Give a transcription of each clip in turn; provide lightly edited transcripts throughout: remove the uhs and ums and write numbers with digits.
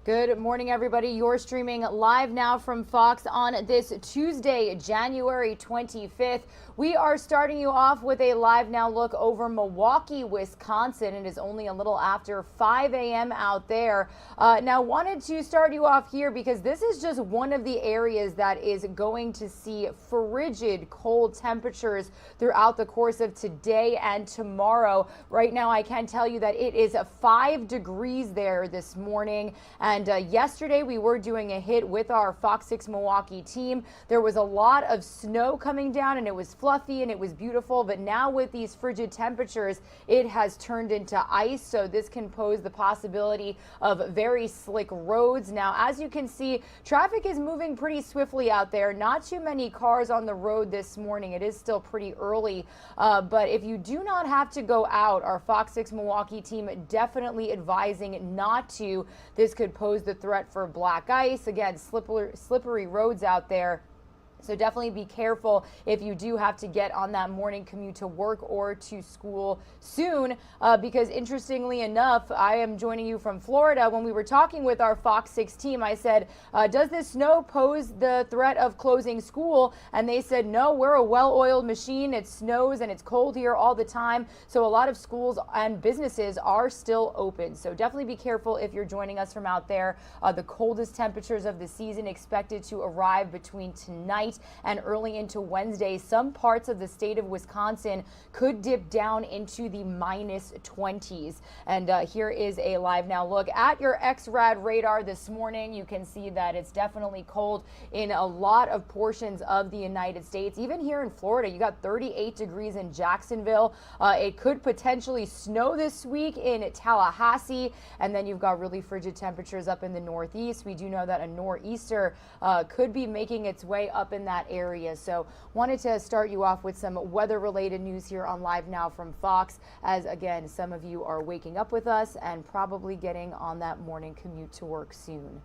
Good morning, everybody. You're streaming live now from Fox on this Tuesday, January 25th. We are starting you off with a live now look over Milwaukee, Wisconsin. It is only a little after 5 a.m. out there. Now, wanted to start you off here because this is just one of the areas that is going to see frigid cold temperatures throughout the course of today and tomorrow. Right now, I can tell you that it is 5 degrees there this morning. And yesterday we were doing a hit with our Fox 6 Milwaukee team. There was a lot of snow coming down and it was fluffy and it was beautiful. But now with these frigid temperatures, it has turned into ice. So this can pose the possibility of very slick roads. Now, as you can see, traffic is moving pretty swiftly out there. Not too many cars on the road this morning. It is still pretty early. But if you do not have to go out, our Fox 6 Milwaukee team definitely advising not to. This could pose the threat for black ice. Again, slippery roads out there. So definitely be careful if you do have to get on that morning commute to work or to school soon, because interestingly enough, I am joining you from Florida. When we were talking with our Fox 6 team, I said, does this snow pose the threat of closing school? And they said, no, we're a well-oiled machine. It snows and it's cold here all the time. So a lot of schools and businesses are still open. So definitely be careful if you're joining us from out there. The coldest temperatures of the season expected to arrive between tonight and early into Wednesday. Some parts of the state of Wisconsin could dip down into the -20s. And here is a live now look at your XRAD radar this morning. You can see that it's definitely cold in a lot of portions of the United States. Even here in Florida, you got 38 degrees in Jacksonville. It could potentially snow this week in Tallahassee. And then you've got really frigid temperatures up in the Northeast. We do know that a nor'easter could be making its way up in that area. So wanted to start you off with some weather related news here on Live Now from Fox, as again, some of you are waking up with us and probably getting on that morning commute to work soon.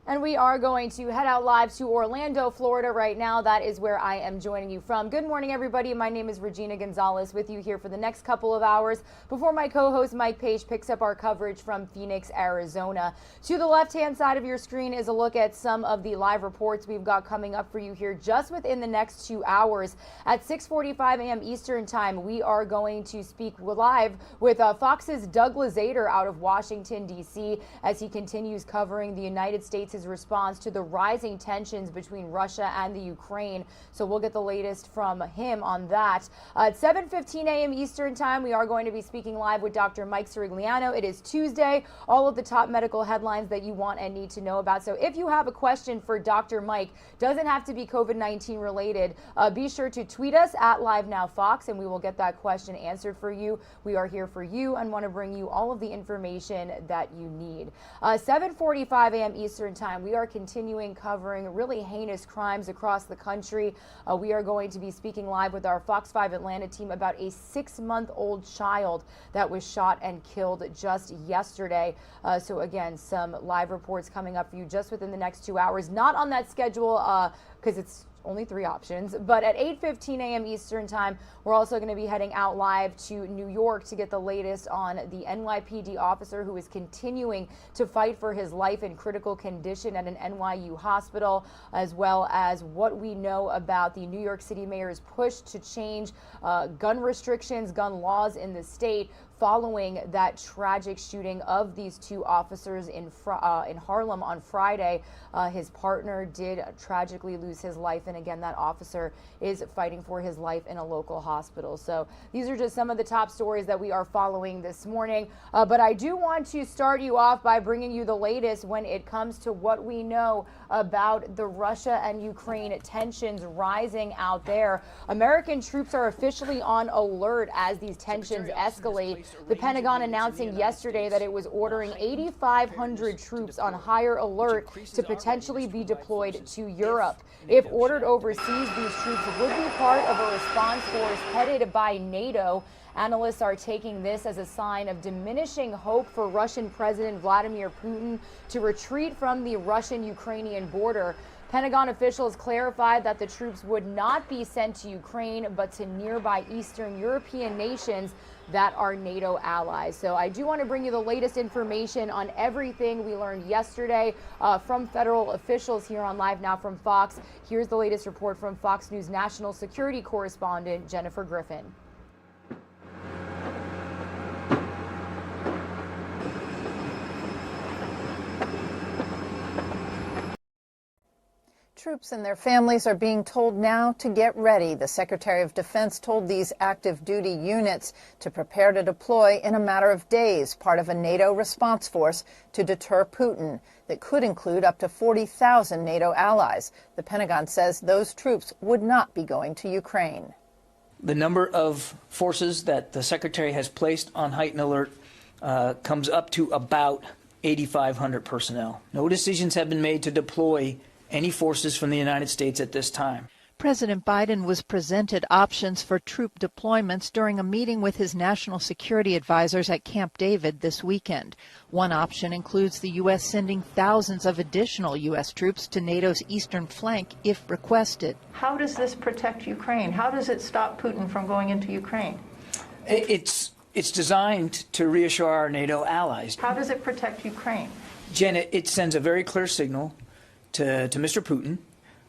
And we are going to head out live to Orlando, Florida right now. That is where I am joining you from. Good morning, everybody. My name is Regina Gonzalez with you here for the next couple of hours before my co-host Mike Page picks up our coverage from Phoenix, Arizona. To the left-hand side of your screen is a look at some of the live reports we've got coming up for you here just within the next 2 hours. At 6:45 a.m. Eastern Time, we are going to speak live with Fox's Doug Lazater out of Washington, D.C. as he continues covering the United States' response to the rising tensions between Russia and the Ukraine. So we'll get the latest from him on that. At 7:15 a.m. Eastern Time, we are going to be speaking live with Dr. Mike Sirigliano. It is Tuesday. All of the top medical headlines that you want and need to know about. So if you have a question for Dr. Mike, doesn't have to be COVID-19 related, be sure to tweet us at LiveNowFox and we will get that question answered for you. We are here for you and want to bring you all of the information that you need. 7:45 a.m. Eastern Time, we are continuing covering really heinous crimes across the country. We are going to be speaking live with our Fox 5 Atlanta team about a 6-month-old child that was shot and killed just yesterday. So again, some live reports coming up for you just within the next 2 hours. Not on that schedule because it's only 3 options, but at 8:15 a.m. Eastern Time, we're also going to be heading out live to New York to get the latest on the NYPD officer who is continuing to fight for his life in critical condition at an NYU hospital, as well as what we know about the New York City mayor's push to change gun restrictions, gun laws in the state, following that tragic shooting of these 2 officers in Harlem on Friday. His partner did tragically lose his life, and again, that officer is fighting for his life in a local hospital. So these are just some of the top stories that we are following this morning. But I do want to start you off by bringing you the latest when it comes to what we know about the Russia and Ukraine tensions rising out there. American troops are officially on alert as these tensions escalate. The Pentagon announcing yesterday that it was ordering 8,500 troops on higher alert to potentially be deployed to Europe. If ordered overseas, these troops would be part of a response force headed by NATO. Analysts are taking this as a sign of diminishing hope for Russian President Vladimir Putin to retreat from the Russian-Ukrainian border. Pentagon officials clarified that the troops would not be sent to Ukraine, but to nearby Eastern European nations that are NATO allies. So I do want to bring you the latest information on everything we learned yesterday from federal officials here on Live Now from Fox. Here's the latest report from Fox News national security correspondent Jennifer Griffin. Troops and their families are being told now to get ready. The Secretary of Defense told these active duty units to prepare to deploy in a matter of days, part of a NATO response force to deter Putin that could include up to 40,000 NATO allies. The Pentagon says those troops would not be going to Ukraine. The number of forces that the Secretary has placed on heightened alert comes up to about 8,500 personnel. No decisions have been made to deploy any forces from the United States at this time. President Biden was presented options for troop deployments during a meeting with his national security advisors at Camp David this weekend. One option includes the U.S. sending thousands of additional U.S. troops to NATO's eastern flank if requested. How does this protect Ukraine? How does it stop Putin from going into Ukraine? It's designed to reassure our NATO allies. How does it protect Ukraine? Jen, it sends a very clear signal to Mr. Putin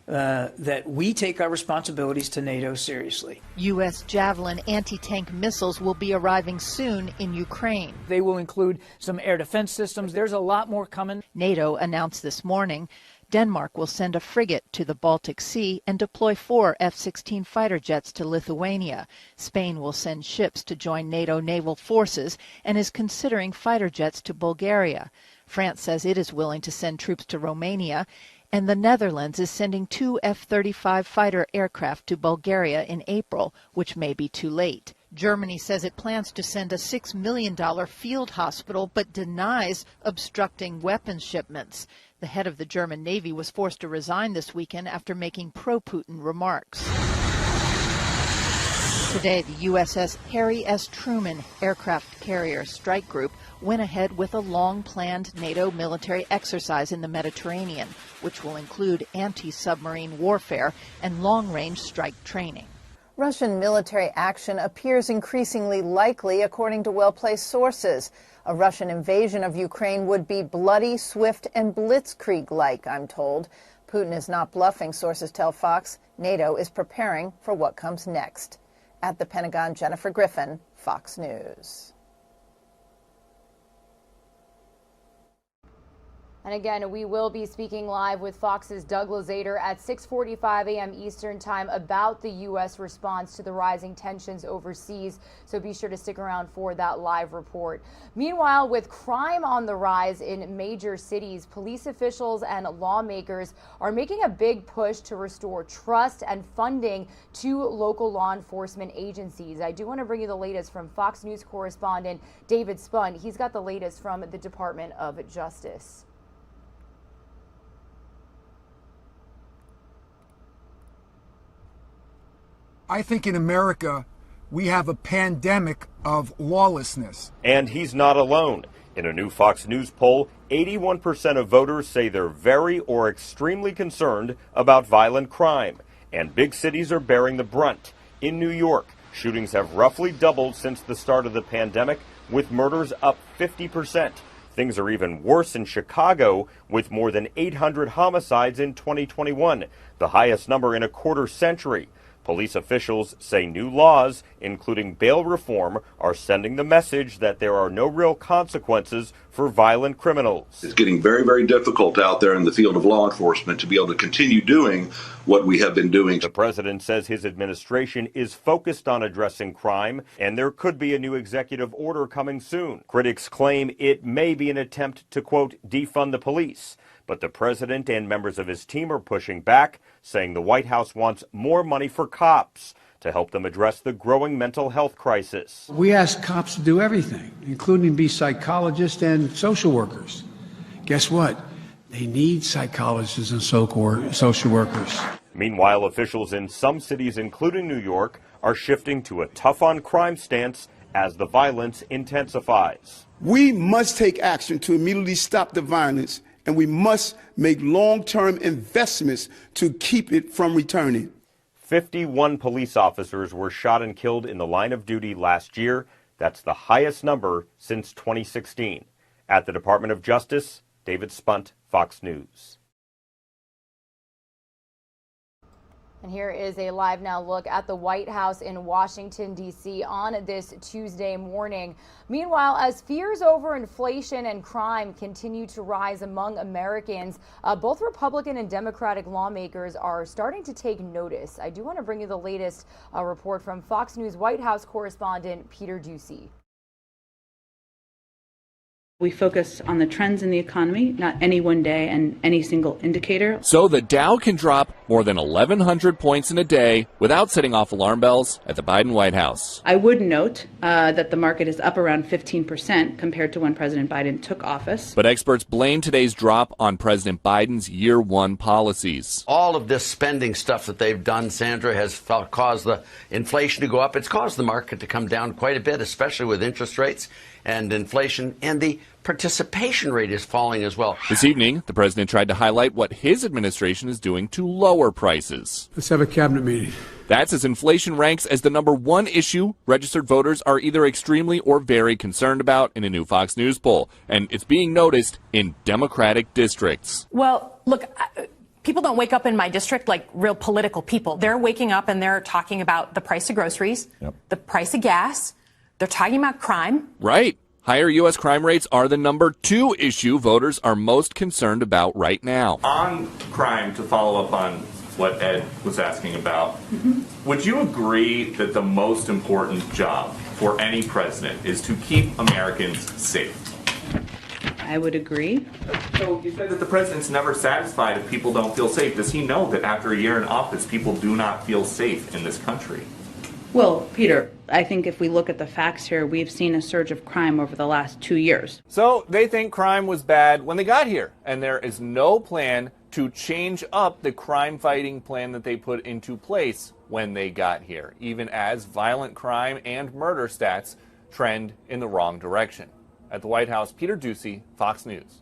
that we take our responsibilities to NATO seriously. U.S. Javelin anti-tank missiles will be arriving soon in Ukraine. They will include some air defense systems. There's a lot more coming. NATO announced this morning Denmark will send a frigate to the Baltic Sea and deploy 4 F-16 fighter jets to Lithuania. Spain will send ships to join NATO naval forces and is considering fighter jets to Bulgaria. France says it is willing to send troops to Romania, and the Netherlands is sending 2 F-35 fighter aircraft to Bulgaria in April, which may be too late. Germany says it plans to send a $6 million field hospital, but denies obstructing weapons shipments. The head of the German Navy was forced to resign this weekend after making pro-Putin remarks. Today, the USS Harry S. Truman aircraft carrier strike group went ahead with a long-planned NATO military exercise in the Mediterranean, which will include anti-submarine warfare and long-range strike training. Russian military action appears increasingly likely, according to well-placed sources. A Russian invasion of Ukraine would be bloody, swift, and blitzkrieg-like, I'm told. Putin is not bluffing, sources tell Fox. NATO is preparing for what comes next. At the Pentagon, Jennifer Griffin, Fox News. And again, we will be speaking live with Fox's Doug Lazater at 6:45 a.m. Eastern Time about the U.S. response to the rising tensions overseas. So be sure to stick around for that live report. Meanwhile, with crime on the rise in major cities, police officials and lawmakers are making a big push to restore trust and funding to local law enforcement agencies. I do want to bring you the latest from Fox News correspondent David Spun. He's got the latest from the Department of Justice. I think in America, we have a pandemic of lawlessness. And he's not alone. In a new Fox News poll, 81% of voters say they're very or extremely concerned about violent crime. And big cities are bearing the brunt. In New York, shootings have roughly doubled since the start of the pandemic, with murders up 50%. Things are even worse in Chicago, with more than 800 homicides in 2021, the highest number in a quarter century. Police officials say new laws, including bail reform, are sending the message that there are no real consequences for violent criminals. It's getting very, very difficult out there in the field of law enforcement to be able to continue doing what we have been doing. The president says his administration is focused on addressing crime, and there could be a new executive order coming soon. Critics claim it may be an attempt to, quote, defund the police. But the president and members of his team are pushing back, saying the White House wants more money for cops to help them address the growing mental health crisis. We ask cops to do everything, including be psychologists and social workers. Guess what? They need psychologists and social workers. Meanwhile, officials in some cities, including New York, are shifting to a tough-on-crime stance as the violence intensifies. We must take action to immediately stop the violence, and we must make long-term investments to keep it from returning. 51 police officers were shot and killed in the line of duty last year. That's the highest number since 2016. At the Department of Justice, David Spunt, Fox News. And here is a live now look at the White House in Washington, D.C. on this Tuesday morning. Meanwhile, as fears over inflation and crime continue to rise among Americans, both Republican and Democratic lawmakers are starting to take notice. I do want to bring you the latest report from Fox News White House correspondent Peter Ducey. We focus on the trends in the economy, not any one day and any single indicator. So the Dow can drop more than 1,100 points in a day without setting off alarm bells at the Biden White House. I would note that the market is up around 15% compared to when President Biden took office. But experts blame today's drop on President Biden's year one policies. All of this spending stuff that they've done, Sandra, has caused the inflation to go up. It's caused the market to come down quite a bit, especially with interest rates and inflation, and the participation rate is falling as well. This evening, the president tried to highlight what his administration is doing to lower prices. Let's have a cabinet meeting. That's as inflation ranks as the #1 issue registered voters are either extremely or very concerned about in a new Fox News poll. And it's being noticed in Democratic districts. Well, look, people don't wake up in my district like real political people. They're waking up and they're talking about the price of groceries, the price of gas. They're talking about crime. Right. Higher U.S. crime rates are the #2 issue voters are most concerned about right now. On crime, to follow up on what Ed was asking about, would you agree that the most important job for any president is to keep Americans safe? I would agree. So you said that the president's never satisfied if people don't feel safe. Does he know that after a year in office, people do not feel safe in this country? Well, Peter, I think if we look at the facts here, we've seen a surge of crime over the last 2 years. So they think crime was bad when they got here, and there is no plan to change up the crime fighting plan that they put into place when they got here, even as violent crime and murder stats trend in the wrong direction. At the White House, Peter Ducey, Fox News.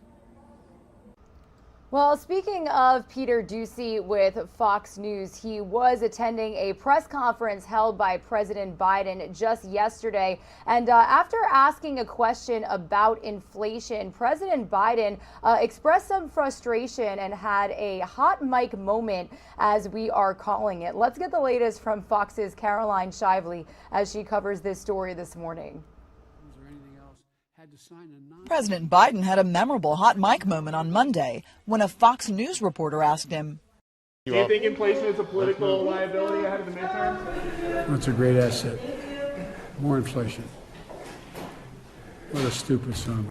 Well, speaking of Peter Ducey with Fox News, he was attending a press conference held by President Biden just yesterday. And after asking a question about inflation, President Biden expressed some frustration and had a hot mic moment, as we are calling it. Let's get the latest from Fox's Caroline Shively as she covers this story this morning. President Biden had a memorable hot mic moment on Monday when a Fox News reporter asked him, Do you think inflation is a political liability ahead of the midterms? That's a great asset. More inflation. What a stupid son.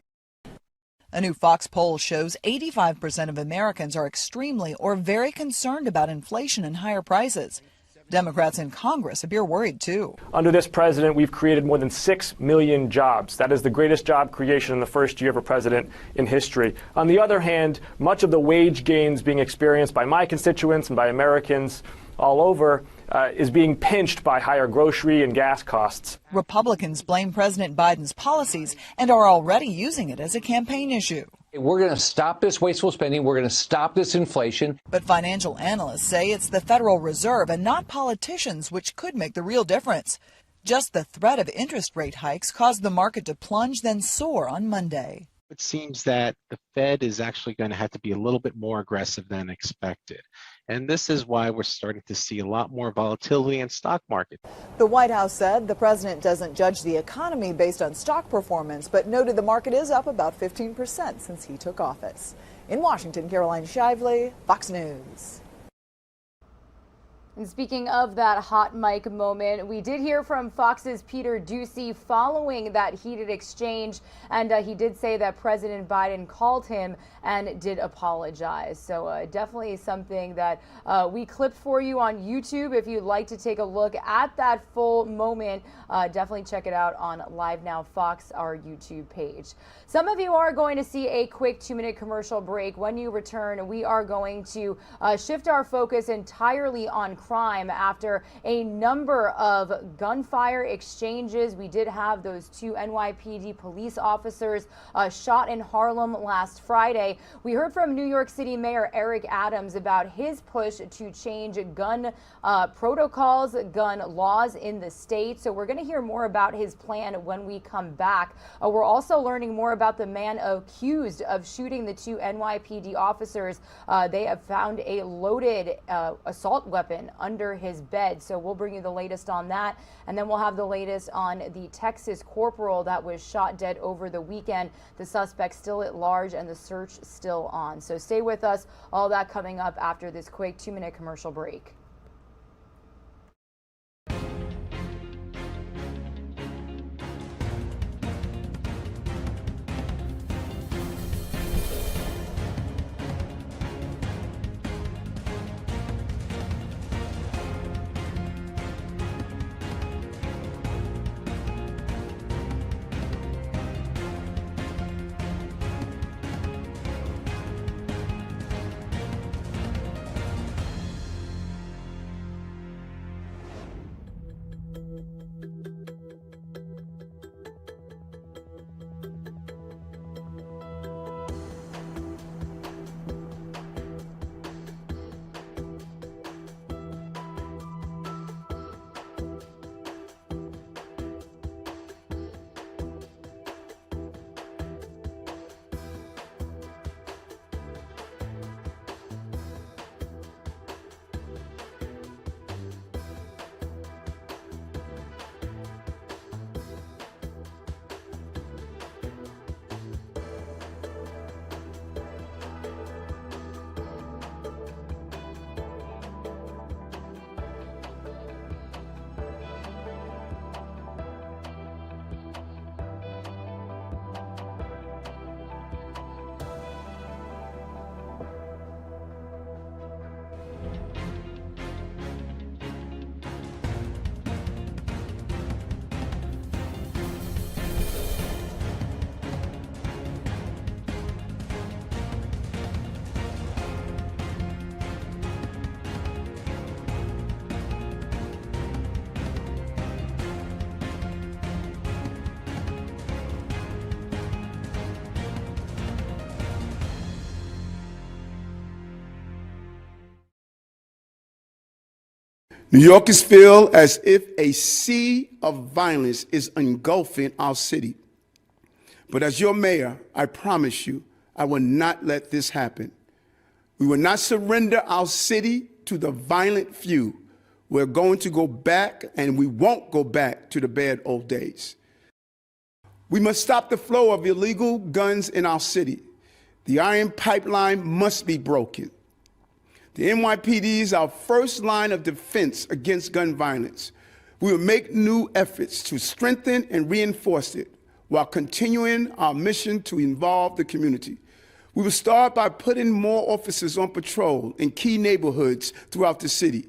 A new Fox poll shows 85% of Americans are extremely or very concerned about inflation and higher prices. Democrats in Congress appear worried, too. Under this president, we've created more than 6 million jobs. That is the greatest job creation in the first year of a president in history. On the other hand, much of the wage gains being experienced by my constituents and by Americans all over is being pinched by higher grocery and gas costs. Republicans blame President Biden's policies and are already using it as a campaign issue. We're going to stop this wasteful spending. We're going to stop this inflation. But financial analysts say it's the Federal Reserve and not politicians which could make the real difference. Just the threat of interest rate hikes caused the market to plunge, then soar on Monday. It seems that the Fed is actually going to have to be a little bit more aggressive than expected. And this is why we're starting to see a lot more volatility in stock market. The White House said the president doesn't judge the economy based on stock performance, but noted the market is up about 15% since he took office. In Washington, Caroline Shively, Fox News. And speaking of that hot mic moment, we did hear from Fox's Peter Ducey following that heated exchange, and he did say that President Biden called him and did apologize. So definitely something that we clipped for you on YouTube. If you'd like to take a look at that full moment, definitely check it out on LiveNOW Fox, our YouTube page. Some of you are going to see a quick 2-minute commercial break. When you return, we are going to shift our focus entirely on crime after a number of gunfire exchanges. We did have those 2 NYPD police officers shot in Harlem last Friday. We heard from New York City Mayor Eric Adams about his push to change gun protocols, gun laws in the state. So we're going to hear more about his plan when we come back. We're also learning more about the man accused of shooting the 2 NYPD officers. They have found a loaded assault weapon under his bed. So we'll bring you the latest on that. And then we'll have the latest on the Texas corporal that was shot dead over the weekend. The suspect still at large and the search still on. So stay with us. All that coming up after this quick 2-minute commercial break. New Yorkers feel as if a sea of violence is engulfing our city. But as your mayor, I promise you, I will not let this happen. We will not surrender our city to the violent few. We're going to go back, and we won't go back to the bad old days. We must stop the flow of illegal guns in our city. The iron pipeline must be broken. The NYPD is our first line of defense against gun violence. We will make new efforts to strengthen and reinforce it while continuing our mission to involve the community. We will start by putting more officers on patrol in key neighborhoods throughout the city.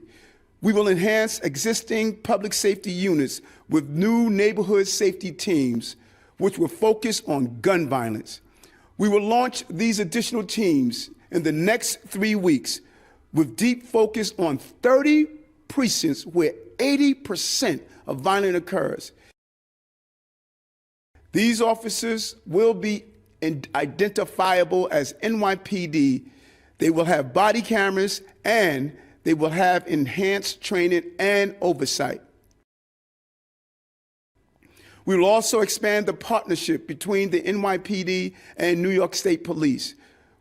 We will enhance existing public safety units with new neighborhood safety teams, which will focus on gun violence. We will launch these additional teams in the next 3 weeks with deep focus on 30 precincts where 80% of violence occurs. These officers will be identifiable as NYPD. They will have body cameras, and they will have enhanced training and oversight. We will also expand the partnership between the NYPD and New York State Police.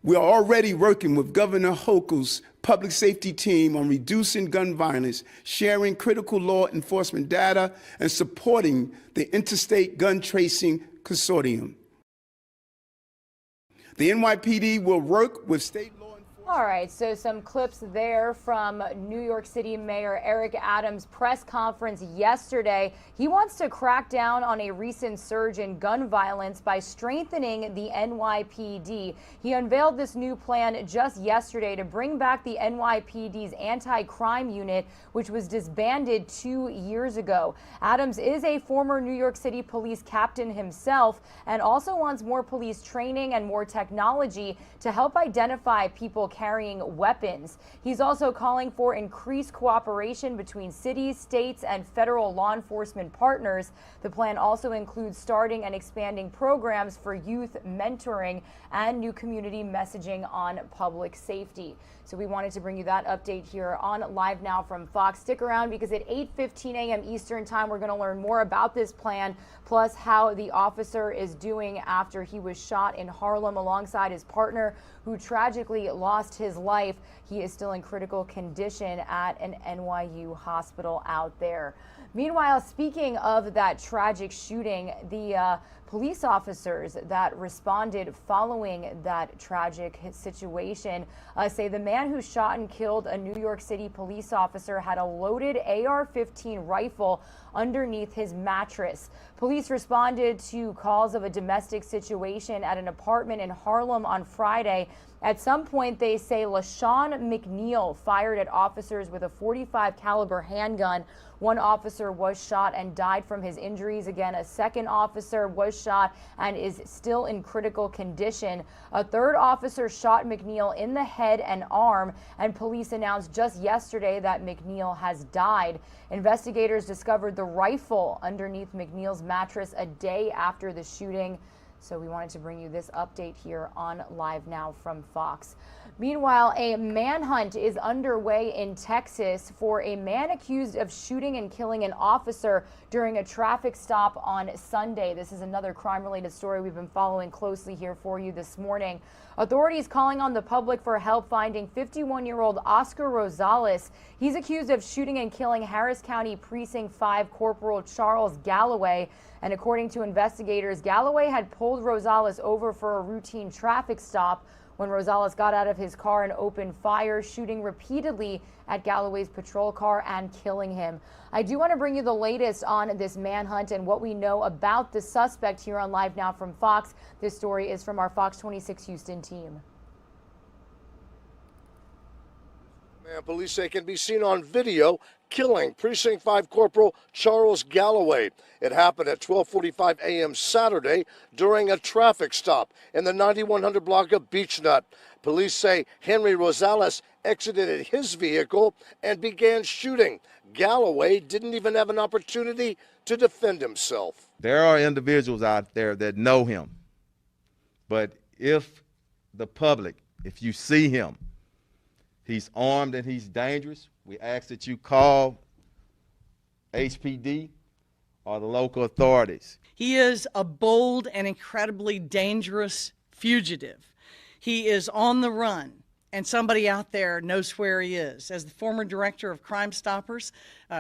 We are already working with Governor Hochul's public safety team on reducing gun violence, sharing critical law enforcement data, and supporting the Interstate Gun Tracing Consortium. The NYPD will work with state law enforcement. All right, so some clips there from New York City Mayor Eric Adams' press conference yesterday. He wants to crack down on a recent surge in gun violence by strengthening the NYPD. He unveiled this new plan just yesterday to bring back the NYPD's anti-crime unit, which was disbanded 2 years ago. Adams is a former New York City police captain himself and also wants more police training and more technology to help identify people carrying weapons. He's also calling for increased cooperation between cities, states, and federal law enforcement partners. The plan also includes starting and expanding programs for youth mentoring and new community messaging on public safety. So we wanted to bring you that update here on Live Now from Fox. Stick around because at 8:15 a.m. Eastern Time, we're going to learn more about this plan, plus how the officer is doing after he was shot in Harlem alongside his partner, who tragically lost his life. He is still in critical condition at an NYU hospital out there. Meanwhile, speaking of that tragic shooting, the police officers that responded following that tragic situation say the man who shot and killed a New York City police officer had a loaded AR-15 rifle underneath his mattress. Police responded to calls of a domestic situation at an apartment in Harlem on Friday. At some point, they say LaShawn McNeil fired at officers with a .45 caliber handgun. One officer was shot and died from his injuries. Again, a second officer was shot and is still in critical condition. A third officer shot McNeil in the head and arm, and police announced just yesterday that McNeil has died. Investigators discovered the rifle underneath McNeil's mattress a day after the shooting. So we wanted to bring you this update here on Live Now from Fox. Meanwhile, a manhunt is underway in Texas for a man accused of shooting and killing an officer during a traffic stop on Sunday. This is another crime-related story we've been following closely here for you this morning. Authorities calling on the public for help finding 51-year-old Oscar Rosales. He's accused of shooting and killing Harris County Precinct 5 Corporal Charles Galloway. And according to investigators, Galloway had pulled Rosales over for a routine traffic stop when Rosales got out of his car and opened fire, shooting repeatedly at Galloway's patrol car and killing him. I do want to bring you the latest on this manhunt and what we know about the suspect here on Live Now from Fox. This story is from our Fox 26 Houston team. Man, police say can be seen on video killing Precinct 5 Corporal Charles Galloway. It happened at 12:45 a.m. Saturday during a traffic stop in the 9100 block of Beechnut. Police say Henry Rosales exited his vehicle and began shooting. Galloway didn't even have an opportunity to defend himself. There are individuals out there that know him, but if the public, if you see him, he's armed and he's dangerous, we ask that you call HPD or the local authorities. He is a bold and incredibly dangerous fugitive. He is on the run, and somebody out there knows where he is. As the former director of Crime Stoppers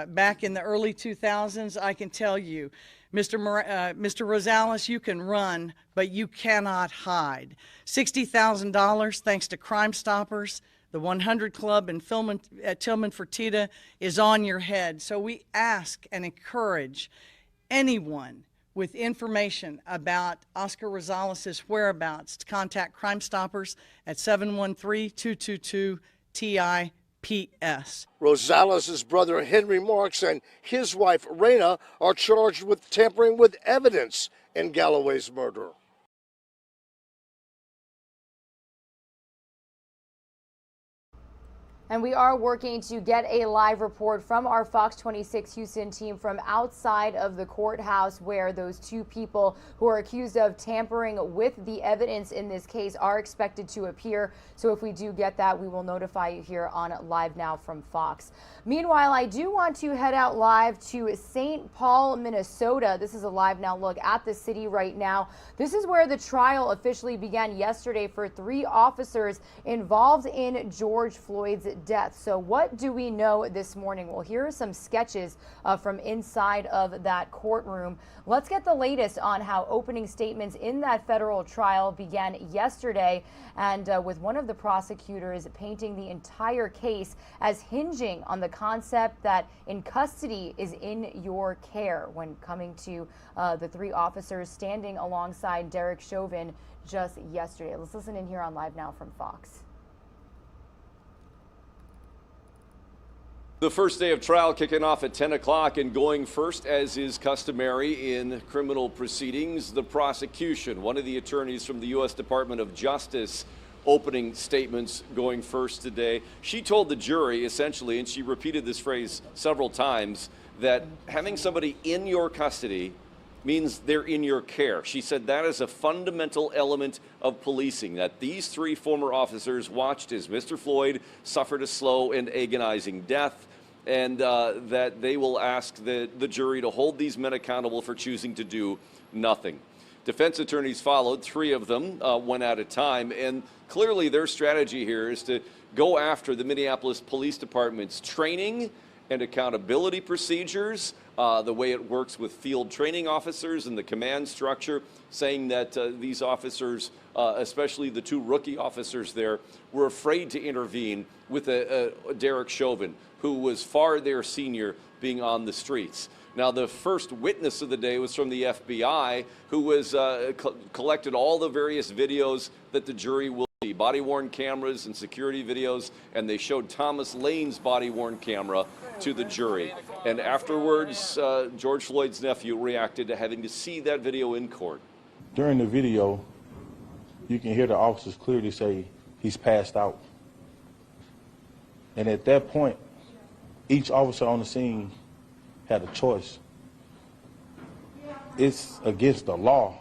back in the early 2000s, I can tell you, Mr. Rosales, you can run, but you cannot hide. $60,000 thanks to Crime Stoppers. The 100 Club in Tillman Fertitta is on your head. So we ask and encourage anyone with information about Oscar Rosales' whereabouts to contact Crime Stoppers at 713-222-TIPS. Rosales' brother Henry Marks and his wife Raina are charged with tampering with evidence in Galloway's murder. And we are working to get a live report from our Fox 26 Houston team from outside of the courthouse where those two people who are accused of tampering with the evidence in this case are expected to appear. So if we do get that, we will notify you here on Live Now from Fox. Meanwhile, I do want to head out live to St. Paul, Minnesota. This is a Live Now look at the city right now. This is where the trial officially began yesterday for 3 officers involved in George Floyd's death. So what do we know this morning? Well, here are some sketches from inside of that courtroom. Let's get the latest on how opening statements in that federal trial began yesterday, and with one of the prosecutors painting the entire case as hinging on the concept that in custody is in your care when coming to the 3 officers standing alongside Derek Chauvin just yesterday. Let's listen in here on Live Now from Fox. The first day of trial kicking off at 10 o'clock and going first, as is customary in criminal proceedings, the prosecution. One of the attorneys from the U.S. Department of Justice opening statements going first today. She told the jury, essentially, and she repeated this phrase several times, that having somebody in your custody means they're in your care. She said that is a fundamental element of policing, that these three former officers watched as Mr. Floyd suffered a slow and agonizing death, and that they will ask the jury to hold these men accountable for choosing to do nothing. Defense attorneys followed, three of them, one at a time, and clearly their strategy here is to go after the Minneapolis Police Department's training and accountability procedures, the way it works with field training officers and the command structure, saying that these officers, especially the two rookie officers there, were afraid to intervene with Derek Chauvin, who was far their senior, being on the streets. Now, the first witness of the day was from the FBI, who was collected all the various videos that the jury will see, body-worn cameras and security videos, and they showed Thomas Lane's body-worn camera to the jury. And afterwards, George Floyd's nephew reacted to having to see that video in court. During the video, you can hear the officers clearly say he's passed out. And at that point, each officer on the scene had a choice. It's against the law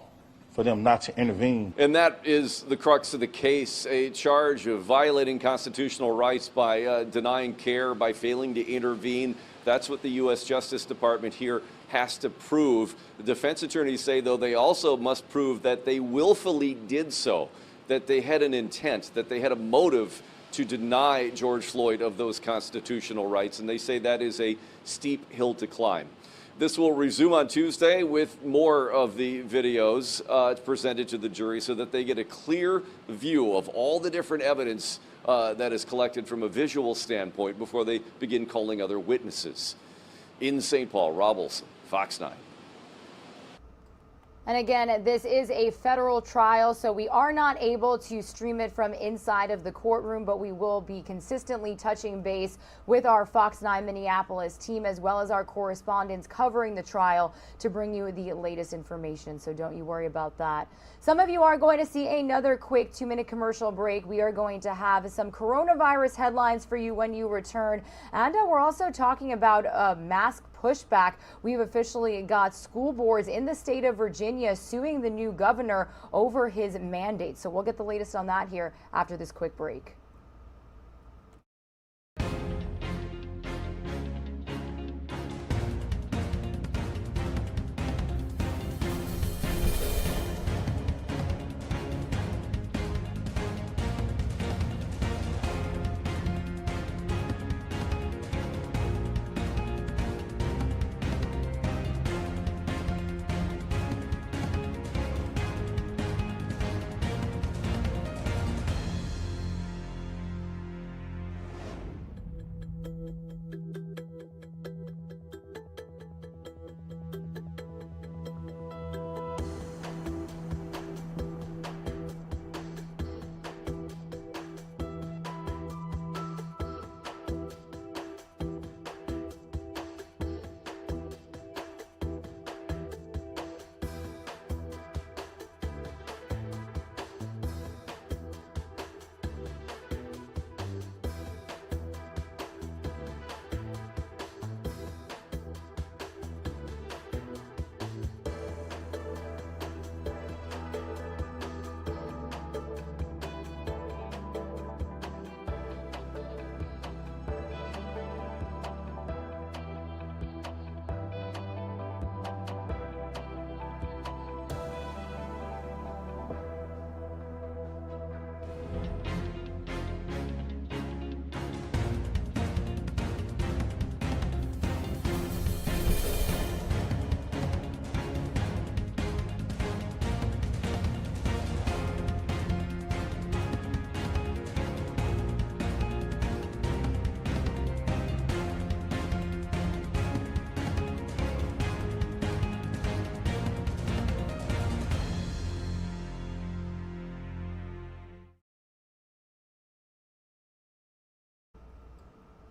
for them not to intervene. And that is the crux of the case, a charge of violating constitutional rights by denying care, by failing to intervene. That's what the U.S. Justice Department here has to prove. The defense attorneys say, though, they also must prove that they willfully did so, that they had an intent, that they had a motive to deny George Floyd of those constitutional rights, and they say that is a steep hill to climb. This will resume on Tuesday with more of the videos presented to the jury so that they get a clear view of all the different evidence that is collected from a visual standpoint before they begin calling other witnesses. In St. Paul, Rob Olson, Fox 9. And again, this is a federal trial, so we are not able to stream it from inside of the courtroom, but we will be consistently touching base with our Fox 9 Minneapolis team as well as our correspondents covering the trial to bring you the latest information, so don't you worry about that. Some of you are going to see another quick 2-minute commercial break. We are going to have some coronavirus headlines for you when you return, and we're also talking about mask pushback. We've officially got school boards in the state of Virginia suing the new governor over his mandate. So we'll get the latest on that here after this quick break.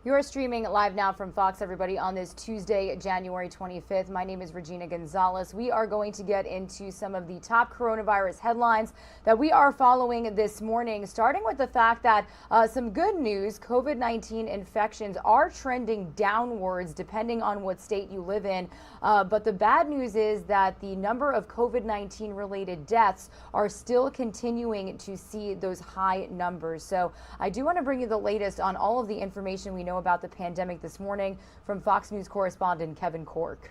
You're streaming live now from Fox, everybody, on this Tuesday, January 25th. My name is Regina Gonzalez. We are going to get into some of the top coronavirus headlines that we are following this morning, starting with the fact that some good news, COVID-19 infections are trending downwards depending on what state you live in. But the bad news is that the number of COVID-19 related deaths are still continuing to see those high numbers. So I do want to bring you the latest on all of the information we know about the pandemic this morning from Fox News correspondent Kevin Cork.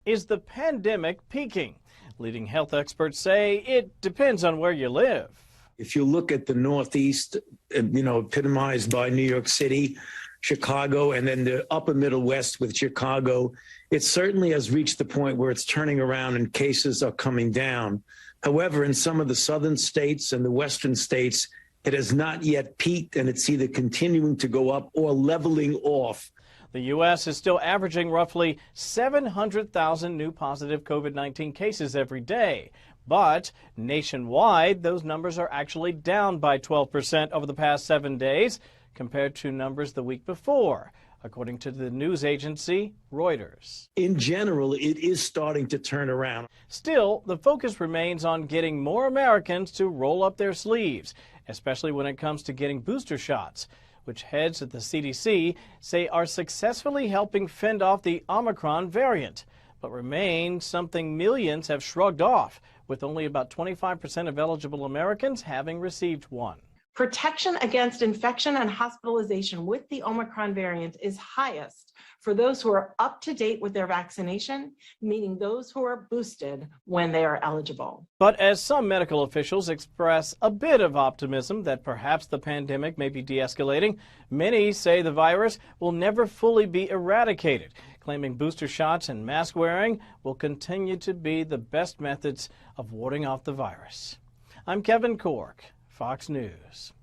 Is the pandemic peaking? Leading health experts say it depends on where you live. If you look at the Northeast, epitomized by New York City, Chicago, and then the upper Middle West with Chicago, it certainly has reached the point where it's turning around and cases are coming down. However, in some of the southern states and the western states, it has not yet peaked, and it's either continuing to go up or leveling off. The U.S. is still averaging roughly 700,000 new positive COVID-19 cases every day. But nationwide, those numbers are actually down by 12% over the past 7 days compared to numbers the week before, according to the news agency Reuters. In general, it is starting to turn around. Still, the focus remains on getting more Americans to roll up their sleeves, especially when it comes to getting booster shots, which heads at the CDC say are successfully helping fend off the Omicron variant, but remain something millions have shrugged off, with only about 25% of eligible Americans having received one. Protection against infection and hospitalization with the Omicron variant is highest for those who are up to date with their vaccination, meaning those who are boosted when they are eligible. But as some medical officials express a bit of optimism that perhaps the pandemic may be de-escalating, many say the virus will never fully be eradicated, claiming booster shots and mask wearing will continue to be the best methods of warding off the virus. I'm Kevin Cork, Fox News.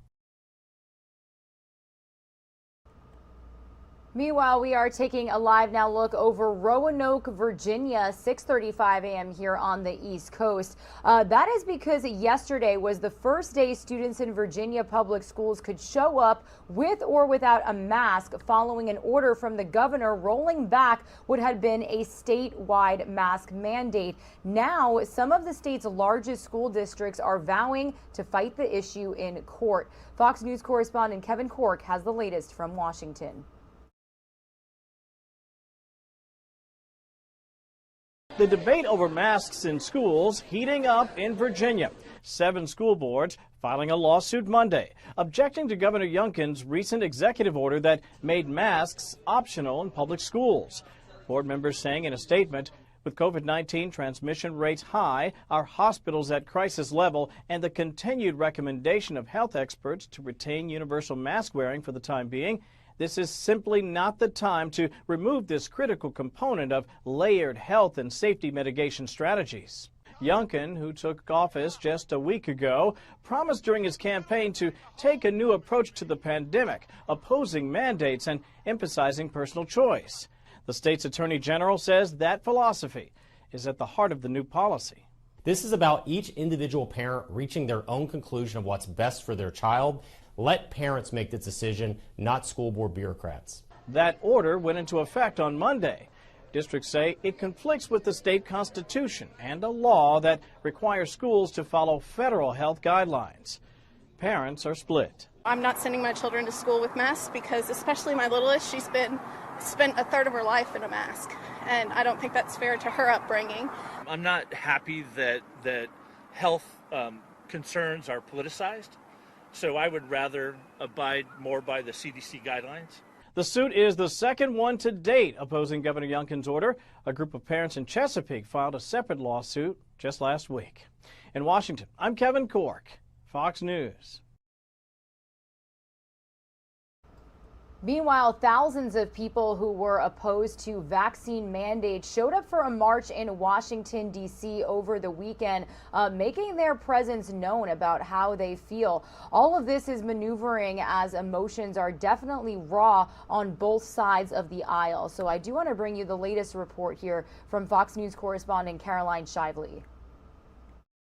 Meanwhile, we are taking a live now look over Roanoke, Virginia, 6:35 a.m. here on the East Coast. That is because yesterday was the first day students in Virginia public schools could show up with or without a mask following an order from the governor rolling back what had been a statewide mask mandate. Now, some of the state's largest school districts are vowing to fight the issue in court. Fox News correspondent Kevin Cork has the latest from Washington. The debate over masks in schools heating up in Virginia. 7 school boards filing a lawsuit Monday, objecting to Governor Youngkin's recent executive order that made masks optional in public schools. Board members saying in a statement, with COVID-19 transmission rates high, our hospitals at crisis level, and the continued recommendation of health experts to retain universal mask wearing for the time being, this is simply not the time to remove this critical component of layered health and safety mitigation strategies. Youngkin, who took office just a week ago, promised during his campaign to take a new approach to the pandemic, opposing mandates and emphasizing personal choice. The state's attorney general says that philosophy is at the heart of the new policy. This is about each individual parent reaching their own conclusion of what's best for their child. Let parents make this decision, not school board bureaucrats. That order went into effect on Monday. Districts say it conflicts with the state constitution and a law that requires schools to follow federal health guidelines. Parents are split. I'm not sending my children to school with masks because, especially my littlest, she's spent a third of her life in a mask, and I don't think that's fair to her upbringing. I'm not happy that health concerns are politicized. So I would rather abide more by the CDC guidelines. The suit is the second one to date opposing Governor Youngkin's order. A group of parents in Chesapeake filed a separate lawsuit just last week. In Washington, I'm Kevin Cork, Fox News. Meanwhile, thousands of people who were opposed to vaccine mandates showed up for a march in Washington, D.C. over the weekend, making their presence known about how they feel. All of this is maneuvering as emotions are definitely raw on both sides of the aisle. So I do want to bring you the latest report here from Fox News correspondent Caroline Shively.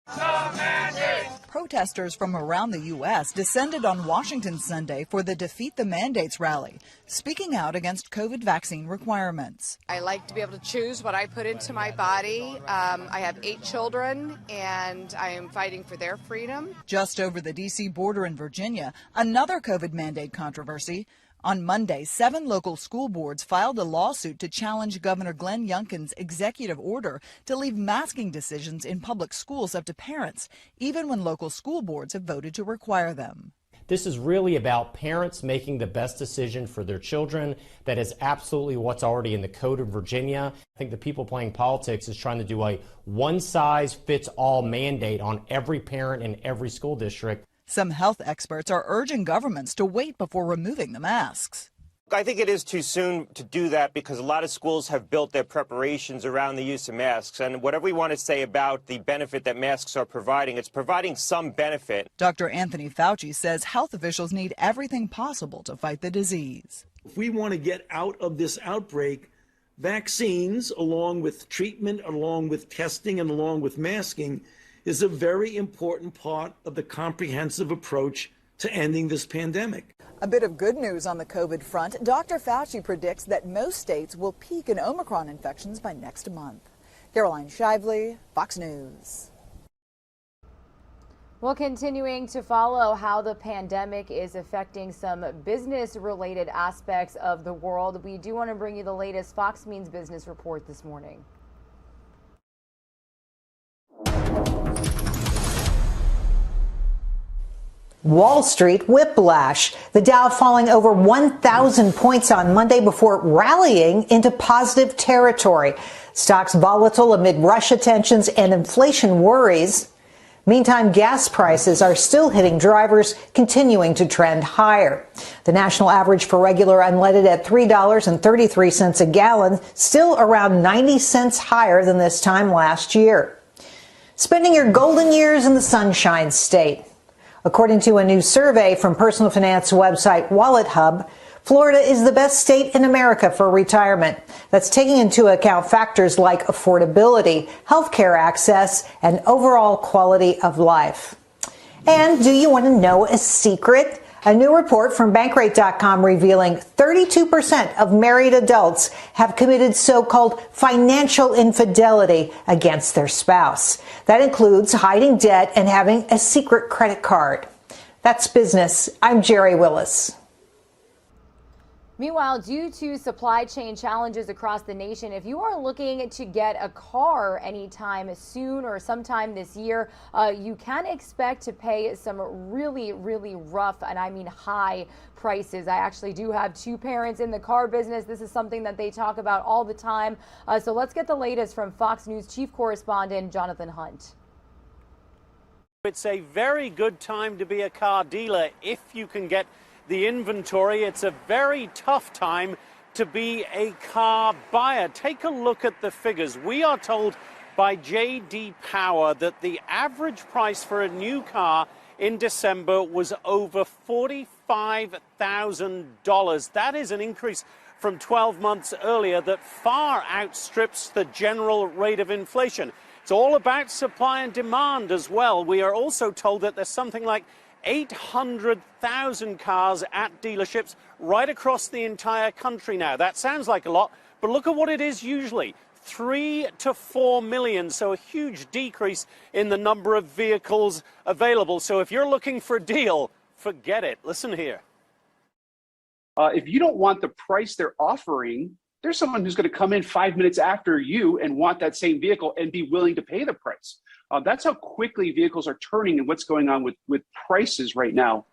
Stop mandates! Protesters from around the U.S. descended on Washington Sunday for the Defeat the Mandates rally, speaking out against COVID vaccine requirements. I like to be able to choose what I put into my body. I have 8 children, and I am fighting for their freedom. Just over the D.C. border in Virginia, another COVID mandate controversy. On Monday, 7 local school boards filed a lawsuit to challenge Governor Glenn Youngkin's executive order to leave masking decisions in public schools up to parents, even when local school boards have voted to require them. This is really about parents making the best decision for their children. That is absolutely what's already in the code of Virginia. I think the people playing politics is trying to do a one-size-fits-all mandate on every parent in every school district. Some health experts are urging governments to wait before removing the masks. I think it is too soon to do that because a lot of schools have built their preparations around the use of masks. And whatever we want to say about the benefit that masks are providing, it's providing some benefit. Dr. Anthony Fauci says health officials need everything possible to fight the disease. If we want to get out of this outbreak, vaccines, along with treatment, along with testing, and along with masking, is a very important part of the comprehensive approach to ending this pandemic. A bit of good news on the COVID front. Dr. Fauci predicts that most states will peak in Omicron infections by next month. Caroline Shively, Fox News. Well, continuing to follow how the pandemic is affecting some business-related aspects of the world, we do want to bring you the latest Fox Means Business report this morning. Wall Street whiplash. The Dow falling over 1,000 points on Monday before rallying into positive territory. Stocks volatile amid Russia tensions and inflation worries. Meantime, gas prices are still hitting drivers, continuing to trend higher. The national average for regular unleaded at $3.33 a gallon, still around 90 cents higher than this time last year. Spending your golden years in the Sunshine State. According to a new survey from personal finance website Wallet Hub, Florida is the best state in America for retirement. That's taking into account factors like affordability, healthcare access, and overall quality of life. And do you want to know a secret? A new report from Bankrate.com revealing 32% of married adults have committed so-called financial infidelity against their spouse. That includes hiding debt and having a secret credit card. That's business. I'm Jerry Willis. Meanwhile, due to supply chain challenges across the nation, if you are looking to get a car anytime soon or sometime this year, you can expect to pay some really rough, and I mean high prices. I actually do have 2 parents in the car business. This is something that they talk about all the time. So let's get the latest from Fox News chief correspondent Jonathan Hunt. It's a very good time to be a car dealer if you can get the inventory. It's a very tough time to be a car buyer. Take a look at the figures. We are told by J.D. Power that the average price for a new car in December was over $45,000. That is an increase from 12 months earlier that far outstrips the general rate of inflation. It's all about supply and demand as well. We are also told that there's something like 800,000 cars at dealerships right across the entire country now. That sounds like a lot, but look at what it is usually. 3 to 4 million, so a huge decrease in the number of vehicles available. So if you're looking for a deal, forget it. Listen here. If you don't want the price they're offering, there's someone who's going to come in 5 minutes after you and want that same vehicle and be willing to pay the price. That's how quickly vehicles are turning and what's going on with prices right now.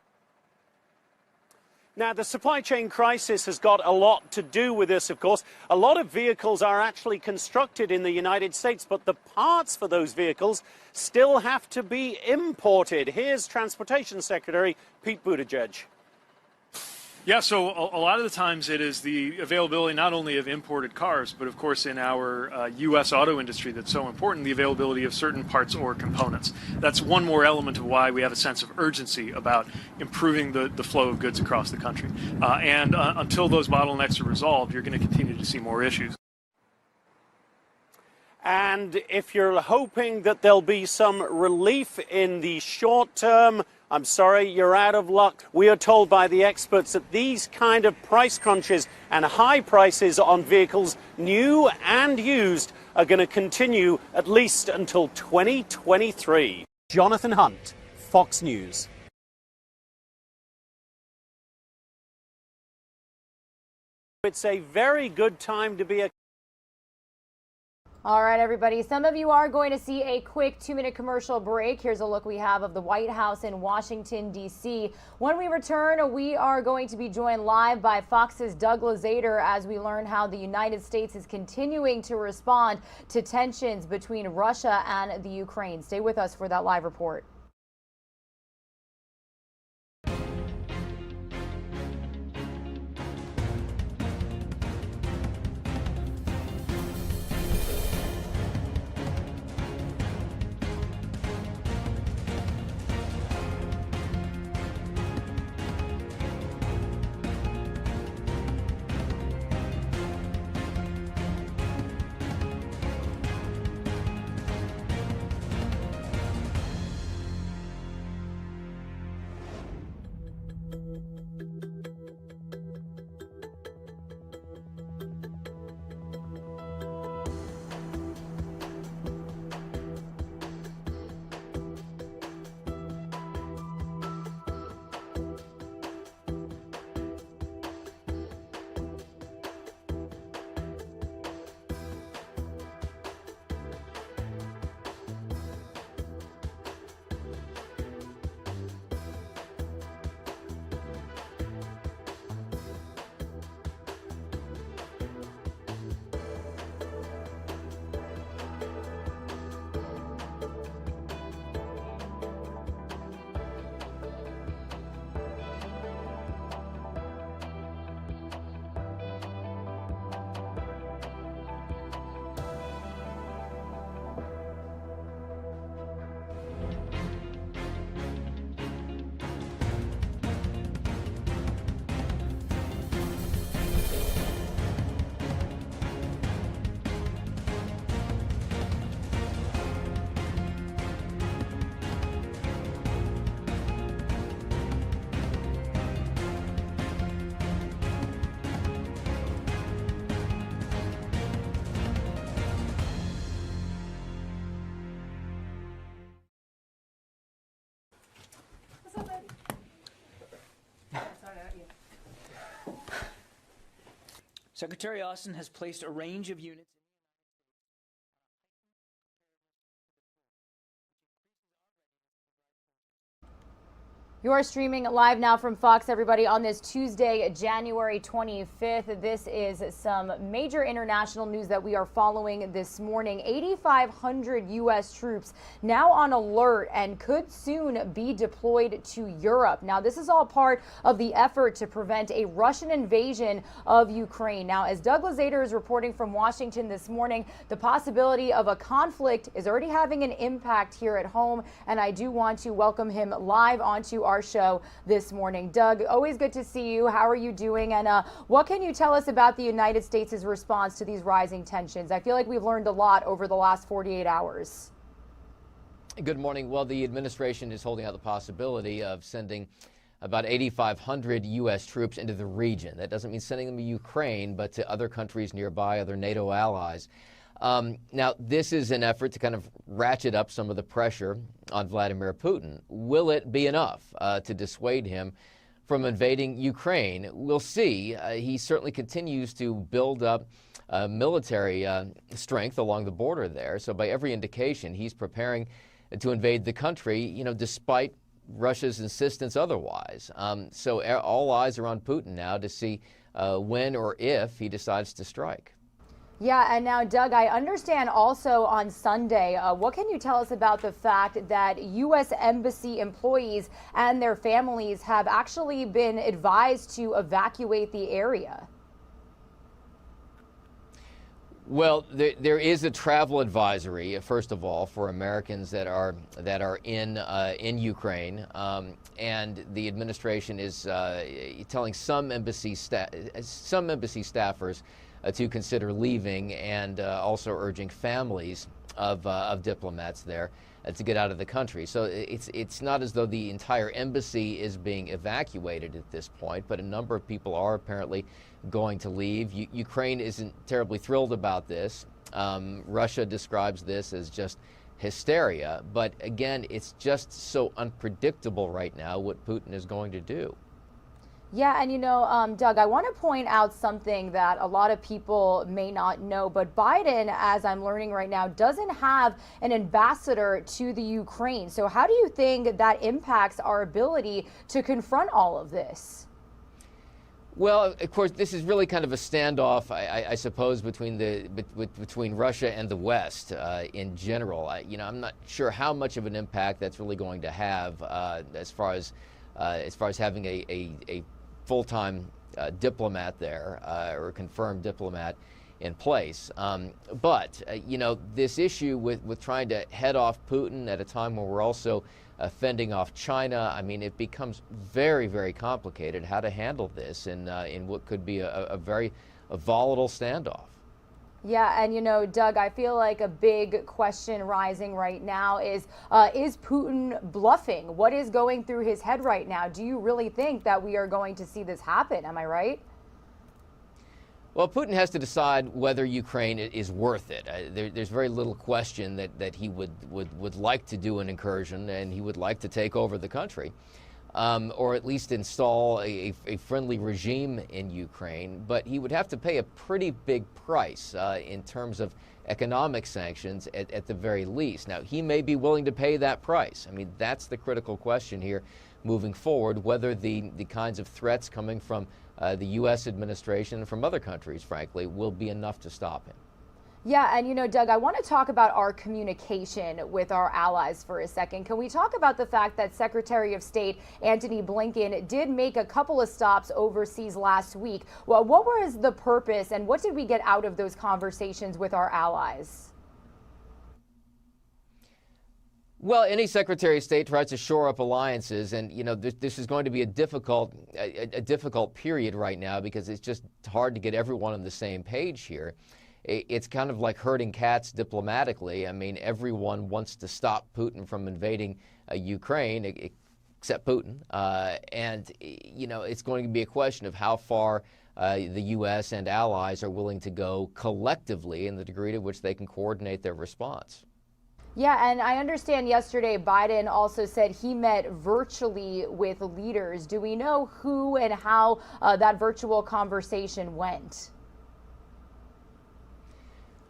Now, the supply chain crisis has got a lot to do with this, of course. A lot of vehicles are actually constructed in the United States, but the parts for those vehicles still have to be imported. Here's Transportation Secretary Pete Buttigieg. Yeah, so a lot of the times it is the availability not only of imported cars, but of course in our U.S. auto industry that's so important, the availability of certain parts or components. That's one more element of why we have a sense of urgency about improving the flow of goods across the country. And until those bottlenecks are resolved, you're going to continue to see more issues. And if you're hoping that there'll be some relief in the short term, I'm sorry, you're out of luck. We are told by the experts that these kind of price crunches and high prices on vehicles, new and used, are going to continue at least until 2023. Jonathan Hunt, Fox News. It's a very good time to be a... All right, everybody. Some of you are going to see a quick 2-minute commercial break. Here's a look we have of the White House in Washington, D.C. When we return, we are going to be joined live by Fox's Doug Lazater as we learn how the United States is continuing to respond to tensions between Russia and the Ukraine. Stay with us for that live report. Secretary Austin has placed a range of units. You are streaming live now from Fox, everybody, on this Tuesday, January 25th. This is some major international news that we are following this morning. 8,500 U.S. troops now on alert and could soon be deployed to Europe. Now, this is all part of the effort to prevent a Russian invasion of Ukraine. Now, as Doug Lazater is reporting from Washington this morning, the possibility of a conflict is already having an impact here at home, and I do want to welcome him live onto our show this morning. Doug, always good to see you. How are you doing? And what can you tell us about the United States' response to these rising tensions? I feel like we've learned a lot over the last 48 hours. Good morning. Well, the administration is holding out the possibility of sending about 8,500 U.S. troops into the region. That doesn't mean sending them to Ukraine, but to other countries nearby, other NATO allies. Now, this is an effort to kind of ratchet up some of the pressure on Vladimir Putin. Will it be enough to dissuade him from invading Ukraine? We'll see. He certainly continues to build up military strength along the border there. So by every indication, he's preparing to invade the country, you know, despite Russia's insistence otherwise. So all eyes are on Putin now to see when or if he decides to strike. Yeah, and now, Doug, I understand also on Sunday, what can you tell us about the fact that U.S. Embassy employees and their families have actually been advised to evacuate the area? Well, there is a travel advisory, first of all, for Americans that are in Ukraine, and the administration is telling some embassy staffers to consider leaving, and also urging families of diplomats there to get out of the country. So it's not as though the entire embassy is being evacuated at this point, but a number of people are apparently going to leave. Ukraine isn't terribly thrilled about this. Russia describes this as just hysteria, but again, it's just so unpredictable right now what Putin is going to do. Yeah, and you know, Doug, I want to point out something that a lot of people may not know, but Biden, as I'm learning right now, doesn't have an ambassador to the Ukraine. So how do you think that impacts our ability to confront all of this? Well, of course, this is really kind of a standoff, I suppose, between Russia and the West in general. I'm not sure how much of an impact that's really going to have as far as having a full-time diplomat there or a confirmed diplomat in place. But this issue with trying to head off Putin at a time when we're also fending off China, I mean, it becomes very, very complicated how to handle this in what could be a very volatile standoff. Yeah, and you know, Doug, I feel like a big question rising right now is Putin bluffing? What is going through his head right now? Do you really think that we are going to see this happen? Am I right? Well, Putin has to decide whether Ukraine is worth it. There's very little question that he would like to do an incursion, and he would like to take over the country, or at least install a friendly regime in Ukraine. But he would have to pay a pretty big price in terms of economic sanctions at the very least. Now, he may be willing to pay that price. I mean, that's the critical question here moving forward, whether the kinds of threats coming from the U.S. administration and from other countries, frankly, will be enough to stop him. Yeah, and you know, Doug, I want to talk about our communication with our allies for a second. Can we talk about the fact that Secretary of State Antony Blinken did make a couple of stops overseas last week? Well, what was the purpose and what did we get out of those conversations with our allies? Well, any Secretary of State tries to shore up alliances, and you know this is going to be a difficult period right now because it's just hard to get everyone on the same page here. It's kind of like herding cats diplomatically. I mean, everyone wants to stop Putin from invading Ukraine, except Putin, and you know it's going to be a question of how far the U.S. and allies are willing to go collectively, and the degree to which they can coordinate their response. Yeah, and I understand yesterday Biden also said he met virtually with leaders. Do we know who and how that virtual conversation went?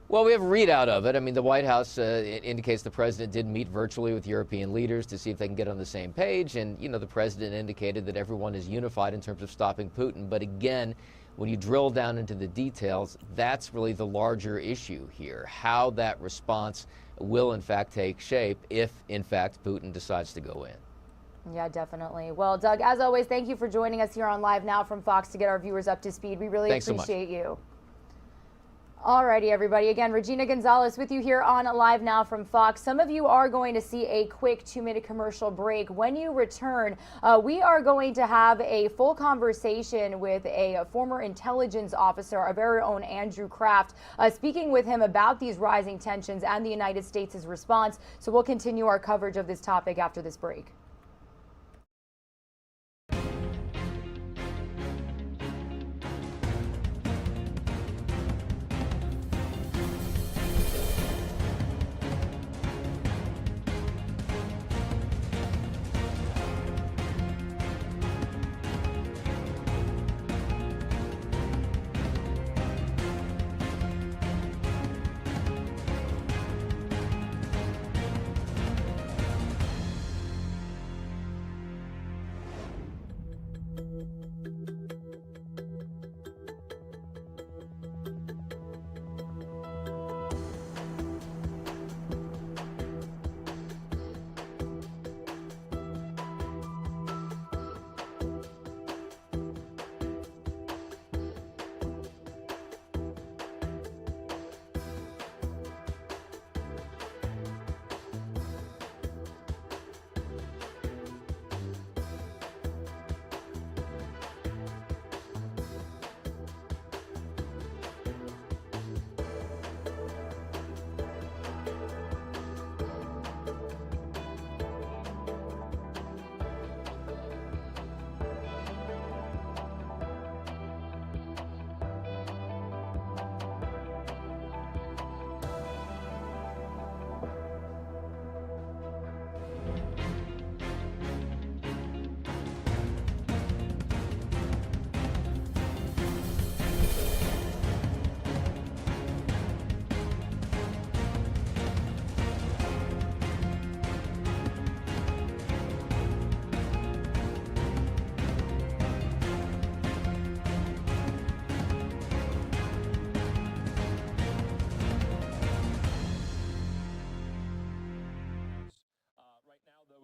Well, we have a readout of it. I mean, the White House indicates the president did meet virtually with European leaders to see if they can get on the same page. And, you know, the president indicated that everyone is unified in terms of stopping Putin. But again, when you drill down into the details, that's really the larger issue here, how that response will in fact take shape if in fact Putin decides to go in. Yeah, definitely. Well, Doug, as always, thank you for joining us here on Live Now from Fox to get our viewers up to speed. We really appreciate you. Alrighty, everybody. Again, Regina Gonzalez with you here on Live Now from Fox. Some of you are going to see a quick 2-minute commercial break. When you return, we are going to have a full conversation with a former intelligence officer, our very own Andrew Kraft, speaking with him about these rising tensions and the United States' response. So we'll continue our coverage of this topic after this break.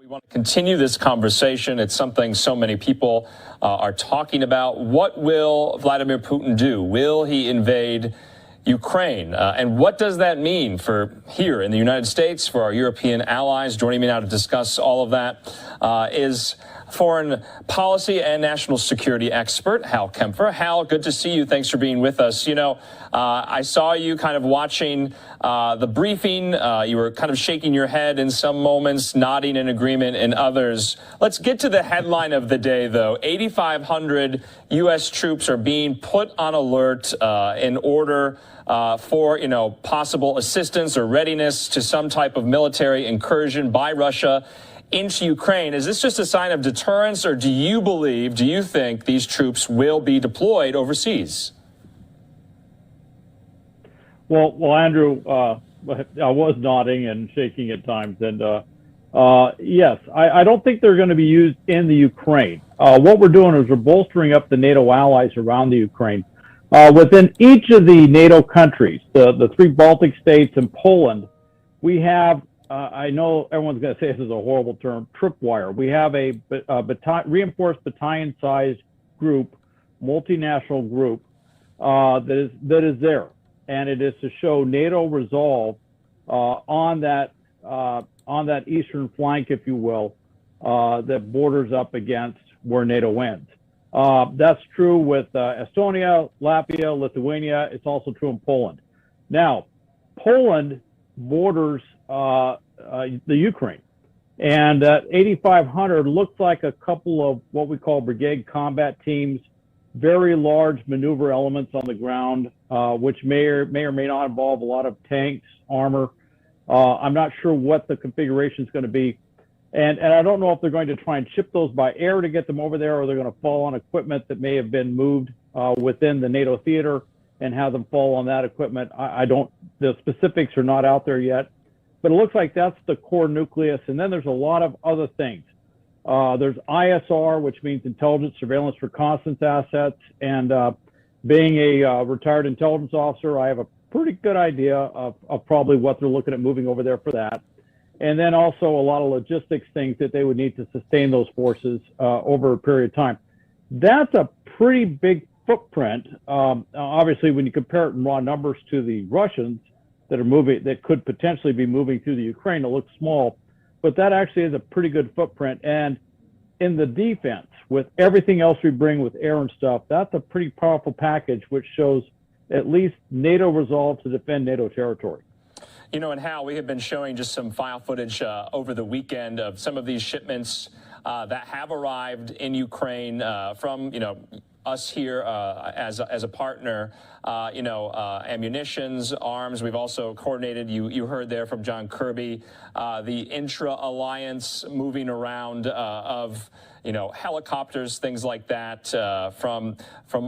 want to continue this conversation. It's something so many people are talking about. What will Vladimir Putin do? Will he invade Ukraine? And what does that mean for here in the United States, for our European allies? Joining me now to discuss all of that is foreign policy and national security expert Hal Kempfer. Hal, good to see you. Thanks for being with us. You know, I saw you kind of watching the briefing. You were kind of shaking your head in some moments, nodding in agreement in others. Let's get to the headline of the day, though. 8,500 U.S. troops are being put on alert in order for, you know, possible assistance or readiness to some type of military incursion by Russia into Ukraine. Is this just a sign of deterrence, or do you think these troops will be deployed overseas? Well, Andrew, I was nodding and shaking at times, and yes, I don't think they're going to be used in the Ukraine. What we're doing is we're bolstering up the NATO allies around the Ukraine. Within each of the NATO countries, the 3 Baltic states and Poland, we have I know everyone's going to say this is a horrible term, tripwire. We have a reinforced battalion-sized group, multinational group that is there, and it is to show NATO resolve on that eastern flank, if you will, that borders up against where NATO ends. That's true with Estonia, Latvia, Lithuania. It's also true in Poland. Now, Poland borders the Ukraine, and that 8,500 looks like a couple of what we call brigade combat teams, very large maneuver elements on the ground, which may or may not involve a lot of tanks, armor. I'm not sure what the configuration is going to be, and I don't know if they're going to try and ship those by air to get them over there, or they're going to fall on equipment that may have been moved within the NATO theater and have them fall on that equipment. The specifics are not out there yet, but it looks like that's the core nucleus. And then there's a lot of other things. There's ISR, which means intelligence, surveillance, reconnaissance assets. And being a retired intelligence officer, I have a pretty good idea of probably what they're looking at moving over there for that. And then also a lot of logistics things that they would need to sustain those forces over a period of time. That's a pretty big footprint. Obviously, when you compare it in raw numbers to the Russians that are moving, that could potentially be moving through the Ukraine, it looks small, but that actually is a pretty good footprint. And in the defense, with everything else we bring with air and stuff, that's a pretty powerful package, which shows at least NATO resolve to defend NATO territory. You know, and Hal, we have been showing just some file footage over the weekend of some of these shipments that have arrived in Ukraine from, you know, us here as a partner, ammunitions, arms. We've also coordinated, you heard there from John Kirby, the intra-alliance moving around of, you know, helicopters, things like that from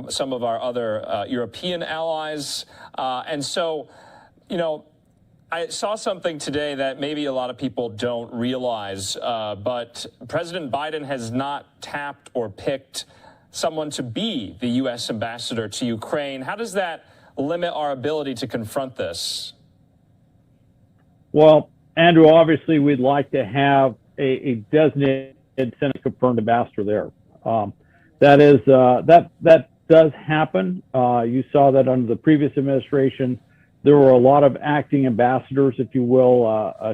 some of our other European allies. And so, you know, I saw something today that maybe a lot of people don't realize, but President Biden has not tapped or picked someone to be the U.S. ambassador to Ukraine. How does that limit our ability to confront this? Well, Andrew, obviously we'd like to have a designated Senate-confirmed ambassador there. That does happen. You saw that under the previous administration. There were a lot of acting ambassadors, if you will,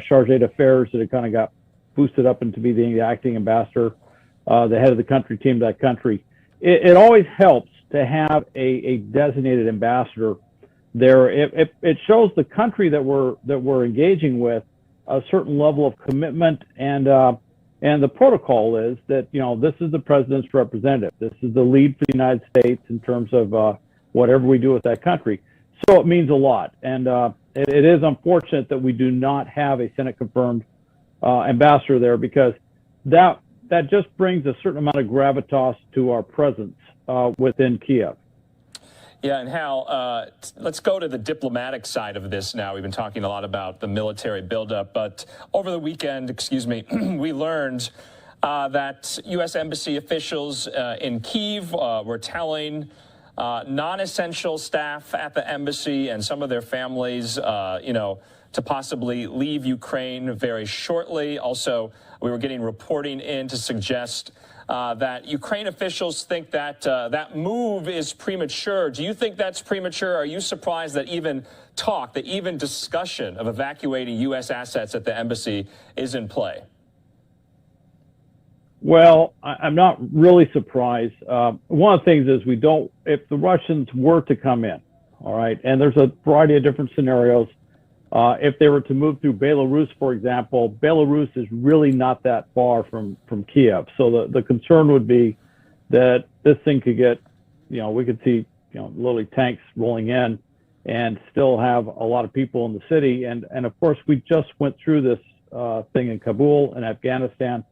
chargé d'affaires that had kind of got boosted up into being the acting ambassador, the head of the country, team of that country. It always helps to have a designated ambassador there. It shows the country that we're engaging with a certain level of commitment, and the protocol is that, you know, this is the president's representative. This is the lead for the United States in terms of whatever we do with that country. So it means a lot, and it is unfortunate that we do not have a Senate-confirmed ambassador there, because that just brings a certain amount of gravitas to our presence within Kiev. Yeah, and Hal, let's go to the diplomatic side of this now. We've been talking a lot about the military buildup, but over the weekend, we learned that U.S. embassy officials in Kyiv were telling non-essential staff at the embassy and some of their families, to possibly leave Ukraine very shortly. Also, we were getting reporting in to suggest that Ukraine officials think that that move is premature. Do you think that's premature? Are you surprised that even talk, that even discussion of evacuating U.S. assets at the embassy is in play? Well, I'm not really surprised. One of the things is if the Russians were to come in, all right, and there's a variety of different scenarios. If they were to move through Belarus, for example, Belarus is really not that far from Kiev. So the concern would be that this thing could get, we could see, literally tanks rolling in and still have a lot of people in the city. And of course, we just went through this thing in Kabul and Afghanistan.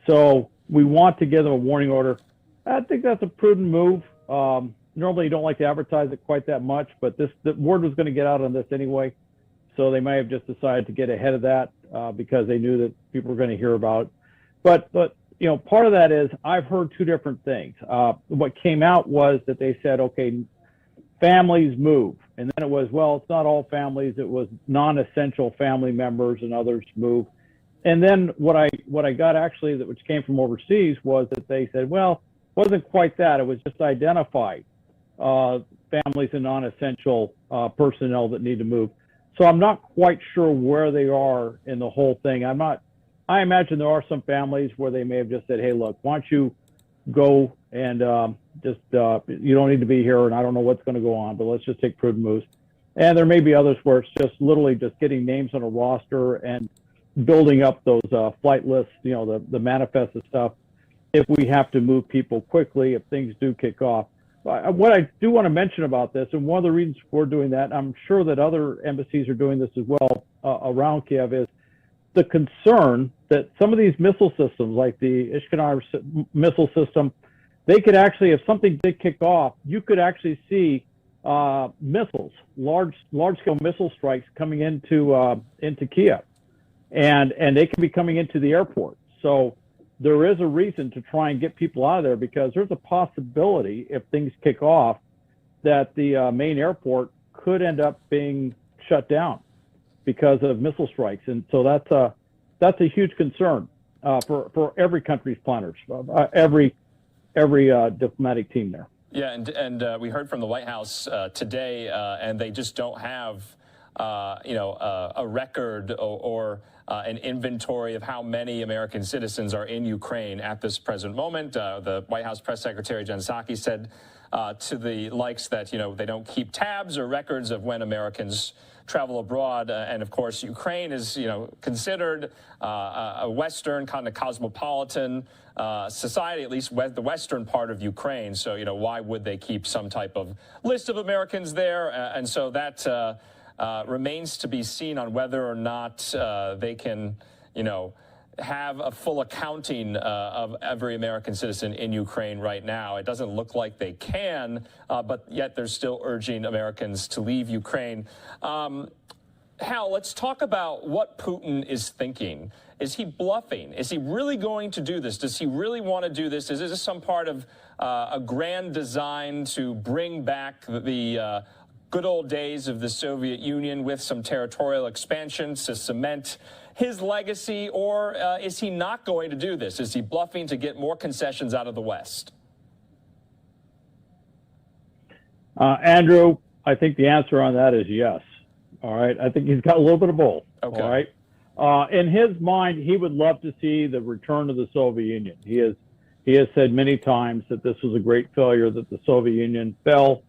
So we want to give them a warning order. I think that's a prudent move. Normally, you don't like to advertise it quite that much, but the word was going to get out on this anyway. So they may have just decided to get ahead of that because they knew that people were going to hear about it. But part of that is I've heard two different things. What came out was that they said, okay, families move. And then it was, well, it's not all families. It was non-essential family members and others move. And then what I got actually, which came from overseas, was that they said, well, it wasn't quite that. It was just identified families and non-essential personnel that need to move. So I'm not quite sure where they are in the whole thing. I imagine there are some families where they may have just said, hey, look, why don't you go and you don't need to be here, and I don't know what's going to go on, but let's just take prudent moves. And there may be others where it's just literally just getting names on a roster and building up those flight lists, the manifest and stuff, if we have to move people quickly, if things do kick off. What I do want to mention about this, and one of the reasons we're doing that, I'm sure that other embassies are doing this as well around Kiev, is the concern that some of these missile systems, like the Iskander missile system, they could actually, if something did kick off, you could actually see missiles, large-scale missile strikes coming into Kiev, and they can be coming into the airport. So there is a reason to try and get people out of there, because there's a possibility, if things kick off, that the main airport could end up being shut down because of missile strikes. And so that's a huge concern for every country's planners, every diplomatic team there. Yeah, and we heard from the White House today, and they just don't have a record or an inventory of how many American citizens are in Ukraine at this present moment. The White House Press Secretary Jen Psaki said to the likes that, they don't keep tabs or records of when Americans travel abroad. And of course, Ukraine is, considered a Western kind of cosmopolitan society, at least the Western part of Ukraine. So, why would they keep some type of list of Americans there? And so that remains to be seen on whether or not they can, have a full accounting of every American citizen in Ukraine right now. It doesn't look like they can, but yet they're still urging Americans to leave Ukraine. Hal, let's talk about what Putin is thinking. Is he bluffing? Is he really going to do this? Does he really want to do this? Is this some part of a grand design to bring back the good old days of the Soviet Union with some territorial expansion to cement his legacy, or is he not going to do this? Is he bluffing to get more concessions out of the West? Andrew, I think the answer on that is yes. All right. I think he's got a little bit of both. Okay. All right. In his mind, he would love to see the return of the Soviet Union. He has said many times that this was a great failure, that the Soviet Union fell.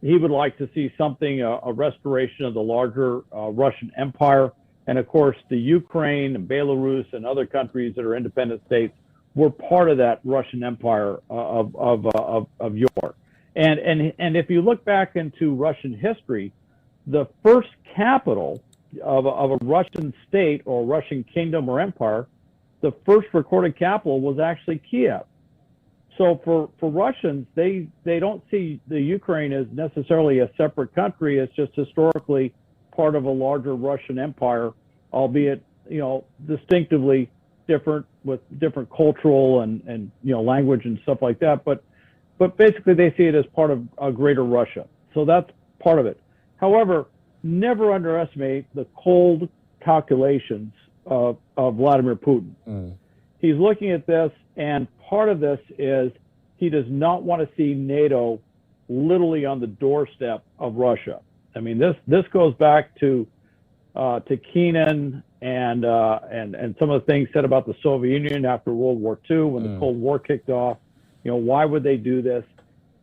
He would like to see something, a restoration of the larger Russian Empire. And of course, the Ukraine and Belarus and other countries that are independent states were part of that Russian Empire of yore. And if you look back into Russian history, the first capital of a Russian state or Russian kingdom or empire, the first recorded capital was actually Kiev. So for Russians, they don't see the Ukraine as necessarily a separate country. It's just historically part of a larger Russian empire, albeit, distinctively different with different cultural and language and stuff like that. But but basically they see it as part of a greater Russia. So that's part of it. However, never underestimate the cold calculations of Vladimir Putin. He's looking at this, and part of this is he does not want to see NATO literally on the doorstep of Russia. I mean, this goes back to Keenan and some of the things said about the Soviet Union after World War II when the Cold War kicked off. You know, why would they do this?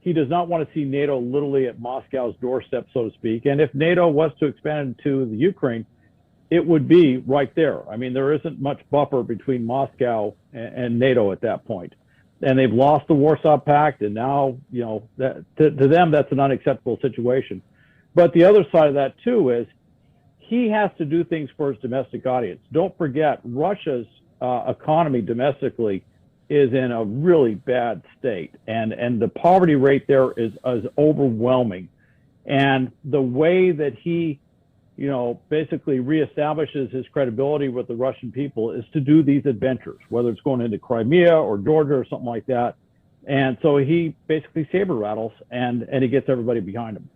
He does not want to see NATO literally at Moscow's doorstep, so to speak. And if NATO was to expand into the Ukraine, it would be right there. I mean, there isn't much buffer between Moscow and NATO at that point. And they've lost the Warsaw Pact, and now, you know, that, to them, that's an unacceptable situation. But the other side of that, too, is he has to do things for his domestic audience. Don't forget, Russia's economy domestically is in a really bad state, and the poverty rate there is overwhelming. And the way that he, you know, basically reestablishes his credibility with the Russian people is to do these adventures, whether it's going into Crimea or Georgia or something like that. And so he basically saber rattles, and he gets everybody behind him.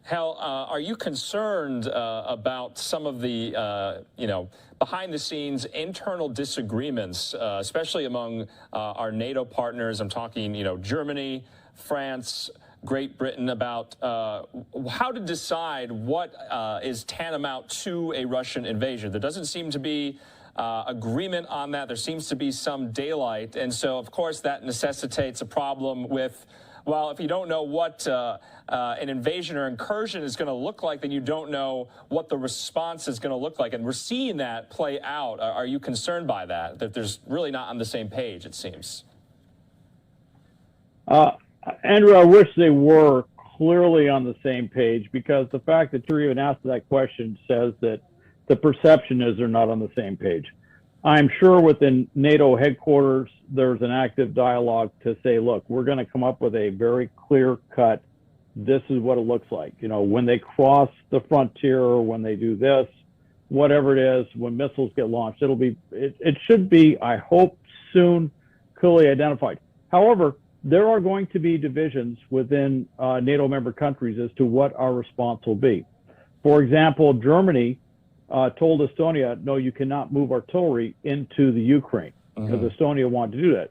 Hal, are you concerned about some of the, you know, behind-the-scenes internal disagreements, especially among our NATO partners? I'm talking, you know, Germany, France, Great Britain, about how to decide what is tantamount to a Russian invasion. There doesn't seem to be agreement on that. There seems to be some daylight. And so, of course, that necessitates a problem with, well, if you don't know what an invasion or incursion is going to look like, then you don't know what the response is going to look like. And we're seeing that play out. Are you concerned by that, that there's really not on the same page, it seems? Andrew, I wish they were clearly on the same page, because the fact that you're even asked that question says that the perception is they're not on the same page. I'm sure within NATO headquarters, there's an active dialogue to say, look, we're going to come up with a very clear cut, this is what it looks like. You know, when they cross the frontier, or when they do this, whatever it is, when missiles get launched, it should be, I hope, soon clearly identified. However, there are going to be divisions within NATO member countries as to what our response will be. For example, Germany told Estonia, no, you cannot move artillery into the Ukraine, because Estonia wanted to do that.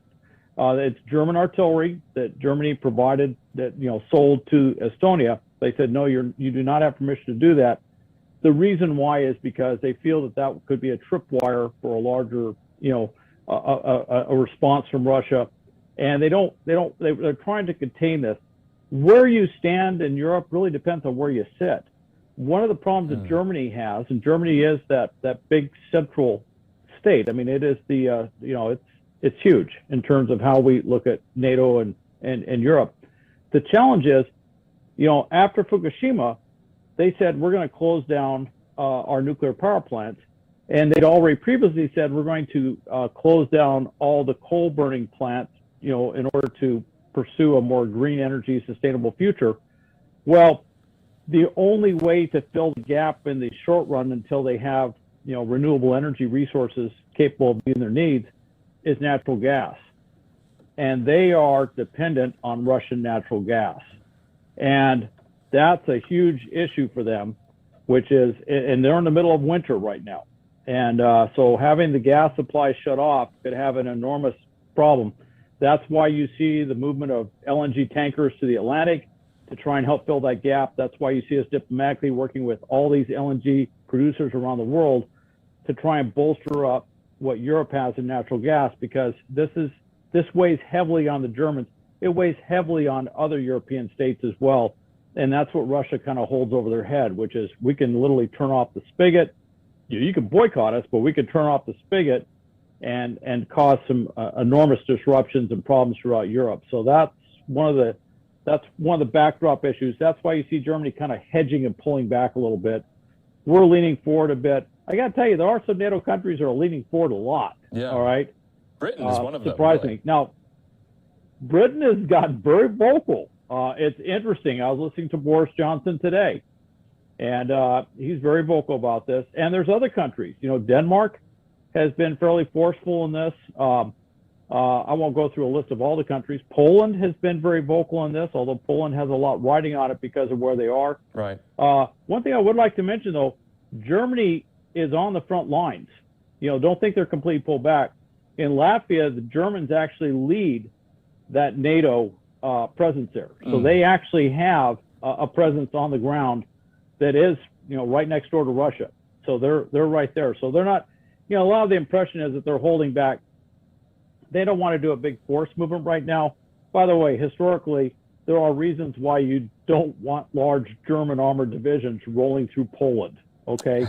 It's German artillery that Germany provided, that, you know, sold to Estonia. They said, no, you do not have permission to do that. The reason why is because they feel that that could be a tripwire for a larger, you know, a response from Russia. And they're trying to contain this. Where you stand in Europe really depends on where you sit. One of the problems that Germany has, and Germany is that big central state. I mean, it is the, you know, it's huge in terms of how we look at NATO and Europe. The challenge is, you know, after Fukushima, they said, we're going to close down our nuclear power plants. And they'd already previously said, we're going to close down all the coal burning plants, you know, in order to pursue a more green energy, sustainable future. Well, the only way to fill the gap in the short run until they have, you know, renewable energy resources capable of meeting their needs is natural gas. And they are dependent on Russian natural gas. And that's a huge issue for them, which is, and they're in the middle of winter right now. And so having the gas supply shut off could have an enormous problem. That's why you see the movement of LNG tankers to the Atlantic to try and help fill that gap. That's why you see us diplomatically working with all these LNG producers around the world to try and bolster up what Europe has in natural gas, because this weighs heavily on the Germans. It weighs heavily on other European states as well. And that's what Russia kind of holds over their head, which is we can literally turn off the spigot. You can boycott us, but we can turn off the spigot and cause some enormous disruptions and problems throughout Europe. So that's one of the backdrop issues. That's why you see Germany kind of hedging and pulling back a little bit. We're leaning forward a bit. I got to tell you, there are some NATO countries that are leaning forward a lot. Yeah. All right. Britain is one of them. Surprisingly. Really. Now, Britain has gotten very vocal. It's interesting. I was listening to Boris Johnson today, and he's very vocal about this. And there's other countries. You know, Denmark has been fairly forceful in this. I won't go through a list of all the countries. Poland has been very vocal on this, although Poland has a lot riding on it because of where they are. Right. One thing I would like to mention, though, Germany is on the front lines. Don't think they're completely pulled back. In Latvia, the Germans actually lead that NATO presence there. So they actually have a presence on the ground that is, right next door to Russia. So they're right there. So they're not, a lot of the impression is that they're holding back. They don't want to do a big force movement right now. By the way, historically, there are reasons why you don't want large German armored divisions rolling through Poland. Okay,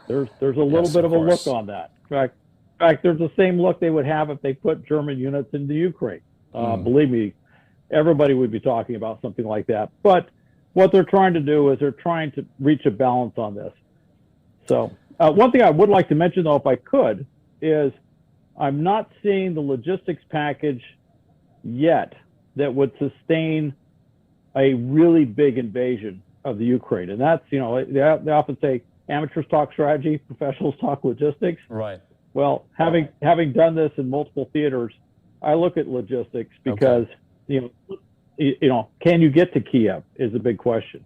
there's a little bit of a look on that. In fact, there's the same look they would have if they put German units into Ukraine. Believe me, everybody would be talking about something like that. But what they're trying to do is they're trying to reach a balance on this. So one thing I would like to mention, though, if I could, is I'm not seeing the logistics package yet that would sustain a really big invasion of the Ukraine. And that's, they often say amateurs talk strategy, professionals talk logistics. Right. Well, having done this in multiple theaters, I look at logistics because, can you get to Kiev is a big question.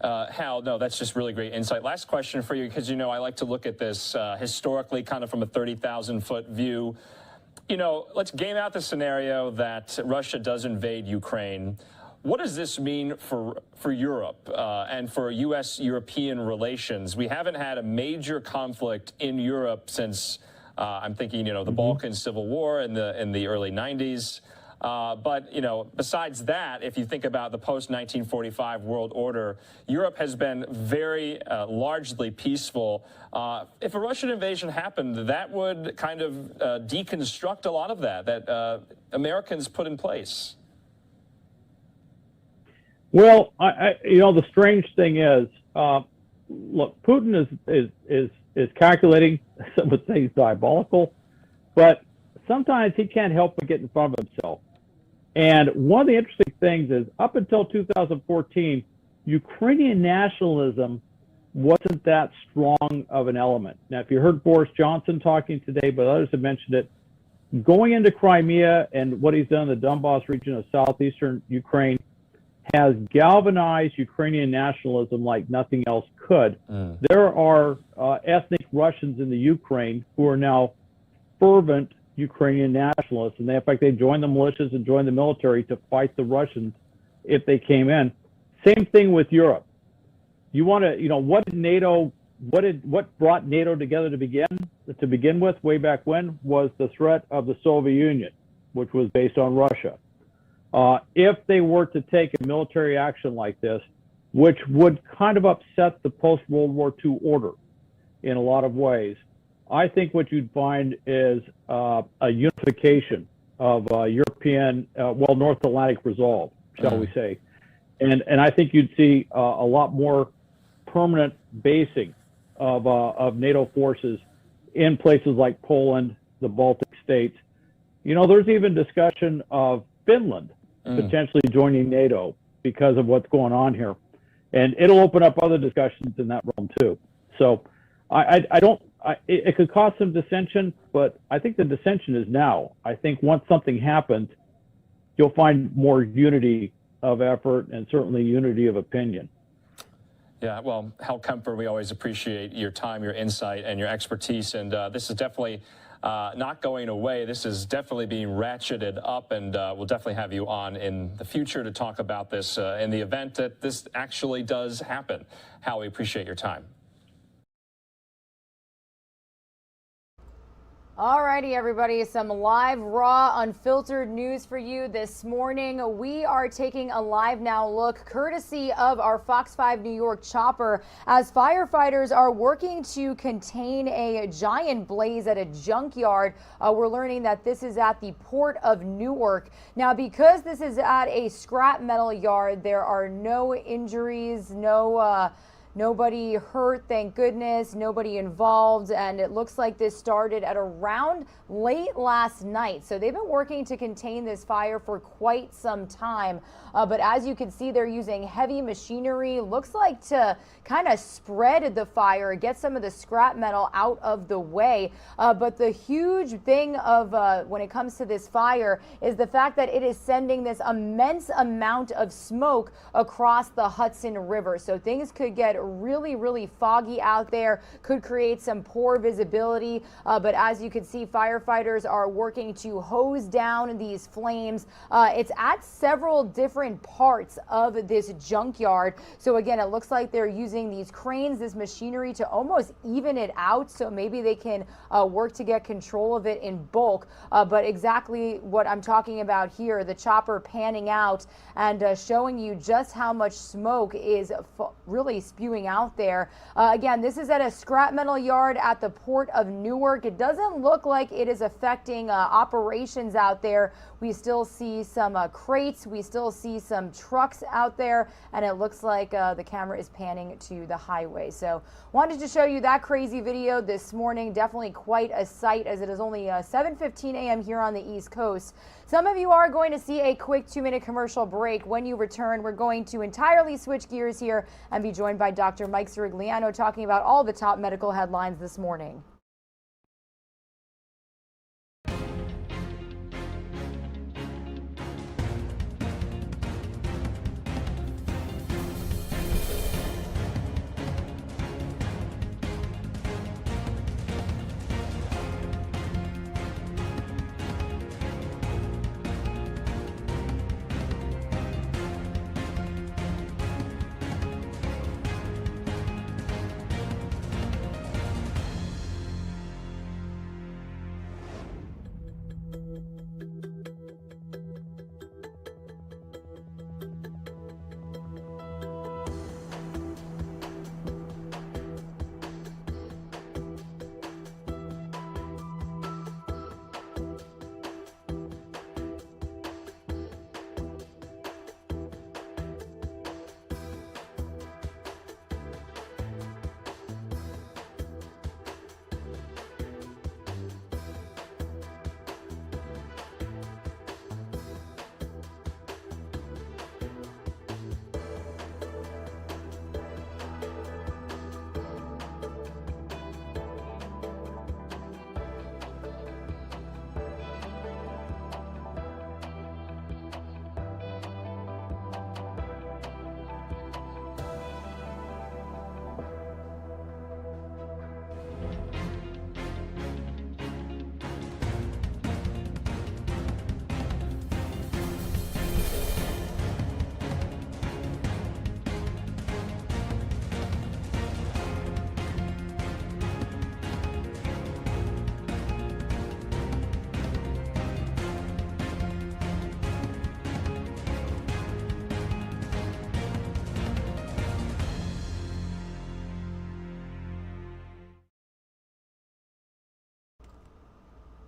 Hal, no, that's just really great insight. Last question for you, because, I like to look at this historically, kind of from a 30,000-foot view. Let's game out the scenario that Russia does invade Ukraine. What does this mean for Europe and for U.S.-European relations? We haven't had a major conflict in Europe since, I'm thinking, the Balkan Civil War in the early 90s. But, besides that, if you think about the post-1945 world order, Europe has been very largely peaceful. If a Russian invasion happened, that would kind of deconstruct a lot of that Americans put in place. Well, the strange thing is, look, Putin is calculating. Some would say he's diabolical, but sometimes he can't help but get in front of himself. And one of the interesting things is, up until 2014, Ukrainian nationalism wasn't that strong of an element. Now, if you heard Boris Johnson talking today, but others have mentioned it, going into Crimea and what he's done in the Donbas region of southeastern Ukraine has galvanized Ukrainian nationalism like nothing else could. There are ethnic Russians in the Ukraine who are now fervent Ukrainian nationalists, and in fact, they joined the militias and joined the military to fight the Russians if they came in. Same thing with Europe. You want to, what brought NATO together to begin with way back when was the threat of the Soviet Union, which was based on Russia. If they were to take a military action like this, which would kind of upset the post-World War II order in a lot of ways, I think what you'd find is a unification of European, North Atlantic resolve, shall we say. And I think you'd see a lot more permanent basing of NATO forces in places like Poland, the Baltic states. There's even discussion of Finland potentially joining NATO because of what's going on here. And it'll open up other discussions in that realm too. So it could cause some dissension, but I think the dissension is now. I think once something happens, you'll find more unity of effort and certainly unity of opinion. Yeah, well, Hal Kemper, we always appreciate your time, your insight, and your expertise. And this is definitely not going away. This is definitely being ratcheted up, and we'll definitely have you on in the future to talk about this in the event that this actually does happen. Hal, we appreciate your time. Alrighty, everybody, some live, raw, unfiltered news for you this morning. We are taking a live now look courtesy of our Fox 5 New York chopper as firefighters are working to contain a giant blaze at a junkyard. We're learning that this is at the Port of Newark. Now, because this is at a scrap metal yard, there are no injuries, no Nobody hurt, thank goodness, nobody involved, and it looks like this started at around late last night. So they've been working to contain this fire for quite some time. But as you can see, they're using heavy machinery, looks like to kind of spread the fire, get some of the scrap metal out of the way. But the huge thing of when it comes to this fire is the fact that it is sending this immense amount of smoke across the Hudson River. So things could get really, really foggy out there, could create some poor visibility. But as you can see, firefighters are working to hose down these flames. It's at several different parts of this junkyard. So again, it looks like they're using these cranes, this machinery to almost even it out. So maybe they can work to get control of it in bulk. But exactly what I'm talking about here, the chopper panning out and showing you just how much smoke is really spewing out there. Again, this is at a scrap metal yard at the Port of Newark. It doesn't look like it is affecting operations out there. We still see some crates. We still see some trucks out there, and it looks like the camera is panning to the highway. So wanted to show you that crazy video this morning. Definitely quite a sight, as it is only 7:15 a.m. here on the East Coast. Some of you are going to see a quick 2-minute commercial break. When you return, we're going to entirely switch gears here and be joined by Dr. Mike Sirigliano talking about all the top medical headlines this morning.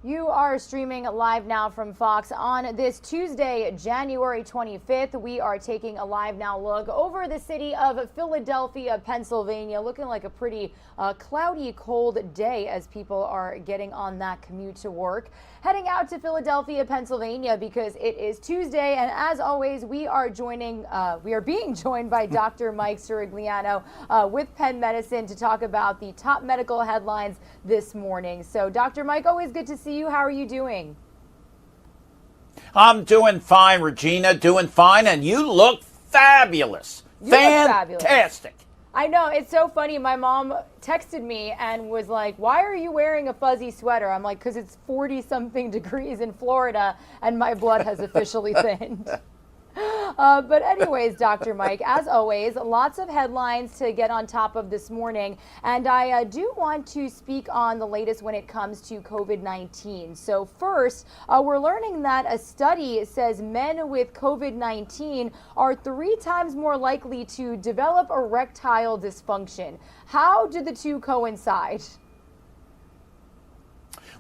You are streaming live now from Fox on this Tuesday, January 25th. We are taking a live now look over the city of Philadelphia, Pennsylvania, looking like a pretty cloudy, cold day as people are getting on that commute to work. Heading out to Philadelphia, Pennsylvania, because it is Tuesday, and as always, we are being joined by Dr. Mike Sirigliano with Penn Medicine to talk about the top medical headlines this morning. So, Dr. Mike, always good to see you. How are you doing? I'm doing fine, Regina, doing fine, and you look fabulous. You look fabulous. Fantastic. I know, it's so funny. My mom texted me and was like, why are you wearing a fuzzy sweater? I'm like, because it's 40-something degrees in Florida and my blood has officially thinned. But anyways, Dr. Mike, as always, lots of headlines to get on top of this morning. And I do want to speak on the latest when it comes to COVID-19. So first, we're learning that a study says men with COVID-19 are 3 times more likely to develop erectile dysfunction. How do the two coincide?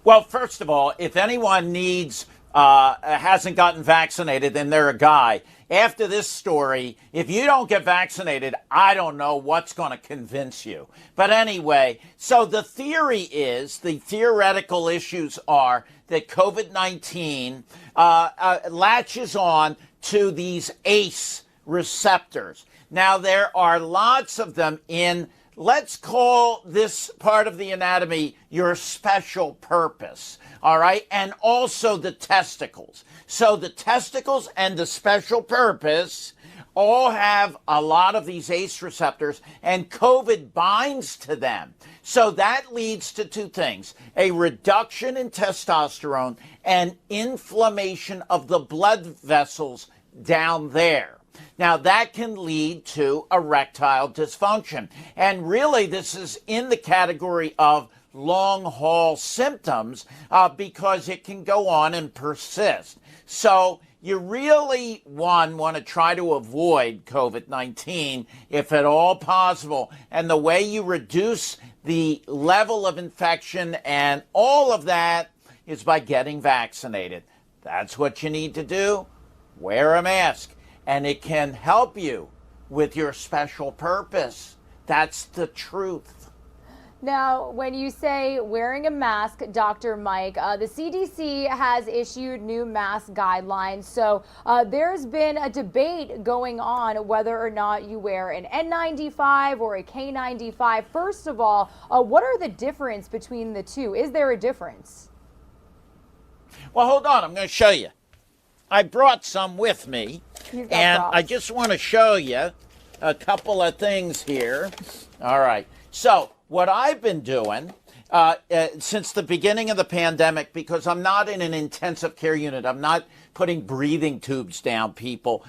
Well, first of all, if anyone needs hasn't gotten vaccinated, then they're a guy. After this story, if you don't get vaccinated, I don't know what's going to convince you. But anyway, so the theory is, the theoretical issues are that COVID-19 latches on to these ACE receptors. Now, there are lots of them in, let's call this part of the anatomy your special purpose, all right? And also the testicles. So the testicles and the special purpose all have a lot of these ACE receptors, and COVID binds to them. So that leads to two things: a reduction in testosterone and inflammation of the blood vessels down there. Now, that can lead to erectile dysfunction. And really, this is in the category of long-haul symptoms because it can go on and persist. So you really, want to try to avoid COVID-19 if at all possible. And the way you reduce the level of infection and all of that is by getting vaccinated. That's what you need to do. Wear a mask. And it can help you with your special purpose. That's the truth. Now, when you say wearing a mask, Dr. Mike, the CDC has issued new mask guidelines. So there's been a debate going on whether or not you wear an N95 or a K95. First of all, what are the difference between the two? Is there a difference? Well, hold on. I'm going to show you. I brought some with me, and props. I just want to show you a couple of things here. All right. So what I've been doing since the beginning of the pandemic, because I'm not in an intensive care unit, I'm not putting breathing tubes down people.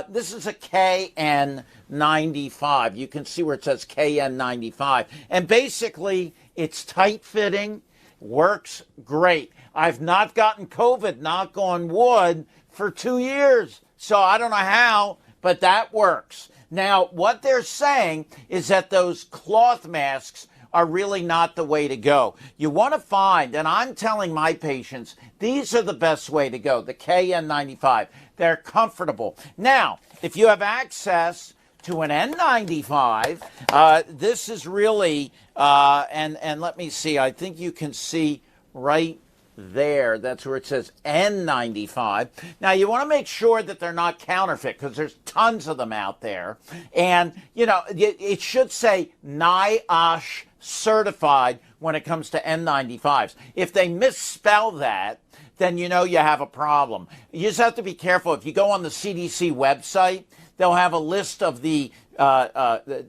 This is a KN95. You can see where it says KN95. And basically, it's tight-fitting, works great. I've not gotten COVID, knock on wood, for 2 years. So I don't know how, but that works. Now, what they're saying is that those cloth masks are really not the way to go. You want to find, and I'm telling my patients, these are the best way to go, the KN95. They're comfortable. Now, if you have access to an N95, this is really, and let me see, I think you can see right there. That's where it says N95. Now, you want to make sure that they're not counterfeit because there's tons of them out there. And, you know, it should say NIOSH certified when it comes to N95s. If they misspell that, then you know you have a problem. You just have to be careful. If you go on the CDC website, they'll have a list of the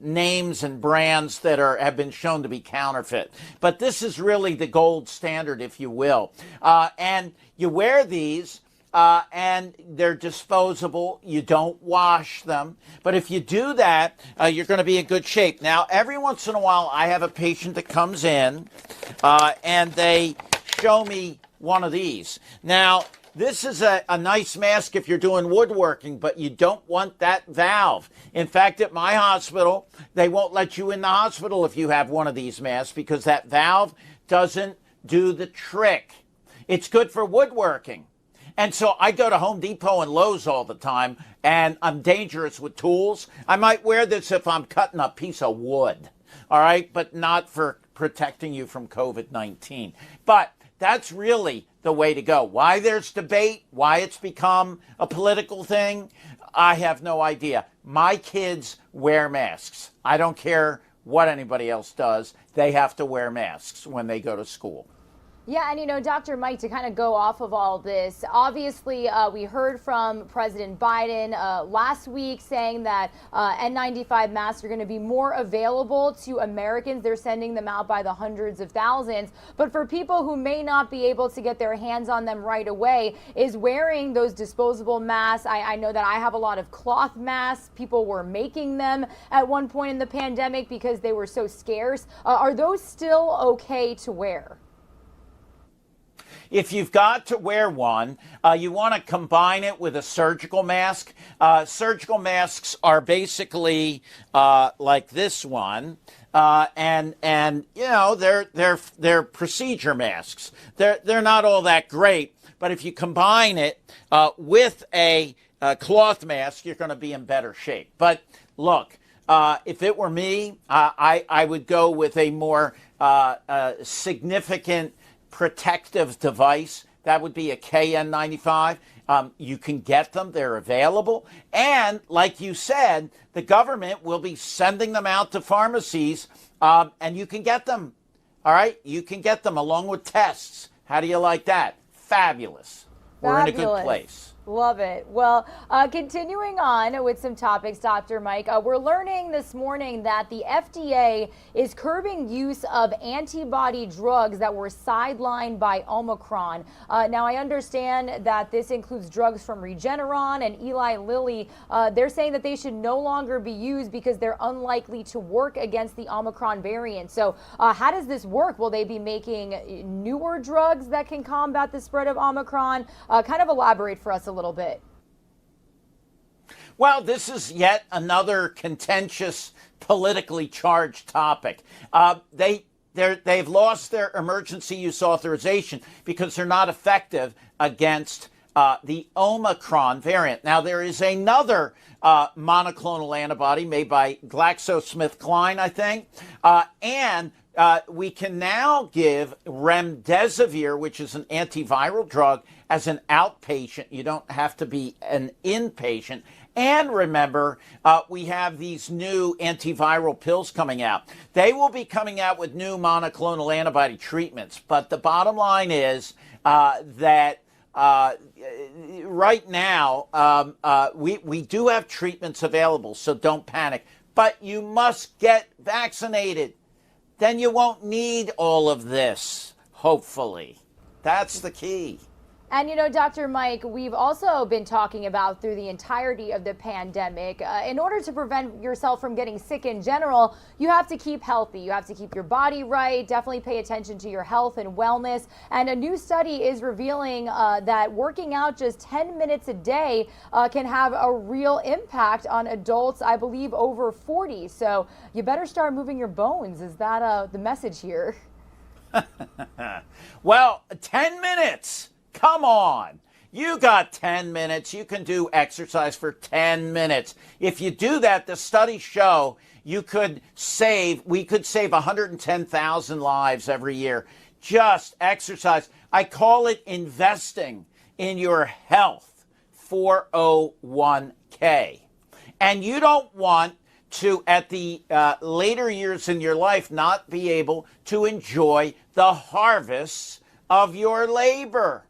names and brands that have been shown to be counterfeit. But this is really the gold standard, if you will. And you wear these, and they're disposable. You don't wash them. But if you do that, you're going to be in good shape. Now, every once in a while, I have a patient that comes in, and they show me one of these. Now, this is a nice mask if you're doing woodworking, but you don't want that valve. In fact, at my hospital, they won't let you in the hospital if you have one of these masks because that valve doesn't do the trick. It's good for woodworking. And so I go to Home Depot and Lowe's all the time, and I'm dangerous with tools. I might wear this if I'm cutting a piece of wood, all right, but not for protecting you from COVID-19. But that's really the way to go. Why there's debate, why it's become a political thing, I have no idea. My kids wear masks. I don't care what anybody else does. They have to wear masks when they go to school. Yeah, and you know, Dr. Mike, to kind of go off of all this, obviously we heard from President Biden last week saying that N95 masks are going to be more available to Americans. They're sending them out by the hundreds of thousands. But for people who may not be able to get their hands on them right away, is wearing those disposable masks. I know that I have a lot of cloth masks. People were making them at one point in the pandemic because they were so scarce. Are those still okay to wear? If you've got to wear one, you want to combine it with a surgical mask. Surgical masks are basically like this one. and you know they're procedure masks. They're not all that great, but if you combine it with a cloth mask, you're going to be in better shape. But look, if it were me, I would go with a more significant protective device. That would be a KN95. You can get them. They're available. And like you said, the government will be sending them out to pharmacies, and you can get them. All right? You can get them along with tests. How do you like that? Fabulous. We're in a good place. Love it. Well, continuing on with some topics, Dr. Mike, we're learning this morning that the FDA is curbing use of antibody drugs that were sidelined by Omicron. Now, I understand that this includes drugs from Regeneron and Eli Lilly. They're saying that they should no longer be used because they're unlikely to work against the Omicron variant. So how does this work? Will they be making newer drugs that can combat the spread of Omicron? Kind of elaborate for us a little bit. Well, this is yet another contentious, politically charged topic. They've lost their emergency use authorization because they're not effective against the Omicron variant. Now, there is another monoclonal antibody made by GlaxoSmithKline, I think, and we can now give remdesivir, which is an antiviral drug, as an outpatient. You don't have to be an inpatient. And remember, we have these new antiviral pills coming out. They will be coming out with new monoclonal antibody treatments. But the bottom line is that right now, we do have treatments available, so don't panic. But you must get vaccinated. Then you won't need all of this, hopefully. That's the key. And, you know, Dr. Mike, we've also been talking about through the entirety of the pandemic, in order to prevent yourself from getting sick in general, you have to keep healthy. You have to keep your body right, definitely pay attention to your health and wellness. And a new study is revealing that working out just 10 minutes a day can have a real impact on adults, I believe, over 40. So you better start moving your bones. Is that the message here? Well, 10 minutes. Come on. You got 10 minutes. You can do exercise for 10 minutes. If you do that, the studies show we could save 110,000 lives every year. Just exercise. I call it investing in your health, 401k. And you don't want to, at the later years in your life, not be able to enjoy the harvests of your labor.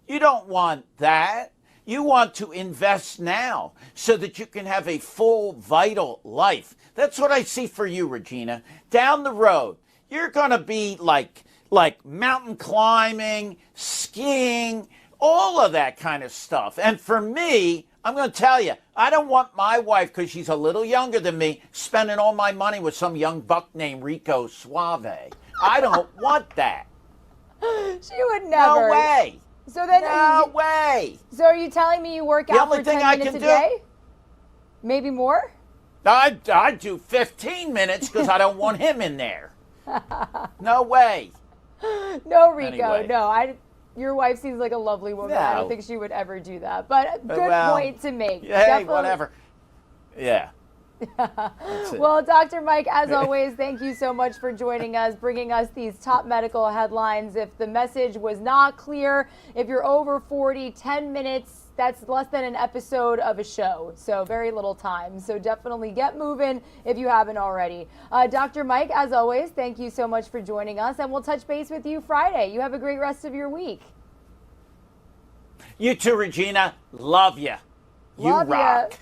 You don't want that. You want to invest now so that you can have a full, vital life. That's what I see for you, Regina. Down the road, you're going to be like mountain climbing, skiing, all of that kind of stuff. And for me, I'm going to tell you, I don't want my wife, because she's a little younger than me, spending all my money with some young buck named Rico Suave. I don't want that. She would never. No way. So then, no way. So are you telling me you work out for 10 minutes a day? Maybe more? I do 15 minutes because I don't want him in there. No way. No, Rico. Anyway. No, your wife seems like a lovely woman. No. I don't think she would ever do that. But good point to make. Hey, Definitely. whatever. Yeah. Well, Dr. Mike, as always, thank you so much for joining us, bringing us these top medical headlines. If the message was not clear, if you're over 40, 10 minutes, that's less than an episode of a show. So very little time. So definitely get moving if you haven't already. Dr. Mike, as always, thank you so much for joining us, and we'll touch base with you Friday. You have a great rest of your week. You too, Regina. Love you. You rock.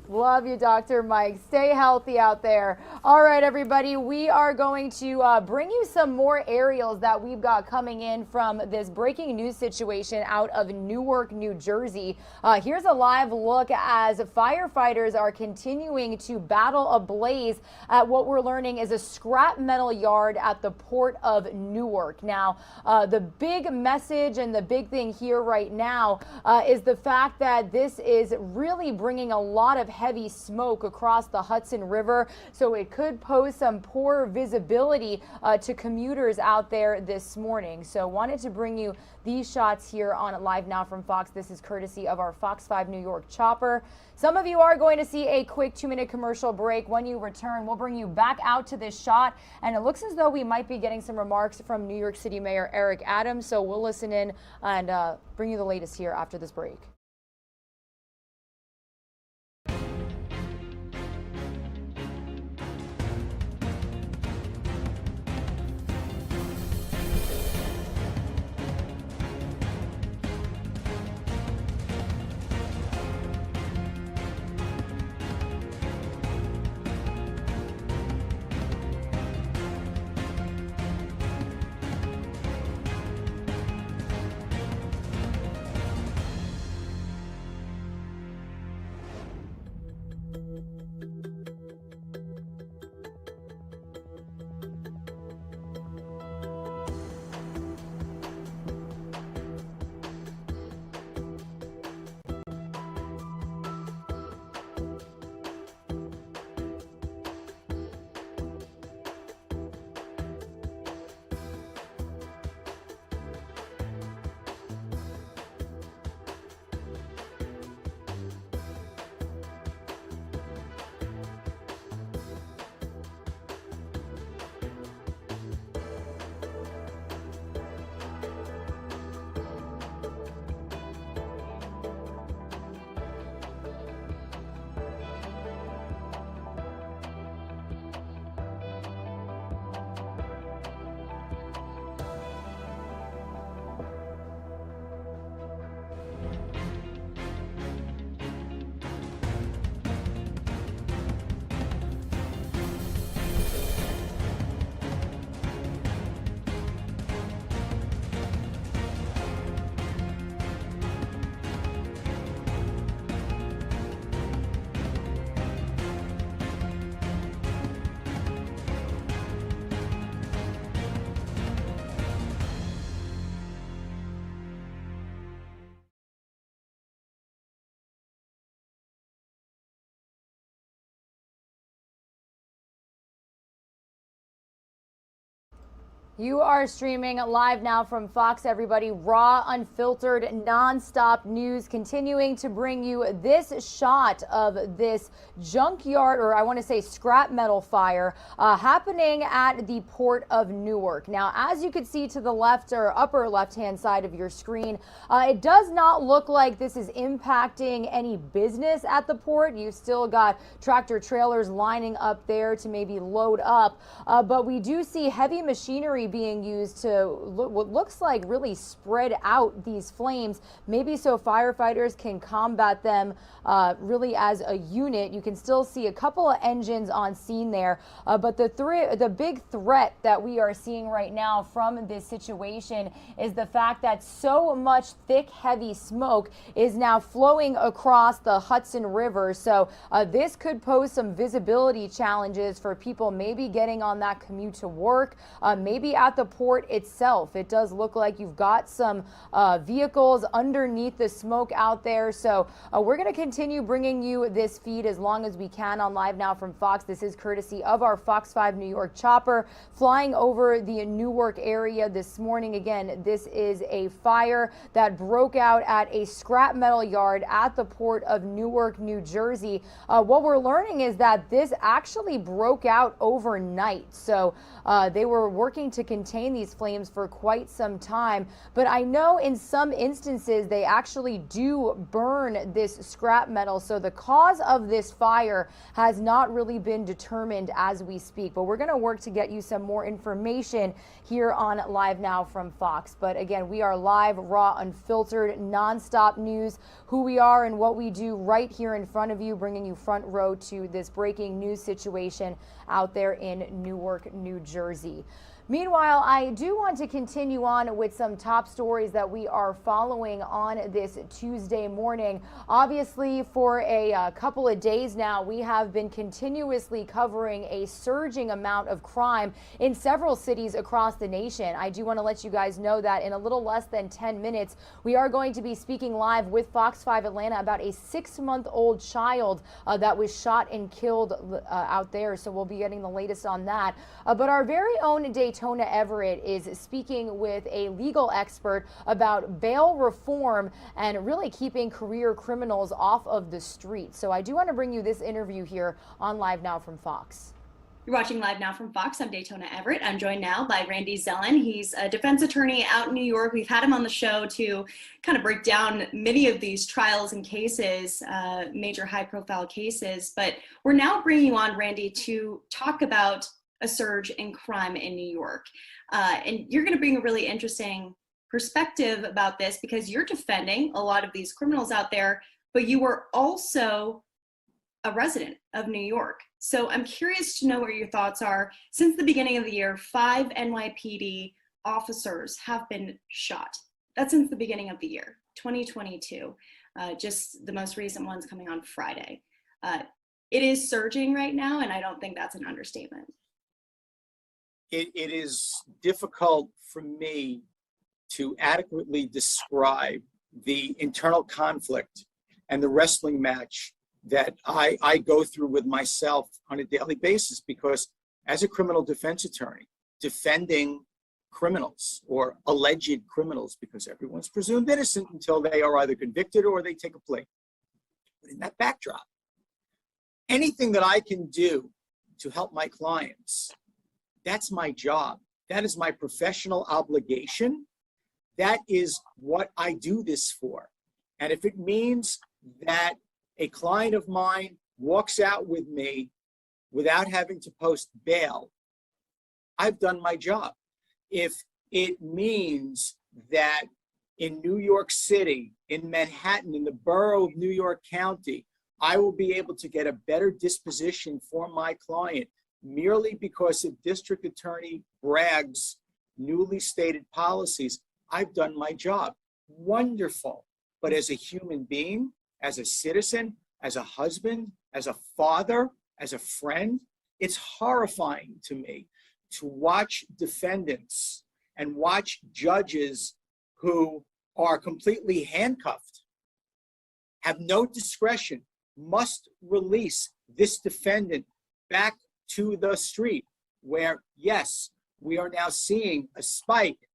Love you, Dr. Mike. Stay healthy out there. All right, everybody, we are going to bring you some more aerials that we've got coming in from this breaking news situation out of Newark, New Jersey. Here's a live look as firefighters are continuing to battle a blaze at what we're learning is a scrap metal yard at the port of Newark. Now, the big message and the big thing here right now is the fact that this is really bringing a lot of heavy smoke across the Hudson River, so it could pose some poor visibility to commuters out there this morning. So wanted to bring you these shots here on Live Now from Fox. This is courtesy of our Fox 5 New York chopper. Some of you are going to see a quick 2-minute commercial break. When you return, we'll bring you back out to this shot, and it looks as though we might be getting some remarks from New York City Mayor Eric Adams, so we'll listen in and bring you the latest here after this break. You are streaming live now from Fox, everybody. Raw, unfiltered, nonstop news, continuing to bring you this shot of this junkyard, or I want to say scrap metal fire, happening at the port of Newark. Now, as you can see to the left or upper left-hand side of your screen, it does not look like this is impacting any business at the port. You've still got tractor trailers lining up there to maybe load up, but we do see heavy machinery being used to what looks like really spread out these flames, maybe so firefighters can combat them really as a unit. You can still see a couple of engines on scene there, but the big threat that we are seeing right now from this situation is the fact that so much thick, heavy smoke is now flowing across the Hudson River. So this could pose some visibility challenges for people maybe getting on that commute to work, maybe at the port itself. It does look like you've got some vehicles underneath the smoke out there. So we're going to continue bringing you this feed as long as we can on Live Now from Fox. This is courtesy of our Fox 5 New York chopper flying over the Newark area this morning. Again, this is a fire that broke out at a scrap metal yard at the port of Newark, New Jersey. What we're learning is that this actually broke out overnight. So they were working to contain these flames for quite some time. But I know in some instances they actually do burn this scrap metal. So the cause of this fire has not really been determined as we speak. But we're going to work to get you some more information here on Live Now from Fox. But again, we are live, raw, unfiltered, nonstop news, who we are and what we do right here in front of you, bringing you front row to this breaking news situation out there in Newark, New Jersey. Meanwhile, I do want to continue on with some top stories that we are following on this Tuesday morning. Obviously, for a couple of days now, we have been continuously covering a surging amount of crime in several cities across the nation. I do want to let you guys know that in a little less than 10 minutes, we are going to be speaking live with Fox 5 Atlanta about a 6-month-old child that was shot and killed out there. So we'll be getting the latest on that. But our very own Daytona Everett is speaking with a legal expert about bail reform and really keeping career criminals off of the street. So I do want to bring you this interview here on Live Now from Fox. You're watching Live Now from Fox. I'm Daytona Everett. I'm joined now by Randy Zellen. He's a defense attorney out in New York. We've had him on the show to kind of break down many of these trials and cases, major high-profile cases. But we're now bringing you on, Randy, to talk about a surge in crime in New York. And you're going to bring a really interesting perspective about this because you're defending a lot of these criminals out there, but you were also a resident of New York. So I'm curious to know what your thoughts are. Since the beginning of the year, 5 NYPD officers have been shot. That's since the beginning of the year, 2022. Just the most recent ones coming on Friday. It is surging right now, and I don't think that's an understatement. It is difficult for me to adequately describe the internal conflict and the wrestling match that I go through with myself on a daily basis, because as a criminal defense attorney, defending criminals or alleged criminals, because everyone's presumed innocent until they are either convicted or they take a plea. But in that backdrop, anything that I can do to help my clients, that's my job. That is my professional obligation. That is what I do this for. And if it means that a client of mine walks out with me without having to post bail, I've done my job. If it means that in New York City, in Manhattan, in the borough of New York County, I will be able to get a better disposition for my client merely because a district attorney brags newly stated policies, I've done my job. Wonderful. But as a human being, as a citizen, as a husband, as a father, as a friend, it's horrifying to me to watch defendants and watch judges who are completely handcuffed, have no discretion, must release this defendant back to the street, where, yes, we are now seeing a spike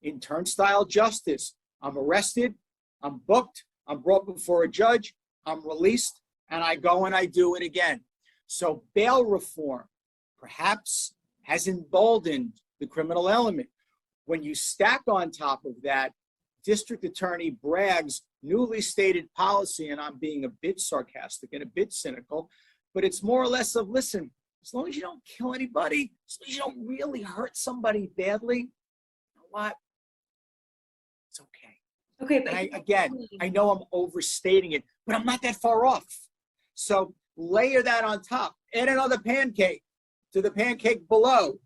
in turnstile justice. I'm arrested, I'm booked, I'm brought before a judge, I'm released, and I go and I do it again. So bail reform perhaps has emboldened the criminal element. When you stack on top of that, district attorney brags newly stated policy, and I'm being a bit sarcastic and a bit cynical, but it's more or less of, listen, as long as you don't kill anybody, as long as you don't really hurt somebody badly, you know what? It's okay. Okay, but I know I'm overstating it, but I'm not that far off. So layer that on top, add another pancake to the pancake below,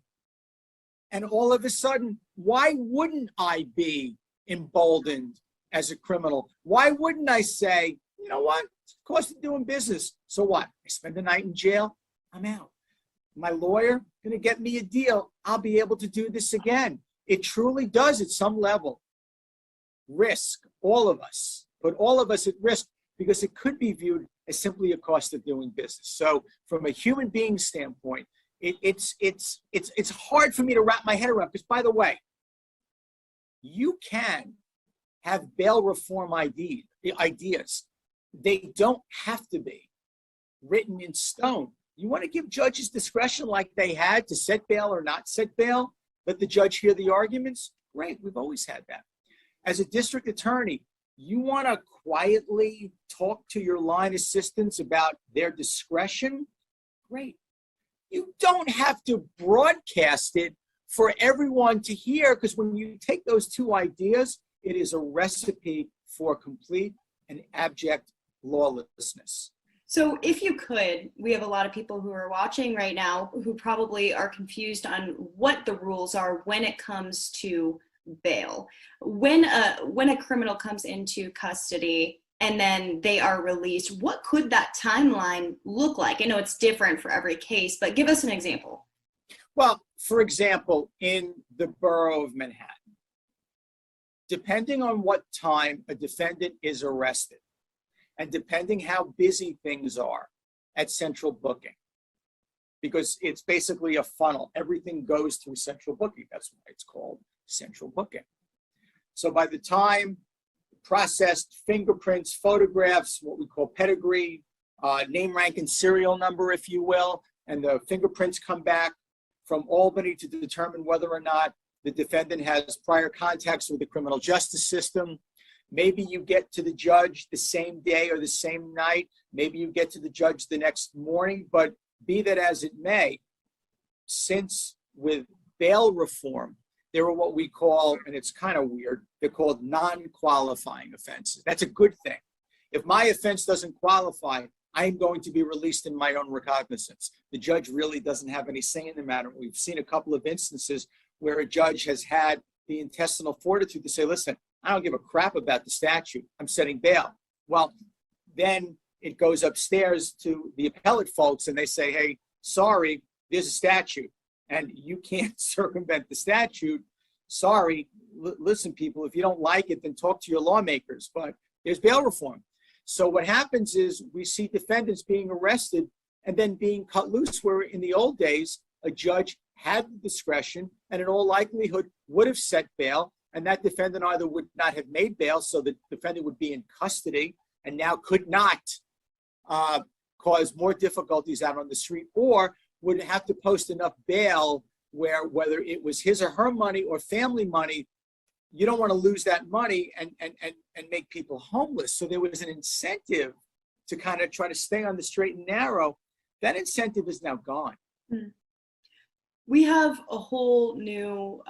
and all of a sudden, why wouldn't I be emboldened as a criminal? Why wouldn't I say, you know what, it's the cost of doing business. So what? I spend the night in jail, I'm out. My lawyer going to get me a deal. I'll be able to do this again. It truly does, at some level, risk all of us, put all of us at risk, because it could be viewed as simply a cost of doing business. So from a human being standpoint, it's hard for me to wrap my head around, because, by the way, you can have bail reform ideas. They don't have to be written in stone. You want to give judges discretion like they had to set bail or not set bail, let the judge hear the arguments? Great, we've always had that. As a district attorney, you want to quietly talk to your line assistants about their discretion? Great. You don't have to broadcast it for everyone to hear, because when you take those two ideas, it is a recipe for complete and abject lawlessness. So if you could, we have a lot of people who are watching right now who probably are confused on what the rules are when it comes to bail. When a criminal comes into custody and then they are released, what could that timeline look like? I know it's different for every case, but give us an example. Well, for example, in the borough of Manhattan, depending on what time a defendant is arrested, and depending how busy things are at central booking, because it's basically a funnel. Everything goes through central booking. That's why it's called central booking. So by the time processed fingerprints, photographs, what we call pedigree, name, rank, and serial number, if you will, and the fingerprints come back from Albany to determine whether or not the defendant has prior contacts with the criminal justice system. Maybe you get to the judge the same day or the same night. Maybe you get to the judge the next morning. But be that as it may, since with bail reform, there are what we call, and it's kind of weird, they're called non-qualifying offenses. That's a good thing. If my offense doesn't qualify, I am going to be released in my own recognizance. The judge really doesn't have any say in the matter. We've seen a couple of instances where a judge has had the intestinal fortitude to say, listen, I don't give a crap about the statute. I'm setting bail. Well, then it goes upstairs to the appellate folks and they say, hey, sorry, there's a statute and you can't circumvent the statute. Sorry, listen, people, if you don't like it, then talk to your lawmakers, but there's bail reform. So what happens is we see defendants being arrested and then being cut loose, where in the old days, a judge had the discretion and in all likelihood would have set bail, and that defendant either would not have made bail, so the defendant would be in custody and now could not cause more difficulties out on the street, or would have to post enough bail where whether it was his or her money or family money, you don't want to lose that money and make people homeless. So there was an incentive to kind of try to stay on the straight and narrow. That incentive is now gone. We have a whole new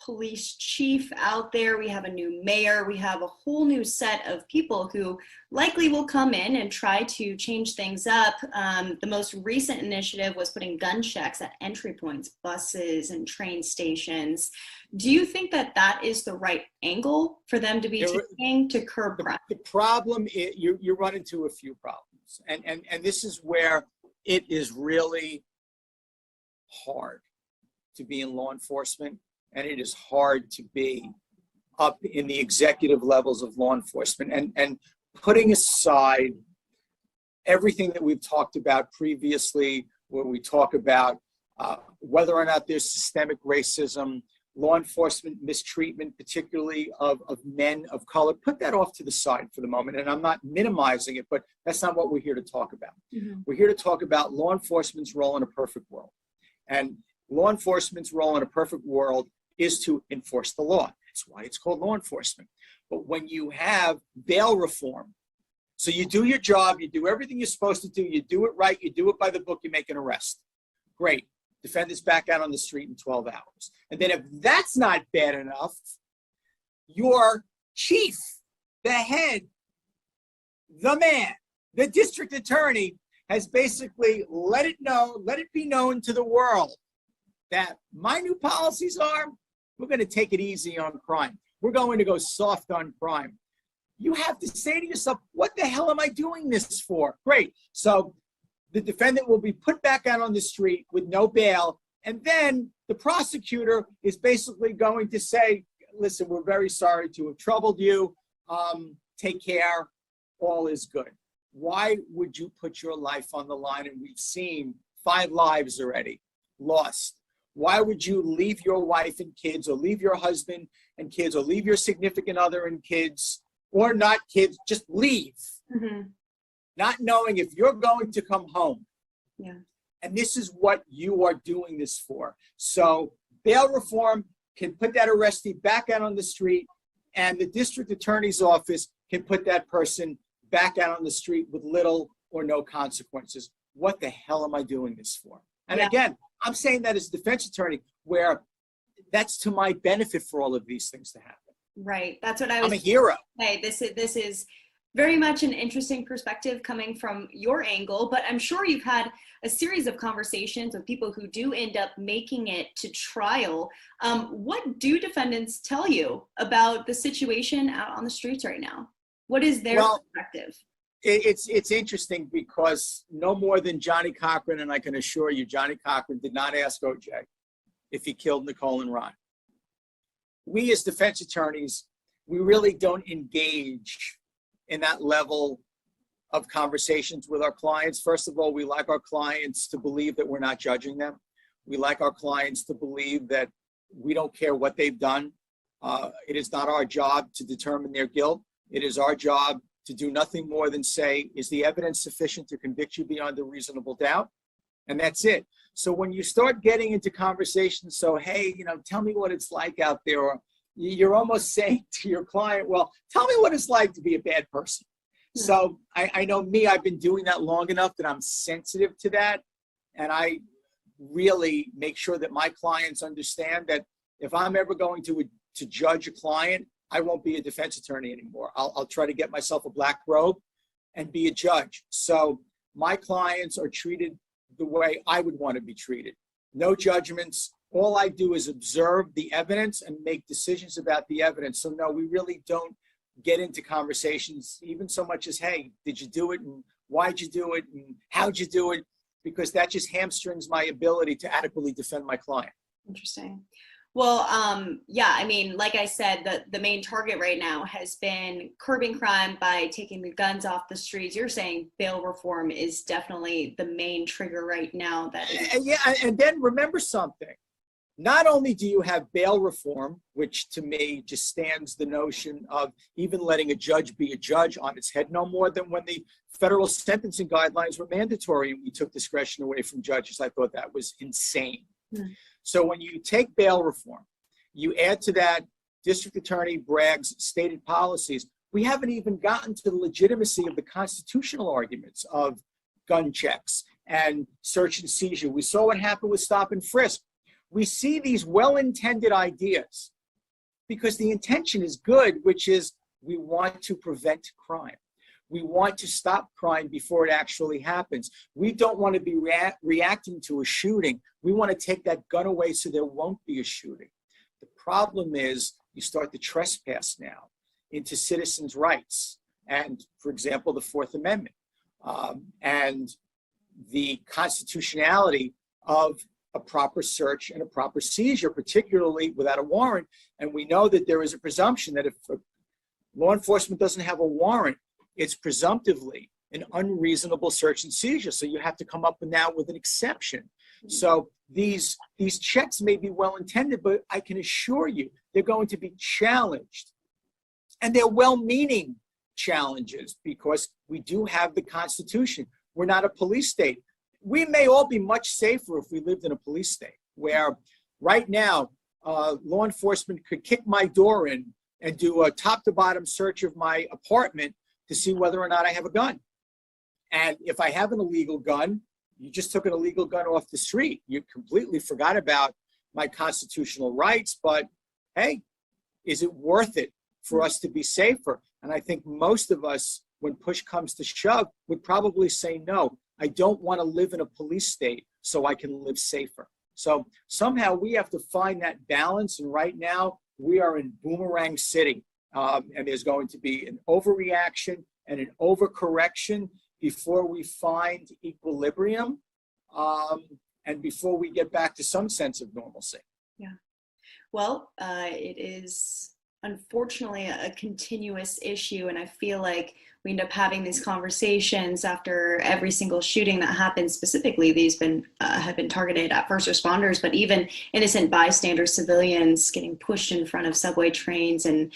police chief out there. We have a new mayor. We have a whole new set of people who likely will come in and try to change things up. The most recent initiative was putting gun checks at entry points, buses and train stations. Do you think that that is the right angle for them to be taking to curb crime? The problem is you run into a few problems. And this is where it is really hard to be in law enforcement. And it is hard to be up in the executive levels of law enforcement. And putting aside everything that we've talked about previously, where we talk about whether or not there's systemic racism, law enforcement mistreatment, particularly of men of color, put that off to the side for the moment. And I'm not minimizing it, but that's not what we're here to talk about. We're here to talk about law enforcement's role in a perfect world. And law enforcement's role in a perfect world is to enforce the law. That's why it's called law enforcement. But when you have bail reform, so you do your job, you do everything you're supposed to do, you do it right, you do it by the book, you make an arrest. Great. Defendants back out on the street in 12 hours. And then if that's not bad enough, your chief, the head, the man, the district attorney has basically let it be known to the world that my new policies are, we're going to take it easy on crime. We're going to go soft on crime. You have to say to yourself, what the hell am I doing this for? Great. So the defendant will be put back out on the street with no bail. And then the prosecutor is basically going to say, listen, we're very sorry to have troubled you. Take care. All is good. Why would you put your life on the line? And we've seen 5 lives already lost. Why would you leave your wife and kids, or leave your husband and kids, or leave your significant other and kids, or not kids, just leave, not knowing if you're going to come home? Yeah. And this is what you are doing this for. So bail reform can put that arrestee back out on the street, and the district attorney's office can put that person back out on the street with little or no consequences. What the hell am I doing this for? And again, I'm saying that as a defense attorney, where that's to my benefit for all of these things to happen. Right. That's what I was. I'm a hero. Hey, this is Very much an interesting perspective coming from your angle, but I'm sure you've had a series of conversations with people who do end up making it to trial. What do defendants tell you about the situation out on the streets right now? What is their perspective? It's interesting because no more than Johnny Cochran, and I can assure you, Johnny Cochran did not ask OJ if he killed Nicole and Ron. We as defense attorneys, we really don't engage in that level of conversations with our clients. First of all, we like our clients to believe that we're not judging them. We like our clients to believe that we don't care what they've done. It is not our job to determine their guilt. It is our job to do nothing more than say, is the evidence sufficient to convict you beyond a reasonable doubt? And that's it. So when you start getting into conversations, so, hey, tell me what it's like out there, or you're almost saying to your client, well, tell me what it's like to be a bad person. So I know me, I've been doing that long enough that I'm sensitive to that. And I really make sure that my clients understand that if I'm ever going to judge a client, I won't be a defense attorney anymore. I'll try to get myself a black robe and be a judge. So my clients are treated the way I would want to be treated. No judgments. All I do is observe the evidence and make decisions about the evidence. So no, we really don't get into conversations even so much as, hey, did you do it? And why'd you do it? And how'd you do it? Because that just hamstrings my ability to adequately defend my client. Interesting. Well, yeah, I mean, like I said, the main target right now has been curbing crime by taking the guns off the streets. You're saying bail reform is definitely the main trigger right now. Yeah, and then remember something. Not only do you have bail reform, which to me just stands the notion of even letting a judge be a judge on its head, no more than when the federal sentencing guidelines were mandatory and we took discretion away from judges. I thought that was insane. So when you take bail reform, you add to that District Attorney Bragg's stated policies, we haven't even gotten to the legitimacy of the constitutional arguments of gun checks and search and seizure. We saw what happened with stop and frisk. We see these well-intended ideas because the intention is good, which is we want to prevent crime. We want to stop crime before it actually happens. We don't want to be reacting to a shooting. We want to take that gun away so there won't be a shooting. The problem is you start to trespass now into citizens' rights. And, for example, the Fourth Amendment and the constitutionality of a proper search and a proper seizure, particularly without a warrant. And we know that there is a presumption that if law enforcement doesn't have a warrant, it's presumptively an unreasonable search and seizure. So you have to come up now with an exception. So these checks may be well-intended, but I can assure you they're going to be challenged. And they're well-meaning challenges because we do have the Constitution. We're not a police state. We may all be much safer if we lived in a police state, where right now law enforcement could kick my door in and do a top-to-bottom search of my apartment to see whether or not I have a gun. And if I have an illegal gun, you just took an illegal gun off the street. You completely forgot about my constitutional rights. But hey, is it worth it for us to be safer? And I think most of us, when push comes to shove, would probably say no. I don't want to live in a police state so I can live safer. So somehow we have to find that balance. And right now we are in Boomerang City. And there's going to be an overreaction and an overcorrection before we find equilibrium and before we get back to some sense of normalcy. Yeah. Well, it is unfortunately a continuous issue, and I feel like we end up having these conversations after every single shooting that happens. Specifically, these have been targeted at first responders, but even innocent bystanders, civilians getting pushed in front of subway trains and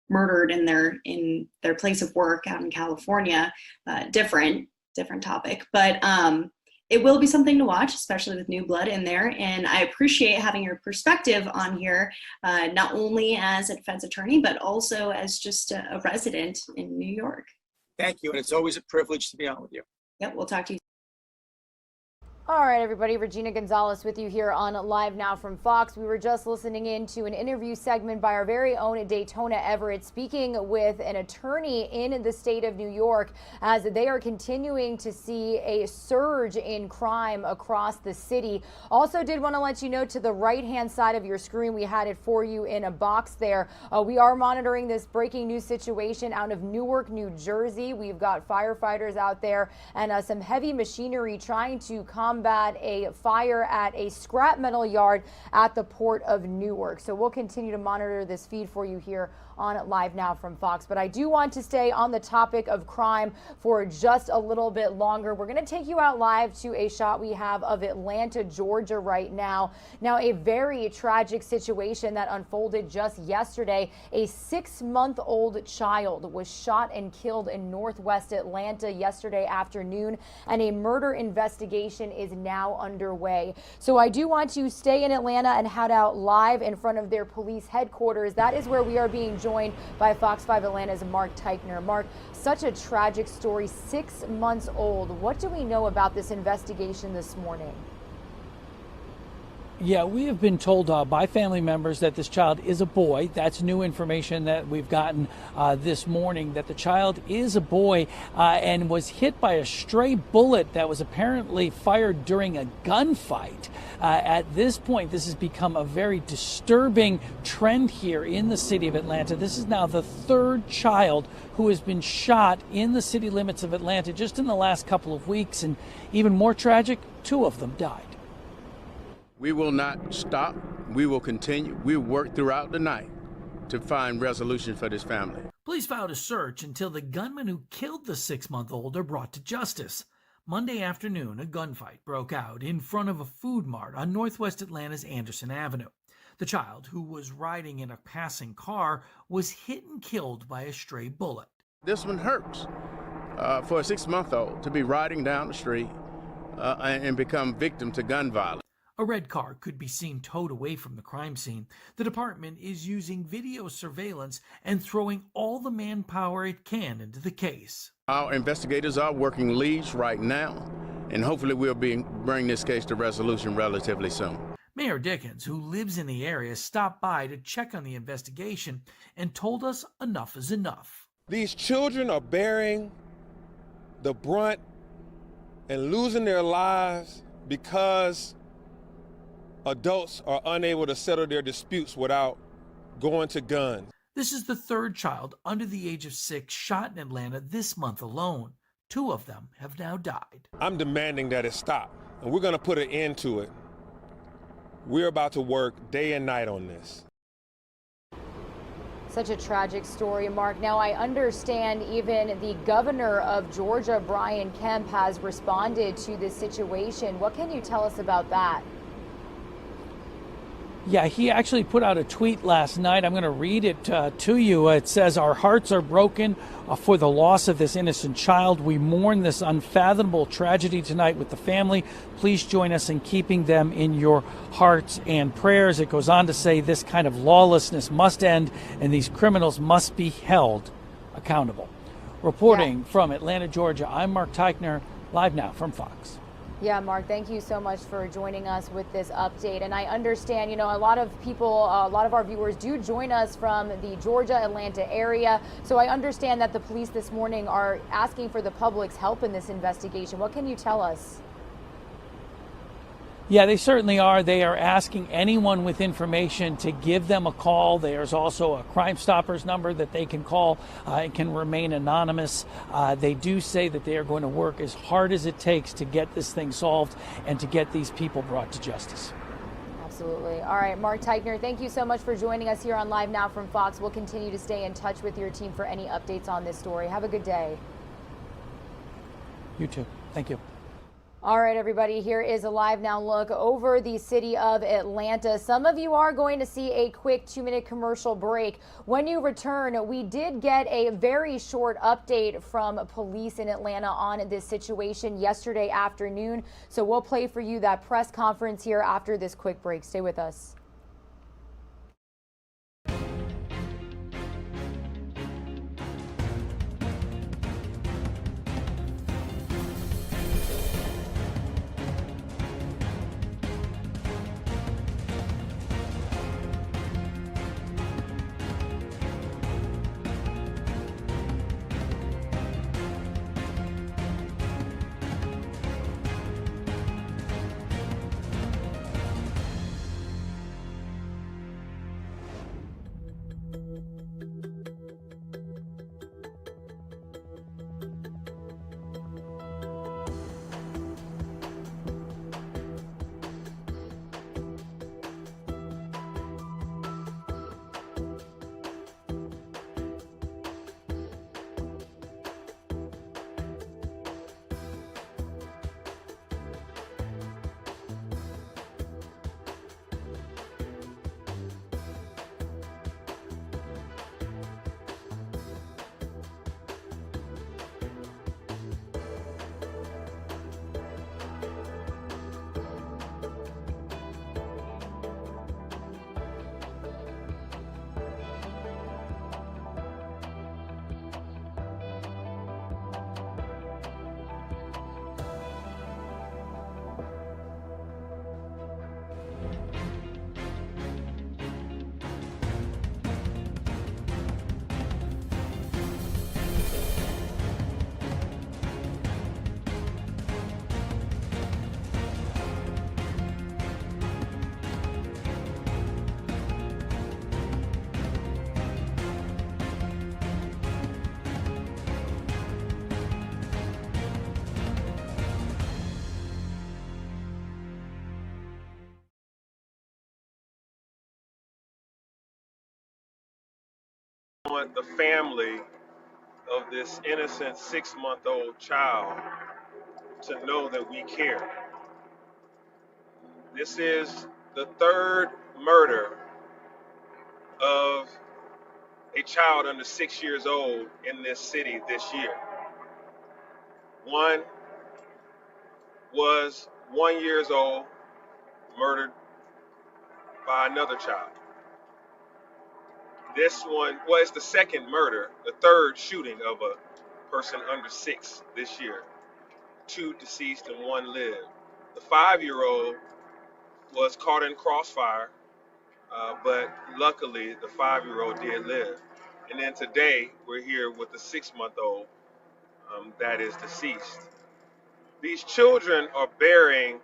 murdered in their place of work out in California. Different topic, but it will be something to watch, especially with new blood in there. And I appreciate having your perspective on here, not only as a defense attorney, but also as just a resident in New York. Thank you. And it's always a privilege to be on with you. Yep. We'll talk to you. All right, everybody. Regina Gonzalez with you here on Live Now from Fox. We were just listening in to an interview segment by our very own Daytona Everett, speaking with an attorney in the state of New York as they are continuing to see a surge in crime across the city. Also did want to let you know, to the right-hand side of your screen, we had it for you in a box there. We are monitoring this breaking news situation out of Newark, New Jersey. We've got firefighters out there and some heavy machinery trying to combat a fire at a scrap metal yard at the port of Newark. So we'll continue to monitor this feed for you here on Live Now from Fox. But I do want to stay on the topic of crime for just a little bit longer. We're going to take you out live to a shot we have of Atlanta, Georgia right now. Now, a very tragic situation that unfolded just yesterday. A 6-month-old child was shot and killed in northwest Atlanta yesterday afternoon, and a murder investigation is now underway. So I do want to stay in Atlanta and head out live in front of their police headquarters. That is where we are being joined by Fox 5 Atlanta's Mark Teichner. Mark, such a tragic story, 6 months old. What do we know about this investigation this morning? Yeah, we have been told by family members that this child is a boy. That's new information that we've gotten this morning, that the child is a boy and was hit by a stray bullet that was apparently fired during a gunfight. At this point, this has become a very disturbing trend here in the city of Atlanta. This is now the 3rd child who has been shot in the city limits of Atlanta just in the last couple of weeks. And even more tragic, 2 of them died. We will not stop. We will continue. We work throughout the night to find resolution for this family. Police filed a search until the gunman who killed the 6-month-old are brought to justice. Monday afternoon, a gunfight broke out in front of a food mart on northwest Atlanta's Anderson Avenue. The child, who was riding in a passing car, was hit and killed by a stray bullet. This one hurts for a 6-month-old to be riding down the street and become victim to gun violence. A red car could be seen towed away from the crime scene. The department is using video surveillance and throwing all the manpower it can into the case. Our investigators are working leads right now, and hopefully we'll bring this case to resolution relatively soon. Mayor Dickens, who lives in the area, stopped by to check on the investigation and told us enough is enough. These children are bearing the brunt and losing their lives because adults are unable to settle their disputes without going to guns. This is the 3rd child under the age of 6 shot in Atlanta this month alone. 2 of them have now died. I'm demanding that it stop, and we're going to put an end to it. We're about to work day and night on this. Such a tragic story, Mark. Now, I understand even the governor of Georgia, Brian Kemp, has responded to this situation. What can you tell us about that? Yeah, he actually put out a tweet last night. I'm going to read it to you. It says, "Our hearts are broken for the loss of this innocent child. We mourn this unfathomable tragedy tonight with the family. Please join us in keeping them in your hearts and prayers." It goes on to say this kind of lawlessness must end and these criminals must be held accountable. Reporting from Atlanta, Georgia, I'm Mark Teichner, Live Now from Fox. Yeah, Mark, thank you so much for joining us with this update. And I understand, you know, a lot of people, a lot of our viewers do join us from the Georgia, Atlanta area. So I understand that the police this morning are asking for the public's help in this investigation. What can you tell us? Yeah, they certainly are. They are asking anyone with information to give them a call. There's also a Crime Stoppers number that they can call. It can remain anonymous. They do say that they are going to work as hard as it takes to get this thing solved and to get these people brought to justice. Absolutely. All right, Mark Teichner, thank you so much for joining us here on Live Now from Fox. We'll continue to stay in touch with your team for any updates on this story. Have a good day. You too. Thank you. All right, everybody, here is a Live Now look over the city of Atlanta. Some of you are going to see a quick 2-minute commercial break. When you return, we did get a very short update from police in Atlanta on this situation yesterday afternoon. So we'll play for you that press conference here after this quick break. Stay with us. want the family of this innocent 6-month-old child to know that we care. This is the third murder of a child under 6 years old in this city this year. One was 1 year old, murdered by another child. This one was the second murder, the third shooting of a person under 6 this year. 2 deceased and 1 lived. The 5-year-old was caught in crossfire, but luckily the 5-year-old did live. And then today we're here with the 6-month-old that is deceased. These children are bearing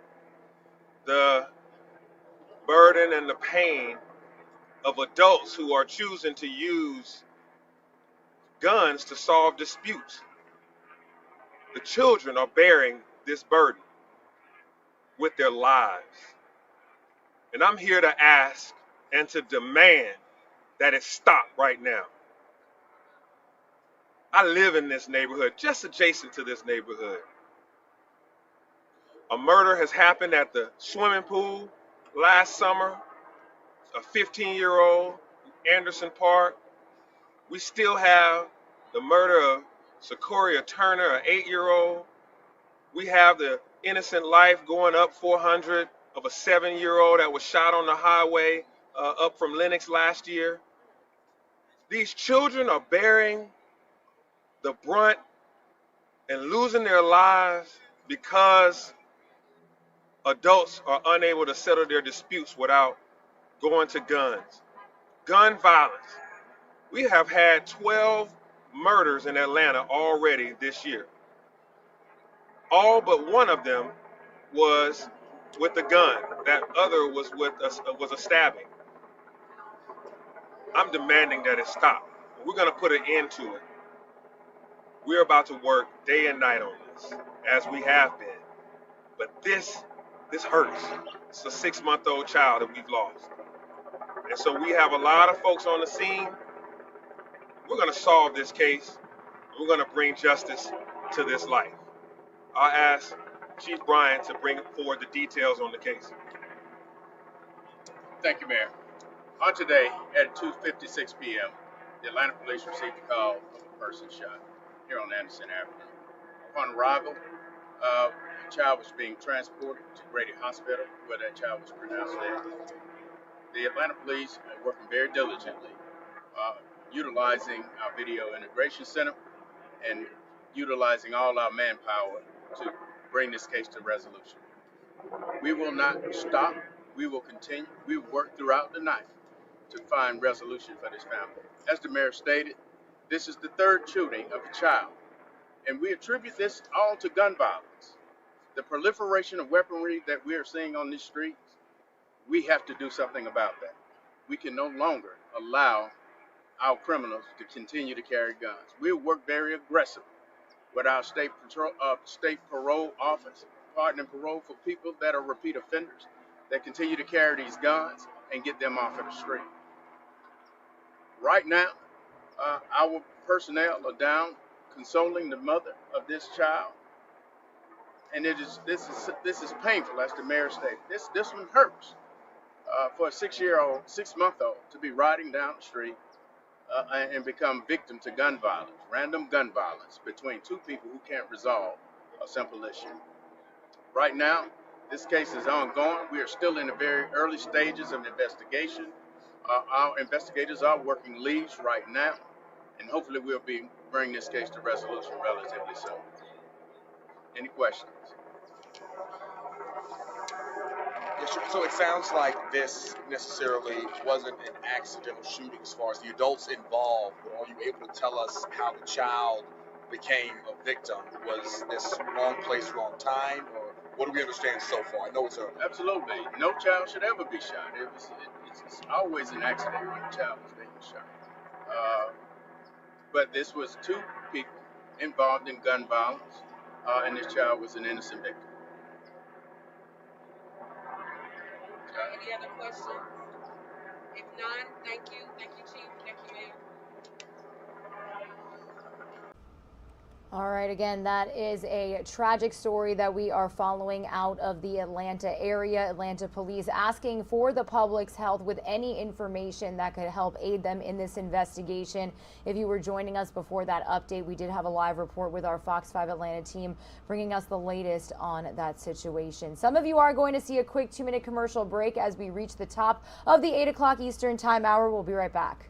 the burden and the pain of adults who are choosing to use guns to solve disputes. The children are bearing this burden with their lives. And I'm here to ask and to demand that it stop right now. I live in this neighborhood, just adjacent to this neighborhood. A murder has happened at the swimming pool last summer, a 15-year-old in Anderson Park. We still have the murder of Sequoia Turner, an 8-year-old. We have the innocent life going up 400 of a 7-year-old that was shot on the highway up from Lenox last year. These children are bearing the brunt and losing their lives because adults are unable to settle their disputes without going to guns. Gun violence. We have had 12 murders in Atlanta already this year. All but one of them was with a gun. That other was a stabbing. I'm demanding that it stop. We're going to put an end to it. We're about to work day and night on this, as we have been. But this hurts. It's a 6-month-old child that we've lost. And so we have a lot of folks on the scene. We're going to solve this case. We're going to bring justice to this life. I'll ask Chief Bryant to bring forward the details on the case. Thank you, Mayor. On today at 2:56 p.m., the Atlanta police received a call of a person shot here on Anderson Avenue. Upon arrival, a child was being transported to Grady Hospital, where that child was pronounced dead. The Atlanta police are working very diligently, utilizing our video integration center and utilizing all our manpower to bring this case to resolution. We will not stop. We will continue. We will work throughout the night to find resolution for this family. As the mayor stated, this is the third shooting of a child, and we attribute this all to gun violence. The proliferation of weaponry that we are seeing on these streets, we have to do something about that. We can no longer allow our criminals to continue to carry guns. We'll work very aggressively with our state parole office, pardoning parole for people that are repeat offenders that continue to carry these guns and get them off of the street. Right now, our personnel are down consoling the mother of this child, and this is painful, as the mayor stated. This one hurts for a 6-month-old to be riding down the street and become victim to gun violence, random gun violence between two people who can't resolve a simple issue. Right now, this case is ongoing. We are still in the very early stages of the investigation. Our investigators are working leads right now, and hopefully we'll be bringing this case to resolution relatively soon. Any questions? Yes, so it sounds like this necessarily wasn't an accidental shooting as far as the adults involved, but are you able to tell us how the child became a victim? Was this wrong place, wrong time, or what do we understand so far? I know it's Absolutely. No child should ever be shot. It's always an accident when a child is being shot. But this was two people involved in gun violence, and this child was an innocent victim. Any other questions? If none, thank you. Thank you, Chief. Thank you, Mayor. All right, again, that is a tragic story that we are following out of the Atlanta area. Atlanta police asking for the public's help with any information that could help aid them in this investigation. If you were joining us before that update, we did have a live report with our Fox 5 Atlanta team bringing us the latest on that situation. Some of you are going to see a quick 2-minute commercial break as we reach the top of the 8 o'clock Eastern time hour. We'll be right back.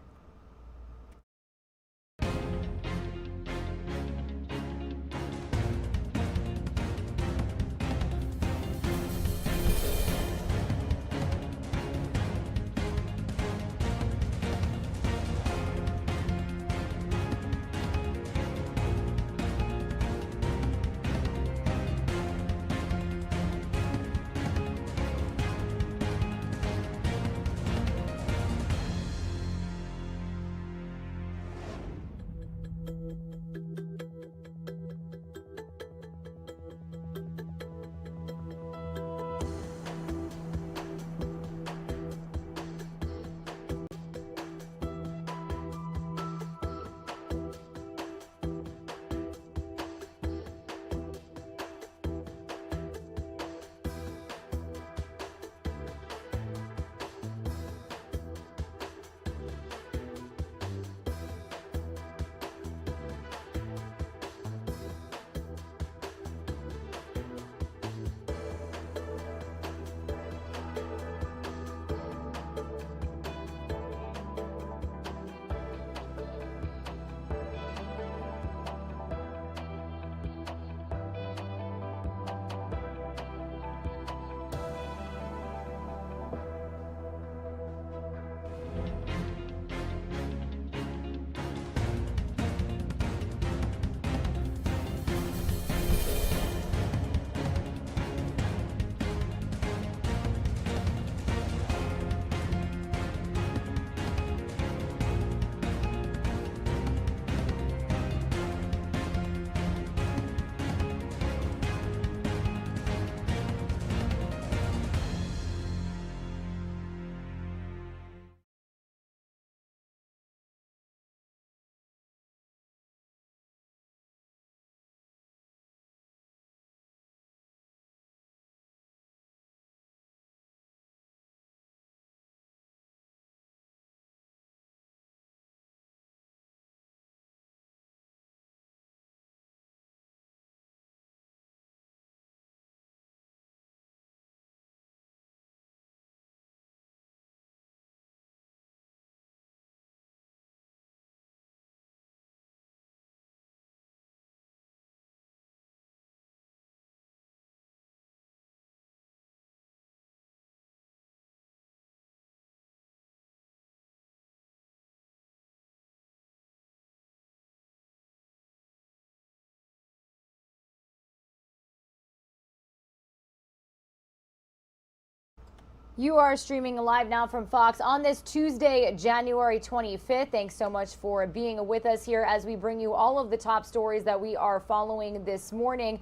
You are streaming live now from Fox on this Tuesday, January 25th. Thanks so much for being with us here as we bring you all of the top stories that we are following this morning.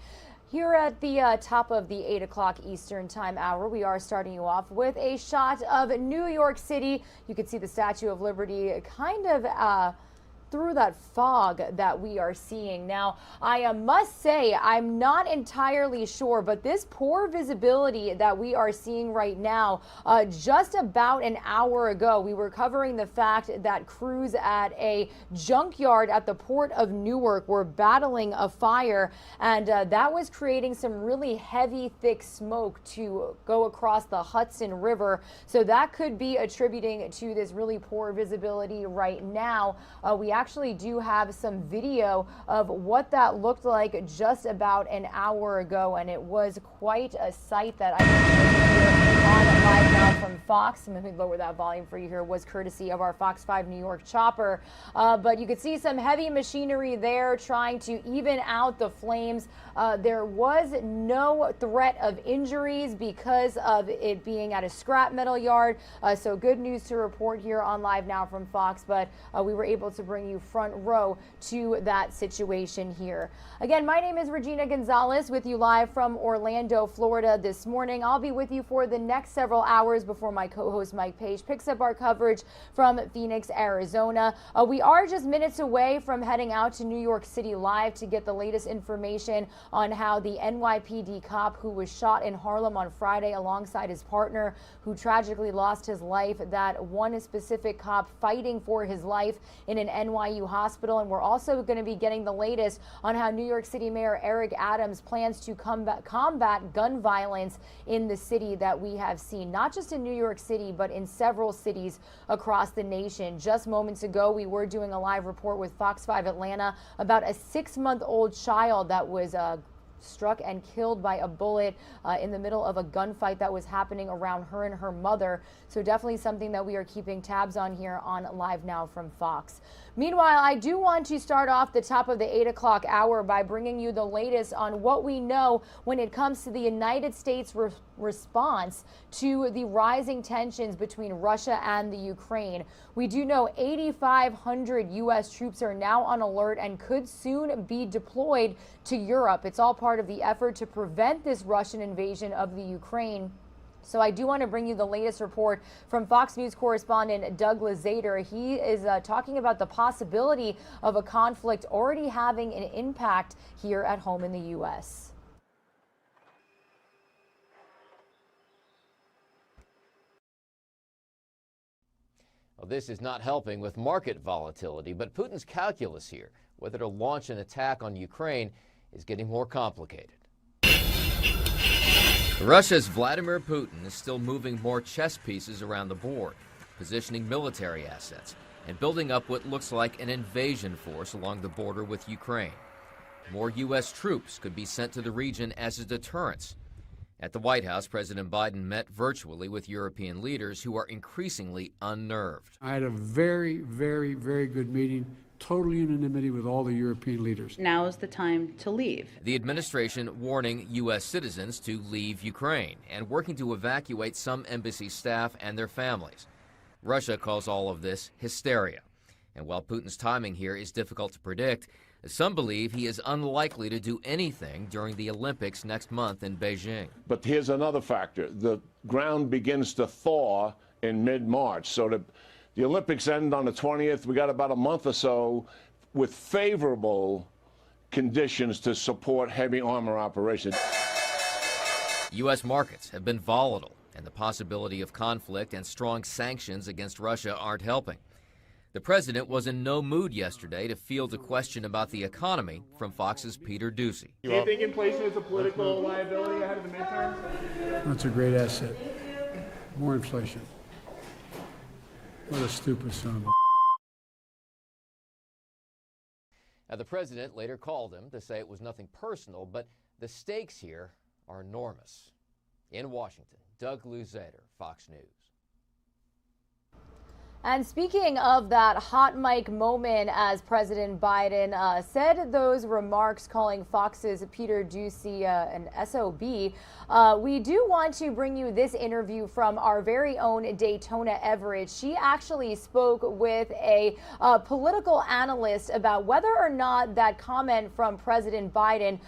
Here at the top of the 8 o'clock Eastern time hour, we are starting you off with a shot of New York City. You can see the Statue of Liberty kind of through that fog that we are seeing. Now, I must say, I'm not entirely sure, but this poor visibility that we are seeing right now, just about an hour ago, we were covering the fact that crews at a junkyard at the port of Newark were battling a fire, and that was creating some really heavy, thick smoke to go across the Hudson River. So that could be attributing to this really poor visibility right now. We actually do have some video of what that looked like just about an hour ago, and it was quite a sight that I can on LiveNOW from Fox. Let me lower that volume for you here. It was courtesy of our Fox 5 New York chopper, but you could see some heavy machinery there trying to even out the flames. There was no threat of injuries because of it being at a scrap metal yard, so good news to report here on LiveNOW from Fox, but we were able to bring you front row to that situation here. Again, my name is Regina Gonzalez with you live from Orlando, Florida this morning. I'll be with you for the next next several hours before my co-host Mike Page picks up our coverage from Phoenix, Arizona. We are just minutes away from heading out to New York City live to get the latest information on how the NYPD cop who was shot in Harlem on Friday alongside his partner, who tragically lost his life, that one specific cop fighting for his life in an NYU hospital. And we're also going to be getting the latest on how New York City Mayor Eric Adams plans to combat gun violence in the city that we have seen, not just in New York City, but in several cities across the nation. Just moments ago, we were doing a live report with Fox 5 Atlanta about a 6-month-old child that was struck and killed by a bullet in the middle of a gunfight that was happening around her and her mother. So definitely something that we are keeping tabs on here on Live Now from Fox. Meanwhile, I do want to start off the top of the 8 o'clock hour by bringing you the latest on what we know when it comes to the United States response to the rising tensions between Russia and the Ukraine. We do know 8,500 U.S. troops are now on alert and could soon be deployed to Europe. It's all part of the effort to prevent this Russian invasion of the Ukraine. So I do want to bring you the latest report from Fox News correspondent Doug Lazater. He is talking about the possibility of a conflict already having an impact here at home in the U.S. Well, this is not helping with market volatility, but Putin's calculus here, whether to launch an attack on Ukraine, is getting more complicated. Russia's Vladimir Putin is still moving more chess pieces around the board, positioning military assets, and building up what looks like an invasion force along the border with Ukraine. More U.S. troops could be sent to the region as a deterrence. At the White House, President Biden met virtually with European leaders who are increasingly unnerved. I had a very, very, very good meeting. Total unanimity with all the European leaders. Now is the time to leave. The administration warning U.S. citizens to leave Ukraine and working to evacuate some embassy staff and their families. Russia calls all of this hysteria. And while Putin's timing here is difficult to predict, some believe he is unlikely to do anything during the Olympics next month in Beijing. But here's another factor. The ground begins to thaw in mid-March, so the Olympics end on the 20th. We got about a month or so with favorable conditions to support heavy armor operations. U.S. markets have been volatile, and the possibility of conflict and strong sanctions against Russia aren't helping. The president was in no mood yesterday to field a question about the economy from Fox's Peter Doocy. Do you think inflation is a political liability ahead of the midterms? That's a great asset. More inflation. What a stupid son of a... Now, the president later called him to say it was nothing personal, but the stakes here are enormous. In Washington, Doug Lazater, Fox News. And speaking of that hot mic moment as President Biden said those remarks calling Fox's Peter Doocy an SOB, we do want to bring you this interview from our very own Daytona Everett. She actually spoke with a political analyst about whether or not that comment from President Biden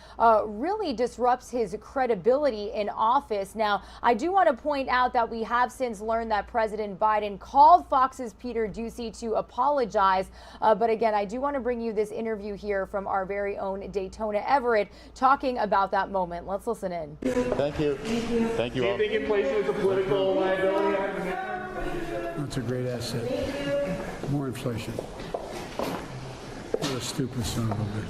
really disrupts his credibility in office. Now, I do want to point out that we have since learned that President Biden called Fox's Peter Doocy to apologize. But again, I do want to bring you this interview here from our very own Daytona Everett talking about that moment. Let's listen in. Thank you. Thank you. Do you think inflation is a political liability ahead of the midterms? That's a great asset. More inflation. What a stupid son of a bitch.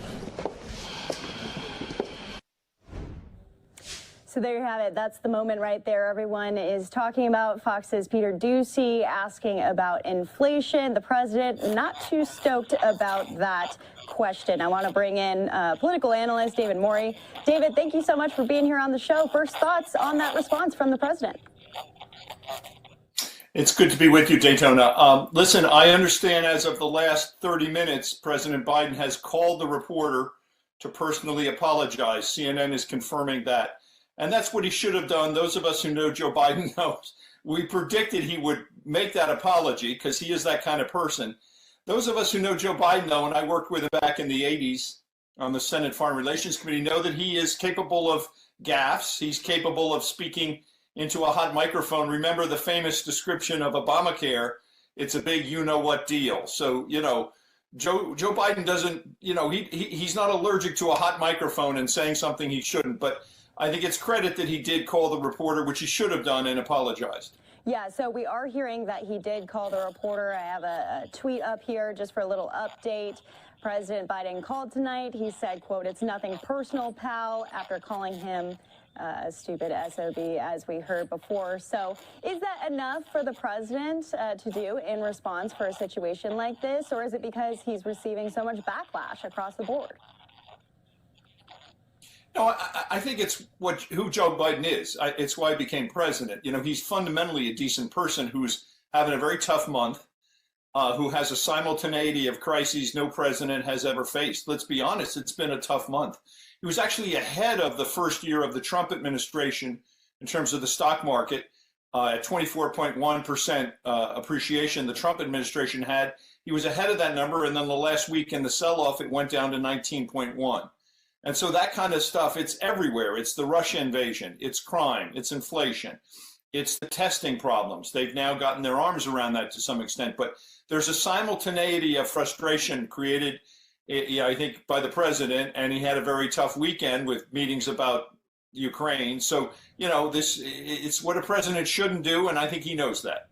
So there you have it. That's the moment right there. Everyone is talking about Fox's Peter Doocy asking about inflation. The president not too stoked about that question. I want to bring in political analyst David Morey. David, thank you so much for being here on the show. First thoughts on that response from the president? It's good to be with you, Daytona. Listen, I understand as of the last 30 minutes, President Biden has called the reporter to personally apologize. CNN is confirming that. And that's what he should have done. Those of us who know Joe Biden knows. We predicted he would make that apology because he is that kind of person. Those of us who know Joe Biden, though, and I worked with him back in the 80s on the Senate Foreign Relations Committee, know that he is capable of gaffes. He's capable of speaking into a hot microphone. Remember the famous description of Obamacare? It's a big you-know-what deal. So, you know, Joe Biden doesn't, you know, he's not allergic to a hot microphone and saying something he shouldn't. But I think it's credit that he did call the reporter, which he should have done, and apologized. Yeah, so we are hearing that he did call the reporter. I have a tweet up here just for a little update. President Biden called tonight. He said, quote, "It's nothing personal, pal," after calling him a stupid SOB, as we heard before. So is that enough for the president to do in response for a situation like this, or is it because he's receiving so much backlash across the board? No, I think it's who Joe Biden is. It's why he became president. You know, he's fundamentally a decent person who's having a very tough month, who has a simultaneity of crises no president has ever faced. Let's be honest, it's been a tough month. He was actually ahead of the first year of the Trump administration in terms of the stock market at 24.1% appreciation the Trump administration had. He was ahead of that number, and then the last week in the sell-off, it went down to 19.1. And so that kind of stuff, it's everywhere. It's the Russia invasion, it's crime, it's inflation, it's the testing problems. They've now gotten their arms around that to some extent, but there's a simultaneity of frustration created, I think, by the president, and he had a very tough weekend with meetings about Ukraine. So, you know, it's what a president shouldn't do, and I think he knows that.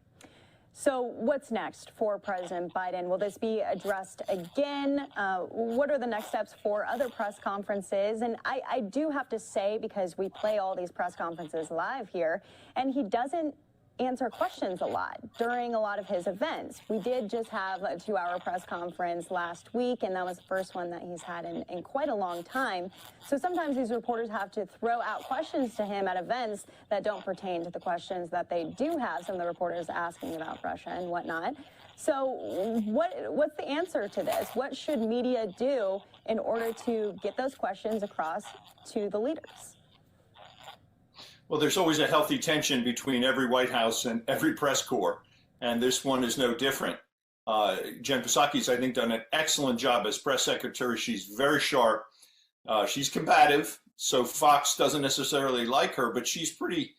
So what's next for President Biden? Will this be addressed again? What are the next steps for other press conferences? And I do have to say, because we play all these press conferences live here, and he doesn't answer questions a lot during a lot of his events. We did just have a 2-hour press conference last week, and that was the first one that he's had in quite a long time. So sometimes these reporters have to throw out questions to him at events that don't pertain to the questions that they do have some of the reporters asking about Russia and whatnot. So what's the answer to this? What should media do in order to get those questions across to the leaders? Well, there's always a healthy tension between every White House and every press corps, and this one is no different. Jen Psaki's, I think, done an excellent job as press secretary. She's very sharp. She's combative, so Fox doesn't necessarily like her, but she's pretty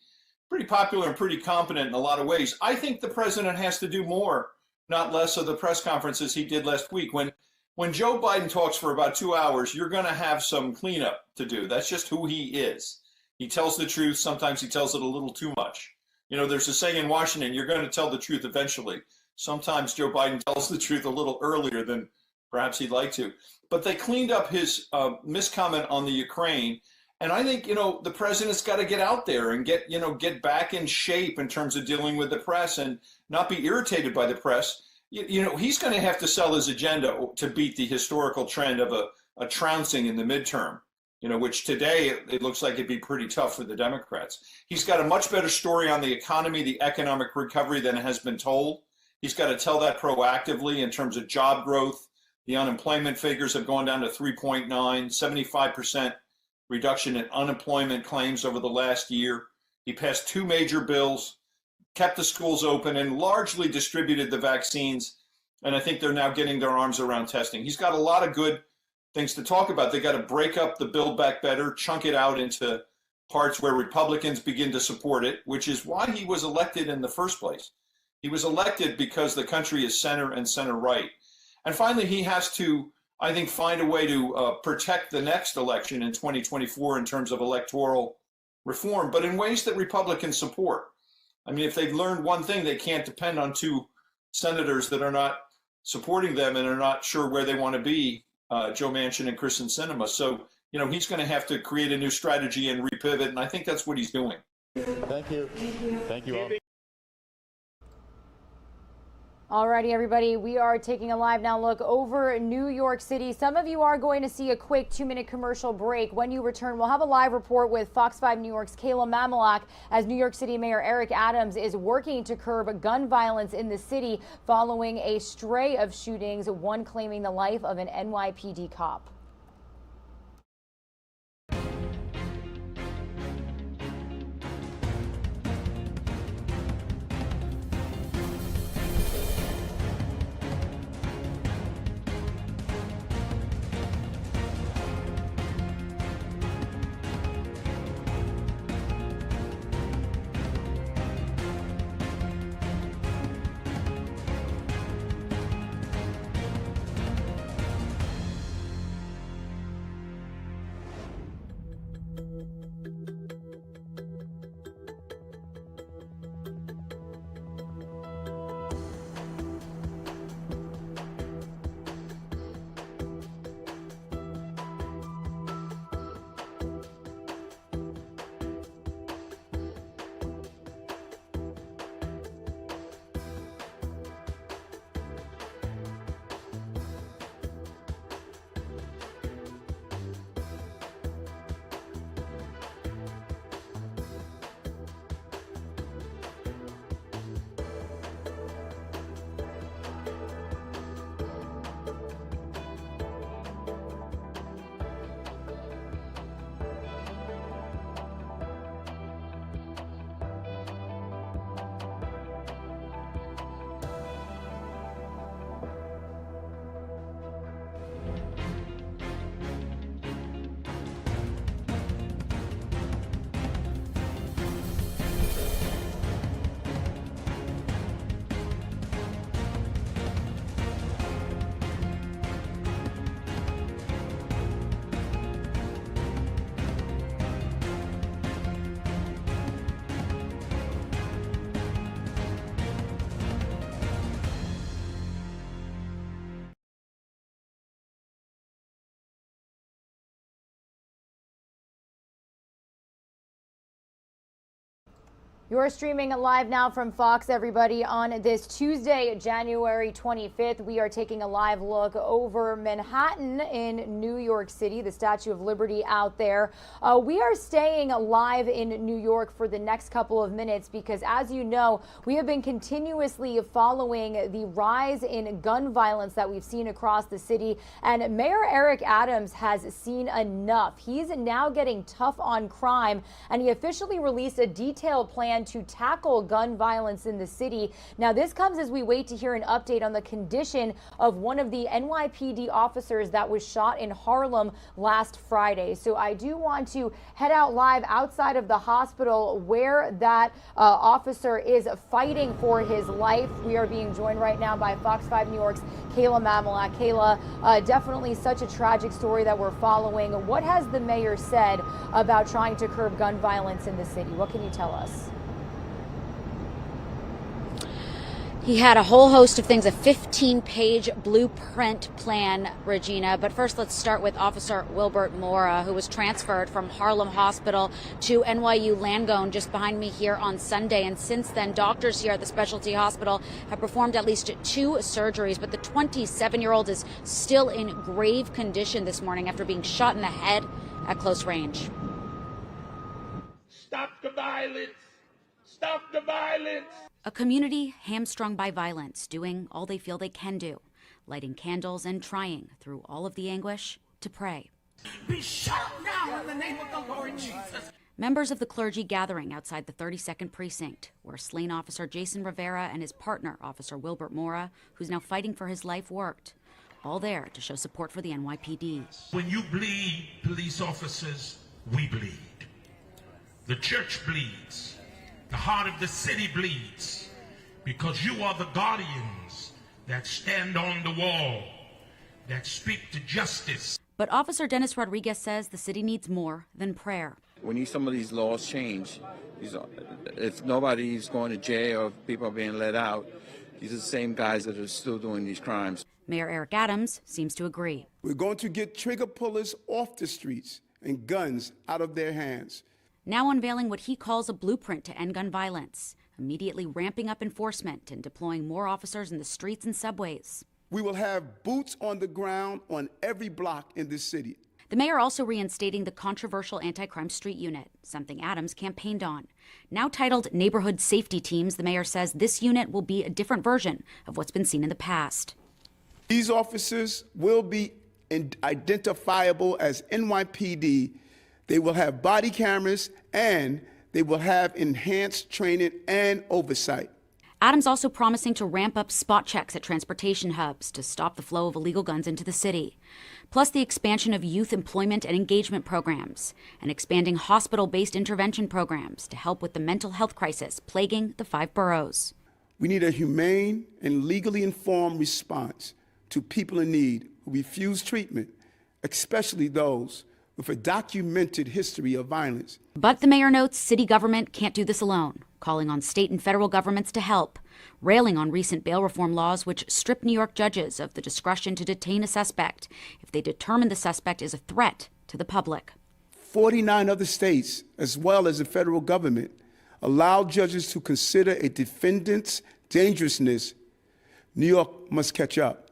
popular and pretty competent in a lot of ways. I think the president has to do more, not less, of the press conferences he did last week. When Joe Biden talks for about 2 hours, you're going to have some cleanup to do. That's just who he is. He tells the truth. Sometimes he tells it a little too much. You know, there's a saying in Washington, you're going to tell the truth eventually. Sometimes Joe Biden tells the truth a little earlier than perhaps he'd like to. But they cleaned up his miscomment on the Ukraine. And I think, you know, the president's got to get out there and get back in shape in terms of dealing with the press and not be irritated by the press. You know, he's going to have to sell his agenda to beat the historical trend of a trouncing in the midterm. You know, which today it looks like it'd be pretty tough for the Democrats. He's got a much better story on the economy, the economic recovery than has been told. He's got to tell that proactively in terms of job growth. The unemployment figures have gone down to 3.9, 75% reduction in unemployment claims over the last year. He passed 2 major bills, kept the schools open, and largely distributed the vaccines. And I think they're now getting their arms around testing. He's got a lot of good things to talk about. They got to break up the Build Back Better, chunk it out into parts where Republicans begin to support it, which is why he was elected in the first place. He was elected because the country is center and center right. And finally, he has to, I think, find a way to protect the next election in 2024 in terms of electoral reform, but in ways that Republicans support. I mean, if they've learned one thing, they can't depend on 2 senators that are not supporting them and are not sure where they want to be, Joe Manchin and Kristen Sinema. So, you know, he's going to have to create a new strategy and repivot, and I think that's what he's doing. Thank you. Thank you all. Alrighty, everybody, we are taking a live now look over New York City. Some of you are going to see a quick 2-minute commercial break. When you return, we'll have a live report with Fox 5 New York's Kayla Mamalak as New York City Mayor Eric Adams is working to curb gun violence in the city following a stray of shootings, one claiming the life of an NYPD cop. You're streaming live now from Fox, everybody, on this Tuesday, January 25th. We are taking a live look over Manhattan in New York City, the Statue of Liberty out there. We are staying live in New York for the next couple of minutes because, as you know, we have been continuously following the rise in gun violence that we've seen across the city. And Mayor Eric Adams has seen enough. He's now getting tough on crime, and he officially released a detailed plan to tackle gun violence in the city. Now, this comes as we wait to hear an update on the condition of one of the NYPD officers that was shot in Harlem last Friday. So I do want to head out live outside of the hospital where that officer is fighting for his life. We are being joined right now by Fox 5 New York's Kayla Mamalak. Kayla, definitely such a tragic story that we're following. What has the mayor said about trying to curb gun violence in the city? What can you tell us? He had a whole host of things, a 15-page blueprint plan, Regina. But first, let's start with Officer Wilbert Mora, who was transferred from Harlem Hospital to NYU Langone just behind me here on Sunday. And since then, doctors here at the specialty hospital have performed at least 2 surgeries. But the 27-year-old is still in grave condition this morning after being shot in the head at close range. Stop the violence! Stop the violence! A community hamstrung by violence, doing all they feel they can do, lighting candles and trying, through all of the anguish, to pray. Be shut now in the name of the Lord Jesus! Members of the clergy gathering outside the 32nd Precinct, where slain Officer Jason Rivera and his partner, Officer Wilbert Mora, who's now fighting for his life, worked. All there to show support for the NYPD. When you bleed, police officers, we bleed. The church bleeds. The heart of the city bleeds, because you are the guardians that stand on the wall, that speak to justice. But Officer Dennis Rodriguez says the city needs more than prayer. We need some of these laws changed. If nobody's going to jail or people are being let out, these are the same guys that are still doing these crimes. Mayor Eric Adams seems to agree. We're going to get trigger pullers off the streets and guns out of their hands. Now unveiling what he calls a blueprint to end gun violence, immediately ramping up enforcement and deploying more officers in the streets and subways. We will have boots on the ground on every block in this city. The mayor also reinstating the controversial anti-crime street unit, something Adams campaigned on. Now titled Neighborhood Safety Teams, the mayor says this unit will be a different version of what's been seen in the past. These officers will be identifiable as NYPD. They will have body cameras, and they will have enhanced training and oversight. Adams also promising to ramp up spot checks at transportation hubs to stop the flow of illegal guns into the city. Plus the expansion of youth employment and engagement programs, and expanding hospital-based intervention programs to help with the mental health crisis plaguing the 5 boroughs. We need a humane and legally informed response to people in need who refuse treatment, especially those with a documented history of violence. But the mayor notes city government can't do this alone, calling on state and federal governments to help, railing on recent bail reform laws which strip New York judges of the discretion to detain a suspect if they determine the suspect is a threat to the public. 49 other states, as well as the federal government, allow judges to consider a defendant's dangerousness. New York must catch up.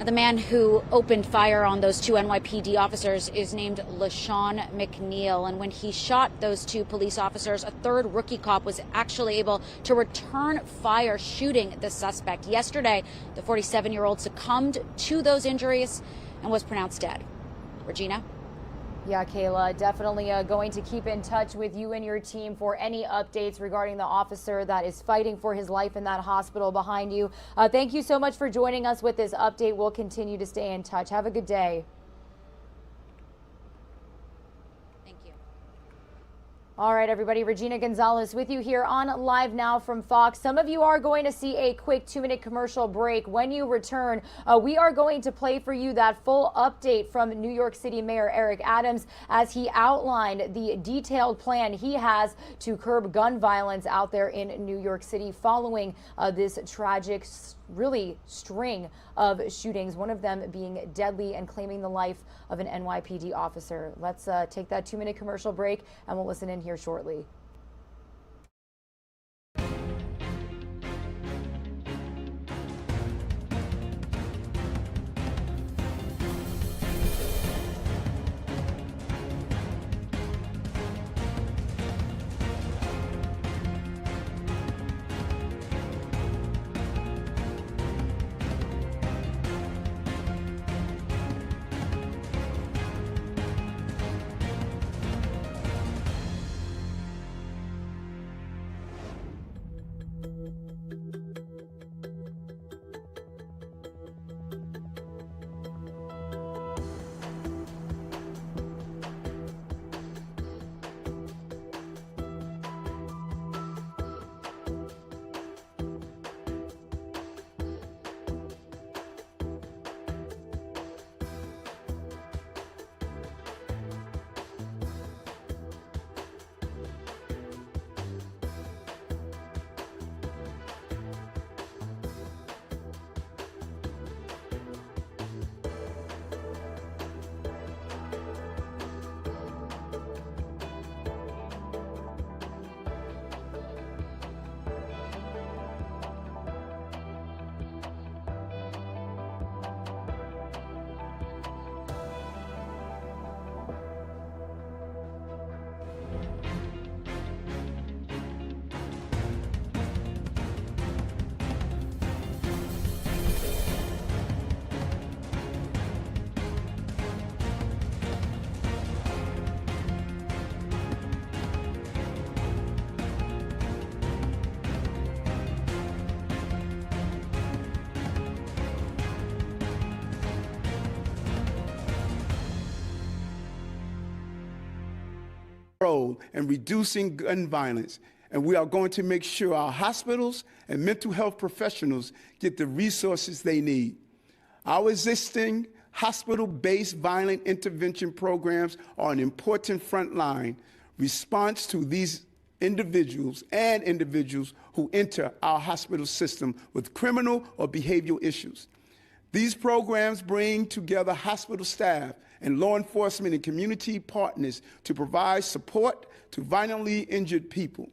The man who opened fire on those 2 NYPD officers is named LaShawn McNeil. And when he shot those 2 police officers, a 3rd rookie cop was actually able to return fire, shooting the suspect. Yesterday, the 47-year-old succumbed to those injuries and was pronounced dead. Regina? Yeah, Kayla, definitely going to keep in touch with you and your team for any updates regarding the officer that is fighting for his life in that hospital behind you. Thank you so much for joining us with this update. We'll continue to stay in touch. Have a good day. All right, everybody, Regina Gonzalez with you here on Live Now from Fox. Some of you are going to see a quick 2-minute commercial break. When you return, we are going to play for you that full update from New York City Mayor Eric Adams as he outlined the detailed plan he has to curb gun violence out there in New York City following this tragic really string of shootings, one of them being deadly and claiming the life of an NYPD officer. Let's take that 2-minute commercial break and we'll listen in here shortly. And reducing gun violence. And we are going to make sure our hospitals and mental health professionals get the resources they need. Our existing hospital-based violent intervention programs are an important frontline response to these individuals and individuals who enter our hospital system with criminal or behavioral issues. These programs bring together hospital staff and law enforcement and community partners to provide support to violently injured people.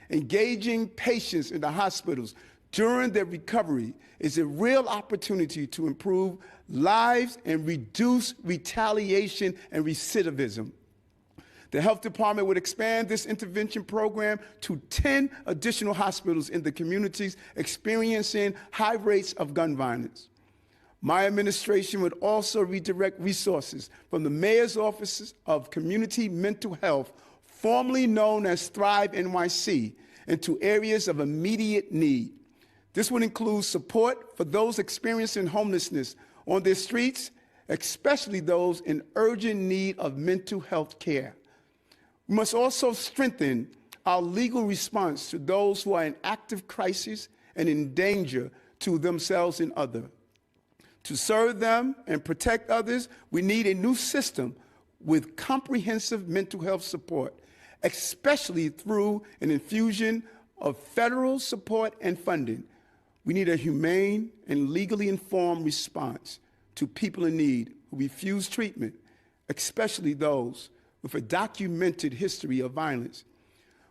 Engaging patients in the hospitals during their recovery is a real opportunity to improve lives and reduce retaliation and recidivism. The health department would expand this intervention program to 10 additional hospitals in the communities experiencing high rates of gun violence. My administration would also redirect resources from the Mayor's Office of Community Mental Health, formerly known as Thrive NYC, into areas of immediate need. This would include support for those experiencing homelessness on their streets, especially those in urgent need of mental health care. We must also strengthen our legal response to those who are in active crisis and in danger to themselves and others. To serve them and protect others, we need a new system with comprehensive mental health support, especially through an infusion of federal support and funding. We need a humane and legally informed response to people in need who refuse treatment, especially those with a documented history of violence.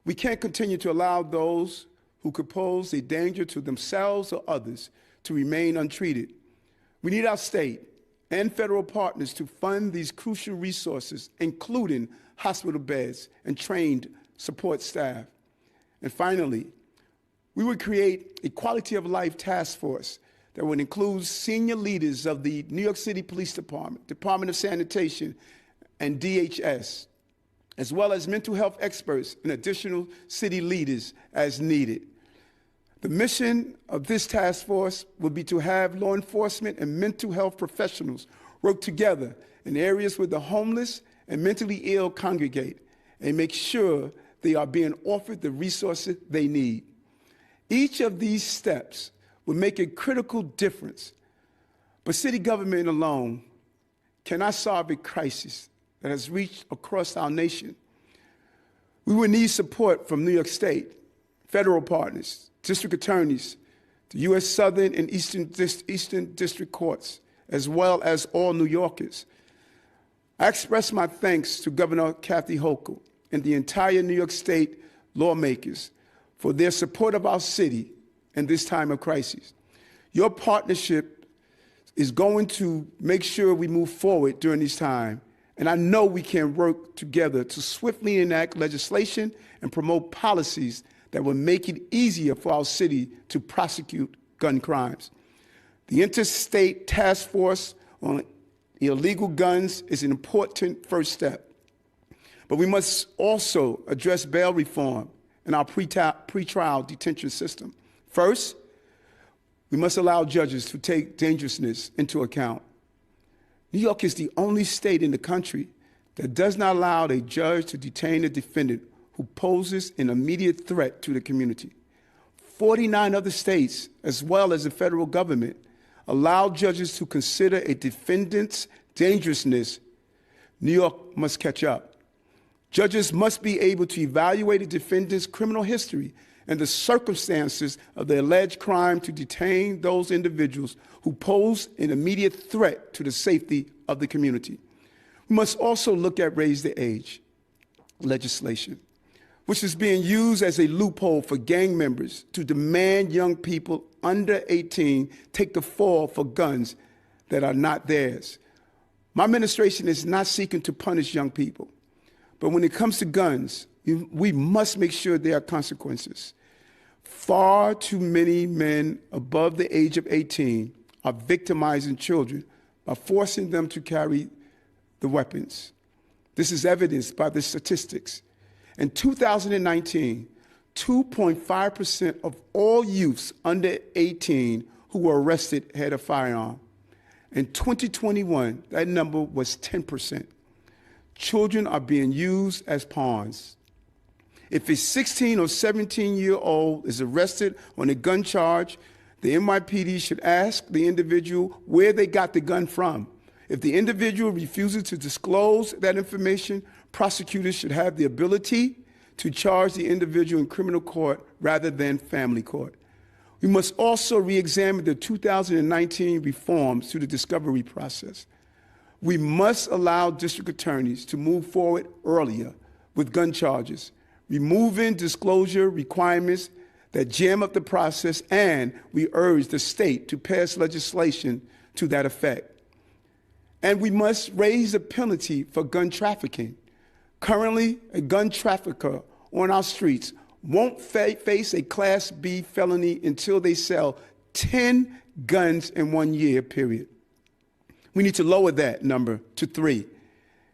We can't continue to allow those who could pose a danger to themselves or others to remain untreated. We need our state and federal partners to fund these crucial resources, including hospital beds and trained support staff. And finally, we would create a quality of life task force that would include senior leaders of the New York City Police Department, Department of Sanitation, and DHS, as well as mental health experts and additional city leaders as needed. The mission of this task force will be to have law enforcement and mental health professionals work together in areas where the homeless and mentally ill congregate and make sure they are being offered the resources they need. Each of these steps will make a critical difference, but city government alone cannot solve a crisis that has reached across our nation. We will need support from New York State, federal partners, district attorneys, the U.S. Southern and Eastern District Courts, as well as all New Yorkers. I express my thanks to Governor Kathy Hochul and the entire New York State lawmakers for their support of our city in this time of crisis. Your partnership is going to make sure we move forward during this time, and I know we can work together to swiftly enact legislation and promote policies that will make it easier for our city to prosecute gun crimes. The Interstate Task Force on Illegal Guns is an important first step, but we must also address bail reform in our pretrial detention system. First, we must allow judges to take dangerousness into account. New York is the only state in the country that does not allow a judge to detain a defendant who poses an immediate threat to the community. 49 other states, as well as the federal government, allow judges to consider a defendant's dangerousness. New York must catch up. Judges must be able to evaluate a defendant's criminal history and the circumstances of the alleged crime to detain those individuals who pose an immediate threat to the safety of the community. We must also look at raise the age legislation, which is being used as a loophole for gang members to demand young people under 18 take the fall for guns that are not theirs. My administration is not seeking to punish young people, but when it comes to guns, we must make sure there are consequences. Far too many men above the age of 18 are victimizing children by forcing them to carry the weapons. This is evidenced by the statistics. In 2019, 2.5% of all youths under 18 who were arrested had a firearm. In 2021, that number was 10%. Children are being used as pawns. If a 16 or 17-year-old is arrested on a gun charge, the NYPD should ask the individual where they got the gun from. If the individual refuses to disclose that information, prosecutors should have the ability to charge the individual in criminal court rather than family court. We must also re-examine the 2019 reforms to the discovery process. We must allow district attorneys to move forward earlier with gun charges, removing disclosure requirements that jam up the process, and we urge the state to pass legislation to that effect. And we must raise the penalty for gun trafficking. Currently, a gun trafficker on our streets won't face a Class B felony until they sell 10 guns in 1 year, period. We need to lower that number to 3.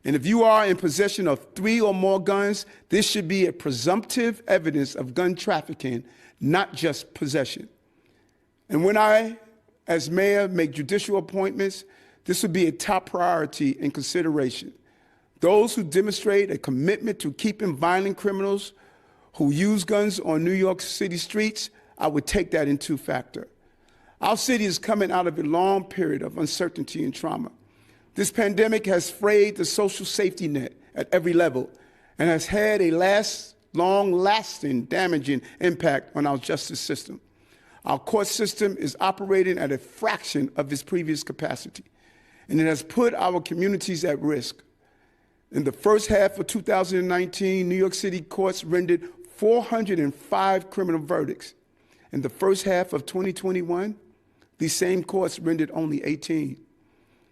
And if you are in possession of 3 or more guns, this should be a presumptive evidence of gun trafficking, not just possession. And when I, as mayor, make judicial appointments, this would be a top priority in consideration. Those who demonstrate a commitment to keeping violent criminals who use guns on New York City streets, I would take that into factor. Our city is coming out of a long period of uncertainty and trauma. This pandemic has frayed the social safety net at every level and has had a long-lasting, damaging impact on our justice system. Our court system is operating at a fraction of its previous capacity, and it has put our communities at risk. In the first half of 2019, New York City courts rendered 405 criminal verdicts. In the first half of 2021, these same courts rendered only 18.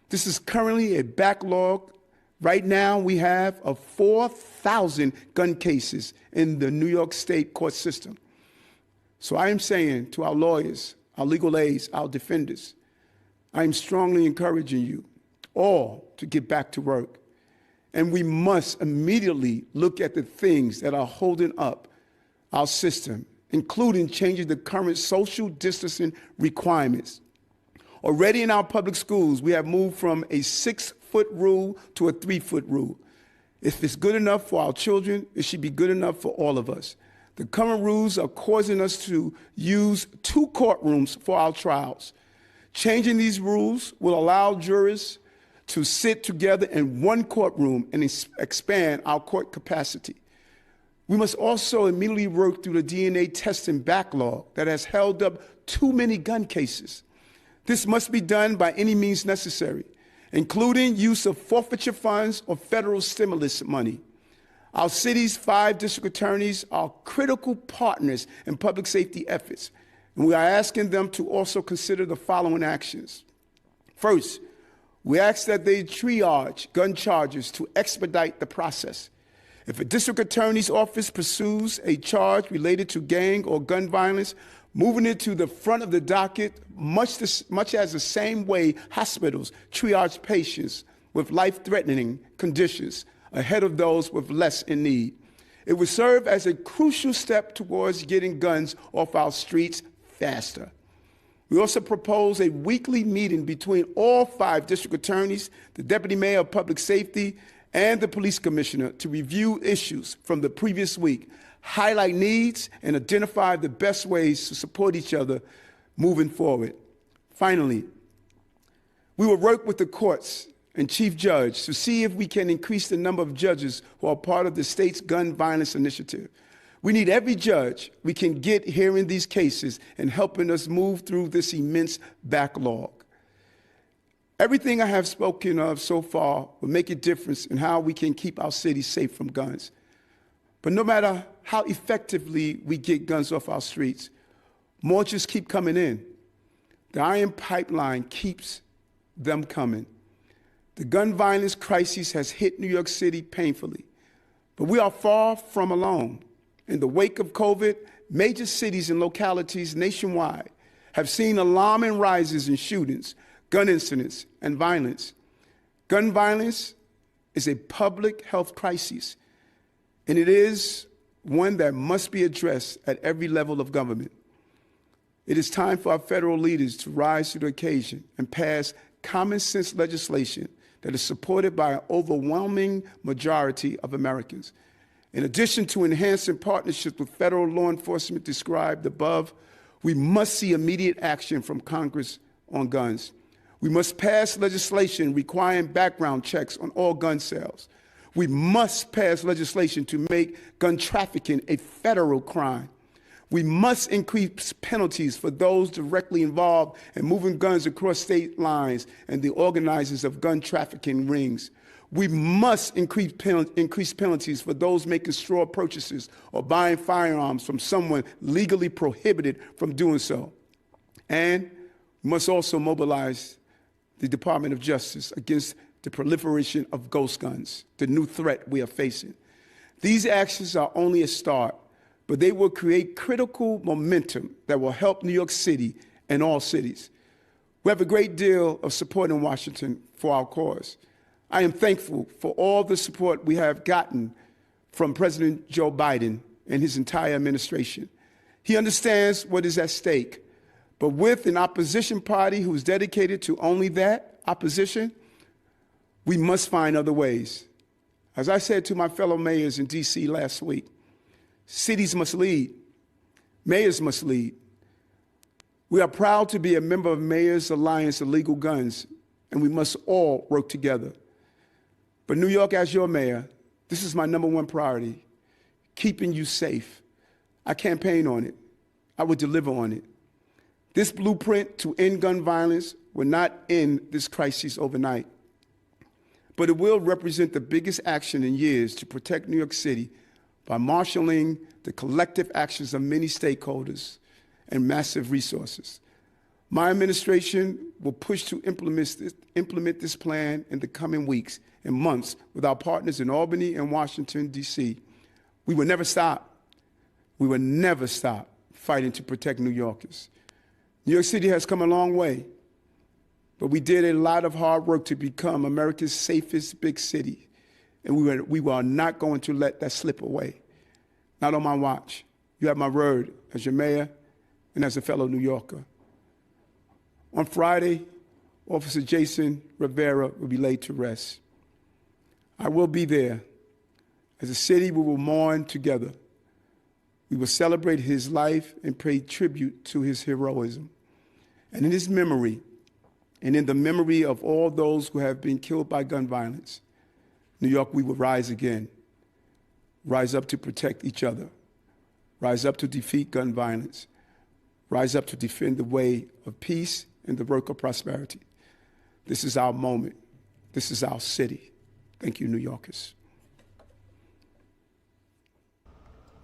This is currently a backlog. Right now, we have of 4,000 gun cases in the New York State court system. So I am saying to our lawyers, our legal aides, our defenders, I am strongly encouraging you all to get back to work. And we must immediately look at the things that are holding up our system, including changing the current social distancing requirements. Already in our public schools, we have moved from a 6-foot rule to a 3-foot rule. If it's good enough for our children, it should be good enough for all of us. The current rules are causing us to use 2 courtrooms for our trials. Changing these rules will allow jurors to sit together in 1 courtroom and expand our court capacity. We must also immediately work through the DNA testing backlog that has held up too many gun cases. This must be done by any means necessary, including use of forfeiture funds or federal stimulus money. Our city's 5 district attorneys are critical partners in public safety efforts, and we are asking them to also consider the following actions. First, we ask that they triage gun charges to expedite the process. If a district attorney's office pursues a charge related to gang or gun violence, moving it to the front of the docket, much as the same way hospitals triage patients with life-threatening conditions ahead of those with less in need. It would serve as a crucial step towards getting guns off our streets faster. We also propose a weekly meeting between all 5 district attorneys, the deputy mayor of public safety, and the police commissioner to review issues from the previous week, highlight needs, and identify the best ways to support each other moving forward. Finally, we will work with the courts and chief judge to see if we can increase the number of judges who are part of the state's gun violence initiative. We need every judge we can get hearing these cases and helping us move through this immense backlog. Everything I have spoken of so far will make a difference in how we can keep our city safe from guns. But no matter how effectively we get guns off our streets, more just keep coming in. The iron pipeline keeps them coming. The gun violence crisis has hit New York City painfully, but we are far from alone. In the wake of COVID, major cities and localities nationwide have seen alarming rises in shootings, gun incidents, and violence. Gun violence is a public health crisis, and it is one that must be addressed at every level of government. It is time for our federal leaders to rise to the occasion and pass common sense legislation that is supported by an overwhelming majority of Americans. In addition to enhancing partnerships with federal law enforcement described above, we must see immediate action from Congress on guns. We must pass legislation requiring background checks on all gun sales. We must pass legislation to make gun trafficking a federal crime. We must increase penalties for those directly involved in moving guns across state lines and the organizers of gun trafficking rings. We must increase penalties for those making straw purchases or buying firearms from someone legally prohibited from doing so. And we must also mobilize the Department of Justice against the proliferation of ghost guns, the new threat we are facing. These actions are only a start, but they will create critical momentum that will help New York City and all cities. We have a great deal of support in Washington for our cause. I am thankful for all the support we have gotten from President Joe Biden and his entire administration. He understands what is at stake, but with an opposition party who's dedicated to only that opposition, we must find other ways. As I said to my fellow mayors in D.C. last week, cities must lead. Mayors must lead. We are proud to be a member of Mayors Alliance of Legal Guns, and we must all work together. But New York, as your mayor, this is my #1 priority, keeping you safe. I campaign on it. I will deliver on it. This blueprint to end gun violence will not end this crisis overnight, but it will represent the biggest action in years to protect New York City by marshaling the collective actions of many stakeholders and massive resources. My administration will push to implement this plan in the coming weeks and months with our partners in Albany and Washington, D.C. We will never stop. We will never stop fighting to protect New Yorkers. New York City has come a long way, but we did a lot of hard work to become America's safest big city, and we are not going to let that slip away. Not on my watch. You have my word as your mayor and as a fellow New Yorker. On Friday, Officer Jason Rivera will be laid to rest. I will be there. As a city, we will mourn together. We will celebrate his life and pay tribute to his heroism. And in his memory, and in the memory of all those who have been killed by gun violence, New York, we will rise again. Rise up to protect each other. Rise up to defeat gun violence. Rise up to defend the way of peace and the work of prosperity. This is our moment. This is our city. Thank you, New Yorkers.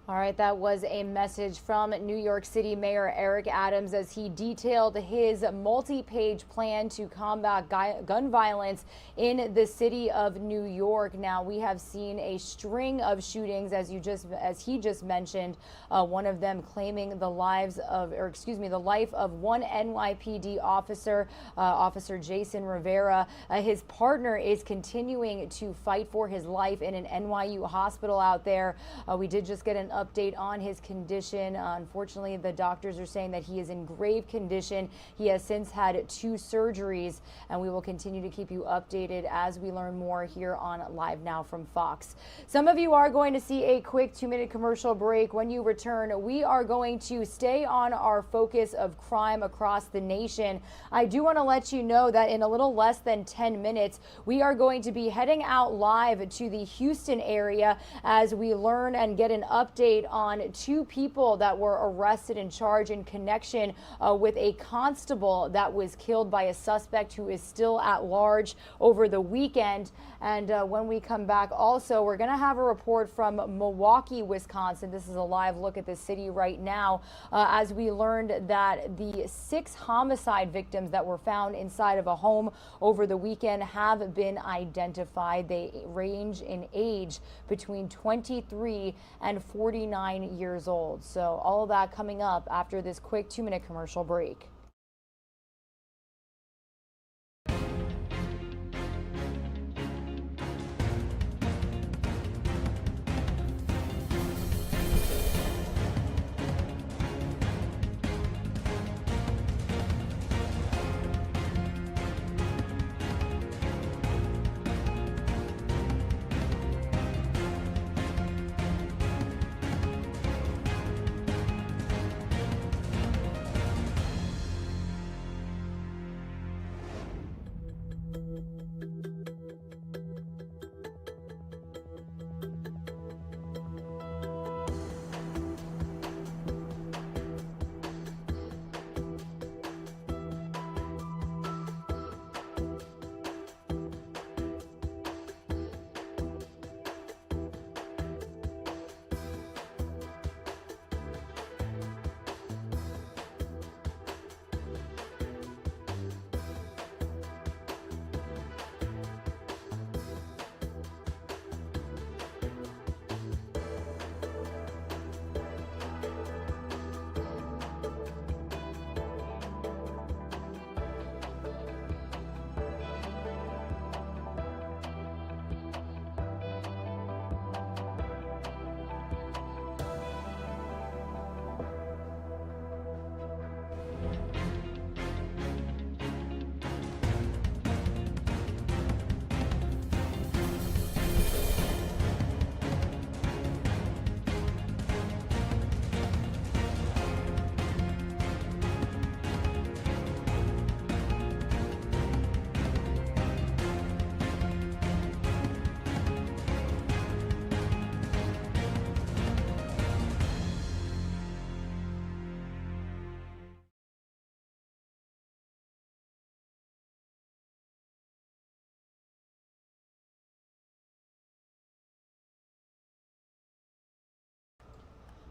All right, that was a message from New York City Mayor Eric Adams as he detailed his multi-page plan to combat gun violence in the city of New York. Now, we have seen a string of shootings, as he just mentioned, one of them claiming the life of one NYPD officer, Officer Jason Rivera. His partner is continuing to fight for his life in an NYU hospital out there. We did just get an update on his condition. Unfortunately, the doctors are saying that he is in grave condition. He has since had 2 surgeries, and we will continue to keep you updated as we learn more here on Live Now from Fox. Some of you are going to see a quick 2-minute commercial break. When you return, we are going to stay on our focus of crime across the nation. I do want to let you know that in a little less than 10 minutes, we are going to be heading out live to the Houston area as we learn and get an update on 2 people that were arrested and charged in connection with a constable that was killed by a suspect who is still at large over the weekend. And when we come back, also, we're going to have a report from Milwaukee, Wisconsin. This is a live look at the city right now as we learned that the 6 homicide victims that were found inside of a home over the weekend have been identified. They range in age between 23 and 49 years old. So all of that coming up after this quick 2-minute commercial break.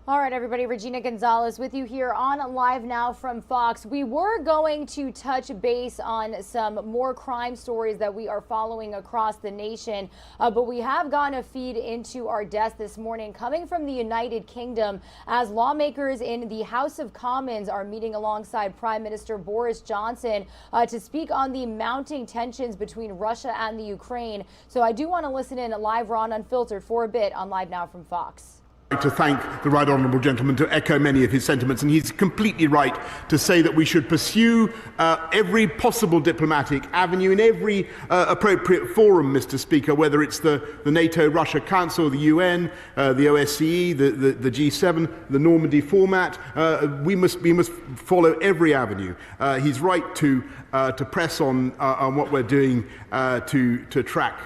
All right, everybody, Regina Gonzalez with you here on Live Now from Fox. We were going to touch base on some more crime stories that we are following across the nation, but we have gotten a feed into our desk this morning coming from the United Kingdom as lawmakers in the House of Commons are meeting alongside Prime Minister Boris Johnson to speak on the mounting tensions between Russia and the Ukraine. So I do want to listen in live, raw, and unfiltered for a bit on Live Now from Fox. To thank the right honourable gentleman to echo many of his sentiments, and he's completely right to say that we should pursue every possible diplomatic avenue in every appropriate forum, Mr. Speaker, whether it's the NATO-Russia Council, the UN, the OSCE, the G7, the Normandy format. We must follow every avenue. He's right to press on what we're doing to track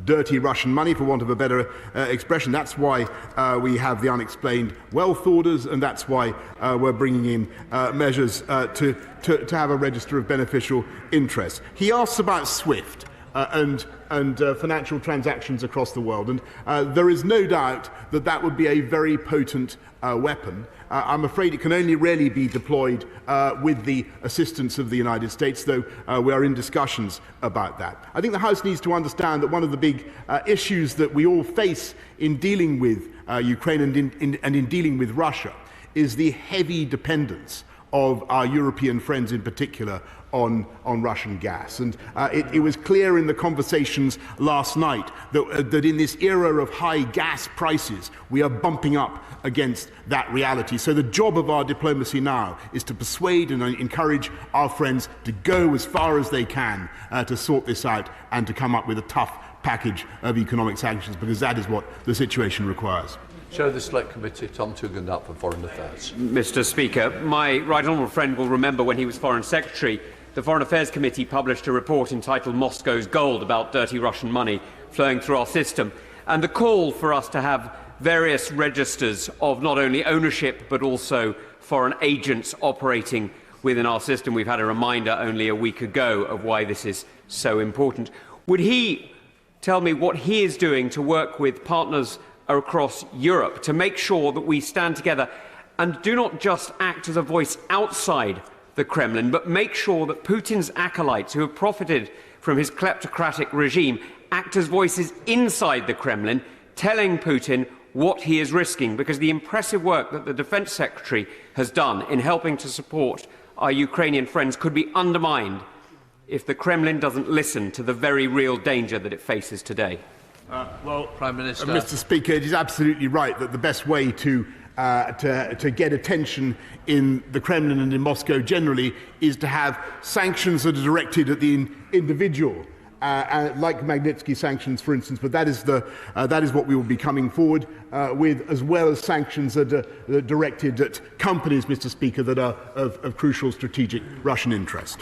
dirty Russian money, for want of a better expression. That's why we have the unexplained wealth orders, and that's why we're bringing in measures to have a register of beneficial interests. He asks about SWIFT and financial transactions across the world, and there is no doubt that that would be a very potent weapon. I'm afraid it can only really be deployed with the assistance of the United States, though we are in discussions about that. I think the House needs to understand that one of the big issues that we all face in dealing with Ukraine and in dealing with Russia is the heavy dependence of our European friends in particular on Russian gas. And it was clear in the conversations last night that in this era of high gas prices, we are bumping up against that reality. So the job of our diplomacy now is to persuade and encourage our friends to go as far as they can to sort this out and to come up with a tough package of economic sanctions, because that is what the situation requires. Chair of the Select Committee, Tom Tugendhat for Foreign Affairs. Mr. Speaker, my right honourable friend will remember when he was Foreign Secretary, the Foreign Affairs Committee published a report entitled Moscow's Gold about dirty Russian money flowing through our system, and the call for us to have various registers of not only ownership but also foreign agents operating within our system. We've had a reminder only a week ago of why this is so important. Would he tell me what he is doing to work with partners across Europe to make sure that we stand together and do not just act as a voice outside the Kremlin, but make sure that Putin's acolytes, who have profited from his kleptocratic regime, act as voices inside the Kremlin, telling Putin what he is risking, because the impressive work that the Defence Secretary has done in helping to support our Ukrainian friends could be undermined if the Kremlin doesn't listen to the very real danger that it faces today. Well, Prime Minister. Mr. Speaker, it is absolutely right that the best way to get attention in the Kremlin and in Moscow generally is to have sanctions that are directed at the individual, like Magnitsky sanctions, for instance. But that is what we will be coming forward with, as well as sanctions that are directed at companies, Mr. Speaker, that are of crucial strategic Russian interest.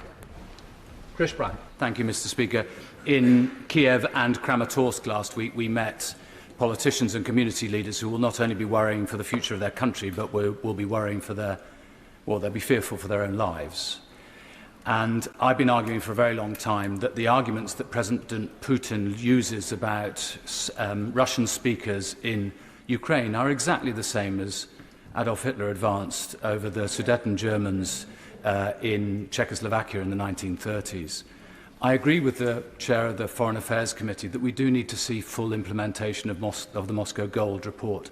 Chris Brown. Thank you, Mr. Speaker. In Kiev and Kramatorsk last week, we met politicians and community leaders who will not only be worrying for the future of their country, but will be worrying for they'll be fearful for their own lives. And I've been arguing for a very long time that the arguments that President Putin uses about Russian speakers in Ukraine are exactly the same as Adolf Hitler advanced over the Sudeten Germans in Czechoslovakia in the 1930s. I agree with the Chair of the Foreign Affairs Committee that we do need to see full implementation of the Moscow Gold report.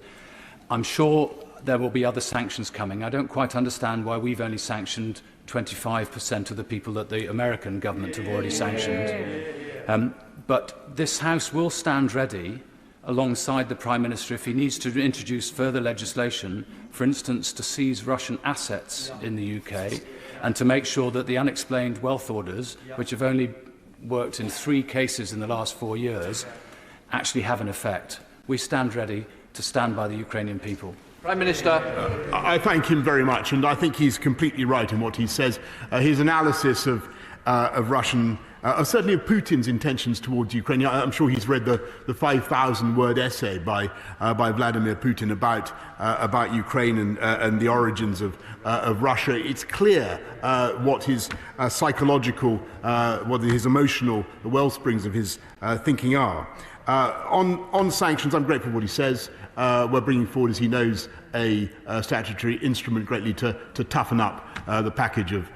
I'm sure there will be other sanctions coming. I don't quite understand why we've only sanctioned 25% of the people that the American government have already sanctioned. But this House will stand ready alongside the Prime Minister if he needs to introduce further legislation, for instance, to seize Russian assets in the UK, and to make sure that the unexplained wealth orders, which have only worked in 3 cases in the last 4 years, actually have an effect. We stand ready to stand by the Ukrainian people. Prime Minister. I thank him very much, and I think he's completely right in what he says. His analysis of Russian, certainly of Putin's intentions towards Ukraine. I'm sure he's read the 5,000-word essay by Vladimir Putin about Ukraine and the origins of Russia. It's clear what his psychological, what his emotional wellsprings of his thinking are. On sanctions, I'm grateful for what he says. We're bringing forward, as he knows, a statutory instrument greatly to toughen up the package of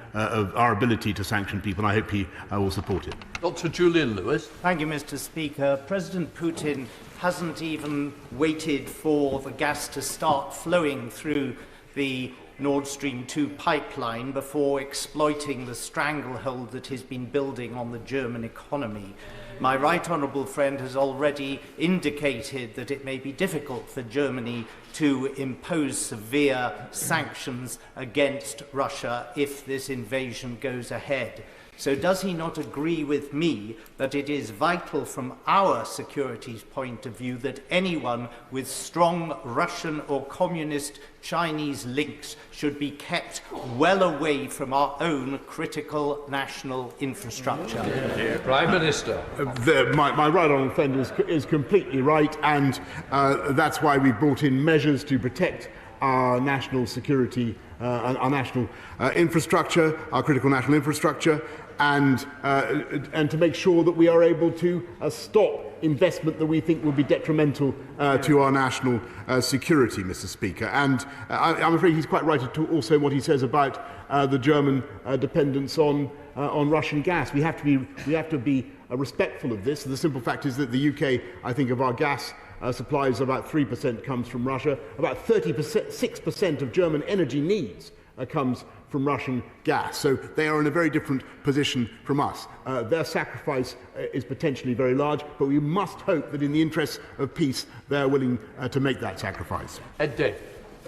our ability to sanction people, and I hope he will support it. Dr. Julian Lewis. Thank you, Mr. Speaker. President Putin hasn't even waited for the gas to start flowing through the Nord Stream 2 pipeline before exploiting the stranglehold that has been building on the German economy. My right honourable friend has already indicated that it may be difficult for Germany to impose severe sanctions against Russia if this invasion goes ahead. So does he not agree with me that it is vital from our security's point of view that anyone with strong Russian or communist Chinese links should be kept well away from our own critical national infrastructure? Prime Minister. My right honourable friend is completely right, and that's why we brought in measures to protect our national security, our national infrastructure, our critical national infrastructure, and to make sure that we are able to stop investment that we think will be detrimental to our national security, Mr. Speaker. And I'm afraid he's quite right to also what he says about the German dependence on Russian gas. We have to be respectful of this. The simple fact is that the UK, I think, of our gas supplies, about 3% comes from Russia. About 6% of German energy needs comes from Russian gas. So they are in a very different position from us. Their sacrifice is potentially very large, but we must hope that in the interests of peace, they are willing to make that sacrifice. Ed Day.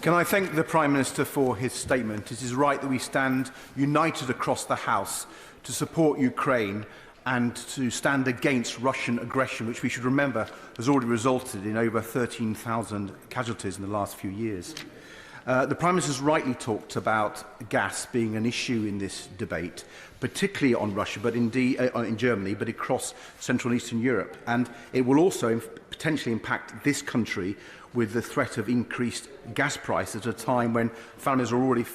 Can I thank the Prime Minister for his statement? It is right that we stand united across the House to support Ukraine and to stand against Russian aggression, which we should remember has already resulted in over 13,000 casualties in the last few years. The Prime Minister has rightly talked about gas being an issue in this debate, particularly on Russia, but indeed in Germany, but across Central and Eastern Europe. And it will also potentially impact this country with the threat of increased gas prices at a time when families are already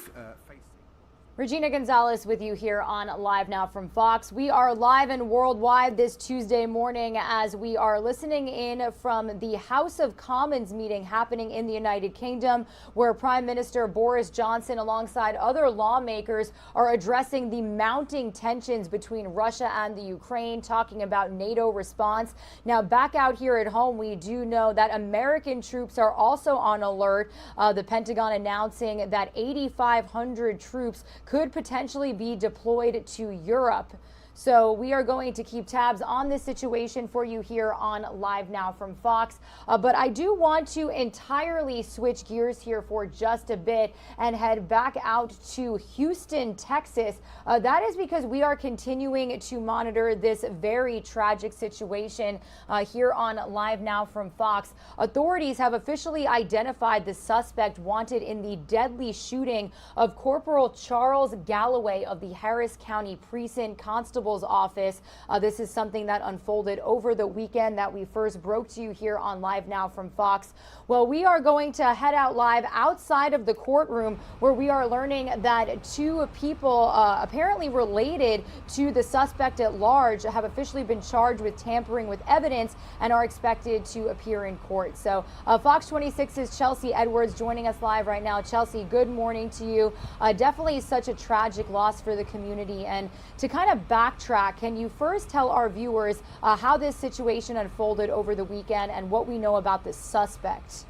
Regina Gonzalez with you here on Live Now from Fox. We are live and worldwide this Tuesday morning as we are listening in from the House of Commons meeting happening in the United Kingdom, where Prime Minister Boris Johnson, alongside other lawmakers, are addressing the mounting tensions between Russia and the Ukraine, talking about NATO response. Now, back out here at home, we do know that American troops are also on alert. The Pentagon announcing that 8,500 troops could potentially be deployed to Europe. So we are going to keep tabs on this situation for you here on Live Now from Fox. But I do want to entirely switch gears here for just a bit and head back out to Houston, Texas. That is because we are continuing to monitor this very tragic situation here on Live Now from Fox. Authorities have officially identified the suspect wanted in the deadly shooting of Corporal Charles Galloway of the Harris County Precinct Constable's office. This is something that unfolded over the weekend that we first broke to you here on Live Now from Fox. Well, we are going to head out live outside of the courtroom, where we are learning that two people apparently related to the suspect at large have officially been charged with tampering with evidence and are expected to appear in court. So Fox 26's Chelsea Edwards joining us live right now. Chelsea, good morning to you. Definitely such a tragic loss for the community. And to kind of backtrack, can you first tell our viewers how this situation unfolded over the weekend and what we know about the suspect?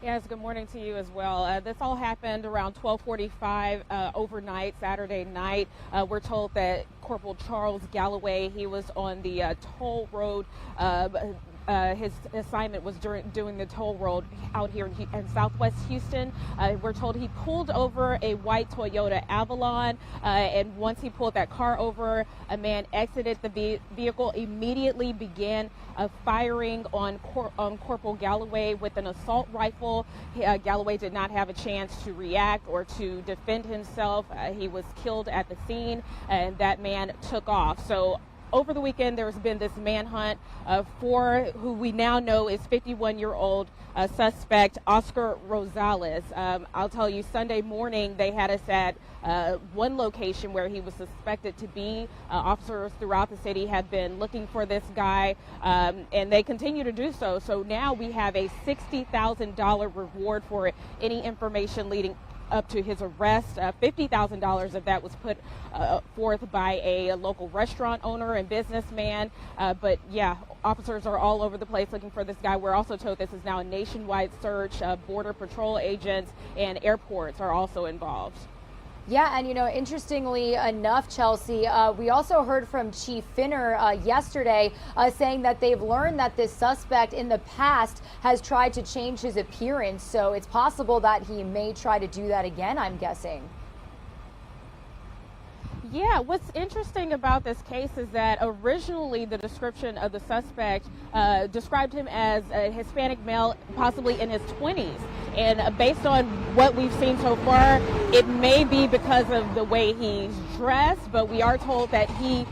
Yes, good morning to you as well. This all happened around 12:45 overnight, Saturday night. We're told that Corporal Charles Galloway, he was on the toll road. His assignment was doing the toll road out here in Southwest Houston. We're told he pulled over a white Toyota Avalon, and once he pulled that car over, a man exited the vehicle, immediately began firing on Corporal Galloway with an assault rifle. Galloway did not have a chance to react or to defend himself. He was killed at the scene, and that man took off. So over the weekend, there's been this manhunt for who we now know is 51-year-old suspect Oscar Rosales. I'll tell you, Sunday morning, they had us at one location where he was suspected to be. Officers throughout the city have been looking for this guy, and they continue to do so. So now we have a $60,000 reward for any information leading up to his arrest. $50,000 of that was put forth by a local restaurant owner and businessman. But yeah, officers are all over the place looking for this guy. We're also told this is now a nationwide search. Border Patrol agents and airports are also involved. Yeah, and you know, interestingly enough, Chelsea, we also heard from Chief Finner yesterday saying that they've learned that this suspect in the past has tried to change his appearance. So it's possible that he may try to do that again, I'm guessing. Yeah, what's interesting about this case is that originally the description of the suspect described him as a Hispanic male, possibly in his 20s. And based on what we've seen so far, it may be because of the way he's dressed, but we are told that he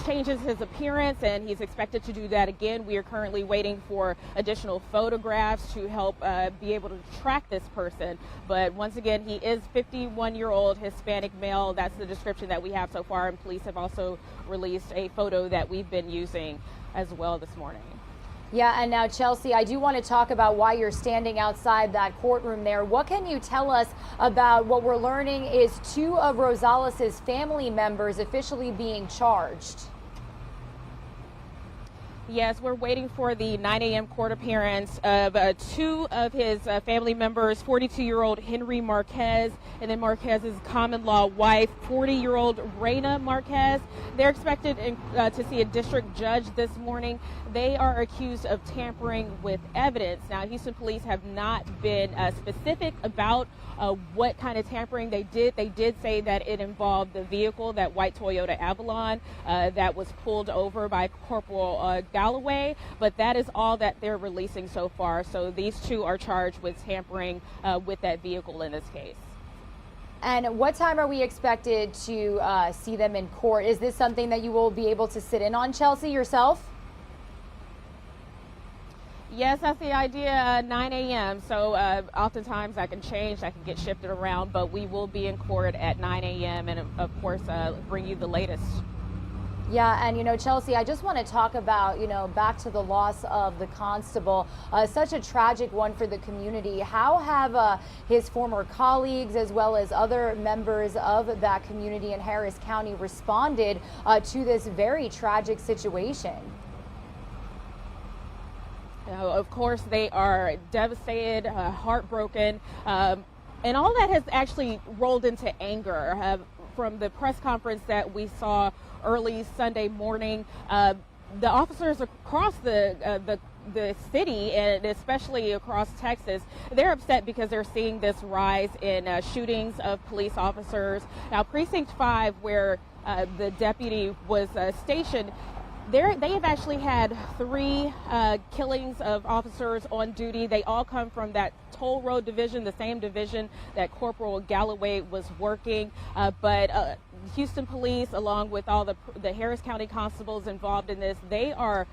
changes his appearance and he's expected to do that again. We are currently waiting for additional photographs to help be able to track this person. But once again, he is 51-year-old Hispanic male. That's the description that we have so far, and police have also released a photo that we've been using as well this morning. Yeah, and now, Chelsea, I do want to talk about why you're standing outside that courtroom there. What can you tell us about what we're learning is 2 of Rosales' family members officially being charged? Yes, we're waiting for the 9 a.m. court appearance of 2 of his family members, 42-year-old Henry Marquez, and then Marquez's common-law wife, 40-year-old Reina Marquez. They're expected to see a district judge this morning. They are accused of tampering with evidence. Now, Houston police have not been specific about what kind of tampering they did. They did say that it involved the vehicle, that white Toyota Avalon, that was pulled over by Corporal Galloway, but that is all that they're releasing so far. So these 2 are charged with tampering with that vehicle in this case. And what time are we expected to see them in court? Is this something that you will be able to sit in on, Chelsea, yourself? Yes, that's the idea, 9 a.m. So oftentimes that can change, that can get shifted around, but we will be in court at 9 a.m. and of course bring you the latest. Yeah, and Chelsea, I just want to talk about, back to the loss of the constable, such a tragic one for the community. How have his former colleagues as well as other members of that community in Harris County responded to this very tragic situation? Of course, they are devastated, heartbroken, and all that has actually rolled into anger. From the press conference that we saw early Sunday morning, the officers across the city, and especially across Texas, they're upset because they're seeing this rise in shootings of police officers. Now, Precinct 5, where the deputy was stationed, they have actually had 3 killings of officers on duty. They all come from that toll road division, the same division that Corporal Galloway was working. But Houston police, along with all the Harris County constables involved in this, they are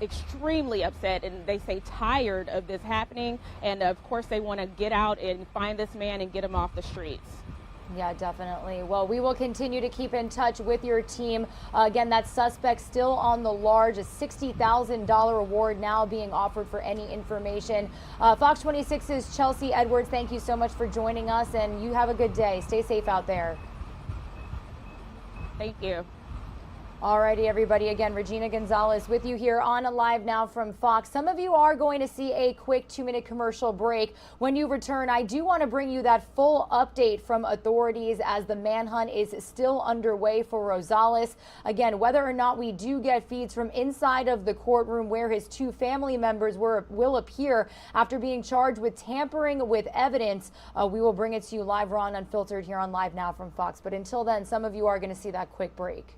extremely upset, and they say tired of this happening. And of course, they want to get out and find this man and get him off the streets. Yeah, definitely. Well, we will continue to keep in touch with your team. Again, that suspect still on the large, a $60,000 reward now being offered for any information. Fox 26's Chelsea Edwards, thank you so much for joining us, and you have a good day. Stay safe out there. Thank you. Alrighty, everybody. Again, Regina Gonzalez with you here on Live Now from Fox. Some of you are going to see a quick 2-minute commercial break. When you return, I do want to bring you that full update from authorities as the manhunt is still underway for Rosales. Again, whether or not we do get feeds from inside of the courtroom where his 2 family members will appear after being charged with tampering with evidence, we will bring it to you live, raw, and unfiltered here on Live Now from Fox. But until then, some of you are going to see that quick break.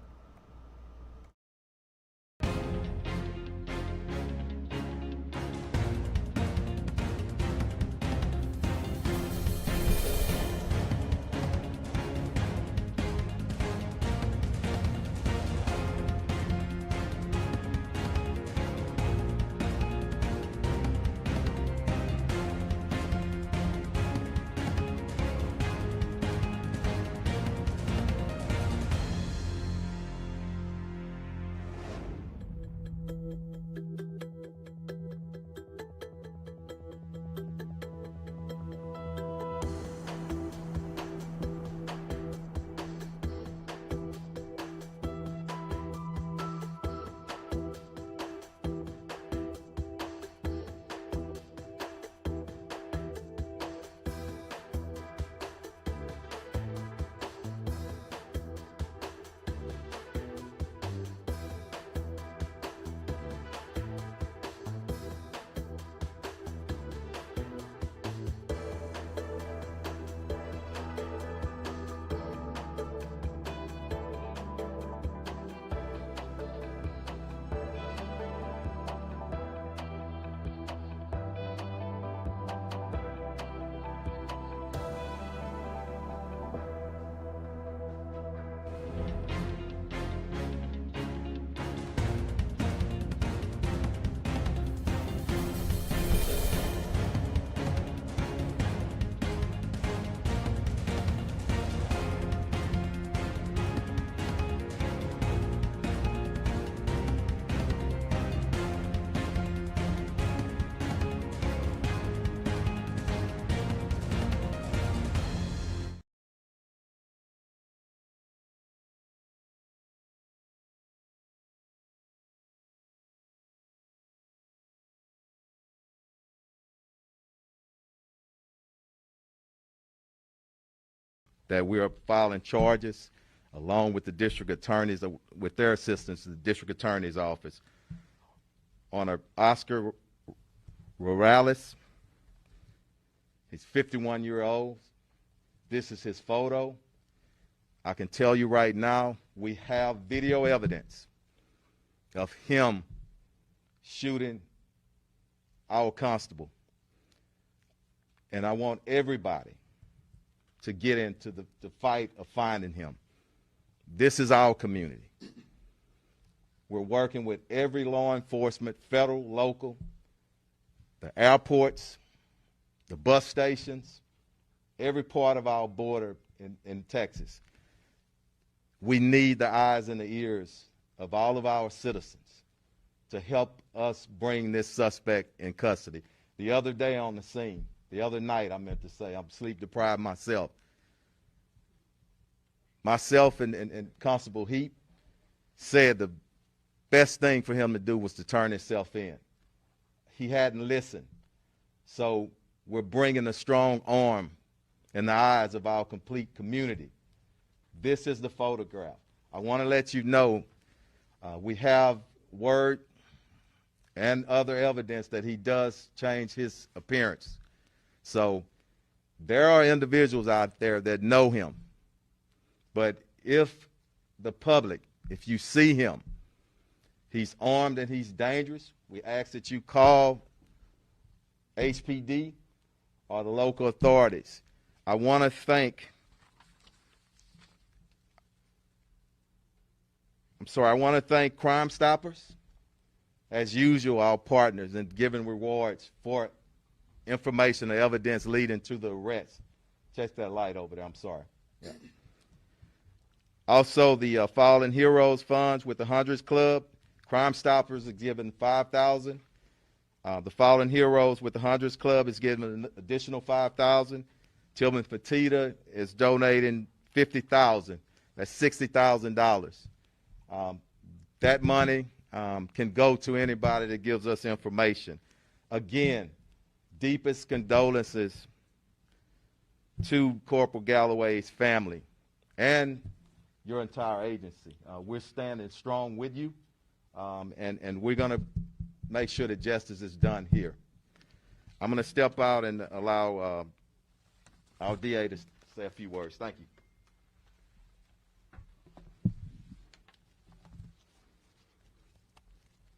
that we are filing charges along with the district attorneys, with their assistance, the district attorney's office, on Oscar Morales. He's 51 years old. This is his photo. I can tell you right now, we have video evidence of him shooting our constable. And I want everybody to get into the fight of finding him. This is our community. We're working with every law enforcement, federal, local, the airports, the bus stations, every part of our border in Texas. We need the eyes and the ears of all of our citizens to help us bring this suspect in custody. The other day on the scene, the other night I meant to say, I'm sleep deprived myself. Myself and Constable Heap said the best thing for him to do was to turn himself in. He hadn't listened. So we're bringing a strong arm in the eyes of our complete community. This is the photograph. I want to let you know we have word and other evidence that he does change his appearance. So there are individuals out there that know him. But if the public, if you see him, he's armed and he's dangerous, we ask that you call HPD or the local authorities. I want to thank Crime Stoppers, as usual, our partners, in giving rewards for information or evidence leading to the arrest. Check that light over there, I'm sorry. Yeah. Also, the Fallen Heroes Funds with the Hundreds Club. Crime Stoppers is giving $5,000. The Fallen Heroes with the Hundreds Club is giving an additional $5,000. Tillman Fertitta is donating $50,000. That's $60,000. That money can go to anybody that gives us information. Again, deepest condolences to Corporal Galloway's family and your entire agency. We're standing strong with you, and we're going to make sure that justice is done here. I'm going to step out and allow our DA to say a few words. Thank you.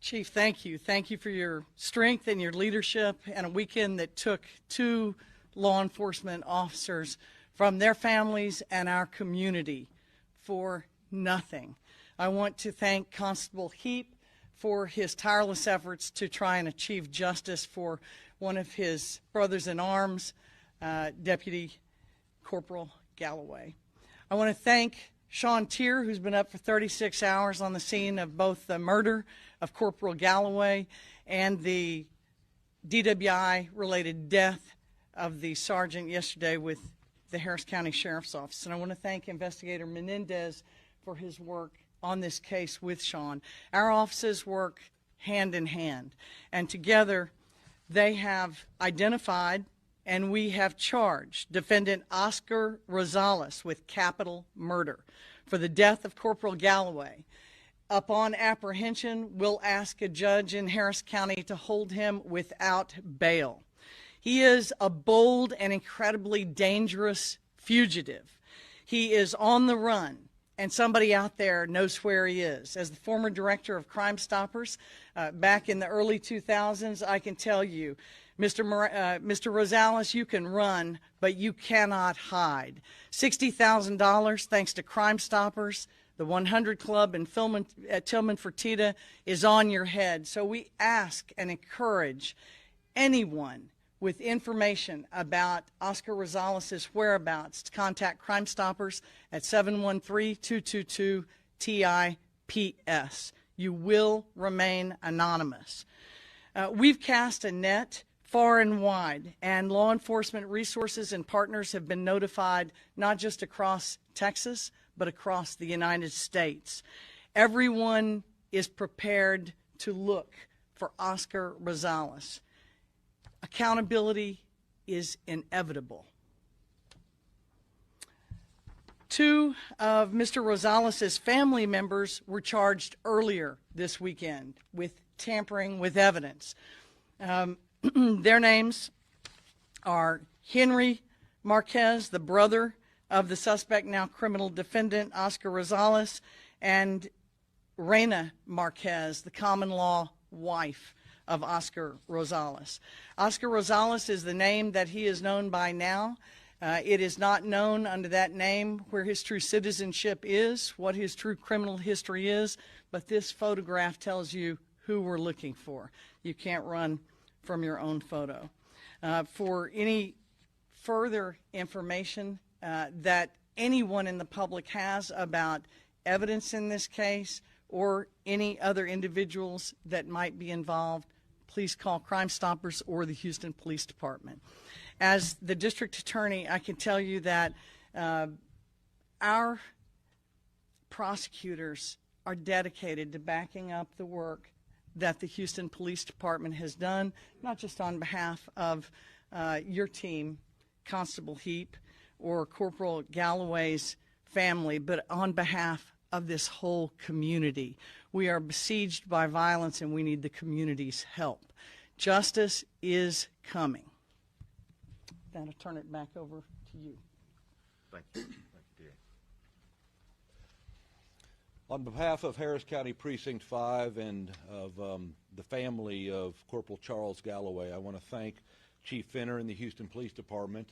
Chief, thank you. Thank you for your strength and your leadership and a weekend that took 2 law enforcement officers from their families and our community for nothing. I want to thank Constable Heap for his tireless efforts to try and achieve justice for one of his brothers in arms, Deputy Corporal Galloway. I want to thank Sean Tier, who's been up for 36 hours on the scene of both the murder of Corporal Galloway and the DWI-related death of the sergeant yesterday with the Harris County Sheriff's Office. And I want to thank Investigator Menendez for his work on this case with Sean. Our offices work hand in hand, and together they have identified and we have charged defendant Oscar Rosales with capital murder for the death of Corporal Galloway. Upon apprehension, we'll ask a judge in Harris County to hold him without bail. He is a bold and incredibly dangerous fugitive. He is on the run, and somebody out there knows where he is. As the former director of Crime Stoppers back in the early 2000s, I can tell you, Mr. Rosales, you can run, but you cannot hide. $60,000 thanks to Crime Stoppers. The 100 Club in Tillman Fertitta is on your head. So we ask and encourage anyone with information about Oscar Rosales' whereabouts to contact Crime Stoppers at 713-222-TIPS. You will remain anonymous. We've cast a net far and wide, and law enforcement resources and partners have been notified not just across Texas, but across the United States. Everyone is prepared to look for Oscar Rosales. Accountability is inevitable. 2 of Mr. Rosales' family members were charged earlier this weekend with tampering with evidence. Their names are Henry Marquez, the brother of the suspect, now criminal defendant, Oscar Rosales, and Reina Marquez, the common law wife of Oscar Rosales. Oscar Rosales is the name that he is known by now. It is not known under that name where his true citizenship is, what his true criminal history is, but this photograph tells you who we're looking for. You can't run from your own photo. For any further information that anyone in the public has about evidence in this case or any other individuals that might be involved, please call Crime Stoppers or the Houston Police Department. As the district attorney, I can tell you that our prosecutors are dedicated to backing up the work that the Houston Police Department has done, not just on behalf of your team, Constable Heap, or Corporal Galloway's family, but on behalf of this whole community. We are besieged by violence and we need the community's help. Justice is coming. Then I'll turn it back over to you. Thank you. Thank you, dear. On behalf of Harris County Precinct 5 and of the family of Corporal Charles Galloway, I want to thank Chief Finner and the Houston Police Department,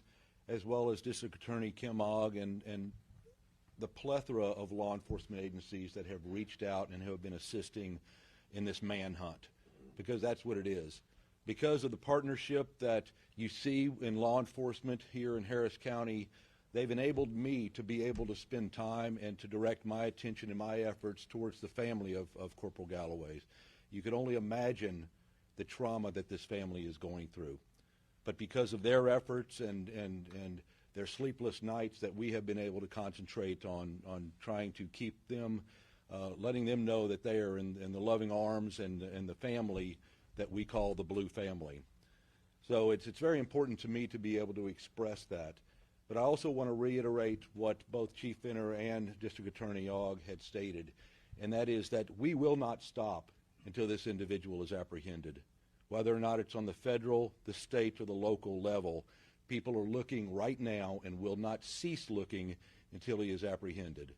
as well as District Attorney Kim Ogg and the plethora of law enforcement agencies that have reached out and have been assisting in this manhunt, because that's what it is. Because of the partnership that you see in law enforcement here in Harris County, they've enabled me to be able to spend time and to direct my attention and my efforts towards the family of Corporal Galloway's. You could only imagine the trauma that this family is going through. But because of their efforts and their sleepless nights, that we have been able to concentrate on trying to keep them, letting them know that they are in the loving arms and the family that we call the Blue family. So it's very important to me to be able to express that. But I also want to reiterate what both Chief Finner and District Attorney Ogg had stated, and that is that we will not stop until this individual is apprehended. Whether or not it's on the federal, the state, or the local level, people are looking right now and will not cease looking until he is apprehended.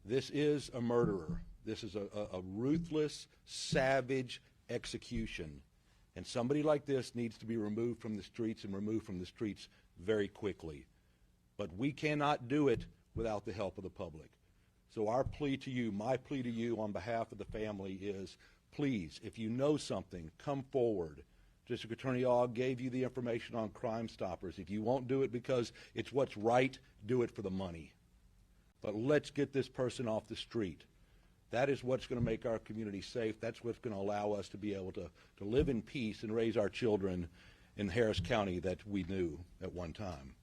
This is a murderer. This is a ruthless, savage execution. And somebody like this needs to be removed from the streets and removed from the streets very quickly. But we cannot do it without the help of the public. So our plea to you, my plea to you on behalf of the family is, please, if you know something, come forward. District Attorney Ogg gave you the information on Crime Stoppers. If you won't do it because it's what's right, do it for the money. But let's get this person off the street. That is what's going to make our community safe. That's what's going to allow us to be able to live in peace and raise our children in Harris County that we knew at one time.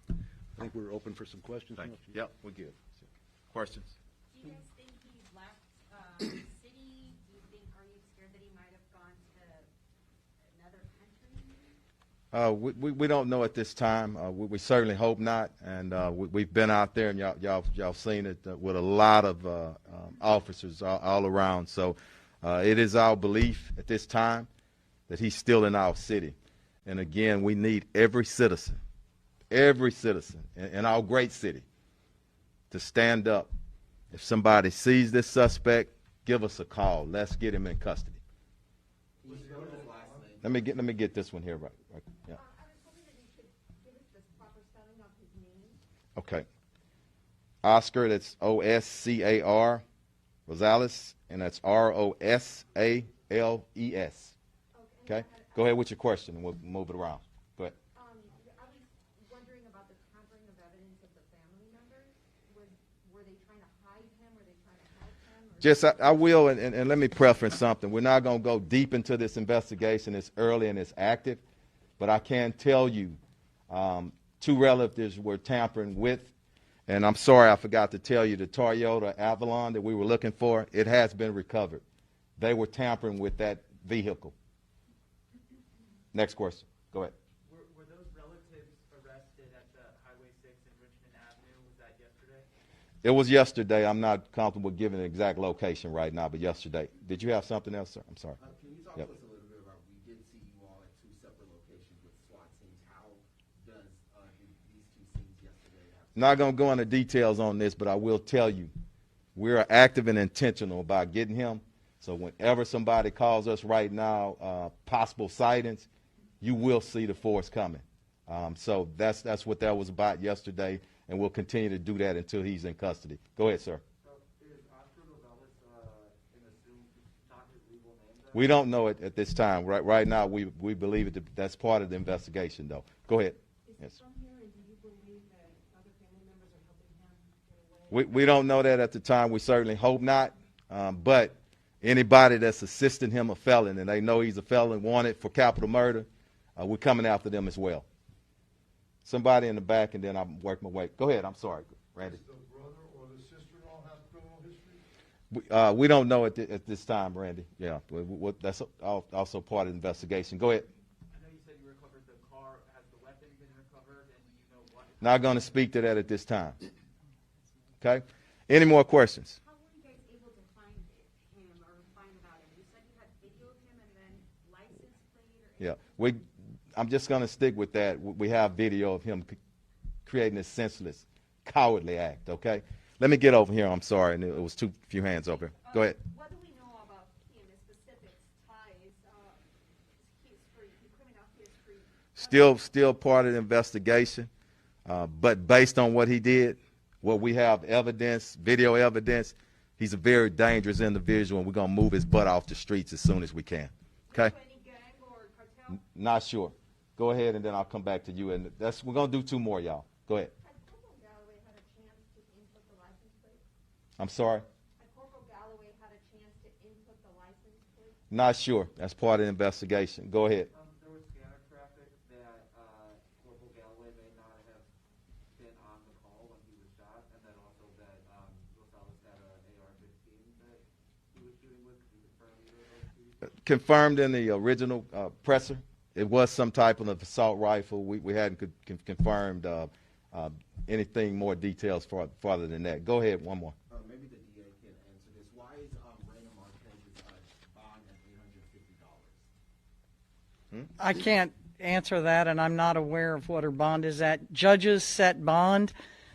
I think we're open for some questions. Thank you. Yep, we're good. Questions? Do you guys think he's left the city? Do you think, are you scared that he might have gone to another country? We don't know at this time. We certainly hope not. And we've been out there, and y'all seen it with a lot of officers all around. So it is our belief at this time that he's still in our city. And again, we need every citizen in our great city to stand up. If somebody sees this suspect, give us a call. Let's get him in custody. Let me get this one here right. Yeah. Okay. Oscar, that's Oscar, Rosales, and that's Rosales. Okay. Go ahead with your question, and we'll move it around. Go ahead. I was wondering about the tampering of evidence of the family members. Were they trying to hide him? Were they trying to help him? Just, I will, and let me preference something. We're not going to go deep into this investigation. It's early and it's active. But I can tell you, 2 relatives were tampering with, and I'm sorry I forgot to tell you, the Toyota Avalon that we were looking for, it has been recovered. They were tampering with that vehicle. Next question. Go ahead. Were those relatives arrested at the Highway 6 and Richmond Avenue? Was that yesterday? It was yesterday. I'm not comfortable giving an exact location right now, but yesterday. Did you have something else, sir? I'm sorry. Can you talk to us a little bit about, we did see you all at 2 separate locations with SWAT teams. How does these 2 scenes yesterday have? Not going to go into details on this, but I will tell you, we're active and intentional about getting him. So whenever somebody calls us right now, possible sightings, you will see the force coming. So that's what that was about yesterday, and we'll continue to do that until he's in custody. Go ahead, sir. We don't know it at this time. Right now, we believe that's part of the investigation, though. Go ahead. Yes. We don't know that at the time. We certainly hope not. But anybody that's assisting him a felon, and they know he's a felon wanted for capital murder, we're coming after them as well. Somebody in the back, and then I'll work my way. Go ahead. I'm sorry, Randy. Does the brother or the sister-in-law have criminal history? We don't know at this time, Randy. Yeah, that's also part of the investigation. Go ahead. I know you said you recovered the car. Has the weapon been recovered, and do you know what? Not going to speak to that at this time. Okay? Any more questions? How were you guys able to find him or find about him? You said you had video of him and then license plate or Yeah, I'm just going to stick with that. We have video of him creating this senseless, cowardly act, okay? Let me get over here. I'm sorry, and it was too few hands over here. Go ahead. What do we know about him, his specifics, ties, his history, criminal history? Still part of the investigation, but based on what he did, what we have evidence, video evidence, he's a very dangerous individual, and we're going to move his butt off the streets as soon as we can, okay? Not sure. Go ahead, and then I'll come back to you. And we're going to do 2 more, y'all. Go ahead. Had Corporal Galloway had a chance to input the license plate? I'm sorry? Had Corporal Galloway had a chance to input the license plate? Not sure. That's part of the investigation. Go ahead. There was scanner traffic that Corporal Galloway may not have been on the call when he was shot, and then also that Rosales had an AR-15 that he was shooting with. Can you confirm either of those 2? Confirmed in the original presser. It was some type of assault rifle. We hadn't confirmed anything more details farther than that. Go ahead, one more. Maybe the DA can answer this. Why is Raina Marquez's bond at $850? I can't answer that, and I'm not aware of what her bond is at. Judges set bond.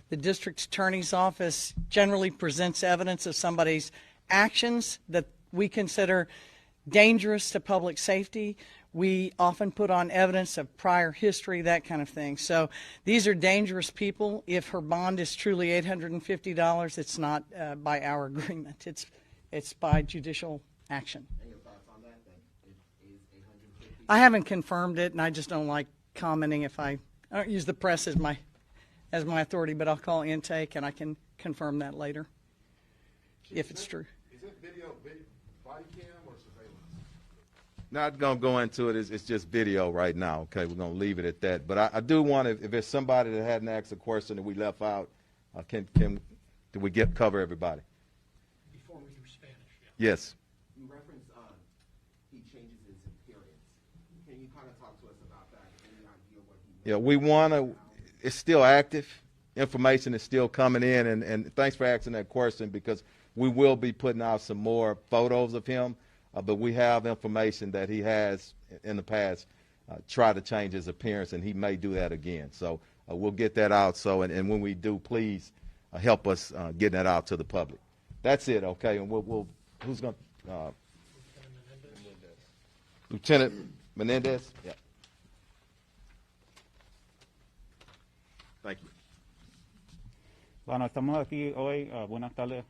The district attorney's office generally presents evidence of somebody's actions that we consider dangerous to public safety. We often put on evidence of prior history, that kind of thing. So these are dangerous people. If her bond is truly $850, it's not by our agreement. It's by judicial action. And your thoughts on that? That it is $850? I haven't confirmed it, and I just don't like commenting if I don't use the press as my authority, but I'll call intake, and I can confirm that later if it's true. Is it video body cam or surveillance? Not going to go into it. It's just video right now, okay? We're going to leave it at that. But I do want to, if there's somebody that hadn't asked a question that we left out, do we cover everybody? Before we do Spanish, Yes. You referenced he changes his appearance. Can you kind of talk to us about that? Any idea what he Yeah, we want to, it's still active. Information is still coming in, and thanks for asking that question, because we will be putting out some more photos of him, but we have information that he has in the past tried to change his appearance, and he may do that again. So we'll get that out. So, and when we do, please help us getting that out to the public. That's it, okay? And we'll who's going to? Lieutenant Menendez? Yeah. Thank you. Bueno, estamos aquí hoy. Buenas tardes.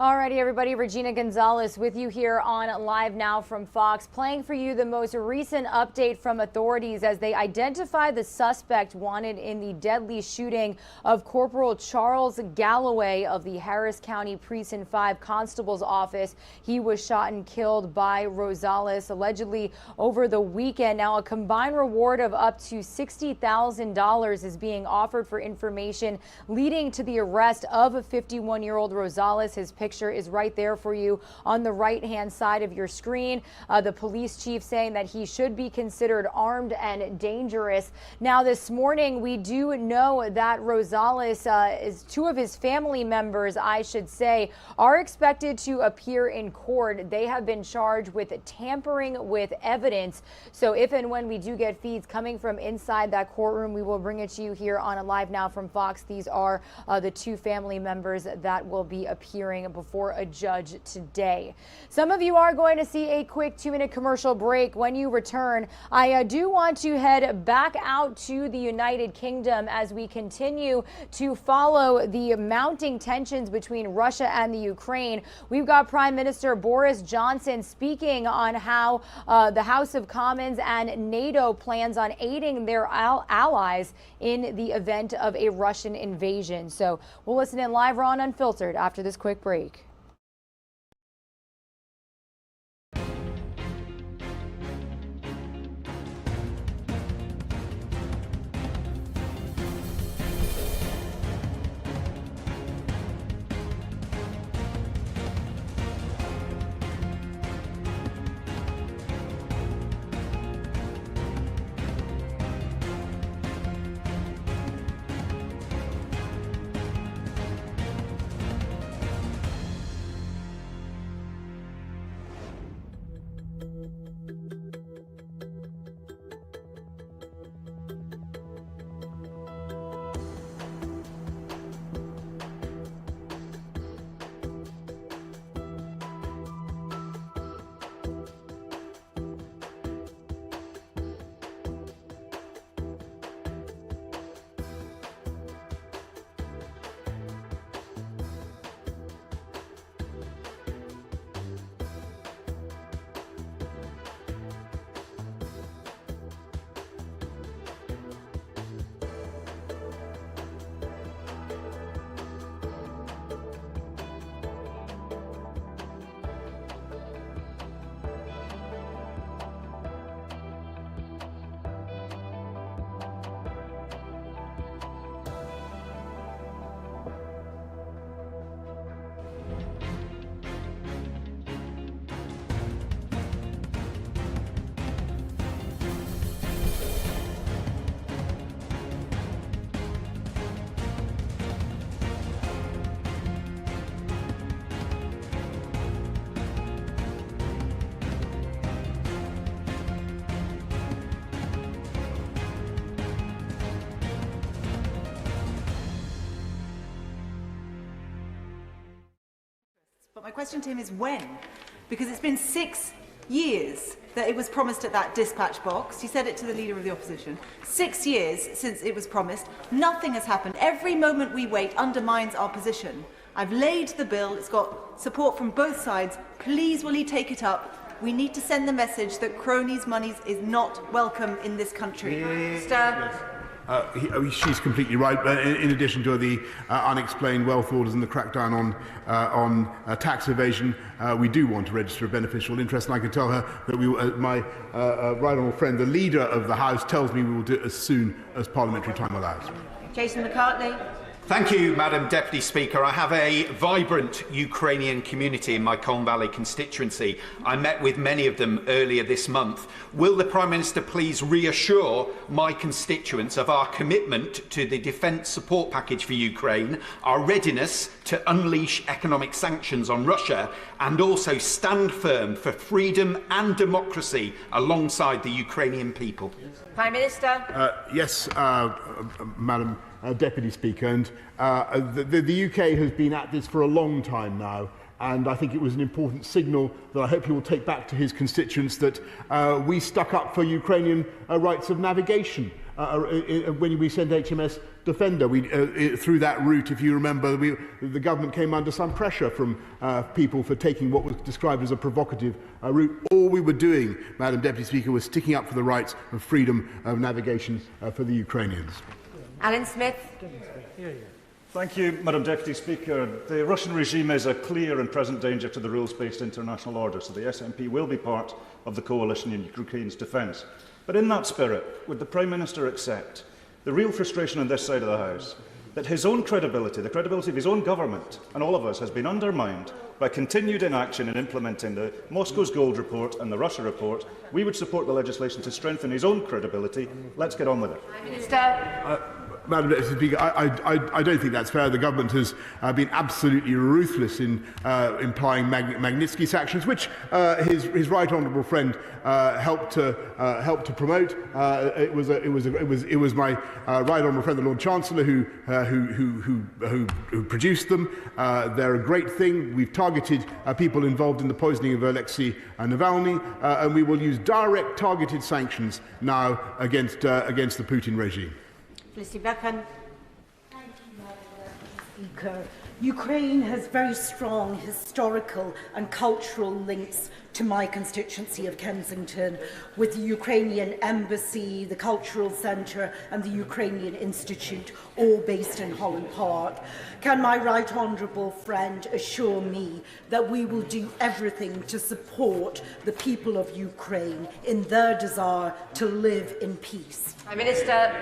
Alrighty, everybody. Regina Gonzalez with you here on Live Now from Fox, playing for you the most recent update from authorities as they identify the suspect wanted in the deadly shooting of Corporal Charles Galloway of the Harris County Precinct 5 Constable's Office. He was shot and killed by Rosales allegedly over the weekend. Now, a combined reward of up to $60,000 is being offered for information leading to the arrest of a 51-year-old Rosales. His picture picture is right there for you on the right-hand side of your screen. The police chief saying that he should be considered armed and dangerous. Now, this morning, we do know that Rosales, two of his family members, I should say, are expected to appear in court. They have been charged with tampering with evidence. So if and when we do get feeds coming from inside that courtroom, we will bring it to you here on a Live Now from Fox. These are the two family members that will be appearing before a judge today. Some of you are going to see a quick 2-minute commercial break. When you return, I do want to head back out to the United Kingdom as we continue to follow the mounting tensions between Russia and the Ukraine. We've got Prime Minister Boris Johnson speaking on how the House of Commons and NATO plans on aiding their allies in the event of a Russian invasion. So we'll listen in live on Unfiltered after this quick break. But my question to him is when? Because it's been 6 years that it was promised at that dispatch box. He said it to the Leader of the Opposition. 6 years since it was promised. Nothing has happened. Every moment we wait undermines our position. I've laid the bill. It's got support from both sides. Please, will he take it up? We need to send the message that cronies' money is not welcome in this country. She's completely right. But in addition to the unexplained wealth orders and the crackdown on tax evasion, we do want to register a beneficial interest. And I can tell her that my right honourable friend, the Leader of the House, tells me we will do it as soon as parliamentary time allows. Jason McCartney. Thank you, Madam Deputy Speaker. I have a vibrant Ukrainian community in my Colne Valley constituency. I met with many of them earlier this month. Will the Prime Minister please reassure my constituents of our commitment to the defence support package for Ukraine, our readiness to unleash economic sanctions on Russia, and also stand firm for freedom and democracy alongside the Ukrainian people? Prime Minister. Yes, Madam Deputy Speaker, and the UK has been at this for a long time now, and I think it was an important signal that I hope he will take back to his constituents that we stuck up for Ukrainian rights of navigation when we sent HMS Defender. Through that route, if you remember, the government came under some pressure from people for taking what was described as a provocative route. All we were doing, Madam Deputy Speaker, was sticking up for the rights of freedom of navigation for the Ukrainians. Alan Smith. Thank you, Madam Deputy Speaker. The Russian regime is a clear and present danger to the rules-based international order, so the SNP will be part of the coalition in Ukraine's defence. But in that spirit, would the Prime Minister accept the real frustration on this side of the House that his own credibility, the credibility of his own government and all of us, has been undermined by continued inaction in implementing the Moscow's Gold Report and the Russia Report, we would support the legislation to strengthen his own credibility. Let's get on with it. Minister. Madam Deputy Speaker, I don't think that's fair. The government has been absolutely ruthless in implying Magnitsky sanctions, which his right honourable friend helped to promote. It was my right honourable friend, the Lord Chancellor, who produced them. They're a great thing. We've targeted people involved in the poisoning of Alexei Navalny, and we will use direct targeted sanctions now against the Putin regime. Felicity Becken. Thank you, Madam Speaker. Ukraine has very strong historical and cultural links to my constituency of Kensington, with the Ukrainian Embassy, the Cultural Centre and the Ukrainian Institute, all based in Holland Park. Can my right honourable friend assure me that we will do everything to support the people of Ukraine in their desire to live in peace? Prime Minister.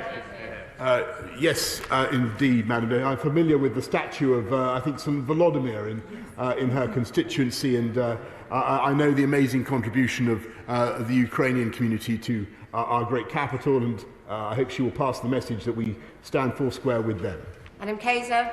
Yes, indeed, Madam Deputy. I'm familiar with the statue of, I think, St. Volodymyr in her constituency, and I know the amazing contribution of the Ukrainian community to our great capital, and I hope she will pass the message that we stand foursquare with them. Madam Kaiser.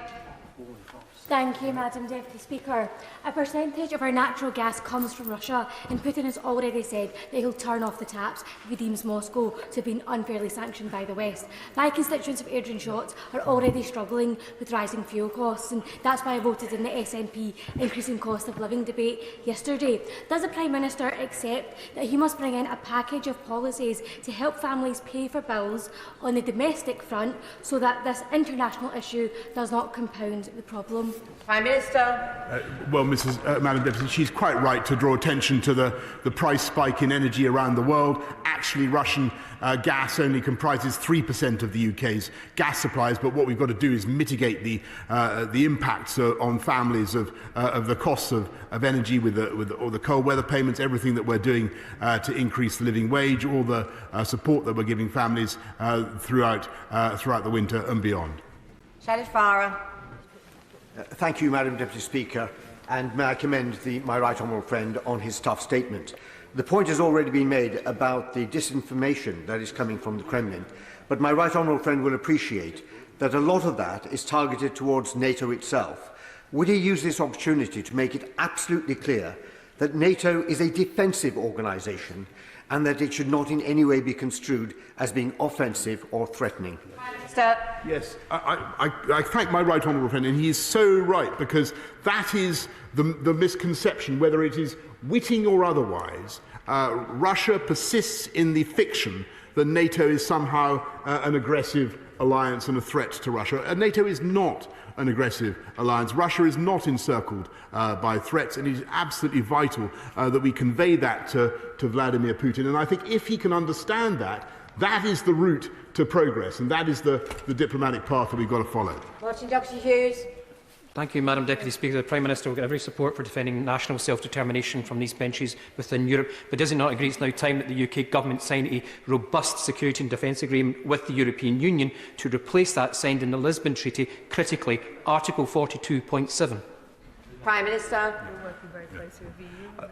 Thank you, Madam Deputy Speaker. A percentage of our natural gas comes from Russia, and Putin has already said that he'll turn off the taps if he deems Moscow to have been unfairly sanctioned by the West. My constituents of Airdrie Shotts are already struggling with rising fuel costs, and that's why I voted in the SNP increasing cost of living debate yesterday. Does the Prime Minister accept that he must bring in a package of policies to help families pay for bills on the domestic front so that this international issue does not compound the problem? Prime Minister. Well, Madam Deputy, she's quite right to draw attention to the price spike in energy around the world. Actually, Russian gas only comprises 3% of the UK's gas supplies, but what we've got to do is mitigate the impacts on families of the costs of energy with all the cold weather payments, everything that we're doing to increase the living wage, all the support that we're giving families throughout the winter and beyond. Shadid Farah. Thank you, Madam Deputy Speaker, and may I commend my right honourable friend on his tough statement. The point has already been made about the disinformation that is coming from the Kremlin, but my right honourable friend will appreciate that a lot of that is targeted towards NATO itself. Would he use this opportunity to make it absolutely clear that NATO is a defensive organisation and that it should not in any way be construed as being offensive or threatening? Yes, I thank my right honourable friend, and he is so right, because that is the misconception, whether it is witting or otherwise. Russia persists in the fiction that NATO is somehow an aggressive alliance and a threat to Russia. NATO is not an aggressive alliance. Russia is not encircled by threats, and it is absolutely vital that we convey that to Vladimir Putin. And I think if he can understand that, that is the route to progress, and that is the diplomatic path that we've got to follow. Martin Dr. Hughes. Thank you, Madam Deputy Speaker. The Prime Minister will get every support for defending national self-determination from these benches within Europe. But does he not agree it's now time that the UK Government sign a robust security and defence agreement with the European Union to replace that signed in the Lisbon Treaty, critically, Article 42.7? Prime Minister.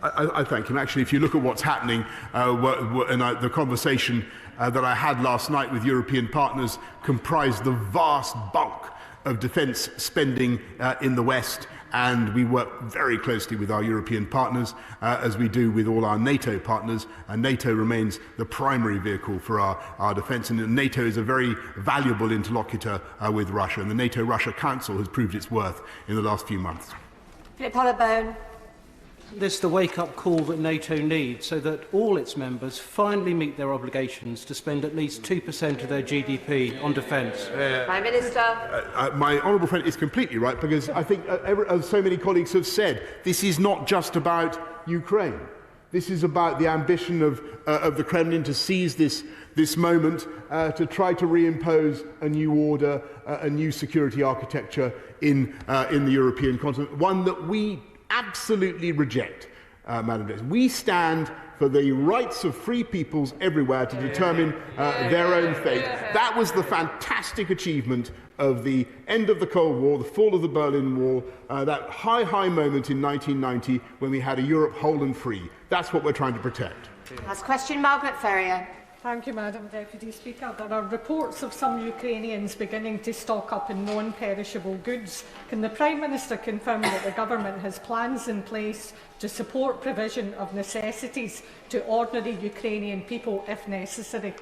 I thank him. Actually, if you look at what's happening, the conversation that I had last night with European partners comprised the vast bulk of defence spending in the West, and we work very closely with our European partners, as we do with all our NATO partners, and NATO remains the primary vehicle for our defence, and NATO is a very valuable interlocutor with Russia, and the NATO-Russia Council has proved its worth in the last few months. Philip Hollowbone. This is the wake-up call that NATO needs, so that all its members finally meet their obligations to spend at least 2% of their GDP on defence. Prime Minister. My honourable friend is completely right, because I think, as so many colleagues have said, this is not just about Ukraine. This is about the ambition of the Kremlin to seize this moment to try to reimpose a new order, a new security architecture in the European continent, one that we absolutely reject. Madam Deputy. We stand for the rights of free peoples everywhere to determine their own fate. That was the fantastic achievement of the end of the Cold War, the fall of the Berlin Wall, that high moment in 1990 when we had a Europe whole and free. That's what we're trying to protect. Last question, Margaret Ferrier. Thank you, Madam Deputy Speaker. There are reports of some Ukrainians beginning to stock up in non-perishable goods. Can the Prime Minister confirm that the government has plans in place to support provision of necessities to ordinary Ukrainian people if necessary?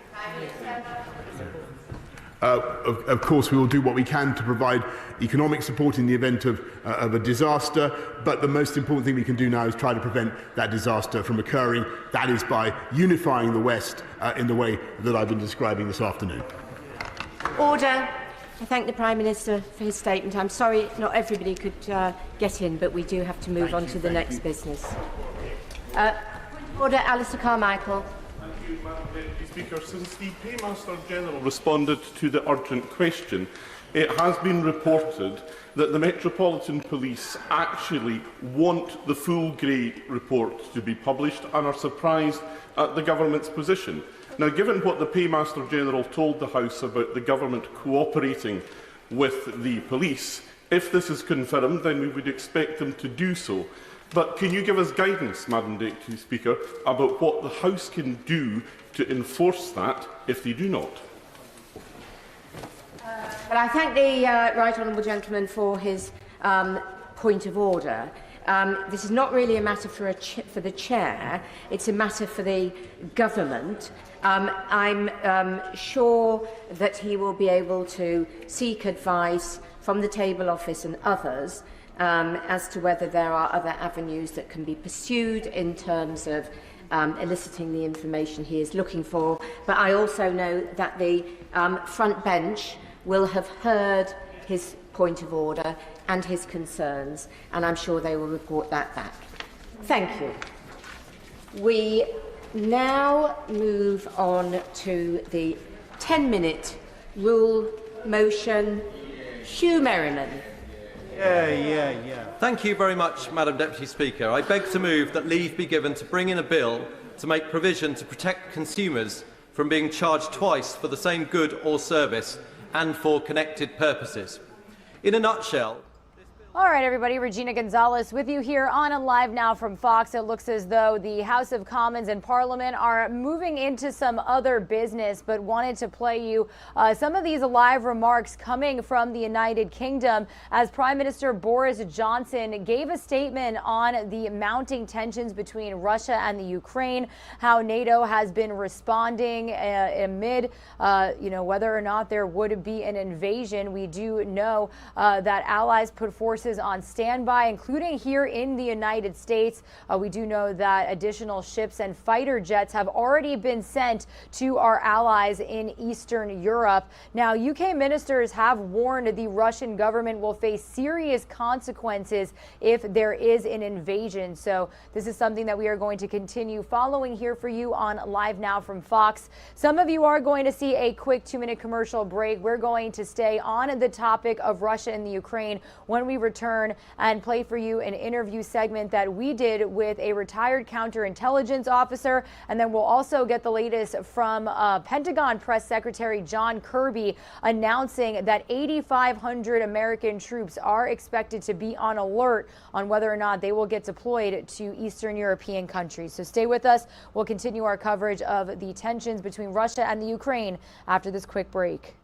Of course, we will do what we can to provide economic support in the event of a disaster, but the most important thing we can do now is try to prevent that disaster from occurring. That is by unifying the West in the way that I've been describing this afternoon. Order. I thank the Prime Minister for his statement. I'm sorry not everybody could get in, but we do have to move on to the next business. Order. Alistair Carmichael. Thank you, Madam Deputy Speaker. Since the Paymaster General responded to the urgent question, it has been reported that the Metropolitan Police actually want the full Grey report to be published and are surprised at the Government's position. Now, given what the Paymaster General told the House about the Government cooperating with the police, if this is confirmed, then we would expect them to do so. But can you give us guidance, Madam Deputy Speaker, about what the House can do to enforce that if they do not? Well, I thank the Right Honourable Gentleman for his point of order. This is not really a matter for the Chair, it's a matter for the Government. I'm sure that he will be able to seek advice from the Table Office and others as to whether there are other avenues that can be pursued in terms of eliciting the information he is looking for. But I also know that the front bench will have heard his point of order and his concerns, and I'm sure they will report that back. Thank you. We now move on to the 10-minute rule motion. Hugh Merriman. Thank you very much, Madam Deputy Speaker. I beg to move that leave be given to bring in a bill to make provision to protect consumers from being charged twice for the same good or service and for connected purposes. In a nutshell, All right, everybody, Regina Gonzalez with you here on a Live Now from Fox. It looks as though the House of Commons and Parliament are moving into some other business, but wanted to play you some of these live remarks coming from the United Kingdom as Prime Minister Boris Johnson gave a statement on the mounting tensions between Russia and the Ukraine, how NATO has been responding amid, whether or not there would be an invasion. We do know that allies put forces on standby, including here in the United States. We do know that additional ships and fighter jets have already been sent to our allies in Eastern Europe. Now, UK ministers have warned the Russian government will face serious consequences if there is an invasion. So this is something that we are going to continue following here for you on Live Now from Fox. Some of you are going to see a quick 2-minute commercial break. We're going to stay on the topic of Russia and the Ukraine when we return and play for you an interview segment that we did with a retired counterintelligence officer. And then we'll also get the latest from Pentagon Press Secretary John Kirby announcing that 8,500 American troops are expected to be on alert on whether or not they will get deployed to Eastern European countries. So stay with us. We'll continue our coverage of the tensions between Russia and the Ukraine after this quick break.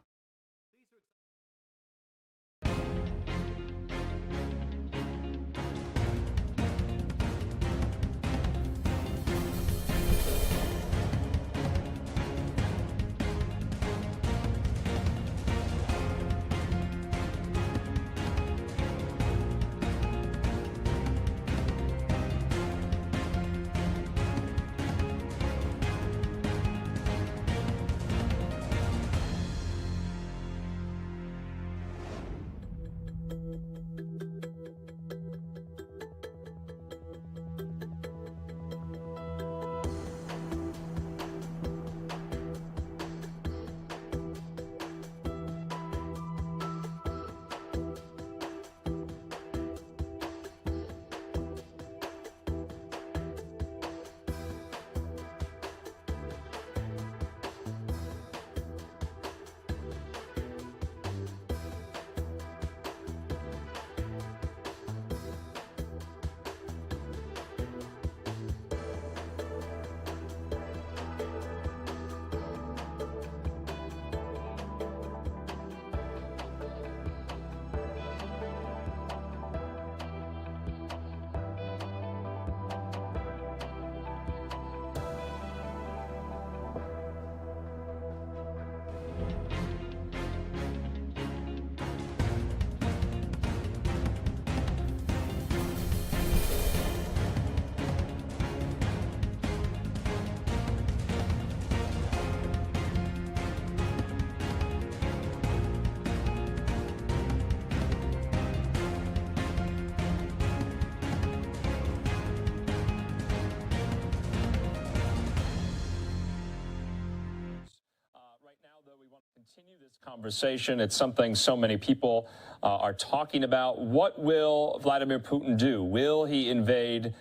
Continue this conversation. It's something so many people are talking about. What will Vladimir Putin do? Will he invade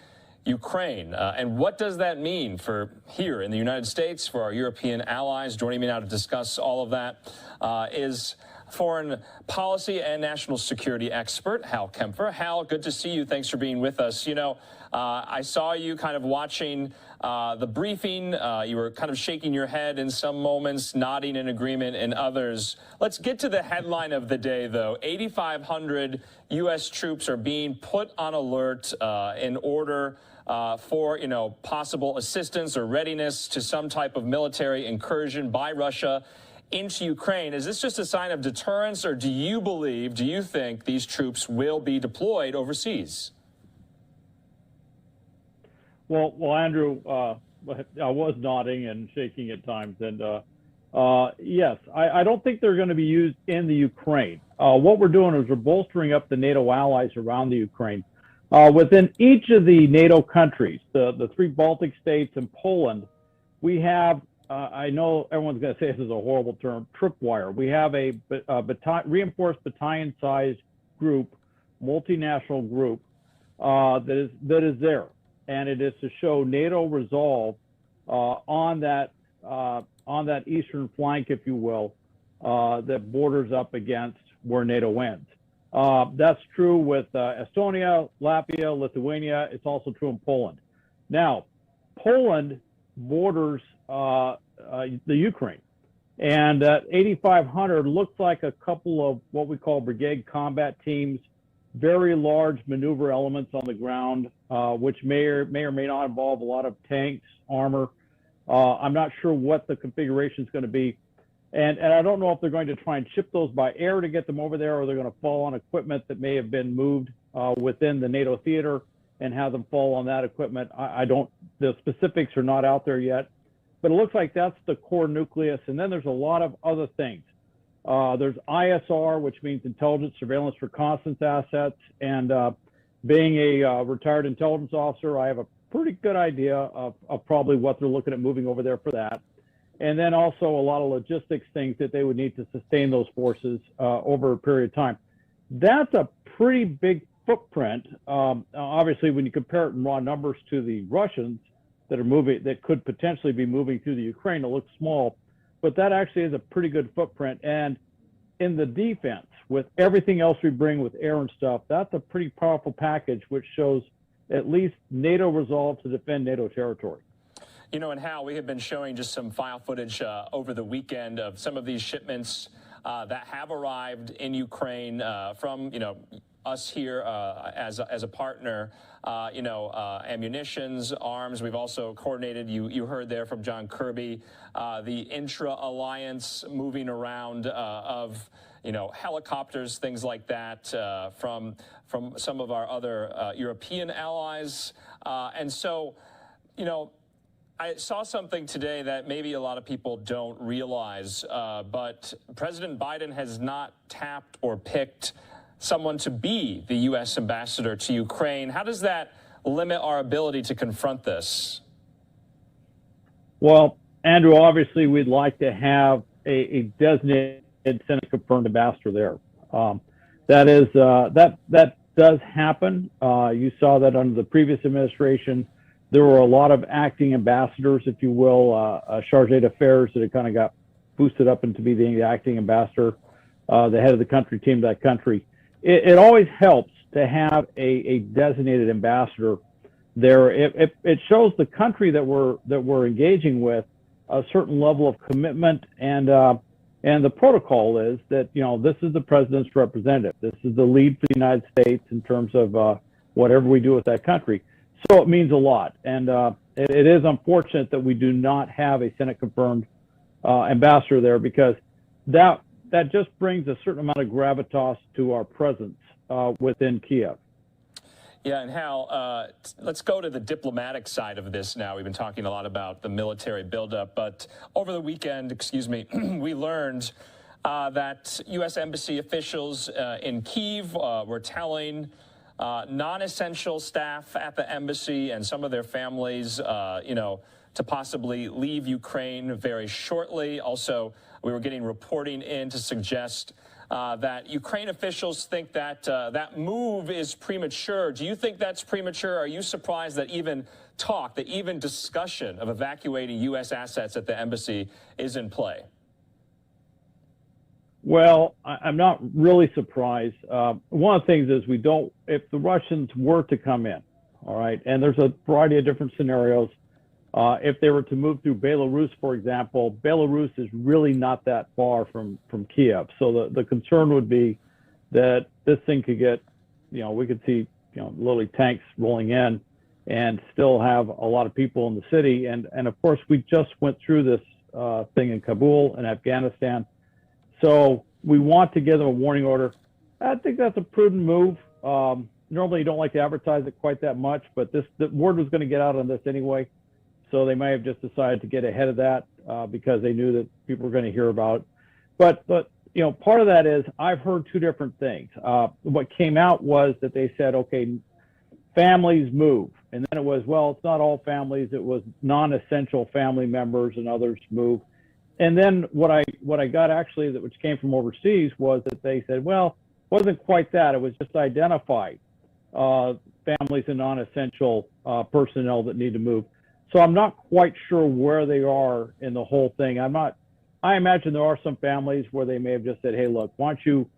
Ukraine? And what does that mean for here in the United States, for our European allies? Joining me now to discuss all of that is foreign policy and national security expert Hal Kempfer. Hal, good to see you. Thanks for being with us. You know, I saw you kind of watching the briefing. You were kind of shaking your head in some moments, nodding in agreement in others. Let's get to the headline of the day, though. 8,500 U.S. troops are being put on alert in order for, you know, possible assistance or readiness to some type of military incursion by Russia into Ukraine. Is this just a sign of deterrence, or do you think these troops will be deployed overseas? Well, Andrew, I was nodding and shaking at times, and yes, I don't think they're going to be used in the Ukraine. What we're doing is we're bolstering up the NATO allies around the Ukraine. Within each of the NATO countries, the 3 Baltic states and Poland, we have, I know everyone's going to say this is a horrible term, tripwire. We have a reinforced battalion-sized group, multinational group, that is there. And it is to show NATO resolve on that eastern flank, if you will, that borders up against where NATO ends. That's true with Estonia, Latvia, Lithuania. It's also true in Poland. Now, Poland borders the Ukraine, and that 8,500 looks like a couple of what we call brigade combat teams, very large maneuver elements on the ground, which may or may not involve a lot of tanks, armor. I'm not sure what the configuration is going to be. And I don't know if they're going to try and ship those by air to get them over there, or they're going to fall on equipment that may have been moved within the NATO theater and have them fall on that equipment. The specifics are not out there yet, but it looks like that's the core nucleus. And then there's a lot of other things. There's ISR, which means intelligence, surveillance, reconnaissance assets. And being a retired intelligence officer, I have a pretty good idea of probably what they're looking at moving over there for that. And then also a lot of logistics things that they would need to sustain those forces over a period of time. That's a pretty big footprint. Obviously, when you compare it in raw numbers to the Russians that could potentially be moving through the Ukraine, it looks small, but that actually is a pretty good footprint. And in the defense, with everything else we bring with air and stuff, that's a pretty powerful package, which shows at least NATO resolve to defend NATO territory. You know, and Hal, we have been showing just some file footage over the weekend of some of these shipments that have arrived in Ukraine from, you know, us here as a partner, ammunitions, arms. We've also coordinated, you heard there from John Kirby, the intra-alliance moving around of, you know, helicopters, things like that from some of our other European allies. And so, you know, I saw something today that maybe a lot of people don't realize, but President Biden has not tapped or picked someone to be the U.S. ambassador to Ukraine. How does that limit our ability to confront this? Well, Andrew, obviously we'd like to have a designated Senate-confirmed ambassador there. That does happen. You saw that under the previous administration. There were a lot of acting ambassadors, if you will, chargé d'affaires that had kind of got boosted up into be the acting ambassador, the head of the country, team of that country. It always helps to have a designated ambassador there. It shows the country that we're engaging with a certain level of commitment, and the protocol is that, you know, this is the president's representative. This is the lead for the United States in terms of whatever we do with that country. So it means a lot, and it is unfortunate that we do not have a Senate-confirmed ambassador there, because that just brings a certain amount of gravitas to our presence within Kiev. Yeah, and Hal, let's go to the diplomatic side of this now. We've been talking a lot about the military buildup, but over the weekend, we learned that U.S. Embassy officials in Kyiv were telling non-essential staff at the embassy and some of their families, to possibly leave Ukraine very shortly. Also, we were getting reporting in to suggest that Ukraine officials think that that move is premature. Do you think that's premature? Are you surprised that even talk, that even discussion of evacuating U.S. assets at the embassy is in play? Well, I'm not really surprised. One of the things is if the Russians were to come in, all right, and there's a variety of different scenarios. If they were to move through Belarus, for example, Belarus is really not that far from Kiev. So the concern would be that this thing could get, we could see, literally tanks rolling in and still have a lot of people in the city. And of course, we just went through this thing in Kabul and Afghanistan. So we want to give them a warning order. I think that's a prudent move. Normally, you don't like to advertise it quite that much, but the word was going to get out on this anyway. So they may have just decided to get ahead of that because they knew that people were going to hear about it. But part of that is I've heard two different things. What came out was that they said, okay, families move. And then it was, well, it's not all families. It was non-essential family members and others move. And then what I got actually, which came from overseas, was that they said, well, it wasn't quite that. It was just identified families and non-essential personnel that need to move. So I'm not quite sure where they are in the whole thing. I imagine there are some families where they may have just said, hey, look, why don't you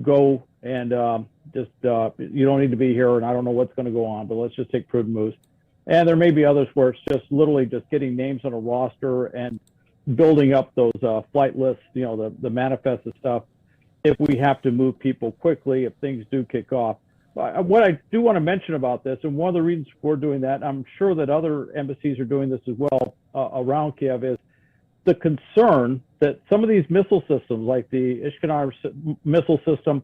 go and you don't need to be here, and I don't know what's going to go on, but let's just take prudent moves. And there may be others where it's just literally just getting names on a roster and building up those flight lists, the manifest and stuff, if we have to move people quickly, if things do kick off. What I do want to mention about this, and one of the reasons we're doing that, I'm sure that other embassies are doing this as well around Kiev, is the concern that some of these missile systems, like the Iskander missile system,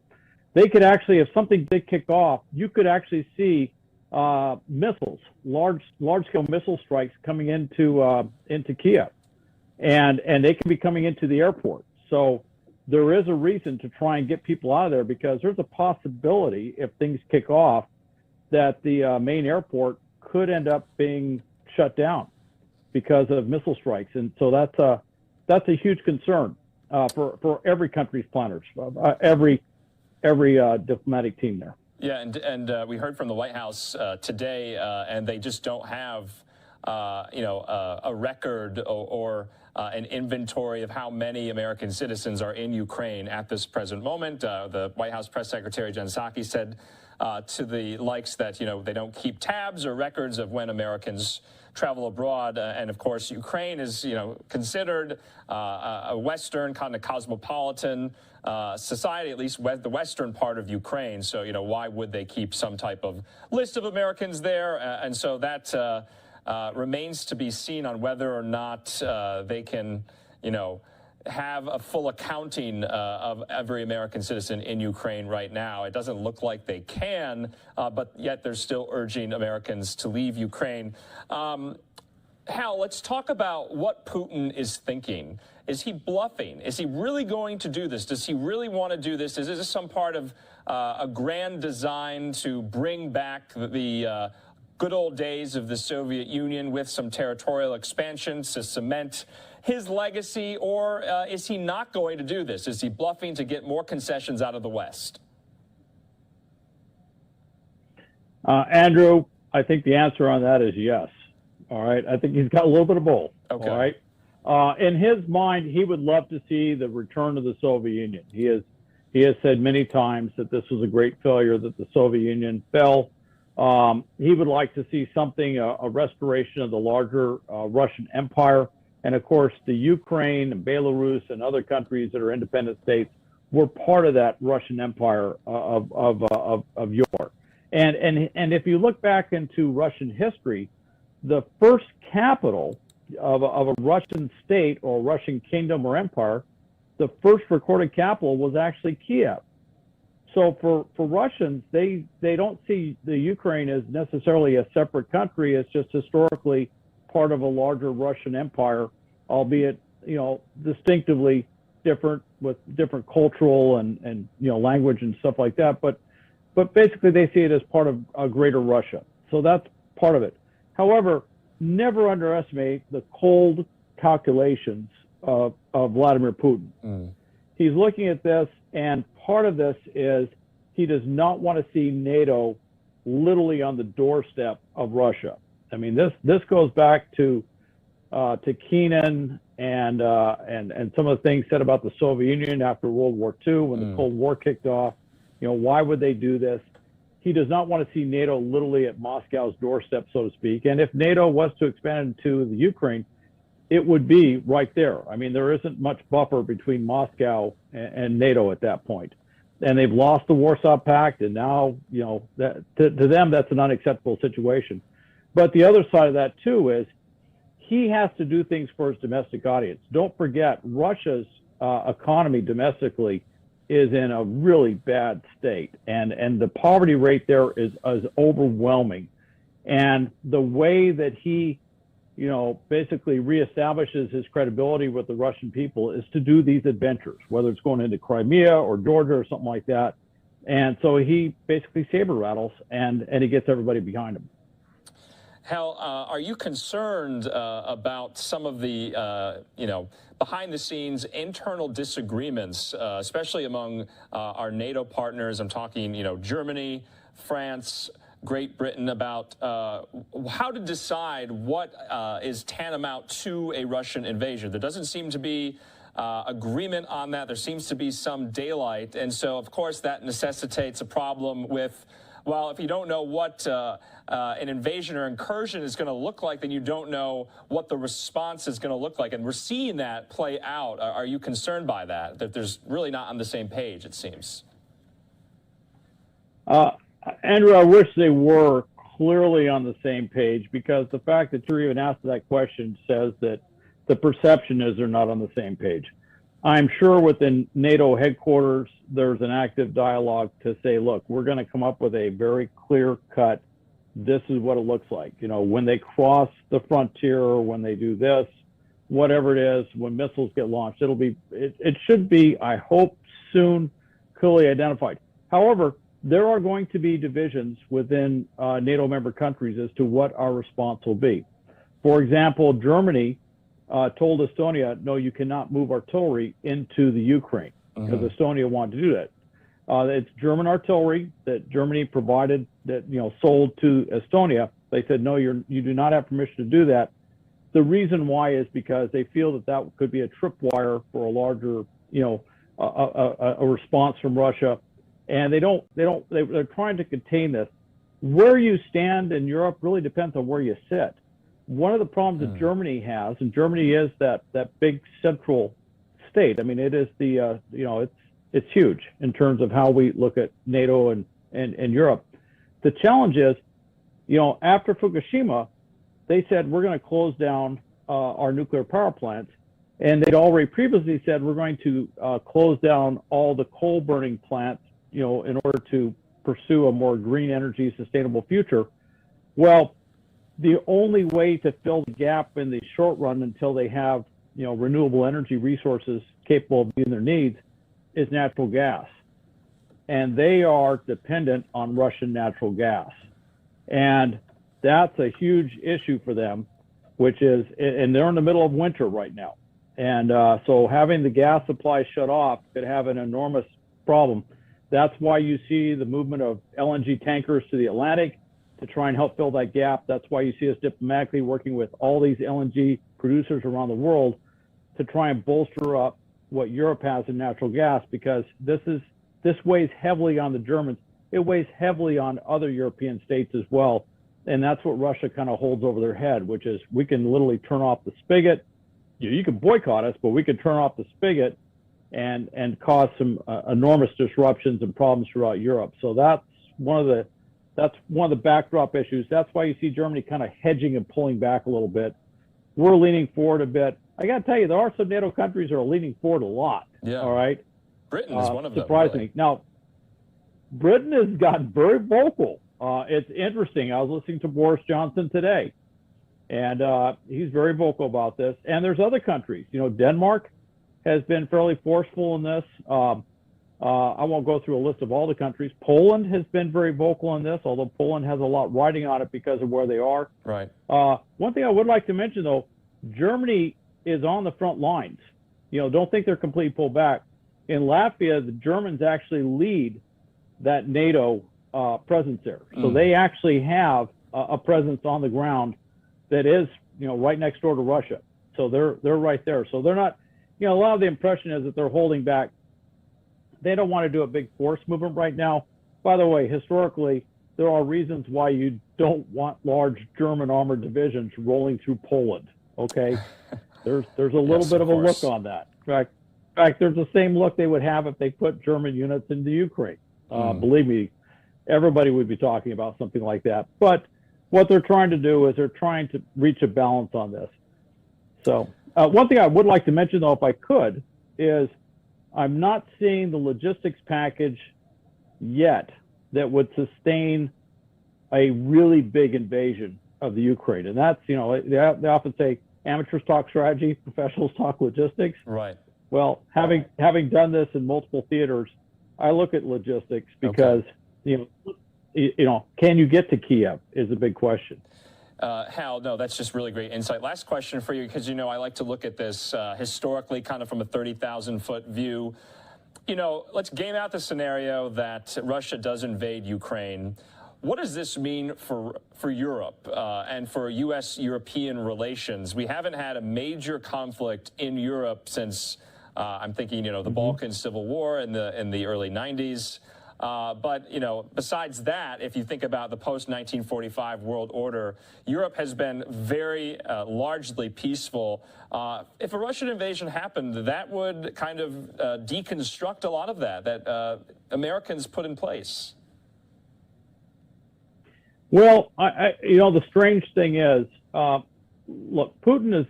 they could actually, if something did kick off, you could actually see missiles, large-scale missile strikes coming into Kiev, and they can be coming into the airport. So there is a reason to try and get people out of there, because there's a possibility, if things kick off, that the main airport could end up being shut down because of missile strikes. And so that's a huge concern for every country's planners, every diplomatic team there. Yeah, and we heard from the White House today, and they just don't have a record or an inventory of how many American citizens are in Ukraine at this present moment. The White House Press Secretary Jen Psaki said to the likes that, they don't keep tabs or records of when Americans travel abroad. And of course, Ukraine is, considered a Western kind of cosmopolitan society, at least the Western part of Ukraine. So, why would they keep some type of list of Americans there? And so that remains to be seen on whether or not they can, have a full accounting of every American citizen in Ukraine right now. It doesn't look like they can, but yet they're still urging Americans to leave Ukraine. Hal, let's talk about what Putin is thinking. Is he bluffing? Is he really going to do this? Does he really want to do this? Is this some part of a grand design to bring back the good old days of the Soviet Union with some territorial expansions to cement his legacy, or is he not going to do this? Is he bluffing to get more concessions out of the West? Andrew, I think the answer on that is yes. All right. I think he's got a little bit of both. Okay. All right. In his mind, he would love to see the return of the Soviet Union. He has said many times that this was a great failure, that the Soviet Union fell. He would like to see something, a restoration of the larger Russian Empire. And of course, the Ukraine and Belarus and other countries that are independent states were part of that Russian Empire of yore. And if you look back into Russian history, the first capital of a Russian state or Russian kingdom or empire, the first recorded capital was actually Kiev. So for Russians, they don't see the Ukraine as necessarily a separate country. It's just historically part of a larger Russian empire, albeit, distinctively different with different cultural and language and stuff like that. But basically they see it as part of a greater Russia. So that's part of it. However, never underestimate the cold calculations of Vladimir Putin. He's looking at this, and part of this is he does not want to see NATO literally on the doorstep of Russia. I mean, this goes back to Keenan and some of the things said about the Soviet Union after World War II when the Cold War kicked off. You know, why would they do this? He does not want to see NATO literally at Moscow's doorstep, so to speak. And if NATO was to expand into the Ukraine, it would be right there. I mean, there isn't much buffer between Moscow and NATO at that point. And they've lost the Warsaw Pact, and now, you know, that, to them, that's an unacceptable situation. But the other side of that, too, is he has to do things for his domestic audience. Don't forget, Russia's economy domestically is in a really bad state, and the poverty rate there is overwhelming. And the way that he, you know, basically reestablishes his credibility with the Russian people is to do these adventures, whether it's going into Crimea or Georgia or something like that. And so he basically saber rattles, and he gets everybody behind him. Hal, are you concerned about some of the, you know, behind-the-scenes internal disagreements, especially among our NATO partners? I'm talking, you know, Germany, France, Great Britain, about how to decide what is tantamount to a Russian invasion. There doesn't seem to be agreement on that. There seems to be some daylight. And so, of course, that necessitates a problem with, well, if you don't know what an invasion or incursion is going to look like, then you don't know what the response is going to look like. And we're seeing that play out. Are you concerned by that, that there's really not on the same page, it seems? Andrew, I wish they were clearly on the same page, because the fact that you're even asked that question says that the perception is they're not on the same page. I'm sure within NATO headquarters, there's an active dialogue to say, look, we're going to come up with a very clear cut, this is what it looks like. You know, when they cross the frontier, or when they do this, whatever it is, when missiles get launched, it should be, I hope, soon clearly identified. However, there are going to be divisions within NATO member countries as to what our response will be. For example, Germany told Estonia, no, you cannot move artillery into the Ukraine, because Estonia wanted to do that. It's German artillery that Germany provided, that, you know, sold to Estonia. They said, no, you do not have permission to do that. The reason why is because they feel that that could be a tripwire for a larger, you know, a response from Russia. And they're trying to contain this. Where you stand in Europe really depends on where you sit. One of the problems that Germany has, and Germany is that big central state. I mean, it is the, you know, it's huge in terms of how we look at NATO and Europe. The challenge is, you know, after Fukushima, they said, we're going to close down our nuclear power plants. And they'd already previously said, we're going to close down all the coal burning plants, you know, in order to pursue a more green energy, sustainable future. Well, the only way to fill the gap in the short run until they have, you know, renewable energy resources capable of meeting their needs is natural gas. And they are dependent on Russian natural gas. And that's a huge issue for them, which is, and they're in the middle of winter right now. And so having the gas supply shut off could have an enormous problem. That's why you see the movement of LNG tankers to the Atlantic to try and help fill that gap. That's why you see us diplomatically working with all these LNG producers around the world to try and bolster up what Europe has in natural gas, because this weighs heavily on the Germans. It weighs heavily on other European states as well. And that's what Russia kind of holds over their head, which is we can literally turn off the spigot. You can boycott us, but we can turn off the spigot and cause some enormous disruptions and problems throughout Europe. So that's one of the backdrop issues. That's why you see Germany kind of hedging and pulling back a little bit. We're leaning forward a bit. I got to tell you, there are some NATO countries that are leaning forward a lot. Yeah. All right. Britain is one of them. Surprisingly. Really. Now, Britain has gotten very vocal. It's interesting. I was listening to Boris Johnson today, and he's very vocal about this. And there's other countries. You know, Denmark has been fairly forceful in this. I won't go through a list of all the countries. Poland has been very vocal in this, although Poland has a lot riding on it because of where they are. Right. One thing I would like to mention, though, Germany is on the front lines. don't think they're completely pulled back. In Latvia, the Germans actually lead that NATO presence there. So they actually have a presence on the ground that is, right next door to Russia. So they're right there. So they're not, a lot of the impression is that they're holding back. They don't want to do a big force movement right now. By the way, historically, there are reasons why you don't want large German armored divisions rolling through Poland. Okay, there's a little bit of a look on that. In fact, there's the same look they would have if they put German units into Ukraine. Believe me, everybody would be talking about something like that. But what they're trying to do is they're trying to reach a balance on this. So one thing I would like to mention, though, if I could, is I'm not seeing the logistics package yet that would sustain a really big invasion of the Ukraine. And that's, they often say amateurs talk strategy, professionals talk logistics. Right. Well, having done this in multiple theaters, I look at logistics because, can you get to Kiev is a big question. Hal, no, that's just really great insight. Last question for you, because, I like to look at this historically, kind of from a 30,000-foot view. Let's game out the scenario that Russia does invade Ukraine. What does this mean for Europe and for U.S.-European relations? We haven't had a major conflict in Europe since, I'm thinking, the Balkan Civil War in the early 90s. But, besides that, if you think about the post-1945 world order, Europe has been very largely peaceful. If a Russian invasion happened, that would kind of deconstruct a lot of that Americans put in place. Well, the strange thing is, look, Putin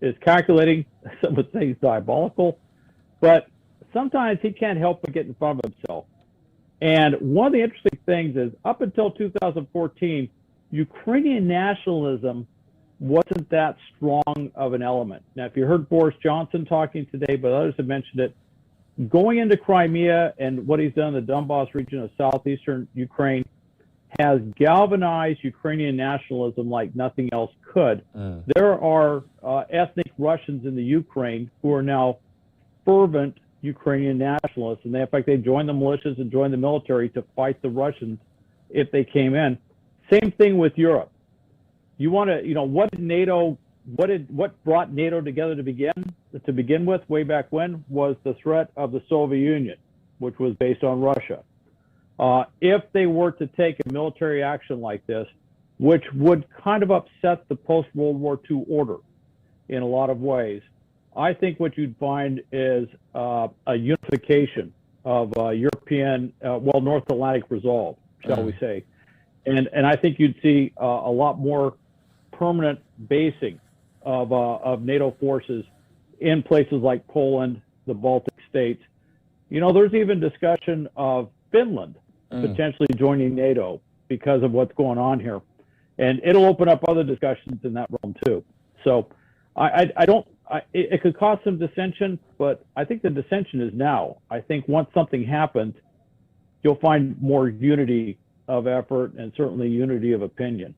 is calculating. Some would say he's diabolical, but sometimes he can't help but get in front of himself. And one of the interesting things is, up until 2014, Ukrainian nationalism wasn't that strong of an element. Now, if you heard Boris Johnson talking today, but others have mentioned it, going into Crimea and what he's done in the Donbas region of southeastern Ukraine has galvanized Ukrainian nationalism like nothing else could. There are ethnic Russians in the Ukraine who are now fervent Ukrainian nationalists, and in fact, they joined the militias and joined the military to fight the Russians if they came in. Same thing with Europe. You want to, what brought NATO together to begin with way back when was the threat of the Soviet Union, which was based on Russia. If they were to take a military action like this, which would kind of upset the post-World War II order in a lot of ways, I think what you'd find is a unification of European, North Atlantic resolve, shall we say. And I think you'd see a lot more permanent basing of NATO forces in places like Poland, the Baltic states. There's even discussion of Finland potentially joining NATO because of what's going on here. And it'll open up other discussions in that realm too. So it could cause some dissension, but I think the dissension is now. I think once something happens, you'll find more unity of effort and certainly unity of opinion.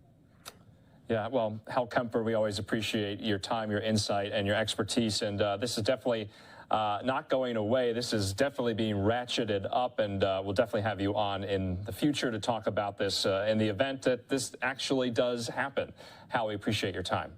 Yeah, well, Hal Kemper, we always appreciate your time, your insight, and your expertise. And this is definitely not going away. This is definitely being ratcheted up, and we'll definitely have you on in the future to talk about this in the event that this actually does happen. Hal, we appreciate your time.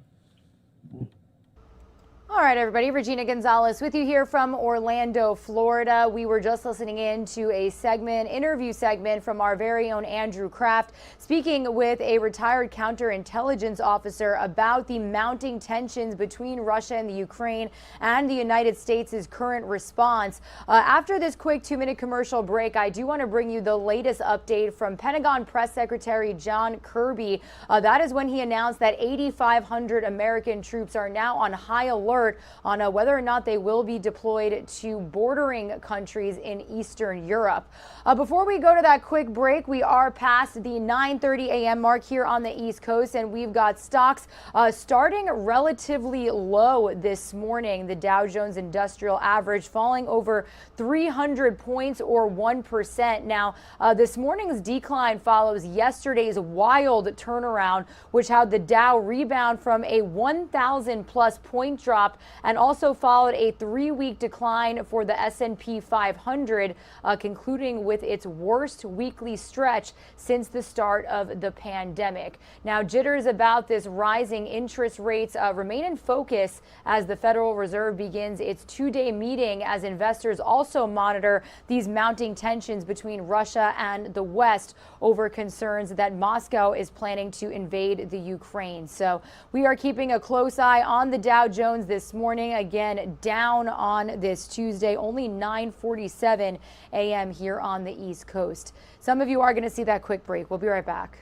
All right, everybody. Regina Gonzalez with you here from Orlando, Florida. We were just listening in to a interview segment from our very own Andrew Kraft, speaking with a retired counterintelligence officer about the mounting tensions between Russia and the Ukraine and the United States' current response. After this quick 2-minute commercial break, I do want to bring you the latest update from Pentagon Press Secretary John Kirby. That is when he announced that 8,500 American troops are now on high alert on whether or not they will be deployed to bordering countries in Eastern Europe. Before we go to that quick break, we are past the 9:30 a.m. mark here on the East Coast, and we've got stocks starting relatively low this morning. The Dow Jones Industrial Average falling over 300 points or 1%. Now, this morning's decline follows yesterday's wild turnaround, which had the Dow rebound from a 1,000 plus point drop drop, and also followed a 3-week decline for the S&P 500, concluding with its worst weekly stretch since the start of the pandemic. Now, jitters about this rising interest rates remain in focus as the Federal Reserve begins its 2-day meeting, as investors also monitor these mounting tensions between Russia and the West over concerns that Moscow is planning to invade the Ukraine. So we are keeping a close eye on the Dow Jones this morning, again down on this Tuesday, only 9:47 a.m. here on the East Coast. Some of you are going to see that quick break. We'll be right back.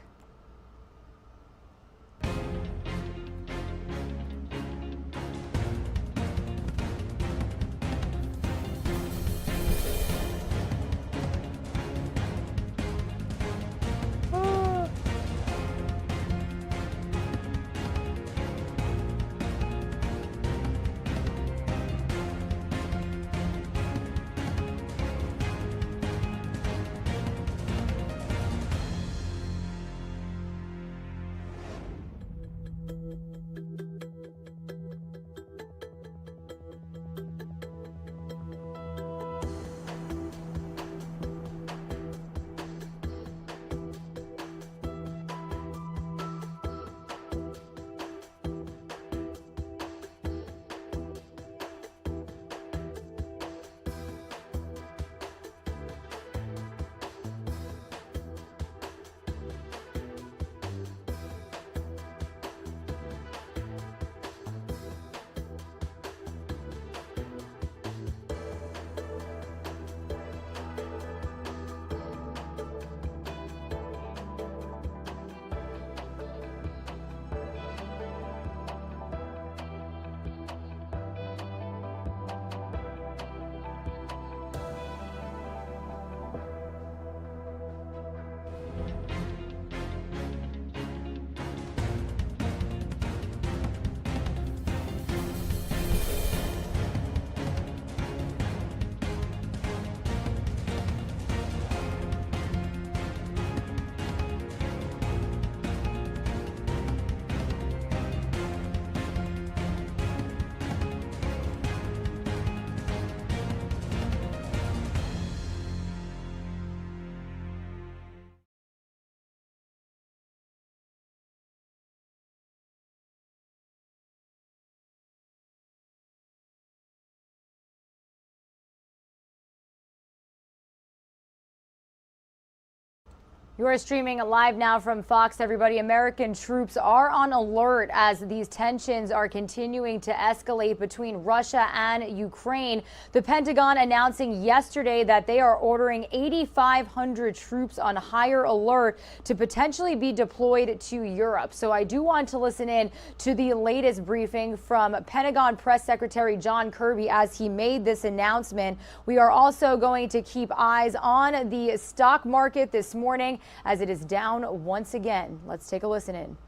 You are streaming live now from Fox, everybody. American troops are on alert as these tensions are continuing to escalate between Russia and Ukraine. The Pentagon announcing yesterday that they are ordering 8,500 troops on higher alert to potentially be deployed to Europe. So I do want to listen in to the latest briefing from Pentagon Press Secretary John Kirby as he made this announcement. We are also going to keep eyes on the stock market this morning, as it is down once again. Let's take a listen in.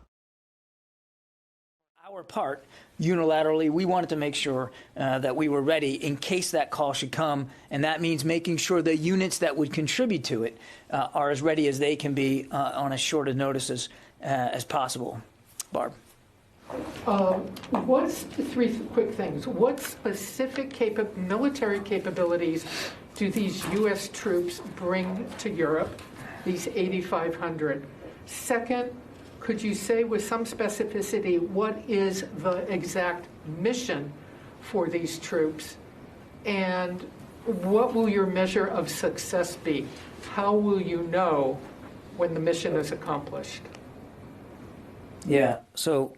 Our part, unilaterally, we wanted to make sure that we were ready in case that call should come, and that means making sure the units that would contribute to it are as ready as they can be on as short a notice as possible. Barb. What's three quick things? What specific military capabilities do these U.S. troops bring to Europe, these 8,500? Second, could you say with some specificity what is the exact mission for these troops? And what will your measure of success be? How will you know when the mission is accomplished? Yeah, so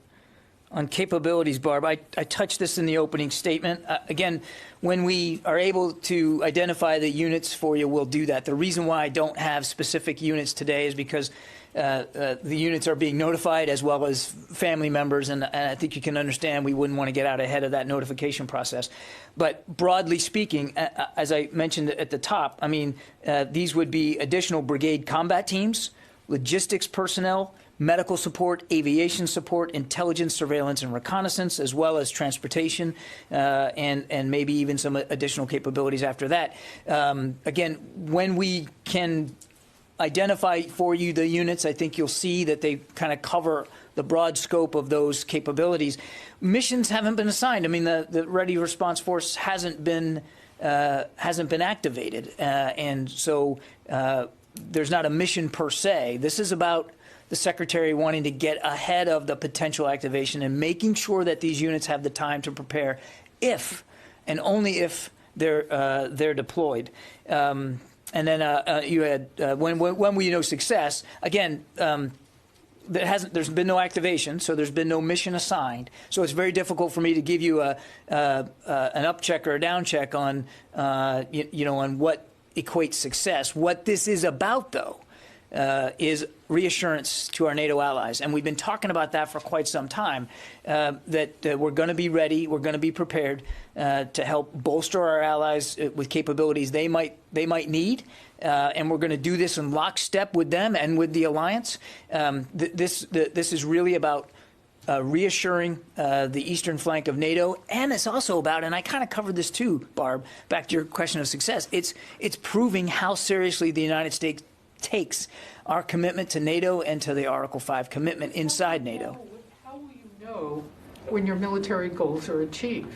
on capabilities, Barb, I touched this in the opening statement. Again, when we are able to identify the units for you, we'll do that. The reason why I don't have specific units today is because the units are being notified, as well as family members, and I think you can understand we wouldn't want to get out ahead of that notification process. But broadly speaking, as I mentioned at the top, I mean, these would be additional brigade combat teams, logistics personnel, medical support, aviation support, intelligence, surveillance, and reconnaissance, as well as transportation, and maybe even some additional capabilities after that. Again, when we can identify for you the units, I think you'll see that they kind of cover the broad scope of those capabilities. Missions haven't been assigned. I mean, the Ready Response Force hasn't been activated, and so there's not a mission per se. This is about the Secretary wanting to get ahead of the potential activation and making sure that these units have the time to prepare if and only if they're deployed. And then you had when we know success, again, there's been no activation, so there's been no mission assigned. So it's very difficult for me to give you an up check or a down check on on what equates success. What this is about, though, is reassurance to our NATO allies, and we've been talking about that for quite some time. That we're going to be ready, we're going to be prepared to help bolster our allies with capabilities they might need. And we're going to do this in lockstep with them and with the alliance. This is really about reassuring the eastern flank of NATO, and it's also about, and I kind of covered this too, Barb, back to your question of success, it's proving how seriously the United States takes our commitment to NATO and to the Article 5 commitment inside NATO. How will you know when your military goals are achieved?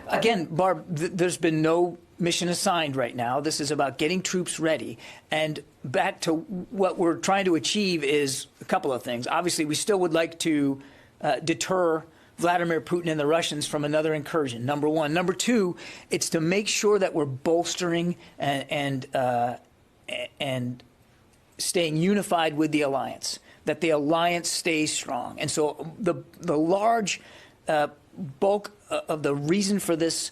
Again, Barb, there's been no mission assigned right now. This is about getting troops ready. And back to what we're trying to achieve is a couple of things. Obviously, we still would like to deter Vladimir Putin and the Russians from another incursion, number one. Number two, it's to make sure that we're bolstering and staying unified with the alliance, that the alliance stays strong. And so the large bulk of the reason for this,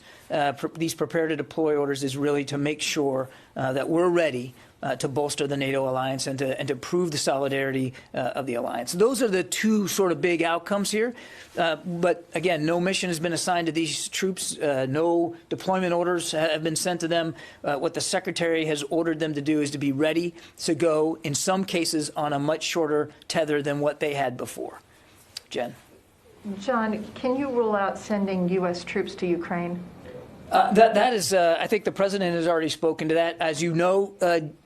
these prepare to deploy orders is really to make sure that we're ready to bolster the NATO alliance and to prove the solidarity of the alliance. Those are the two sort of big outcomes here. But again, no mission has been assigned to these troops. No deployment orders have been sent to them. What the Secretary has ordered them to do is to be ready to go, in some cases, on a much shorter tether than what they had before. Jen. John, can you rule out sending U.S. troops to Ukraine? That is, I think the president has already spoken to that. As you know,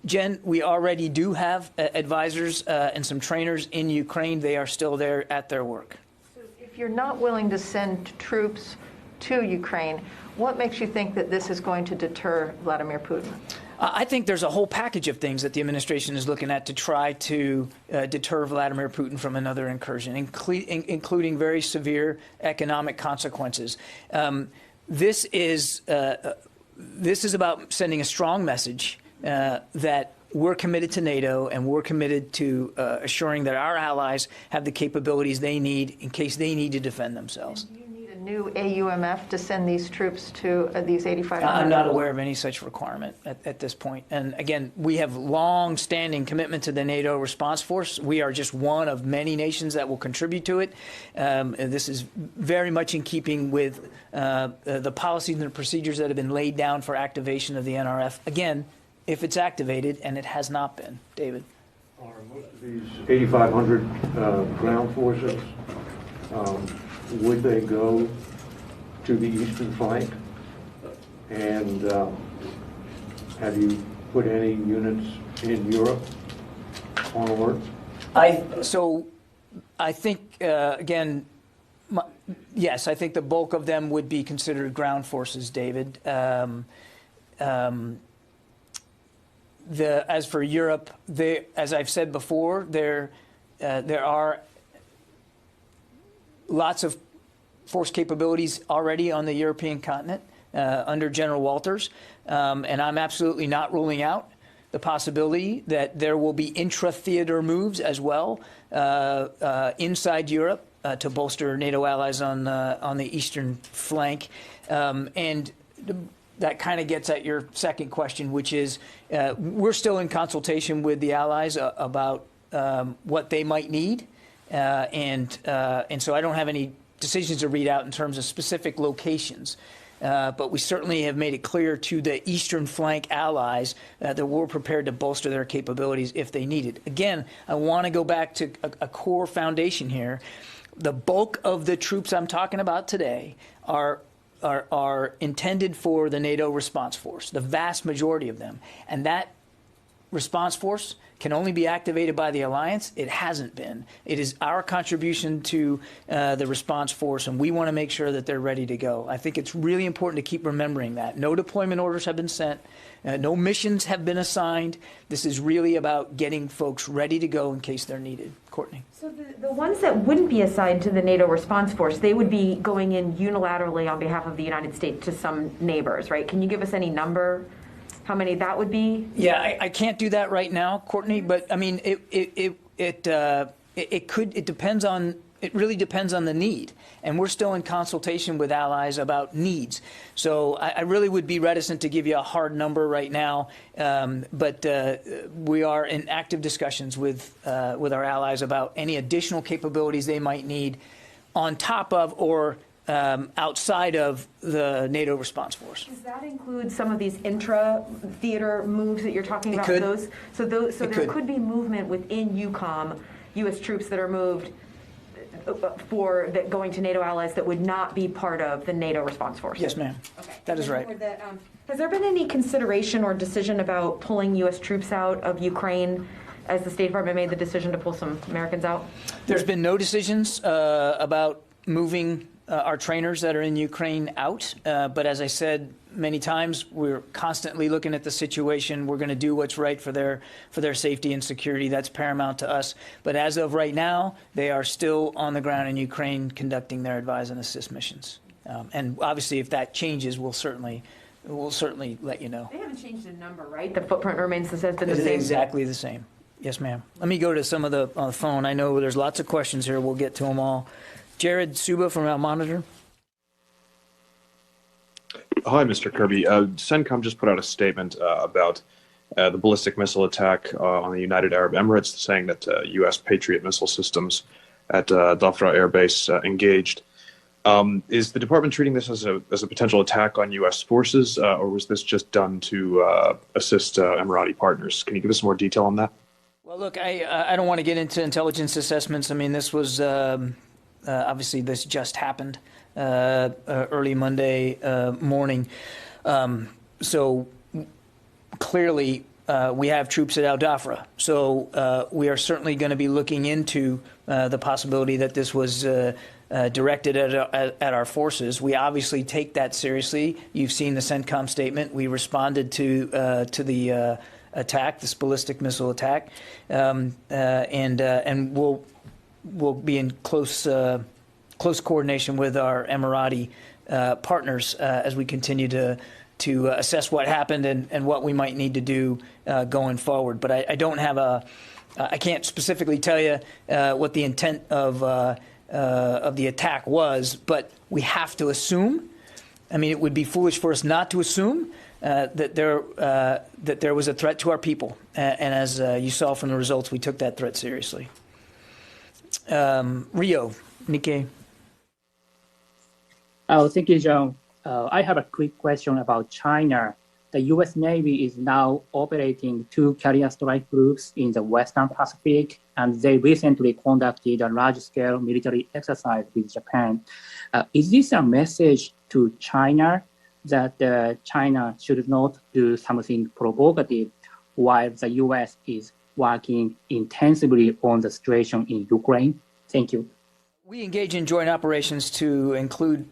Jen, we already do have advisors and some trainers in Ukraine. They are still there at their work. So if you're not willing to send troops to Ukraine, what makes you think that this is going to deter Vladimir Putin? I think there's a whole package of things that the administration is looking at to try to deter Vladimir Putin from another incursion, including very severe economic consequences. This is about sending a strong message that we're committed to NATO and we're committed to assuring that our allies have the capabilities they need in case they need to defend themselves. And do you need a new AUMF to send these troops to these 8,500? I'm not aware of any such requirement at this point. And again, we have long-standing commitment to the NATO response force. We are just one of many nations that will contribute to it. And this is very much in keeping with the policies and the procedures that have been laid down for activation of the NRF. Again, if it's activated, and it has not been. David. Are most of these 8,500 ground forces, would they go to the eastern flank? And have you put any units in Europe on alert? I think, again, yes, I think the bulk of them would be considered ground forces, David. As for Europe, as I've said before, there are lots of force capabilities already on the European continent under General Walters, and I'm absolutely not ruling out the possibility that there will be intra-theater moves as well inside Europe to bolster NATO allies on the eastern flank, and that kind of gets at your second question, which is we're still in consultation with the allies about what they might need, and so I don't have any decisions to read out in terms of specific locations. But we certainly have made it clear to the eastern flank allies that we're prepared to bolster their capabilities if they need it. Again, I want to go back to a core foundation here. The bulk of the troops I'm talking about today are intended for the NATO response force, the vast majority of them. And response force can only be activated by the alliance. It hasn't been. It is our contribution to the response force, and we want to make sure that they're ready to go. I think it's really important to keep remembering that. No deployment orders have been sent. No missions have been assigned. This is really about getting folks ready to go in case they're needed. Courtney. So the ones that wouldn't be assigned to the NATO response force, they would be going in unilaterally on behalf of the United States to some neighbors, right? Can you give us any number? How many that would be? Yeah, I can't do that right now, Courtney. But I mean, it depends on. It really depends on the need, and we're still in consultation with allies about needs. So I really would be reticent to give you a hard number right now, but we are in active discussions with our allies about any additional capabilities they might need on top of or outside of the NATO response force. Does that include some of these intra-theater moves that you're talking about? It could. So there could be movement within EUCOM, U.S. troops that are moved going to NATO allies that would not be part of the NATO response force. Yes, ma'am. Okay. That is right. Has there been any consideration or decision about pulling U.S. troops out of Ukraine as the State Department made the decision to pull some Americans out? There's been no decisions about moving our trainers that are in Ukraine out. But as I said many times, we're constantly looking at the situation. We're going to do what's right for their safety and security. That's paramount to us. But as of right now, they are still on the ground in Ukraine conducting their advise and assist missions. And obviously, if that changes, we'll certainly let you know. They haven't changed the number, right? The footprint remains the same. It is exactly the same. Yes, ma'am. Let me go to some of the on the phone. I know there's lots of questions here. We'll get to them all. Jared Suba from Our Monitor. Hi, Mr. Kirby. CENTCOM just put out a statement about the ballistic missile attack on the United Arab Emirates, saying that U.S. Patriot missile systems at Dhafra Air Base engaged. Is the department treating this as a potential attack on U.S. forces, or was this just done to assist Emirati partners? Can you give us some more detail on that? Well, look, I don't want to get into intelligence assessments. I mean, this was obviously this just happened early Monday morning. So clearly we have troops at Al Dhafra. So we are certainly going to be looking into the possibility that this was directed at our forces. We obviously take that seriously. You've seen the CENTCOM statement. We responded to the attack, this ballistic missile attack, and we'll be in close coordination with our Emirati partners as we continue to assess what happened and what we might need to do going forward. But I don't have I can't specifically tell you what the intent of the attack was, but we have to assume. I mean, it would be foolish for us not to assume that there was a threat to our people, and as you saw from the results, we took that threat seriously. Rio, Nikkei. Oh, thank you, John. I have a quick question about China. The U.S. Navy is now operating 2 carrier strike groups in the Western Pacific, and they recently conducted a large-scale military exercise with Japan. Is this a message to China that China should not do something provocative while the U.S. is working intensively on the situation in Ukraine? Thank you. We engage in joint operations to include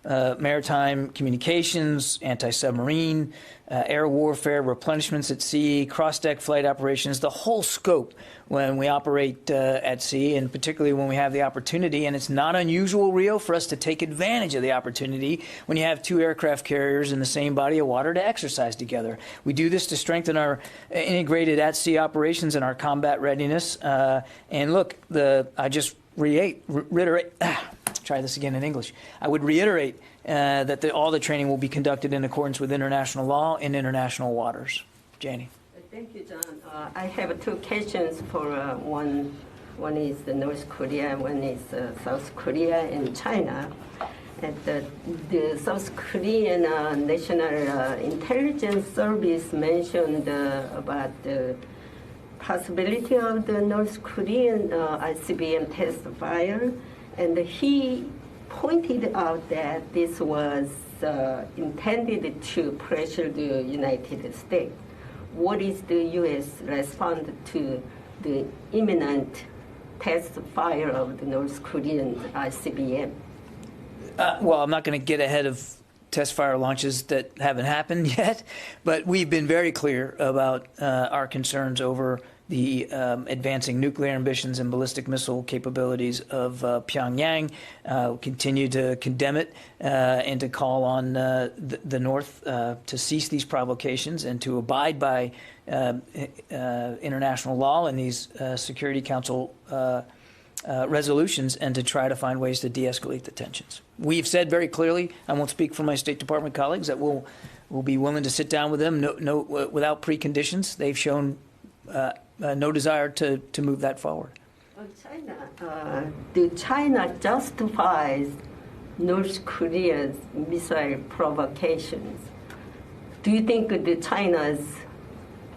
maritime communications, anti-submarine, air warfare, replenishments at sea, cross-deck flight operations, the whole scope when we operate at sea, and particularly when we have the opportunity. And it's not unusual, Rio, for us to take advantage of the opportunity when you have 2 aircraft carriers in the same body of water to exercise together. We do this to strengthen our integrated at-sea operations and our combat readiness. And look, I just reiterate. Try this again in English. I would reiterate that all the training will be conducted in accordance with international law in international waters. Janie. Thank you, John. I have 2 questions for one is North Korea, one is South Korea and China. And the South Korean National Intelligence Service mentioned about the possibility of the North Korean ICBM test fire. And he pointed out that this was intended to pressure the United States. what is the U.S. response to the imminent test fire of the North Korean ICBM? Well, I'm not going to get ahead of test fire launches that haven't happened yet, but we've been very clear about our concerns over the advancing nuclear ambitions and ballistic missile capabilities of Pyongyang. Continue to condemn it and to call on the North to cease these provocations and to abide by international law and these Security Council resolutions, and to try to find ways to de-escalate the tensions. We've said very clearly, I won't speak for my State Department colleagues, that we'll be willing to sit down with them without preconditions. They've shown no desire to move that forward. China justifies North Korea's missile provocations. Do you think that China's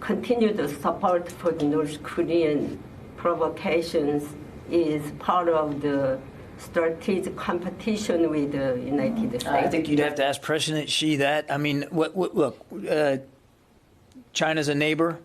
continued support for the North Korean provocations is part of the strategic competition with the United States? I think you'd have to ask President Xi that. I mean, look, China's a neighbor,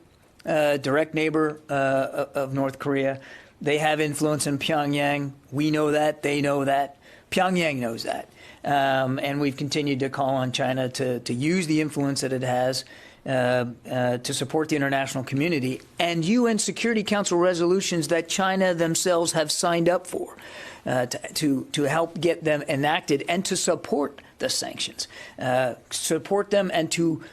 direct neighbor of North Korea. They have influence in Pyongyang. We know that. They know that. Pyongyang knows that. And we've continued to call on China to use the influence that it has to support the international community and UN Security Council resolutions that China themselves have signed up for, to help get them enacted and to support the sanctions, support them and to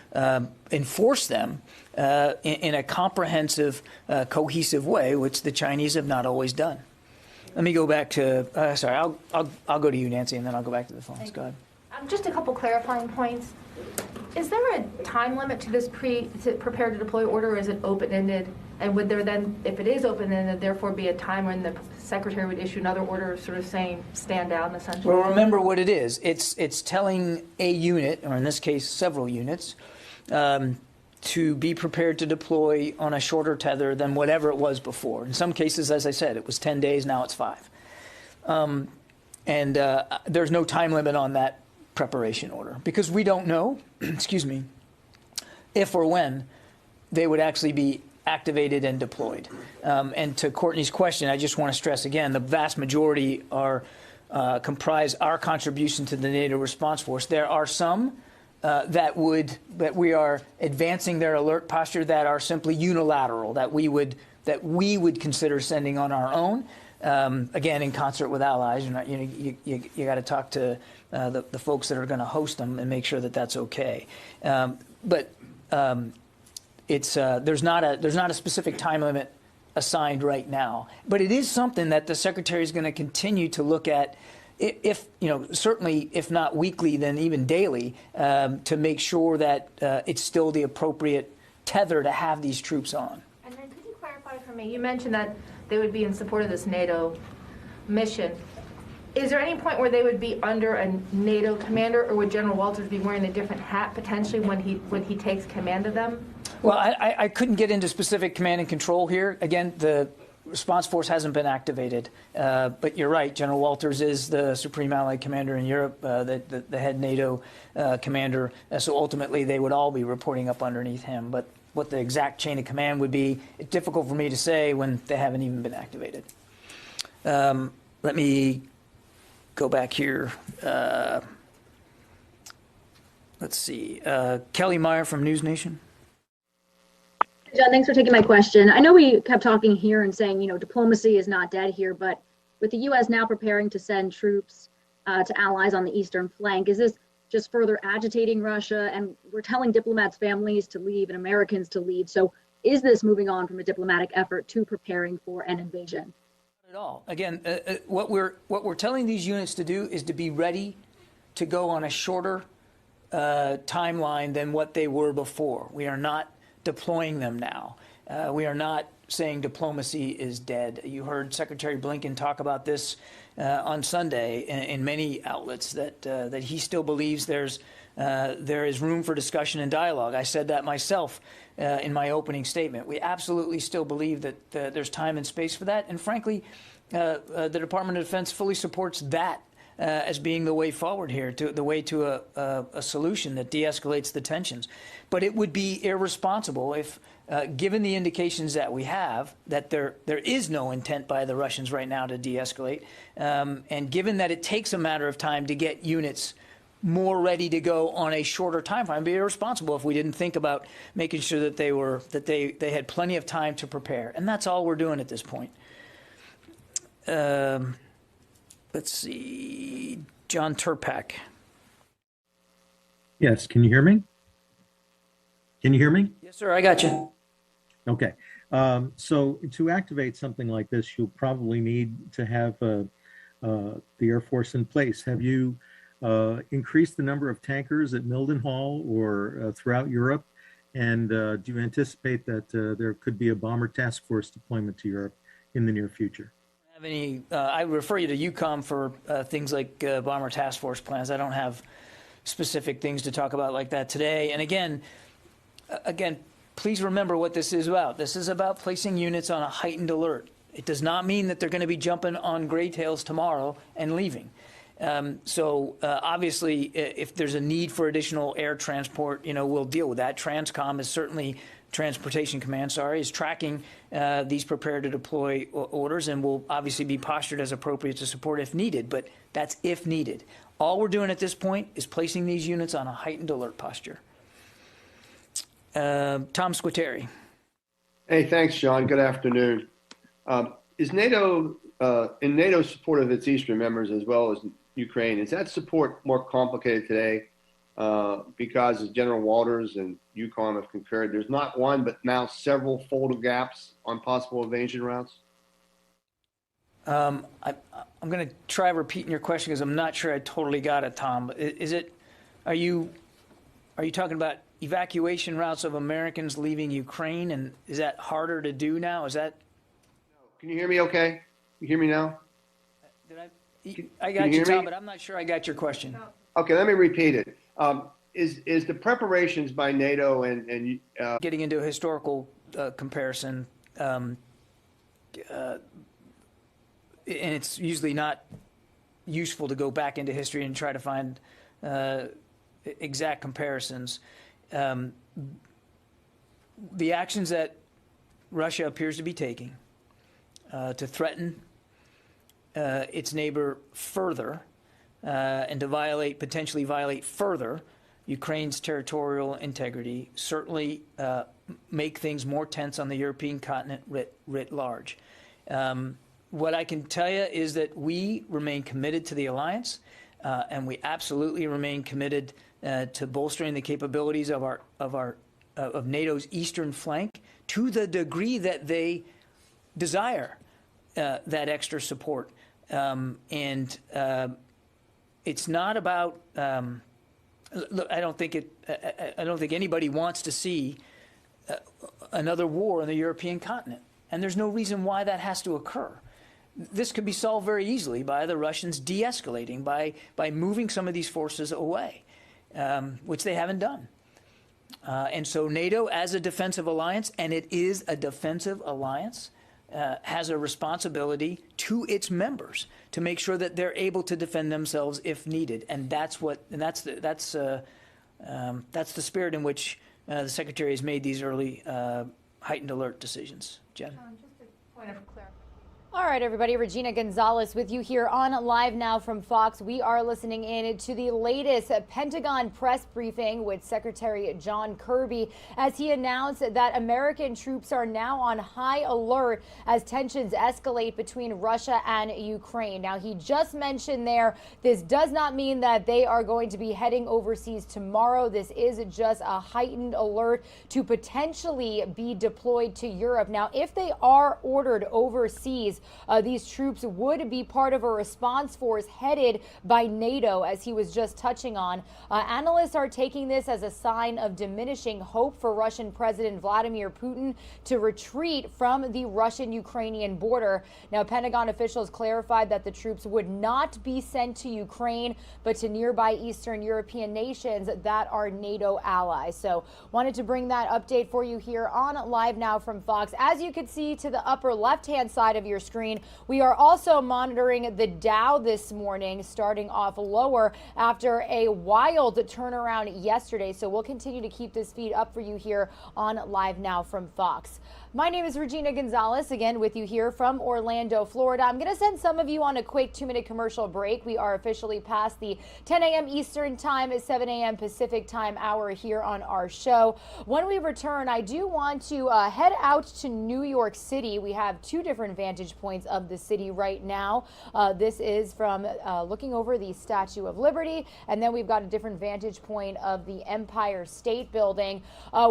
enforce them in a comprehensive, cohesive way, which the Chinese have not always done. Let me go back to, sorry, I'll go to you, Nancy, and then I'll go back to the phones. Go ahead. Just a couple clarifying points. Is there a time limit to this prepare to deploy order, or is it open-ended? And would there then, if it is open-ended, therefore be a time when the Secretary would issue another order sort of saying, stand down, essentially? Well, remember what it is. It's telling a unit, or in this case, several units, to be prepared to deploy on a shorter tether than whatever it was before. In some cases, as I said, it was 10 days, now it's 5. And there's no time limit on that preparation order, because we don't know, excuse me, if or when they would actually be activated and deployed. And to Courtney's question, I just want to stress again, the vast majority are comprise our contribution to the NATO response force. There are some that we are advancing their alert posture that are simply unilateral, that we would consider sending on our own. Again, in concert with allies. You got to talk to the folks that are going to host them and make sure that that's okay. But there's not a specific time limit assigned right now. But it is something that the Secretary is going to continue to look at, if certainly if not weekly, then even daily, to make sure that it's still the appropriate tether to have these troops on. And then could you clarify for me? You mentioned that they would be in support of this NATO mission. Is there any point where they would be under a NATO commander, or would General Walters be wearing a different hat potentially when he takes command of them? Well, I couldn't get into specific command and control here. Again, the response force hasn't been activated. But you're right, General Walters is the Supreme Allied Commander in Europe, the head NATO commander. So ultimately, they would all be reporting up underneath him. But what the exact chain of command would be, it's difficult for me to say when they haven't even been activated. Let me go back here. Let's see. Kelly Meyer from News Nation. John, thanks for taking my question. I know we kept talking here and saying, diplomacy is not dead here, but with the U.S. now preparing to send troops to allies on the eastern flank, is this just further agitating Russia? And we're telling diplomats' families to leave and Americans to leave. So is this moving on from a diplomatic effort to preparing for an invasion? Not at all. Again, what we're telling these units to do is to be ready to go on a shorter timeline than what they were before. We are not deploying them now. We are not saying diplomacy is dead. You heard Secretary Blinken talk about this on Sunday in many outlets, that he still believes there is room for discussion and dialogue. I said that myself in my opening statement. We absolutely still believe that there's time and space for that. And frankly, the Department of Defense fully supports that as being the way forward here, the way to a solution that de-escalates the tensions. But it would be irresponsible if, given the indications that we have, that there is no intent by the Russians right now to de-escalate, and given that it takes a matter of time to get units more ready to go on a shorter time frame, it'd be irresponsible if we didn't think about making sure that they had plenty of time to prepare, and that's all we're doing at this point. Let's see, John Turpak. Yes, can you hear me? Can you hear me? Yes, sir, I got you. Okay, so to activate something like this, you'll probably need to have the Air Force in place. Have you increased the number of tankers at Mildenhall or throughout Europe? And do you anticipate that there could be a bomber task force deployment to Europe in the near future? I refer you to UCOM for things like bomber task force plans. I don't have specific things to talk about like that today. And again, please remember what this is about. This is about placing units on a heightened alert. It does not mean that they're going to be jumping on gray tails tomorrow and leaving. Obviously, if there's a need for additional air transport, we'll deal with that. Transcom is certainly, Transportation Command, is tracking these prepare to deploy orders and will obviously be postured as appropriate to support if needed, but that's if needed. All we're doing at this point is placing these units on a heightened alert posture. Tom Squitieri. Hey, thanks, John. Good afternoon. Is NATO, in NATO's support of its Eastern members as well as Ukraine, is that support more complicated today because, as General Walters and UCOM have concurred, there's not one but now several folded gaps on possible invasion routes? I'm going to try repeating your question because I'm not sure I totally got it, Tom. Are you talking about evacuation routes of Americans leaving Ukraine, and is that harder to do now? Is that? Can you hear me okay? You hear me now? I got you, Tom, but I'm not sure I got your question. Okay, let me repeat it. Is the preparations by NATO and getting into a historical comparison, and it's usually not useful to go back into history and try to find exact comparisons. The actions that Russia appears to be taking to threaten its neighbor further and to potentially violate further Ukraine's territorial integrity certainly make things more tense on the European continent writ large. What I can tell you is that we remain committed to the alliance, and we absolutely remain committed to bolstering the capabilities of NATO's eastern flank to the degree that they desire that extra support. It's not about. Look, I don't think anybody wants to see another war on the European continent, and there's no reason why that has to occur. This could be solved very easily by the Russians de-escalating, by moving some of these forces away, which they haven't done. And so NATO, as a defensive alliance, and it is a defensive alliance, has a responsibility to its members to make sure that they're able to defend themselves if needed, and that's the spirit in which the Secretary has made these early heightened alert decisions. Jen. Just a point of clarification. All right, everybody. Regina Gonzalez with you here on Live Now from Fox. We are listening in to the latest Pentagon press briefing with Secretary John Kirby as he announced that American troops are now on high alert as tensions escalate between Russia and Ukraine. Now, he just mentioned there, this does not mean that they are going to be heading overseas tomorrow. This is just a heightened alert to potentially be deployed to Europe. Now, if they are ordered overseas, these troops would be part of a response force headed by NATO, as he was just touching on. Analysts are taking this as a sign of diminishing hope for Russian President Vladimir Putin to retreat from the Russian-Ukrainian border. Now, Pentagon officials clarified that the troops would not be sent to Ukraine, but to nearby Eastern European nations that are NATO allies. So, wanted to bring that update for you here on Live Now from Fox. As you can see to the upper left-hand side of your screen. We are also monitoring the Dow this morning, starting off lower after a wild turnaround yesterday. So we'll continue to keep this feed up for you here on Live Now from Fox. My name is Regina Gonzalez, again with you here from Orlando, Florida. I'm going to send some of you on a quick 2-minute commercial break. We are officially past the 10 a.m. Eastern time, 7 a.m. Pacific time hour here on our show. When we return, I do want to head out to New York City. We have two different vantage points of the city right now. This is from looking over the Statue of Liberty, and then we've got a different vantage point of the Empire State Building.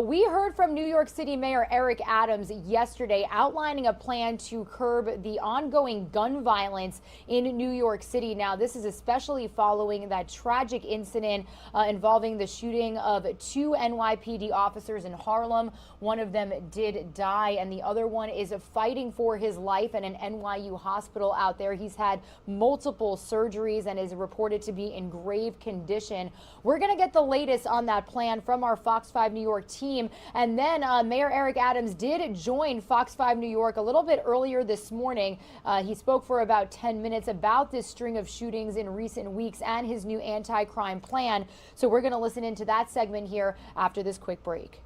We heard from New York City Mayor Eric Adams yesterday outlining a plan to curb the ongoing gun violence in New York City. Now, this is especially following that tragic incident involving the shooting of 2 NYPD officers in Harlem. One of them did die, and the other one is fighting for his life in an NYU hospital out there. He's had multiple surgeries and is reported to be in grave condition. We're going to get the latest on that plan from our Fox 5 New York team. And then Mayor Eric Adams did join Fox 5 New York a little bit earlier this morning. He spoke for about 10 minutes about this string of shootings in recent weeks and his new anti-crime plan. So we're going to listen into that segment here after this quick break.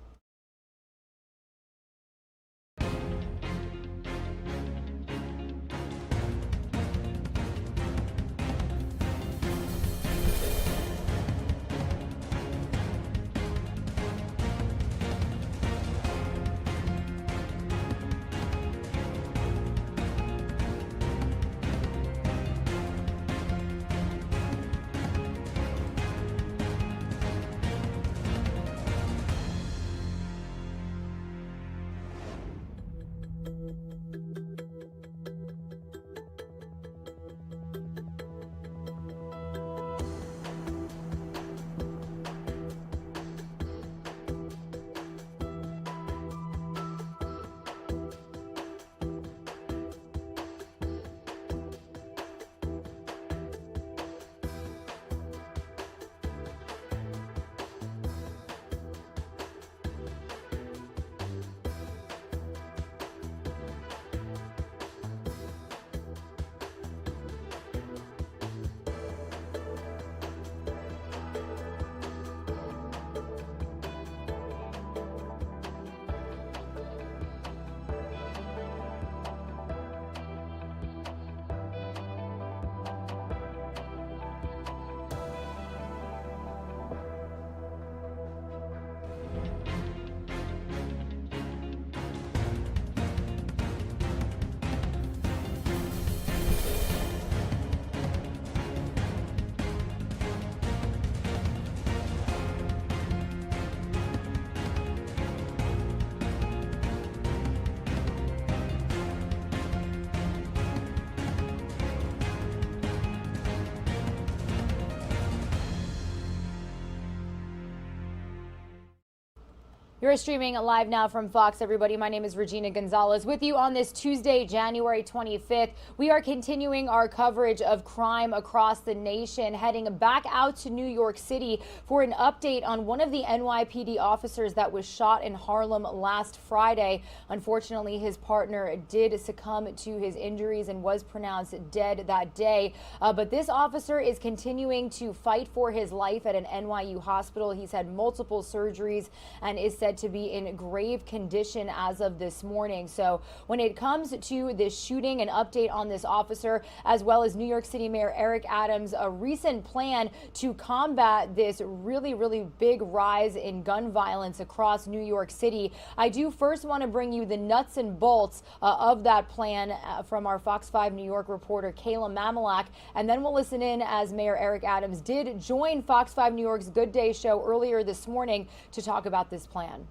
You're streaming live now from Fox, everybody. My name is Regina Gonzalez with you on this Tuesday, January 25th. We are continuing our coverage of crime across the nation, heading back out to New York City for an update on one of the NYPD officers that was shot in Harlem last Friday. Unfortunately, his partner did succumb to his injuries and was pronounced dead that day. But this officer is continuing to fight for his life at an NYU hospital. He's had multiple surgeries and is said to be in grave condition as of this morning. So when it comes to this shooting, an update on this officer, as well as New York City Mayor Eric Adams' a recent plan to combat this really big rise in gun violence across New York City, I do first want to bring you the nuts and bolts of that plan from our Fox 5 New York reporter Kayla Mamalak, and then we'll listen in as Mayor Eric Adams did join Fox 5 New York's Good Day show earlier this morning to talk about this plan.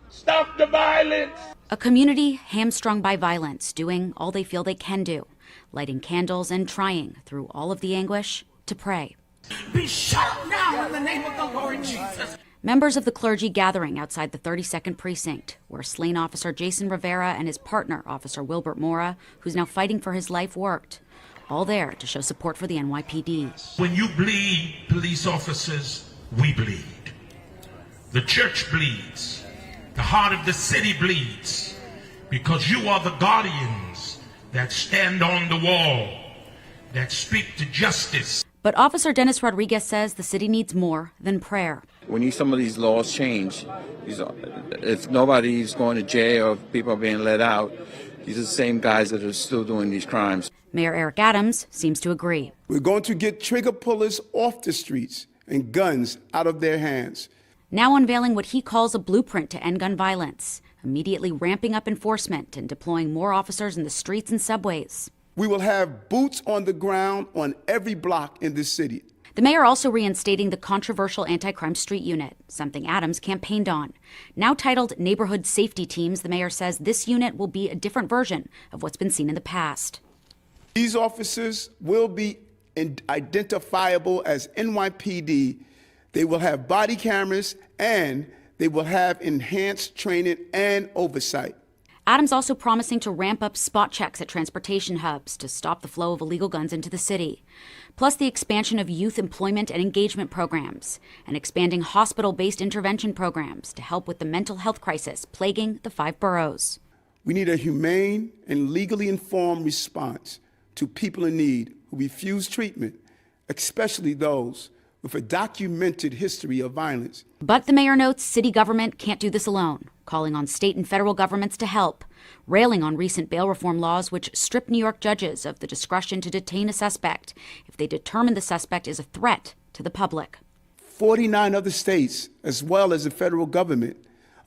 Stop the violence! A community hamstrung by violence, doing all they feel they can do, lighting candles and trying, through all of the anguish, to pray. Be shot now in the name of the Lord Jesus! Members of the clergy gathering outside the 32nd Precinct, where slain Officer Jason Rivera and his partner, Officer Wilbert Mora, who's now fighting for his life, worked. All there to show support for the NYPD. When you bleed police officers, we bleed. The church bleeds. The heart of the city bleeds. because you are the guardians that stand on the wall, that speak to justice. But Officer Dennis Rodriguez says the city needs more than prayer. We need some of these laws changed. If nobody's going to jail, if people are being let out, these are the same guys that are still doing these crimes. Mayor Eric Adams seems to agree. We're going to get trigger pullers off the streets and guns out of their hands. Now unveiling what he calls a blueprint to end gun violence, immediately ramping up enforcement and deploying more officers in the streets and subways. We will have boots on the ground on every block in this city. The mayor also reinstating the controversial anti-crime street unit, something Adams campaigned on. Now titled Neighborhood Safety Teams, the mayor says this unit will be a different version of what's been seen in the past. These officers will be identifiable as NYPD. They will have body cameras and they will have enhanced training and oversight. Adams also promising to ramp up spot checks at transportation hubs to stop the flow of illegal guns into the city, plus the expansion of youth employment and engagement programs, and expanding hospital-based intervention programs to help with the mental health crisis plaguing the 5 boroughs. We need a humane and legally informed response to people in need who refuse treatment, especially those with a documented history of violence. But the mayor notes city government can't do this alone, calling on state and federal governments to help, railing on recent bail reform laws which strip New York judges of the discretion to detain a suspect if they determine the suspect is a threat to the public. 49 other states, as well as the federal government,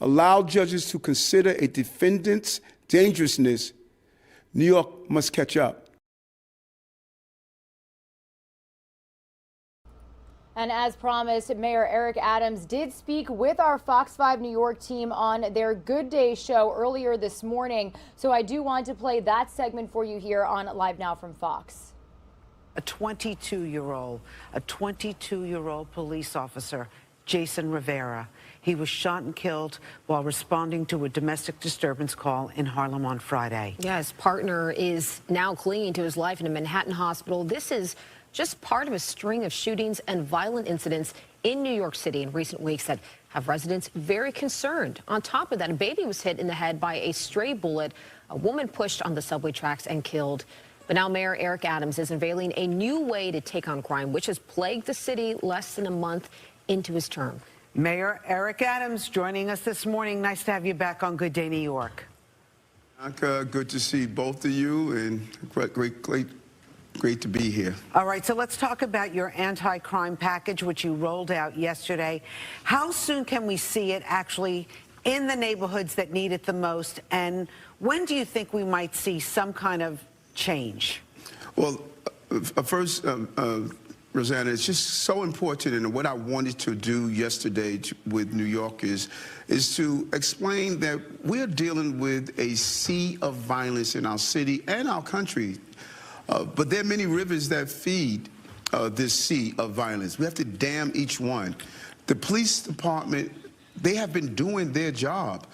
allow judges to consider a defendant's dangerousness. New York must catch up. And as promised, Mayor Eric Adams did speak with our Fox 5 New York team on their Good Day show earlier this morning. So I do want to play that segment for you here on Live Now from Fox. A 22-year-old police officer, Jason Rivera. He was shot and killed while responding to a domestic disturbance call in Harlem on Friday. Yeah, his partner is now clinging to his life in a Manhattan hospital. This is just part of a string of shootings and violent incidents in New York City in recent weeks that have residents very concerned. On top of that, a baby was hit in the head by a stray bullet, a woman pushed on the subway tracks and killed. But now Mayor Eric Adams is unveiling a new way to take on crime, which has plagued the city less than a month into his term. Mayor Eric Adams joining us this morning. Nice to have you back on Good Day New York. Good to see both of you, and great to be here. All right, so let's talk about your anti-crime package, which you rolled out yesterday. How soon can we see it actually in the neighborhoods that need it the most? And when do you think we might see some kind of change? Well, first, Rosanna, it's just so important, and what I wanted to do yesterday with New Yorkers is to explain that we're dealing with a sea of violence in our city and our country. But there are many rivers that feed this sea of violence. We have to dam each one. The police department, they have been doing their job.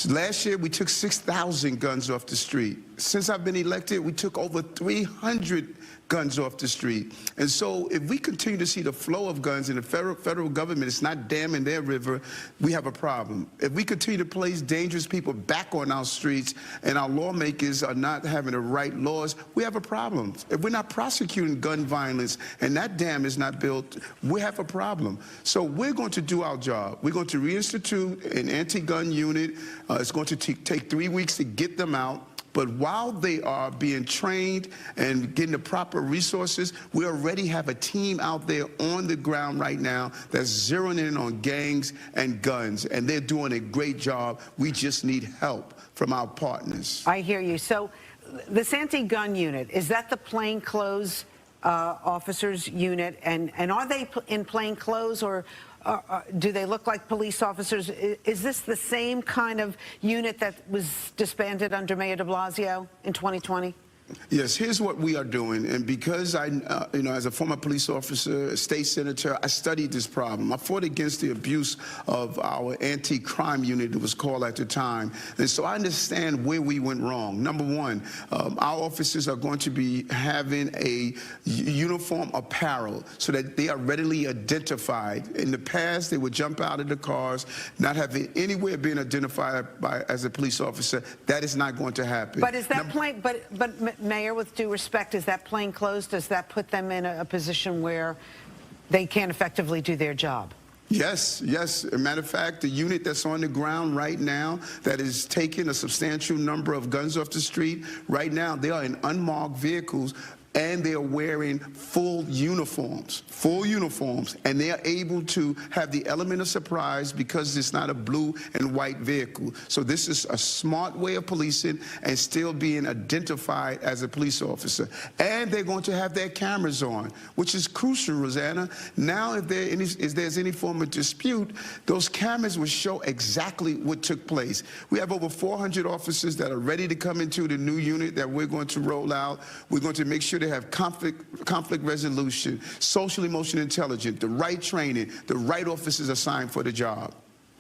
Last year, we took 6,000 guns off the street. Since I've been elected, we took over 300 guns off the street. And so if we continue to see the flow of guns and the federal government is not damming their river, we have a problem. If we continue to place dangerous people back on our streets and our lawmakers are not having the right laws, we have a problem. If we're not prosecuting gun violence and that dam is not built, we have a problem. So we're going to do our job. We're going to reinstitute an anti-gun unit. It's going to take 3 weeks to get them out. But while they are being trained and getting the proper resources, we already have a team out there on the ground right now that's zeroing in on gangs and guns, and they're doing a great job. We just need help from our partners. I hear you. So this anti-gun unit, is that the plainclothes officers unit? And are they in plain clothes, or do they look like police officers? Is this the same kind of unit that was disbanded under Mayor de Blasio in 2020? Yes, here's what we are doing. And because I, as a former police officer, a state senator, I studied this problem. I fought against the abuse of our anti-crime unit, it was called at the time. And so I understand where we went wrong. Number one, our officers are going to be having a uniform apparel so that they are readily identified. In the past, they would jump out of the cars, not having anywhere being identified as a police officer. That is not going to happen. But is that plain? But Mayor, with due respect, is that plain clothes? Does that put them in a position where they can't effectively do their job? Yes, yes. As a matter of fact, the unit that's on the ground right now that is taking a substantial number of guns off the street, right now they are in unmarked vehicles, and they are wearing full uniforms, and they are able to have the element of surprise because it's not a blue and white vehicle. So this is a smart way of policing and still being identified as a police officer. And they're going to have their cameras on, which is crucial, Rosanna. Now, if there's any form of dispute, those cameras will show exactly what took place. We have over 400 officers that are ready to come into the new unit that we're going to roll out. We're going to make sure they have conflict resolution, social emotional intelligence, the right training, the right officers assigned for the job.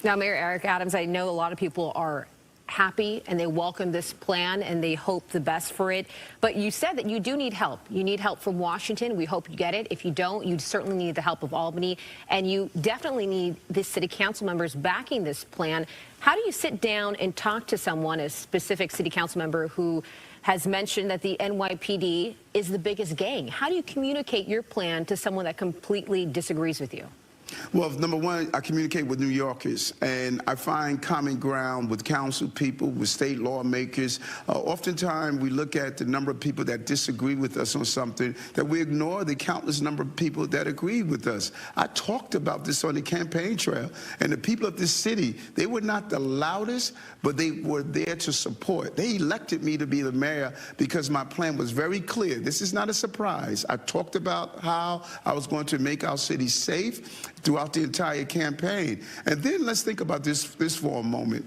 Now, Mayor Eric Adams, I know a lot of people are happy and they welcome this plan and they hope the best for it. But you said that you do need help. You need help from Washington. We hope you get it. If you don't, you certainly need the help of Albany. And you definitely need the city council members backing this plan. How do you sit down and talk to someone, a specific city council member who has mentioned that the NYPD is the biggest gang? How do you communicate your plan to someone that completely disagrees with you? Well, number one, I communicate with New Yorkers, and I find common ground with council people, with state lawmakers. Oftentimes, we look at the number of people that disagree with us on something, that we ignore the countless number of people that agree with us. I talked about this on the campaign trail, and the people of this city, they were not the loudest, but they were there to support. They elected me to be the mayor because my plan was very clear. This is not a surprise. I talked about how I was going to make our city safe throughout the entire campaign. And then let's think about this for a moment.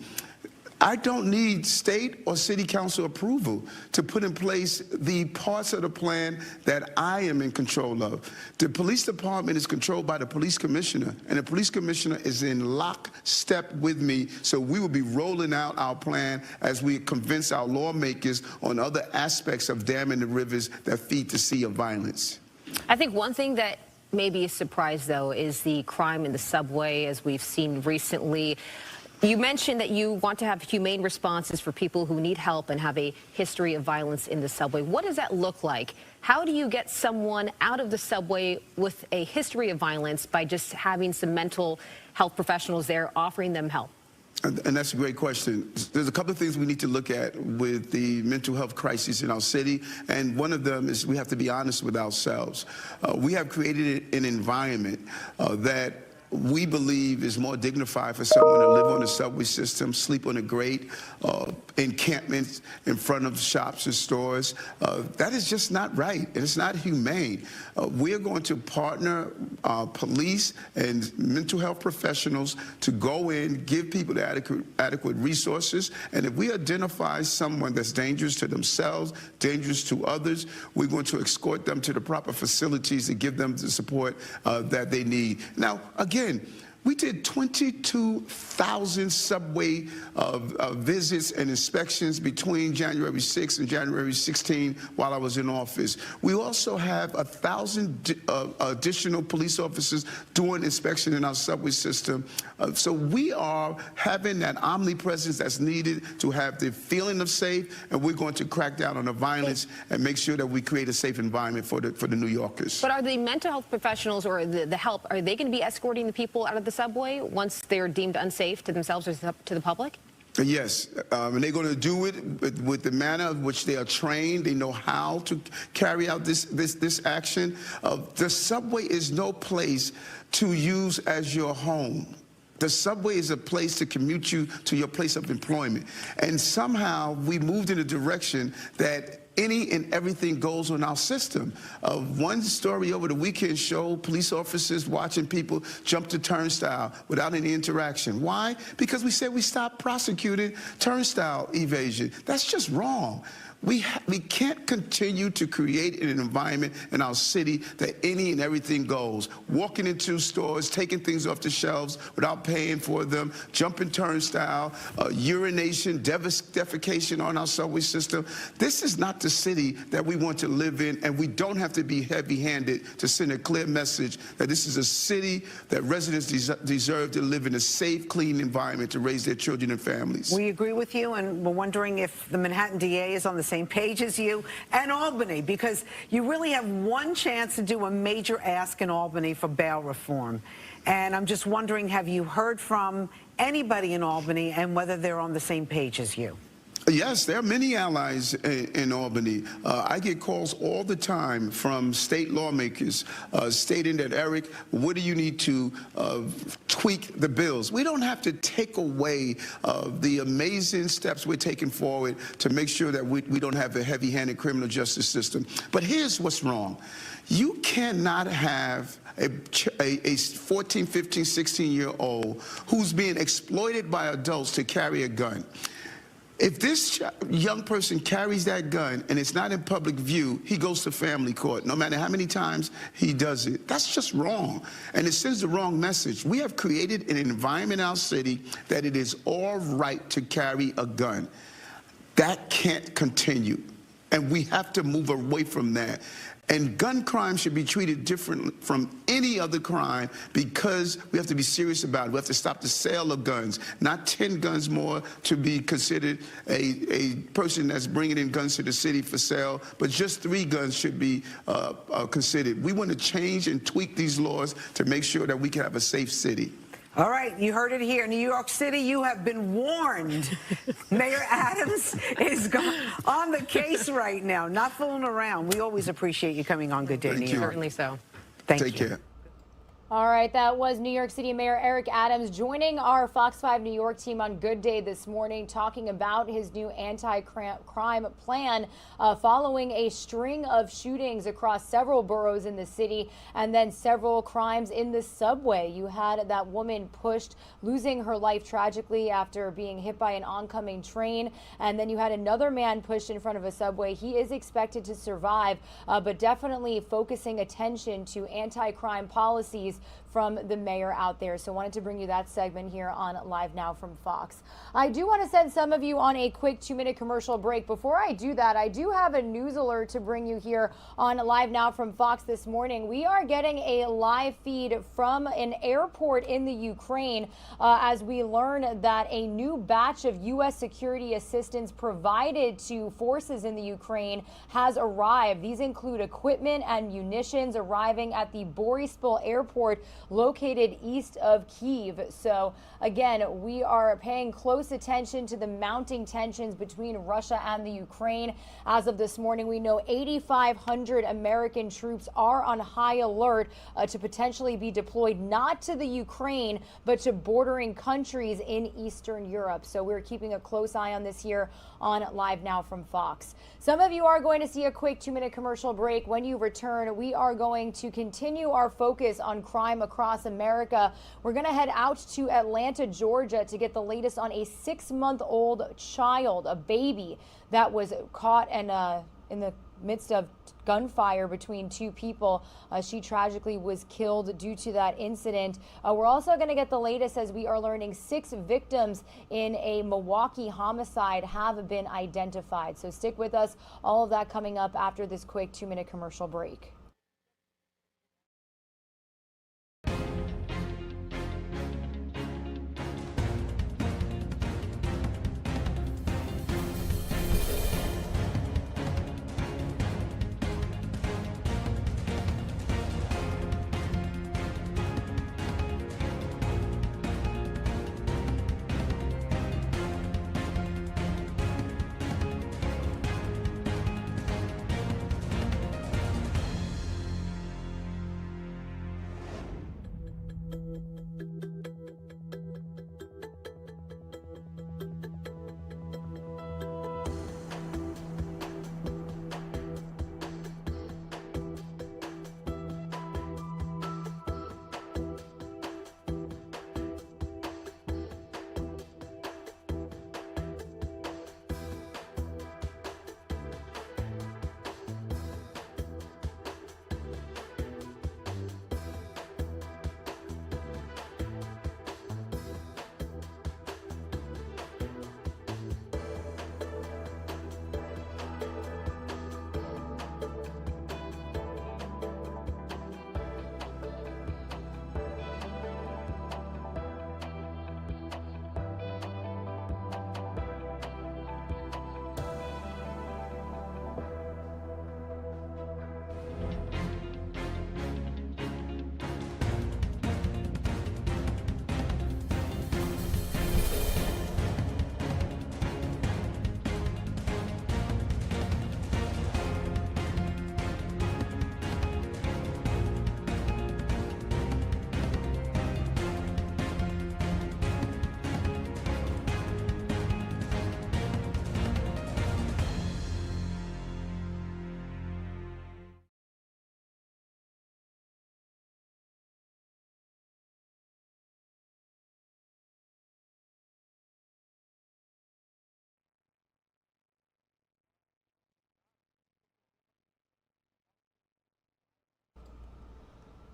I don't need state or city council approval to put in place the parts of the plan that I am in control of. The police department is controlled by the police commissioner, and the police commissioner is in lockstep with me, so we will be rolling out our plan as we convince our lawmakers on other aspects of damming the rivers that feed the sea of violence. I think one thing that maybe a surprise, though, is the crime in the subway, as we've seen recently. You mentioned that you want to have humane responses for people who need help and have a history of violence in the subway. What does that look like? How do you get someone out of the subway with a history of violence by just having some mental health professionals there offering them help? And that's a great question. There's a couple of things we need to look at with the mental health crisis in our city, and one of them is we have to be honest with ourselves. We have created an environment that we believe is more dignified for someone to live on the subway system, sleep on a grate, encampments in front of shops and stores. That is just not right, and it's not humane. We're going to partner police and mental health professionals to go in, give people the adequate resources, and if we identify someone that's dangerous to themselves, dangerous to others, we're going to escort them to the proper facilities and give them the support that they need. Now, again, we did 22,000 subway visits and inspections between January 6 and January 16 while I was in office. We also have 1,000 additional police officers doing inspection in our subway system. So we are having that omnipresence that's needed to have the feeling of safe, and we're going to crack down on the violence and make sure that we create a safe environment for the New Yorkers. But are the mental health professionals or the help, are they going to be escorting the people out of the subway once they're deemed unsafe to themselves or to the public? Yes, and they're going to do it with the manner of which they are trained. They know how to carry out this action. The subway is no place to use as your home. The subway is a place to commute you to your place of employment. And somehow we moved in a direction that any and everything goes on our system. One story over the weekend showed police officers watching people jump the turnstile without any interaction. Why? Because we said we stopped prosecuting turnstile evasion. That's just wrong. We can't continue to create an environment in our city that any and everything goes. Walking into stores, taking things off the shelves without paying for them, jumping turnstile, urination, defecation on our subway system. This is not the city that we want to live in, and we don't have to be heavy-handed to send a clear message that this is a city that residents deserve to live in a safe, clean environment to raise their children and families. We agree with you, and we're wondering if the Manhattan DA is on the same page as you, and Albany, because you really have one chance to do a major ask in Albany for bail reform. And I'm just wondering, have you heard from anybody in Albany and whether they're on the same page as you? Yes, there are many allies in Albany. I get calls all the time from state lawmakers stating that, Eric, what do you need to tweak the bills? We don't have to take away the amazing steps we're taking forward to make sure that we don't have a heavy-handed criminal justice system. But here's what's wrong. You cannot have a 14, 15, 16-year-old who's being exploited by adults to carry a gun. If this young person carries that gun and it's not in public view, he goes to family court, no matter how many times he does it. That's just wrong, and it sends the wrong message. We have created an environment in our city that it is all right to carry a gun. That can't continue, and we have to move away from that. And gun crime should be treated differently from any other crime because we have to be serious about it. We have to stop the sale of guns, not 10 guns more to be considered a person that's bringing in guns to the city for sale, but just 3 guns should be considered. We want to change and tweak these laws to make sure that we can have a safe city. All right, you heard it here. New York City, you have been warned. Mayor Adams is on the case right now, not fooling around. We always appreciate you coming on Good Day, New York. Certainly so. Thank you. Take care. All right, that was New York City Mayor Eric Adams joining our Fox 5 New York team on Good Day this morning, talking about his new anti-crime plan following a string of shootings across several boroughs in the city and then several crimes in the subway. You had that woman pushed, losing her life tragically after being hit by an oncoming train, and then you had another man pushed in front of a subway. He is expected to survive, but definitely focusing attention to anti-crime policies from the mayor out there. So wanted to bring you that segment here on Live Now from Fox. I do want to send some of you on a quick 2-minute commercial break. Before I do that, I do have a news alert to bring you here on Live Now from Fox this morning. We are getting a live feed from an airport in the Ukraine as we learn that a new batch of U.S. security assistance provided to forces in the Ukraine has arrived. These include equipment and munitions arriving at the Boryspil Airport located east of Kyiv. So again, we are paying close attention to the mounting tensions between Russia and the Ukraine. As of this morning, we know 8,500 American troops are on high alert to potentially be deployed not to the Ukraine, but to bordering countries in Eastern Europe. So we're keeping a close eye on this here on Live Now from Fox. Some of you are going to see a quick 2-minute commercial break. When you return, we are going to continue our focus on crime across America. We're going to head out to Atlanta, Georgia to get the latest on a 6-month-old child, a baby that was caught in the midst of gunfire between 2 people. She tragically was killed due to that incident. We're also going to get the latest as we are learning 6 victims in a Milwaukee homicide have been identified. So stick with us. All of that coming up after this quick 2-minute commercial break.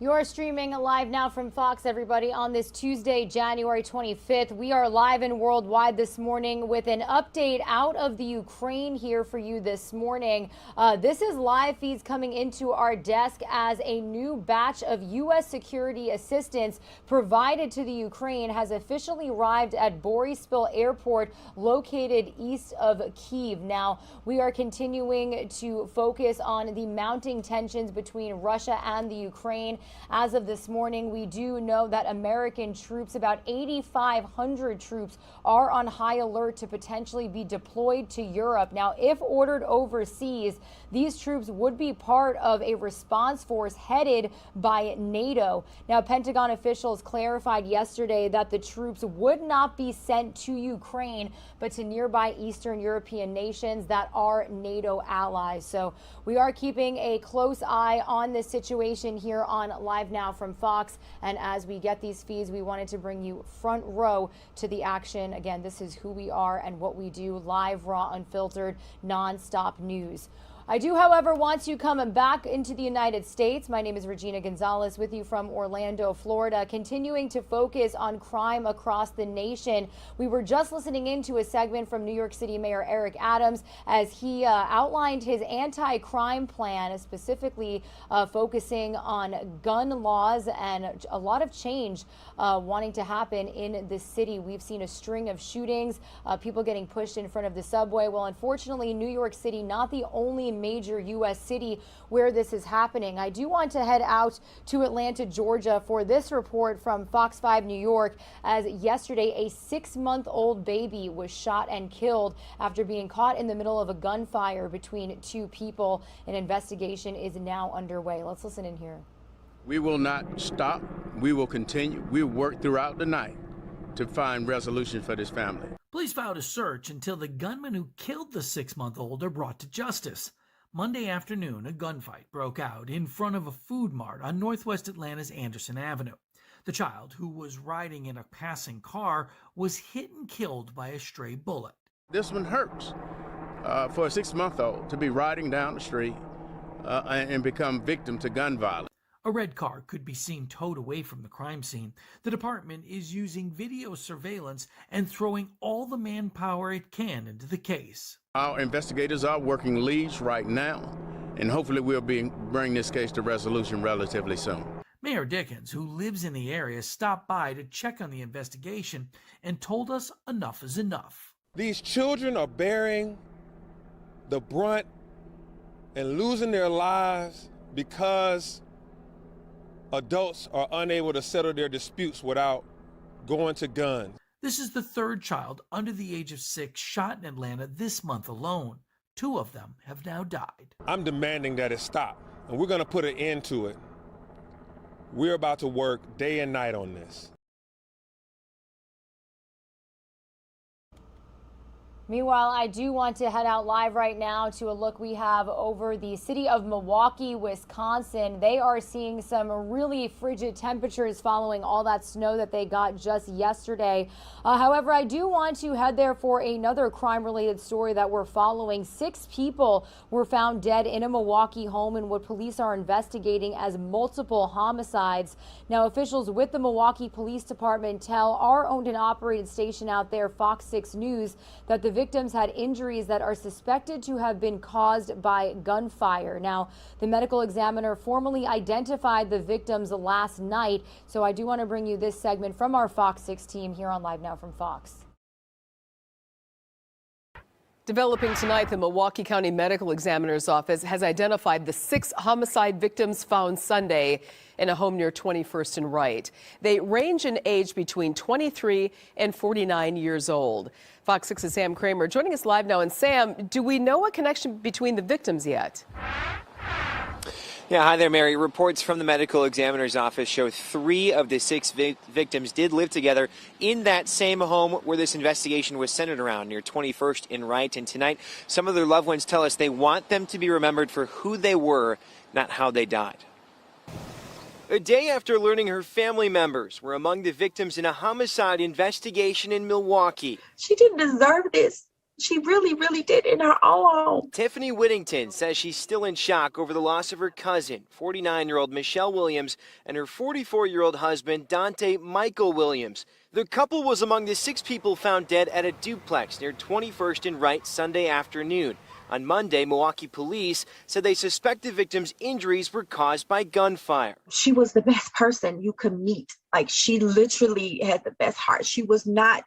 You're streaming live now from Fox, everybody, on this Tuesday, January 25th. We are live and worldwide this morning with an update out of the Ukraine here for you this morning. This is live feeds coming into our desk as a new batch of U.S. security assistance provided to the Ukraine has officially arrived at Boryspil Airport, located east of Kyiv. Now, we are continuing to focus on the mounting tensions between Russia and the Ukraine. As of this morning, we do know that American troops, about 8,500 troops, are on high alert to potentially be deployed to Europe. Now, if ordered overseas, these troops would be part of a response force headed by NATO. Now, Pentagon officials clarified yesterday that the troops would not be sent to Ukraine, but to nearby Eastern European nations that are NATO allies. So we are keeping a close eye on this situation here on Live Now from Fox. And as we get these feeds, we wanted to bring you front row to the action. Again, this is who we are and what we do. Live, raw, unfiltered, nonstop news. I do, however, want to come back into the United States. My name is Regina Gonzalez with you from Orlando, Florida, continuing to focus on crime across the nation. We were just listening into a segment from New York City Mayor Eric Adams as he outlined his anti-crime plan, specifically focusing on gun laws and a lot of change wanting to happen in the city. We've seen a string of shootings, people getting pushed in front of the subway. Well, unfortunately, New York City, not the only major U.S. city where this is happening. I do want to head out to Atlanta, Georgia for this report from Fox 5 New York, as yesterday a 6-month-old baby was shot and killed after being caught in the middle of a gunfire between two people. An investigation is now underway. Let's listen in here. We will not stop. We will continue. We will work throughout the night to find resolution for this family. Police vowed a search until the gunman who killed the 6-month-old are brought to justice. Monday afternoon, a gunfight broke out in front of a food mart on Northwest Atlanta's Anderson Avenue. The child, who was riding in a passing car, was hit and killed by a stray bullet. This one hurts for a 6-month-old to be riding down the street and become victim to gun violence. A red car could be seen towed away from the crime scene. The department is using video surveillance and throwing all the manpower it can into the case. Our investigators are working leads right now, and hopefully we'll bring this case to resolution relatively soon. Mayor Dickens, who lives in the area, stopped by to check on the investigation and told us enough is enough. These children are bearing the brunt and losing their lives because adults are unable to settle their disputes without going to guns. This is the third child under the age of 6 shot in Atlanta this month alone. 2 of them have now died. I'm demanding that it stop, and we're going to put an end to it. We're about to work day and night on this. Meanwhile, I do want to head out live right now to a look we have over the city of Milwaukee, Wisconsin. They are seeing some really frigid temperatures following all that snow that they got just yesterday. However, I do want to head there for another crime-related story that we're following. 6 people were found dead in a Milwaukee home in what police are investigating as multiple homicides. Now, officials with the Milwaukee Police Department tell our owned and operated station out there, Fox 6 News, that the victims had injuries that are suspected to have been caused by gunfire. Now, the medical examiner formally identified the victims last night, so I do want to bring you this segment from our Fox 6 team here on Live Now from Fox. Developing tonight, the Milwaukee County Medical Examiner's Office has identified the 6 homicide victims found Sunday in a home near 21st and Wright. They range in age between 23 and 49 years old. Fox 6's Sam Kramer joining us live now. And Sam, do we know a connection between the victims yet? Yeah, hi there, Mary. Reports from the medical examiner's office show 3 of the 6 victims did live together in that same home where this investigation was centered around, near 21st and Wright. And tonight, some of their loved ones tell us they want them to be remembered for who they were, not how they died. A day after learning her family members were among the victims in a homicide investigation in Milwaukee. She didn't deserve this. She really, really did in her own home. Tiffany Whittington says she's still in shock over the loss of her cousin, 49-year-old Michelle Williams, and her 44-year-old husband, Dante Michael Williams. The couple was among the 6 people found dead at a duplex near 21st and Wright Sunday afternoon. On Monday, Milwaukee police said they suspect the victim's injuries were caused by gunfire. She was the best person you could meet. Like, she literally had the best heart. She was not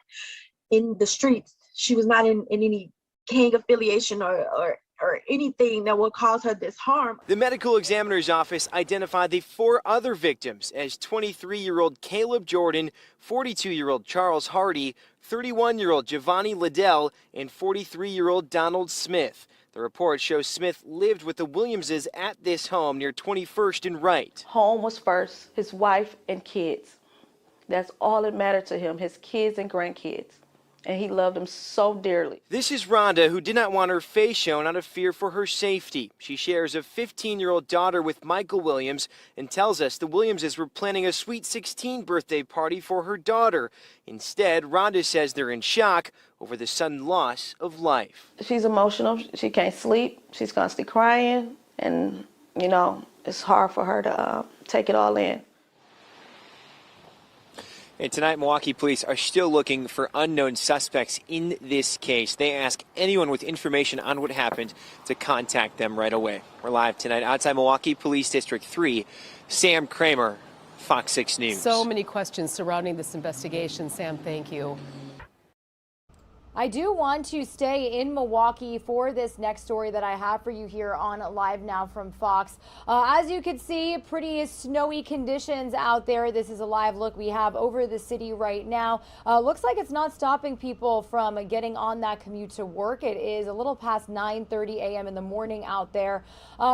in the streets. She was not in any gang affiliation or anything that would cause her this harm. The medical examiner's office identified the 4 other victims as 23-year-old Caleb Jordan, 42-year-old Charles Hardy, 31-year-old Giovanni Liddell, and 43-year-old Donald Smith. The report shows Smith lived with the Williamses at this home near 21st and Wright. Home was first, his wife and kids. That's all that mattered to him, his kids and grandkids. And he loved them so dearly. This is Rhonda, who did not want her face shown out of fear for her safety. She shares a 15-year-old daughter with Michael Williams and tells us the Williamses were planning a sweet 16 birthday party for her daughter. Instead, Rhonda says they're in shock over the sudden loss of life. She's emotional. She can't sleep. She's constantly crying. And, you know, it's hard for her to take it all in. And tonight, Milwaukee police are still looking for unknown suspects in this case. They ask anyone with information on what happened to contact them right away. We're live tonight outside Milwaukee Police District 3. Sam Kramer, Fox 6 News. So many questions surrounding this investigation. Sam, thank you. I do want to stay in Milwaukee for this next story that I have for you here on Live Now from Fox. As you can see, pretty snowy conditions out there. This is a live look we have over the city right now. Looks like it's not stopping people from getting on that commute to work. It is a little past 9:30 a.m. in the morning out there.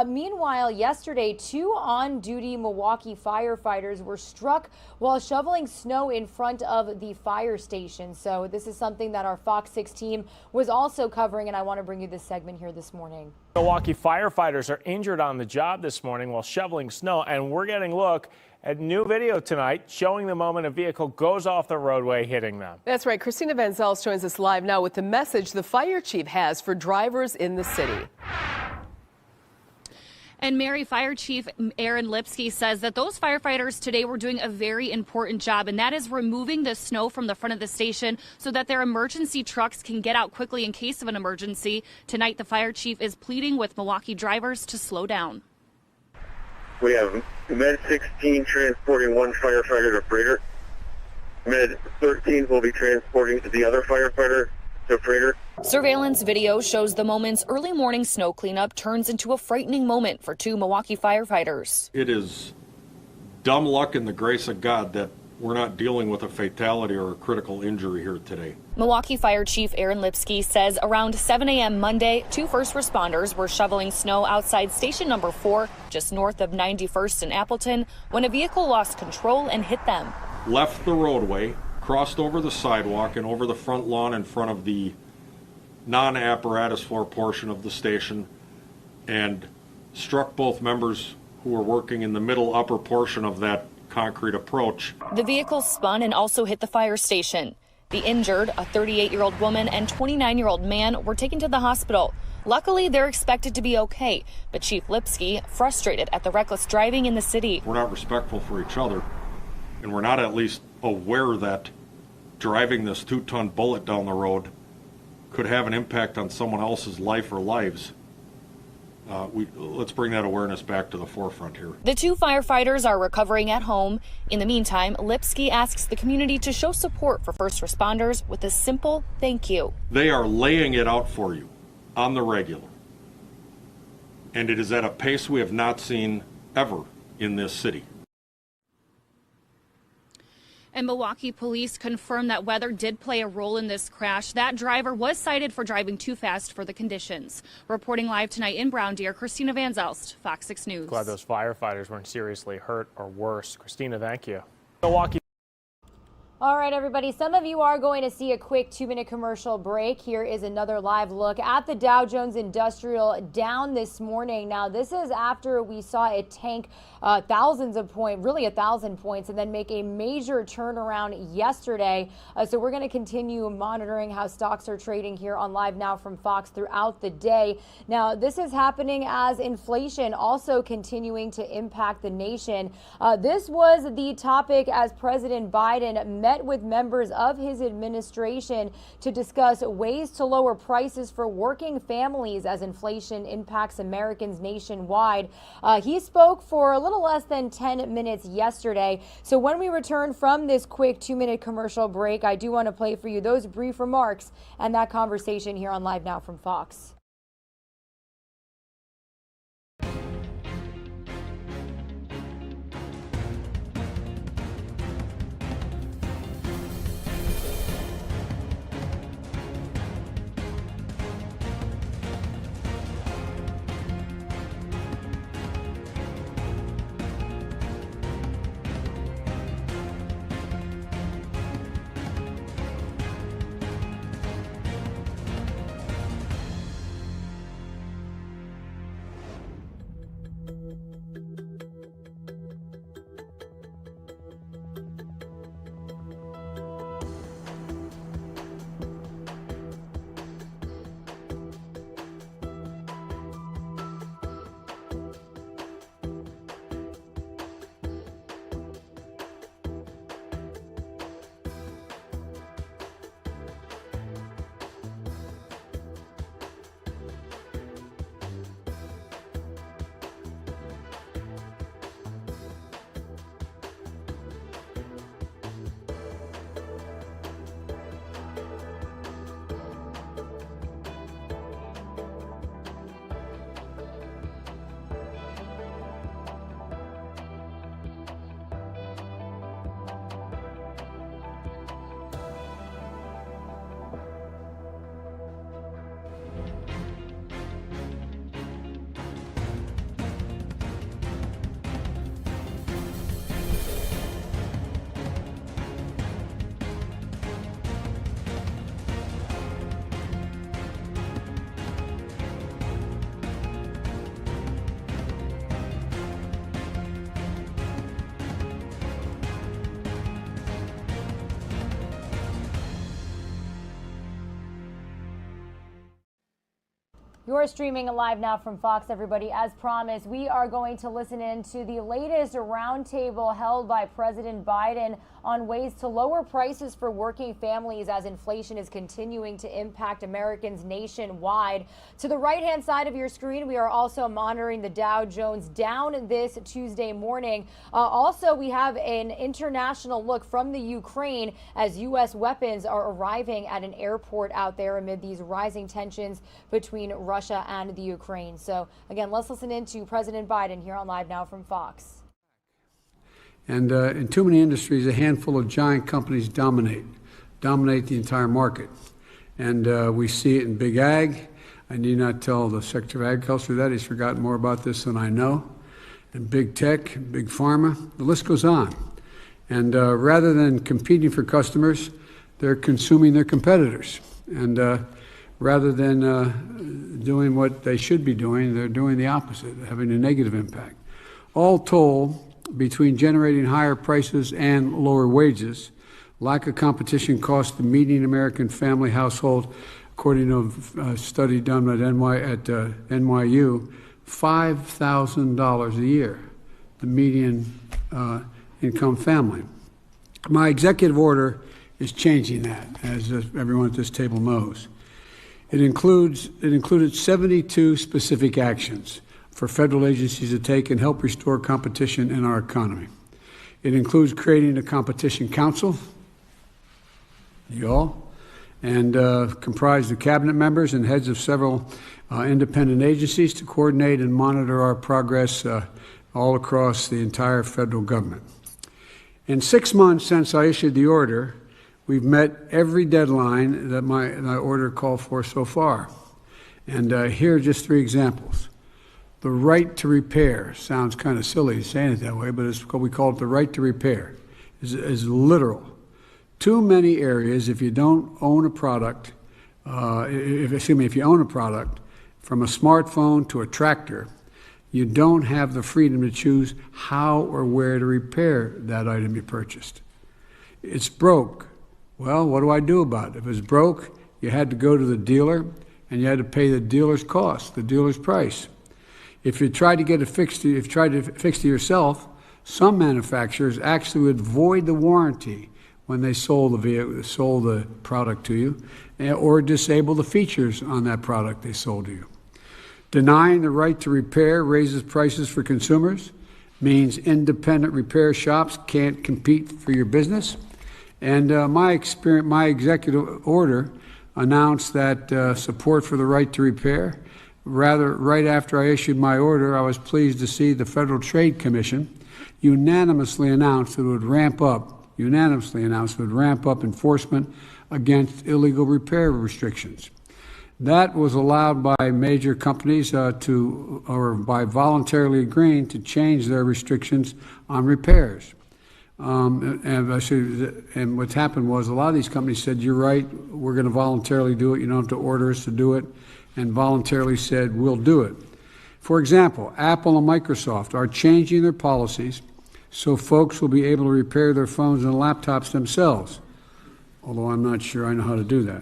Meanwhile, yesterday, 2 on-duty Milwaukee firefighters were struck while shoveling snow in front of the fire station. So this is something that our Fox 6 team was also covering, and I want to bring you this segment here this morning. Milwaukee firefighters are injured on the job this morning while shoveling snow, and we're getting a look at new video tonight showing the moment a vehicle goes off the roadway hitting them. That's right. Christina Van Zels joins us live now with the message the fire chief has for drivers in the city. And Mary Fire Chief Aaron Lipsky says that those firefighters today were doing a very important job, and that is removing the snow from the front of the station so that their emergency trucks can get out quickly in case of an emergency. Tonight, the fire chief is pleading with Milwaukee drivers to slow down. We have Med 16 transporting 1 firefighter to Freighter. Med 13 will be transporting the other firefighter to Freighter. Surveillance video shows the moment's early morning snow cleanup turns into a frightening moment for 2 Milwaukee firefighters. It is dumb luck and the grace of God that we're not dealing with a fatality or a critical injury here today. Milwaukee Fire Chief Aaron Lipsky says around 7 a.m. Monday, 2 first responders were shoveling snow outside station number 4, just north of 91st and Appleton, when a vehicle lost control and hit them. Left the roadway, crossed over the sidewalk and over the front lawn in front of the non-apparatus floor portion of the station and struck both members who were working in the middle upper portion of that concrete approach. The vehicle spun and also hit the fire station. The injured, a 38-year-old woman and 29-year-old man, were taken to the hospital. Luckily, they're expected to be okay, but Chief Lipsky frustrated at the reckless driving in the city. We're not respectful for each other, and we're not at least aware that driving this 2-ton bullet down the road could have an impact on someone else's life or lives. Let's bring that awareness back to the forefront here. The 2 firefighters are recovering at home. In the meantime, Lipsky asks the community to show support for first responders with a simple thank you. They are laying it out for you on the regular. And it is at a pace we have not seen ever in this city. And Milwaukee police confirmed that weather did play a role in this crash. That driver was cited for driving too fast for the conditions. Reporting live tonight in Brown Deer, Christina Van Zelst, Fox 6 News. Glad those firefighters weren't seriously hurt or worse. Christina, thank you. Milwaukee. All right, everybody. Some of you are going to see a quick 2-minute commercial break. Here is another live look at the Dow Jones Industrial down this morning. Now, this is after we saw it tank thousands of points, really 1,000 points, and then make a major turnaround yesterday. So we're going to continue monitoring how stocks are trading here on Live Now from Fox throughout the day. Now, this is happening as inflation also continuing to impact the nation. This was the topic as President Biden met with members of his administration to discuss ways to lower prices for working families as inflation impacts Americans nationwide. He spoke for a little less than 10 minutes yesterday. So when we return from this quick 2-minute commercial break, I do want to play for you those brief remarks and that conversation here on Live Now from Fox. You're streaming live now from Fox, everybody. As promised, we are going to listen in to the latest roundtable held by President Biden on ways to lower prices for working families as inflation is continuing to impact Americans nationwide. To the right-hand side of your screen, we are also monitoring the Dow Jones down this Tuesday morning. Also, we have an international look from the Ukraine as U.S. weapons are arriving at an airport out there amid these rising tensions between Russia and the Ukraine. So again, let's listen in to President Biden here on Live Now from Fox. And in too many industries, a handful of giant companies dominate the entire market. And we see it in big ag. I need not tell the Secretary of Agriculture that. He's forgotten more about this than I know. And big tech, big pharma, the list goes on. And rather than competing for customers, they're consuming their competitors. And rather than doing what they should be doing, they're doing the opposite, having a negative impact. All told, between generating higher prices and lower wages, lack of competition costs the median American family household, according to a study done at NYU, $5,000 a year, the median income family. My executive order is changing that, as everyone at this table knows. It included 72 specific actions for federal agencies to take and help restore competition in our economy. It includes creating a competition council, and comprised of cabinet members and heads of several independent agencies to coordinate and monitor our progress all across the entire federal government. In 6 months since I issued the order, we've met every deadline that my order called for so far. And here are just 3 examples. The right to repair sounds kind of silly saying it that way, but it's what we call it, the right to repair is literal. Too many areas, if you don't own a product, if you own a product, from a smartphone to a tractor, you don't have the freedom to choose how or where to repair that item you purchased. It's broke. Well, what do I do about it? If it's broke, you had to go to the dealer and you had to pay the dealer's cost, the dealer's price. If you tried to get it fixed, if you tried to fix it yourself, some manufacturers actually would void the warranty when they sold the product to you, or disable the features on that product they sold to you. Denying the right to repair raises prices for consumers, means independent repair shops can't compete for your business. And my executive order announced that support for the right to repair. Rather, right after I issued my order, I was pleased to see the Federal Trade Commission unanimously announced it would ramp up enforcement against illegal repair restrictions. That was allowed by major companies by voluntarily agreeing to change their restrictions on repairs. And what's happened was a lot of these companies said, you're right, we're going to voluntarily do it. You don't have to order us to do it, and voluntarily said, we'll do it. For example, Apple and Microsoft are changing their policies so folks will be able to repair their phones and laptops themselves, although I'm not sure I know how to do that.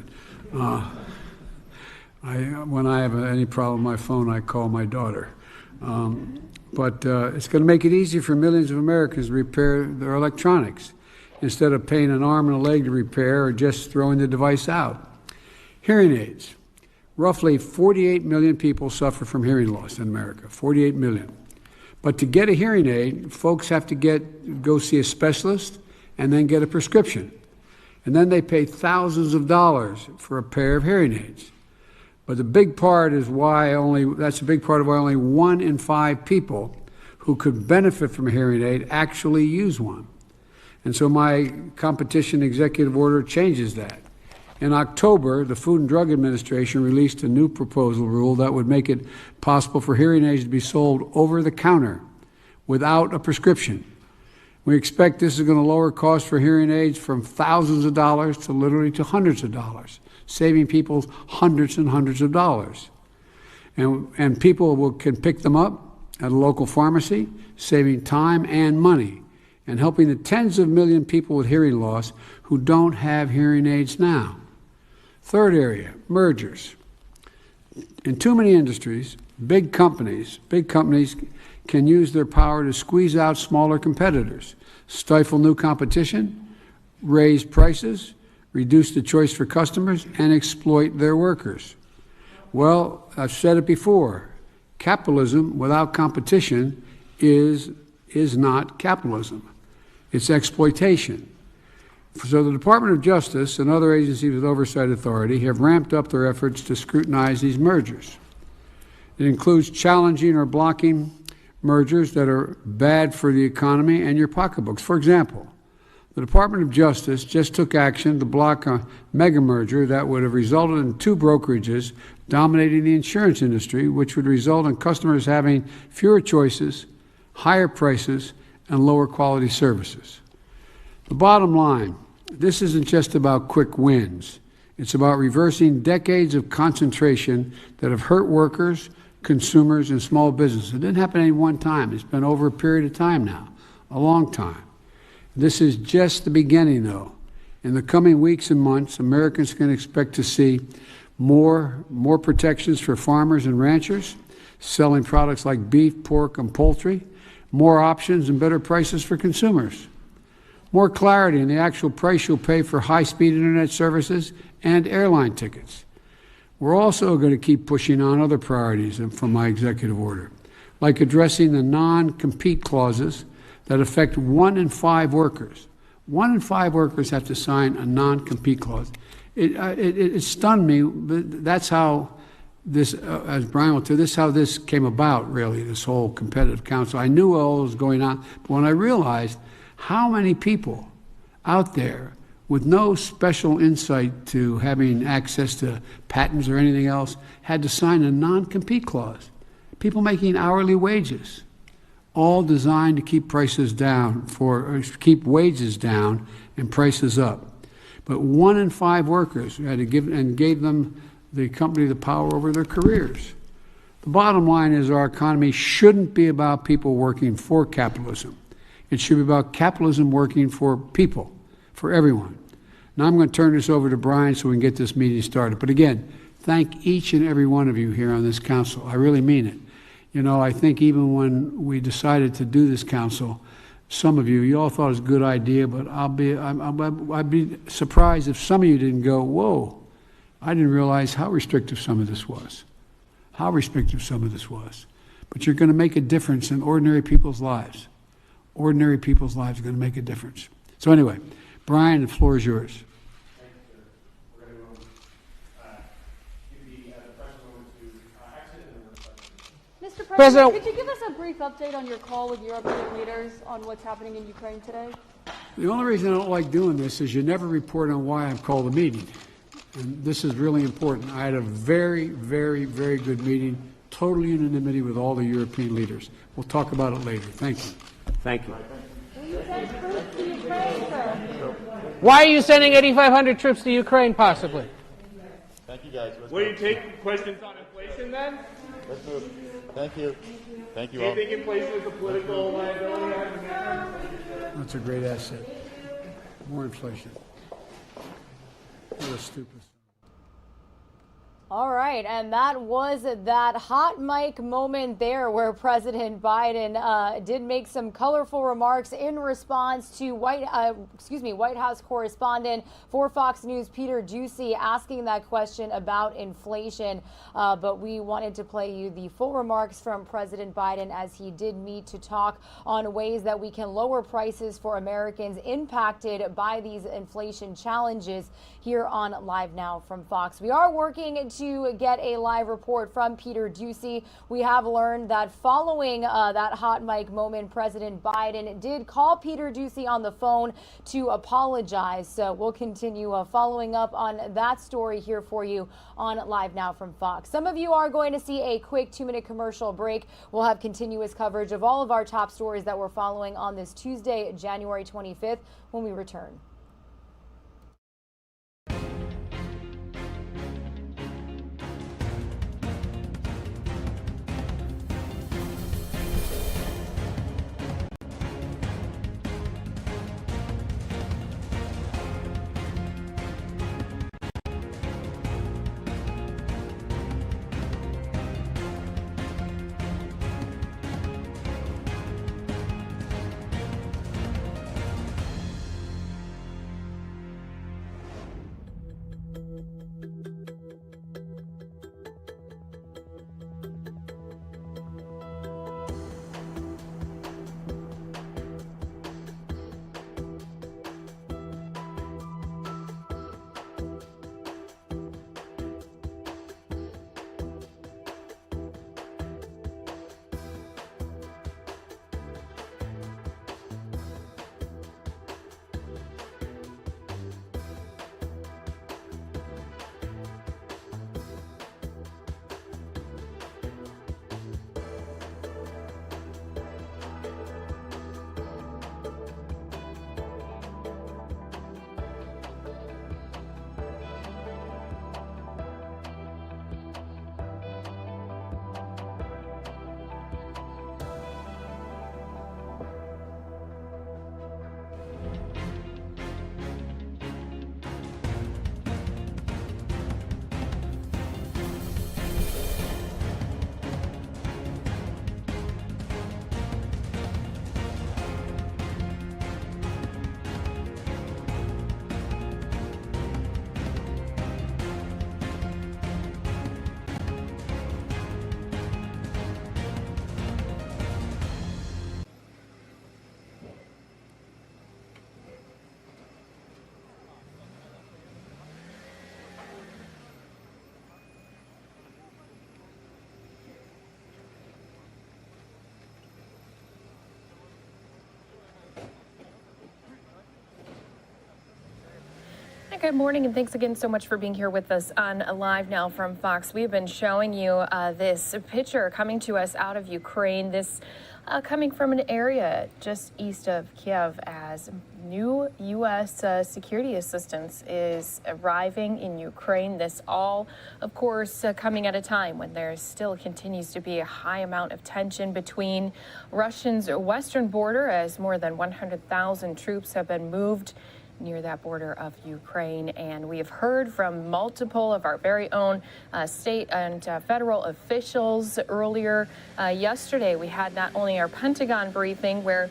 When I have any problem with my phone, I call my daughter. But it's going to make it easy for millions of Americans to repair their electronics instead of paying an arm and a leg to repair or just throwing the device out. Hearing aids. Roughly 48 million people suffer from hearing loss in America, 48 million. But to get a hearing aid, folks have to go see a specialist and then get a prescription. And then they pay thousands of dollars for a pair of hearing aids. But the big part is that's a big part of why only 1 in 5 people who could benefit from a hearing aid actually use one. And so my competition executive order changes that. In October, the Food and Drug Administration released a new proposal rule that would make it possible for hearing aids to be sold over the counter without a prescription. We expect this is going to lower costs for hearing aids from thousands of dollars to literally to hundreds of dollars, saving people hundreds and hundreds of dollars. And people can pick them up at a local pharmacy, saving time and money, and helping the tens of million people with hearing loss who don't have hearing aids now. Third area, mergers. In too many industries, big companies can use their power to squeeze out smaller competitors, stifle new competition, raise prices, reduce the choice for customers, and exploit their workers. Well, I've said it before, capitalism without competition is not capitalism. It's exploitation. So the Department of Justice and other agencies with oversight authority have ramped up their efforts to scrutinize these mergers. It includes challenging or blocking mergers that are bad for the economy and your pocketbooks. For example, the Department of Justice just took action to block a mega merger that would have resulted in 2 brokerages dominating the insurance industry, which would result in customers having fewer choices, higher prices, and lower quality services. The bottom line, this isn't just about quick wins. It's about reversing decades of concentration that have hurt workers, consumers, and small businesses. It didn't happen at any one time. It's been over a period of time now, a long time. This is just the beginning, though. In the coming weeks and months, Americans can expect to see more protections for farmers and ranchers, selling products like beef, pork, and poultry, more options and better prices for consumers, more clarity in the actual price you'll pay for high-speed internet services and airline tickets. We're also going to keep pushing on other priorities from my executive order, like addressing the non-compete clauses that affect 1 in 5 workers. 1 in 5 workers have to sign a non-compete clause. It stunned me. That's how this, as Brian will tell you, this is how this came about, really, this whole competitive council. I knew all was going on, but when I realized how many people out there with no special insight to having access to patents or anything else had to sign a non-compete clause, people making hourly wages, all designed to keep prices down, or keep wages down and prices up. But 1 in 5 workers had to gave them the company the power over their careers. The bottom line is our economy shouldn't be about people working for capitalism. It should be about capitalism working for people, for everyone. Now I'm going to turn this over to Brian so we can get this meeting started. But again, thank each and every one of you here on this council. I really mean it. You know, I think even when we decided to do this council, some of you all thought it was a good idea, but I'd be surprised if some of you didn't go, whoa, I didn't realize how restrictive some of this was. How restrictive some of this was. But you're going to make a difference in ordinary people's lives. Ordinary people's lives are going to make a difference. So anyway, Brian, the floor is yours. Mr. President, could you give us a brief update on your call with European leaders on what's happening in Ukraine today? The only reason I don't like doing this is you never report on why I've called a meeting. And this is really important. I had a very, very, very good meeting, total unanimity with all the European leaders. We'll talk about it later. Thank you. Thank you. Will you send troops to Ukraine, sir? Why are you sending 8,500 troops to Ukraine, possibly? Thank you, guys. Will you take questions on inflation then? Let's move. Thank you. Thank you Do all. you think inflation is a political liability? That's a great asset. More inflation. What a stupid. All right, and that was that hot mic moment there where President Biden did make some colorful remarks in response to White House correspondent for Fox News, Peter Doocy, asking that question about inflation. But we wanted to play you the full remarks from President Biden as he did meet to talk on ways that we can lower prices for Americans impacted by these inflation challenges here on Live Now from Fox. We are working to get a live report from Peter Doocy. We have learned that following that hot mic moment, President Biden did call Peter Doocy on the phone to apologize. So we'll continue following up on that story here for you on Live Now from Fox. Some of you are going to see a quick 2-minute commercial break. We'll have continuous coverage of all of our top stories that we're following on this Tuesday, January 25th, when we return. Good morning, and thanks again so much for being here with us on Live Now from Fox. We've been showing you this picture coming to us out of Ukraine. This coming from an area just east of Kiev as new U.S. security assistance is arriving in Ukraine. This all, of course, coming at a time when there still continues to be a high amount of tension between Russia's western border, as more than 100,000 troops have been moved near that border of Ukraine. And we have heard from multiple of our very own state and federal officials. Earlier yesterday, we had not only our Pentagon briefing where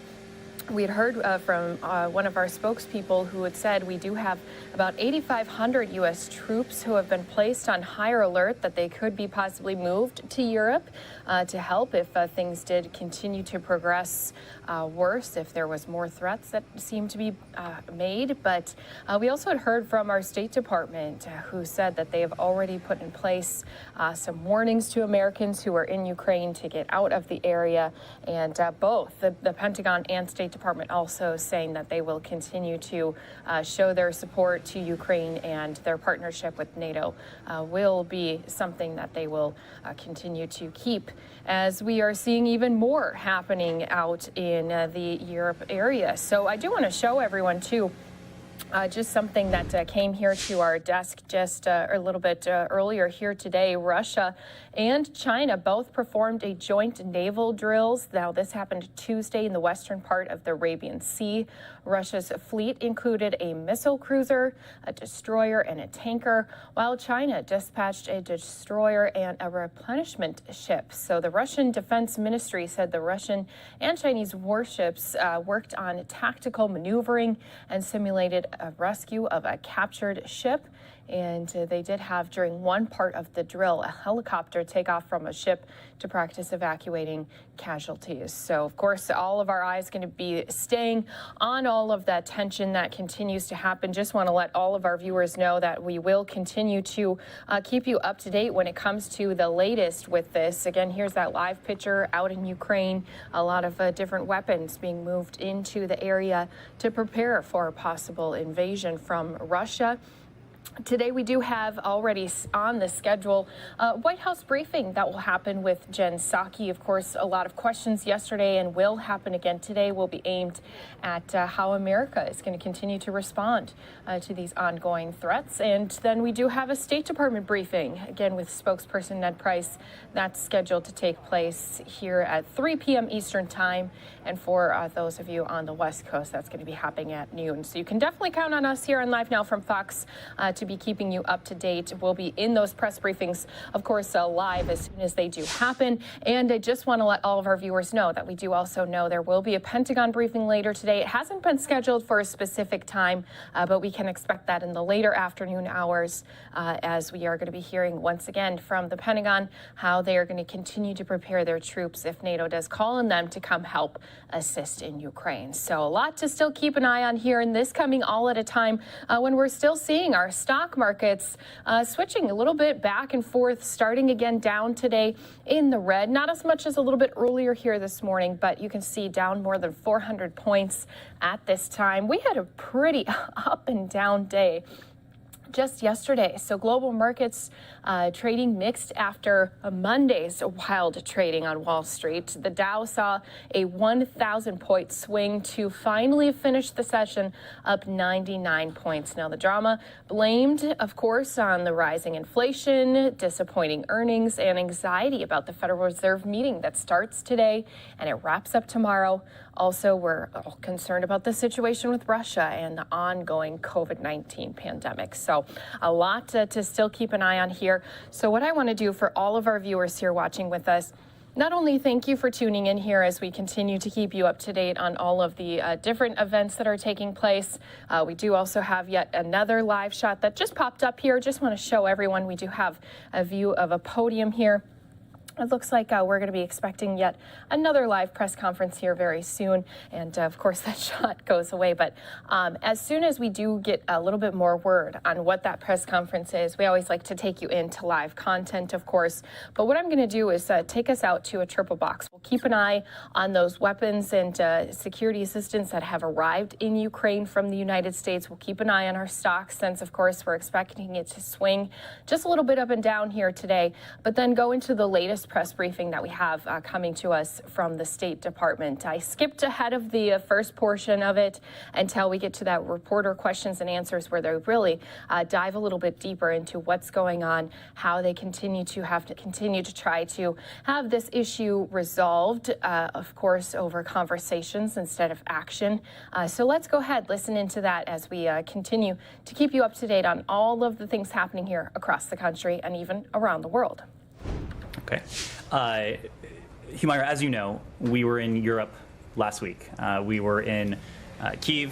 we had heard from one of our spokespeople who had said we do have about 8,500 U.S. troops who have been placed on higher alert that they could be possibly moved to Europe to help if things did continue to progress worse, if there was more threats that seemed to be made. But we also had heard from our State Department who said that they have already put in place some warnings to Americans who are in Ukraine to get out of the area. And both the Pentagon and State Department also saying that they will continue to show their support to Ukraine, and their partnership with NATO will be something that they will continue to keep, as we are seeing even more happening out in the Europe area. So I do want to show everyone too just something that came here to our desk just a little bit earlier here today. Russia and China both performed a joint naval drills. Now, this happened Tuesday in the western part of the Arabian Sea. Russia's fleet included a missile cruiser, a destroyer, and a tanker, while China dispatched a destroyer and a replenishment ship. So the Russian Defense Ministry said the Russian and Chinese warships worked on tactical maneuvering and simulated a rescue of a captured ship. And they did have, during one part of the drill, a helicopter take off from a ship to practice evacuating casualties. So, of course, all of our eyes going to be staying on all of that tension that continues to happen. Just want to let all of our viewers know that we will continue to keep you up to date when it comes to the latest with this. Again, here's that live picture out in Ukraine. A lot of different weapons being moved into the area to prepare for a possible invasion from Russia. Today, we do have already on the schedule a White House briefing that will happen with Jen Psaki. Of course, a lot of questions yesterday and will happen again today will be aimed at how America is going to continue to respond to these ongoing threats. And then we do have a State Department briefing, again with spokesperson Ned Price. That's scheduled to take place here at 3 p.m. Eastern Time. And for those of you on the West Coast, that's going to be happening at noon. So you can definitely count on us here on Live Now from Fox to be keeping you up to date. We'll be in those press briefings, of course, live as soon as they do happen. And I just want to let all of our viewers know that we do also know there will be a Pentagon briefing later today. It hasn't been scheduled for a specific time, but we can expect that in the later afternoon hours as we are going to be hearing once again from the Pentagon how they are going to continue to prepare their troops if NATO does call on them to come help assist in Ukraine. So a lot to still keep an eye on here, and this coming all at a time when we're still seeing our stock markets switching a little bit back and forth, starting again down today in the red. Not as much as a little bit earlier here this morning, but you can see down more than 400 points at this time. We had a pretty up and down day just yesterday. So global markets trading mixed after Monday's wild trading on Wall Street. The Dow saw a 1,000 point swing to finally finish the session up 99 points. Now the drama blamed, of course, on the rising inflation, disappointing earnings, and anxiety about the Federal Reserve meeting that starts today and it wraps up tomorrow. Also, we're all concerned about the situation with Russia and the ongoing COVID-19 pandemic. So a lot to still keep an eye on here. So what I want to do for all of our viewers here watching with us, not only thank you for tuning in here as we continue to keep you up to date on all of the different events that are taking place. We do also have yet another live shot that just popped up here. Just want to show everyone we do have a view of a podium here. It looks like we're going to be expecting yet another live press conference here very soon. And of course, that shot goes away. But as soon as we do get a little bit more word on what that press conference is, we always like to take you into live content, of course. But what I'm going to do is take us out to a triple box. We'll keep an eye on those weapons and security assistance that have arrived in Ukraine from the United States. We'll keep an eye on our stocks since, of course, we're expecting it to swing just a little bit up and down here today. But then go into the latest latest press briefing that we have coming to us from the State Department. I skipped ahead of the first portion of it until we get to that reporter questions and answers, where they really dive a little bit deeper into what's going on, how they continue to try to have this issue resolved, of course, over conversations instead of action. So let's go ahead, listen into that as we continue to keep you up to date on all of the things happening here across the country and even around the world. Okay. Humaira, as you know, we were in Europe last week. We were in Kyiv.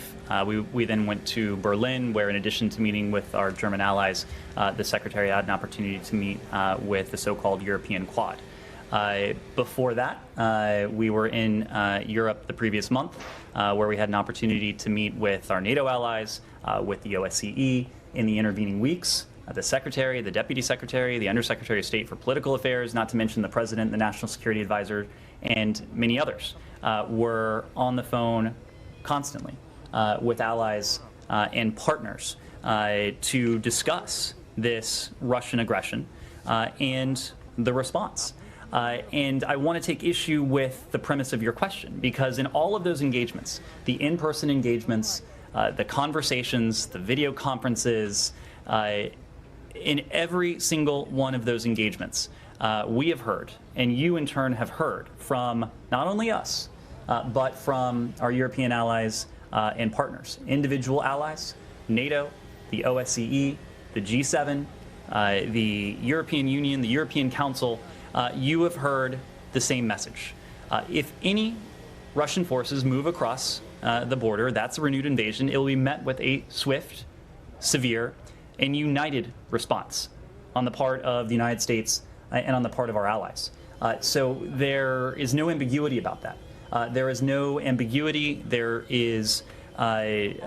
We then went to Berlin, where in addition to meeting with our German allies, the Secretary had an opportunity to meet with the so-called European Quad. Before that, we were in Europe the previous month, where we had an opportunity to meet with our NATO allies, with the OSCE. In the intervening weeks, the Secretary, the Deputy Secretary, the Undersecretary of State for Political Affairs, not to mention the President, the National Security Advisor, and many others were on the phone constantly with allies and partners to discuss this Russian aggression and the response. And I want to take issue with the premise of your question, because in all of those engagements, the in-person engagements, the conversations, the video conferences, in every single one of those engagements, we have heard, and you in turn have heard from not only us, but from our European allies and partners, individual allies, NATO, the OSCE, the G7, the European Union, the European Council. You have heard the same message. If any Russian forces move across the border, that's a renewed invasion. It will be met with a swift, severe, and united response on the part of the United States and on the part of our allies. So there is no ambiguity about that. There is no ambiguity. There is no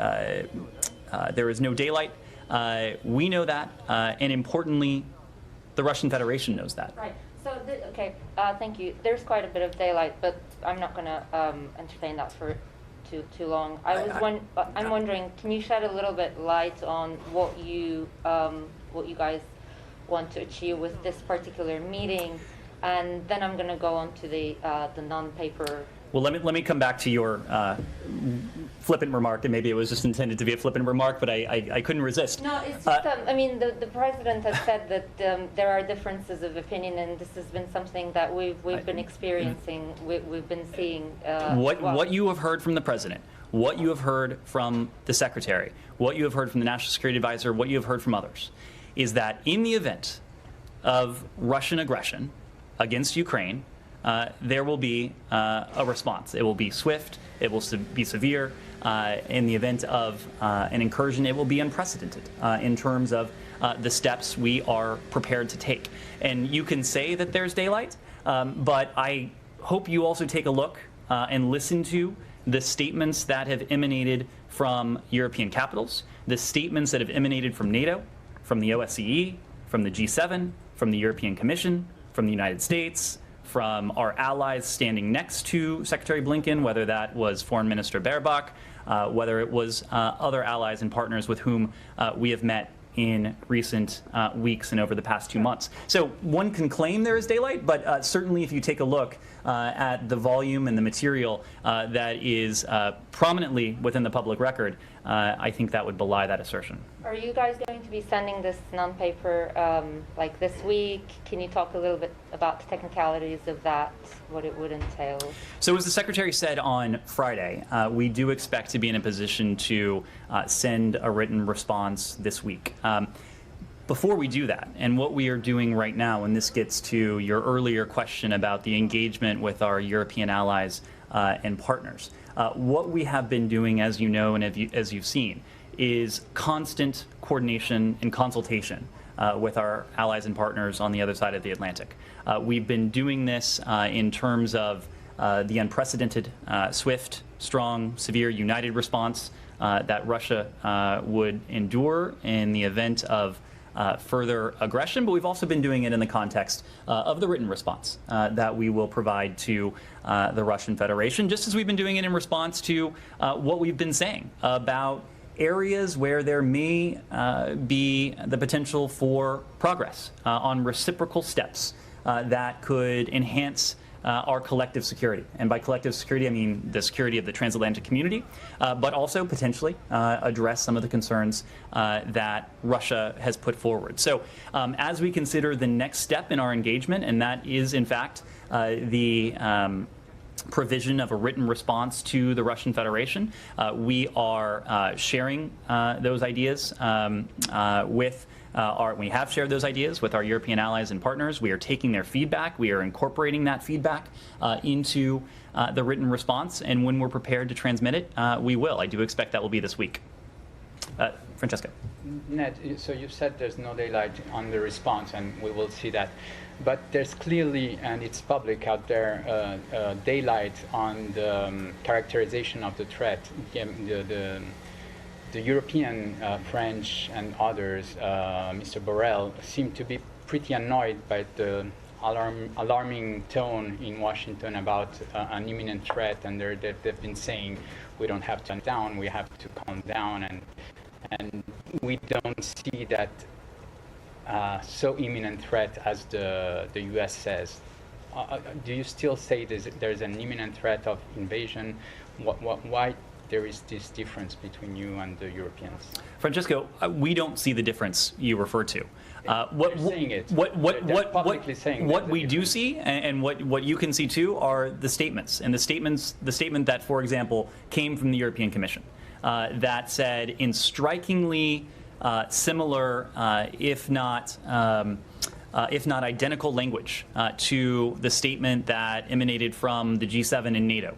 daylight. We know that, and importantly, the Russian Federation knows that. Right. So, okay, thank you. There's quite a bit of daylight, but I'm not going to entertain that for too long. I'm wondering, can you shed a little bit light on what you guys want to achieve with this particular meeting, and then I'm going to go on to the non-paper. Well, let me come back to your flippant remark, and maybe it was just intended to be a flippant remark, but I couldn't resist. No, it's just, I mean, the president has said that there are differences of opinion, and this has been something that we've been experiencing, we've been seeing. What you have heard from the president, what you have heard from the secretary, what you have heard from the National Security Advisor, what you have heard from others, is that in the event of Russian aggression against Ukraine, there will be a response. It will be swift. It will be severe. In the event of an incursion, it will be unprecedented in terms of the steps we are prepared to take. And you can say that there's daylight, but I hope you also take a look and listen to the statements that have emanated from European capitals, the statements that have emanated from NATO, from the OSCE, from the G7, from the European Commission, from the United States, from our allies standing next to Secretary Blinken, whether that was Foreign Minister Baerbock, whether it was other allies and partners with whom we have met in recent weeks and over the past 2 months. So one can claim there is daylight, but certainly if you take a look at the volume and the material that is prominently within the public record, I think that would belie that assertion. Are you guys going to be sending this non-paper like this week? Can you talk a little bit about the technicalities of that, what it would entail? So as the Secretary said on Friday, we do expect to be in a position to send a written response this week. Before we do that, and what we are doing right now, and this gets to your earlier question about the engagement with our European allies and partners, what we have been doing, as you know and as you've seen, is constant coordination and consultation with our allies and partners on the other side of the Atlantic. We've been doing this in terms of the unprecedented, swift, strong, severe, united response that Russia would endure in the event of further aggression, but we've also been doing it in the context of the written response that we will provide to the Russian Federation, just as we've been doing it in response to what we've been saying about areas where there may be the potential for progress on reciprocal steps that could enhance our collective security. And by collective security, I mean the security of the transatlantic community, but also potentially address some of the concerns that Russia has put forward. So as we consider the next step in our engagement, and that is in fact the provision of a written response to the Russian Federation, we are sharing those ideas we have shared those ideas with our European allies and partners. We are taking their feedback. We are incorporating that feedback into the written response. And when we're prepared to transmit it, we will. I do expect that will be this week. Francesca. Ned, so you said there's no daylight on the response, and we will see that. But there's clearly, and it's public out there, daylight on the characterization of the threat. The European, French, and others, Mr. Borrell, seem to be pretty annoyed by the alarming tone in Washington about an imminent threat, and they've been saying we don't have to calm down, we have to calm down, and we don't see that so imminent threat as the U.S. says. Do you still say there's an imminent threat of invasion? Why there is this difference between you and the Europeans? Francesco, we don't see the difference you refer to. What we do see, and what you can see too, are the statements. And the statement that, for example, came from the European Commission that said in strikingly similar, if not identical language to the statement that emanated from the G7 and NATO.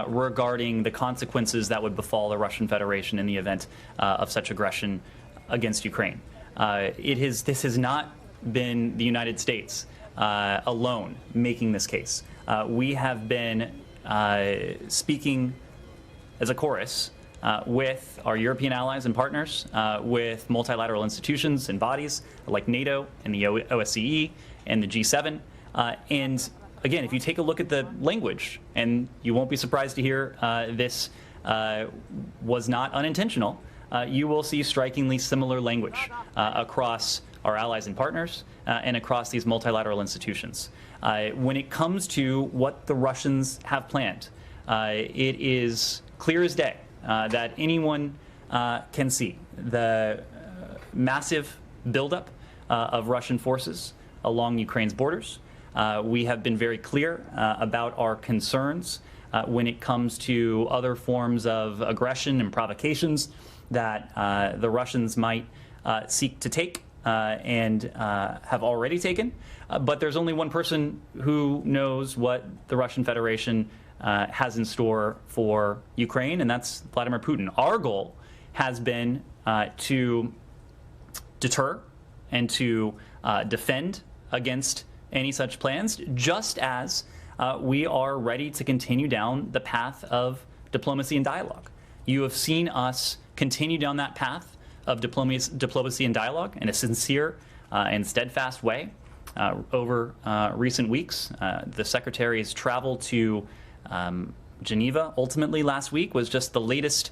Regarding the consequences that would befall the Russian Federation in the event of such aggression against Ukraine. This has not been the United States alone making this case. We have been speaking as a chorus with our European allies and partners, with multilateral institutions and bodies like NATO and the OSCE and the G7, and again, if you take a look at the language, and you won't be surprised to hear this was not unintentional, you will see strikingly similar language across our allies and partners and across these multilateral institutions. When it comes to what the Russians have planned, it is clear as day that anyone can see the massive buildup of Russian forces along Ukraine's borders. We have been very clear about our concerns when it comes to other forms of aggression and provocations that the Russians might seek to take and have already taken. But there's only one person who knows what the Russian Federation has in store for Ukraine, and that's Vladimir Putin. Our goal has been to deter and to defend against any such plans, just as we are ready to continue down the path of diplomacy and dialogue. You have seen us continue down that path of diplomacy and dialogue in a sincere and steadfast way over recent weeks. The Secretary's travel to Geneva ultimately last week was just the latest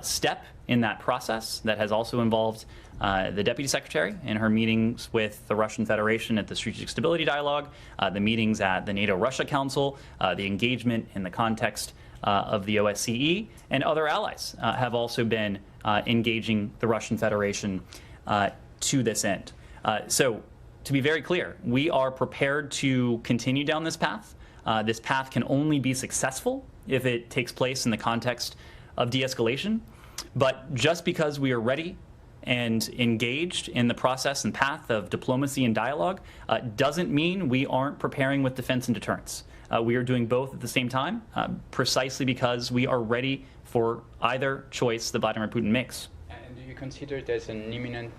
step in that process that has also involved the Deputy Secretary in her meetings with the Russian Federation at the Strategic Stability Dialogue, the meetings at the NATO-Russia Council, the engagement in the context of the OSCE, and other allies have also been engaging the Russian Federation to this end. So, to be very clear, we are prepared to continue down this path. This path can only be successful if it takes place in the context of de-escalation. But just because we are ready and engaged in the process and path of diplomacy and dialogue doesn't mean we aren't preparing with defense and deterrence. We are doing both at the same time, precisely because we are ready for either choice that Vladimir Putin makes. And do you consider there's an imminent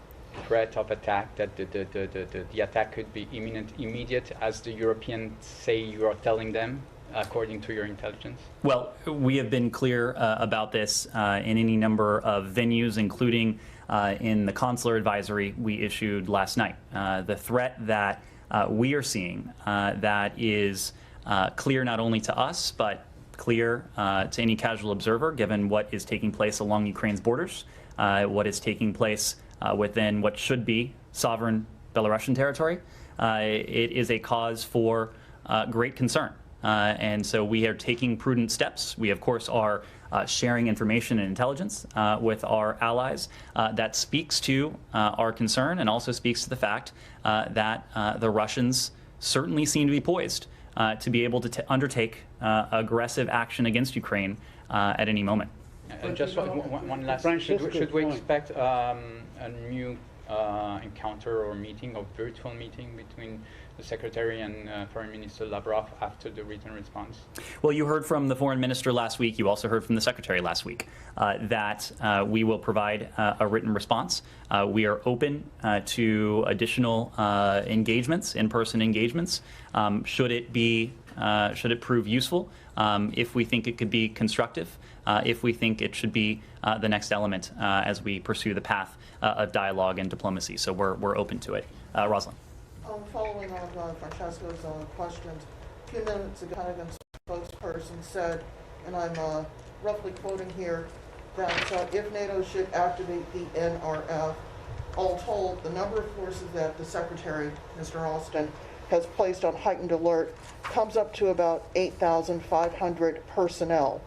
threat of attack, that the attack could be imminent, immediate, as the Europeans say you are telling them, according to your intelligence? Well, we have been clear about this in any number of venues, including in the consular advisory we issued last night. The threat that we are seeing that is clear not only to us, but clear to any casual observer, given what is taking place along Ukraine's borders, what is taking place within what should be sovereign Belarusian territory, it is a cause for great concern. And so we are taking prudent steps. We, of course, are sharing information and intelligence with our allies. That speaks to our concern and also speaks to the fact that the Russians certainly seem to be poised to be able to undertake aggressive action against Ukraine at any moment. And just one last thing. Should we expect a new encounter or meeting or virtual meeting between the Secretary and Foreign Minister Lavrov after the written response? Well, you heard from the Foreign Minister last week. You also heard from the Secretary last week that we will provide a written response. We are open to additional engagements, in-person engagements, should it prove useful, if we think it could be constructive, if we think it should be the next element as we pursue the path of dialogue and diplomacy. So we're open to it. Rosalind. Following on Francesco's questions, a few minutes ago, Pentagon spokesperson said, and I'm roughly quoting here, that if NATO should activate the NRF, all told, the number of forces that the Secretary, Mr. Austin, has placed on heightened alert comes up to about 8,500 personnel.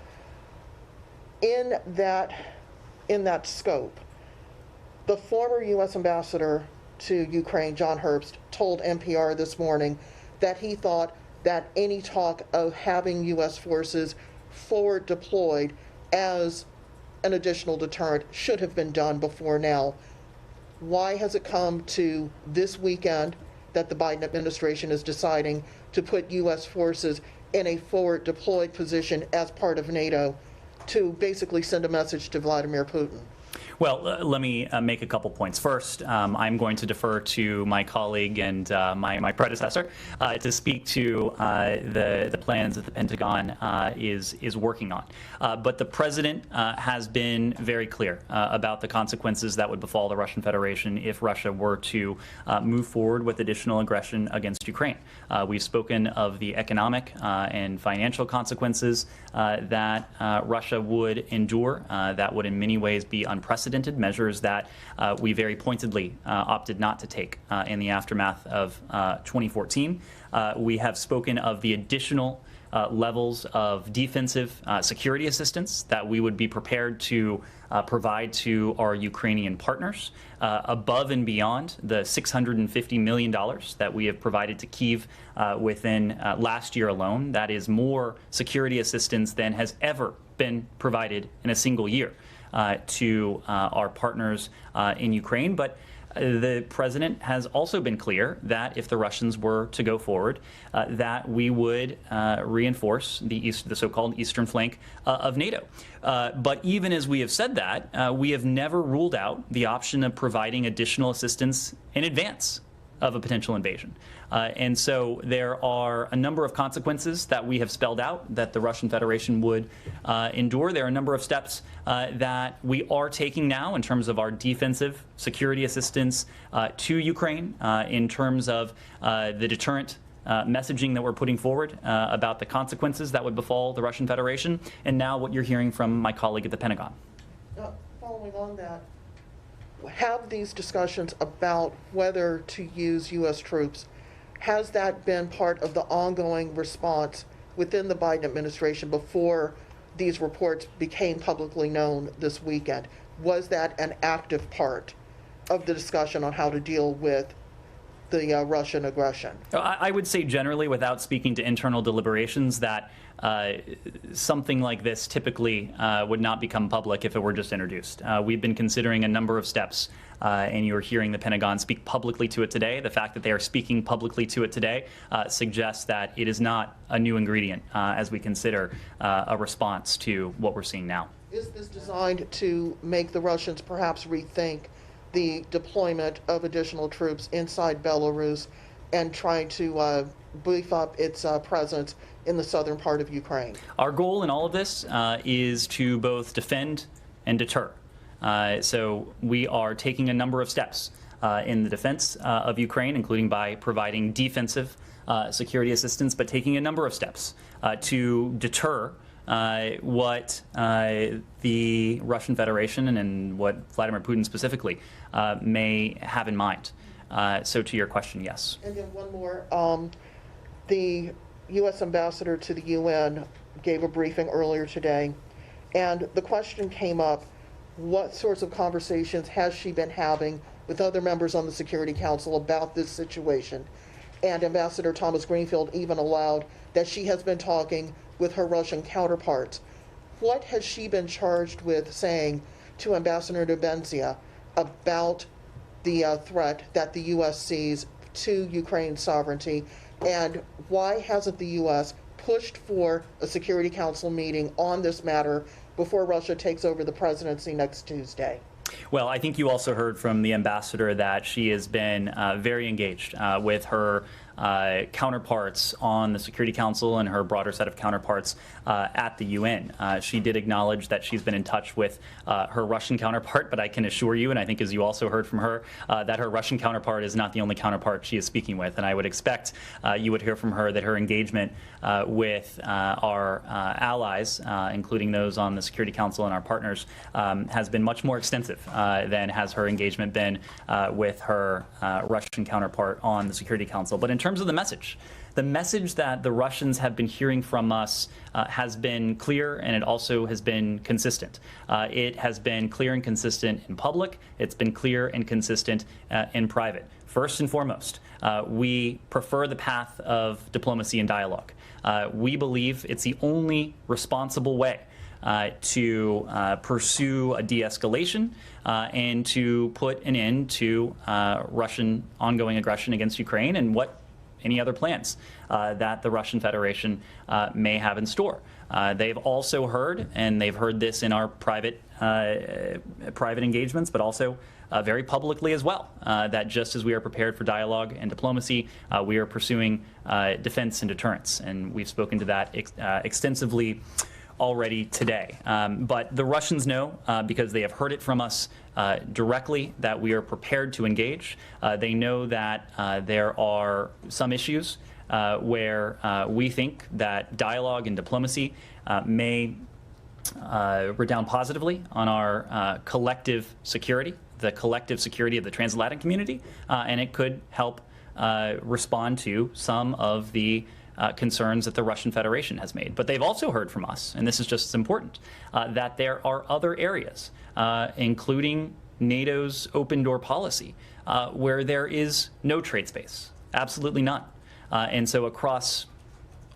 In that scope, the former U.S. ambassador to Ukraine, John Herbst, told NPR this morning that he thought that any talk of having U.S. forces forward deployed as an additional deterrent should have been done before now. Why has it come to this weekend that the Biden administration is deciding to put U.S. forces in a forward deployed position as part of NATO to basically send a message to Vladimir Putin? Well, let me make a couple points. First, I'm going to defer to my colleague and my predecessor to speak to the plans that the Pentagon is working on. But the president has been very clear about the consequences that would befall the Russian Federation if Russia were to move forward with additional aggression against Ukraine. We've spoken of the economic and financial consequences that Russia would endure. That would in many ways be unprecedented, measures that we very pointedly opted not to take in the aftermath of 2014. We have spoken of the additional levels of defensive security assistance that we would be prepared to provide to our Ukrainian partners, above and beyond the $650 million that we have provided to Kyiv within last year alone. That is more security assistance than has ever been provided in a single year to our partners in Ukraine. But the president has also been clear that if the Russians were to go forward, that we would reinforce the so-called eastern flank of NATO. But even as we have said that, we have never ruled out the option of providing additional assistance in advance of a potential invasion. And so there are a number of consequences that we have spelled out that the Russian Federation would endure. There are a number of steps that we are taking now in terms of our defensive security assistance to Ukraine, in terms of the deterrent messaging that we're putting forward about the consequences that would befall the Russian Federation, and now what you're hearing from my colleague at the Pentagon. Following on that, have these discussions about whether to use U.S. troops, has that been part of the ongoing response within the Biden administration before these reports became publicly known this weekend? Was that an active part of the discussion on how to deal with the Russian aggression? I would say generally, without speaking to internal deliberations, that something like this typically would not become public if it were just introduced. We've been considering a number of steps, and you're hearing the Pentagon speak publicly to it today. The fact that they are speaking publicly to it today suggests that it is not a new ingredient as we consider a response to what we're seeing now. Is this designed to make the Russians perhaps rethink the deployment of additional troops inside Belarus and trying to beef up its presence in the southern part of Ukraine? Our goal in all of this is to both defend and deter. So we are taking a number of steps in the defense of Ukraine, including by providing defensive security assistance, but taking a number of steps to deter what the Russian Federation and what Vladimir Putin specifically may have in mind. So to your question, yes. And then one more. The U.S. ambassador to the UN gave a briefing earlier today, and the question came up, what sorts of conversations has she been having with other members on the Security Council about this situation? And Ambassador Thomas Greenfield even allowed that she has been talking with her Russian counterparts. What has she been charged with saying to Ambassador Nebenzia about the threat that the U.S. sees to Ukraine's sovereignty, and why hasn't the U.S. pushed for a Security Council meeting on this matter before Russia takes over the presidency next Tuesday? Well, I think you also heard from the ambassador that she has been very engaged with her counterparts on the Security Council and her broader set of counterparts at the UN. She did acknowledge that she's been in touch with her Russian counterpart, but I can assure you, and I think as you also heard from her, that her Russian counterpart is not the only counterpart she is speaking with. And I would expect you would hear from her that her engagement with our allies, including those on the Security Council and our partners, has been much more extensive than has her engagement been with her Russian counterpart on the Security Council. But in terms of the message that the Russians have been hearing from us has been clear, and it also has been consistent. It has been clear and consistent in public. It's been clear and consistent in private. First and foremost, we prefer the path of diplomacy and dialogue. We believe it's the only responsible way to pursue a de-escalation and to put an end to Russian ongoing aggression against Ukraine and any other plans that the Russian Federation may have in store. They've also heard, and they've heard this in our private engagements, but also very publicly as well, that just as we are prepared for dialogue and diplomacy, we are pursuing defense and deterrence. And we've spoken to that extensively already today. But the Russians know, because they have heard it from us directly, that we are prepared to engage. They know that there are some issues where we think that dialogue and diplomacy may redound positively on our collective security, the collective security of the transatlantic community, and it could help respond to some of the concerns that the Russian Federation has made. But they've also heard from us, and this is just as important, that there are other areas, including NATO's open door policy, where there is no trade space, absolutely none. And so across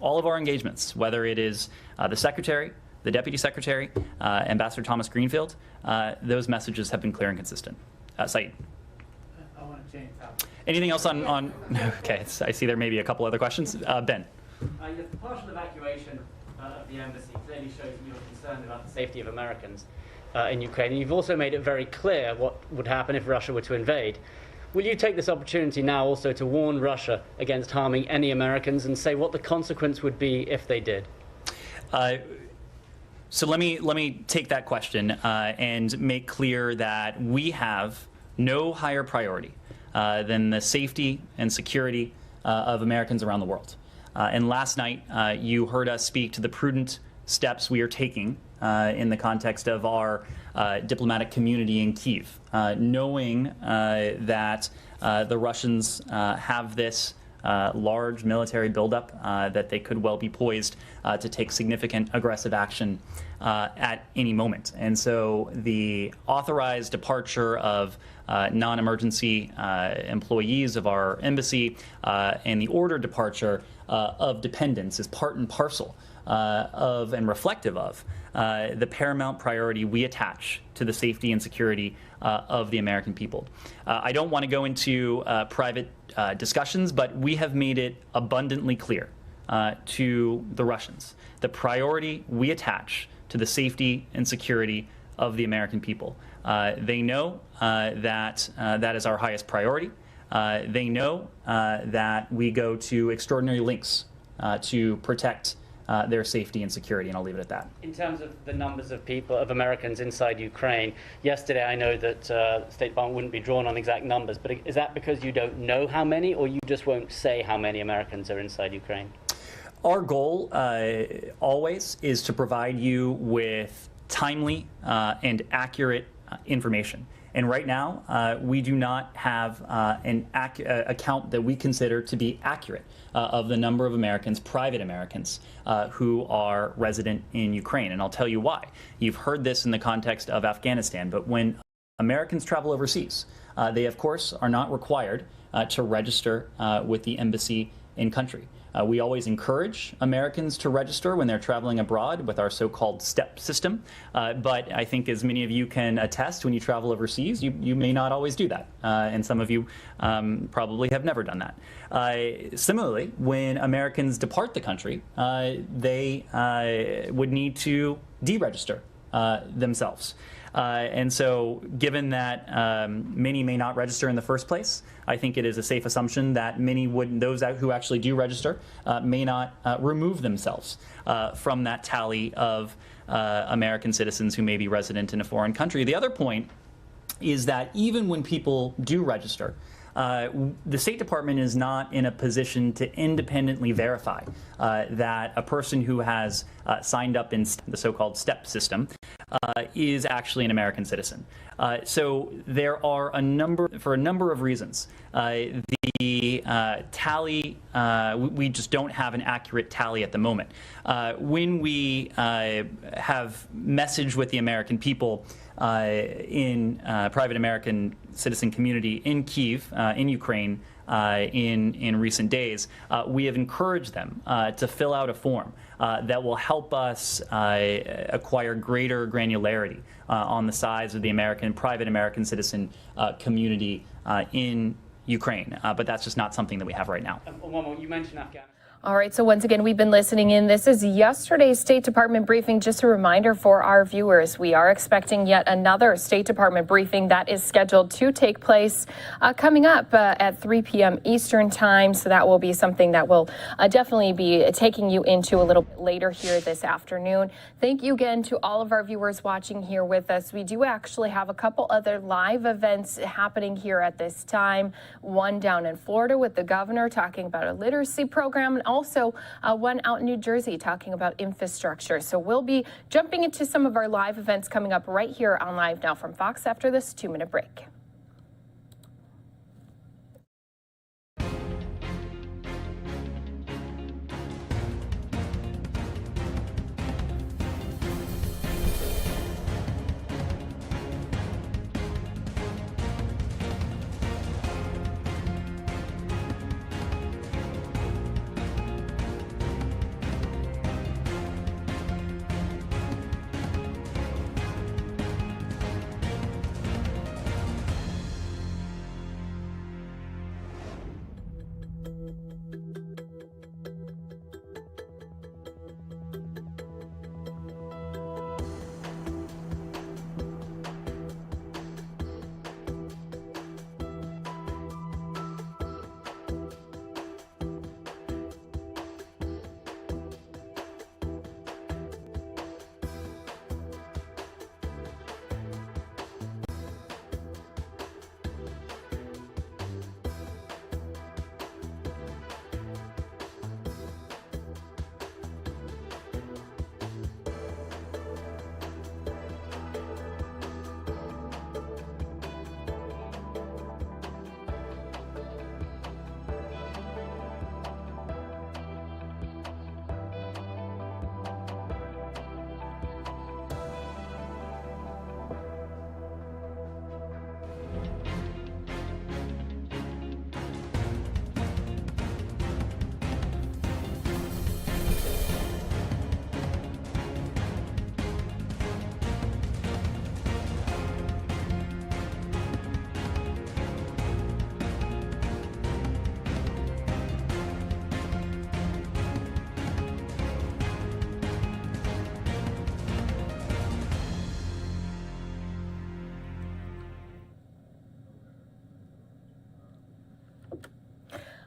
all of our engagements, whether it is the Secretary, the Deputy Secretary, Ambassador Thomas Greenfield, those messages have been clear and consistent. Saeed. I want to change topic. Anything else on okay, I see there may be a couple other questions. Ben. The partial evacuation of the embassy clearly shows that you're concerned about the safety of Americans in Ukraine. And you've also made it very clear what would happen if Russia were to invade. Will you take this opportunity now also to warn Russia against harming any Americans and say what the consequence would be if they did? So let me take that question and make clear that we have no higher priority than the safety and security of Americans around the world. And last night, you heard us speak to the prudent steps we are taking in the context of our diplomatic community in Kyiv, knowing that the Russians have this large military buildup, that they could well be poised to take significant aggressive action at any moment. And so the authorized departure of non-emergency employees of our embassy and the ordered departure of dependents is part and parcel of and reflective of the paramount priority we attach to the safety and security of the American people. I don't want to go into private discussions, but we have made it abundantly clear to the Russians the priority we attach to the safety and security of the American people. They know that that is our highest priority. They know that we go to extraordinary lengths to protect their safety and security, and I'll leave it at that. In terms of the numbers of people, of Americans inside Ukraine, yesterday I know that State Department wouldn't be drawn on exact numbers, but is that because you don't know how many, or you just won't say how many Americans are inside Ukraine? Our goal always is to provide you with timely and accurate information. And right now, we do not have an account that we consider to be accurate of the number of Americans, private Americans, who are resident in Ukraine. And I'll tell you why. You've heard this in the context of Afghanistan, but when Americans travel overseas, they, of course, are not required to register with the embassy in country. We always encourage Americans to register when they're traveling abroad with our so-called STEP system. But I think, as many of you can attest, when you travel overseas, you may not always do that. And some of you probably have never done that. Similarly, when Americans depart the country, they would need to deregister themselves. And so, given that many may not register in the first place, I think it is a safe assumption that many would, those who actually do register, may not remove themselves from that tally of American citizens who may be resident in a foreign country. The other point is that even when people do register, the State Department is not in a position to independently verify that a person who has signed up in the so-called STEP system is actually an American citizen. So there are a number of reasons. The tally, we just don't have an accurate tally at the moment. When we have messaged with the American people in private American citizen community in Kyiv, in Ukraine, in recent days, we have encouraged them to fill out a form that will help us acquire greater granularity on the size of the private American citizen community in Ukraine. But that's just not something that we have right now. One more, you mentioned Afghanistan. All right, so once again, we've been listening in. This is yesterday's State Department briefing. Just a reminder for our viewers, we are expecting yet another State Department briefing that is scheduled to take place coming up at 3 p.m. Eastern time. So that will be something that will definitely be taking you into a little bit later here this afternoon. Thank you again to all of our viewers watching here with us. We do actually have a couple other live events happening here at this time. One down in Florida with the governor talking about a literacy program, and also one out in New Jersey talking about infrastructure. So we'll be jumping into some of our live events coming up right here on Live Now from Fox after this 2-minute break.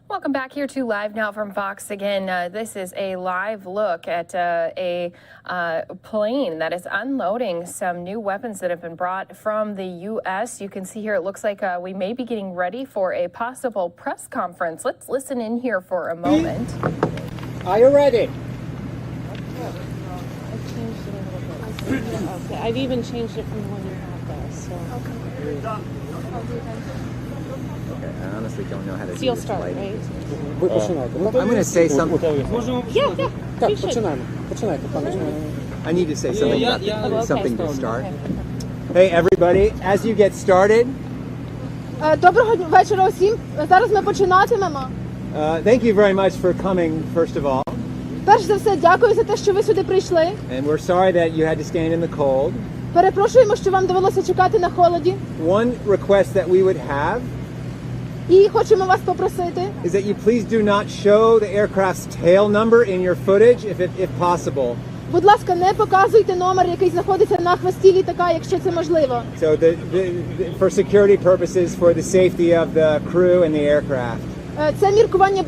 Welcome back here to Live Now from Fox. Again, this is a live look at a plane that is unloading some new weapons that have been brought from the U.S. You can see here it looks like we may be getting ready for a possible press conference. Let's listen in here for a moment. Are you ready? I changed it a little bit. Okay, I've even changed it from the one you have. there. So. Okay, I honestly don't know how to So do you'll this start, lighting right? business. I'm going to say something. Yeah. You should. I need to say something about Okay. something to start. Hey, everybody, as you get started, Доброго вечора усім. Зараз ми починатимемо. thank you very much for coming, first of all. Перш за все, дякую за те, що ви сюди прийшли. And we're sorry that you had to stand in the cold. Перепрошуємо, що вам довелося чекати на холоді. One request that we would have І хочемо вас попросити, is that you please do not show the aircraft's tail number in your footage, if possible. будь ласка, не показуйте номер, який знаходиться на хвості літака, якщо це можливо. So for security purposes, for the safety of the crew and the aircraft. Це міркування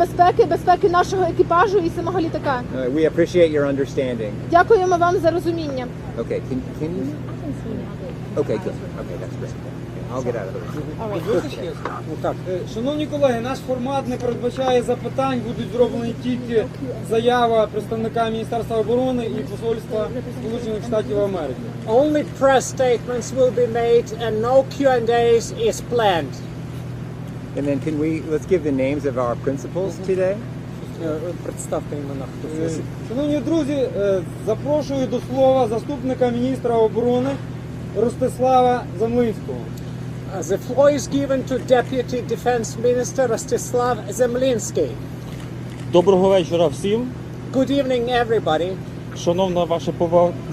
безпеки нашого екіпажу і самого літака. We appreciate your understanding. Дякуємо вам за розуміння. Okay, can you? Okay, good. Okay, that's great. Okay, I'll get out of the way. Так, шановні колеги, наш формат не передбачає запитань, будуть зроблені тільки заява представника Міністерства оборони і Посольства Сполучених Штатів Америки. Only press statements will be made and no Q&As is planned. And then let's give the names of our principals today. Представте імена. Шановні друзі, запрошую до слова заступника міністра оборони Ростислава Замлинського. The floor is given to Deputy Defense Minister Rostislav Zemlinsky. Доброго вечора всім. Good evening, everybody. Шановна ваша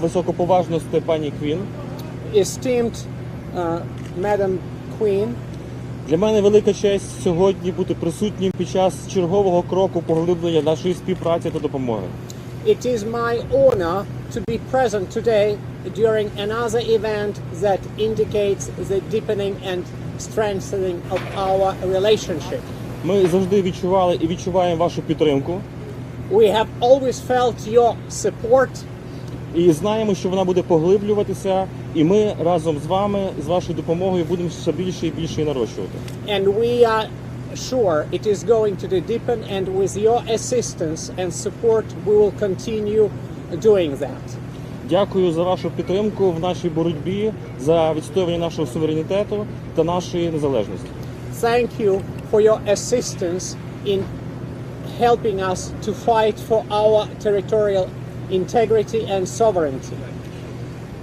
високоповажності пані Квін. Esteemed Madam Queen. Для мене велика честь сьогодні бути присутнім під час чергового кроку поглиблення нашої співпраці та допомоги. It is my honor to be present today during another event that indicates the deepening and strengthening of our relationship. Ми завжди відчували і відчуваємо вашу підтримку. We have always felt your support. І знаємо, що вона буде поглиблюватися, і ми разом з вами, з вашою допомогою, будемо все більше і більше її нарощувати. And we are sure it is going to deepen, and with your assistance and support we will continue doing that. Дякую за вашу підтримку в нашій боротьбі за відстоювання нашого суверенітету та нашої незалежності. Thank you for your assistance in helping us to fight for our territorial integrity and sovereignty.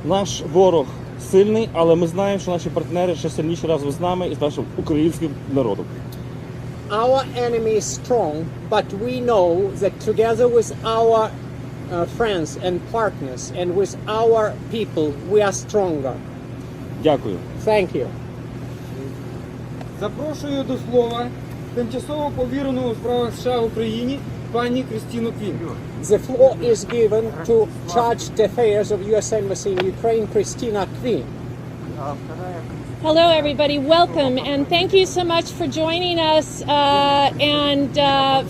Наш ворог сильний, але ми знаємо, що наші партнери ще сильніші разом з нами і з нашим українським народом. Our enemy is strong, but we know that together with our friends and partners and with our people we are stronger. Дякую. Thank you. Запрошую до слова тимчасово повірену у справах США в Україні пані Крістіну Квін. The floor is given to Charge d'Affaires of U.S. Embassy in Ukraine, Christina Quinn. Hello, everybody. Welcome, and thank you so much for joining us and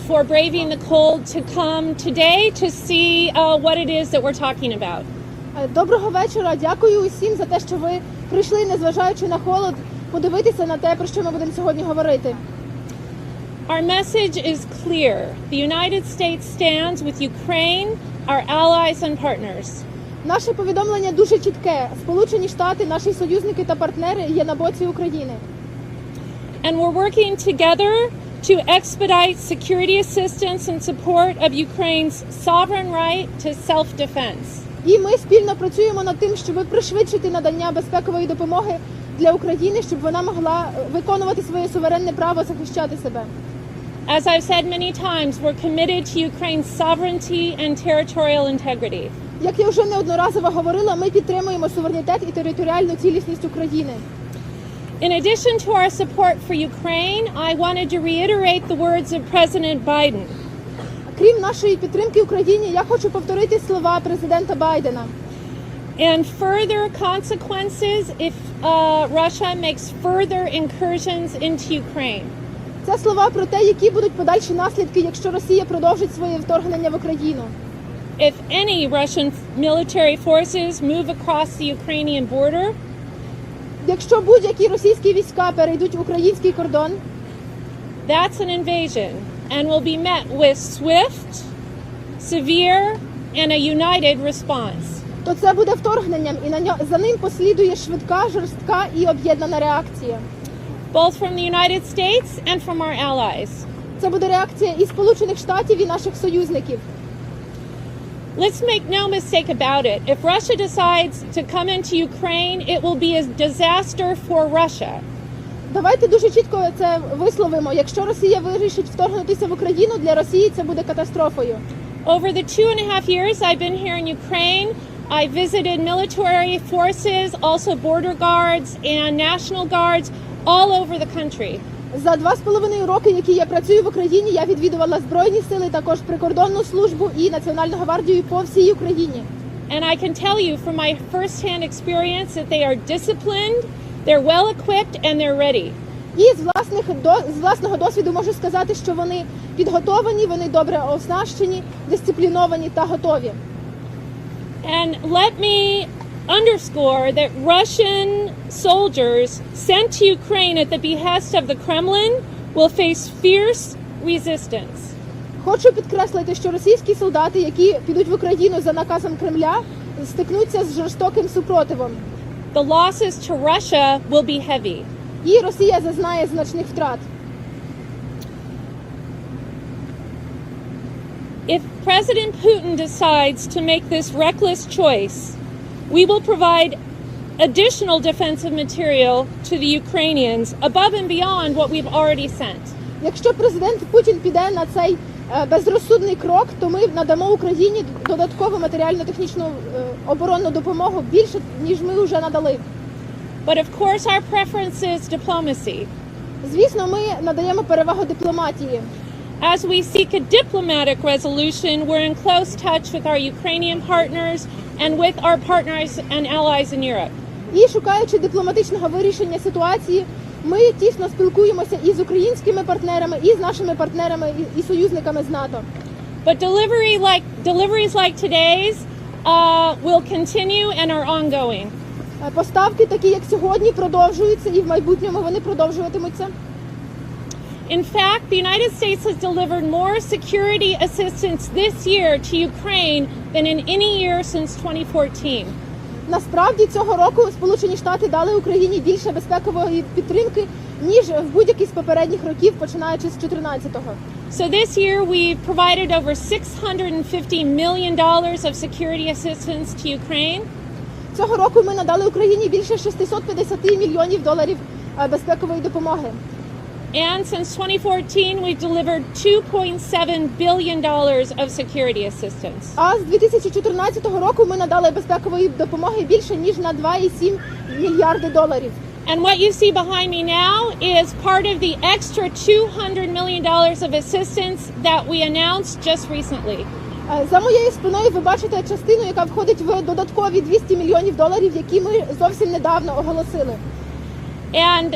for braving the cold to come today to see what it is that we're talking about. Доброго вечора. Дякую усім за те, що ви прийшли, незважаючи на холод, подивитися на те, про що ми будемо сьогодні говорити. Our message is clear. The United States stands with Ukraine, our allies and partners. Наше повідомлення дуже чітке. Сполучені Штати, наші союзники та партнери є на боці України. And we're working together to expedite security assistance and support of Ukraine's sovereign right to self-defense. І ми спільно працюємо над тим, щоб пришвидшити надання безпекової допомоги для України, щоб вона могла виконувати своє суверенне право захищати себе. As I've said many times, we're committed to Ukraine's sovereignty and territorial integrity. Як я вже неодноразово говорила, ми підтримуємо суверенітет і територіальну цілісність України. In addition to our support for Ukraine, I wanted to reiterate the words of President Biden. Крім нашої підтримки Україні, я хочу повторити слова президента Байдена. And further consequences if Russia makes further incursions into Ukraine. Це слова про те, які будуть подальші наслідки, якщо Росія продовжить своє вторгнення в Україну. If any Russian military forces move across the Ukrainian border, якщо будь-які російські війська перейдуть український кордон, that's an invasion and will be met with swift, severe and a united response. то це буде вторгненням, і за ним послідує швидка, жорстка і об'єднана реакція. both from the United States and from our allies. Це буде реакція і Сполучених Штатів, і наших союзників. Let's make no mistake about it. If Russia decides to come into Ukraine, it will be a disaster for Russia. Давайте дуже чітко це висловимо. Якщо Росія вирішить вторгнутися в Україну, для Росії це буде катастрофою. Over the 2.5 years I've been here in Ukraine, I visited military forces, also border guards and national guards all over the country. За 2,5 роки, які я працюю в Україні, я відвідувала Збройні сили, також прикордонну службу і Національну гвардію по всій Україні. And I can tell you from my first-hand experience that they are disciplined, they're well equipped and they're ready. І з власного досвіду можу сказати, що вони підготовлені, вони добре оснащені, дисципліновані та готові. And let me underscore that Russian soldiers sent to Ukraine at the behest of the Kremlin will face fierce resistance. Хочу підкреслити, що російські солдати, які підуть в Україну за наказом Кремля, стикнуться з жорстоким супротивом. The losses to Russia will be heavy. І Росія зазнає значних втрат. If President Putin decides to make this reckless choice, we will provide additional defensive material to the Ukrainians above and beyond what we've already sent. Якщо президент Путін піде на цей безрозсудний крок, то ми надамо Україні додаткову матеріально-технічну оборонну допомогу більше, ніж ми вже надали. But of course our preference is diplomacy. Звісно, ми надаємо перевагу дипломатії. As we seek a diplomatic resolution, we're in close touch with our Ukrainian partners and with our partners and allies in Europe. І шукаючи дипломатичного вирішення ситуації, ми тісно спілкуємося і з українськими партнерами, і з нашими партнерами і союзниками з НАТО. But deliveries like today's will continue and are ongoing. Поставки такі, як сьогодні, продовжуються і в майбутньому вони продовжуватимуться. In fact, the United States has delivered more security assistance this year to Ukraine than in any year since 2014. Насправді цього року Сполучені Штати дали Україні більше безпекової підтримки, ніж в будь-який з попередніх років, починаючи з 14-го. So this year we provided over $650 million of security assistance to Ukraine. Цього року ми надали Україні більше 650 мільйонів доларів безпекової допомоги. And since 2014, we've delivered $2.7 billion of security assistance. А з 2014 року ми надали безпекової допомоги більше, ніж на 2,7 мільярди доларів. And what you see behind me now is part of the extra $200 million of assistance that we announced just recently. За моєю спиною ви бачите частину, яка входить в додаткові 200 мільйонів доларів, які ми зовсім недавно оголосили. And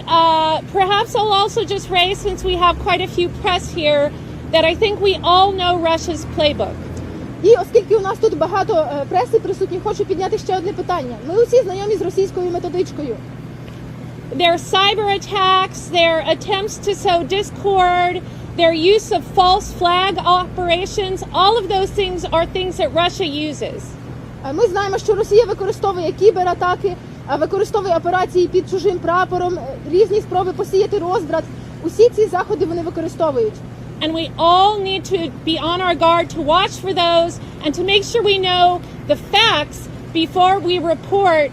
perhaps I'll also just raise, since we have quite a few press here, that I think we all know Russia's playbook. І оскільки у нас тут багато преси присутні, хочу підняти ще одне питання. Ми усі знайомі з російською методичкою. Their cyber attacks, their attempts to sow discord, their use of false flag operations, all of those things are things that Russia uses. Ми знаємо, що Росія використовує кібератаки, використовує операції під чужим прапором, різні спроби посіяти розбрат. Усі ці заходи вони використовують. And we all need to be on our guard to watch for those and to make sure we know the facts before we report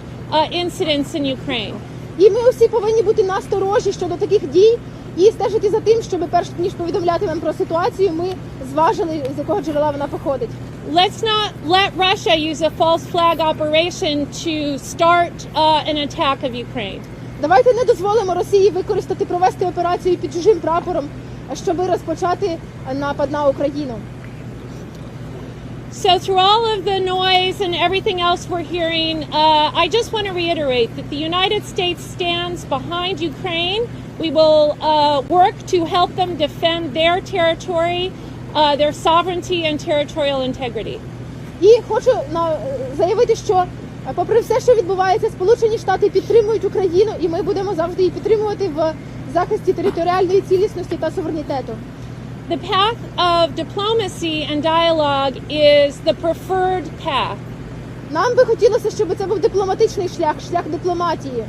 incidents in Ukraine. І ми усі повинні бути насторожі щодо таких дій і стежити за тим, щоб перш ніж повідомлятимемо про ситуацію, ми зважили, з якого джерела вона походить. Let's not let Russia use a false flag operation to start an attack of Ukraine. Давайте не дозволимо Росії провести операцію під чужим прапором, щоб розпочати напад на Україну. So through all of the noise and everything else we're hearing, I just want to reiterate that the United States stands behind Ukraine. We will work to help them defend their territory, their sovereignty and territorial integrity. І хочу заявити, що попри все, що відбувається, Сполучені Штати підтримують Україну, і ми будемо завжди її підтримувати в захисті територіальної цілісності та суверенітету. The path of diplomacy and dialogue is the preferred path. Нам би хотілося, щоб це був дипломатичний шлях, шлях дипломатії.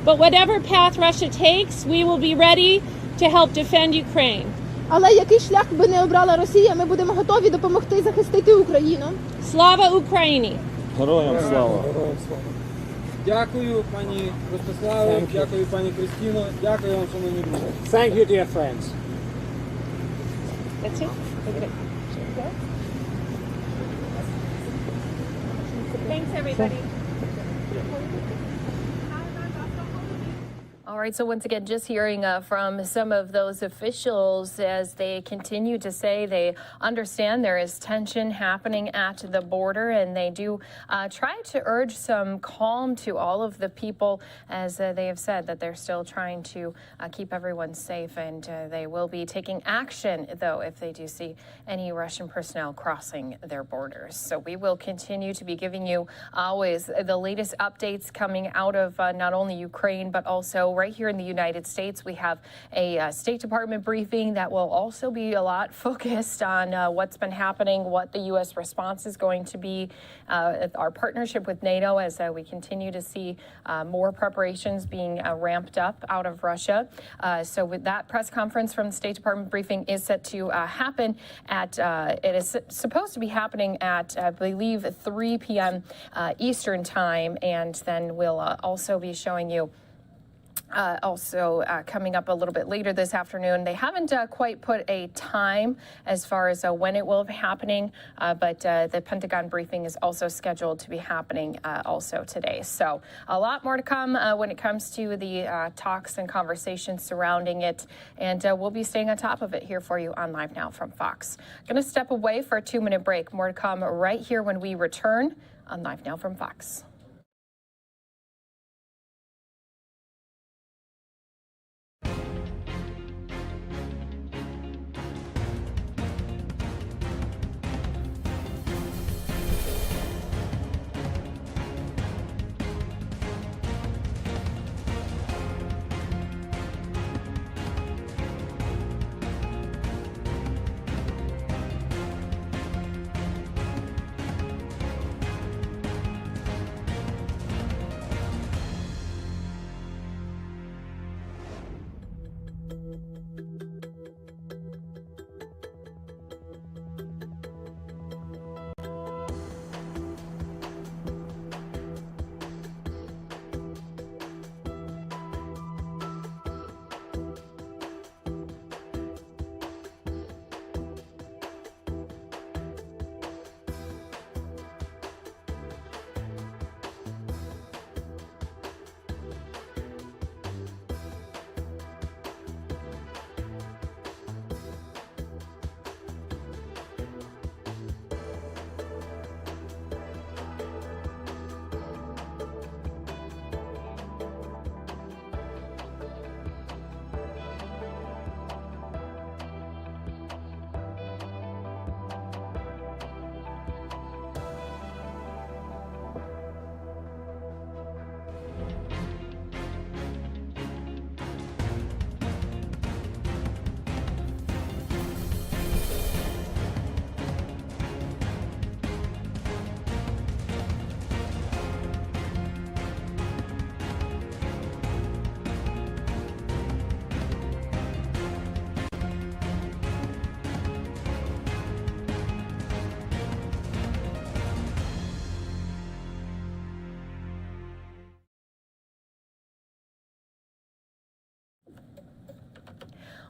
But whatever path Russia takes, we will be ready to help defend Ukraine. Але який шлях би не обрала Росія, ми будемо готові допомогти захистити Україну. Слава Україні! Героям слава! Дякую, пані Ростиславе, дякую, пані Кристіно, дякую вам, шановні друзі. Thank you, dear friends. That's it? Okay. Thanks, everybody. All right, so once again, just hearing from some of those officials as they continue to say they understand there is tension happening at the border, and they do try to urge some calm to all of the people, as they have said that they're still trying to keep everyone safe, and they will be taking action, though, if they do see any Russian personnel crossing their borders. So we will continue to be giving you always the latest updates coming out of not only Ukraine, but also right here in the United States. We have a State Department briefing that will also be a lot focused on what's been happening, what the U.S. response is going to be, our partnership with NATO as we continue to see more preparations being ramped up out of Russia. So with that press conference from the State Department briefing is set to happen at, it is supposed to be happening at, I believe, 3 p.m. Eastern time, and then we'll also be showing you coming up a little bit later this afternoon. They haven't quite put a time as far as when it will be happening, but the Pentagon briefing is also scheduled to be happening also today. So a lot more to come when it comes to the talks and conversations surrounding it, and we'll be staying on top of it here for you on Live Now from Fox. Going to step away for a 2-minute break. More to come right here when we return on Live Now from Fox.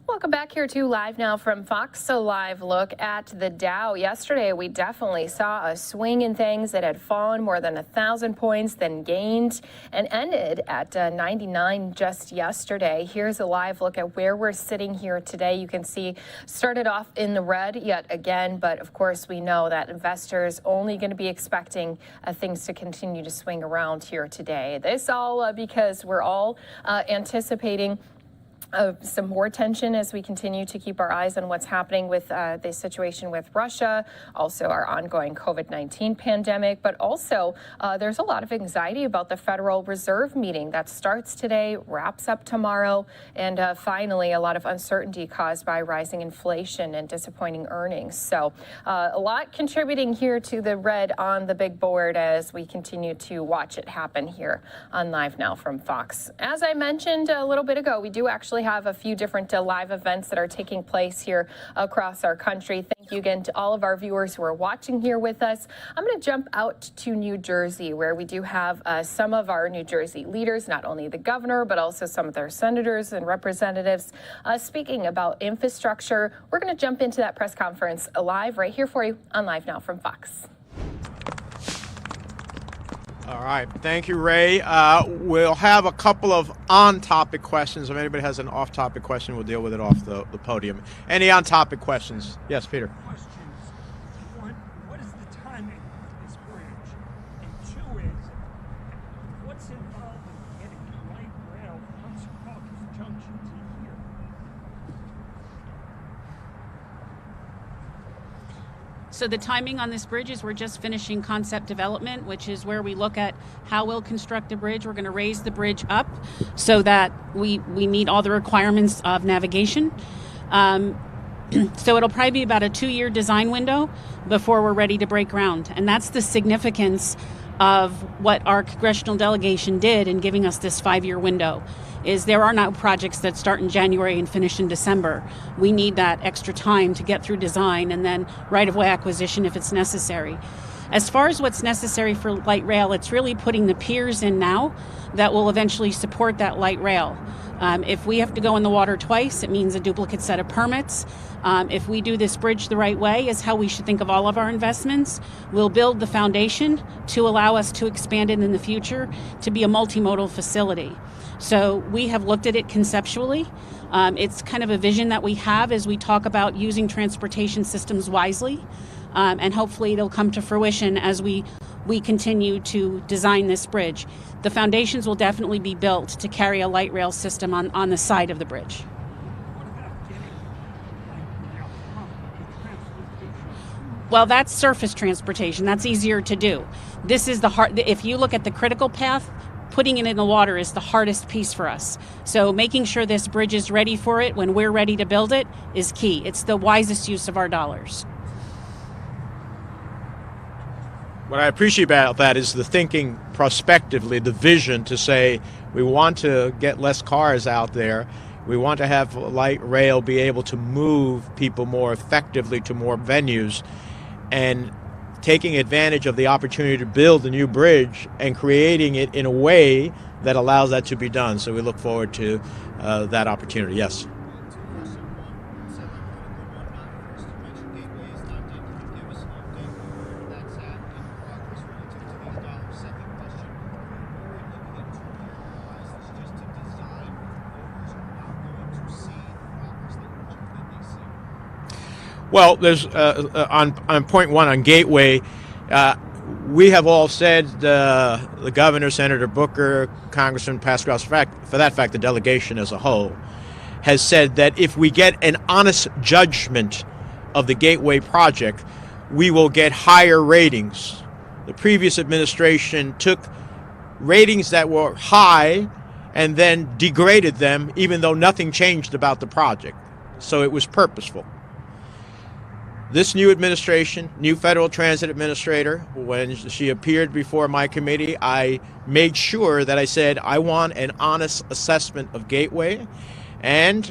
Welcome back here to Live Now from Fox. A live look at the Dow. Yesterday, we definitely saw a swing in things that had fallen more than 1,000 points, then gained and ended at 99 just yesterday. Here's a live look at where we're sitting here today. You can see started off in the red yet again, but of course we know that investors only going to be expecting things to continue to swing around here today. This all because we're all anticipating some more tension as we continue to keep our eyes on what's happening with the situation with Russia, also our ongoing COVID-19 pandemic, but also there's a lot of anxiety about the Federal Reserve meeting that starts today, wraps up tomorrow, and finally a lot of uncertainty caused by rising inflation and disappointing earnings. So a lot contributing here to the red on the big board as we continue to watch it happen here on Live Now from Fox. As I mentioned a little bit ago, we do actually have a few different live events that are taking place here across our country. Thank you again to all of our viewers who are watching here with us. I'm going to jump out to New Jersey, where we do have some of our New Jersey leaders, not only the governor, but also some of their senators and representatives, speaking about infrastructure. We're going to jump into that press conference live right here for you on Live Now from Fox. All right. Thank you, Ray. We'll have a couple of on-topic questions. If anybody has an off-topic question, we'll deal with it off the podium. Any on-topic questions? Yes, Peter. Questions. One, what is the timing of this bridge? And two is, what's involved in getting light rail from Secaucus Junction to here? So the timing on this bridge is we're just finishing concept development, which is where we look at how we'll construct the bridge. We're going to raise the bridge up so that we meet all the requirements of navigation. So it'll probably be about a 2-year design window before we're ready to break ground. And that's the significance of what our congressional delegation did in giving us this 5-year window. Is there are now projects that start in January and finish in December. We need that extra time to get through design and then right-of-way acquisition if it's necessary. As far as what's necessary for light rail, it's really putting the piers in now that will eventually support that light rail. If we have to go in the water twice, it means a duplicate set of permits. If we do this bridge the right way, is how we should think of all of our investments. We'll build the foundation to allow us to expand it in the future to be a multimodal facility. So we have looked at it conceptually. It's kind of a vision that we have as we talk about using transportation systems wisely. And hopefully it'll come to fruition as we continue to design this bridge. The foundations will definitely be built to carry a light rail system on the side of the bridge. Well, that's surface transportation. That's easier to do. This is the hard. If you look at the critical path, putting it in the water is the hardest piece for us. So making sure this bridge is ready for it when we're ready to build it is key. It's the wisest use of our dollars. What I appreciate about that is the thinking prospectively, the vision to say we want to get less cars out there. We want to have light rail be able to move people more effectively to more venues, and taking advantage of the opportunity to build a new bridge and creating it in a way that allows that to be done. So we look forward to that opportunity. Yes. Well, there's on point one on Gateway, we have all said, the governor, Senator Booker, Congressman Pascal, for that fact, the delegation as a whole, has said that if we get an honest judgment of the Gateway project, we will get higher ratings. The previous administration took ratings that were high and then degraded them, even though nothing changed about the project. So it was purposeful. This new administration, new Federal Transit Administrator, when she appeared before my committee, I made sure that I said, I want an honest assessment of Gateway. And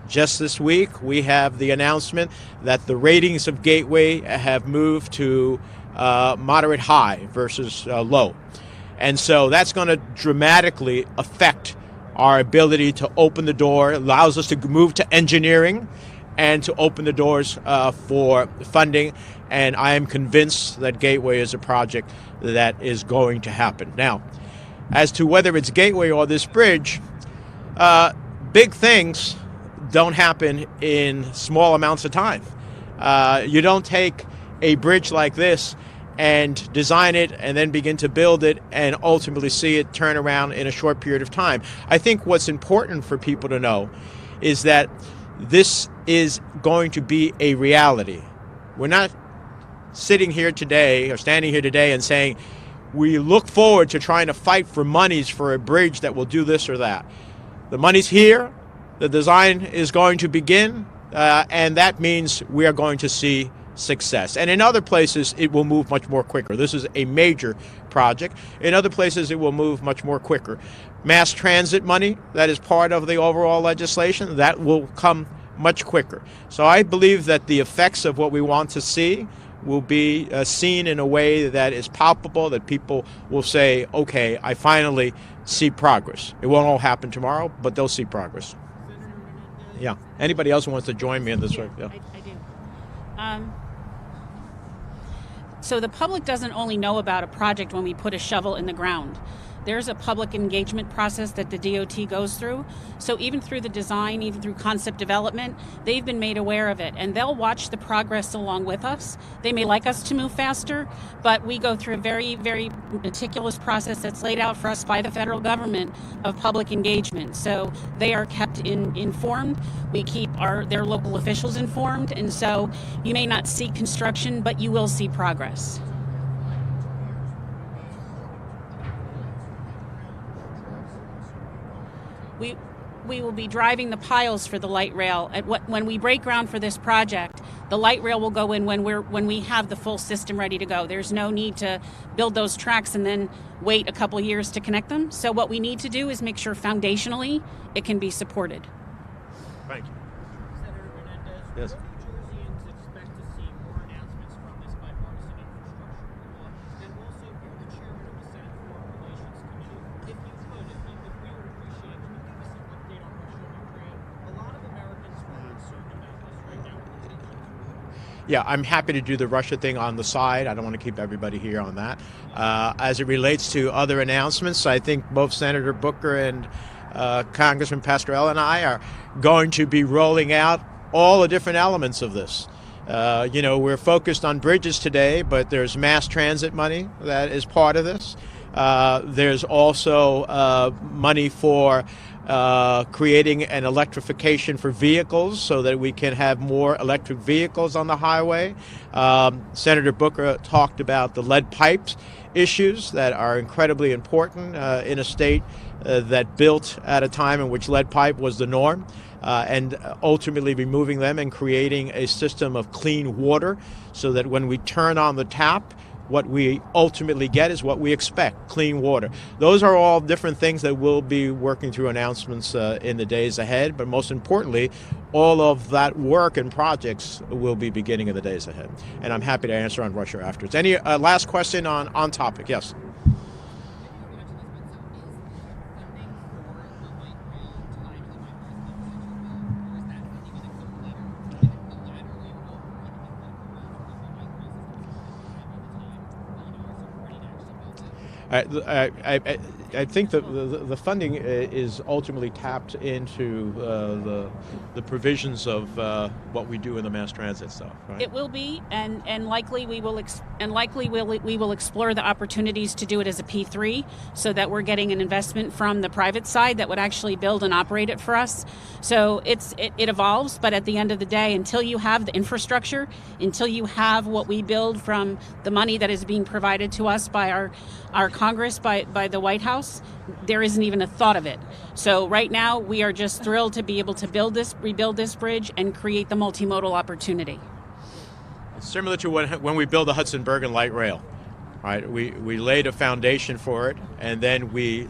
just this week, we have the announcement that the ratings of Gateway have moved to moderate high versus low. And so that's going to dramatically affect our ability to open the door, allows us to move to engineering, and to open the doors for funding. And I am convinced that Gateway is a project that is going to happen. Now, as to whether it's Gateway or this bridge, big things don't happen in small amounts of time. You don't take a bridge like this and design it and then begin to build it and ultimately see it turn around in a short period of time. I think what's important for people to know is that this is going to be a reality. We're not sitting here today or standing here today and saying we look forward to trying to fight for monies for a bridge that will do this or that. The money's here, the design is going to begin, and that means we are going to see success. And in other places, it will move much more quicker. This is a major project. In other places, it will move much more quicker. Mass transit money, that is part of the overall legislation, that will come much quicker. So I believe that the effects of what we want to see will be seen in a way that is palpable, that people will say, okay, I finally see progress. It won't all happen tomorrow, but they'll see progress. Yeah. Anybody else who wants to join me in this? Yeah. I do. So the public doesn't only know about a project when we put a shovel in the ground. There's a public engagement process that the DOT goes through. So even through the design, even through concept development, they've been made aware of it, and they'll watch the progress along with us. They may like us to move faster, but we go through a very, very meticulous process that's laid out for us by the federal government of public engagement. So they are kept informed. We keep their local officials informed, and so you may not see construction, but you will see progress. We will be driving the piles for the light rail. When we break ground for this project, the light rail will go in when we have the full system ready to go. There's no need to build those tracks and then wait a couple of years to connect them. So what we need to do is make sure foundationally it can be supported. Thank you. Senator Menendez, yes. New Jerseyans expect to see more announcements from this bipartisan infrastructure law, and also you're the chairman of the Senate Foreign Relations Committee. If we would appreciate, can you give us an update on Russia and Ukraine? A lot of Americans are concerned about this right now. Yeah, I'm happy to do the Russia thing on the side. I don't want to keep everybody here on that. As it relates to other announcements, I think both Senator Booker and Congressman Pascrell and I are going to be rolling out all the different elements of this. We're focused on bridges today, but there's mass transit money that is part of this. There's also money for creating an electrification for vehicles so that we can have more electric vehicles on the highway. Senator Booker talked about the lead pipes issues that are incredibly important in a state that built at a time in which lead pipe was the norm, and ultimately removing them and creating a system of clean water so that when we turn on the tap, what we ultimately get is what we expect, clean water. Those are all different things that we'll be working through announcements in the days ahead, but most importantly, all of that work and projects will be beginning in the days ahead. And I'm happy to answer on Russia afterwards. Any last question on topic? Yes. I think the funding is ultimately tapped into the provisions of what we do in the mass transit stuff. Right? It will be, and likely we will explore the opportunities to do it as a P3, so that we're getting an investment from the private side that would actually build and operate it for us. So it evolves, but at the end of the day, until you have the infrastructure, until you have what we build from the money that is being provided to us by our Congress, by the White House, there isn't even a thought of it. So right now we are just thrilled to be able to rebuild this bridge and create the multimodal opportunity. It's similar to when we built the Hudson-Bergen light rail, right? We laid a foundation for it, and then we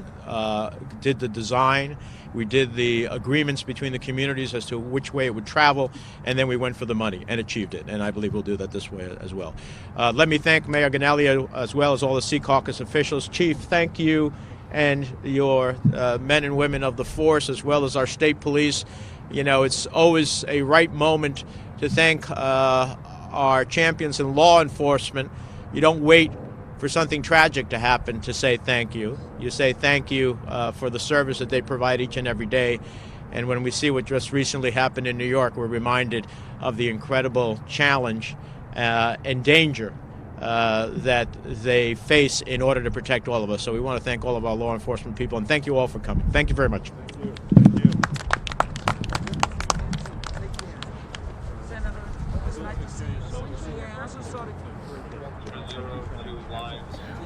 did the design. We did the agreements between the communities as to which way it would travel, and then we went for the money and achieved it. And I believe we'll do that this way as well. Let me thank Mayor Ganellia as well as all the Sea Caucus officials. Chief, thank you and your men and women of the force, as well as our state police. You know, it's always a right moment to thank our champions in law enforcement. You don't wait for something tragic to happen to say thank you. You say thank you for the service that they provide each and every day. And when we see what just recently happened in New York, we're reminded of the incredible challenge and danger that they face in order to protect all of us. So we want to thank all of our law enforcement people, and thank you all for coming. Thank you very much.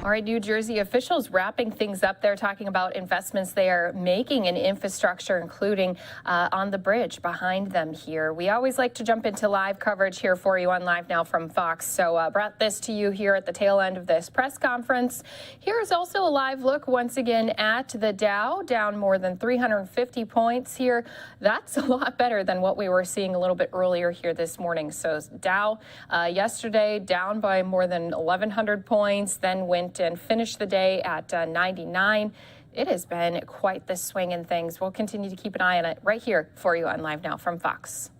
All right, New Jersey officials wrapping things up there, talking about investments they are making in infrastructure, including on the bridge behind them here. We always like to jump into live coverage here for you on Live Now from Fox. So brought this to you here at the tail end of this press conference. Here's also a live look once again at the Dow, down more than 350 points here. That's a lot better than what we were seeing a little bit earlier here this morning. So Dow yesterday down by more than 1,100 points, then went and finished the day at 99. It has been quite the swing in things. We'll continue to keep an eye on it right here for you on Live Now from Fox.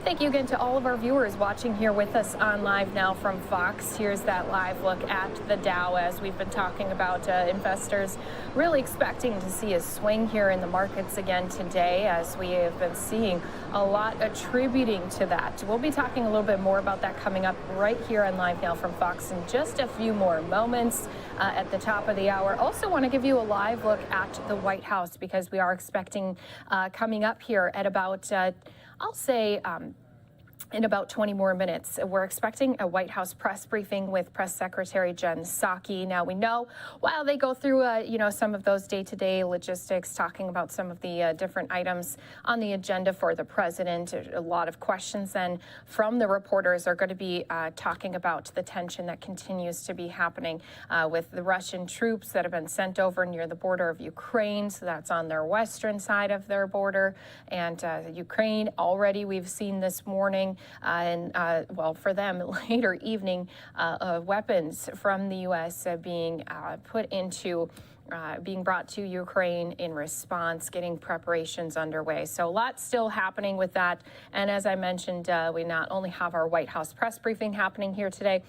Thank you again to all of our viewers watching here with us on Live Now from Fox. Here's that live look at the Dow as we've been talking about investors really expecting to see a swing here in the markets again today, as we have been seeing a lot attributing to that. We'll be talking a little bit more about that coming up right here on Live Now from Fox in just a few more moments at the top of the hour. Also want to give you a live look at the White House, because we are expecting coming up here at about I'll say in about 20 more minutes, we're expecting a White House press briefing with Press Secretary Jen Psaki. Now, we know while they go through, some of those day-to-day logistics, talking about some of the different items on the agenda for the president, a lot of questions then from the reporters are going to be talking about the tension that continues to be happening with the Russian troops that have been sent over near the border of Ukraine. So that's on their western side of their border. And Ukraine already, we've seen this morning, for them, later evening, weapons from the U.S. Being put into being brought to Ukraine in response, getting preparations underway. So a lot still happening with that. And as I mentioned, we not only have our White House press briefing happening here today,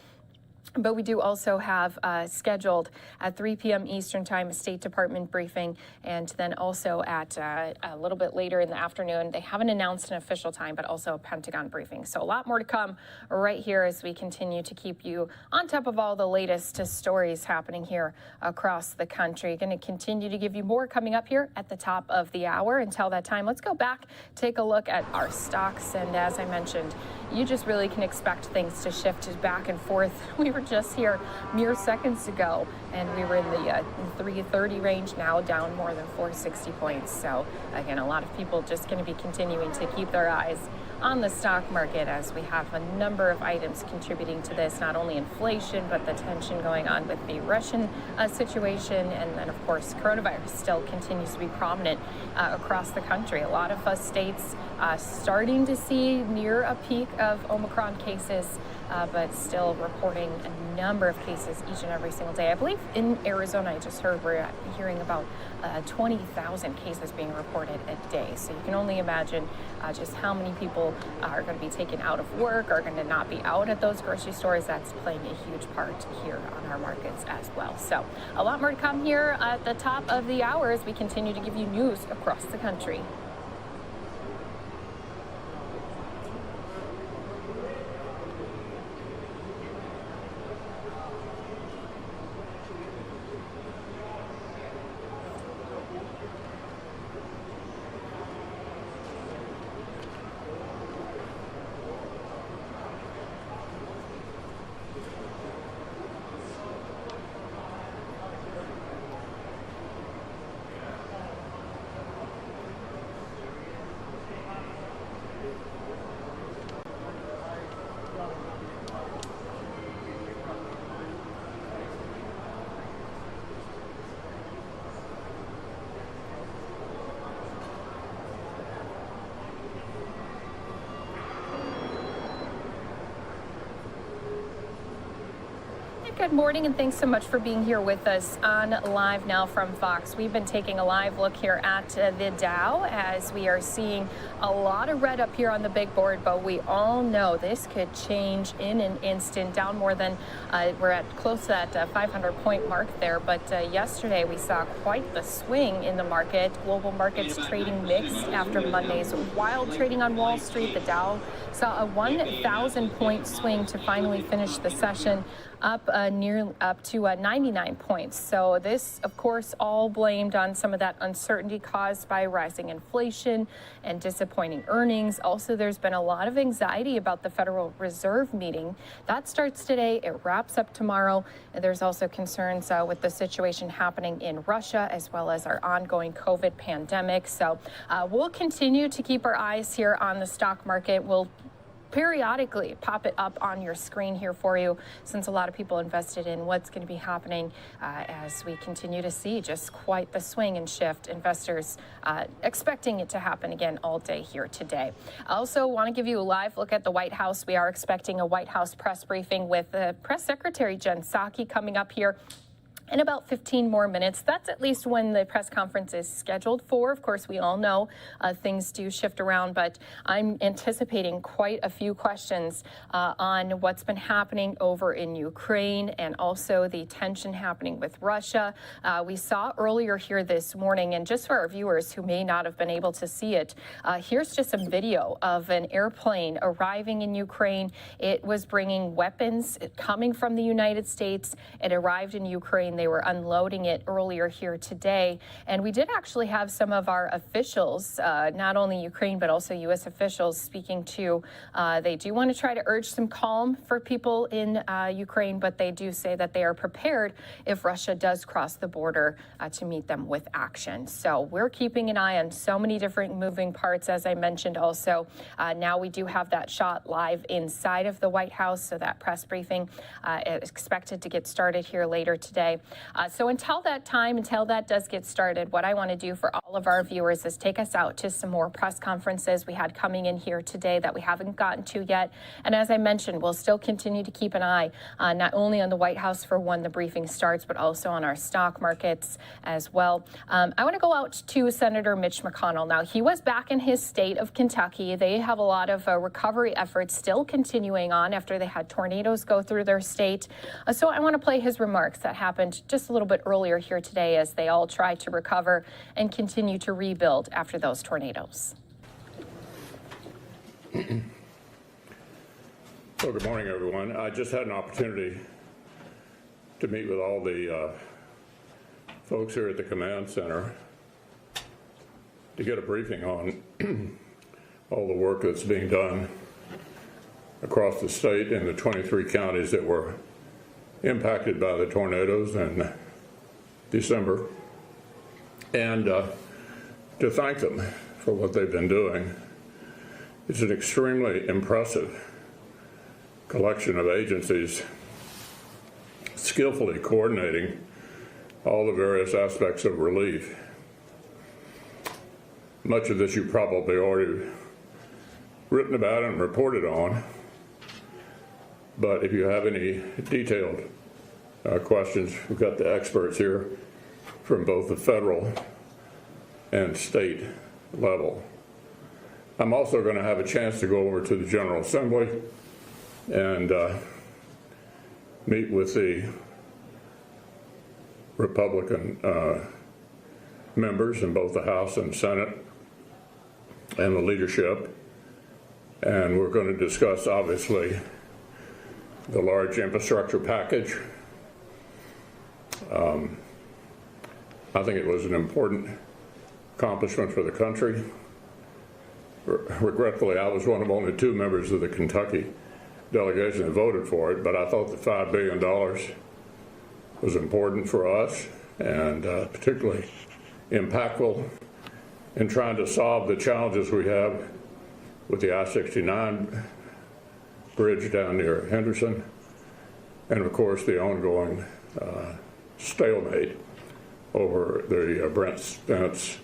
But we do also have scheduled at 3 p.m. Eastern Time a State Department briefing, and then also at a little bit later in the afternoon, they haven't announced an official time, but also a Pentagon briefing. So a lot more to come right here as we continue to keep you on top of all the latest stories happening here across the country. Going to continue to give you more coming up here at the top of the hour. Until that time, let's go back, take a look at our stocks, and as I mentioned, you just really can expect things to shift back and forth. We were just here mere seconds ago, and we were in the 330 range, now down more than 460 points. So again, a lot of people just going to be continuing to keep their eyes on the stock market as we have a number of items contributing to this, not only inflation, but the tension going on with the Russian situation. And then, of course, coronavirus still continues to be prominent across the country. A lot of states starting to see near a peak of Omicron cases, but still reporting a number of cases each and every single day. I believe in Arizona, I just heard we're hearing about 20,000 cases being reported a day. So you can only imagine just how many people are going to be taken out of work, are going to not be out at those grocery stores. That's playing a huge part here on our markets as well. So a lot more to come here at the top of the hour as we continue to give you news across the country. Good morning, and thanks so much for being here with us on Live Now from Fox. We've been taking a live look here at the Dow as we are seeing a lot of red up here on the big board, but we all know this could change in an instant. Down more than, we're at close to that 500-point mark there, but yesterday we saw quite the swing in the market. Global markets trading mixed after Monday's wild trading on Wall Street. The Dow saw a 1,000-point swing to finally finish the session up to 99 points. So this, of course, all blamed on some of that uncertainty caused by rising inflation and disappointing earnings. Also, there's been a lot of anxiety about the Federal Reserve meeting. That starts today. It wraps up tomorrow. And there's also concerns with the situation happening in Russia, as well as our ongoing COVID pandemic. So we'll continue to keep our eyes here on the stock market. We'll periodically pop it up on your screen here for you, since a lot of people invested in what's going to be happening as we continue to see just quite the swing and shift. Investors expecting it to happen again all day here today. I also want to give you a live look at the White House. We are expecting a White House press briefing with Press Secretary Jen Psaki coming up here in about 15 more minutes. That's at least when the press conference is scheduled for. Of course, we all know things do shift around, but I'm anticipating quite a few questions on what's been happening over in Ukraine and also the tension happening with Russia. We saw earlier here this morning, and just for our viewers who may not have been able to see it, here's just some video of an airplane arriving in Ukraine. It was bringing weapons coming from the United States. It arrived in Ukraine. They were unloading it earlier here today. And we did actually have some of our officials, not only Ukraine, but also U.S. officials speaking to, they do want to try to urge some calm for people in Ukraine, but they do say that they are prepared if Russia does cross the border to meet them with action. So we're keeping an eye on so many different moving parts, as I mentioned also. Now we do have that shot live inside of the White House, so that press briefing is expected to get started here later today. So until that time, until that does get started, what I want to do for all of our viewers is take us out to some more press conferences we had coming in here today that we haven't gotten to yet. And as I mentioned, we'll still continue to keep an eye not only on the White House for when the briefing starts, but also on our stock markets as well. I want to go out to Senator Mitch McConnell. Now, he was back in his state of Kentucky. They have a lot of recovery efforts still continuing on after they had tornadoes go through their state. So I want to play his remarks that happened just a little bit earlier here today as they all try to recover and continue to rebuild after those tornadoes. Well, good morning, everyone. I just had an opportunity to meet with all the folks here at the command center to get a briefing on all the work that's being done across the state in the 23 counties that were impacted by the tornadoes in December, and to thank them for what they've been doing. It's an extremely impressive collection of agencies skillfully coordinating all the various aspects of relief. Much of this you've probably already written about and reported on, but if you have any detailed questions, we've got the experts here from both the federal and state level. I'm also going to have a chance to go over to the General Assembly and meet with the Republican members in both the House and Senate and the leadership, and we're going to discuss, obviously, the large infrastructure package. I think it was an important accomplishment for the country. Regretfully, I was one of only 2 members of the Kentucky delegation that voted for it, but I thought the $5 billion was important for us and particularly impactful in trying to solve the challenges we have with the I-69 bridge down near Henderson, and of course the ongoing stalemate over the Brent Spence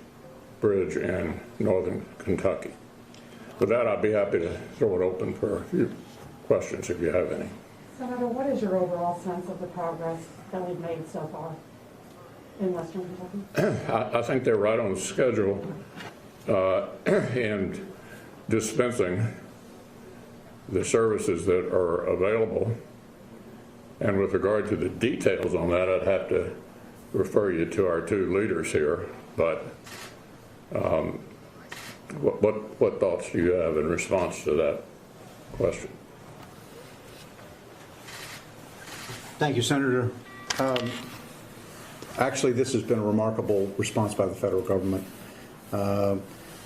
Bridge in northern Kentucky. With that, I'll be happy to throw it open for a few questions if you have any. Senator, what is your overall sense of the progress that we've made so far in Western Kentucky? I think they're right on schedule in dispensing the services that are available. And with regard to the details on that, I'd have to refer you to our 2 leaders here. But what thoughts do you have in response to that question? Thank you, Senator. Actually, this has been a remarkable response by the federal government.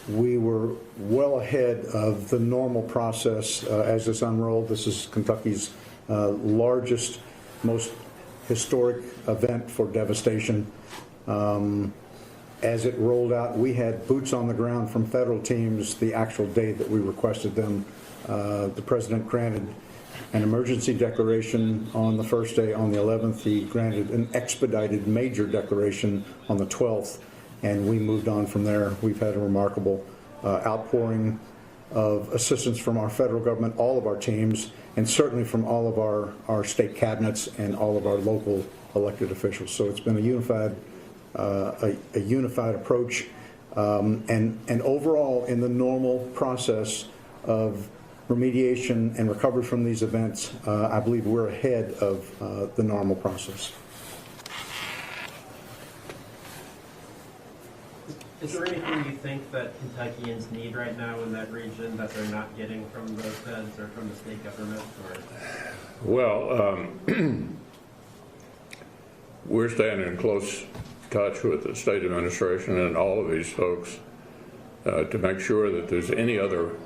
We were well ahead of the normal process as this unrolled. This is Kentucky's largest, most historic event for devastation. As it rolled out, we had boots on the ground from federal teams the actual day that we requested them. The president granted an emergency declaration on the first day. On the 11th, he granted an expedited major declaration on the 12th, and we moved on from there. We've had a remarkable outpouring of assistance from our federal government, all of our teams, and certainly from all of our state cabinets and all of our local elected officials. So it's been a unified approach, and overall in the normal process of remediation and recovery from these events, I believe we're ahead of the normal process. Is there anything you think that Kentuckians need right now in that region that they're not getting from those feds or from the state government? Or? Well, we're staying in close touch with the state administration and all of these folks to make sure that there's any other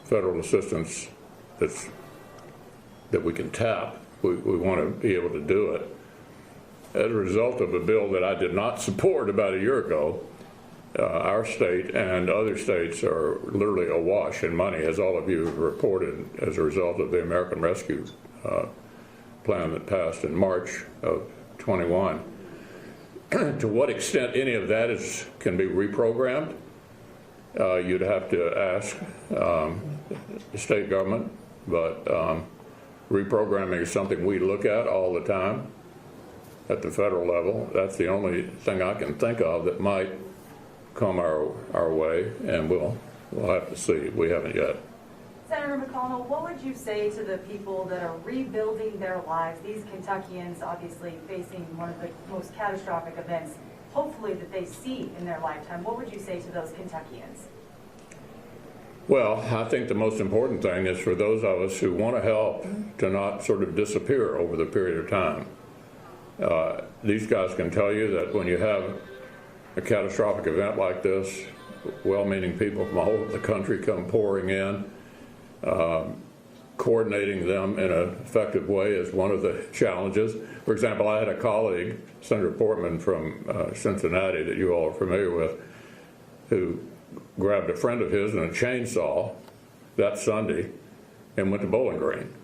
federal assistance that we can tap. We want to be able to do it. As a result of a bill that I did not support about a year ago, our state and other states are literally awash in money, as all of you have reported, as a result of the American Rescue Plan that passed in March of 21. To what extent any of that can be reprogrammed, you'd have to ask the state government, but reprogramming is something we look at all the time at the federal level. That's the only thing I can think of that might come our way, and we'll have to see. We haven't yet. Senator McConnell, what would you say to the people that are rebuilding their lives, these Kentuckians obviously facing one of the most catastrophic events, hopefully that they see in their lifetime? What would you say to those Kentuckians? Well, I think the most important thing is for those of us who want to help to not sort of disappear over the period of time. These guys can tell you that when you have a catastrophic event like this, well-meaning people from all over the country come pouring in. Coordinating them in an effective way is one of the challenges. For example, I had a colleague, Senator Portman from Cincinnati, that you all are familiar with, who grabbed a friend of his and a chainsaw that Sunday and went to Bowling Green.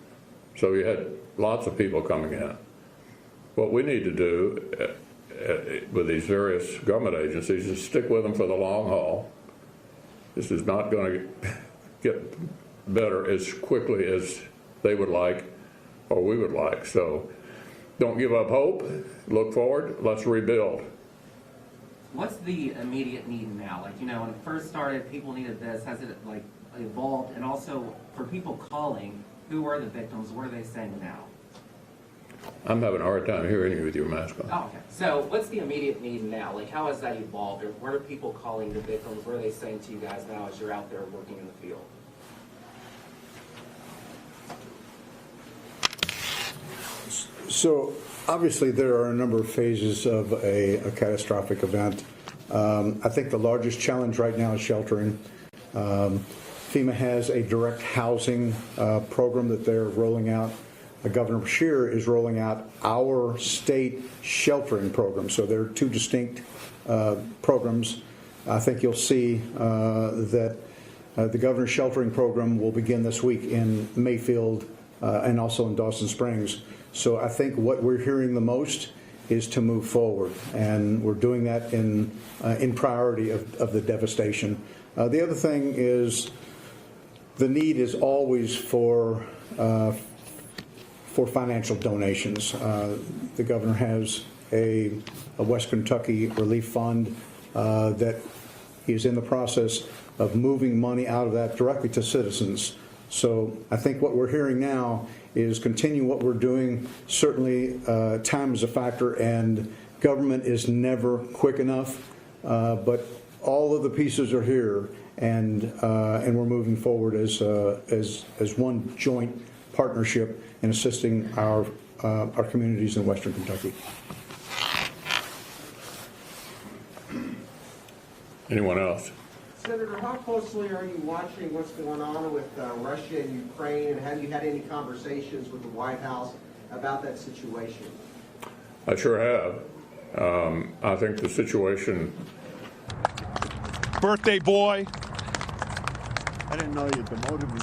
So you had lots of people coming in. What we need to do with these various government agencies is stick with them for the long haul. This is not going to get better as quickly as they would like or we would like. So don't give up hope. Look forward. Let's rebuild. What's the immediate need now? Like, you know, when it first started, people needed this. Has it, like, evolved? And also, for people calling, who are the victims? What are they saying now? I'm having a hard time hearing you with your mask on. Oh, okay. So what's the immediate need now? Like, how has that evolved? Or what are people calling the victims? What are they saying to you guys now as you're out there working in the field? So obviously there are a number of phases of a catastrophic event. I think the largest challenge right now is sheltering. FEMA has a direct housing program that they're rolling out. Governor Beshear is rolling out our state sheltering program. So there are two distinct programs. I think you'll see that the governor's sheltering program will begin this week in Mayfield and also in Dawson Springs. So I think what we're hearing the most is to move forward, and we're doing that in priority of the devastation. The other thing is the need is always for financial donations. The governor has a West Kentucky relief fund that he's in the process of moving money out of that directly to citizens. So I think what we're hearing now is continue what we're doing. Certainly time is a factor, and government is never quick enough, but all of the pieces are here, and we're moving forward as one joint partnership in assisting our communities in Western Kentucky. Anyone else? Senator, how closely are you watching what's going on with Russia and Ukraine, and have you had any conversations with the White House about that situation? I sure have. I think the situation... Birthday boy. I didn't know you demoted me.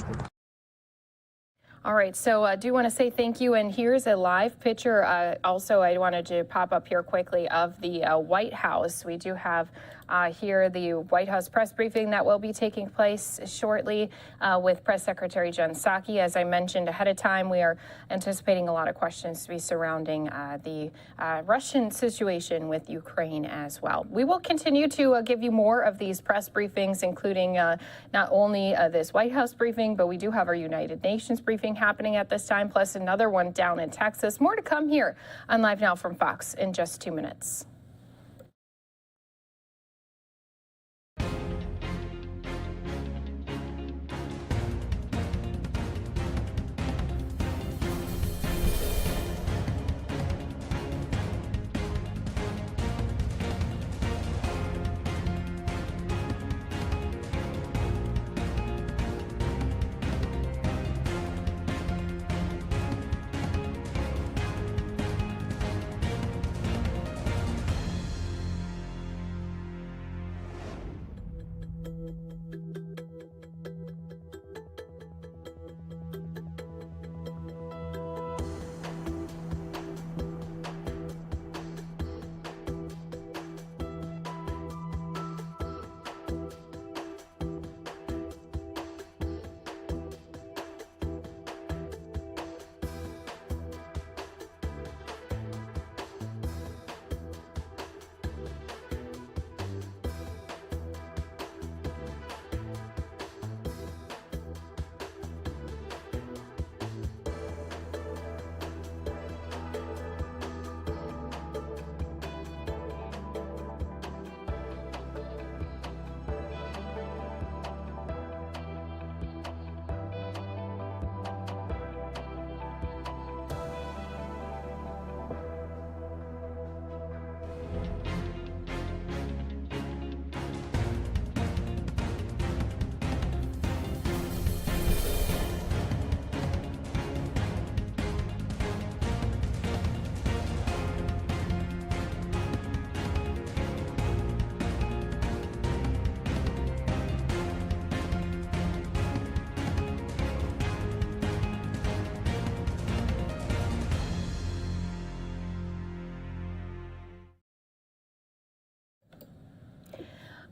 All right, so I do want to say thank you, and here's a live picture. Also, I wanted to pop up here quickly of the White House. We do have here the White House press briefing that will be taking place shortly with Press Secretary Jen Psaki. As I mentioned ahead of time, we are anticipating a lot of questions to be surrounding the Russian situation with Ukraine as well. We will continue to give you more of these press briefings, including not only this White House briefing, but we do have our United Nations briefing happening at this time, plus another one down in Texas. More to come here on Live Now from Fox in just 2 minutes.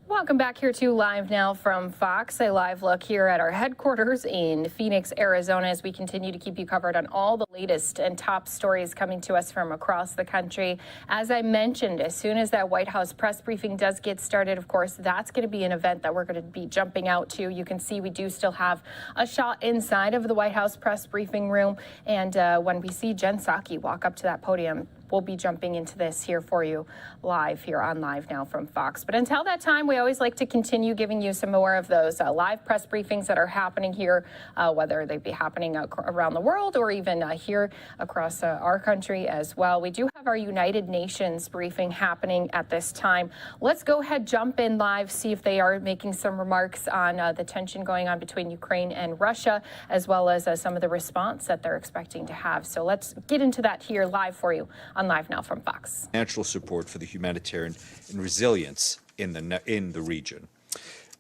Welcome back here to Live Now from Fox, a live look here at our headquarters in Phoenix, Arizona, as we continue to keep you covered on all the latest and top stories coming to us from across the country. As I mentioned, as soon as that White House press briefing does get started, of course, that's going to be an event that we're going to be jumping out to. You can see we do still have a shot inside of the White House press briefing room. And when we see Jen Psaki walk up to that podium, we'll be jumping into this here for you live here on Live Now from Fox. But until that time, we always like to continue giving you some more of those live press briefings that are happening here, whether they be happening around the world or even here across our country as well. We do have our United Nations briefing happening at this time. Let's go ahead, jump in live, see if they are making some remarks on the tension going on between Ukraine and Russia, as well as some of the response that they're expecting to have. So let's get into that here live for you on Live Now from Fox. Financial support for the humanitarian and resilience in the region.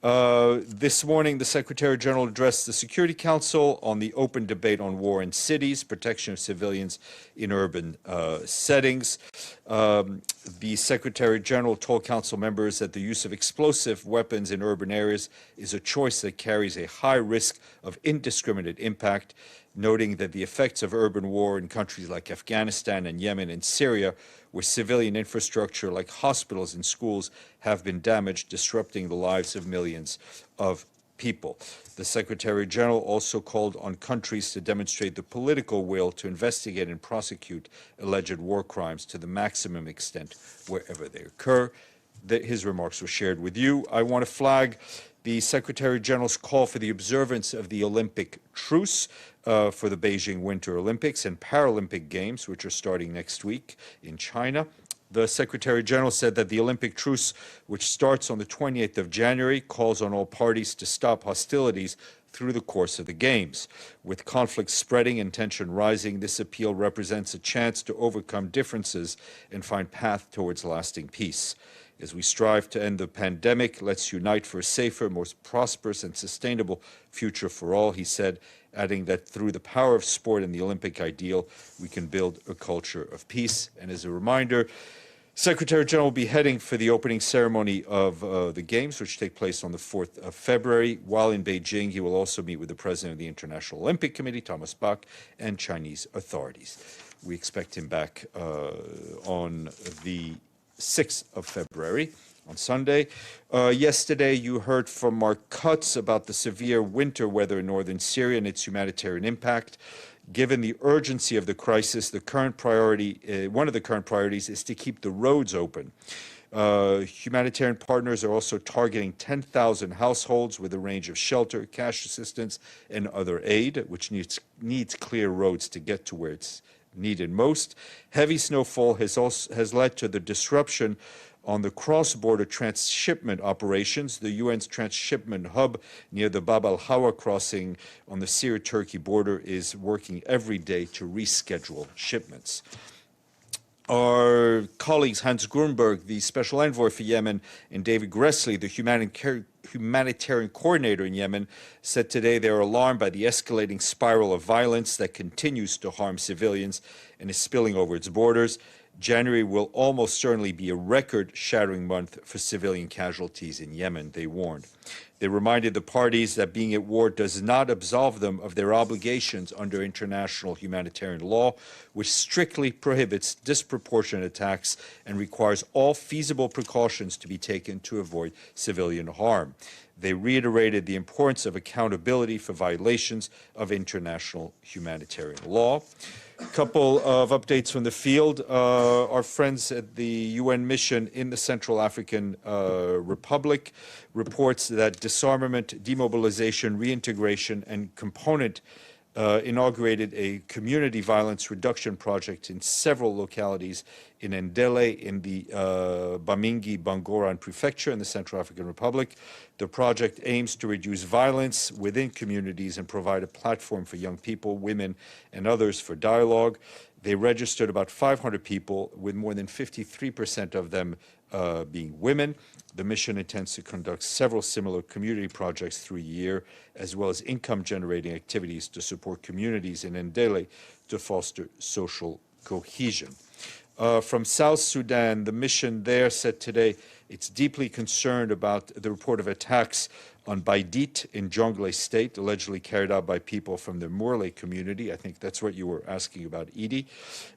This morning, the Secretary General addressed the Security Council on the open debate on war in cities, protection of civilians in urban settings. The Secretary General told Council members that the use of explosive weapons in urban areas is a choice that carries a high risk of indiscriminate impact, noting that the effects of urban war in countries like Afghanistan and Yemen and Syria, where civilian infrastructure like hospitals and schools have been damaged, disrupting the lives of millions of people. The Secretary General also called on countries to demonstrate the political will to investigate and prosecute alleged war crimes to the maximum extent wherever they occur. His remarks were shared with you. I want to flag the Secretary General's call for the observance of the Olympic truce for the Beijing Winter Olympics and Paralympic Games, which are starting next week in China. The Secretary General said that the Olympic truce, which starts on the 28th of January, calls on all parties to stop hostilities through the course of the Games. With conflict spreading and tension rising, this appeal represents a chance to overcome differences and find path towards lasting peace. As we strive to end the pandemic, let's unite for a safer, more prosperous and sustainable future for all, he said, adding that through the power of sport and the Olympic ideal, we can build a culture of peace. And as a reminder, Secretary General will be heading for the opening ceremony of the Games, which take place on the 4th of February. While in Beijing, he will also meet with the President of the International Olympic Committee, Thomas Bach, and Chinese authorities. We expect him back on the 6th of February, on Sunday. Yesterday, you heard from Mark Cutts about the severe winter weather in northern Syria and its humanitarian impact. Given the urgency of the crisis, the current priority, one of the current priorities is to keep the roads open. Humanitarian partners are also targeting 10,000 households with a range of shelter, cash assistance, and other aid, which needs clear roads to get to where it's needed most. Heavy snowfall has led to the disruption on the cross-border transshipment operations. The UN's transshipment hub near the Bab al-Hawa crossing on the Syria-Turkey border is working every day to reschedule shipments. Our colleagues Hans Grunberg, the special envoy for Yemen, and David Gressley, the humanitarian coordinator in Yemen, said today they are alarmed by the escalating spiral of violence that continues to harm civilians and is spilling over its borders. January will almost certainly be a record-shattering month for civilian casualties in Yemen, they warned. They reminded the parties that being at war does not absolve them of their obligations under international humanitarian law, which strictly prohibits disproportionate attacks and requires all feasible precautions to be taken to avoid civilian harm. They reiterated the importance of accountability for violations of international humanitarian law. A couple of updates from the field. Our friends at the UN mission in the Central African Republic reports that disarmament, demobilization, reintegration, and component inaugurated a community violence reduction project in several localities in Ndele, in the Bamingi Bangoran prefecture in the Central African Republic. The project aims to reduce violence within communities and provide a platform for young people, women, and others for dialogue. They registered about 500 people, with more than 53% of them being women. The mission intends to conduct several similar community projects through a year, as well as income-generating activities to support communities in Ndele to foster social cohesion. From South Sudan, the mission there said today it's deeply concerned about the report of attacks on Baidit in Jonglei State, allegedly carried out by people from the Murle community. I think that's what you were asking about, Edie.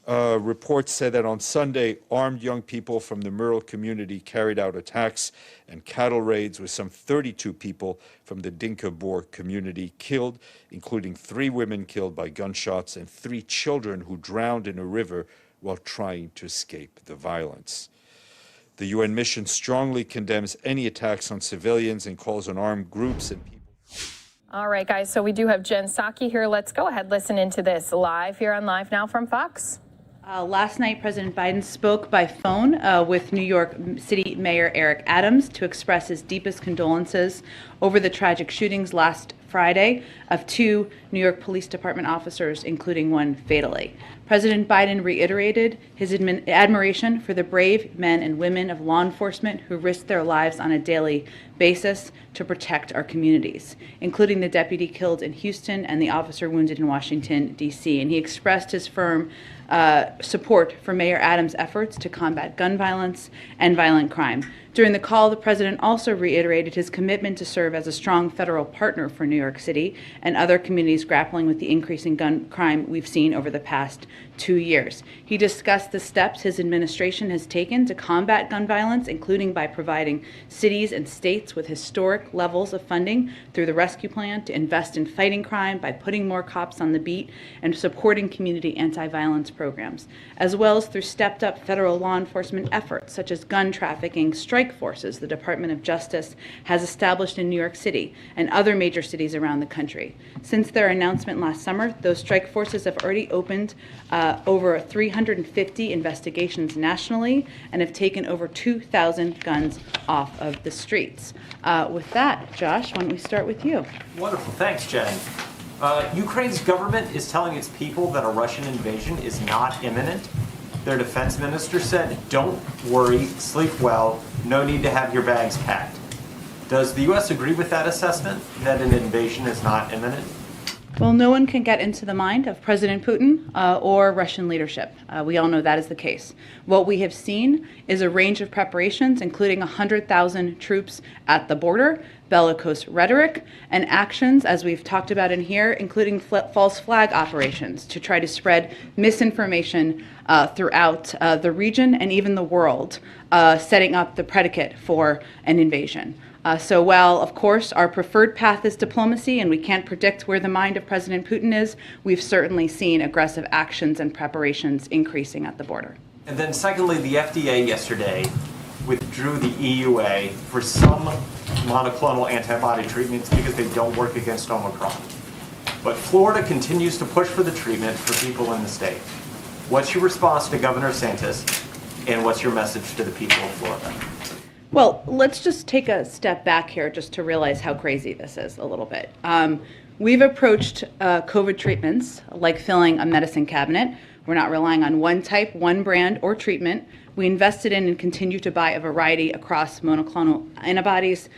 Reports say that on Sunday, armed young people from the Murle community carried out attacks and cattle raids with some 32 people from the Dinka Boer community killed, including 3 women killed by gunshots and 3 children who drowned in a river while trying to escape the violence. The UN mission strongly condemns any attacks on civilians and calls on armed groups and people. All right, guys, so we do have Jen Psaki here. Let's go ahead, listen into this live here on Live Now from Fox. Last night, President Biden spoke by phone with New York City Mayor Eric Adams to express his deepest condolences over the tragic shootings last Friday of 2 New York Police Department officers, including one fatally. President Biden reiterated his admiration for the brave men and women of law enforcement who risk their lives on a daily basis to protect our communities, including the deputy killed in Houston and the officer wounded in Washington, D.C. And he expressed his firm support for Mayor Adams' efforts to combat gun violence and violent crime. During the call, the president also reiterated his commitment to serve as a strong federal partner for New York City and other communities grappling with the increasing gun crime we've seen over the past 2 years. He discussed the steps his administration has taken to combat gun violence, including by providing cities and states with historic levels of funding through the rescue plan to invest in fighting crime by putting more cops on the beat and supporting community anti-violence programs, as well as through stepped-up federal law enforcement efforts such as gun trafficking strike forces the Department of Justice has established in New York City and other major cities around the country. Since their announcement last summer, those strike forces have already opened over 350 investigations nationally and have taken over 2,000 guns off of the streets. With that, Josh, why don't we start with you? Wonderful. Thanks, Jen. Ukraine's government is telling its people that a Russian invasion is not imminent. Their defense minister said, "Don't worry, sleep well, no need to have your bags packed." Does the U.S. agree with that assessment, that an invasion is not imminent? Well, no one can get into the mind of President Putin or Russian leadership. We all know that is the case. What we have seen is a range of preparations, including 100,000 troops at the border, bellicose rhetoric, and actions, as we've talked about in here, including false flag operations to try to spread misinformation throughout the region and even the world, setting up the predicate for an invasion. So while, of course, our preferred path is diplomacy and we can't predict where the mind of President Putin is, we've certainly seen aggressive actions and preparations increasing at the border. And then secondly, the FDA yesterday withdrew the EUA for some monoclonal antibody treatments because they don't work against Omicron. But Florida continues to push for the treatment for people in the state. What's your response to Governor DeSantis, and what's your message to the people of Florida? Well, let's just take a step back here just to realize how crazy this is a little bit. We've approached COVID treatments like filling a medicine cabinet. We're not relying on one type, one brand, or treatment. We invested in and continue to buy a variety across monoclonal antibodies,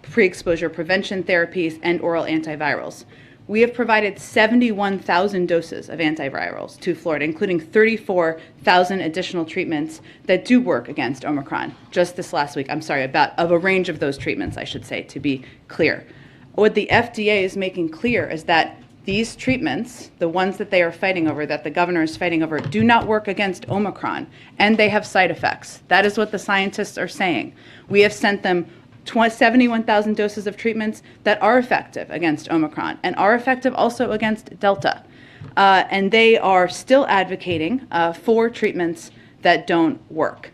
pre-exposure prevention therapies, and oral antivirals. We have provided 71,000 doses of antivirals to Florida, including 34,000 additional treatments that do work against Omicron just this last week. Of a range of those treatments, I should say, to be clear. What the FDA is making clear is that these treatments, the ones that they are fighting over, that the governor is fighting over, do not work against Omicron, and they have side effects. That is what the scientists are saying. We have sent them 71,000 doses of treatments that are effective against Omicron and are effective also against Delta. And they are still advocating for treatments that don't work.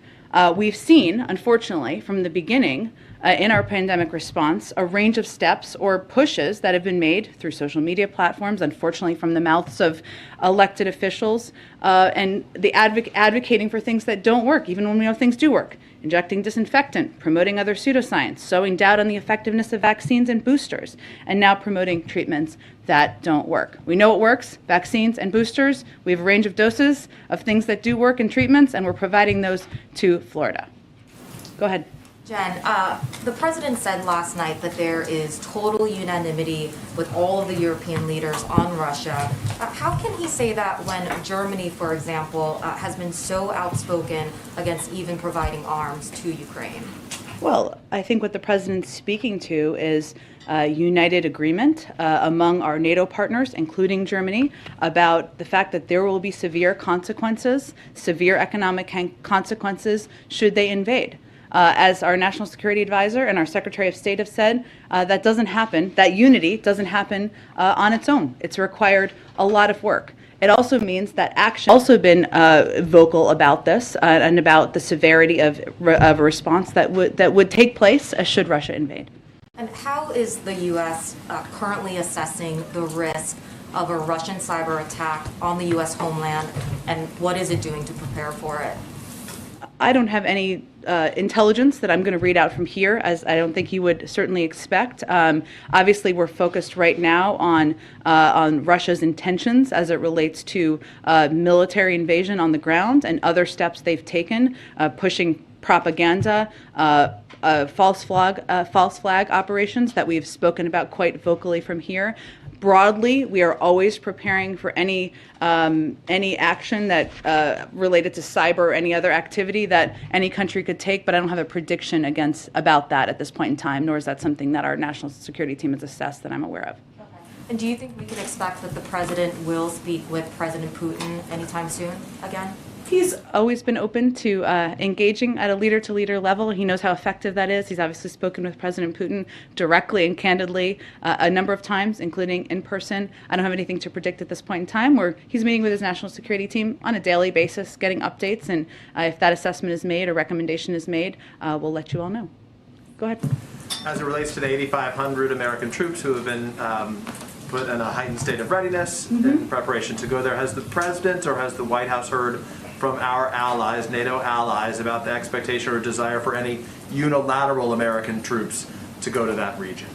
We've seen, unfortunately, from the beginning in our pandemic response, a range of steps or pushes that have been made through social media platforms, unfortunately from the mouths of elected officials, and the advocating for things that don't work, even when we know things do work. Injecting disinfectant, promoting other pseudoscience, sowing doubt on the effectiveness of vaccines and boosters, and now promoting treatments that don't work. We know what works, vaccines and boosters. We have a range of doses of things that do work in treatments, and we're providing those to Florida. Go ahead. Jen, the president said last night that there is total unanimity with all of the European leaders on Russia. How can he say that when Germany, for example, has been so outspoken against even providing arms to Ukraine? Well, I think what the president's speaking to is united agreement among our NATO partners, including Germany, about the fact that there will be severe consequences, severe economic consequences, should they invade. As our National Security Advisor and our Secretary of State have said, that doesn't happen, that unity doesn't happen on its own. It's required a lot of work. It also means that action also been vocal about this and about the severity of a response that would take place should Russia invade. And how is the U.S. Currently assessing the risk of a Russian cyber attack on the U.S. homeland, and what is it doing to prepare for it? I don't have any intelligence that I'm going to read out from here, as I don't think you would certainly expect. Obviously, we're focused right now on Russia's intentions as it relates to military invasion on the ground and other steps they've taken, pushing propaganda, false flag operations that we've spoken about quite vocally from here. Broadly, we are always preparing for any action that related to cyber or any other activity that any country could take, but I don't have a prediction about that at this point in time, nor is that something that our national security team has assessed that I'm aware of. And do you think we can expect that the president will speak with President Putin anytime soon again? He's always been open to engaging at a leader-to-leader level. He knows how effective that is. He's obviously spoken with President Putin directly and candidly a number of times, including in person. I don't have anything to predict at this point in time. He's meeting with his national security team on a daily basis, getting updates, and if that assessment is made or recommendation is made, we'll let you all know. Go ahead. As it relates to the 8,500 American troops who have been put in a heightened state of readiness in preparation to go there, has the president or has the White House heard from our allies, NATO allies, about the expectation or desire for any unilateral American troops to go to that region?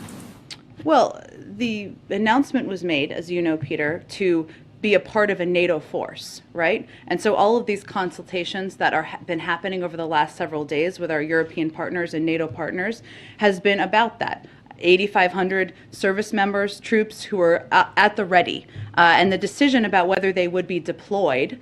Well, the announcement was made, as you know, Peter, to be a part of a NATO force, right? And so all of these consultations that have been happening over the last several days with our European partners and NATO partners has been about that. 8,500 service members, troops who are at the ready. And the decision about whether they would be deployed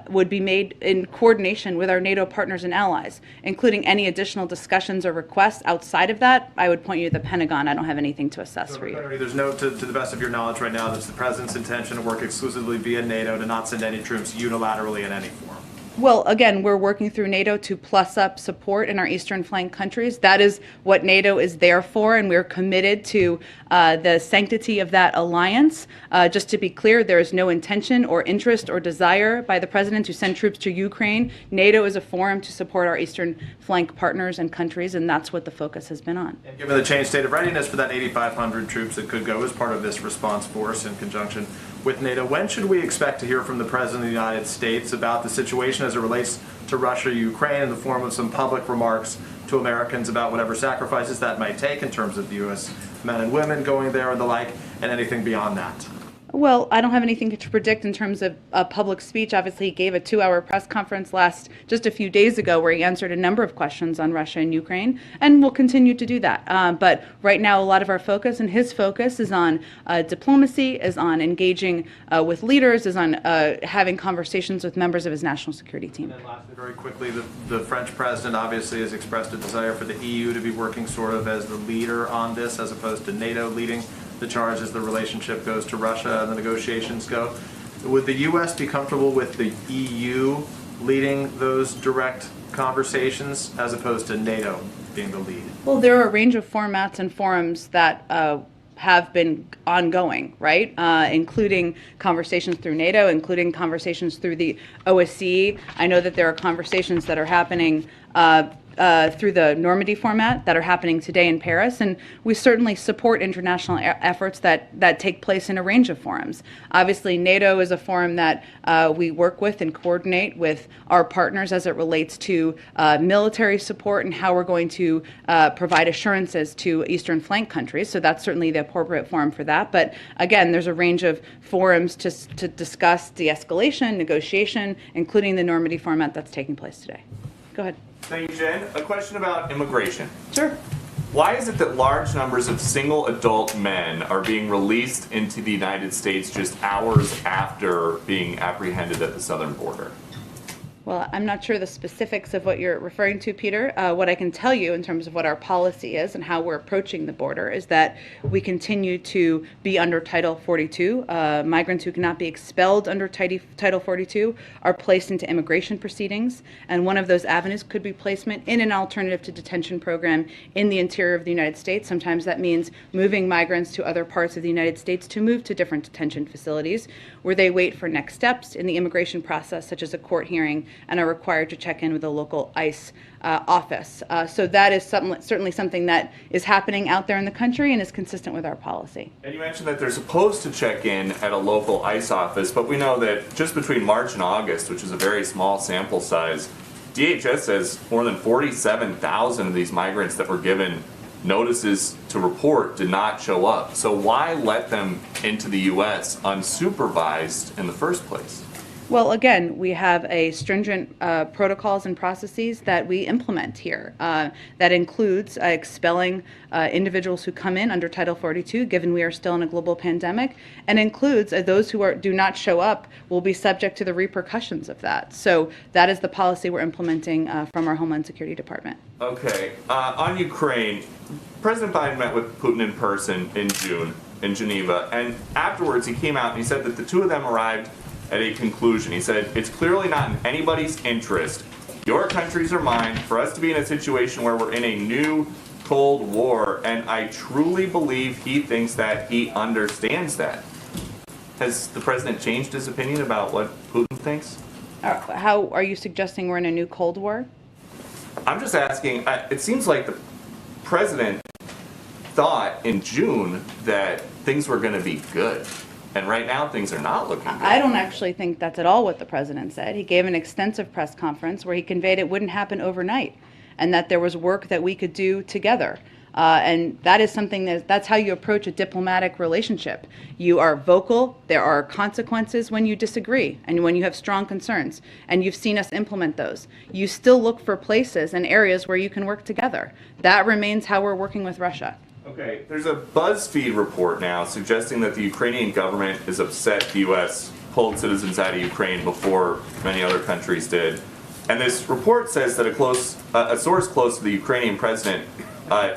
would be made in coordination with our NATO partners and allies, including any additional discussions or requests outside of that. I would point you to the Pentagon. I don't have anything to assess for you. There's no, to the best of your knowledge right now, that's the president's intention to work exclusively via NATO, to not send any troops unilaterally in any form. Well, again, we're working through NATO to plus up support in our eastern flank countries. That is what NATO is there for, and we're committed to the sanctity of that alliance. Just to be clear, there is no intention or interest or desire by the president to send troops to Ukraine. NATO is a forum to support our eastern flank partners and countries, and that's what the focus has been on. And given the changed state of readiness for that 8,500 troops that could go as part of this response force in conjunction with NATO, when should we expect to hear from the President of the United States about the situation as it relates to Russia, Ukraine, in the form of some public remarks to Americans about whatever sacrifices that might take in terms of U.S. men and women going there and the like, and anything beyond that? Well, I don't have anything to predict in terms of a public speech. Obviously, he gave a 2-hour press conference just a few days ago where he answered a number of questions on Russia and Ukraine, and we'll continue to do that. But right now, a lot of our focus and his focus is on diplomacy, is on engaging with leaders, is on having conversations with members of his national security team. And then lastly, very quickly, the French president obviously has expressed a desire for the EU to be working sort of as the leader on this, as opposed to NATO leading the charge as the relationship goes to Russia and the negotiations go. Would the U.S. be comfortable with the EU leading those direct conversations as opposed to NATO being the lead? Well, there are a range of formats and forums that have been ongoing, right? Including conversations through NATO, including conversations through the OSCE. I know that there are conversations that are happening through the Normandy format that are happening today in Paris, and we certainly support international efforts that take place in a range of forums. Obviously, NATO is a forum that we work with and coordinate with our partners as it relates to military support and how we're going to provide assurances to eastern flank countries, so that's certainly the appropriate forum for that. But again, there's a range of forums to discuss de-escalation, negotiation, including the Normandy format that's taking place today. Go ahead. Thank you, Jen. A question about immigration. Sure. Why is it that large numbers of single adult men are being released into the United States just hours after being apprehended at the southern border? Well, I'm not sure the specifics of what you're referring to, Peter. What I can tell you in terms of what our policy is and how we're approaching the border is that we continue to be under Title 42. Migrants who cannot be expelled under Title 42 are placed into immigration proceedings, and one of those avenues could be placement in an alternative to detention program in the interior of the United States. Sometimes that means moving migrants to other parts of the United States to move to different detention facilities where they wait for next steps in the immigration process, such as a court hearing, and are required to check in with a local ICE office. So that is certainly something that is happening out there in the country and is consistent with our policy. And you mentioned that they're supposed to check in at a local ICE office, but we know that just between March and August, which is a very small sample size, DHS says more than 47,000 of these migrants that were given notices to report did not show up. So why let them into the U.S. unsupervised in the first place? Well, again, we have a stringent protocols and processes that we implement here. That includes expelling individuals who come in under Title 42, given we are still in a global pandemic, and includes those who do not show up will be subject to the repercussions of that. So that is the policy we're implementing from our Homeland Security Department. Okay. On Ukraine, President Biden met with Putin in person in June in Geneva, and afterwards he came out and he said that the two of them arrived at a conclusion. He said, it's clearly not in anybody's interest, your countries or mine, for us to be in a situation where we're in a new Cold War, and I truly believe he thinks that, he understands that. Has the president changed his opinion about what Putin thinks? How are you suggesting we're in a new Cold War? I'm just asking, it seems like the president thought in June that things were going to be good. And right now, things are not looking good. I don't actually think that's at all what the president said. He gave an extensive press conference where he conveyed it wouldn't happen overnight and that there was work that we could do together. And that is something that's how you approach a diplomatic relationship. You are vocal, there are consequences when you disagree and when you have strong concerns, and you've seen us implement those. You still look for places and areas where you can work together. That remains how we're working with Russia. Okay, there's a BuzzFeed report now suggesting that the Ukrainian government is upset the U.S. pulled citizens out of Ukraine before many other countries did. And this report says that a source close to the Ukrainian president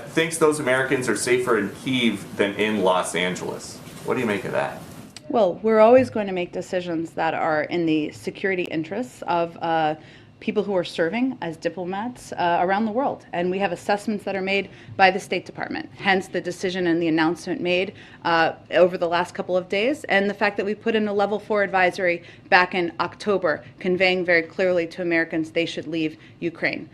thinks those Americans are safer in Kyiv than in Los Angeles. What do you make of that? Well, we're always going to make decisions that are in the security interests of people who are serving as diplomats around the world. And we have assessments that are made by the State Department, hence the decision and the announcement made over the last couple of days, and the fact that we put in a level 4 advisory back in October, conveying very clearly to Americans they should leave Ukraine.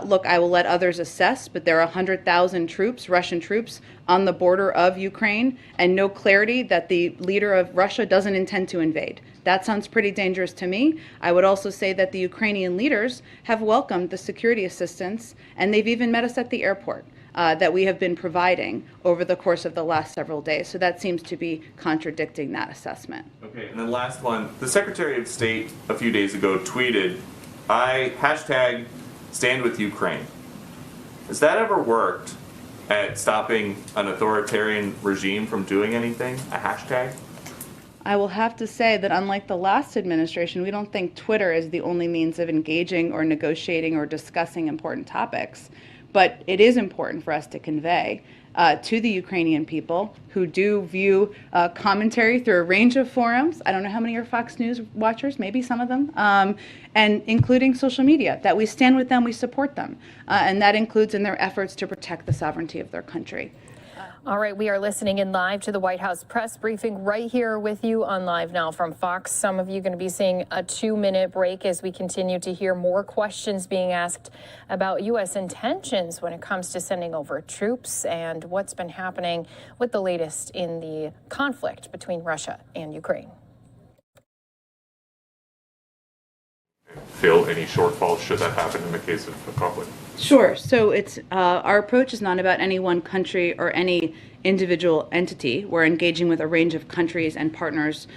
Look, I will let others assess, but there are 100,000 troops, Russian troops, on the border of Ukraine, and no clarity that the leader of Russia doesn't intend to invade. That sounds pretty dangerous to me. I would also say that the Ukrainian leaders have welcomed the security assistance, and they've even met us at the airport that we have been providing over the course of the last several days. So that seems to be contradicting that assessment. Okay, and then last one. The Secretary of State a few days ago tweeted, hashtag stand with Ukraine. Has that ever worked at stopping an authoritarian regime from doing anything? A hashtag? I will have to say that unlike the last administration, we don't think Twitter is the only means of engaging or negotiating or discussing important topics. But it is important for us to convey to the Ukrainian people who do view commentary through a range of forums. I don't know how many are Fox News watchers, maybe some of them, and including social media, that we stand with them, we support them. And that includes in their efforts to protect the sovereignty of their country. All right, we are listening in live to the White House press briefing right here with you on Live Now from Fox. Some of you are going to be seeing a 2-minute break as we continue to hear more questions being asked about U.S. intentions when it comes to sending over troops and what's been happening with the latest in the conflict between Russia and Ukraine. Fill any shortfalls should that happen in the case of a conflict? Sure. So it's our approach is not about any one country or any individual entity. We're engaging with a range of countries and partners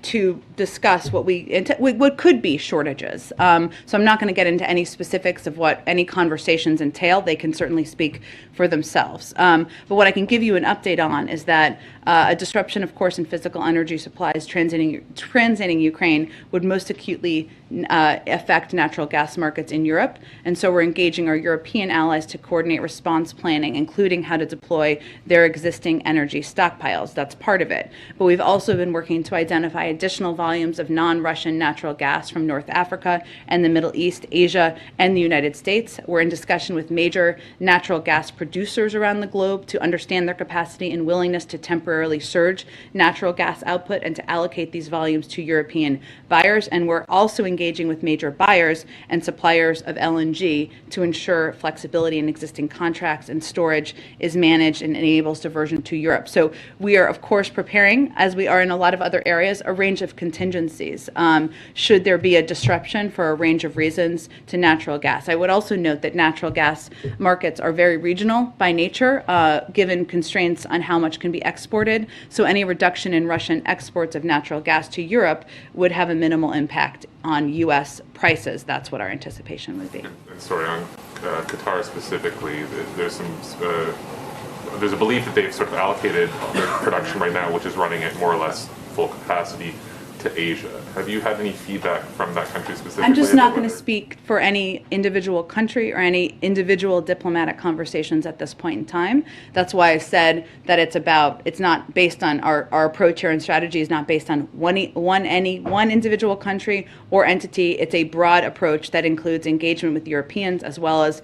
to discuss what could be shortages. So I'm not going to get into any specifics of what any conversations entail. They can certainly speak for themselves. But what I can give you an update on is that a disruption, of course, in physical energy supplies transiting Ukraine would most acutely affect natural gas markets in Europe. And so we're engaging our European allies to coordinate response planning, including how to deploy their existing energy stockpiles. That's part of it. But we've also been working to identify additional volumes of non-Russian natural gas from North Africa and the Middle East, Asia, and the United States. We're in discussion with major natural gas producers around the globe to understand their capacity and willingness to temporarily surge natural gas output and to allocate these volumes to European buyers. And we're also engaging with major buyers and suppliers of LNG to ensure flexibility in existing contracts and storage is managed and enables diversion to Europe. So we are, of course, preparing, as we are in a lot of other areas, a range of contingencies should there be a disruption for a range of reasons to natural gas. I would also note that natural gas markets are very regional by nature, given constraints on how much can be exported. So any reduction in Russian exports of natural gas to Europe would have a minimal impact on U.S. prices. That's what our anticipation would be. And sorry, on Qatar specifically, there's a belief that they've sort of allocated their production right now, which is running at more or less full capacity, to Asia. Have you had any feedback from that country specifically? I'm just not going to speak for any individual country or any individual diplomatic conversations at this point in time. That's why I said that it's not based on our approach here, and strategy is not based on one individual country or entity. It's a broad approach that includes engagement with Europeans as well as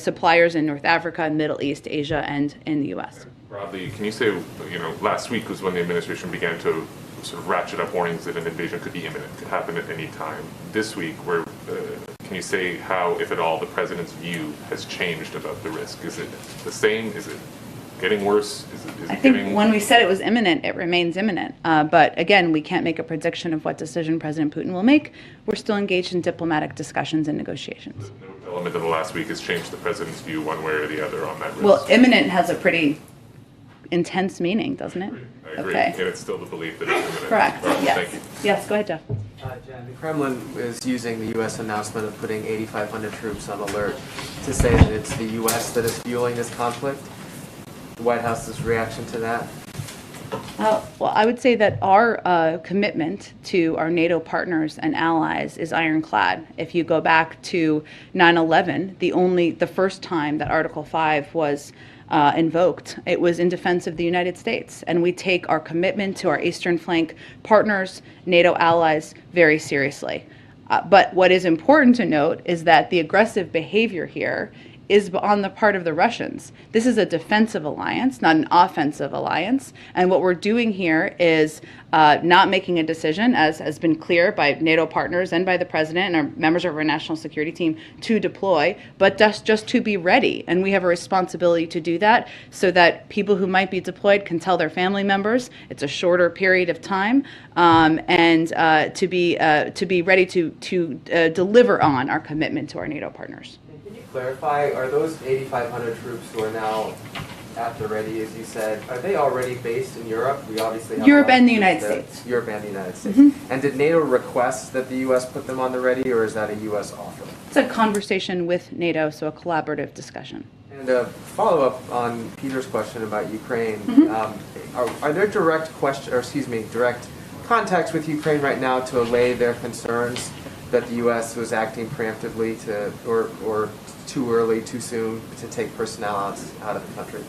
suppliers in North Africa, Middle East, Asia, and in the U.S. Broadly, can you say, last week was when the administration began to sort of ratchet up warnings that an invasion could be imminent, could happen at any time. This week, can you say how, if at all, the president's view has changed about the risk? Is it the same? Is it getting worse? I think when we said it was imminent, it remains imminent. But again, we can't make a prediction of what decision President Putin will make. We're still engaged in diplomatic discussions and negotiations. No element of the last week has changed the president's view one way or the other on that risk? Well, imminent has a pretty intense meaning, doesn't it? I agree. Okay. And it's still the belief that it's imminent. Correct. Right, Yes. Thank you. Yes, go ahead, Jeff. Jen, the Kremlin is using the U.S. announcement of putting 8,500 troops on alert to say that it's the U.S. that is fueling this conflict. The White House's reaction to that? Well, I would say that our commitment to our NATO partners and allies is ironclad. If you go back to 9/11, the first time that Article 5 was invoked, it was in defense of the United States. And we take our commitment to our Eastern Flank partners, NATO allies, very seriously. But what is important to note is that the aggressive behavior here is on the part of the Russians. This is a defensive alliance, not an offensive alliance. And what we're doing here is not making a decision, as has been clear by NATO partners and by the president and our members of our national security team, to deploy, but just to be ready. And we have a responsibility to do that so that people who might be deployed can tell their family members. It's a shorter period of time, and to be ready to deliver on our commitment to our NATO partners. Clarify, are those 8,500 troops who are now at the ready, as you said, are they already based in Europe? We obviously have Europe and the United States. Europe and the United States. Mm-hmm. And did NATO request that the U.S. put them on the ready, or is that a U.S. offer? It's a conversation with NATO, so a collaborative discussion. And a follow-up on Peter's question about Ukraine. Mm-hmm. Are there direct contacts with Ukraine right now to allay their concerns that the U.S. was acting preemptively or too early, too soon to take personnel out of the country?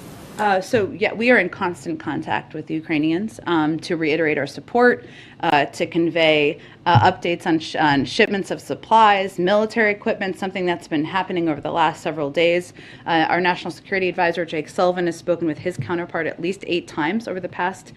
We are in constant contact with the Ukrainians to reiterate our support, to convey updates on shipments of supplies, military equipment, something that's been happening over the last several days. Our National Security Advisor, Jake Sullivan, has spoken with his counterpart at least 8 times over the past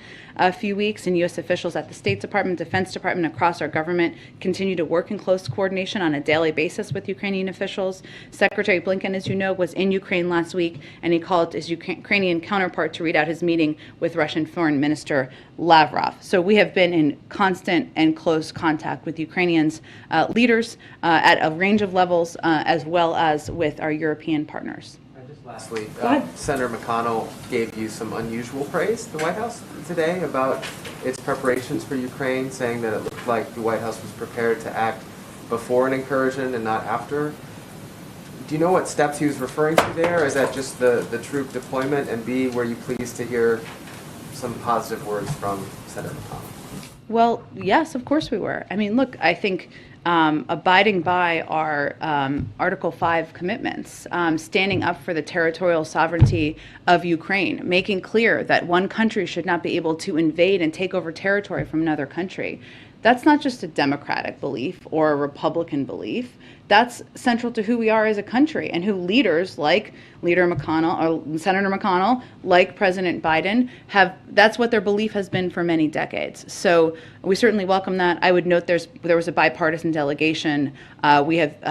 few weeks, and U.S. officials at the State Department, Defense Department, across our government continue to work in close coordination on a daily basis with Ukrainian officials. Secretary Blinken, as you know, was in Ukraine last week, and he called his Ukrainian counterpart to read out his meeting with Russian Foreign Minister Lavrov. So we have been in constant and close contact with Ukrainians leaders at a range of levels, as well as with our European partners. Just Last week, Go ahead. Senator McConnell gave you some unusual praise, the White House, today about its preparations for Ukraine, saying that it looked like the White House was prepared to act before an incursion and not after. Do you know what steps he was referring to there? Or is that just the troop deployment? And B, were you pleased to hear some positive words from Senator McConnell? Well, yes, of course we were. I mean, look, I think abiding by our Article 5 commitments, standing up for the territorial sovereignty of Ukraine, making clear that one country should not be able to invade and take over territory from another country. That's not just a Democratic belief or a Republican belief. That's central to who we are as a country and who leaders like Leader McConnell or Senator McConnell, like President Biden, have. That's what their belief has been for many decades. So we certainly welcome that. I would note there was a bipartisan delegation. We have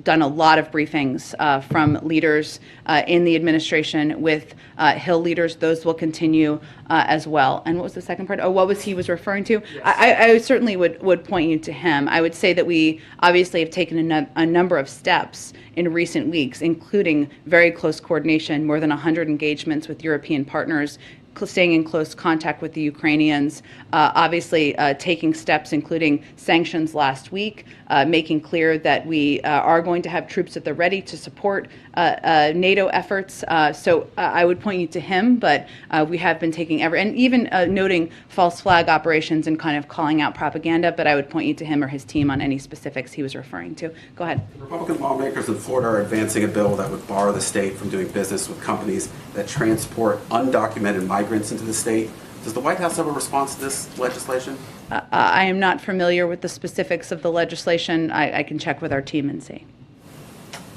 done a lot of briefings from leaders in the administration with Hill leaders. Those will continue as well. And what was the second part? Oh, what was he was referring to? Yes. I certainly would point you to him. I would say that we obviously have taken a number of steps in recent weeks, including very close coordination, more than 100 engagements with European partners, staying in close contact with the Ukrainians, obviously taking steps, including sanctions last week, making clear that we are going to have troops at the ready to support NATO efforts. So I would point you to him, but we have been taking and even noting false flag operations and kind of calling out propaganda, but I would point you to him or his team on any specifics he was referring to. Go ahead. Republican lawmakers in Florida are advancing a bill that would bar the state from doing business with companies that transport undocumented migrants into the state. Does the White House have a response to this legislation? I am not familiar with the specifics of the legislation. I can check with our team and see.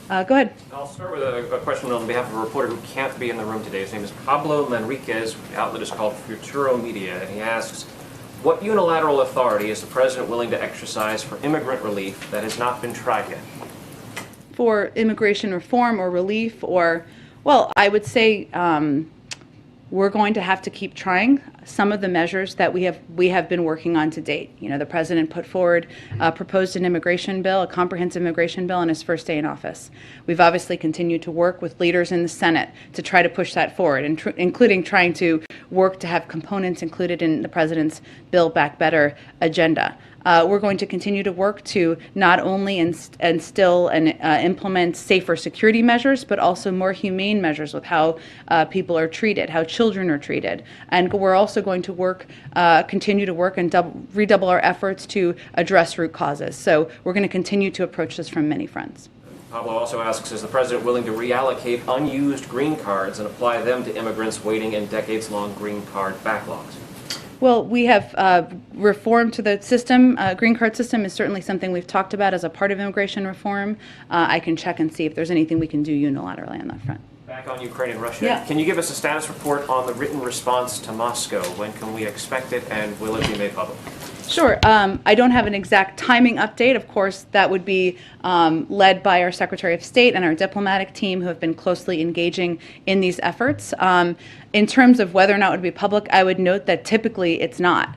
Go ahead. I'll start with a question on behalf of a reporter who can't be in the room today. His name is Pablo Manriquez. The outlet is called Futuro Media, and he asks, what unilateral authority is the president willing to exercise for immigrant relief that has not been tried yet? For immigration reform or relief or, well, I would say we're going to have to keep trying some of the measures that we have been working on to date. You know, the president put forward, proposed an immigration bill, a comprehensive immigration bill on his first day in office. We've obviously continued to work with leaders in the Senate to try to push that forward, including trying to work to have components included in the president's Build Back Better agenda. We're going to continue to work to not only instill and implement safer security measures, but also more humane measures with how people are treated, how children are treated. And we're also going to continue to work and redouble our efforts to address root causes. So we're going to continue to approach this from many fronts. Pablo also asks, is the president willing to reallocate unused green cards and apply them to immigrants waiting in decades-long green card backlogs? Well, we have reform to the system. Green card system is certainly something we've talked about as a part of immigration reform. I can check and see if there's anything we can do unilaterally on that front. Back on Ukraine and Russia, yeah. Can you give us a status report on the written response to Moscow? When can we expect it, and will it be made public? Sure. I don't have an exact timing update. Of course, that would be led by our Secretary of State and our diplomatic team who have been closely engaging in these efforts. In terms of whether or not it would be public, I would note that typically it's not.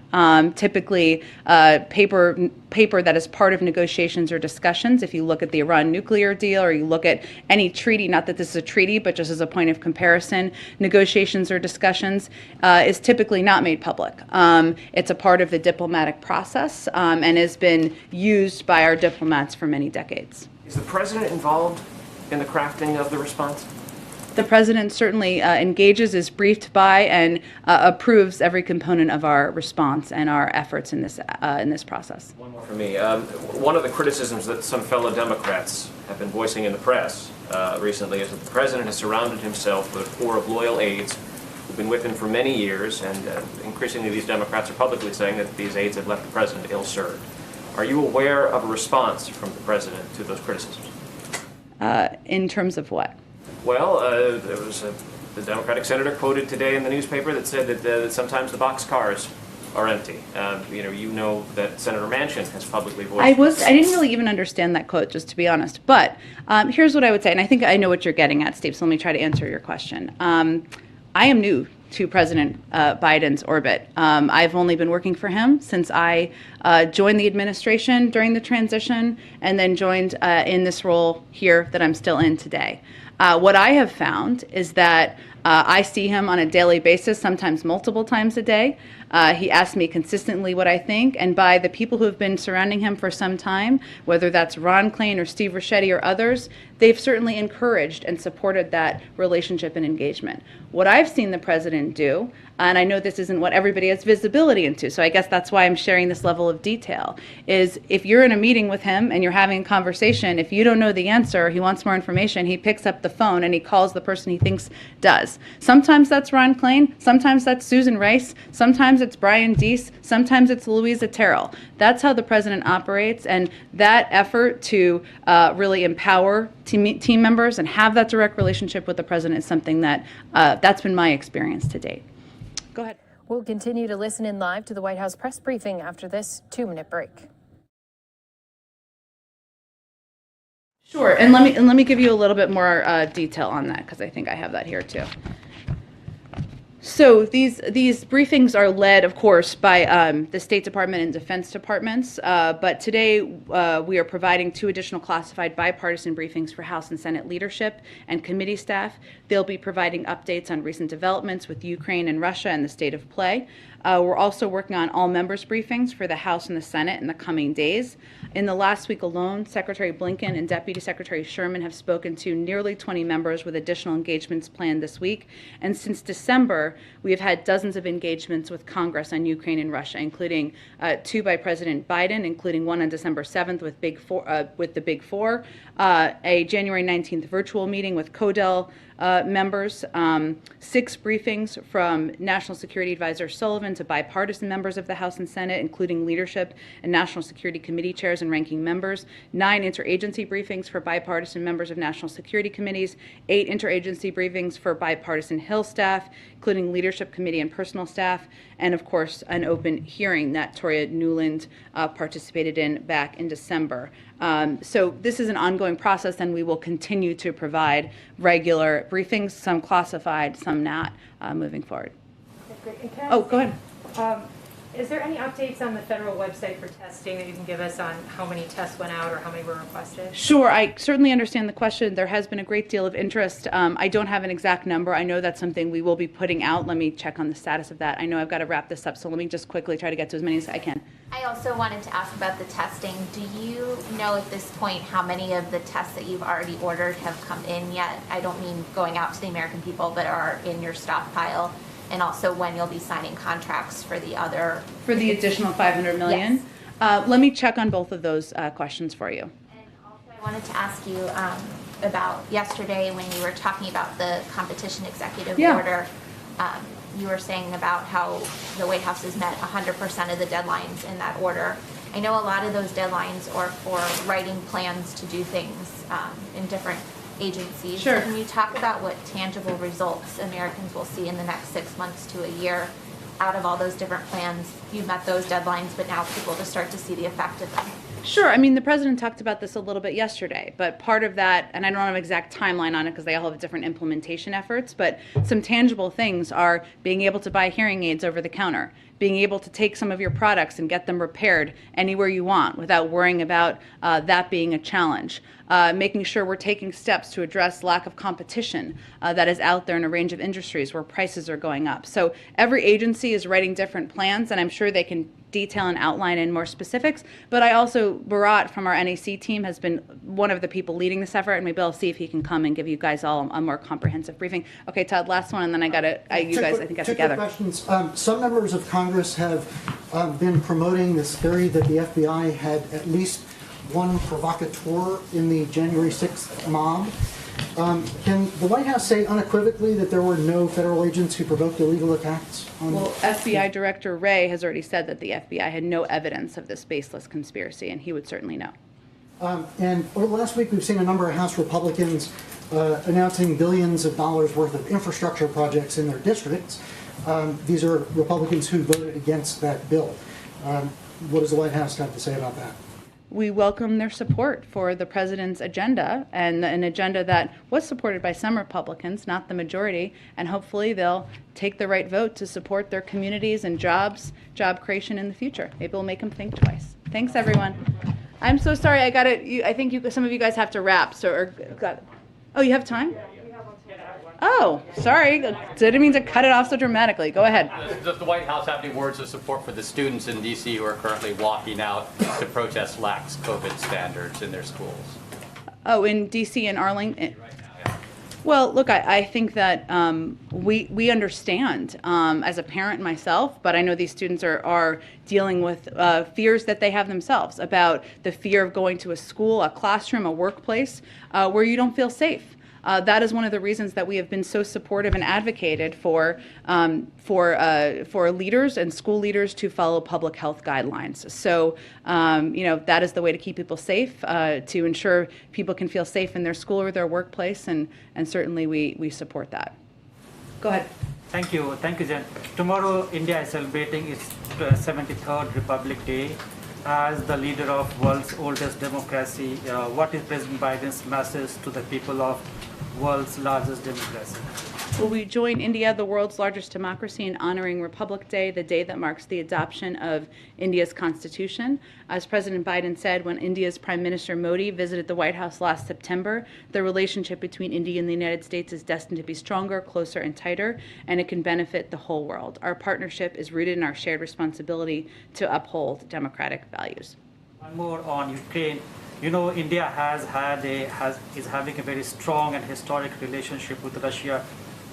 Typically, paper that is part of negotiations or discussions, if you look at the Iran nuclear deal or you look at any treaty, not that this is a treaty, but just as a point of comparison, negotiations or discussions is typically not made public. It's a part of the diplomatic process and has been used by our diplomats for many decades. Is the president involved in the crafting of the response? The president certainly engages, is briefed by, and approves every component of our response and our efforts in this process. One more for me. One of the criticisms that some fellow Democrats have been voicing in the press recently is that the president has surrounded himself with a corps of loyal aides who've been with him for many years, and increasingly these Democrats are publicly saying that these aides have left the president ill-served. Are you aware of a response from the president to those criticisms? In terms of what? Well, there was the Democratic senator quoted today in the newspaper that said that sometimes the boxcars are empty. You know that Senator Manchin has publicly voiced. I didn't really even understand that quote, just to be honest. But here's what I would say, and I think I know what you're getting at, Steve. So let me try to answer your question. I am new to President Biden's orbit. I've only been working for him since I joined the administration during the transition and then joined in this role here that I'm still in today. What I have found is that I see him on a daily basis, sometimes multiple times a day. He asks me consistently what I think, and by the people who have been surrounding him for some time, whether that's Ron Klain or Steve Ricchetti or others, they've certainly encouraged and supported that relationship and engagement. What I've seen the president do, and I know this isn't what everybody has visibility into, so I guess that's why I'm sharing this level of detail, is if you're in a meeting with him and you're having a conversation, if you don't know the answer, he wants more information, he picks up the phone and he calls the person he thinks does. Sometimes that's Ron Klain, sometimes that's Susan Rice, sometimes it's Brian Deese, sometimes it's Louisa Terrell. That's how the president operates, and that effort to really empower team members and have that direct relationship with the president is something that that's been my experience to date. Go ahead. We'll continue to listen in live to the White House press briefing after this 2-minute break. Sure, and let me give you a little bit more detail on that, because I think I have that here too. So these briefings are led, of course, by the State Department and Defense Departments, but today we are providing 2 additional classified bipartisan briefings for House and Senate leadership and committee staff. They'll be providing updates on recent developments with Ukraine and Russia and the state of play. We're also working on all members briefings for the House and the Senate in the coming days. In the last week alone, Secretary Blinken and Deputy Secretary Sherman have spoken to nearly 20 members with additional engagements planned this week. And since December, we have had dozens of engagements with Congress on Ukraine and Russia, including 2 by President Biden, including one on December 7th with the Big Four, a January 19th virtual meeting with CODEL members, 6 briefings from National Security Advisor Sullivan to bipartisan members of the House and Senate, including leadership and National Security Committee chairs and ranking members, 9 interagency briefings for bipartisan members of National Security Committees, 8 interagency briefings for bipartisan Hill staff, including leadership committee and personal staff, and of course an open hearing that Toria Newland participated in back in December. So this is an ongoing process, and we will continue to provide regular briefings, some classified, some not, moving forward. Okay, great. Oh, go ahead. Is there any updates on the federal website for testing that you can give us on how many tests went out or how many were requested? Sure, I certainly understand the question. There has been a great deal of interest. I don't have an exact number. I know that's something we will be putting out. Let me check on the status of that. I know I've got to wrap this up, so let me just quickly try to get to as many as I can. I also wanted to ask about the testing. Do you know at this point how many of the tests that you've already ordered have come in yet? I don't mean going out to the American people, but are in your stockpile. And also when you'll be signing contracts for the other... For the additional $500 million? Yes. Let me check on both of those questions for you. And also I wanted to ask you about yesterday when you were talking about the competition executive order. You were saying about how the White House has met 100% of the deadlines in that order. I know a lot of those deadlines are for writing plans to do things in different agencies. Sure. Can you talk about what tangible results Americans will see in the next 6 months to a year out of all those different plans? You've met those deadlines, but now people to start to see the effect of them. Sure. I mean, the president talked about this a little bit yesterday, but part of that, and I don't have an exact timeline on it because they all have different implementation efforts, but some tangible things are being able to buy hearing aids over the counter, being able to take some of your products and get them repaired anywhere you want without worrying about that being a challenge. Making sure we're taking steps to address lack of competition that is out there in a range of industries where prices are going up. So every agency is writing different plans, and I'm sure they can detail and outline in more specifics. But I also, Barat from our NAC team has been one of the people leading this effort, and maybe I'll see if he can come and give you guys all a more comprehensive briefing. Okay, Todd, last one, and then I got to, you guys, I think, got together. Two quick questions. Some members of Congress have been promoting this theory that the FBI had at least one provocateur in the January 6th mob. Can the White House say unequivocally that there were no federal agents who provoked illegal attacks? Well, FBI Director Wray has already said that the FBI had no evidence of this baseless conspiracy, and he would certainly know. And over the last week, we've seen a number of House Republicans announcing billions of dollars worth of infrastructure projects in their districts. These are Republicans who voted against that bill. What does the White House have to say about that? We welcome their support for the president's agenda, and an agenda that was supported by some Republicans, not the majority, and hopefully they'll take the right vote to support their communities and jobs, job creation in the future. Maybe we'll make them think twice. Thanks, everyone. I'm so sorry. I think some of you guys have to wrap. So, Oh, you have time? Oh, sorry. Didn't mean to cut it off so dramatically. Go ahead. Does the White House have any words of support for the students in D.C. who are currently walking out to protest lax COVID standards in their schools? Oh, in D.C. and Arlington? Well, look, I think that we understand as a parent myself, but I know these students are dealing with fears that they have themselves about the fear of going to a school, a classroom, a workplace where you don't feel safe. That is one of the reasons that we have been so supportive and advocated for leaders and school leaders to follow public health guidelines. So, that is the way to keep people safe, to ensure people can feel safe in their school or their workplace, and certainly we support that. Go ahead. Thank you, Jen. Tomorrow, India is celebrating its 73rd Republic Day. As the leader of world's oldest democracy, what is President Biden's message to the people of world's largest democracy? Will we join India, the world's largest democracy, in honoring Republic Day, the day that marks the adoption of India's constitution? As President Biden said when India's Prime Minister Modi visited the White House last September, the relationship between India and the United States is destined to be stronger, closer, and tighter, and it can benefit the whole world. Our partnership is rooted in our shared responsibility to uphold democratic values. One more on Ukraine. India is having a very strong and historic relationship with Russia.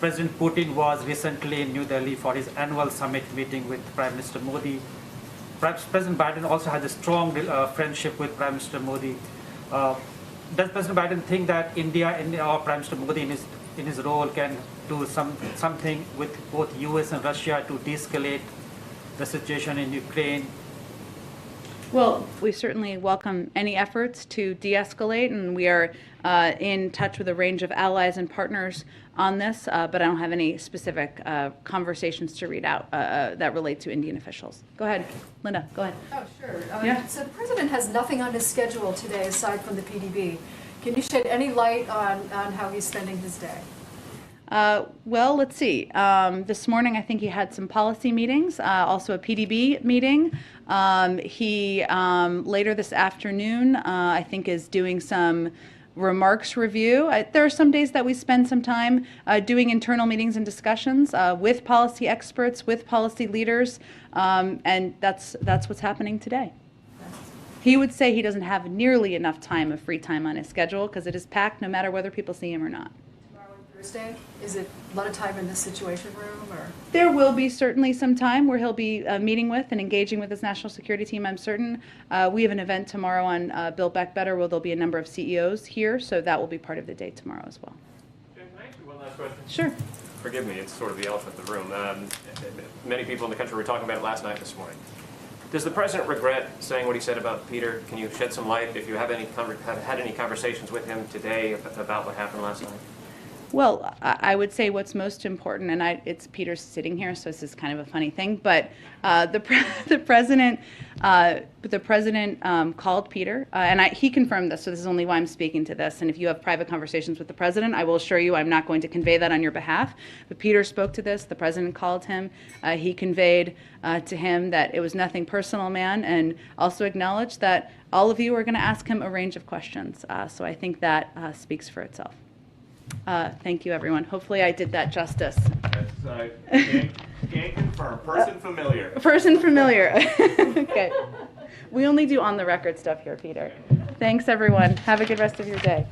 President Putin was recently in New Delhi for his annual summit meeting with Prime Minister Modi. Perhaps President Biden also has a strong friendship with Prime Minister Modi. Does President Biden think that India or Prime Minister Modi in his role can do something with both US and Russia to de-escalate the situation in Ukraine? Well, we certainly welcome any efforts to de-escalate, and we are in touch with a range of allies and partners on this, but I don't have any specific conversations to read out that relate to Indian officials. Go ahead, Linda, go ahead. Oh, sure. Yeah. So the president has nothing on his schedule today aside from the PDB. Can you shed any light on how he's spending his day? Well, let's see. This morning, I think he had some policy meetings, also a PDB meeting. He, later this afternoon, I think is doing some remarks review. There are some days that we spend some time doing internal meetings and discussions with policy experts, with policy leaders, and that's what's happening today. He would say he doesn't have nearly enough time of free time on his schedule because it is packed no matter whether people see him or not. Thursday? Is it a lot of time in the Situation Room, or? There will be certainly some time where he'll be meeting with and engaging with his national security team, I'm certain. We have an event tomorrow on Build Back Better where there'll be a number of CEOs here, so that will be part of the day tomorrow as well. Can I ask you one last question? Sure. Forgive me, it's sort of the elephant in the room. Many people in the country were talking about it last night, this morning. Does the president regret saying what he said about Peter? Can you shed some light if you have had any conversations with him today about what happened last night? Well, I would say what's most important, and it's Peter sitting here, so this is kind of a funny thing, but the president called Peter, and he confirmed this, so this is only why I'm speaking to this. And if you have private conversations with the president, I will assure you I'm not going to convey that on your behalf. But Peter spoke to this. The president called him. He conveyed to him that it was nothing personal, man, and also acknowledged that all of you are going to ask him a range of questions. So I think that speaks for itself. Thank you, everyone. Hopefully I did that justice. Can't confirm. Person familiar. Person familiar. Okay. We only do on-the-record stuff here, Peter. Thanks, everyone. Have a good rest of your day.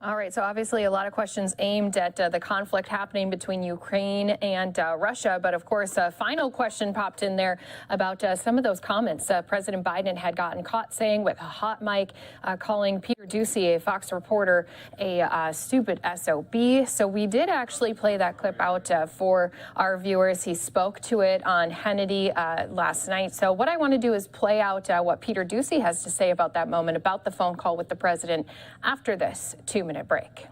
All right, so obviously a lot of questions aimed at the conflict happening between Ukraine and Russia, but of course a final question popped in there about some of those comments President Biden had gotten caught saying with a hot mic, calling Peter Doocy, a Fox reporter, a stupid SOB. So we did actually play that clip out for our viewers. He spoke to it on Hannity last night. So what I want to do is play out what Peter Doocy has to say about that moment, about the phone call with the president after this 2-minute break.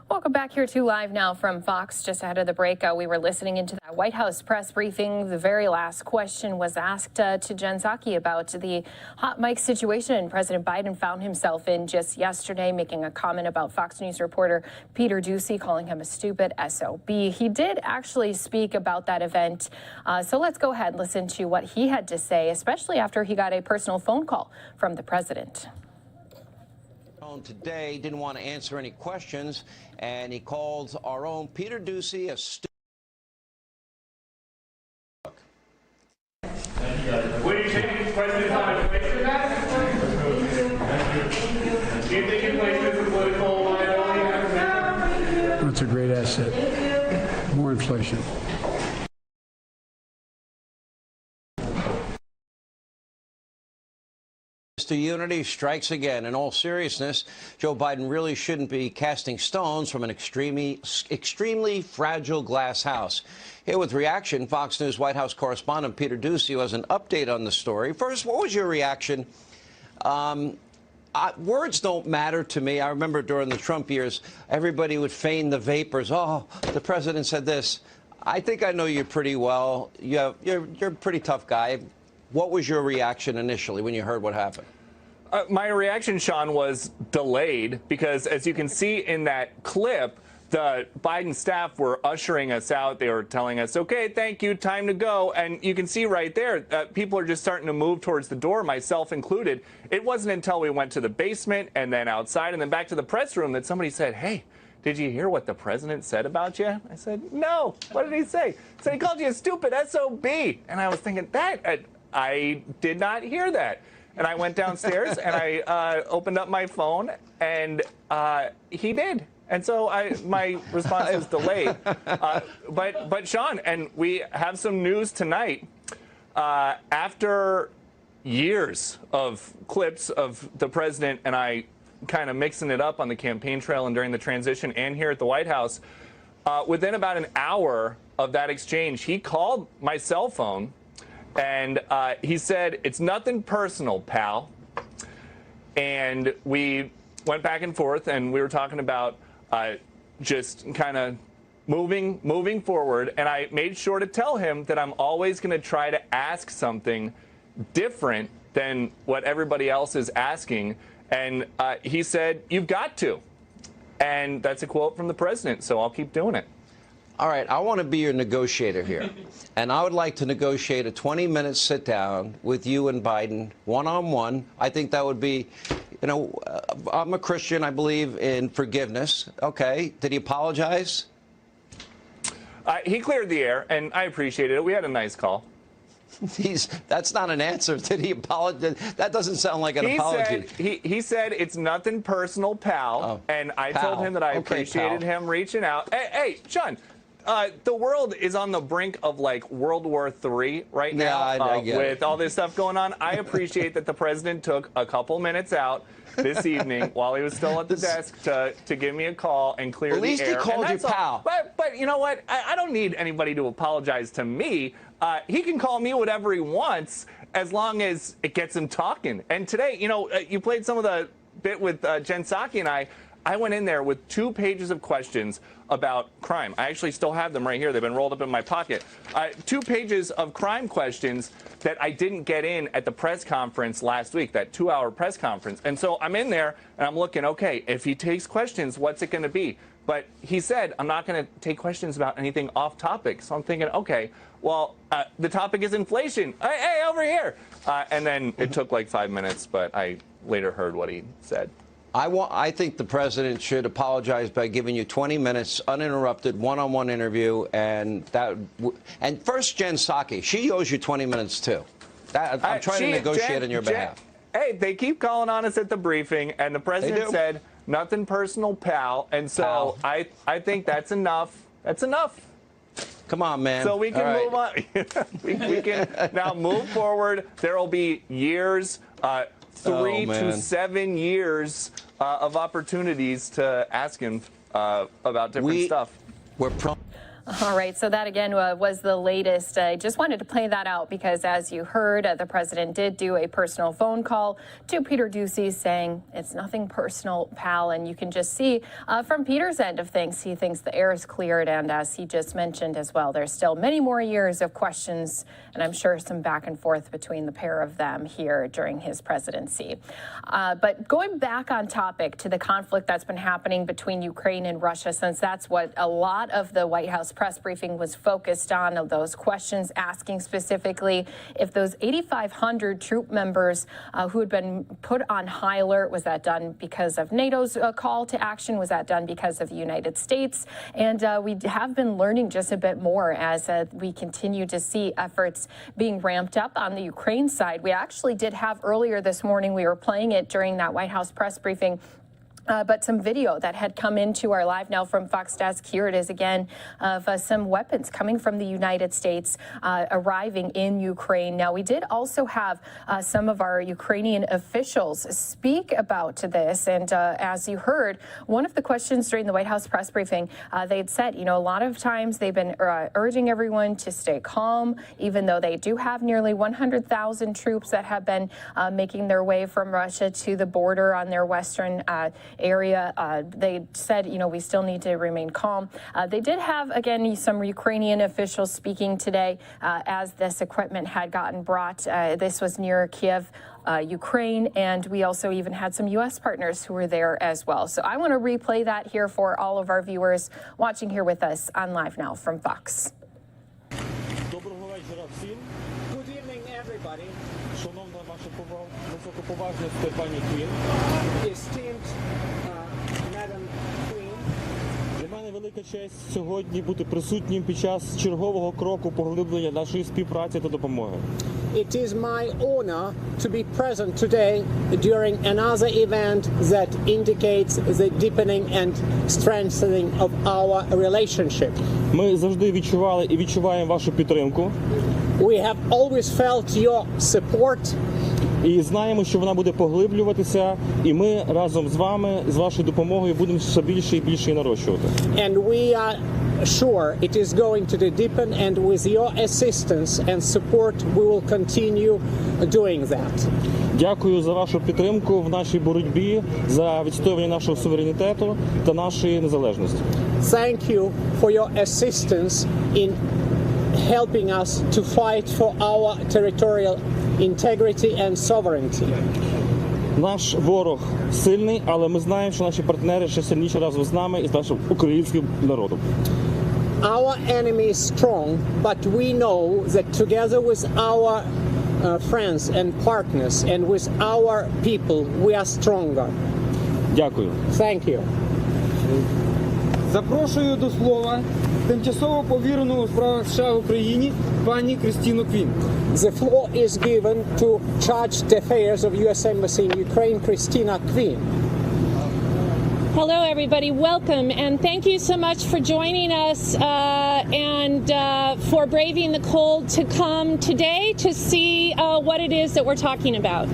Welcome back here to Live Now from Fox. Just ahead of the break, we were listening into that White House press briefing. The very last question was asked to Jen Psaki about the hot mic situation President Biden found himself in just yesterday, making a comment about Fox News reporter Peter Doocy, calling him a stupid SOB. He did actually speak about that event. So let's go ahead and listen to what he had to say, especially after he got a personal phone call from the president. Today didn't want to answer any questions, and he called our own Peter Doocy a stupid. Will you take President Biden's place for that? Do you think it places a political liability? That's a great asset. More inflation. Mr. Unity strikes again. In all seriousness, Joe Biden really shouldn't be casting stones from an extremely fragile glass house. Here with reaction, Fox News White House correspondent Peter Doocy, who has an update on the story. First, what was your reaction? Words don't matter to me. I remember during the Trump years, everybody would feign the vapors. Oh, the president said this. I think I know you pretty well. You're a pretty tough guy. What was your reaction initially when you heard what happened? My reaction, Sean, was delayed because, as you can see in that clip, the Biden staff were ushering us out. They were telling us, okay, thank you, time to go. And you can see right there, people are just starting to move towards the door, myself included. It wasn't until we went to the basement and then outside and then back to the press room that somebody said, hey, did you hear what the president said about you? I said, no. What did he say? He said he called you a stupid SOB. And I was thinking, I did not hear that. And I went downstairs and I opened up my phone and he did. And so my response was delayed. But Sean, and we have some news tonight. After years of clips of the president and I kind of mixing it up on the campaign trail and during the transition and here at the White House, within about an hour of that exchange, he called my cell phone. And he said, it's nothing personal, pal. And we went back and forth, and we were talking about just kind of moving forward. And I made sure to tell him that I'm always going to try to ask something different than what everybody else is asking. And he said, you've got to. And that's a quote from the president, so I'll keep doing it. All right, I want to be your negotiator here. And I would like to negotiate a 20-minute sit-down with you and Biden, one-on-one. I think that would be, you know, I'm a Christian. I believe in forgiveness. Okay. Did he apologize? He cleared the air, and I appreciated it. We had a nice call. That's not an answer. Did he apologize? That doesn't sound like an apology. He said it's nothing personal, pal. And I told him that I appreciated him reaching out. Hey, Sean. The world is on the brink of like World War III right now I get with all this stuff going on. I appreciate that the president took a couple minutes out this evening while he was still at the desk to give me a call and clear the air. At least he called you pal. But you know what? I don't need anybody to apologize to me. He can call me whatever he wants as long as it gets him talking. And today, you know, you played some of the bit with Jen Psaki and I went in there with 2 pages of questions about crime. I actually still have them right here. They've been rolled up in my pocket. 2 pages of crime questions that I didn't get in at the press conference last week, that 2-hour press conference. And so I'm in there and I'm looking, okay, if he takes questions, what's it going to be? But he said, I'm not going to take questions about anything off topic. So I'm thinking, okay, well, the topic is inflation. Hey, over here. And then it took like 5 minutes, but I later heard what he said. I think the president should apologize by giving you 20 minutes uninterrupted one-on-one interview, and first Jen Psaki, she owes you 20 minutes too. I'm trying to negotiate on your behalf. Hey, they keep calling on us at the briefing, and the president said nothing personal, pal. And so I think that's enough. That's enough. Come on, man. So we can move on. we can now move forward. There will be years. 3 to 7 years of opportunities to ask him about different stuff. All right, so that again was the latest. I just wanted to play that out because, as you heard, the president did do a personal phone call to Peter Doocy saying it's nothing personal, pal. And you can just see from Peter's end of things, he thinks the air is cleared. And as he just mentioned as well, there's still many more years of questions and I'm sure some back and forth between the pair of them here during his presidency. But going back on topic to the conflict that's been happening between Ukraine and Russia, since that's what a lot of the White House press briefing was focused on, of those questions asking specifically if those 8,500 troop members who had been put on high alert, was that done because of NATO's call to action? Was that done because of the United States? And we have been learning just a bit more as we continue to see efforts being ramped up on the Ukraine side. We actually did have earlier this morning, we were playing it during that White House press briefing, but some video that had come into our Live Now from Fox desk. Here it is again of some weapons coming from the United States arriving in Ukraine. Now, we did also have some of our Ukrainian officials speak about this. And as you heard, one of the questions during the White House press briefing, they had said, you know, a lot of times they've been urging everyone to stay calm, even though they do have nearly 100,000 troops that have been making their way from Russia to the border on their western area. They said, you know, we still need to remain calm. They did have, again, some Ukrainian officials speaking today as this equipment had gotten brought. This was near Kiev, Ukraine, and we also even had some U.S. partners who were there as well. So I want to replay that here for all of our viewers watching here with us on Live Now from Fox. Доброго вечора всім. Good evening, everybody. Шановна ваша високоповажність пані Квін. Esteemed Madam Queen. Для мене велика честь сьогодні бути присутнім під час чергового кроку поглиблення нашої співпраці та допомоги. It is my honor to be present today during another event that indicates the deepening and strengthening of our relationship. Ми завжди відчували і відчуваємо вашу підтримку. We have always felt your support. І знаємо, що вона буде поглиблюватися, і ми разом з вами, з вашою допомогою, будемо все більше і більше нарощувати. And we are sure it is going to deepen, and with your assistance and support we will continue doing that. Дякую за вашу підтримку в нашій боротьбі за відстоювання нашого суверенітету та нашої незалежності. Thank you for your assistance in helping us to fight for our territorial integrity and sovereignty. Наш ворог сильний, але ми знаємо, що наші партнери ще сильніші разом з нами і з нашим українським народом. Our enemy is strong, but we know that together with our friends and partners and with our people we are stronger. Дякую. Thank you. Запрошую до слова тимчасово повірену у справах США в Україні пані Кристину Квін. The floor is given to Chargé d'Affaires of U.S. Embassy in Ukraine, Christina Quinn. Hello, everybody. Welcome, and thank you so much for joining us and for braving the cold to come today to see what it is that we're talking about.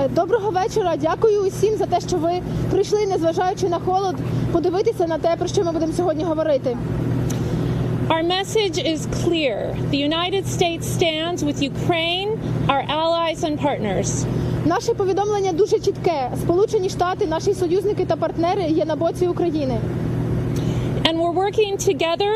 Доброго вечора. Дякую усім за те, що ви прийшли, незважаючи на холод, подивитися на те, про що ми будемо сьогодні говорити. Our message is clear. The United States stands with Ukraine, our allies and partners. Наше повідомлення дуже чітке. Сполучені Штати, наші союзники та партнери є на боці України. And we're working together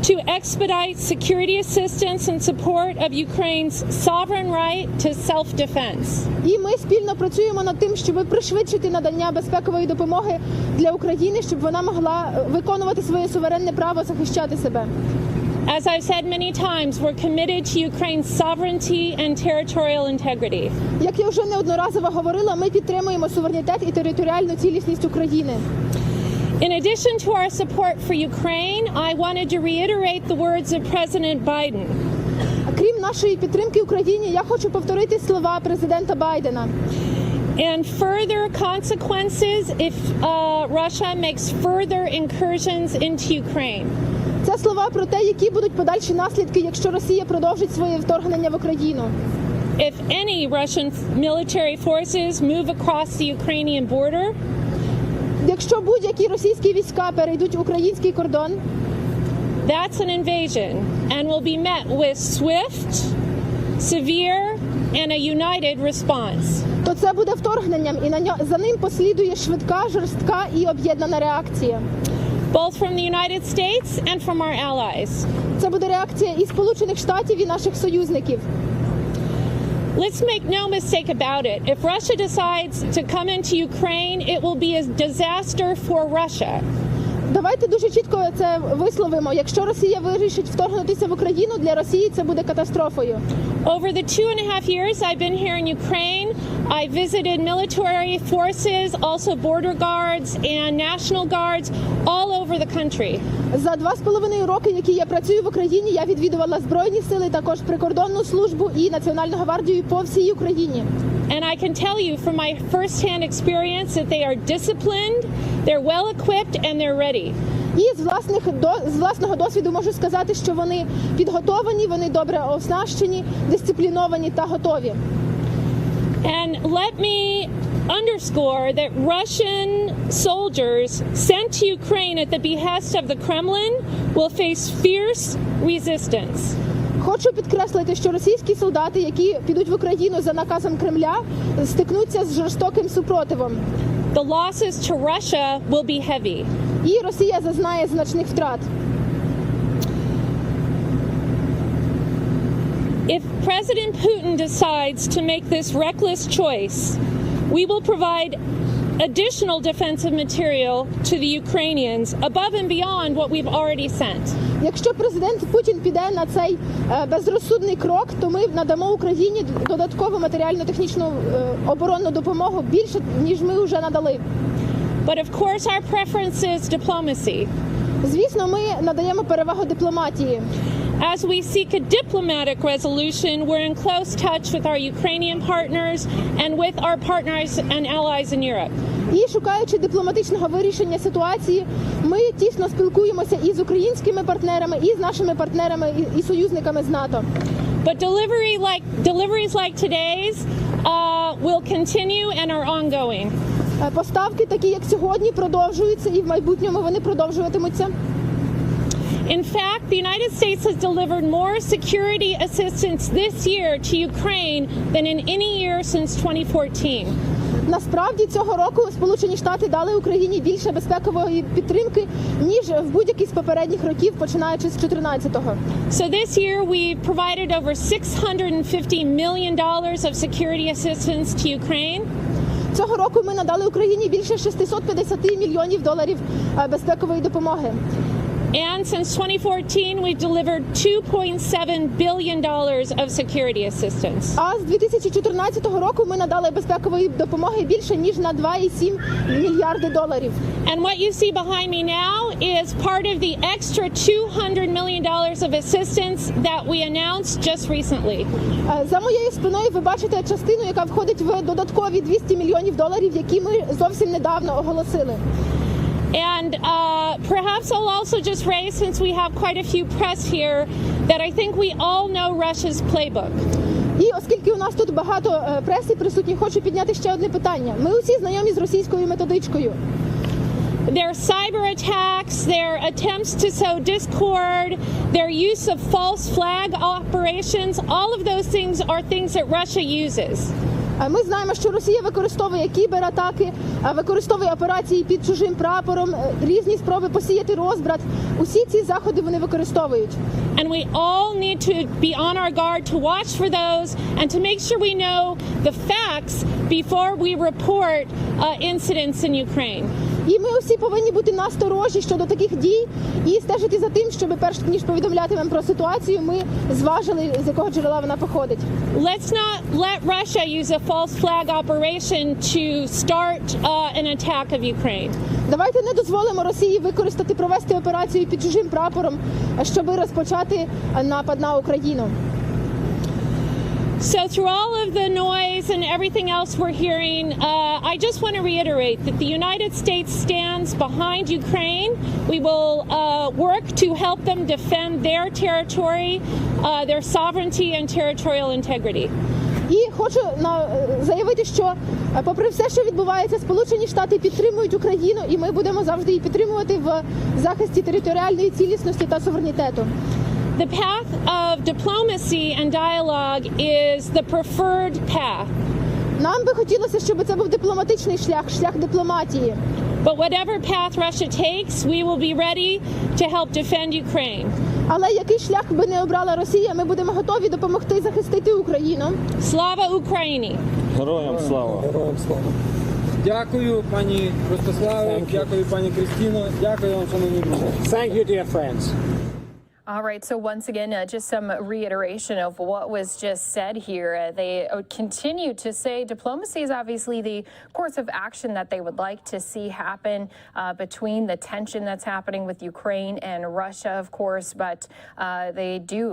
to expedite security assistance and support of Ukraine's sovereign right to self-defense. І ми спільно працюємо над тим, щоб пришвидшити надання безпекової допомоги для України, щоб вона могла виконувати своє суверенне право захищати себе. As I've said many times, we're committed to Ukraine's sovereignty and territorial integrity. Як я вже неодноразово говорила, ми підтримуємо суверенітет і територіальну цілісність України. In addition to our support for Ukraine, I wanted to reiterate the words of President Biden. Крім нашої підтримки Україні, я хочу повторити слова президента Байдена. And further consequences if Russia makes further incursions into Ukraine. Це слова про те, які будуть подальші наслідки, якщо Росія продовжить своє вторгнення в Україну. If any Russian military forces move across the Ukrainian border, якщо будь-які російські війська перейдуть український кордон, that's an invasion and will be met with swift, severe, and a united response. То це буде вторгненням, і за ним послідує швидка, жорстка і об'єднана реакція. Both from the United States and from our allies. Це буде реакція і Сполучених Штатів, і наших союзників. Let's make no mistake about it. If Russia decides to come into Ukraine, it will be a disaster for Russia. Давайте дуже чітко це висловимо. Якщо Росія вирішить вторгнутися в Україну, для Росії це буде катастрофою. Over the 2.5 years I've been here in Ukraine, I visited military forces, also border guards and national guards all over the country. За 2,5 роки, які я працюю в Україні, я відвідувала Збройні сили, також прикордонну службу і Національну гвардію по всій Україні. And I can tell you from my first-hand experience that they are disciplined, they're well-equipped, and they're ready. І з власного досвіду можу сказати, що вони підготовлені, вони добре оснащені, дисципліновані та готові. And let me underscore that Russian soldiers sent to Ukraine at the behest of the Kremlin will face fierce resistance. Хочу підкреслити, що російські солдати, які підуть в Україну за наказом Кремля, стикнуться з жорстоким супротивом. The losses to Russia will be heavy. І Росія зазнає значних втрат. If President Putin decides to make this reckless choice, we will provide additional defensive material to the Ukrainians above and beyond what we've already sent. Якщо президент Путін піде на цей безрозсудний крок, то ми надамо Україні додаткову матеріально-технічну оборонну допомогу більше, ніж ми вже надали. But of course our preference is diplomacy. Звісно, ми надаємо перевагу дипломатії. As we seek a diplomatic resolution, we're in close touch with our Ukrainian partners and with our partners and allies in Europe. І шукаючи дипломатичного вирішення ситуації, ми тісно спілкуємося і з українськими партнерами, і з нашими партнерами і союзниками з НАТО. But deliveries like today's will continue and are ongoing. Поставки такі, як сьогодні, продовжуються і в майбутньому вони продовжуватимуться. In fact, the United States has delivered more security assistance this year to Ukraine than in any year since 2014. Насправді цього року Сполучені Штати дали Україні більше безпекової підтримки, ніж в будь-який з попередніх років, починаючи з 14-го. So this year we provided over $650 million of security assistance to Ukraine. Цього року ми надали Україні більше 650 мільйонів доларів безпекової допомоги. And since 2014, we've delivered $2.7 billion of security assistance. А з 2014 року ми надали безпекової допомоги більше, ніж на 2,7 мільярди доларів. And what you see behind me now is part of the extra $200 million of assistance that we announced just recently. За моєю спиною ви бачите частину, яка входить в додаткові 200 мільйонів доларів, які ми зовсім недавно оголосили. And perhaps I'll also just raise, since we have quite a few press here, that I think we all know Russia's playbook. І оскільки у нас тут багато преси присутні, хочу підняти ще одне питання. Ми усі знайомі з російською методичкою. Their cyber attacks, their attempts to sow discord, their use of false flag operations, all of those things are things that Russia uses. Ми знаємо, що Росія використовує кібератаки, використовує операції під чужим прапором, різні спроби посіяти розбрат. Усі ці заходи вони використовують. And we all need to be on our guard to watch for those and to make sure we know the facts before we report incidents in Ukraine. І ми усі повинні бути насторожі щодо таких дій і стежити за тим, щоб перш ніж повідомлятимемо про ситуацію, ми зважили, з якого джерела вона походить. Let's not let Russia use a false flag operation to start an attack of Ukraine. Давайте не дозволимо Росії провести операцію під чужим прапором, щоб розпочати напад на Україну. So through all of the noise and everything else we're hearing, I just want to reiterate that the United States stands behind Ukraine. We will work to help them defend their territory, their sovereignty and territorial integrity. І хочу заявити, що попри все, що відбувається, Сполучені Штати підтримують Україну, і ми будемо завжди її підтримувати в захисті територіальної цілісності та суверенітету. The path of diplomacy and dialogue is the preferred path. Нам би хотілося, щоб це був дипломатичний шлях, шлях дипломатії. But whatever path Russia takes, we will be ready to help defend Ukraine. Але який шлях би не обрала Росія, ми будемо готові допомогти захистити Україну. Слава Україні! Героям слава! Героям слава! Дякую, пані Ростиславе, дякую, пані Кристіно, дякую вам, шановні друзі. Thank you, dear friends. All right, so once again, just some reiteration of what was just said here. They continue to say diplomacy is obviously the course of action that they would like to see happen between the tension that's happening with Ukraine and Russia, of course, but they do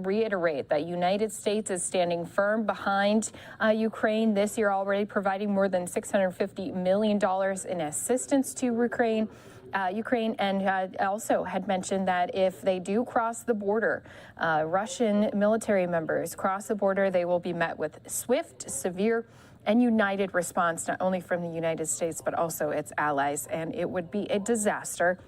reiterate that United States is standing firm behind Ukraine this year, already providing more than $650 million in assistance to Ukraine. And also had mentioned that if they do cross the border, Russian military members cross the border, they will be met with swift, severe, and united response, not only from the United States, but also its allies. And it would be a disaster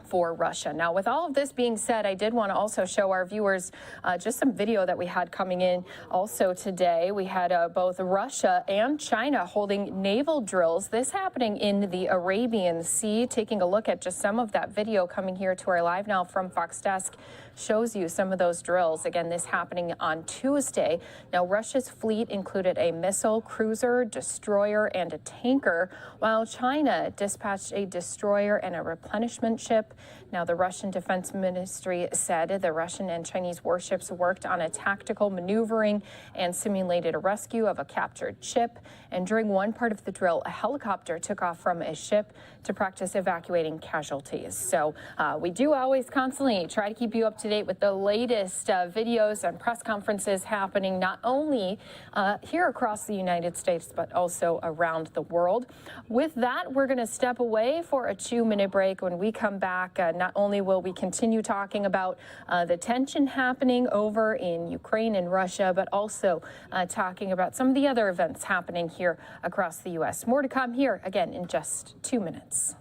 for Russia. Now, with all of this being said, I did want to also show our viewers just some video that we had coming in also today. We had both Russia and China holding naval drills, this happening in the Arabian Sea. Taking a look at just some of that video coming here to our Live Now from Fox Desk shows you some of those drills. Again, this happening on Tuesday. Now, Russia's fleet included a missile, cruiser, destroyer, and a tanker, while China dispatched a destroyer and a replenishment ship. Now, the Russian Defense Ministry said the Russian and Chinese warships worked on a tactical maneuvering and simulated a rescue of a captured ship. And during one part of the drill, a helicopter took off from a ship to practice evacuating casualties. So we do always constantly try to keep you up to date with the latest videos and press conferences happening not only here across the United States, but also around the world. With that, we're going to step away for a 2-minute break. When we come back, not only will we continue talking about the tension happening over in Ukraine and Russia, but also talking about some of the other events happening here across the U.S. More to come here again in just 2 minutes.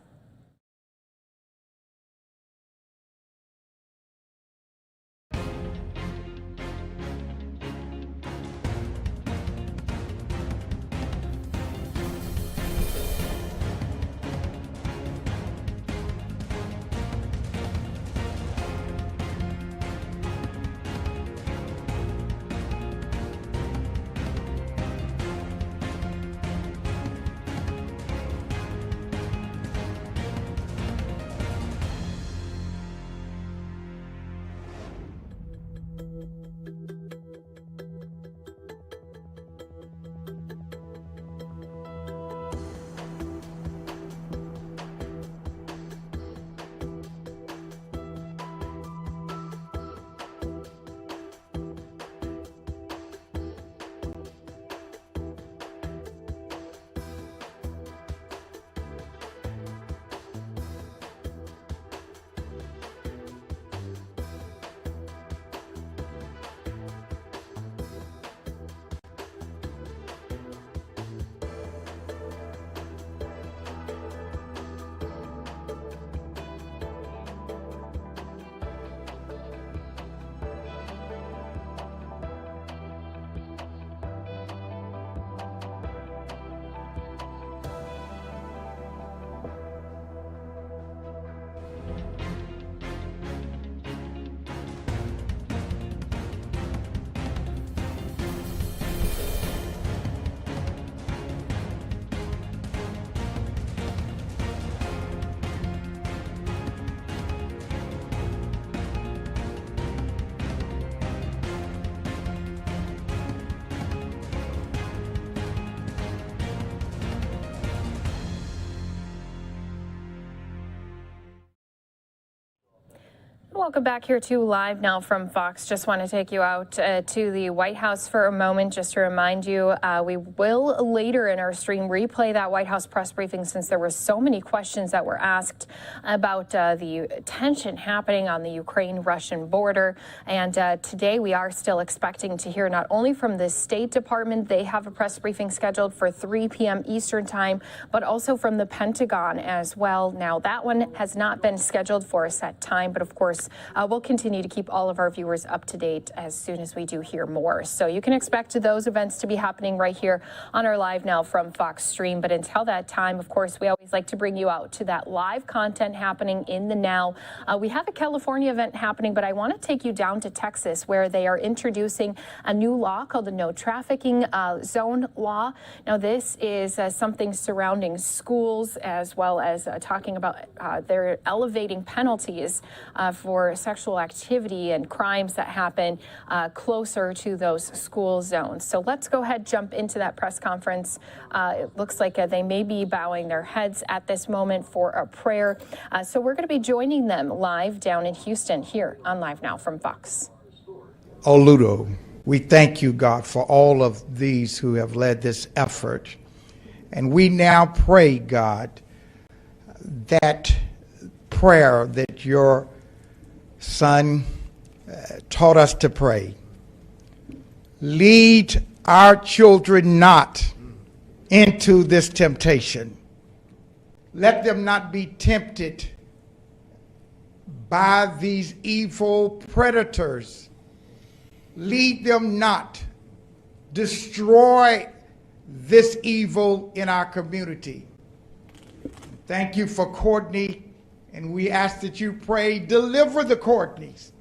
Welcome back here to Live Now from Fox. Just want to take you out to the White House for a moment, just to remind you, we will later in our stream replay that White House press briefing, since there were so many questions that were asked about the tension happening on the Ukraine-Russian border. And today we are still expecting to hear not only from the State Department, they have a press briefing scheduled for 3 p.m. Eastern time, but also from the Pentagon as well. Now, that one has not been scheduled for a set time, but of course, we'll continue to keep all of our viewers up to date as soon as we do hear more. So you can expect those events to be happening right here on our Live Now from Fox stream. But until that time, of course, we always like to bring you out to that live content happening in the now. We have a California event happening, but I want to take you down to Texas, where they are introducing a new law called the No Trafficking Zone Law. Now, this is something surrounding schools, as well as talking about they're elevating penalties for sexual activity and crimes that happen closer to those school zones. So let's go ahead, jump into that press conference. It looks like they may be bowing their heads at this moment for a prayer. So we're going to be joining them live down in Houston here on Live Now from Fox. Oh, Ludo, we thank you, God, for all of these who have led this effort. And we now pray, God, that prayer that your Son taught us to pray. Lead our children not into this temptation. Let them not be tempted by these evil predators. Lead them not. Destroy this evil in our community. Thank you for Courtney. And we ask that you pray, deliver the Courtneys,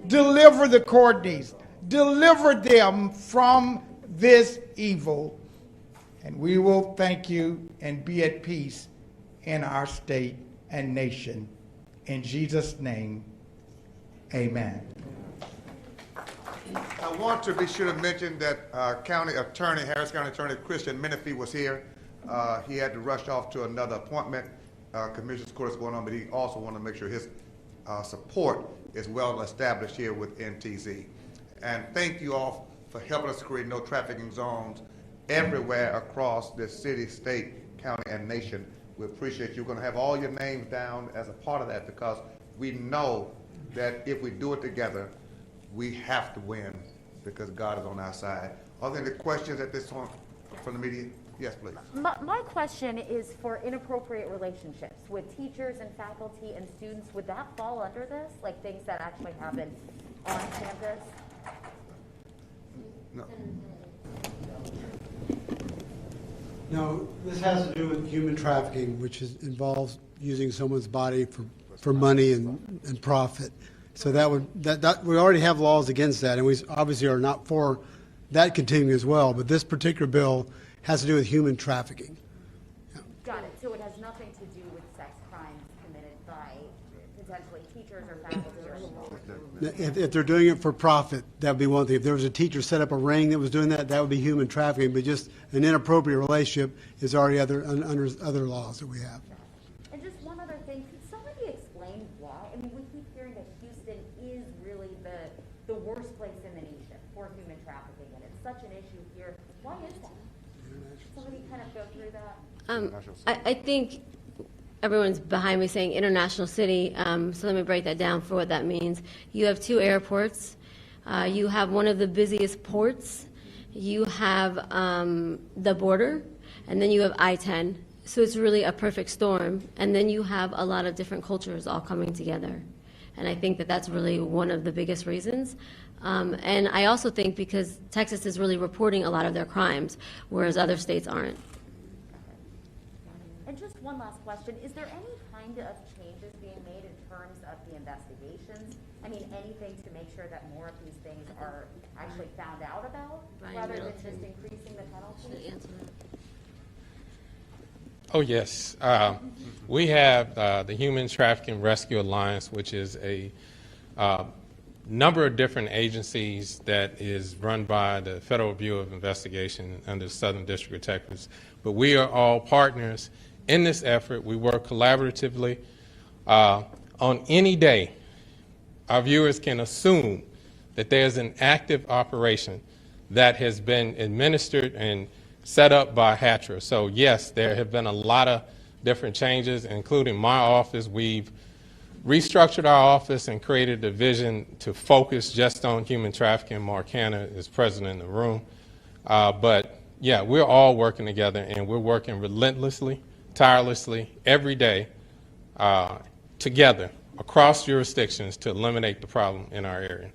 deliver the Courtneys, deliver them from this evil. And we will thank you and be at peace in our state and nation. In Jesus' name, amen. I want to be sure to mention that County Attorney, Harris County Attorney Christian Menifee was here. He had to rush off to another appointment. Commissioner's Court is going on, but he also wanted to make sure his support is well established here with NTZ. And thank you all for helping us create no trafficking zones everywhere across this city, state, county, and nation. We appreciate you. We're going to have all your names down as a part of that, because we know that if we do it together, we have to win, because God is on our side. Are there any questions at this point from the media? Yes, please. My question is for inappropriate relationships with teachers and faculty and students. Would that fall under this, like things that actually happen on campus? No. No, this has to do with human trafficking, which involves using someone's body for money and profit. So that we already have laws against that, and we obviously are not for that continuing as well. But this particular bill has to do with human trafficking. Got it. So it has nothing to do with sex crimes committed by potentially teachers or faculty or schools. If they're doing it for profit, that would be one thing. If there was a teacher set up a ring that was doing that, that would be human trafficking. But just an inappropriate relationship is already under other laws that we have. And just one other thing, could somebody explain why? I mean, we keep hearing that Houston is really the worst place in the nation for human trafficking, and it's such an issue here. Why is that? Somebody kind of go through that? I think everyone's behind me saying international city, so let me break that down for what that means. You have 2 airports. You have one of the busiest ports. You have the border, and then you have I-10. So it's really a perfect storm. And then you have a lot of different cultures all coming together. And I think that that's really one of the biggest reasons. And I also think because Texas is really reporting a lot of their crimes, whereas other states aren't. And just one last question. Is there any kind of changes being made in terms of the investigations? I mean, anything to make sure that more of these things are actually found out about, rather than just increasing the penalties? Oh, yes. We have the Human Trafficking Rescue Alliance, which is a number of different agencies that is run by the Federal Bureau of Investigation under the Southern District of Texas. But we are all partners in this effort. We work collaboratively. On any day, our viewers can assume that there's an active operation that has been administered and set up by Hatcher. So yes, there have been a lot of different changes, including my office. We've restructured our office and created a division to focus just on human trafficking. Mark Hanna is president in the room. But yeah, we're all working together, and we're working relentlessly, tirelessly, every day, together across jurisdictions to eliminate the problem in our area.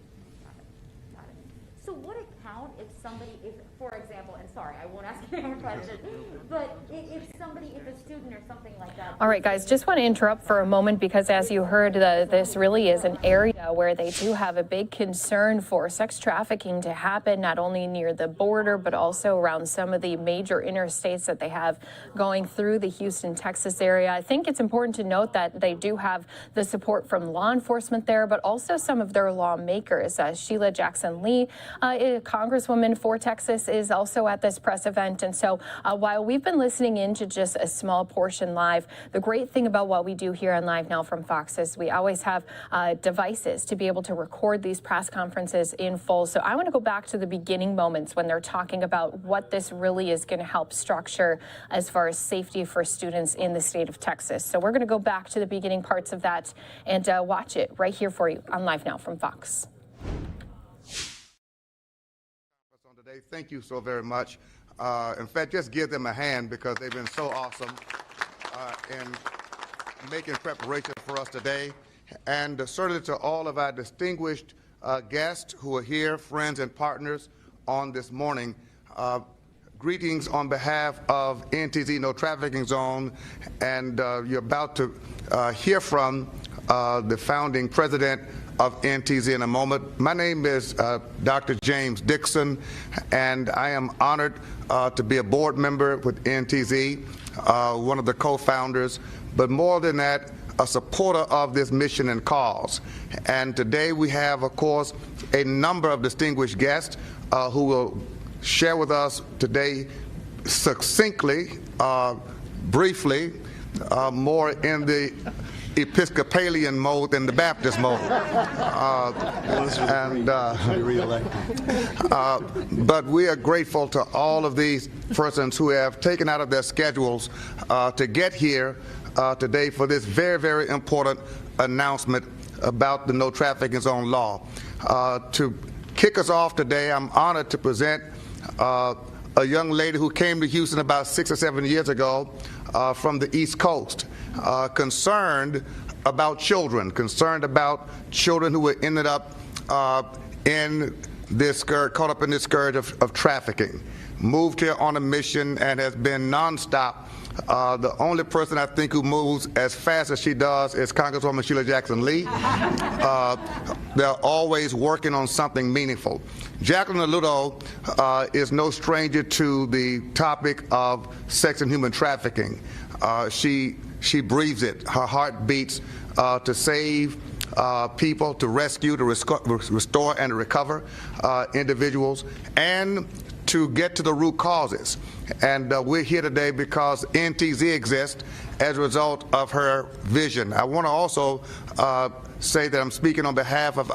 So would it count if somebody, if, for example, and sorry, I won't ask any more questions, but if somebody, if a student or something like that. All right, guys, just want to interrupt for a moment because as you heard, this really is an area where they do have a big concern for sex trafficking to happen, not only near the border, but also around some of the major interstates that they have going through the Houston, Texas area. I think it's important to note that they do have the support from law enforcement there, but also some of their lawmakers. Sheila Jackson Lee, a congresswoman for Texas, is also at this press event. And so while we've been listening in to just a small portion live, the great thing about what we do here on Live Now from Fox is we always have devices to be able to record these press conferences in full. So I want to go back to the beginning moments when they're talking about what this really is going to help structure as far as safety for students in the state of Texas. So we're going to go back to the beginning parts of that and watch it right here for you on Live Now from Fox. Thank you so very much. In fact, just give them a hand because they've been so awesome in making preparation for us today. And certainly to all of our distinguished guests who are here, friends and partners on this morning, greetings on behalf of NTZ No Trafficking Zone. And you're about to hear from the founding president of NTZ in a moment. My name is Dr. James Dixon, and I am honored to be a board member with NTZ, one of the co-founders, but more than that, a supporter of this mission and cause. And today we have, of course, a number of distinguished guests who will share with us today succinctly, briefly, more in the Episcopalian mode than the Baptist mode. But we are grateful to all of these persons who have taken out of their schedules to get here today for this very, very important announcement about the No Trafficking Zone law. To kick us off today, I'm honored to present a young lady who came to Houston about 6 or 7 years ago from the East Coast, concerned about children, who ended up in this scourge, caught up in this scourge of trafficking. Moved here on a mission and has been nonstop. The only person I think who moves as fast as she does is Congresswoman Sheila Jackson Lee. They're always working on something meaningful. Jacqueline Alludo is no stranger to the topic of sex and human trafficking. She breathes it. Her heart beats to save people, to rescue, to restore and to recover individuals, and to get to the root causes. And we're here today because NTZ exists as a result of her vision. I want to also say that I'm speaking on behalf of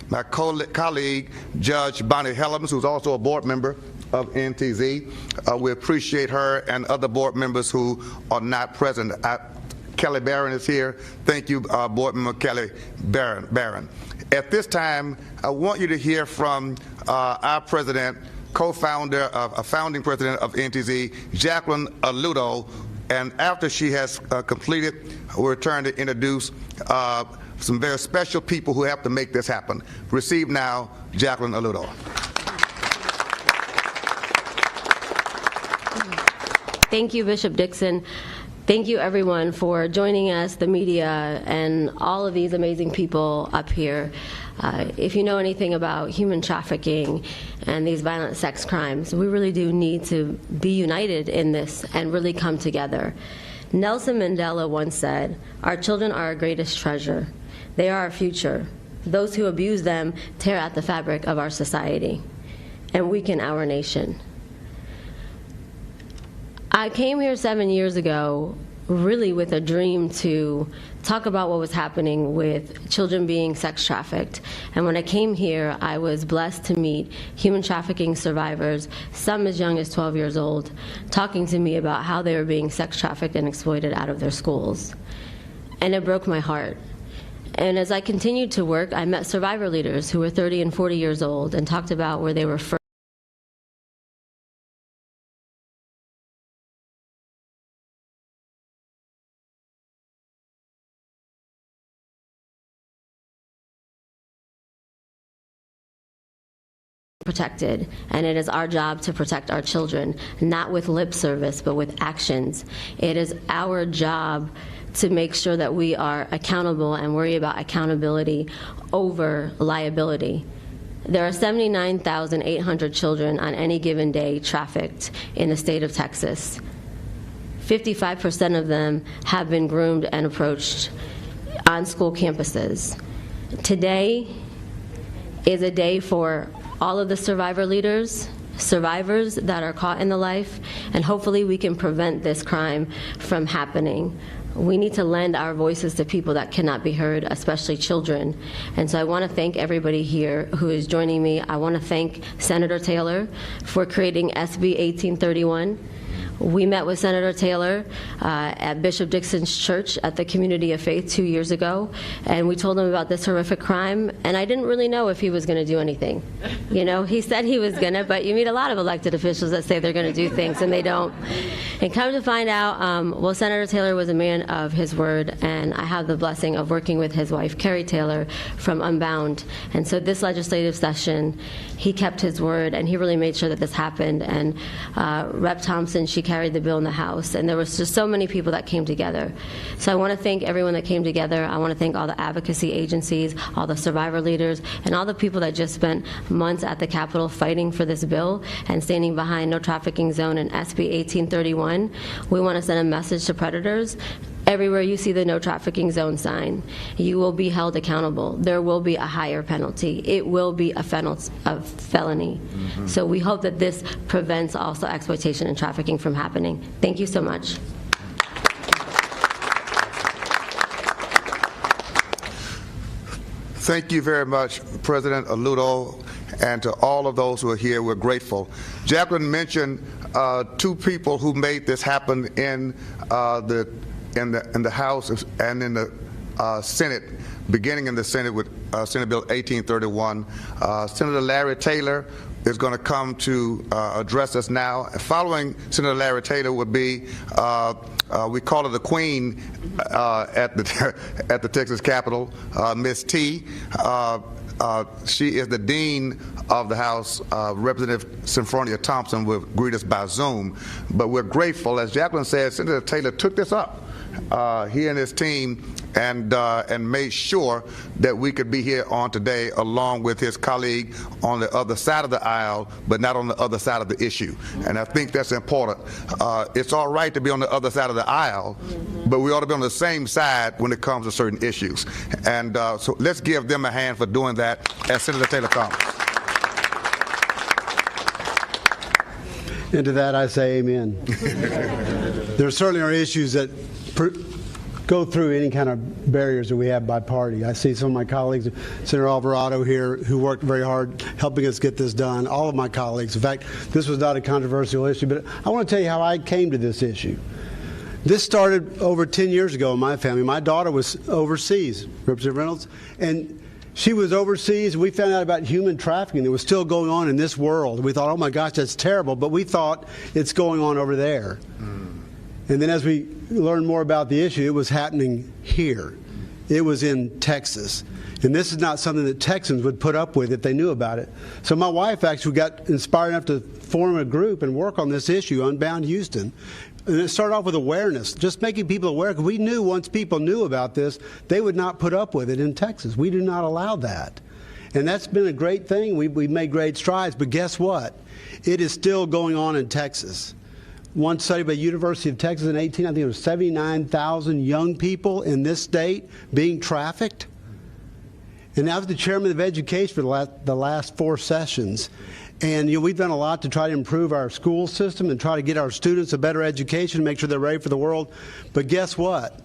my colleague, Judge Bonnie Helms, who's also a board member of NTZ. We appreciate her and other board members who are not present. Kelly Barron is here. Thank you, Board Member Kelly Barron. At this time, I want you to hear from our president, co-founder, a founding president of NTZ, Jacqueline Alludo, and after she has completed, we'll return to introduce some very special people who have to make this happen. Receive now, Jacqueline Alludo. Thank you, Bishop Dixon. Thank you, everyone, for joining us, the media, and all of these amazing people up here. If you know anything about human trafficking and these violent sex crimes, we really do need to be united in this and really come together. Nelson Mandela once said, "Our children are our greatest treasure. They are our future. Those who abuse them tear at the fabric of our society and weaken our nation." I came here 7 years ago really with a dream to talk about what was happening with children being sex trafficked. And when I came here, I was blessed to meet human trafficking survivors, some as young as 12 years old, talking to me about how they were being sex trafficked and exploited out of their schools. And it broke my heart. And as I continued to work, I met survivor leaders who were 30 and 40 years old and talked about where they were first protected, and it is our job to protect our children, not with lip service, but with actions. It is our job to make sure that we are accountable and worry about accountability over liability. There are 79,800 children on any given day trafficked in the state of Texas. 55% of them have been groomed and approached on school campuses. Today is a day for all of the survivor leaders, survivors that are caught in the life, and hopefully we can prevent this crime from happening. We need to lend our voices to people that cannot be heard, especially children. And so I want to thank everybody here who is joining me. I want to thank Senator Taylor for creating SB 1831. We met with Senator Taylor at Bishop Dixon's church at the Community of Faith 2 years ago, and we told him about this horrific crime, and I didn't really know if he was going to do anything. You know, he said he was going to, but you meet a lot of elected officials that say they're going to do things, and they don't. And come to find out, well, Senator Taylor was a man of his word, and I have the blessing of working with his wife, Carrie Taylor, from Unbound. And so this legislative session, he kept his word, and he really made sure that this happened. And Rep. Thompson, she carried the bill in the House, and there was just so many people that came together. So I want to thank everyone that came together. I want to thank all the advocacy agencies, all the survivor leaders, and all the people that just spent months at the Capitol fighting for this bill and standing behind No Trafficking Zone and SB 1831. We want to send a message to predators. Everywhere you see the No Trafficking Zone sign, you will be held accountable. There will be a higher penalty. It will be a felony. Mm-hmm. So we hope that this prevents also exploitation and trafficking from happening. Thank you so much. Thank you very much, President Aludo, and to all of those who are here. We're grateful. Jacqueline mentioned two people who made this happen in the House and in the Senate, beginning in the Senate with Senate Bill 1831. Senator Larry Taylor is going to come to address us now. Following Senator Larry Taylor would be, we call her the Queen at the Texas Capitol, Ms. T. She is the Dean of the House. Representative Symphonia Thompson will greet us by Zoom. But we're grateful, as Jacqueline said, Senator Taylor took this up. He and his team and made sure that we could be here on today along with his colleague on the other side of the aisle, but not on the other side of the issue. And I think that's important. It's all right to be on the other side of the aisle, but we ought to be on the same side when it comes to certain issues. And so let's give them a hand for doing that as Senator Taylor comes. And to that I say amen. There certainly are issues that go through any kind of barriers that we have by party. I see some of my colleagues, Senator Alvarado here, who worked very hard helping us get this done, all of my colleagues. In fact, this was not a controversial issue, but I want to tell you how I came to this issue. This started over 10 years ago in my family. My daughter was overseas, Representative Reynolds, and she was overseas, and we found out about human trafficking that was still going on in this world. We thought, oh my gosh, that's terrible, but we thought it's going on over there. And then as we learned more about the issue, it was happening here. It was in Texas. And this is not something that Texans would put up with if they knew about it. So my wife actually got inspired enough to form a group and work on this issue, Unbound Houston. And it started off with awareness, just making people aware, because we knew once people knew about this, they would not put up with it in Texas. We do not allow that. And that's been a great thing. We've made great strides, but guess what? It is still going on in Texas. One study by the University of Texas in 2018, I think it was 79,000 young people in this state being trafficked. And I was the chairman of education for the last 4 sessions. And we've done a lot to try to improve our school system and try to get our students a better education, make sure they're ready for the world. But guess what?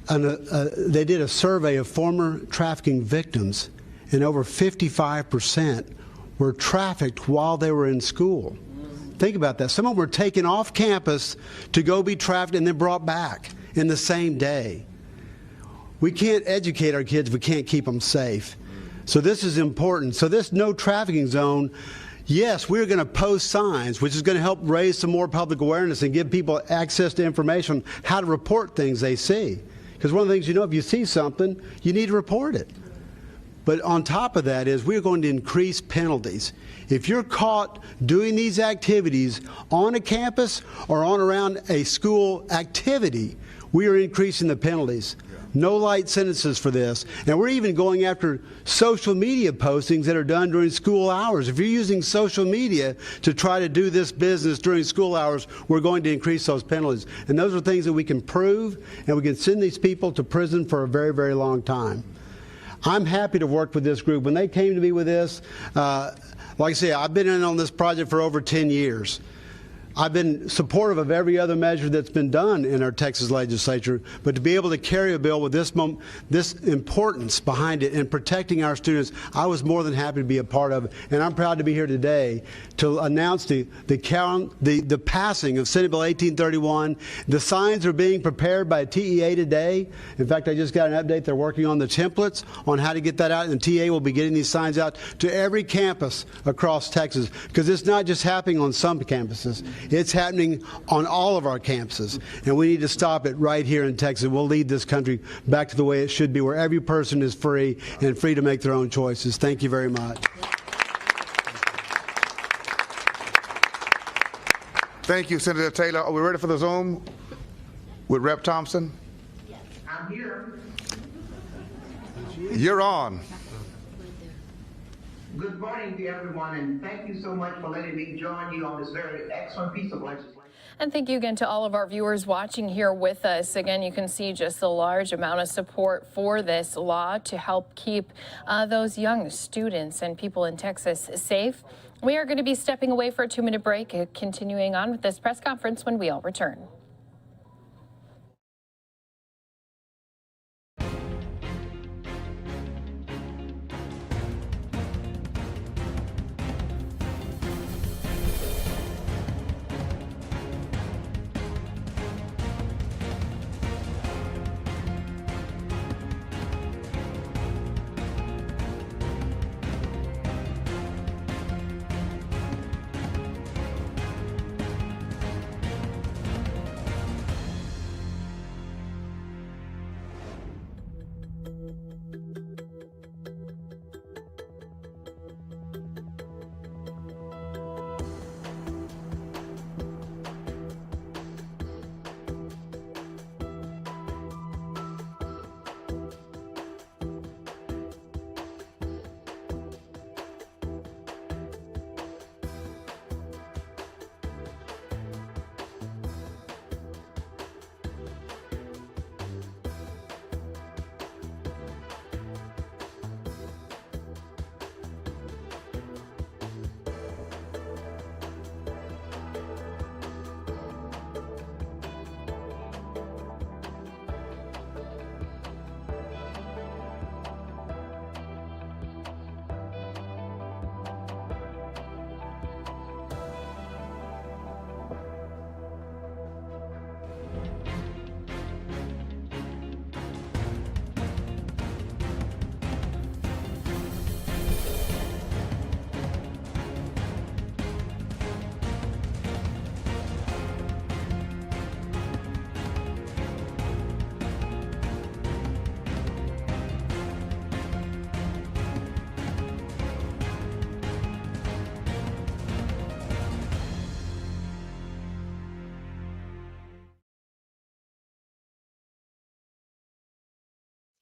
They did a survey of former trafficking victims, and over 55% were trafficked while they were in school. Think about that. Some of them were taken off campus to go be trafficked and then brought back in the same day. We can't educate our kids if we can't keep them safe. So this is important. So this no trafficking zone, yes, we're going to post signs, which is going to help raise some more public awareness and give people access to information, how to report things they see. Because one of the things, if you see something, you need to report it. But on top of that is we're going to increase penalties. If you're caught doing these activities on a campus or on around a school activity, we are increasing the penalties. No light sentences for this. And we're even going after social media postings that are done during school hours. If you're using social media to try to do this business during school hours, we're going to increase those penalties. And those are things that we can prove, and we can send these people to prison for a very, very long time. I'm happy to work with this group. When they came to me with this, like I say, I've been in on this project for over 10 years. I've been supportive of every other measure that's been done in our Texas legislature, but to be able to carry a bill with this importance behind it and protecting our students, I was more than happy to be a part of it. And I'm proud to be here today to announce the passing of Senate Bill 1831. The signs are being prepared by TEA today. In fact, I just got an update. They're working on the templates on how to get that out, and TEA will be getting these signs out to every campus across Texas, because it's not just happening on some campuses. It's happening on all of our campuses, and we need to stop it right here in Texas. We'll lead this country back to the way it should be, where every person is free and free to make their own choices. Thank you very much. Thank you, Senator Taylor. Are we ready for the Zoom with Rep. Thompson? Yes. I'm here. You're on. Good morning to everyone, and thank you so much for letting me join you on this very excellent piece of legislation. And thank you again to all of our viewers watching here with us. Again, you can see just the large amount of support for this law to help keep those young students and people in Texas safe. We are going to be stepping away for a 2-minute break, continuing on with this press conference when we all return.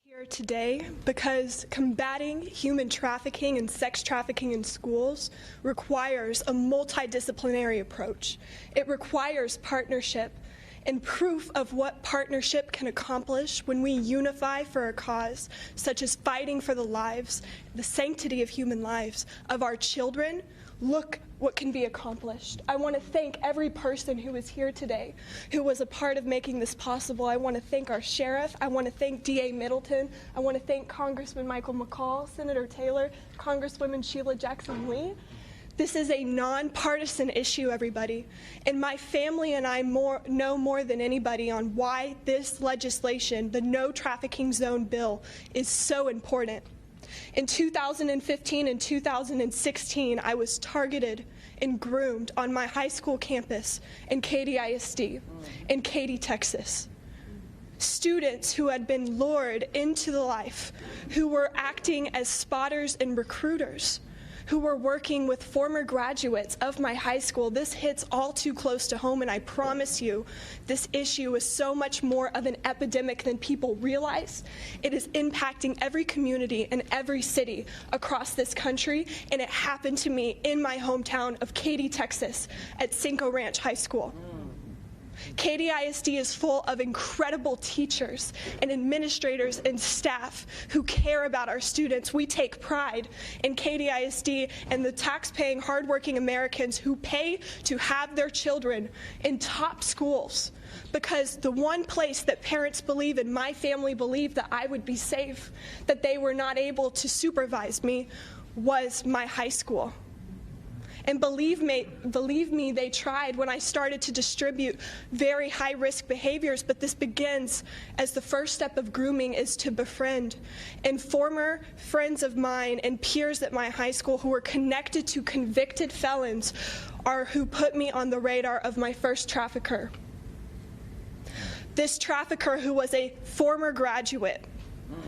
Here today because combating human trafficking and sex trafficking in schools requires a multidisciplinary approach. It requires partnership and proof of what partnership can accomplish when we unify for a cause such as fighting for the lives, the sanctity of human lives of our children, look what can be accomplished. I want to thank every person who is here today, who was a part of making this possible. I want to thank our sheriff. I want to thank DA Middleton. I want to thank Congressman Michael McCall, Senator Taylor, Congresswoman Sheila Jackson-Lee. This is a nonpartisan issue, everybody. And my family and I know more than anybody on why this legislation, the No Trafficking Zone bill, is so important. In 2015 and 2016, I was targeted and groomed on my high school campus in Katy ISD, in Katy, Texas. Students who had been lured into the life, who were acting as spotters and recruiters, who were working with former graduates of my high school. This hits all too close to home, and I promise you, this issue is so much more of an epidemic than people realize. It is impacting every community and every city across this country, and it happened to me in my hometown of Katy, Texas, at Cinco Ranch High School. Katy ISD is full of incredible teachers and administrators and staff who care about our students. We take pride in Katy ISD and the tax-paying, hardworking Americans who pay to have their children in top schools, because the one place that parents believe and my family believed that I would be safe, that they were not able to supervise me, was my high school. And believe me, they tried when I started to distribute very high-risk behaviors, but this begins as the first step of grooming is to befriend. And former friends of mine and peers at my high school who were connected to convicted felons are who put me on the radar of my first trafficker. This trafficker, who was a former graduate,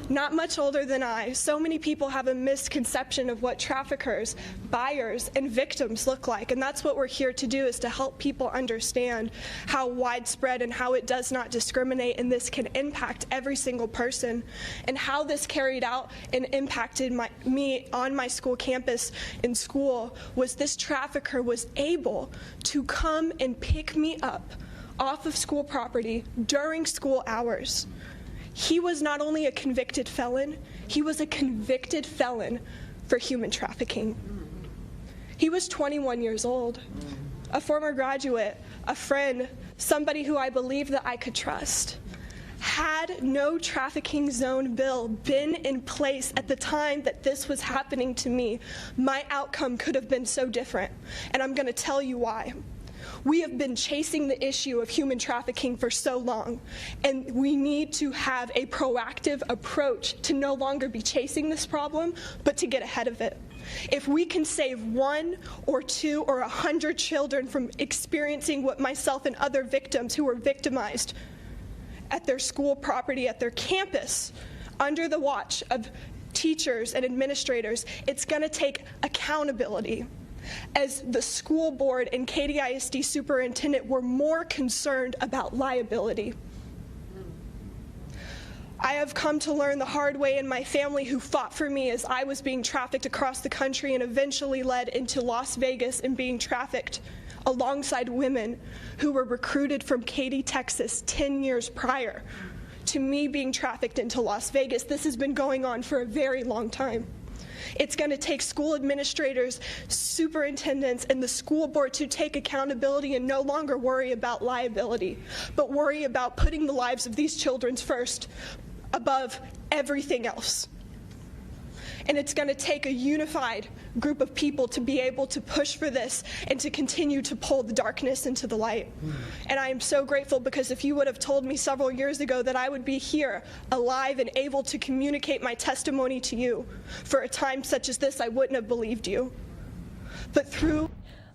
not much older than I. So many people have a misconception of what traffickers, buyers, and victims look like, and that's what we're here to do, is to help people understand how widespread and how it does not discriminate, and this can impact every single person, and how this carried out and impacted me on my school campus in school was this trafficker was able to come and pick me up off of school property during school hours. He was not only a convicted felon, he was a convicted felon for human trafficking. He was 21 years old, a former graduate, a friend, somebody who I believed that I could trust. Had no trafficking zone bill been in place at the time that this was happening to me, my outcome could have been so different, and I'm going to tell you why. We have been chasing the issue of human trafficking for so long, and we need to have a proactive approach to no longer be chasing this problem, but to get ahead of it. If we can save 1 or 2 or 100 children from experiencing what myself and other victims who were victimized at their school property, at their campus, under the watch of teachers and administrators, it's going to take accountability. As the school board and Katy ISD superintendent were more concerned about liability. I have come to learn the hard way in my family, who fought for me as I was being trafficked across the country and eventually led into Las Vegas and being trafficked alongside women who were recruited from Katy, Texas 10 years prior to me being trafficked into Las Vegas. This has been going on for a very long time. It's going to take school administrators, superintendents, and the school board to take accountability and no longer worry about liability, but worry about putting the lives of these children first above everything else. And it's going to take a unified group of people to be able to push for this and to continue to pull the darkness into the light. And I am so grateful, because if you would have told me several years ago that I would be here, alive and able to communicate my testimony to you for a time such as this, I wouldn't have believed you. But through...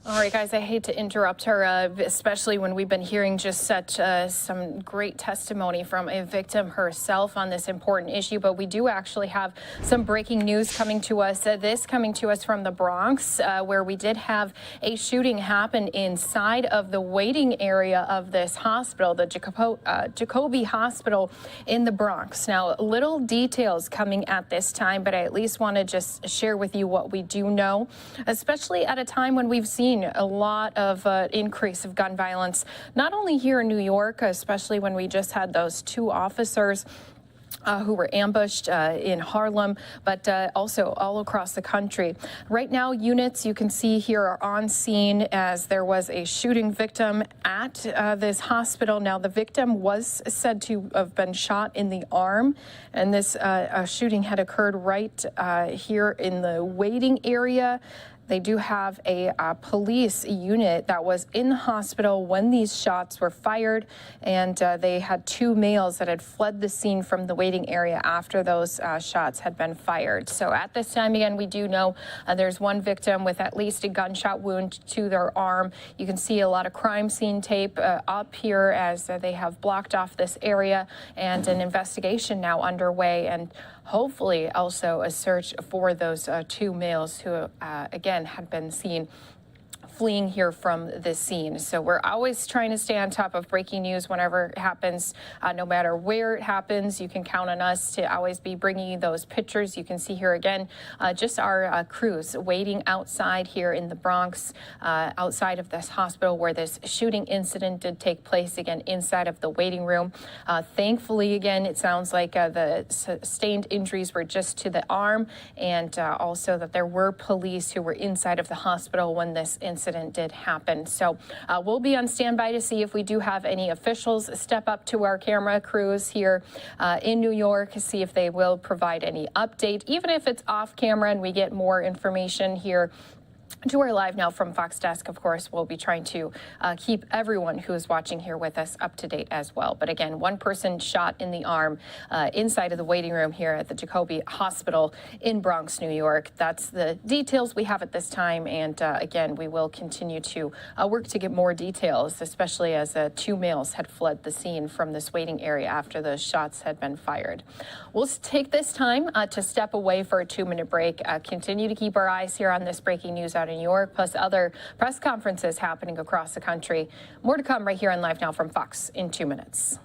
All right, guys, I hate to interrupt her, especially when we've been hearing just such some great testimony from a victim herself on this important issue. But we do actually have some breaking news coming to us. This coming to us from the Bronx, where we did have a shooting happen inside of the waiting area of this hospital, the Jacoby Hospital in the Bronx. Now, little details coming at this time, but I at least want to just share with you what we do know, especially at a time when we've seen a lot of increase of gun violence, not only here in New York, especially when we just had those 2 officers who were ambushed in Harlem, but also all across the country. Right now, units you can see here are on scene as there was a shooting victim at this hospital. Now, the victim was said to have been shot in the arm, and this shooting had occurred right here in the waiting area. They do have a police unit that was in the hospital when these shots were fired, and they had 2 males that had fled the scene from the waiting area after those shots had been fired. So at this time, again, we do know there's 1 victim with at least a gunshot wound to their arm. You can see a lot of crime scene tape up here as they have blocked off this area, and an investigation now underway, and hopefully also a search for those 2 males who, again, had been seen fleeing here from this scene. So we're always trying to stay on top of breaking news whenever it happens, no matter where it happens. You can count on us to always be bringing you those pictures. You can see here again, just our crews waiting outside here in the Bronx, outside of this hospital where this shooting incident did take place, again, inside of the waiting room. Thankfully, again, it sounds like the sustained injuries were just to the arm, and also that there were police who were inside of the hospital when this incident did happen. So we'll be on standby to see if we do have any officials step up to our camera crews here in New York, see if they will provide any update, even if it's off camera and we get more information here to our Live Now from Fox desk. Of course, we'll be trying to keep everyone who is watching here with us up to date as well. But again, 1 person shot in the arm inside of the waiting room here at the Jacobi Hospital in Bronx, New York. That's the details we have at this time. And again, we will continue to work to get more details, especially as 2 males had fled the scene from this waiting area after the shots had been fired. We'll take this time to step away for a 2-minute break. Continue to keep our eyes here on this breaking news out in New York, plus other press conferences happening across the country. More to come right here on Live Now from Fox in 2 minutes.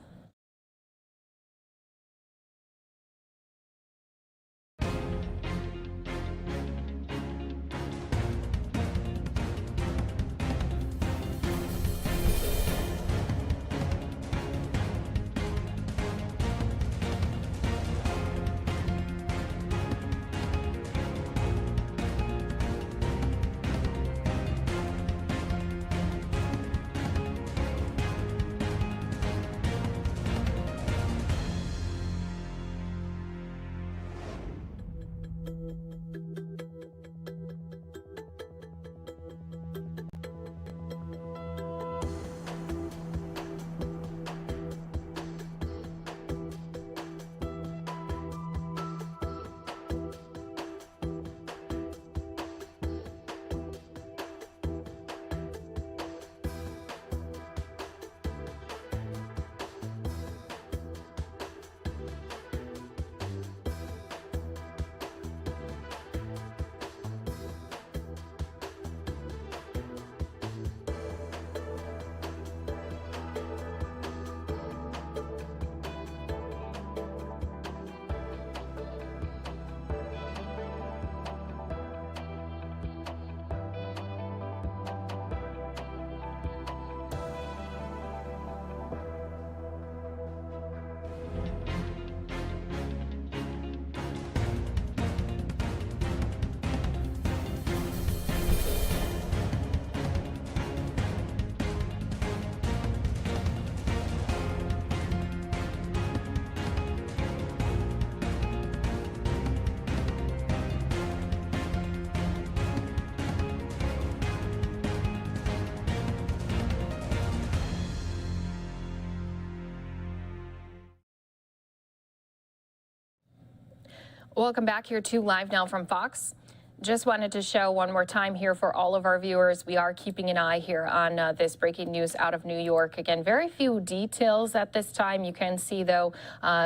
Welcome back here to Live Now from Fox. Just wanted to show one more time here for all of our viewers. We are keeping an eye here on this breaking news out of New York. Again, very few details at this time. You can see, though,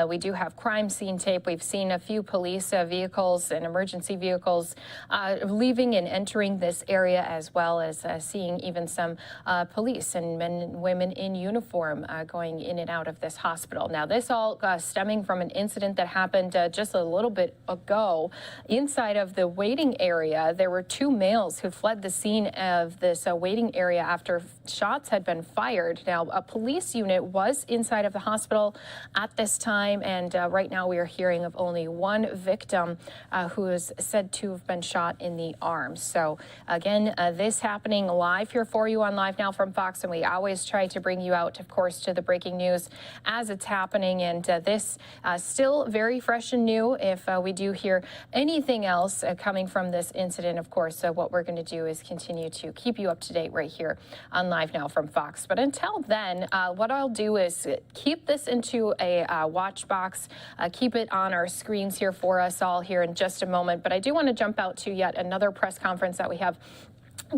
we do have crime scene tape. We've seen a few police vehicles and emergency vehicles leaving and entering this area, as well as seeing even some police and men and women in uniform going in and out of this hospital. Now, this all stemming from an incident that happened just a little bit ago inside of the waiting area. There were 2 males who fled the scene of this waiting area after shots had been fired. Now, a police unit was inside of the hospital at this time, and right now we are hearing of only 1 victim who is said to have been shot in the arm. So again, this happening live here for you on Live Now from Fox, and we always try to bring you out, of course, to the breaking news as it's happening. And this still very fresh and new. If we do hear anything else coming from this incident, of course, what we're going to do is continue to keep you up to date right here on Live Now from Fox. But until then, what I'll do is keep this into a watch box, keep it on our screens here for us all here in just a moment. But I do want to jump out to yet another press conference that we have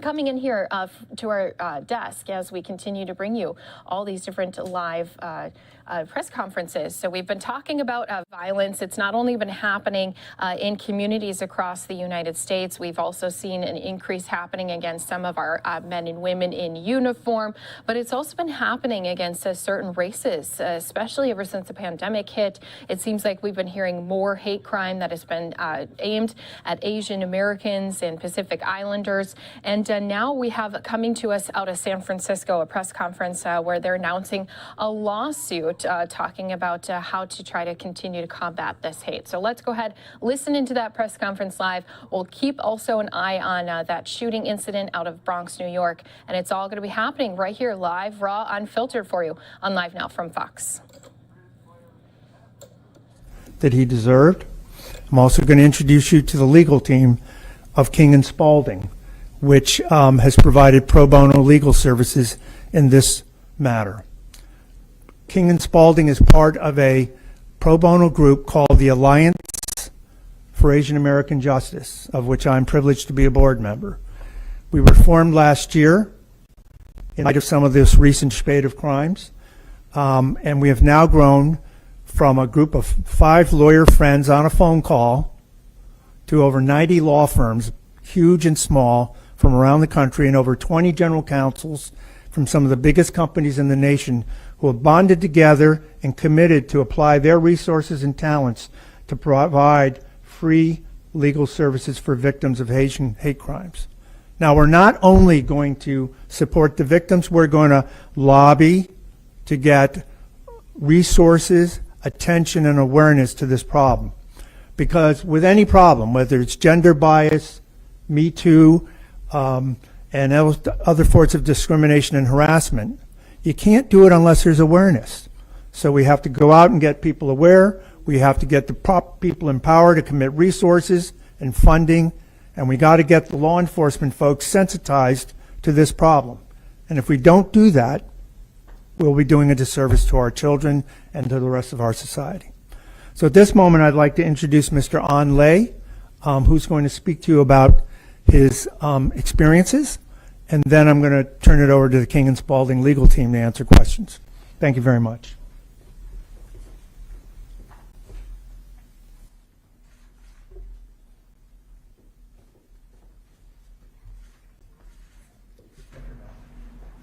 coming in here to our desk as we continue to bring you all these different live press conferences. So we've been talking about violence. It's not only been happening in communities across the United States. We've also seen an increase happening against some of our men and women in uniform, but it's also been happening against certain races, especially ever since the pandemic hit. It seems like we've been hearing more hate crime that has been aimed at Asian Americans and Pacific Islanders. And now we have coming to us out of San Francisco a press conference where they're announcing a lawsuit talking about how to try to continue to combat this hate. So let's go ahead, listen into that press conference live. We'll keep also an eye on that shooting incident out of Bronx, New York. And it's all going to be happening right here, live, raw, unfiltered for you on Live Now from Fox. That he deserved. I'm also going to introduce you to the legal team of King and Spalding, which has provided pro bono legal services in this matter. King and Spalding is part of a pro bono group called the Alliance for Asian American Justice, of which I'm privileged to be a board member. We were formed last year in light of some of this recent spate of crimes, and we have now grown from a group of 5 lawyer friends on a phone call to over 90 law firms, huge and small, from around the country, and over 20 general counsels from some of the biggest companies in the nation who have bonded together and committed to apply their resources and talents to provide free legal services for victims of Asian hate crimes. Now, we're not only going to support the victims, we're going to lobby to get resources, attention, and awareness to this problem. Because with any problem, whether it's gender bias, Me Too, and other forms of discrimination and harassment, you can't do it unless there's awareness. So we have to go out and get people aware. We have to get the proper people in power to commit resources and funding, and we got to get the law enforcement folks sensitized to this problem. And if we don't do that, we'll be doing a disservice to our children and to the rest of our society. So at this moment, I'd like to introduce Mr. An Lei, who's going to speak to you about his experiences, and then I'm going to turn it over to the King and Spalding legal team to answer questions. Thank you very much.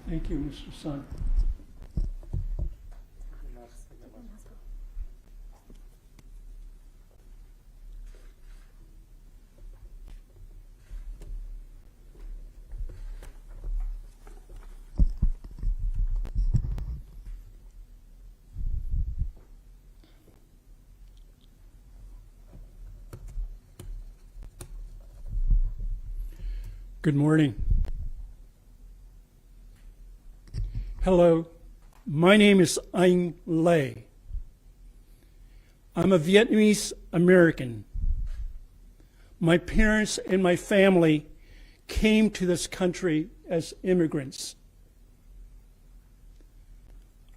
Thank you, Mr. Sun. Good morning. Hello, my name is An Lei. I'm a Vietnamese American. My parents and my family came to this country as immigrants.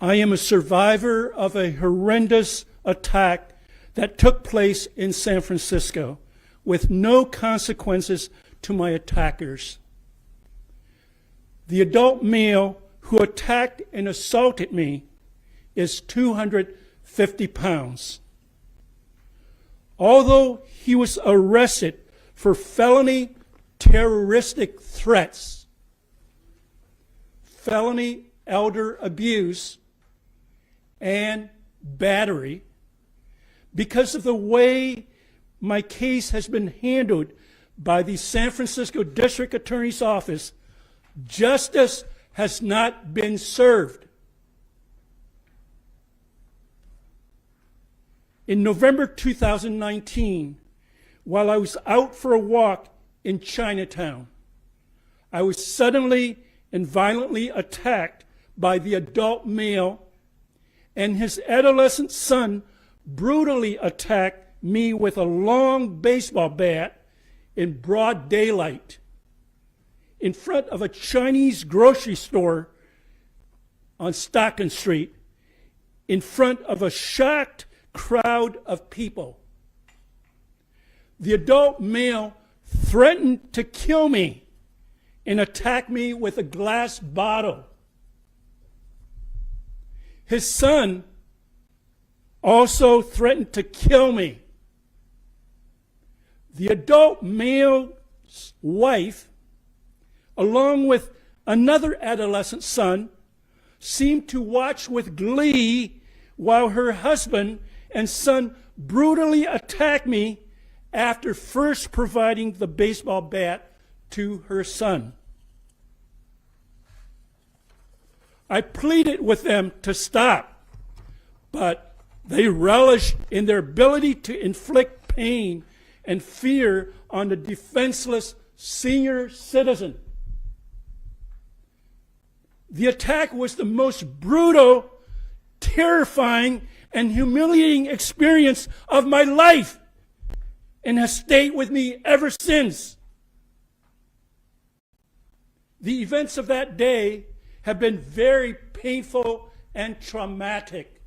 I am a survivor of a horrendous attack that took place in San Francisco with no consequences to my attackers. The adult male who attacked and assaulted me is 250 pounds. Although he was arrested for felony terroristic threats, felony elder abuse, and battery, because of the way my case has been handled by the San Francisco District Attorney's Office, justice has not been served. In November 2019, while I was out for a walk in Chinatown, I was suddenly and violently attacked by the adult male, and his adolescent son brutally attacked me with a long baseball bat in broad daylight in front of a Chinese grocery store on Stockton Street, in front of a shocked crowd of people. The adult male threatened to kill me and attack me with a glass bottle. His son also threatened to kill me. The adult male's wife, along with another adolescent son, seemed to watch with glee while her husband and son brutally attacked me after first providing the baseball bat to her son. I pleaded with them to stop, but they relished in their ability to inflict pain and fear on the defenseless senior citizen. The attack was the most brutal, terrifying, and humiliating experience of my life and has stayed with me ever since. The events of that day have been very painful and traumatic.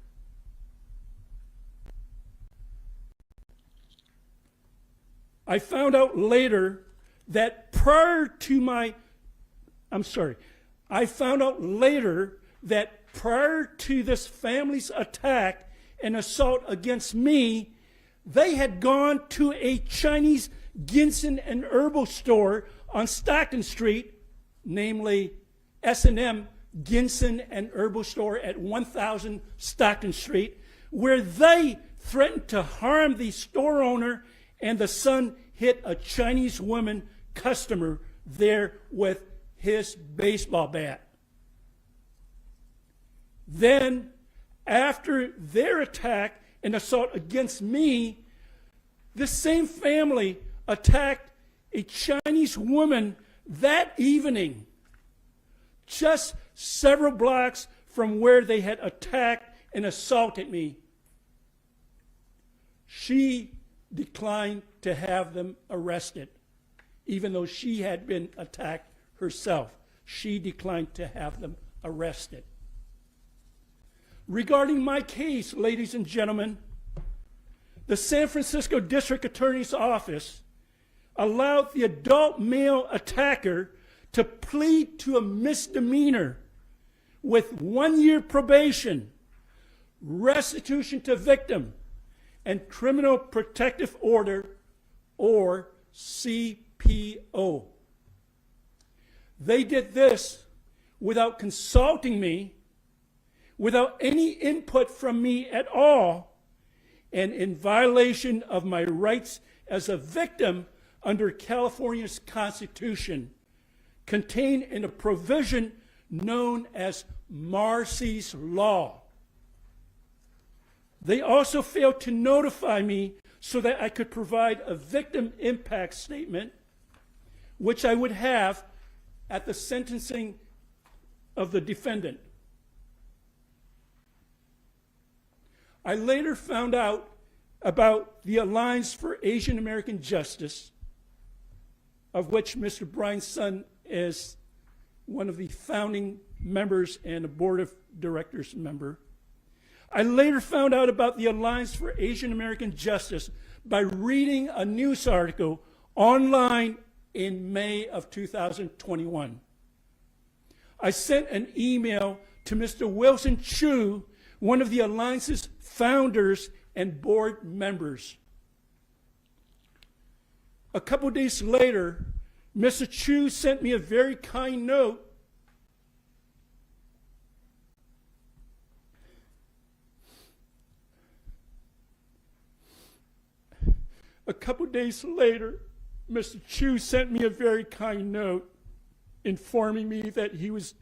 I found out later that prior to this family's attack and assault against me, they had gone to a Chinese ginseng and herbal store on Stockton Street, namely S&M Ginseng and Herbal Store at 1000 Stockton Street, where they threatened to harm the store owner, and the son hit a Chinese woman customer there with his baseball bat. Then, after their attack and assault against me, this same family attacked a Chinese woman that evening, just several blocks from where they had attacked and assaulted me. She declined to have them arrested, even though she had been attacked herself. She declined to have them arrested. Regarding my case, ladies and gentlemen, the San Francisco District Attorney's Office allowed the adult male attacker to plead to a misdemeanor with 1 year probation, restitution to victim, and criminal protective order, or CPO. They did this without consulting me, without any input from me at all, and in violation of my rights as a victim under California's Constitution, contained in a provision known as Marsy's Law. They also failed to notify me so that I could provide a victim impact statement, which I would have at the sentencing of the defendant. I later found out about the Alliance for Asian American Justice, of which Mr. Bryan's son is one of the founding members and a board of directors member. I later found out about the Alliance for Asian American Justice by reading a news article online in May of 2021. I sent an email to Mr. Wilson Chu, one of the Alliance's founders and board members. A couple days later, Mr. Chu sent me a very kind note a couple days later, Mr. Chu sent me a very kind note informing me that he was,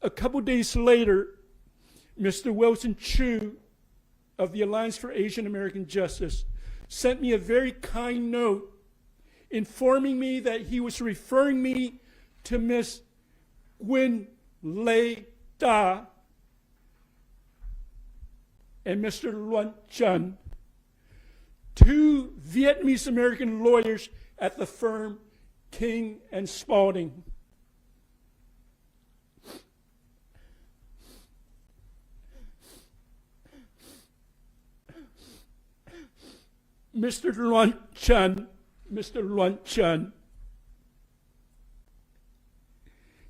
a couple days later, Mr. Wilson Chu of the Alliance for Asian American Justice sent me a very kind note informing me that he was referring me to Miss Nguyen Lê Da and Mr. Luan Chun, two Vietnamese American lawyers at the firm King and Spalding. Mr. Luan Chun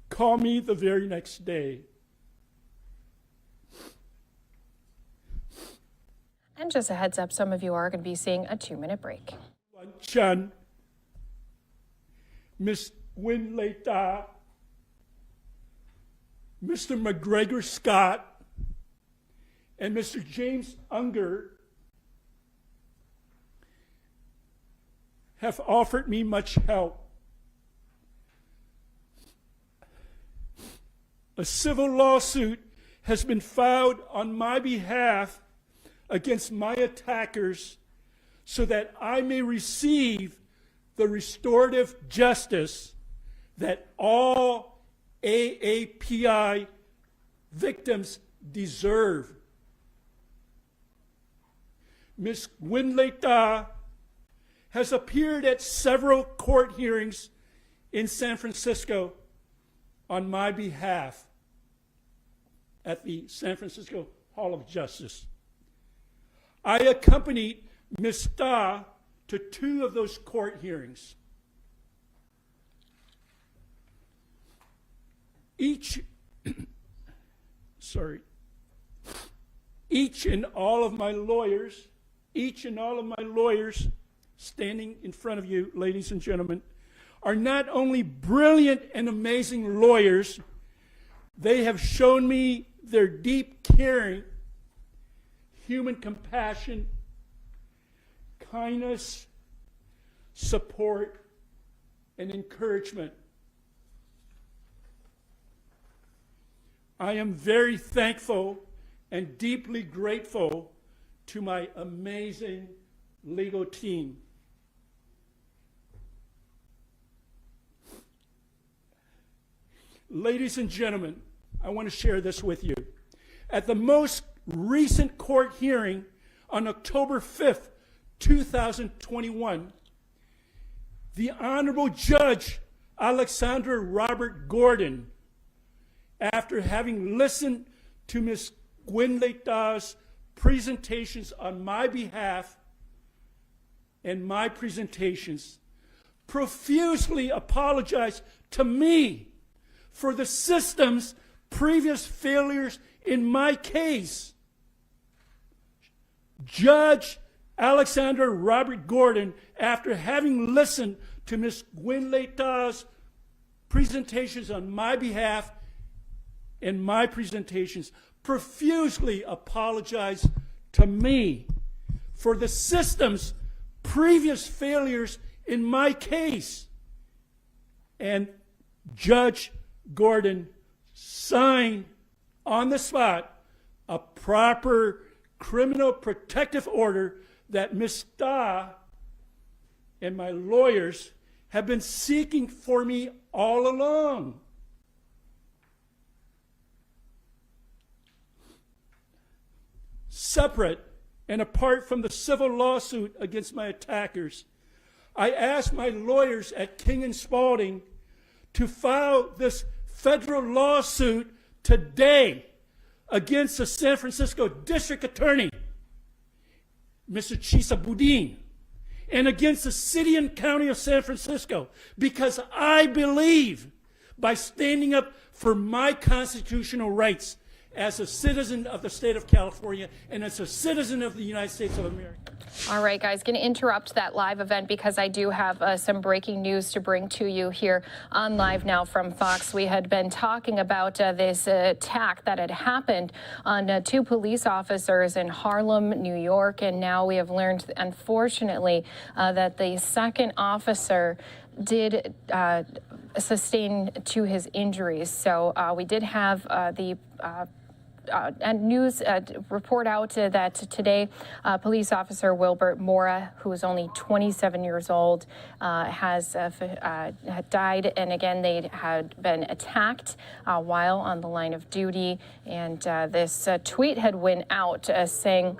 called me the very next day. And just a heads up, some of you are going to be seeing a 2-minute break. Luan Chun, Miss Nguyen Lê Da, Mr. McGregor Scott, and Mr. James Unger have offered me much help. A civil lawsuit has been filed on my behalf against my attackers so that I may receive the restorative justice that all AAPI victims deserve. Ms. Nguyen Lê Da has appeared at several court hearings in San Francisco on my behalf at the San Francisco Hall of Justice. I accompanied Ms. Da to 2 of those court hearings. Each and all of my lawyers standing in front of you, ladies and gentlemen, are not only brilliant and amazing lawyers, they have shown me their deep caring, human compassion, kindness, support, and encouragement. I am very thankful and deeply grateful to my amazing legal team. Ladies and gentlemen, I want to share this with you. At the most recent court hearing on October 5th, 2021, the Honorable Judge Alexander Robert Gordon, after having listened to Ms. Nguyen Lê Da's presentations on my behalf and my presentations, profusely apologized to me for the system's previous failures in my case. Judge Alexander Robert Gordon, after having listened to Ms. Nguyen Lê Da's presentations on my behalf and my presentations, profusely apologized to me for the system's previous failures in my case. And Judge Gordon signed on the spot a proper criminal protective order that Ms. Da and my lawyers have been seeking for me all along. Separate and apart from the civil lawsuit against my attackers, I asked my lawyers at King and Spalding to file this federal lawsuit today against the San Francisco District Attorney, Mr. Chisa Boudin, and against the city and county of San Francisco, because I believe by standing up for my constitutional rights as a citizen of the state of California and as a citizen of the United States of America. All right, guys, going to interrupt that live event because I do have some breaking news to bring to you here on Live Now from Fox. We had been talking about this attack that had happened on 2 police officers in Harlem, New York, and now we have learned, unfortunately, that the second officer did sustain to his injuries. So we did have the news report out that today police officer Wilbert Mora, who is only 27 years old, has died. And again, they had been attacked while on the line of duty. And this tweet had went out saying,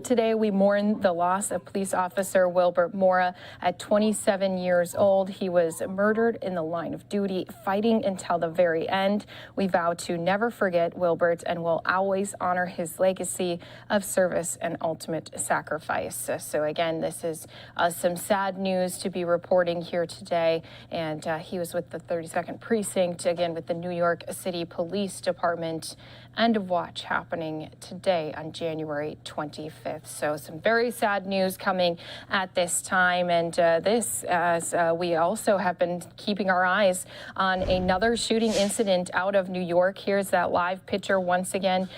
"Today, we mourn the loss of police officer Wilbert Mora at 27 years old. He was murdered in the line of duty, fighting until the very end. We vow to never forget Wilbert and will always honor his legacy of service and ultimate sacrifice." So again, this is some sad news to be reporting here today. And he was with the 32nd Precinct, again with the New York City Police Department. End of watch happening today on January 25th. So some very sad news coming at this time. And this, as we also have been keeping our eyes on another shooting incident out of New York. Here's that live picture once again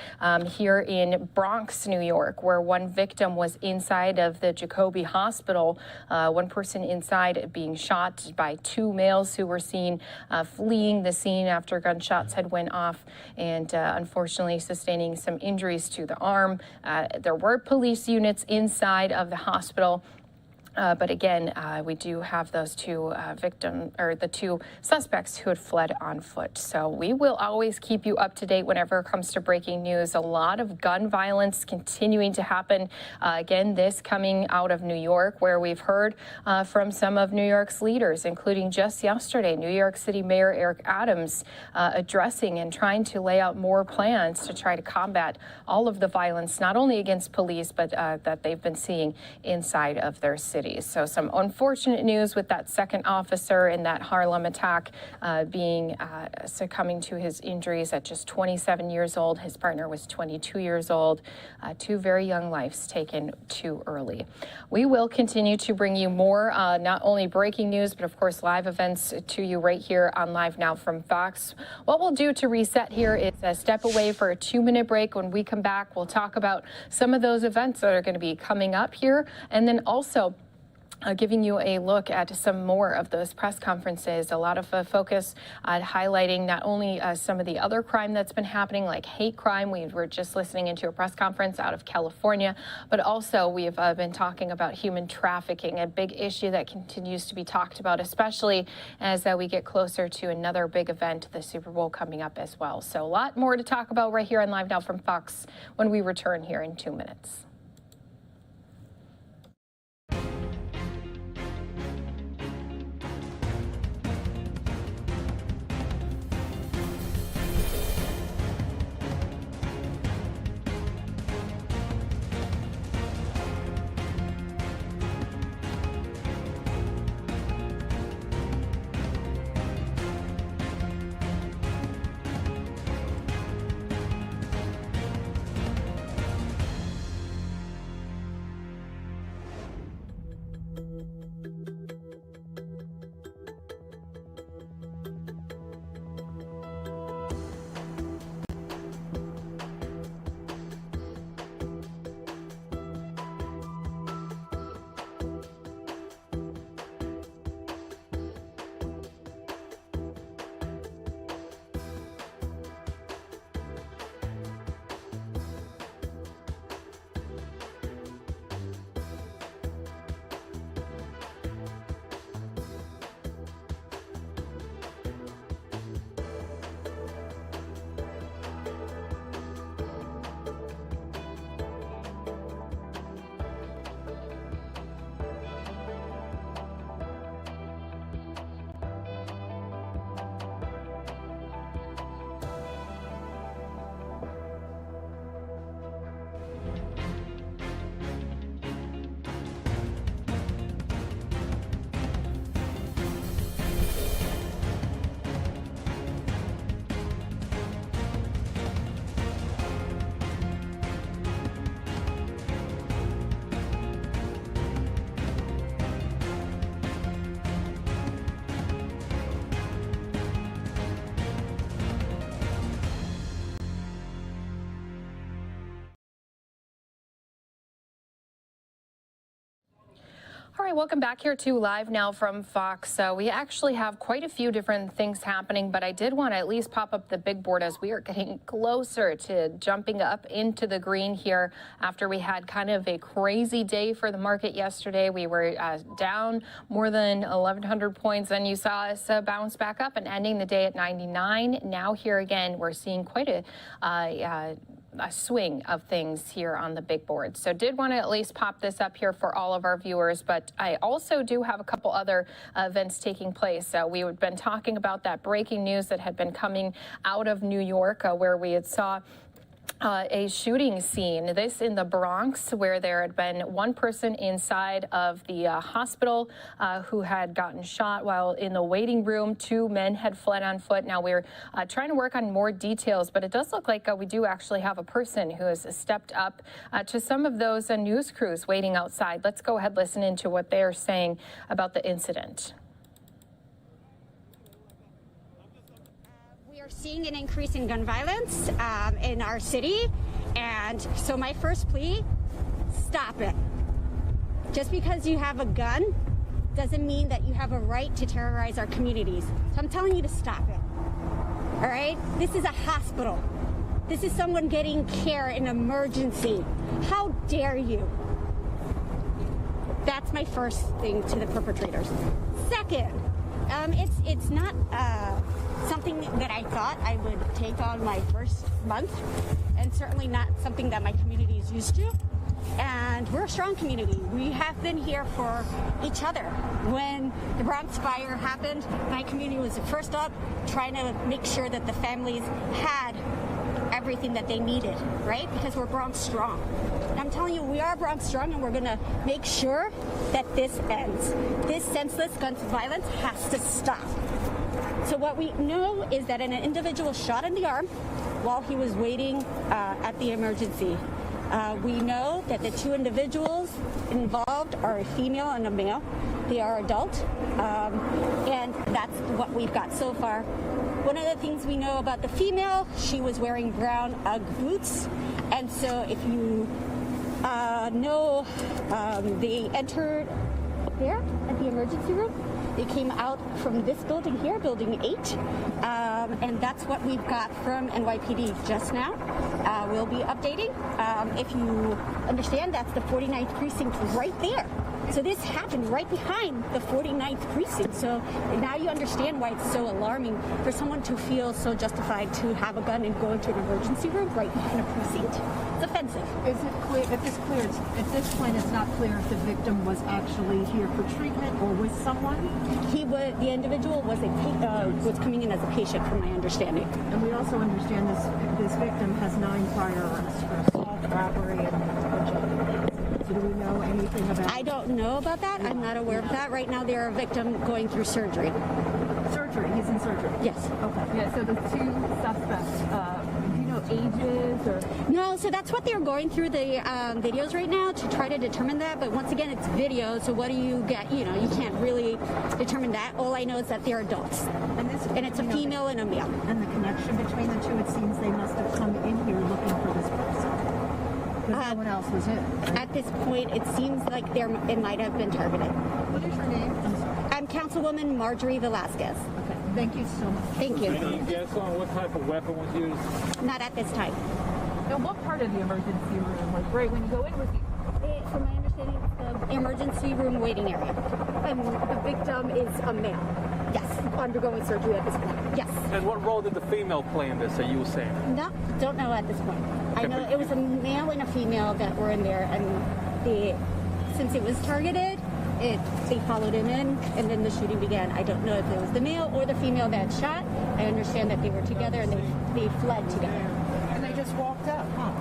here in Bronx, New York, where one victim was inside of the Jacoby Hospital. One person inside being shot by 2 males who were seen fleeing the scene after gunshots had went off, and unfortunately sustaining some injuries to the arm. There were police units inside of the hospital. But again, we do have those 2 the 2 suspects who had fled on foot. So we will always keep you up to date whenever it comes to breaking news. A lot of gun violence continuing to happen. Again, this coming out of New York, where we've heard from some of New York's leaders, including just yesterday, New York City Mayor Eric Adams addressing and trying to lay out more plans to try to combat all of the violence, not only against police, but that they've been seeing inside of their city. So some unfortunate news with that second officer in that Harlem attack succumbing to his injuries at just 27 years old. His partner was 22 years old. 2 very young lives taken too early. We will continue to bring you more, not only breaking news, but of course live events to you right here on Live Now from Fox. What we'll do to reset here is step away for a 2-minute break. When we come back, we'll talk about some of those events that are going to be coming up here, and then also giving you a look at some more of those press conferences. A lot of focus on highlighting not only some of the other crime that's been happening, like hate crime. We were just listening into a press conference out of California, but also we have been talking about human trafficking, a big issue that continues to be talked about, especially as we get closer to another big event, the Super Bowl coming up as well. So a lot more to talk about right here on Live Now from Fox when we return here in 2 minutes. All right, welcome back here to Live Now from Fox. We actually have quite a few different things happening, but I did want to at least pop up the big board as we are getting closer to jumping up into the green here after we had kind of a crazy day for the market yesterday. We were down more than 1,100 points, and you saw us bounce back up and ending the day at 99. Now here again, we're seeing quite a swing of things here on the big board. So did want to at least pop this up here for all of our viewers, but I also do have a couple other events taking place. We had been talking about that breaking news that had been coming out of New York where we had saw a shooting scene, this in the Bronx, where there had been one person inside of the hospital who had gotten shot while in the waiting room. 2 men had fled on foot. Now we're trying to work on more details, but it does look like we do actually have a person who has stepped up to some of those news crews waiting outside. Let's go ahead and listen into what they are saying about the incident. We're seeing an increase in gun violence in our city, and so my first plea, stop it. Just because you have a gun doesn't mean that you have a right to terrorize our communities. So I'm telling you to stop it. All right? This is a hospital. This is someone getting care in emergency. How dare you? That's my first thing to the perpetrators. Second, it's not something that I thought I would take on my first month, and certainly not something that my community is used to. And we're a strong community. We have been here for each other. When the Bronx fire happened, my community was the first up, trying to make sure that the families had everything that they needed, right? Because we're Bronx strong. And I'm telling you, we are Bronx strong, and we're gonna make sure that this ends. This senseless gun violence has to stop. So what we know is that an individual shot in the arm while he was waiting at the emergency. We know that the 2 individuals involved are a female and a male. They are adult, and that's what we've got so far. One of the things we know about the female, she was wearing brown UGG boots, and so if you know, they entered up there at the emergency room. They came out from this building here, building 8, and that's what we've got from NYPD just now. We'll be updating. If you understand, that's the 49th precinct right there. So this happened right behind the 49th precinct. So now you understand why it's so alarming for someone to feel so justified to have a gun and go into an emergency room right behind a precinct. It's offensive. Is it clear, at this point it's not clear if the victim was actually here for treatment or with someone? The individual was coming in as a patient, from my understanding. And we also understand this victim has 9 prior arrests for assault, robbery, and so do we know anything about? I don't know about that. I'm not aware of that. Right now, they're a victim going through surgery. Surgery? He's in surgery? Yes. Okay. Yeah, so the 2 suspects, do you know ages or? No, so that's what they're going through the videos right now to try to determine that. But once again, it's video, so what do you get? You know, you can't really determine that. All I know is that they're adults. And it's a female and a male. And the connection between the 2, it seems they must have come in here looking for this person. Because no one else was in. Right? At this point, it seems like it might have been targeted. What is your name? I'm sorry. I'm Councilwoman Marjorie Velasquez. Okay, thank you so much. Thank you. Can you guess on what type of weapon was used? Not at this time. Now, what part of the emergency room, like right when you go in with you? From my understanding, it's the emergency room waiting area. And the victim is a male? Yes. Undergoing surgery at this point? Yes. And what role did the female play in this, are you saying? No, don't know at this point. I know it was a male and a female that were in there, and since it was targeted, they followed him in, and then the shooting began. I don't know if it was the male or the female that shot. I understand that they were together and they fled together. And they just walked out, huh?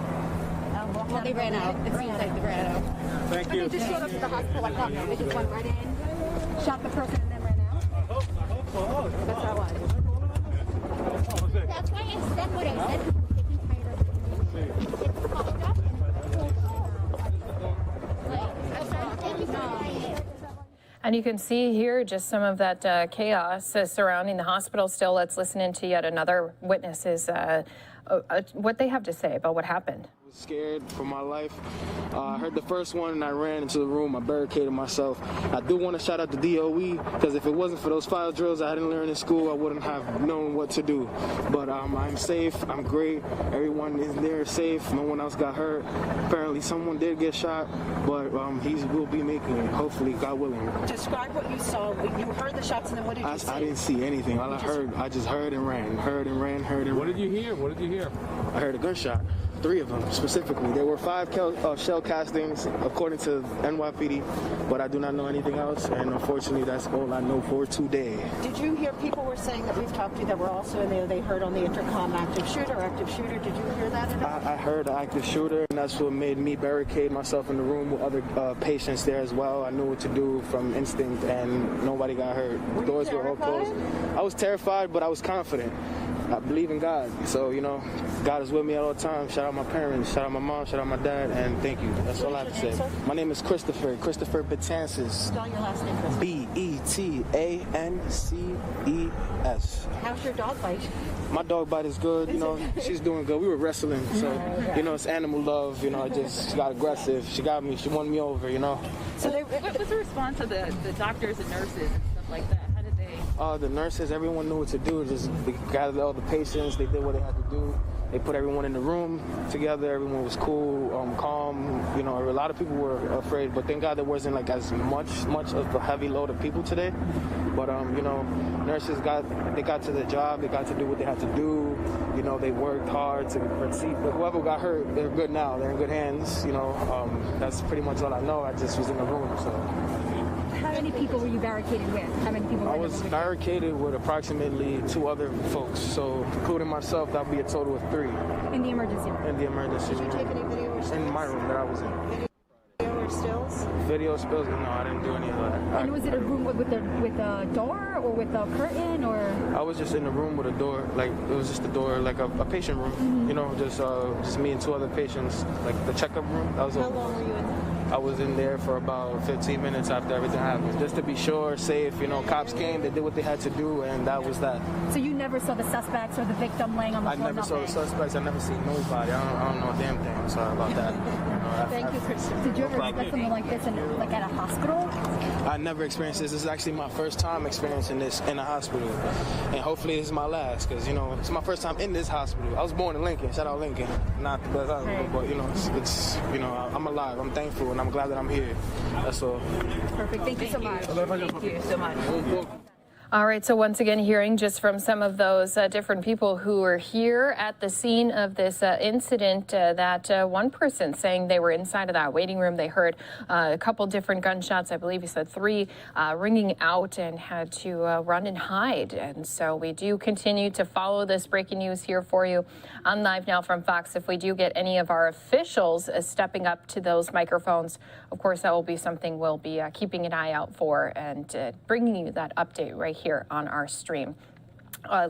Well, they ran out. It seems like they ran out. Thank you. They just showed up to the hospital like that. They just went right in, shot the person, and then ran out. That's how it was. That's why I said what I said. And you can see here just some of that chaos surrounding the hospital still. Let's listen into yet another witness's what they have to say about what happened. It Scared for my life. I heard the first one and I ran into the room. I barricaded myself. I do want to shout out the DOE because if it wasn't for those file drills I didn't learn in school, I wouldn't have known what to do. But I'm safe. I'm great. Everyone is there safe. No one else got hurt. Apparently someone did get shot, but he will be making it, hopefully, God willing. Describe what you saw. You heard the shots, and then what did you see? I didn't see anything. All I just heard and ran. Heard and ran. What did you hear? What did you hear? I heard a gunshot. 3 of them specifically. There were 5 shell castings according to NYPD, but I do not know anything else, and unfortunately that's all I know for today. Did you hear people were saying that we've talked to that were also in there, they heard on the intercom active shooter? Did you hear that at all? I heard an active shooter, and that's what made me barricade myself in the room with other patients there as well. I knew what to do from instinct, and nobody got hurt. The doors were all closed. I was terrified, but I was confident. I believe in God, so God is with me at all times. Shout out my parents, shout out my mom, shout out my dad, and thank you. That's all I have to say. My name is Christopher Betances. Spell your last name, Christopher. Betances. How's your dog bite? My dog bite is good. She's doing good. We were wrestling, so it's animal love. She got aggressive. She got me. She won me over. So what was the response of the doctors and nurses and stuff like that? The nurses, everyone knew what to do. They gathered all the patients. They did what they had to do. They put everyone in the room together. Everyone was cool, calm. A lot of people were afraid, but thank God there wasn't as much of a heavy load of people today. But nurses got to the job. They got to do what they had to do. They worked hard to see. But whoever got hurt, they're good now. They're in good hands. That's pretty much all I know. I just was in the room. So. How many people were you barricaded with? How many people were I was barricaded with approximately 2 other folks, so including myself, that would be a total of 3. In the emergency room? In the emergency room. Did you take any video or stills? In my room that I was in. Video or stills? Video stills? No, I didn't do any of that. And was it a room with a door or with a curtain or? I was just in the room with a door, it was just a door, a patient room, just me and 2 other patients, the checkup room. That was How long were you in there? I was in there for about 15 minutes after everything happened, just to be sure, safe. Cops came, they did what they had to do, and that was that. So you never saw the suspects or the victim laying on the floor? I never saw the suspects. I never seen nobody. I don't know a damn thing. I'm sorry about that. Thank you, Christian. Did you ever expect something like this at a hospital? I never experienced this. This is actually my first time experiencing this in a hospital, and hopefully this is my last, because it's my first time in this hospital. I was born in Lincoln. Shout out Lincoln. Not the best hospital, but it's I'm alive. I'm thankful, and I'm glad that I'm here. That's all. Perfect. Thank you so much. Thank you so much. All right, so once again, hearing just from some of those different people who were here at the scene of this incident, that one person saying they were inside of that waiting room. They heard a couple different gunshots, I believe he said 3, ringing out, and had to run and hide. And so we do continue to follow this breaking news here for you on Live Now from Fox. If we do get any of our officials stepping up to those microphones, of course, that will be something we'll be keeping an eye out for and bringing you that update right here on our stream.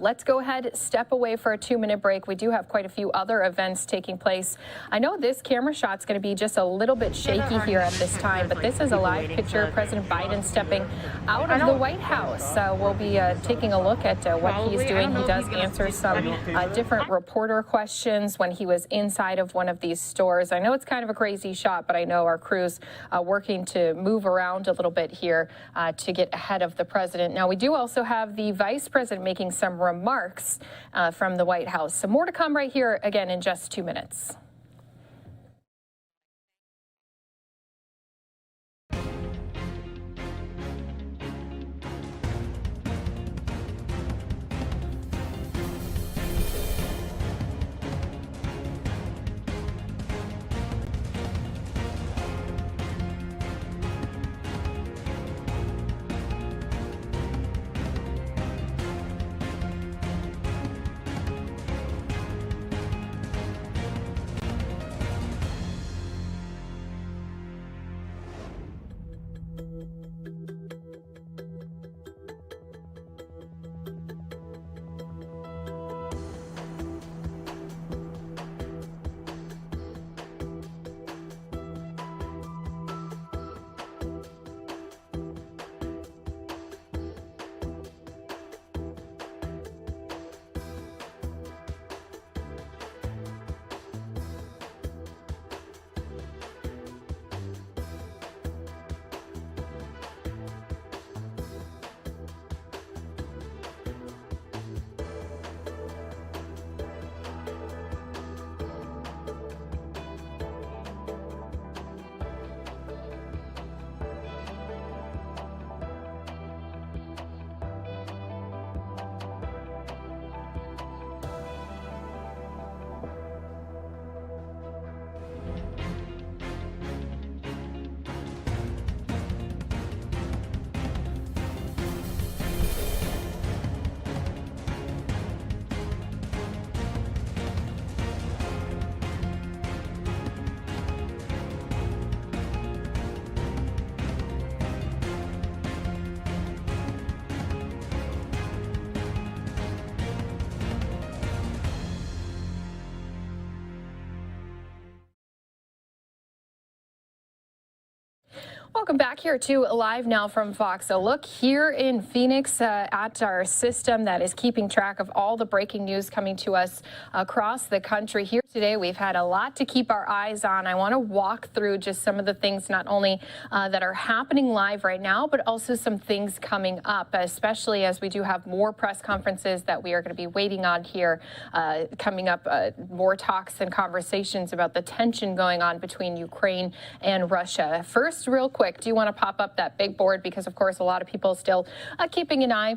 Let's go ahead, step away for a 2-minute break. We do have quite a few other events taking place. I know this camera shot's going to be just a little bit shaky here at this time, but this is a live picture of President Biden stepping out of the White House. We'll be taking a look at what he's doing. He does answer some different reporter questions when he was inside of one of these stores. I know it's kind of a crazy shot, but I know our crew's working to move around a little bit here to get ahead of the president. Now, we do also have the vice president making some remarks from the White House. Some more to come right here again in just 2 minutes. Welcome back here to Live Now from Fox. A look here in Phoenix at our system that is keeping track of all the breaking news coming to us across the country. Here today, we've had a lot to keep our eyes on. I want to walk through just some of the things not only that are happening live right now, but also some things coming up, especially as we do have more press conferences that we are going to be waiting on here coming up, more talks and conversations about the tension going on between Ukraine and Russia. First, real quick, do you want to pop up that big board? Because, of course, a lot of people still keeping an eye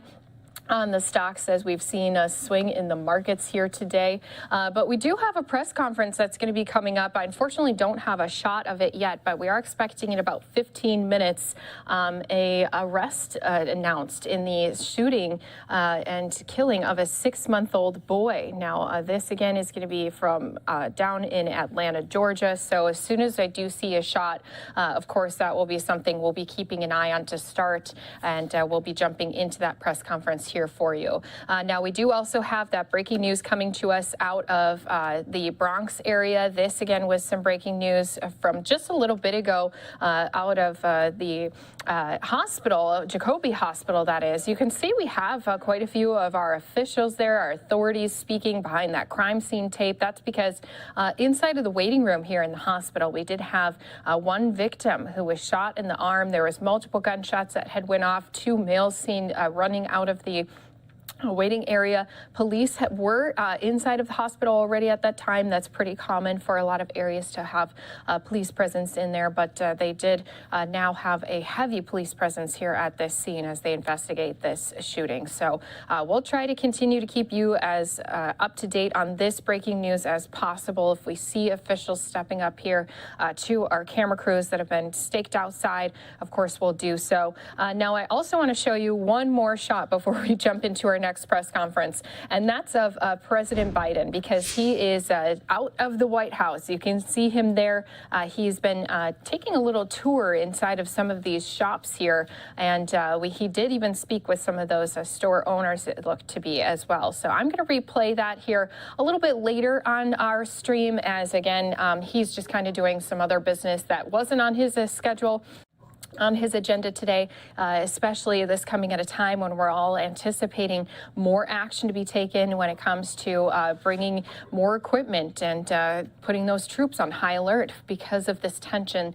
on the stocks as we've seen a swing in the markets here today. But we do have a press conference that's going to be coming up. I unfortunately don't have a shot of it yet, but we are expecting in about 15 minutes a arrest announced in the shooting and killing of a 6-month-old boy. Now, this again is going to be from down in Atlanta, Georgia. So as soon as I do see a shot, of course, that will be something we'll be keeping an eye on to start, and we'll be jumping into that press conference here for you. Now, we do also have that breaking news coming to us out of the Bronx area. This, again, was some breaking news from just a little bit ago out of the hospital, Jacoby Hospital, that is. You can see we have quite a few of our officials there, our authorities speaking behind that crime scene tape. That's because inside of the waiting room here in the hospital, we did have one victim who was shot in the arm. There was multiple gunshots that had went off, 2 males seen running out of the waiting area. Police were inside of the hospital already at that time. That's pretty common for a lot of areas to have police presence in there, but they did now have a heavy police presence here at this scene as they investigate this shooting. So we'll try to continue to keep you as up to date on this breaking news as possible. If we see officials stepping up here to our camera crews that have been staked outside, of course we'll do so. Now, I also want to show you one more shot before we jump into our next press conference, and that's of President Biden, because he is out of the White House. You can see him there. He's been taking a little tour inside of some of these shops here, and he did even speak with some of those store owners, it looked to be, as well. So I'm going to replay that here a little bit later on our stream, as again, he's just kind of doing some other business that wasn't on his schedule, on his agenda today, especially this coming at a time when we're all anticipating more action to be taken when it comes to bringing more equipment and putting those troops on high alert because of this tension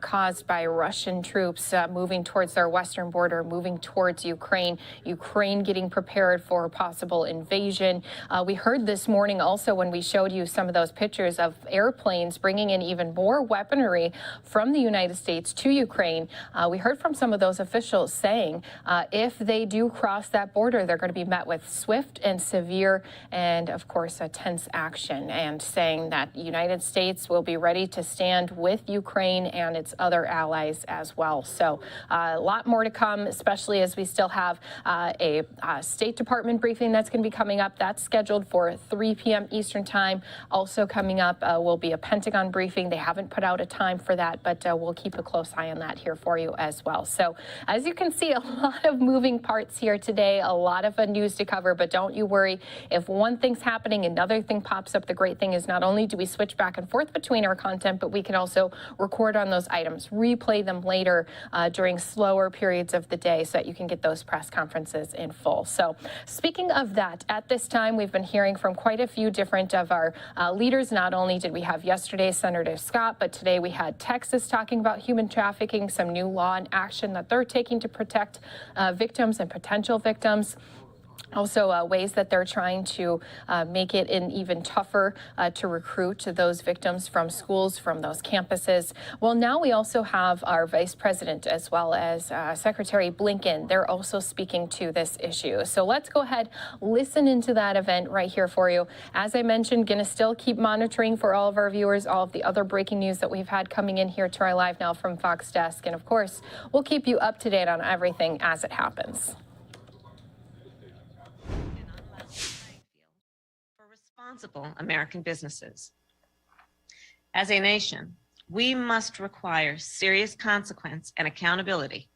caused by Russian troops moving towards their western border, moving towards Ukraine, Ukraine getting prepared for a possible invasion. We heard this morning also when we showed you some of those pictures of airplanes bringing in even more weaponry from the United States to Ukraine. We heard from some of those officials saying if they do cross that border, they're going to be met with swift and severe and, of course, a tense action, and saying that the United States will be ready to stand with Ukraine and its other allies as well. So a lot more to come, especially as we still have a State Department briefing that's going to be coming up. That's scheduled for 3 p.m. Eastern time. Also coming up will be a Pentagon briefing. They haven't put out a time for that, but we'll keep a close eye on that here for you as well. So as you can see, a lot of moving parts here today, a lot of news to cover, but don't you worry. If one thing's happening, another thing pops up. The great thing is not only do we switch back and forth between our content, but we can also record on those items, replay them later during slower periods of the day so that you can get those press conferences in full. So speaking of that, at this time, we've been hearing from quite a few different of our leaders. Not only did we have yesterday Senator Scott, but today we had Texas talking about human trafficking, some new law and action that they're taking to protect victims and potential victims. Also, ways that they're trying to make it even tougher to recruit those victims from schools, from those campuses. Well, now we also have our Vice President as well as Secretary Blinken. They're also speaking to this issue. So let's go ahead, listen into that event right here for you. As I mentioned, going to still keep monitoring for all of our viewers, all of the other breaking news that we've had coming in here to our Live Now from Fox desk. And of course, we'll keep you up to date on everything as it happens. Responsible American businesses. As a nation, we must require serious consequence and accountability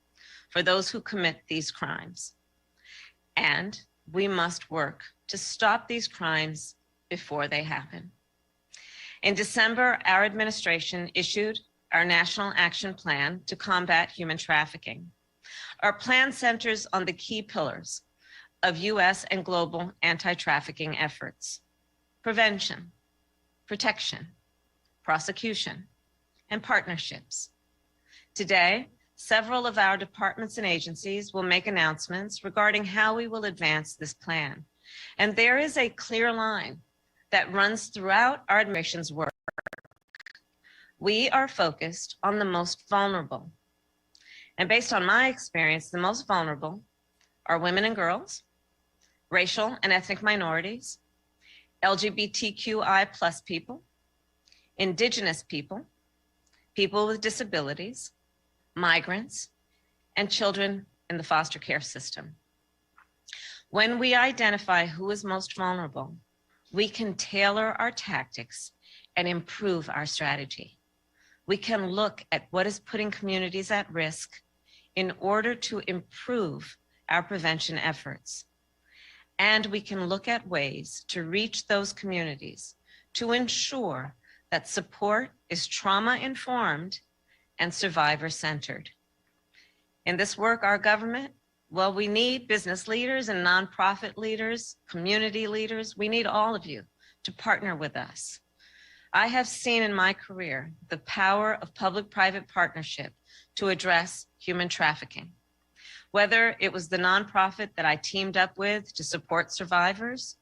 for those who commit these crimes. And we must work to stop these crimes before they happen. In December, our administration issued our National Action Plan to combat human trafficking. Our plan centers on the key pillars of U.S. and global anti-trafficking efforts: prevention, protection, prosecution, and partnerships. Today, several of our departments and agencies will make announcements regarding how we will advance this plan. And there is a clear line that runs throughout our administration's work. We are focused on the most vulnerable. And based on my experience, the most vulnerable are women and girls, racial and ethnic minorities, LGBTQI+ people, indigenous people, people with disabilities, migrants, and children in the foster care system. When we identify who is most vulnerable, we can tailor our tactics and improve our strategy. We can look at what is putting communities at risk in order to improve our prevention efforts. And we can look at ways to reach those communities to ensure that support is trauma-informed and survivor-centered. In this work, our government, well, we need business leaders and nonprofit leaders, community leaders. We need all of you to partner with us. I have seen in my career the power of public-private partnership to address human trafficking. Whether it was the nonprofit that I teamed up with to support survivors,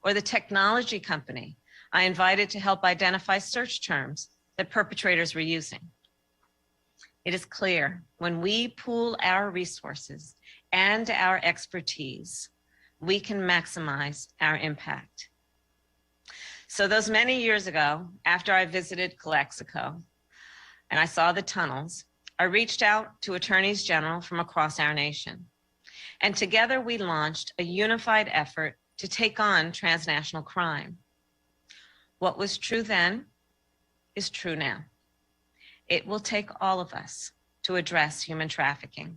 or the technology company I invited to help identify search terms that perpetrators were using. It is clear when we pool our resources and our expertise, we can maximize our impact. So those many years ago, after I visited Calexico and I saw the tunnels, I reached out to attorneys general from across our nation. And together we launched a unified effort to take on transnational crime. What was true then is true now. It will take all of us to address human trafficking.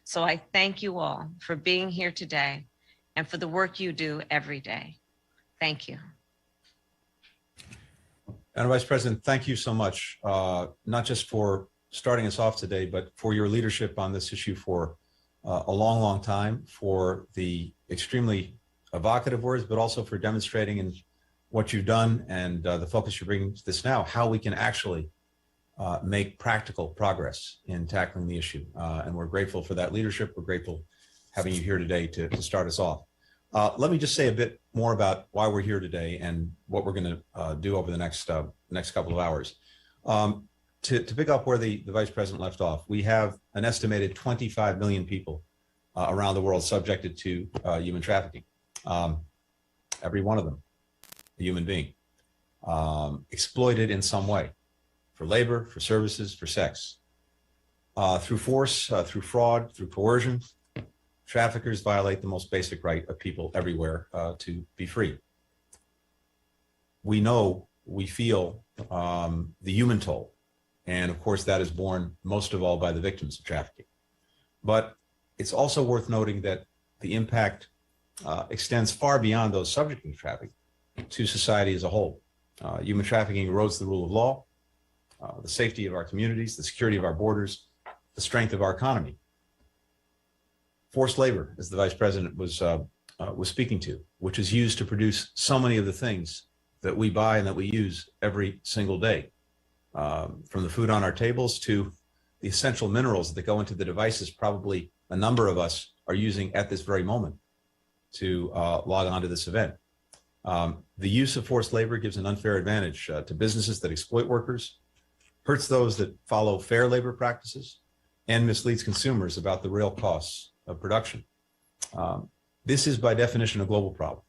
So I thank you all for being here today and for the work you do every day. Thank you. Madam Vice President, thank you so much, not just for starting us off today, but for your leadership on this issue for a long, long time, for the extremely evocative words, but also for demonstrating in what you've done and the focus you're bringing to this now, how we can actually make practical progress in tackling the issue. And we're grateful for that leadership. We're grateful having you here today to start us off. Let me just say a bit more about why we're here today and what we're going to do over the next couple of hours. To pick up where the Vice President left off, we have an estimated 25 million people around the world subjected to human trafficking. Every one of them, a human being, exploited in some way, for labor, for services, for sex. Through force, through fraud, through coercion, traffickers violate the most basic right of people everywhere to be free. We know, we feel the human toll. And of course, that is borne most of all by the victims of trafficking. But it's also worth noting that the impact extends far beyond those subject to trafficking to society as a whole. Human trafficking erodes the rule of law, the safety of our communities, the security of our borders, the strength of our economy. Forced labor, as the Vice President was speaking to, which is used to produce so many of the things that we buy and that we use every single day. From the food on our tables to the essential minerals that go into the devices probably a number of us are using at this very moment to log on to this event. The use of forced labor gives an unfair advantage to businesses that exploit workers, hurts those that follow fair labor practices, and misleads consumers about the real costs of production. This is by definition a global problem.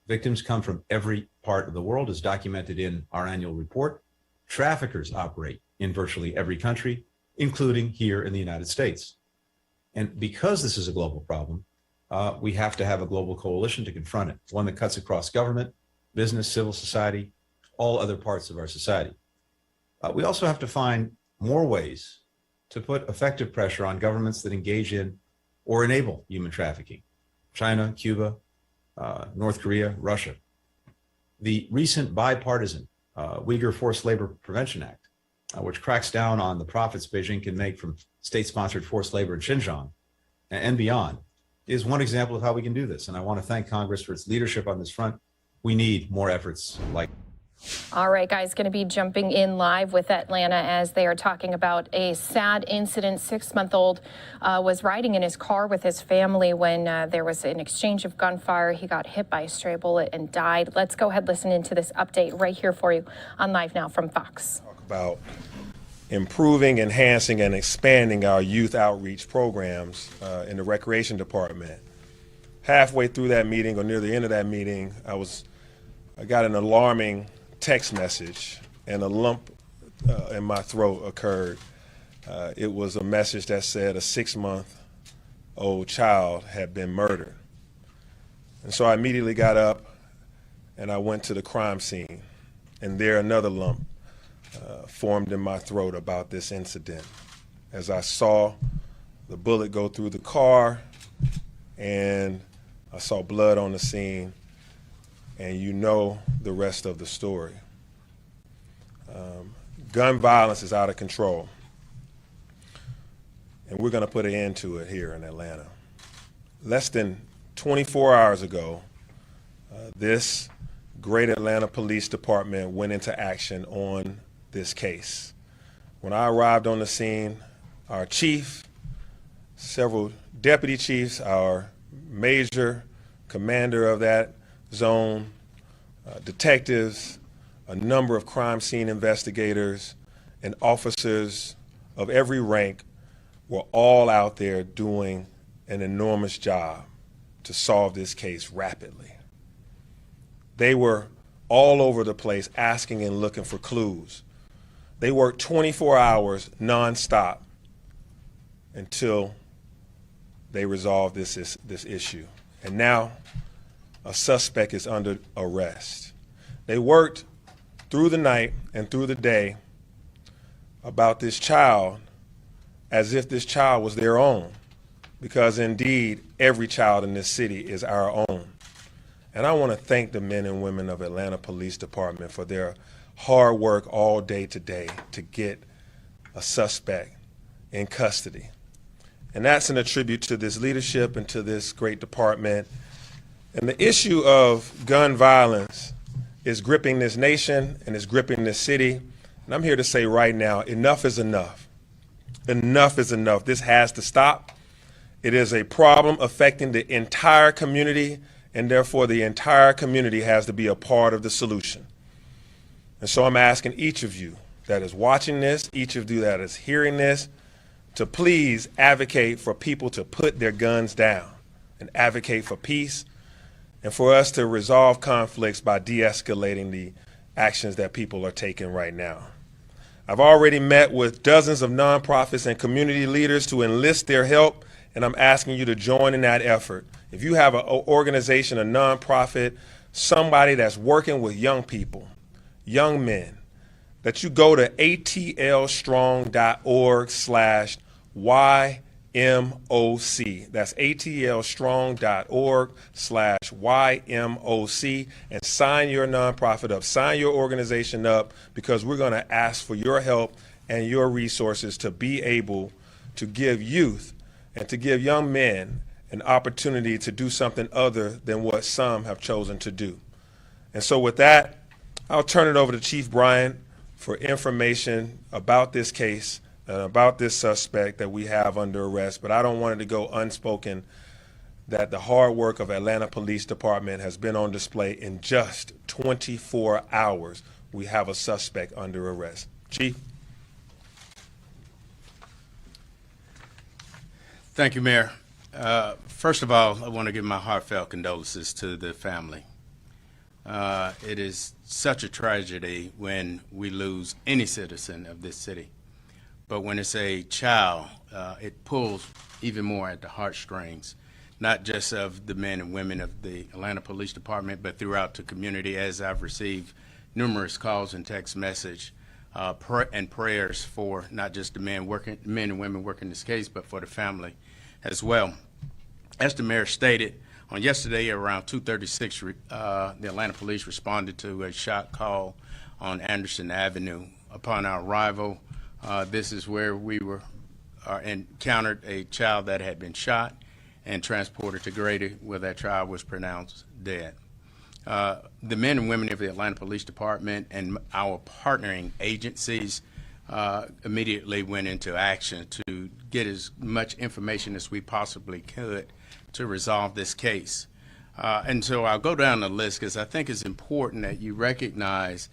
Victims come from every part of the world, as documented in our annual report. Traffickers operate in virtually every country, including here in the United States. And because this is a global problem, we have to have a global coalition to confront it, one that cuts across government, business, civil society, all other parts of our society. We also have to find more ways to put effective pressure on governments that engage in or enable human trafficking. China, Cuba, North Korea, Russia. The recent bipartisan Uyghur Forced Labor Prevention Act which cracks down on the profits Beijing can make from state-sponsored forced labor in Xinjiang and beyond, is one example of how we can do this. And I want to thank Congress for its leadership on this front. We need more efforts like. All right, guys, going to be jumping in live with Atlanta as they are talking about a sad incident. 6-month-old was riding in his car with his family when there was an exchange of gunfire. He got hit by a stray bullet and died. Let's go ahead, listen into this update right here for you on Live Now from Fox. Talk about improving, enhancing, and expanding our youth outreach programs in the recreation department. Halfway through that meeting, or near the end of that meeting, I got an alarming text message, and a lump in my throat occurred. It was a message that said a 6-month-old child had been murdered. And so I immediately got up and I went to the crime scene, and there another lump formed in my throat about this incident. As I saw the bullet go through the car, and I saw blood on the scene, and you know the rest of the story. Gun violence is out of control, and we're going to put an end to it here in Atlanta. Less than 24 hours ago, this great Atlanta Police Department went into action on this case. When I arrived on the scene, our chief, several deputy chiefs, our major commander of that zone, detectives, a number of crime scene investigators, and officers of every rank were all out there doing an enormous job to solve this case rapidly. They were all over the place asking and looking for clues. They worked 24 hours nonstop until they resolved this issue. And now a suspect is under arrest. They worked through the night and through the day about this child as if this child was their own, because indeed every child in this city is our own. And I want to thank the men and women of Atlanta Police Department for their hard work all day today to get a suspect in custody. And that's an attribute to this leadership and to this great department. And the issue of gun violence is gripping this nation and is gripping this city. And I'm here to say right now, enough is enough. Enough is enough. This has to stop. It is a problem affecting the entire community, and therefore the entire community has to be a part of the solution. And so I'm asking each of you that is watching this, each of you that is hearing this, to please advocate for people to put their guns down and advocate for peace, and for us to resolve conflicts by de-escalating the actions that people are taking right now. I've already met with dozens of nonprofits and community leaders to enlist their help, and I'm asking you to join in that effort. If you have an organization, a nonprofit, somebody that's working with young people, young men, that you go to atlstrong.org/YMOC. That's atlstrong.org/YMOC, and sign your nonprofit up, sign your organization up, because we're going to ask for your help and your resources to be able to give youth and to give young men an opportunity to do something other than what some have chosen to do. And so with that, I'll turn it over to Chief Bryant for information about this case and about this suspect that we have under arrest. But I don't want it to go unspoken that the hard work of Atlanta Police Department has been on display. In just 24 hours, we have a suspect under arrest. Chief. Thank you, Mayor. First of all, I want to give my heartfelt condolences to the family. It is such a tragedy when we lose any citizen of this city. But when it's a child, it pulls even more at the heartstrings, not just of the men and women of the Atlanta Police Department, but throughout the community, as I've received numerous calls and text message and prayers for not just the men and women working this case, but for the family as well. As the mayor stated, on yesterday around 2:36, the Atlanta Police responded to a shot call on Anderson Avenue Upon our arrival, this is where we were encountered a child that had been shot and transported to Grady, where that child was pronounced dead. The men and women of the Atlanta Police Department and our partnering agencies immediately went into action to get as much information as we possibly could to resolve this case. And so I'll go down the list because I think it's important that you recognize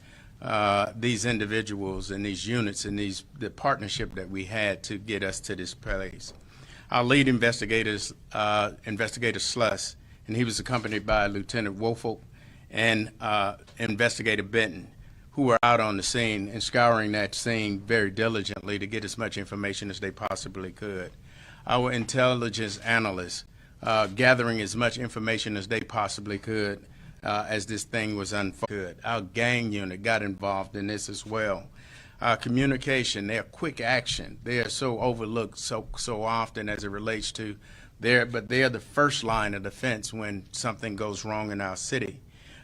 these individuals and these units and the partnership that we had to get us to this place. Our lead investigator Sluss, and he was accompanied by Lieutenant Wofolk and Investigator Benton, who were out on the scene and scouring that scene very diligently to get as much information as they possibly could. Our intelligence analysts gathering as much information as they possibly could as this thing was unfolding. Our gang unit got involved in this as well. Communication, their quick action, they are so overlooked so often as it relates to but they are the first line of defense when something goes wrong in our city.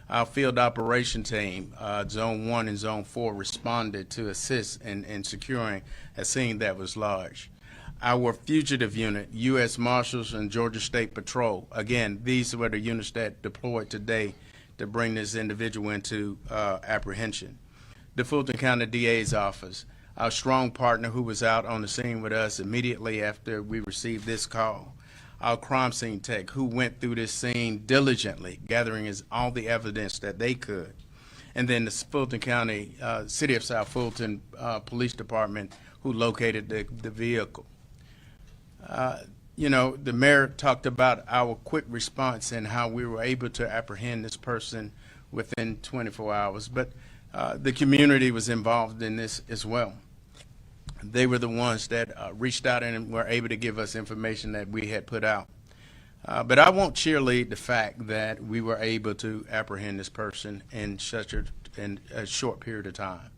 Our field operation team, Zone 1 and Zone 4, responded to assist in securing a scene that was large. Our fugitive unit, U.S. Marshals and Georgia State Patrol, again, these were the units that deployed today to bring this individual into apprehension. The Fulton County DA's office, our strong partner who was out on the scene with us immediately after we received this call. Our crime scene tech who went through this scene diligently, gathering all the evidence that they could. And then the Fulton County, City of South Fulton Police Department who located the vehicle. You know, the mayor talked about our quick response and how we were able to apprehend this person within 24 hours. But the community was involved in this as well. They were the ones that reached out and were able to give us information that we had put out. But I won't cheerlead the fact that we were able to apprehend this person in such a short period of time.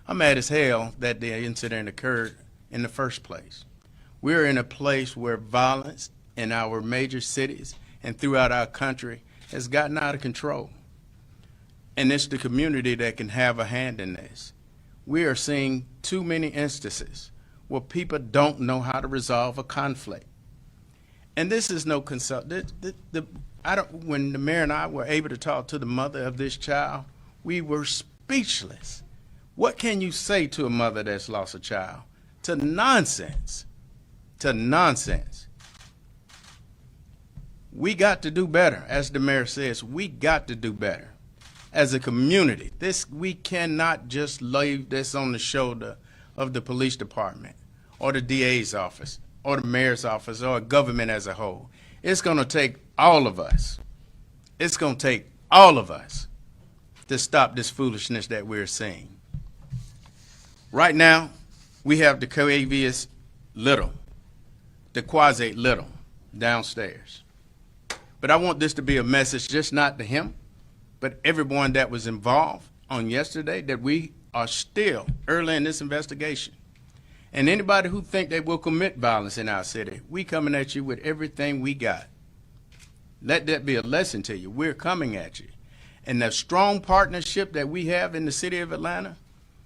I'm mad as hell that the incident occurred in the first place. We're in a place where violence in our major cities and throughout our country has gotten out of control. And it's the community that can have a hand in this. We are seeing too many instances where people don't know how to resolve a conflict. And this is no consult. When the mayor and I were able to talk to the mother of this child, we were speechless. What can you say to a mother that's lost a child? To nonsense. To nonsense. We got to do better. As the mayor says, we got to do better. As a community, we cannot just leave this on the shoulder of the police department or the DA's office or the mayor's office or government as a whole. It's going to take all of us. It's going to take all of us to stop this foolishness that we're seeing. Right now, we have the Quavius Little, the Quasi Little downstairs. But I want this to be a message just not to him, but everyone that was involved on yesterday, that we are still early in this investigation. And anybody who think they will commit violence in our city, we coming at you with everything we got. Let that be a lesson to you. We're coming at you. And the strong partnership that we have in the city of Atlanta,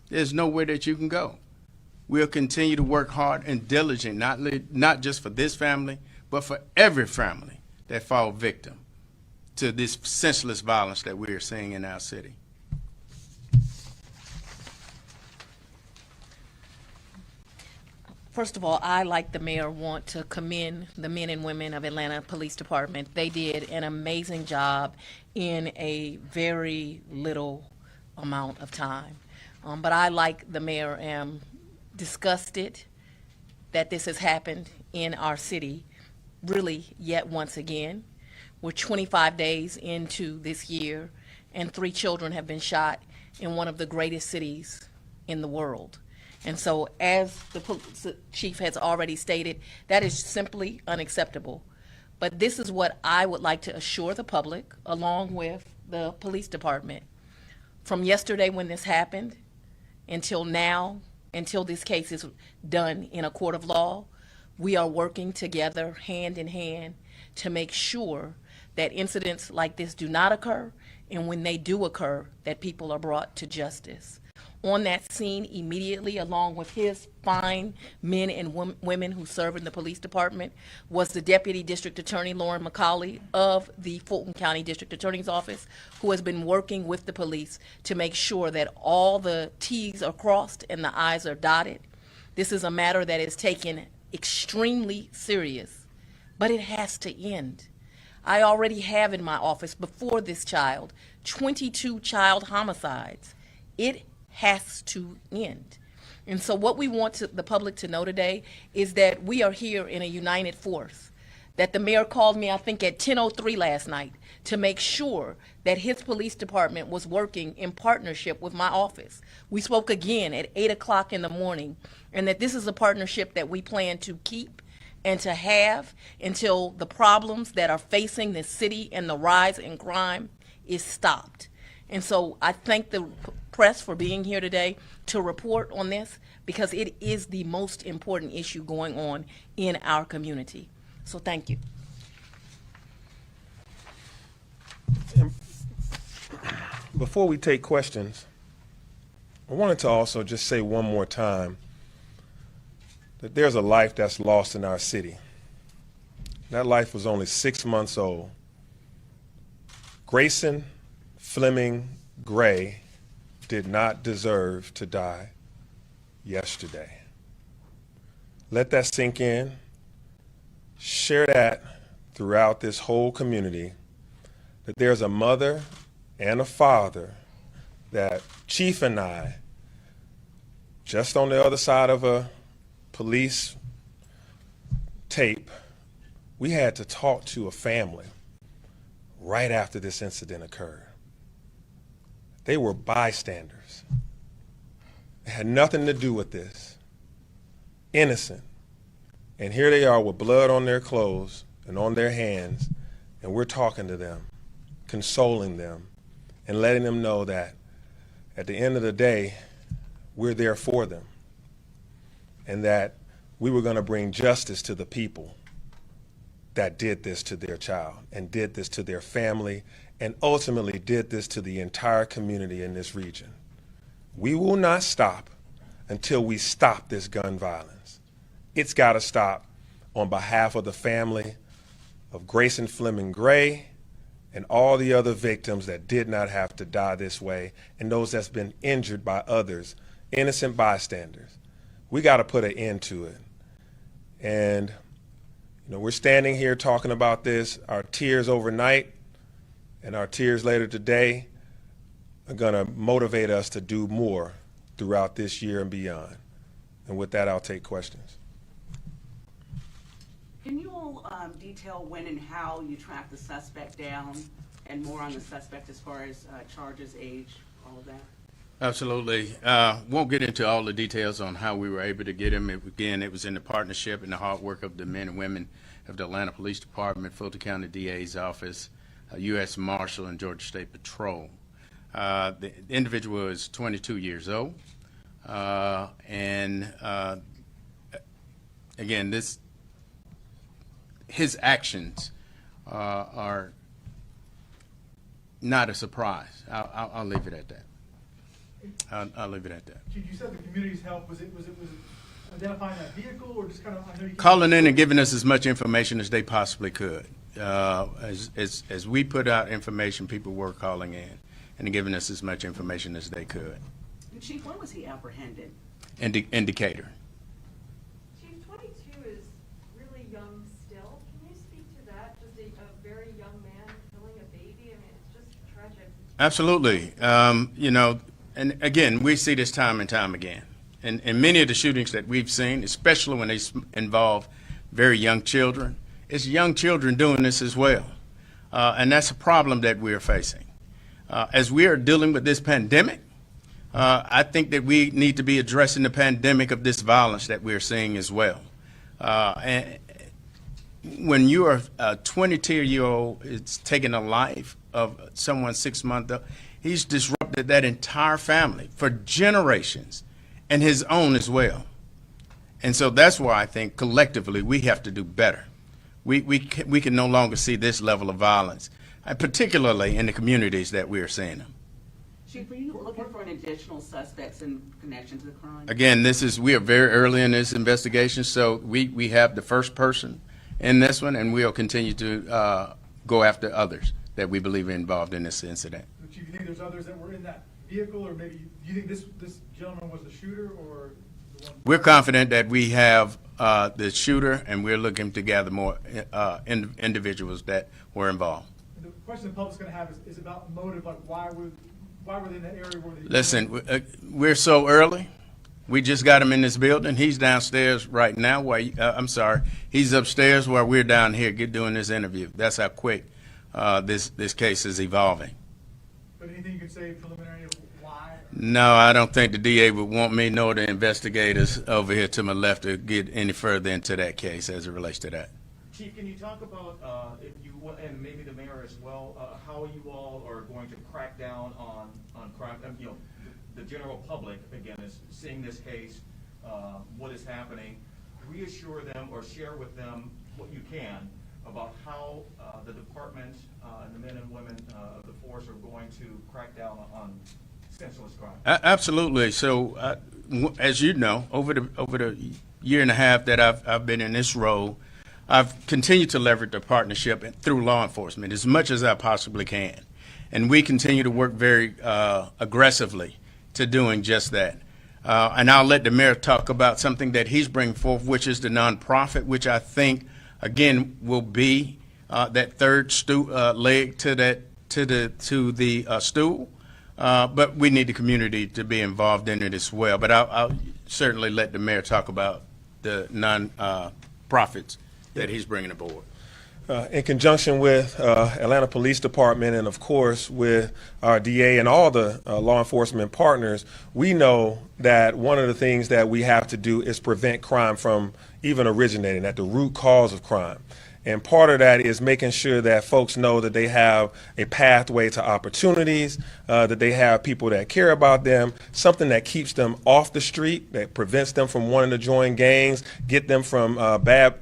there's nowhere that you can go. We'll continue to work hard and diligent, not just for this family, but for every family that fall victim to this senseless violence that we are seeing in our city. First of all, I, like the mayor, want to commend the men and women of Atlanta Police Department. They did an amazing job in a very little amount of time. But I, like the mayor, am disgusted that this has happened in our city, really yet once again. We're 25 days into this year, and 3 children have been shot in one of the greatest cities in the world. And so, as the police chief has already stated, that is simply unacceptable. But this is what I would like to assure the public, along with the police department. From yesterday when this happened until now, until this case is done in a court of law, we are working together hand in hand to make sure that incidents like this do not occur, and when they do occur, that people are brought to justice. on that scene immediately, along with his fine men and women who serve in the police department, was the Deputy District Attorney Lauren McCauley of the Fulton County District Attorney's Office, who has been working with the police to make sure that all the T's are crossed and the I's are dotted. This is a matter that is taken extremely serious, but it has to end. I already have in my office, before this child, 22 child homicides. It has to end. And so what we want the public to know today is that we are here in a united force, that the mayor called me, I think, at 10:03 last night to make sure that his police department was working in partnership with my office. We spoke again at 8 o'clock in the morning, and that this is a partnership that we plan to keep and to have until the problems that are facing this city and the rise in crime is stopped. And so I thank the press for being here today to report on this, because it is the most important issue going on in our community. So thank you. Before we take questions, I wanted to also just say one more time that there's a life that's lost in our city. That life was only 6 months old. Grayson Fleming Gray did not deserve to die yesterday. Let that sink in. Share that throughout this whole community, that there's a mother and a father that Chief and I, just on the other side of a police tape, we had to talk to a family right after this incident occurred. They were bystanders. It had nothing to do with this. Innocent. And here they are with blood on their clothes and on their hands, and we're talking to them, consoling them, and letting them know that at the end of the day, we're there for them, and that we were going to bring justice to the people that did this to their child and did this to their family and ultimately did this to the entire community in this region. We will not stop until we stop this gun violence. It's got to stop on behalf of the family of Grayson Fleming Gray and all the other victims that did not have to die this way, and those that's been injured by others, innocent bystanders. We got to put an end to it. And we're standing here talking about this. Our tears overnight and our tears later today are going to motivate us to do more throughout this year and beyond. And with that, I'll take questions. Can you all detail when and how you track the suspect down, and more on the suspect as far as charges, age, all of that? Absolutely. Won't get into all the details on how we were able to get him. Again, it was in the partnership and the hard work of the men and women of the Atlanta Police Department, Fulton County DA's office, U.S. Marshal, and Georgia State Patrol. The individual is 22 years old. And again, his actions are not a surprise. I'll leave it at that. I'll leave it at that. You said the community's help, was it identifying that vehicle, or just kind of, I know you Calling in and giving us as much information as they possibly could. As we put out information, people were calling in and giving us as much information as they could. And Chief, when was he apprehended? Indicator. Chief, 22 is really young still. Can you speak to that? Just a very young man killing a baby? I mean, it's just tragic. Absolutely. And again, we see this time and time again. And many of the shootings that we've seen, especially when they involve very young children, it's young children doing this as well. And that's a problem that we're facing. As we are dealing with this pandemic, I think that we need to be addressing the pandemic of this violence that we're seeing as well. And when you are a 22-year-old, it's taking a life of someone 6 months old, he's disrupted that entire family for generations, and his own as well. And so that's why I think collectively we have to do better. We can no longer see this level of violence, particularly in the communities that we are seeing them. Chief, are you looking for an additional suspects in connection to the crime? Again, we are very early in this investigation, so we have the first person in this one, and we'll continue to go after others that we believe are involved in this incident. Chief, you think there's others that were in that vehicle, or maybe do you think this gentleman was the shooter, or the one? We're confident that we have the shooter, and we're looking to gather more individuals that were involved. The question the public's going to have is about motive, like why were they in that area where they... Listen, we're so early. We just got him in this building. He's downstairs right now. I'm sorry. He's upstairs while we're down here doing this interview. That's how quick this case is evolving. But anything you can say preliminary of why? No, I don't think the DA would want me nor the investigators over here to my left to get any further into that case as it relates to that. Chief, can you talk about, if you and maybe the mayor as well, how you all are going to crack down on crime? The general public, again, is seeing this case, what is happening. Reassure them or share with them what you can about how the department and the men and women of the force are going to crack down on senseless crime. Absolutely. So, as you know, over the year and a half that I've been in this role, I've continued to leverage the partnership through law enforcement as much as I possibly can. And we continue to work very aggressively to doing just that. And I'll let the mayor talk about something that he's bringing forth, which is the nonprofit, which I think, again, will be that third leg to the stool. But we need the community to be involved in it as well. But I'll certainly let the mayor talk about the non-profits that he's bringing aboard. In conjunction with Atlanta Police Department and, of course, with our DA and all the law enforcement partners, we know that one of the things that we have to do is prevent crime from even originating at the root cause of crime. And part of that is making sure that folks know that they have a pathway to opportunities, that they have people that care about them, something that keeps them off the street, that prevents them from wanting to join gangs, get them from bad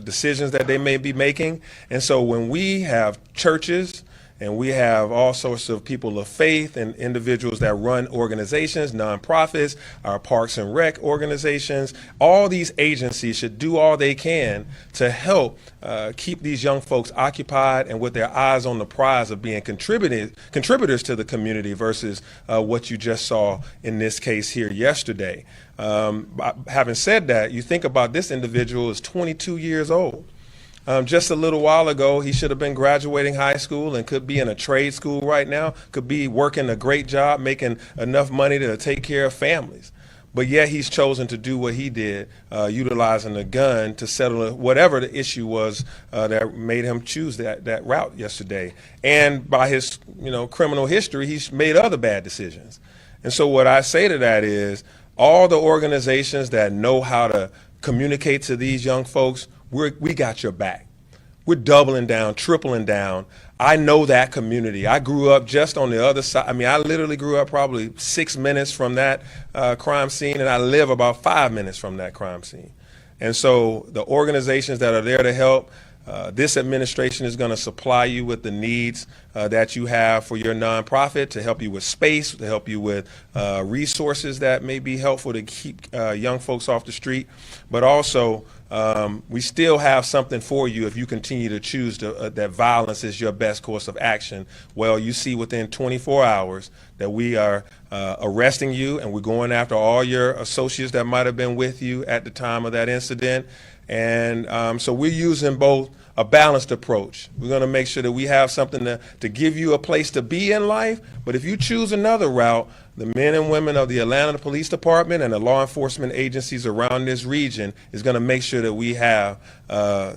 decisions that they may be making. And so when we have churches and we have all sorts of people of faith and individuals that run organizations, nonprofits, our parks and rec organizations, all these agencies should do all they can to help keep these young folks occupied and with their eyes on the prize of being contributors to the community versus what you just saw in this case here yesterday. Having said that, you think about this individual is 22 years old. Just a little while ago, he should have been graduating high school and could be in a trade school right now, could be working a great job, making enough money to take care of families. But yet he's chosen to do what he did, utilizing a gun to settle whatever the issue was that made him choose that route yesterday. And by his criminal history, he's made other bad decisions. And so what I say to that is all the organizations that know how to communicate to these young folks, we got your back. We're doubling down, tripling down. I know that community. I grew up just on the other side. I mean, I literally grew up probably 6 minutes from that crime scene, and I live about 5 minutes from that crime scene. And so the organizations that are there to help, this administration is going to supply you with the needs that you have for your nonprofit, to help you with space, to help you with resources that may be helpful to keep young folks off the street. But also, we still have something for you if you continue to choose that violence is your best course of action. Well, you see within 24 hours that we are arresting you, and we're going after all your associates that might have been with you at the time of that incident. And so we're using both a balanced approach. We're going to make sure that we have something to give you a place to be in life. But if you choose another route, the men and women of the Atlanta Police Department and the law enforcement agencies around this region is going to make sure that we have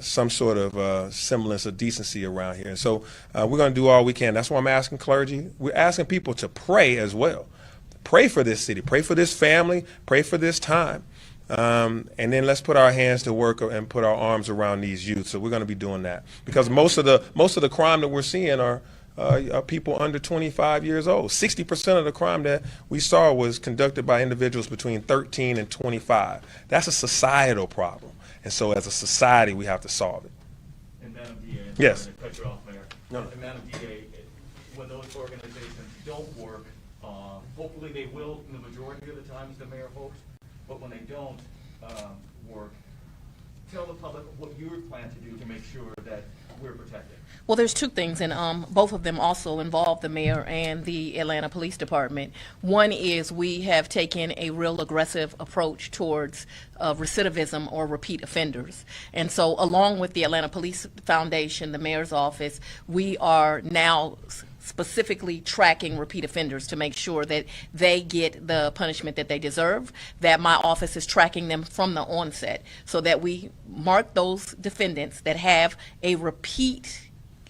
some sort of semblance of decency around here. And so we're going to do all we can. That's why I'm asking clergy. We're asking people to pray as well. Pray for this city. Pray for this family. Pray for this time. And then let's put our hands to work and put our arms around these youth. So we're going to be doing that because most of the crime that we're seeing are people under 25 years old. 60% of the crime that we saw was conducted by individuals between 13 and 25. That's a societal problem. And so as a society, we have to solve it. And Madam DA, yes. to cut you off, Mayor. No. And Madam DA, when those organizations don't work, hopefully they will in the majority of the times, the mayor hopes, but when they don't work, tell the public what you plan to do to make sure that we're protected. Well, there's two things, and both of them also involve the mayor and the Atlanta Police Department. One is we have taken a real aggressive approach towards recidivism or repeat offenders. And so along with the Atlanta Police Foundation, the mayor's office, we are now specifically tracking repeat offenders to make sure that they get the punishment that they deserve, that my office is tracking them from the onset so that we mark those defendants that have a repeat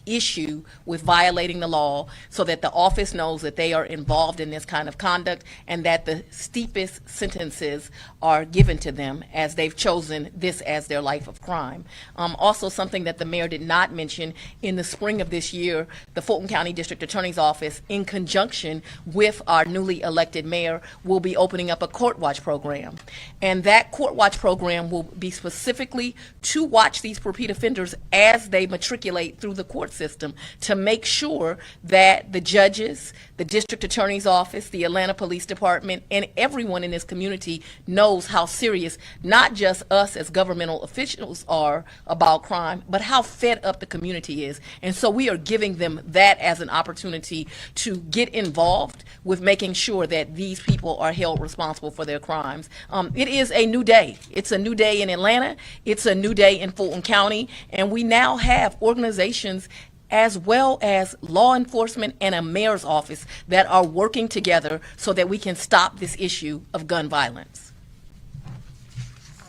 issue with violating the law so that the office knows that they are involved in this kind of conduct and that the steepest sentences are given to them as they've chosen this as their life of crime. Also, something that the mayor did not mention, in the spring of this year, the Fulton County District Attorney's Office, in conjunction with our newly elected mayor, will be opening up a court watch program. And that court watch program will be specifically to watch these repeat offenders as they matriculate through the court system to make sure that the judges, the district attorney's office, the Atlanta Police Department, and everyone in this community knows how serious not just us as governmental officials are about crime, but how fed up the community is. And so we are giving them that as an opportunity to get involved with making sure that these people are held responsible for their crimes. It is a new day. It's a new day in Atlanta. It's a new day in Fulton County. And we now have organizations as well as law enforcement and a mayor's office that are working together so that we can stop this issue of gun violence.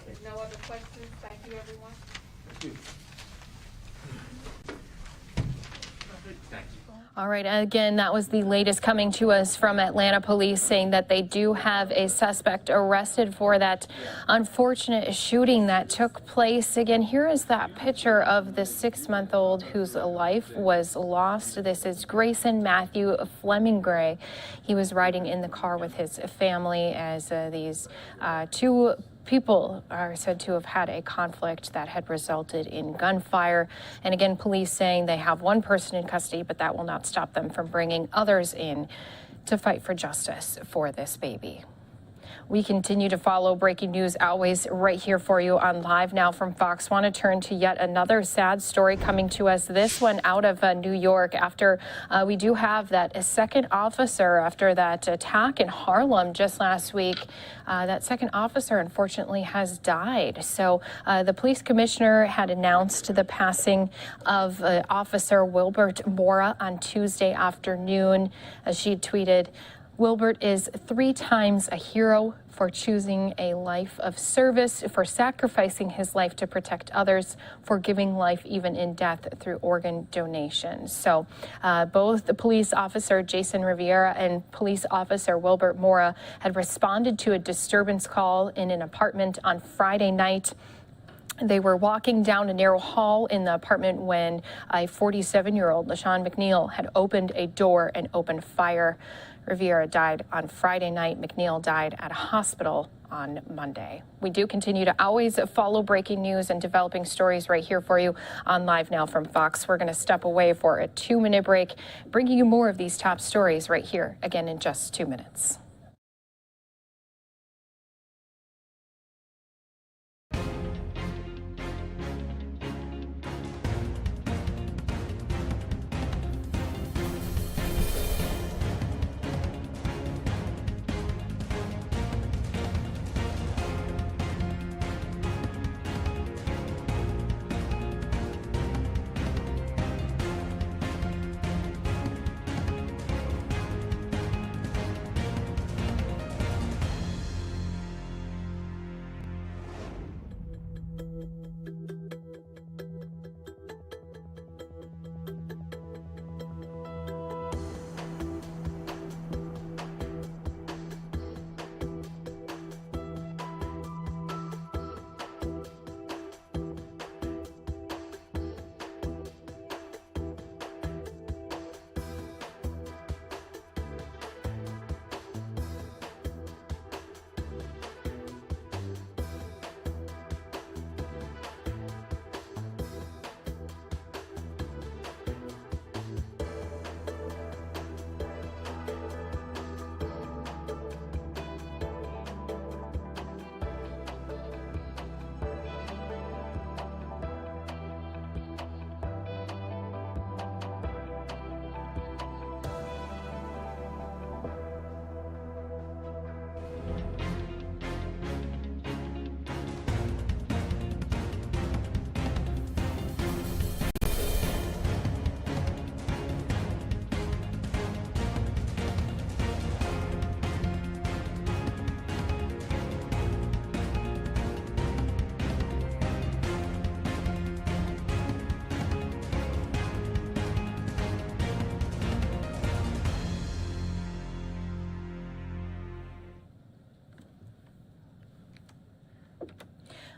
There's no other questions. Thank you, everyone. All right, again, that was the latest coming to us from Atlanta Police, saying that they do have a suspect arrested for that unfortunate shooting that took place. Again, here is that picture of the 6-month-old whose life was lost. This is Grayson Matthew Fleming Gray. He was riding in the car with his family as these two people are said to have had a conflict that had resulted in gunfire. And again, police saying they have one person in custody, but that will not stop them from bringing others in to fight for justice for this baby. We continue to follow breaking news always right here for you on Live Now from Fox. Want to turn to yet another sad story coming to us, this one out of New York, after we do have that second officer after that attack in Harlem just last week. That second officer unfortunately has died. So the police commissioner had announced the passing of Officer Wilbert Mora on Tuesday afternoon. As she tweeted, "Wilbert is 3 times a hero for choosing a life of service, for sacrificing his life to protect others, for giving life even in death through organ donation." So both the police officer Jason Rivera and police officer Wilbert Mora had responded to a disturbance call in an apartment on Friday night. They were walking down a narrow hall in the apartment when a 47-year-old, LaShawn McNeil, had opened a door and opened fire. Rivera died on Friday night. McNeil died at a hospital on Monday. We do continue to always follow breaking news and developing stories right here for you on Live Now from Fox. We're going to step away for a 2-minute break, bringing you more of these top stories right here again in just 2 minutes.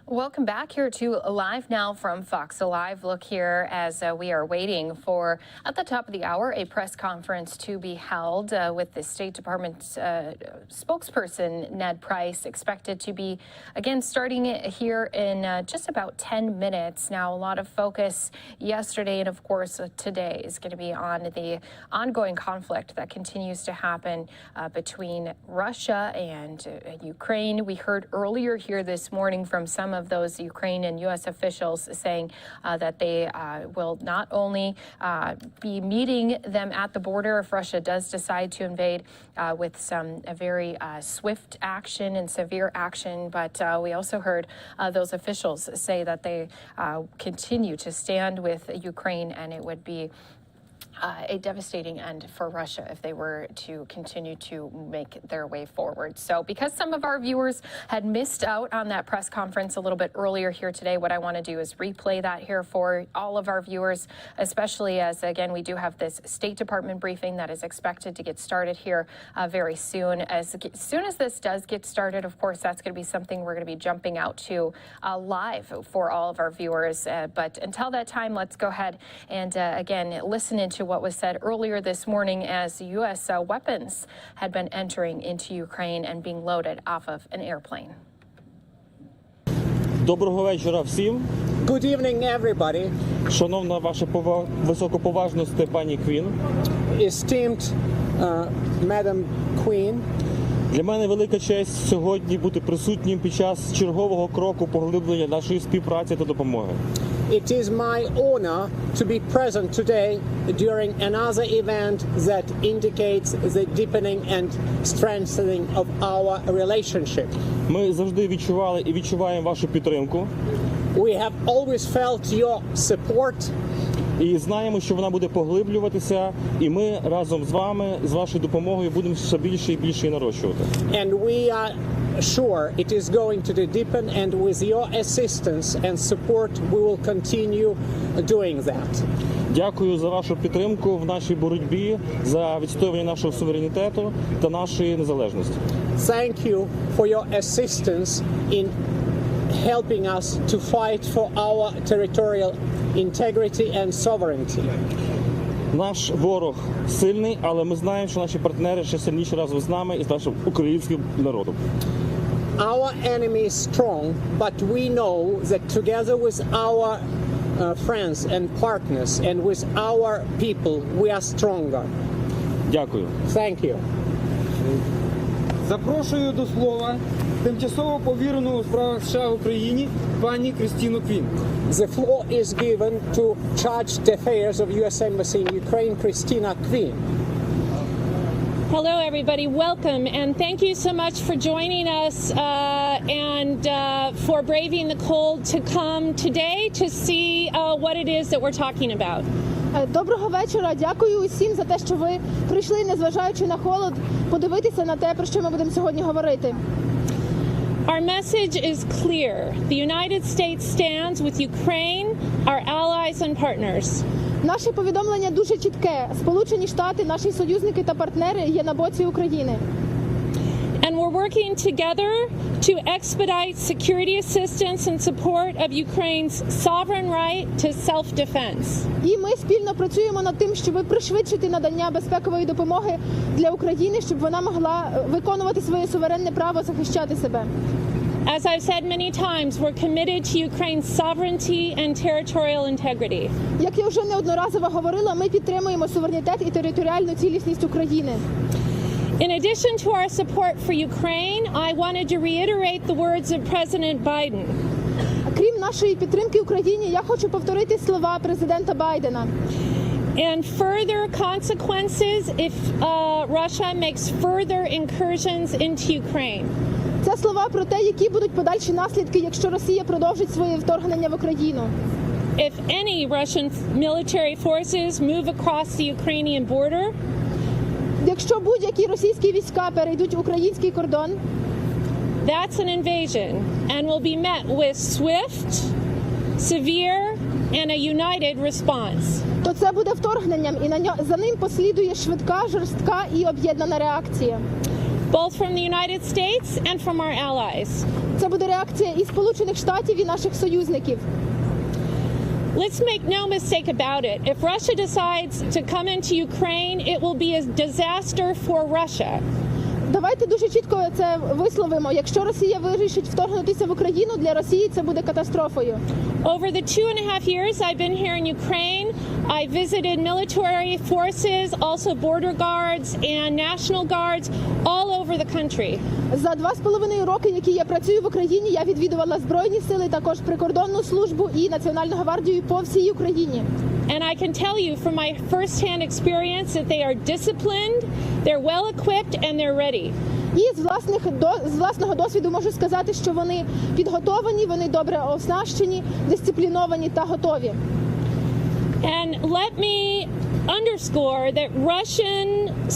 Welcome back here to Live Now from Fox Alive. Look here as we are waiting for, at the top of the hour, a press conference to be held with the State Department spokesperson, Ned Price, expected to be, again, starting it here in just about 10 minutes. Now, a lot of focus yesterday and, of course, today is going to be on the ongoing conflict that continues to happen between Russia and Ukraine. We heard earlier here this morning from some of those Ukrainian U.S. officials saying that they will not only be meeting them at the border if Russia does decide to invade with some very swift action and severe action, but we also heard those officials say that they continue to stand with Ukraine, and it would be a devastating end for Russia if they were to continue to make their way forward. So because some of our viewers had missed out on that press conference a little bit earlier here today, what I want to do is replay that here for all of our viewers, especially as, again, we do have this State Department briefing that is expected to get started here very soon. As soon as this does get started, of course, that's going to be something we're going to be jumping out to live for all of our viewers. But until that time, let's go ahead and, again, listen into what was said earlier this morning as U.S. weapons had been entering into Ukraine and being loaded off of an airplane. Доброго вечора всім. Good evening, everybody. Шановна ваша високоповажність пані Квін. Esteemed Madam Queen. Для мене велика честь сьогодні бути присутнім під час чергового кроку поглиблення нашої співпраці та допомоги. It is my honor to be present today during another event that indicates the deepening and strengthening of our relationship. Ми завжди відчували і відчуваємо вашу підтримку. We have always felt your support. І знаємо, що вона буде поглиблюватися, і ми разом з вами, з вашою допомогою, будемо все більше і більше нарощувати. And we are sure it is going to deepen, and with your assistance and support we will continue doing that. Дякую за вашу підтримку в нашій боротьбі за відстоювання нашого суверенітету та нашої незалежності. Thank you for your assistance in helping us to fight for our territorial integrity and sovereignty. Наш ворог сильний, але ми знаємо, що наші партнери ще сильніші разом з нами і з нашим українським народом. Our enemy is strong, but we know that together with our friends and partners and with our people, we are stronger. Дякую. Thank you. Запрошую до слова тимчасово повірену у справах США в Україні пані Крістіну Квін. The floor is given to Chargé d'Affaires of U.S. Embassy in Ukraine, Christina Quinn. Hello, everybody. Welcome, and thank you so much for joining us and for braving the cold to come today to see what it is that we're talking about. Доброго вечора. Дякую усім за те, що ви прийшли, незважаючи на холод, подивитися на те, про що ми будемо сьогодні говорити. Our message is clear. The United States stands with Ukraine, our allies and partners. Наше повідомлення дуже чітке. Сполучені Штати, наші союзники та партнери є на боці України. And we're working together to expedite security assistance and support of Ukraine's sovereign right to self-defense. І ми спільно працюємо над тим, щоб пришвидшити надання безпекової допомоги для України, щоб вона могла виконувати своє суверенне право захищати себе. As I've said many times, we're committed to Ukraine's sovereignty and territorial integrity. Як я вже неодноразово говорила, ми підтримуємо суверенітет і територіальну цілісність України. In addition to our support for Ukraine, I wanted to reiterate the words of President Biden. Крім нашої підтримки Україні, я хочу повторити слова президента Байдена. And further consequences if Russia makes further incursions into Ukraine. Це слова про те, які будуть подальші наслідки, якщо Росія продовжить своє вторгнення в Україну. If any Russian military forces move across the Ukrainian border, якщо будь-які російські війська перейдуть український кордон, that's an invasion and will be met with swift, severe and a united response. То це буде вторгненням, і за ним послідує швидка, жорстка і об'єднана реакція. both from the United States and from our allies. Це буде реакція і Сполучених Штатів, і наших союзників. Let's make no mistake about it. If Russia decides to come into Ukraine, it will be a disaster for Russia. Давайте дуже чітко це висловимо. Якщо Росія вирішить вторгнутися в Україну, для Росії це буде катастрофою. Over the 2.5 years I've been here in Ukraine, I visited military forces, also border guards and national guards all over the country. За 2,5 роки, які я працюю в Україні, я відвідувала Збройні сили, також прикордонну службу і Національну гвардію по всій Україні. And I can tell you from my first-hand experience that they are disciplined, they're well-equipped, and they're ready. І з власного досвіду можу сказати, що вони підготовлені, вони добре оснащені, дисципліновані та готові. And let me underscore that Russian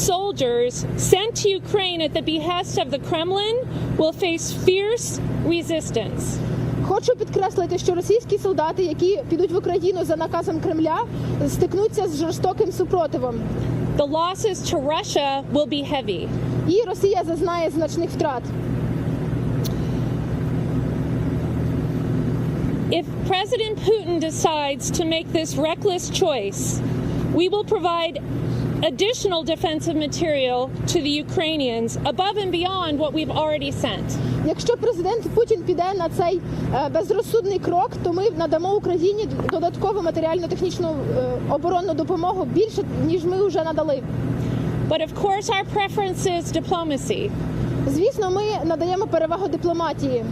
soldiers sent to Ukraine at the behest of the Kremlin will face fierce resistance. Хочу підкреслити, що російські солдати, які підуть в Україну за наказом Кремля, стикнуться з жорстоким супротивом. The losses to Russia will be heavy. І Росія зазнає значних втрат. If President Putin decides to make this reckless choice, we will provide additional defensive material to the Ukrainians above and beyond what we've already sent. Якщо президент Путін піде на цей безрозсудний крок, то ми надамо Україні додаткову матеріально-технічну оборонну допомогу більше, ніж ми вже надали. But of course our preference is diplomacy. Звісно, ми надаємо перевагу дипломатії.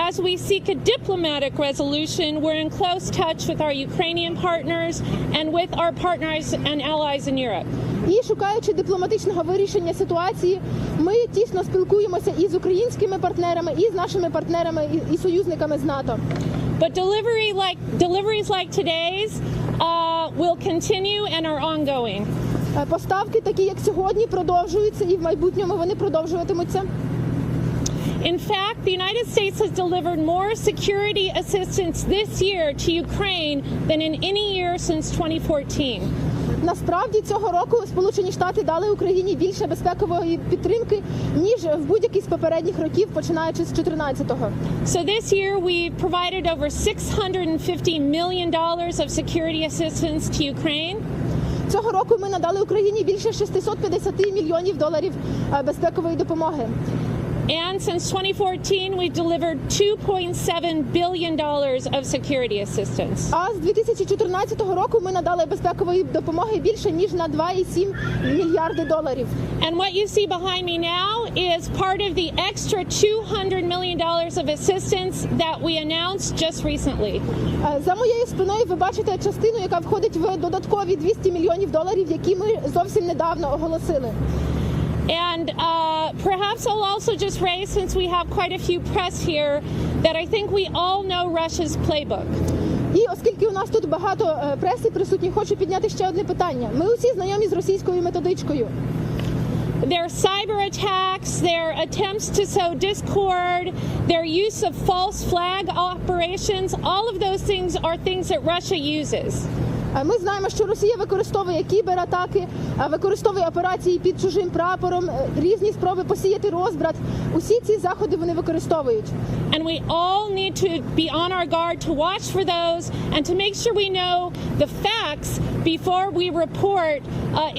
As we seek a diplomatic resolution, we're in close touch with our Ukrainian partners and with our partners and allies in Europe. І шукаючи дипломатичного вирішення ситуації, ми тісно спілкуємося і з українськими партнерами, і з нашими партнерами і союзниками з НАТО. But deliveries like today's will continue and are ongoing. Поставки такі, як сьогодні, продовжуються і в майбутньому вони продовжуватимуться. In fact, the United States has delivered more security assistance this year to Ukraine than in any year since 2014. Насправді цього року Сполучені Штати дали Україні більше безпекової підтримки, ніж в будь-який з попередніх років, починаючи з 14-го. So this year we provided over $650 million of security assistance to Ukraine. Цього року ми надали Україні більше 650 мільйонів доларів безпекової допомоги. And since 2014, we've delivered $2.7 billion of security assistance. А з 2014 року ми надали безпекової допомоги більше, ніж на 2,7 мільярди доларів. And what you see behind me now is part of the extra $200 million of assistance that we announced just recently. За моєю спиною ви бачите частину, яка входить в додаткові 200 мільйонів доларів, які ми зовсім недавно оголосили. And perhaps I'll also just raise, since we have quite a few press here, that I think we all know Russia's playbook. І оскільки у нас тут багато преси присутні, хочу підняти ще одне питання. Ми усі знайомі з російською методичкою. Their cyber attacks, their attempts to sow discord, their use of false flag operations, all of those things are things that Russia uses. Ми знаємо, що Росія використовує кібератаки, використовує операції під чужим прапором, різні спроби посіяти розбрат. Усі ці заходи вони використовують. And we all need to be on our guard to watch for those and to make sure we know the facts before we report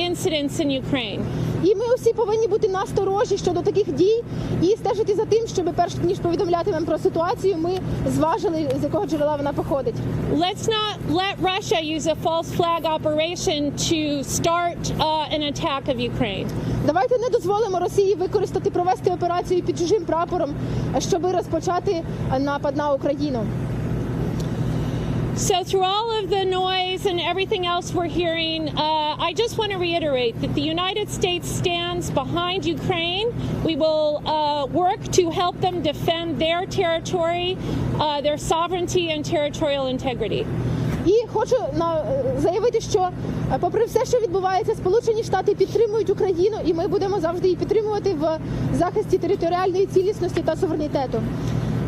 incidents in Ukraine. І ми усі повинні бути насторожі щодо таких дій і стежити за тим, щоб перш ніж повідомляти вам про ситуацію, ми зважили, з якого джерела вона походить. Let's not let Russia use a false flag operation to start an attack of Ukraine. Давайте не дозволимо Росії провести операцію під чужим прапором, щоб розпочати напад на Україну. So through all of the noise and everything else we're hearing, I just want to reiterate that the United States stands behind Ukraine. We will work to help them defend their territory, their sovereignty and territorial integrity. І хочу заявити, що попри все, що відбувається, Сполучені Штати підтримують Україну, і ми будемо завжди її підтримувати в захисті територіальної цілісності та суверенітету.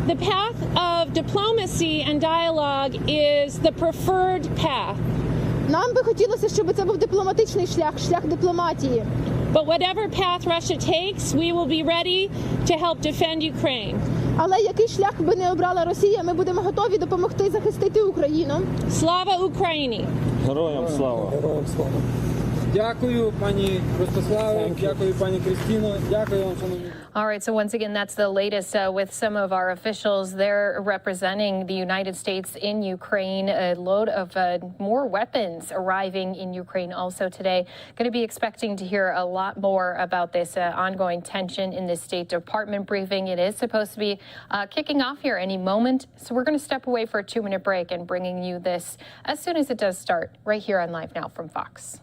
The path of diplomacy and dialogue is the preferred path. Нам би хотілося, щоб це був дипломатичний шлях, шлях дипломатії. But whatever path Russia takes, we will be ready to help defend Ukraine. Але який шлях би не обрала Росія, ми будемо готові допомогти захистити Україну. Слава Україні! Героям слава! Героям слава! Дякую, пані Ростиславе, дякую, пані Кристино, дякую вам, шановні. All right, so once again, that's the latest with some of our officials. They're representing the United States in Ukraine. A load of more weapons arriving in Ukraine also today. Going to be expecting to hear a lot more about this ongoing tension in the State Department briefing. It is supposed to be kicking off here any moment. So we're going to step away for a 2-minute break and bringing you this as soon as it does start right here on Live Now from Fox.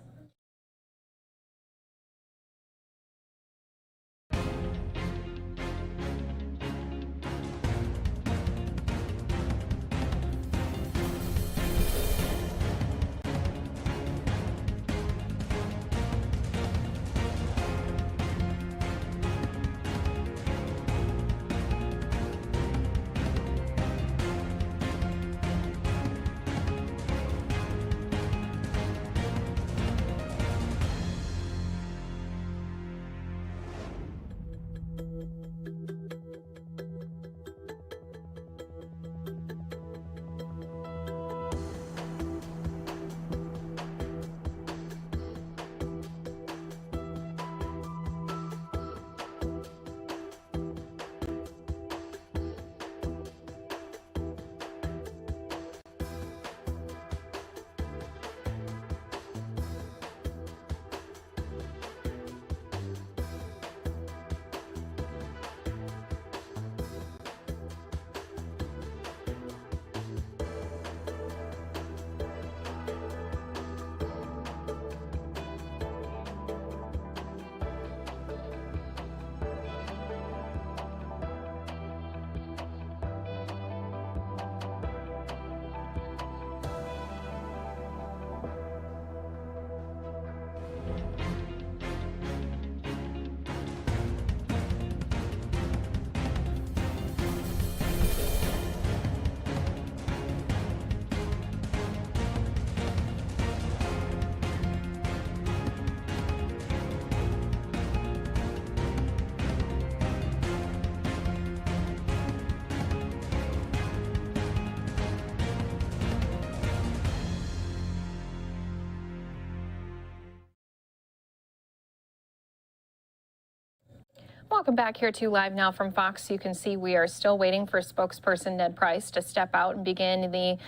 Welcome back here to Live Now from Fox. You can see we are still waiting for spokesperson Ned Price to step out and begin the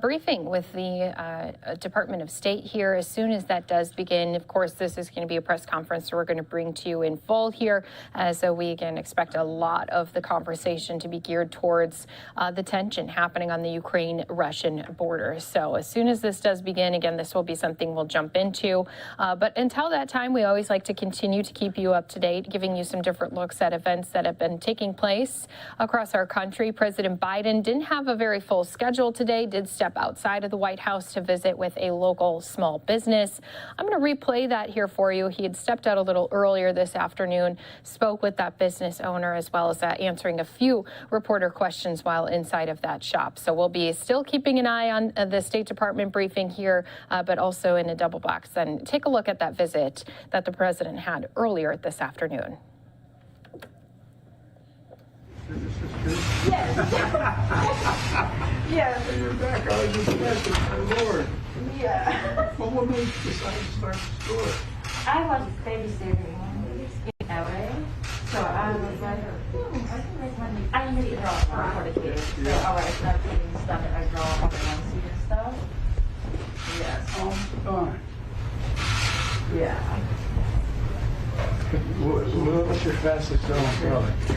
briefing with the Department of State here. As soon as that does begin, of course, this is going to be a press conference, so we're going to bring to you in full here. So we, again, expect a lot of the conversation to be geared towards the tension happening on the Ukraine-Russian border. So as soon as this does begin, again, this will be something we'll jump into. But until that time, we always like to continue to keep you up to date, giving you some different looks at events that have been taking place across our country. President Biden didn't have a very full schedule today, did step outside of the White House to visit with a local small business. I'm going to replay that here for you. He had stepped out a little earlier this afternoon, spoke with that business owner, as well as answering a few reporter questions while inside of that shop. So we'll be still keeping an eye on the State Department briefing here, but also in a double box. And take a look at that visit that the president had earlier this afternoon. Yes. Yes. And you're back. I was just asking, my Lord. Yeah. What would make you decide to start the store? I was babysitting in LA, so I was like, I can make money. I really draw for the kids. So I was not doing stuff that I draw on the onesie and stuff. Yes. Oh, Yeah. what's your fastest selling product?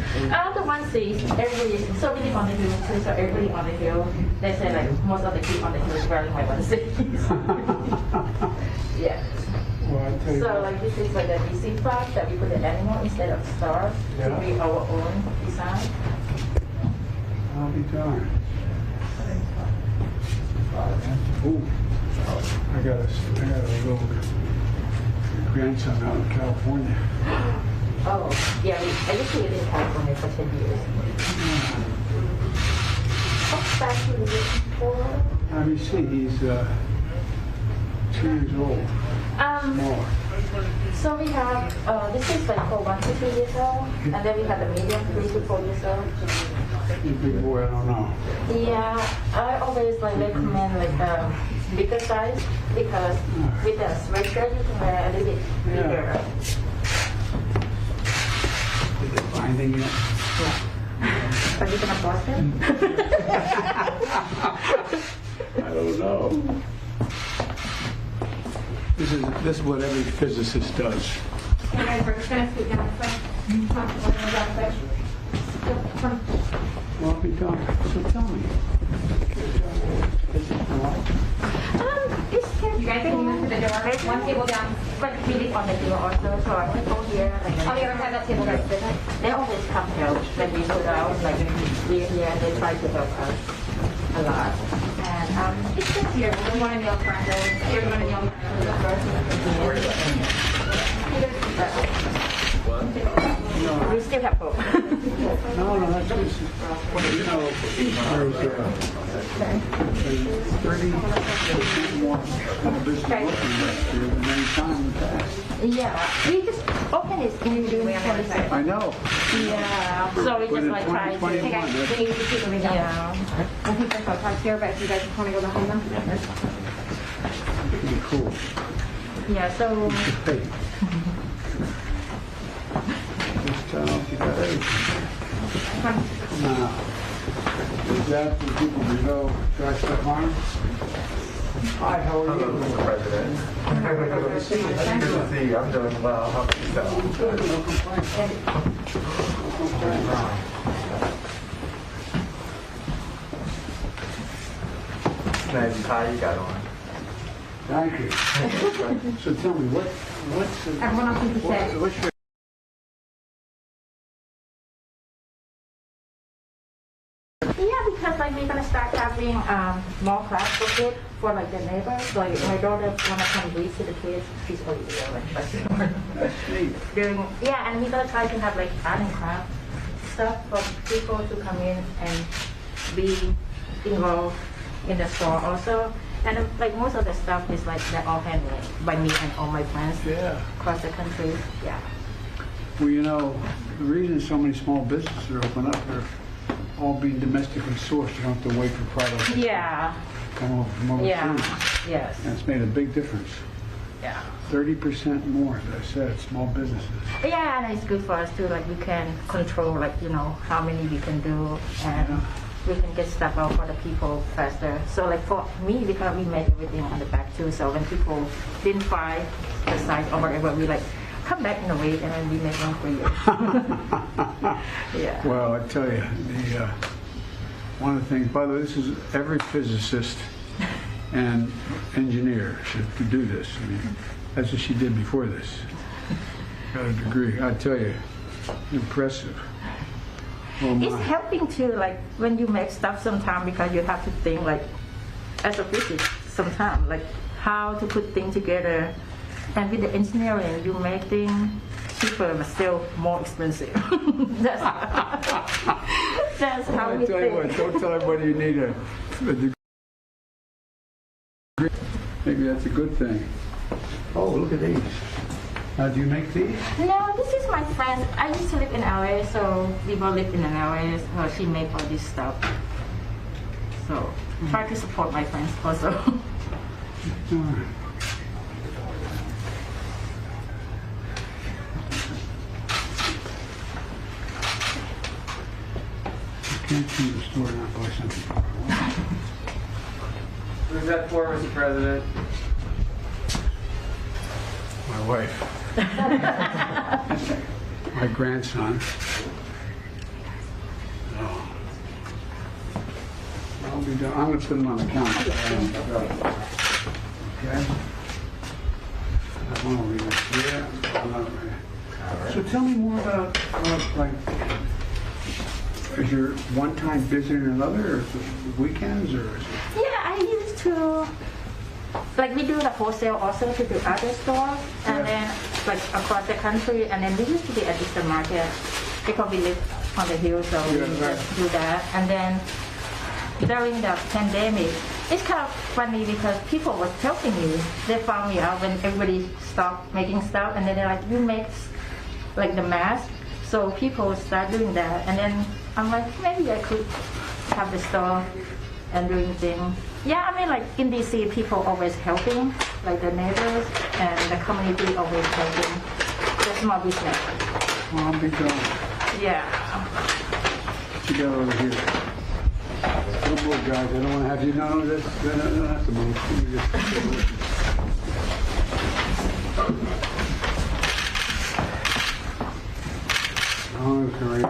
The onesies, everybody, so many on the hill, so everybody on the hill. They say like most of the kids on the hill is wearing my onesies. Yeah. Well, I tell you So what. like this is like a DC flap that we put the animal instead of star Yeah. to be our own design. I'll be darned. Ooh, I got a little grandson out in California. Oh, yeah, I used to live in California for 10 years. What size are you looking for? Let me see, he's 2 years old. Smaller. So we have, this is like for 1 to 3 years old, and then we have the medium, 3 to 4 years old. Big boy, I don't know. Yeah, I always like recommend like bigger size because with the sweatshirt you can wear a little bit bigger. Is it binding yet? Are you gonna bust it? I don't know. This is what every physicist does. Hey guys, we're just gonna scoot down the front. Well, be done. So tell me. You guys can move to the door. One table down. But really on the table also. So I want to go here. Like, oh, you don't have that table that's different? They always come help when we put out. Like we're here and they try to help us a lot. And it's just here. We don't want to be up front. You're going to be on we still have hope. No, that's just, you know, there's 30% more small business working last year than any time in the past. Yeah, we just open it in June 26th. I know. Yeah, so we just like try to. Hey guys, we need to keep them down. Yeah. I think that's our top here, but if you guys want to go behind them. Pretty cool. Yeah, so. Hey. Just turn off your batteries. Now, is that for people to go try stuff on? Hi, how are you? Hello, Mr. President. Good to see you. Good to see you. I'm doing well. How about yourself? Good, no complaints. Nice tie you got on. Thank you. So tell me, what's Everyone else needs to say. what's your Yeah, because like we're gonna start having more class with it for like the neighbors. Like my daughter wanna come read to the kids. She's already there, but doing and we're gonna try to have like art and craft stuff for people to come in and be involved in the store also. And like most of the stuff is like they're all handmade by me and all my friends across the country. Yeah. Well, you know, the reason so many small businesses are open up, they're all being domestically sourced. You don't have to wait for products to come over from overseas. Yes. And it's made a big difference. Yeah. 30% more, as I said, small businesses. Yeah, and it's good for us too. Like we can control, like how many we can do, and we can get stuff out for the people faster. So like for me, because we make everything on the back too. So when people didn't find the size or whatever, we like come back in a week and then we make one for you. Yeah. Well, I tell you, one of the things. By the way, this is every physicist and engineer should do this. I mean, that's what she did before this. Got a degree. I tell you, impressive. It's helping too, like when you make stuff sometimes, because you have to think like as a physicist sometimes, like how to put things together. And with the engineering, you make things cheaper but still more expensive. That's how we tell you what, think. don't tell everybody you need a degree. Maybe that's a good thing. Oh, look at these. Now, do you make these? No, this is my friend. I used to live in LA, so we both live in LA. So she make all this stuff. So try to support my friends also. I can't see the store and not buy something. Who's that for, Mr. President? My wife. My grandson. Oh. I'll be done. I'm going to put him on the counter. Okay? I want to read it. Yeah. I'm not ready. So tell me more about, like, is your one time busier than another, or is it weekends, or is it? Yeah, I used to, like we do the wholesale also to do other stores, and then like across the country, and then we used to be at Eastern Market because we live on the hill, so we just do that. And then during the pandemic, it's kind of funny because people was helping me. They found me out when everybody stopped making stuff, and then they're like, you make like the mask. So people start doing that, and then I'm like, maybe I could have the store and doing things. Yeah, I mean, like in DC, people always helping, like the neighbors and the community always helping. The small business. Well, big deal. Yeah. What you got over here? Don't move, guys. I don't want to have you. No, this. No, don't have to move. You just oh, great.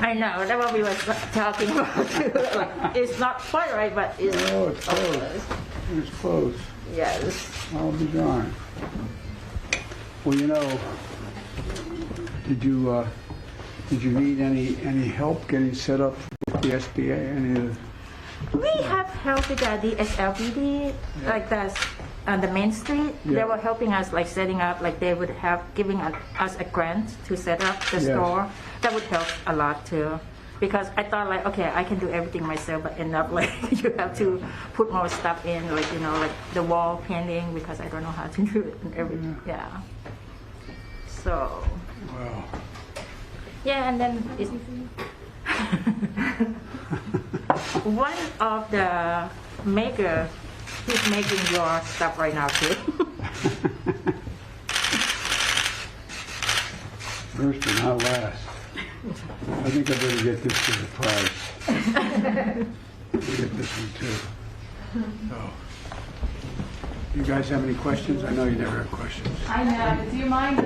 I know, that's what we were talking about too. Like, it's not quite right, but it's oh, it's close. It's close. Yes. I'll be darned. Well, you know, did you need any help getting set up with the SBA? Any of the... We have help with the SLPD, like that's on the main street. Yeah. They were helping us, like setting up, like they would have giving us a grant to set up the store. That would help a lot too. Because I thought like, okay, I can do everything myself, but end up like you have to put more stuff in, like, you know, like the wall painting, because I don't know how to do it and everything. Yeah. So. Wow. Yeah, and then it's one of the maker, he's making your stuff right now too. First and not last. I think I better get this for the prize. Get this one too. So, you guys have any questions? I know you never have questions. I know. Do you mind,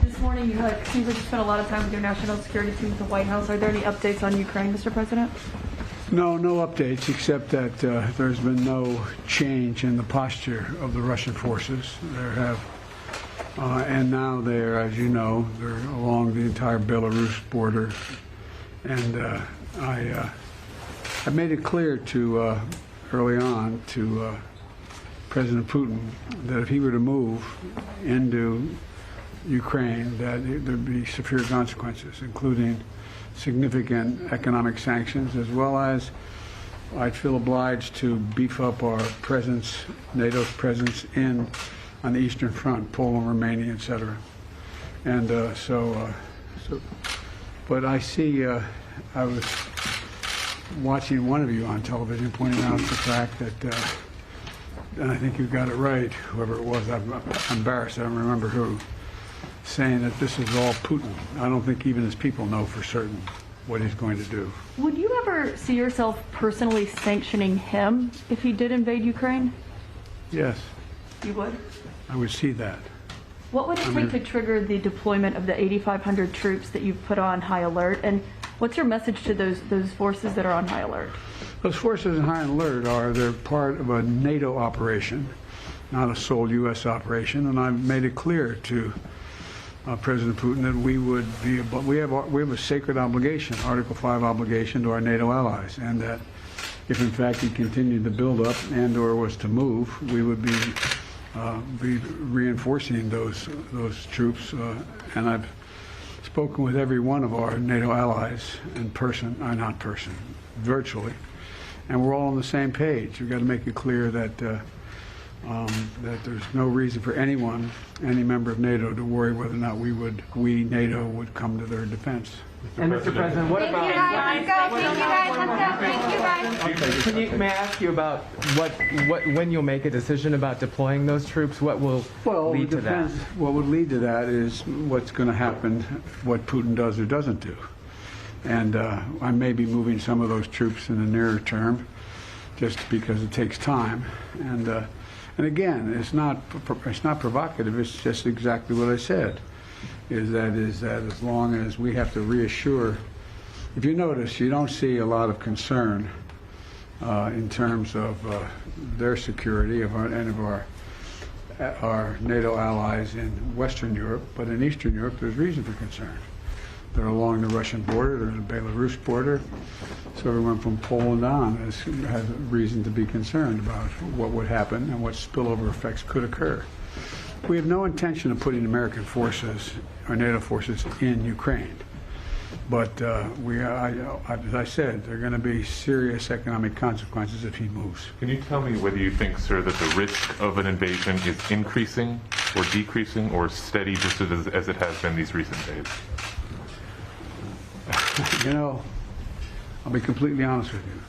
this morning you seems like you spent a lot of time with your national security team at the White House. Are there any updates on Ukraine, Mr. President? No updates, except that there's been no change in the posture of the Russian forces. There have, and now they're, as you know, they're along the entire Belarus border. And I made it clear to early on to President Putin that if he were to move into Ukraine, that there'd be severe consequences, including significant economic sanctions, as well as I'd feel obliged to beef up our presence, NATO's presence on the Eastern Front, Poland, Romania, etc. And but I see, I was watching one of you on television pointing out the fact that, and I think you got it right, whoever it was, I'm embarrassed, I don't remember who, saying that this is all Putin. I don't think even his people know for certain what he's going to do. Would you ever see yourself personally sanctioning him if he did invade Ukraine? Yes. You would? I would see that. What would it take to trigger the deployment of the 8,500 troops that you've put on high alert? And what's your message to those forces that are on high alert? Those forces on high alert they're part of a NATO operation, not a sole U.S. operation, and I've made it clear to President Putin that we have a sacred obligation, Article 5 obligation to our NATO allies, and that if in fact he continued to build up and/or was to move, we would be reinforcing those troops. And I've spoken with every one of our NATO allies in person, virtually, and we're all on the same page. We've got to make it clear that that there's no reason for any member of NATO to worry whether or not NATO would come to their defense. And Mr. President, what about... May I ask you about when you'll make a decision about deploying those troops? What will lead to that? What would lead to that is what's going to happen, what Putin does or doesn't do. And I may be moving some of those troops in the nearer term, just because it takes time. And again, it's not provocative. It's just exactly what I said. Is that as long as we have to reassure. If you notice, you don't see a lot of concern in terms of their security and of our NATO allies in Western Europe, but in Eastern Europe, there's reason for concern. They're along the Russian border, they're the Belarus border, so everyone from Poland on has reason to be concerned about what would happen and what spillover effects could occur. We have no intention of putting American forces or NATO forces in Ukraine. But as I said, there are going to be serious economic consequences if he moves. Can you tell me whether you think, sir, that the risk of an invasion is increasing or decreasing or steady just as it has been these recent days? You know, I'll be completely honest with you.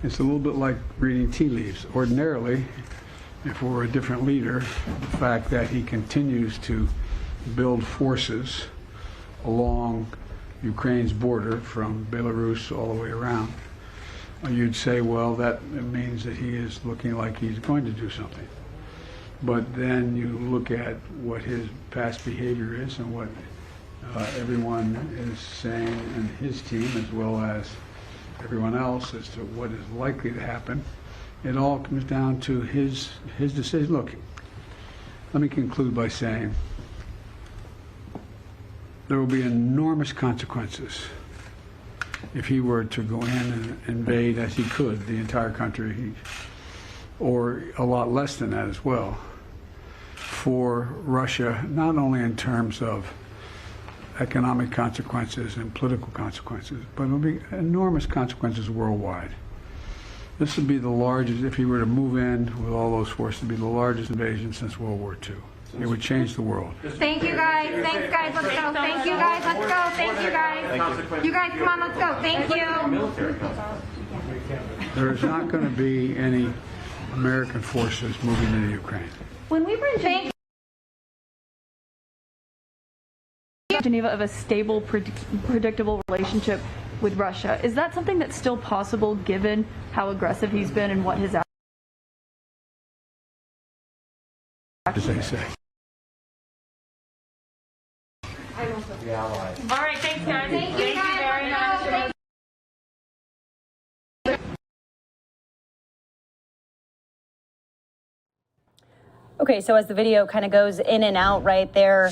It's a little bit like reading tea leaves. Ordinarily, if we're a different leader, the fact that he continues to build forces along Ukraine's border from Belarus all the way around, you'd say, well, that means that he is looking like he's going to do something. But then you look at what his past behavior is and what everyone is saying, and his team, as well as everyone else, as to what is likely to happen. It all comes down to his decision. Look, let me conclude by saying there will be enormous consequences if he were to go in and invade, as he could, the entire country, or a lot less than that as well, for Russia, not only in terms of economic consequences and political consequences, but it will be enormous consequences worldwide. This would be the largest, if he were to move in with all those forces, it would be the largest invasion since World War II. It would change the world. Thank you guys. Thanks guys. Let's go. Thank you guys. Let's go. Thank you guys. You guys, come on. Let's go. Thank you. There is not going to be any American forces moving into Ukraine. When we were in Geneva of a stable, predictable relationship with Russia, is that something that's still possible given how aggressive he's been and what his As they say. All right, thanks guys. Thank you very much. Okay, so as the video kind of goes in and out right there,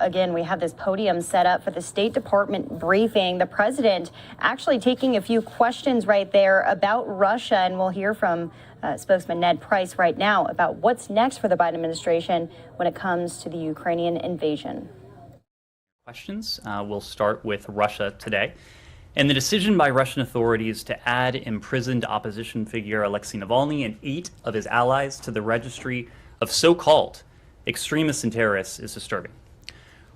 again, we have this podium set up for the State Department briefing. The president actually taking a few questions right there about Russia, and we'll hear from spokesman Ned Price right now about what's next for the Biden administration when it comes to the Ukrainian invasion. Questions. We'll start with Russia today. And the decision by Russian authorities to add imprisoned opposition figure Alexei Navalny and 8 of his allies to the registry of so-called extremists and terrorists is disturbing.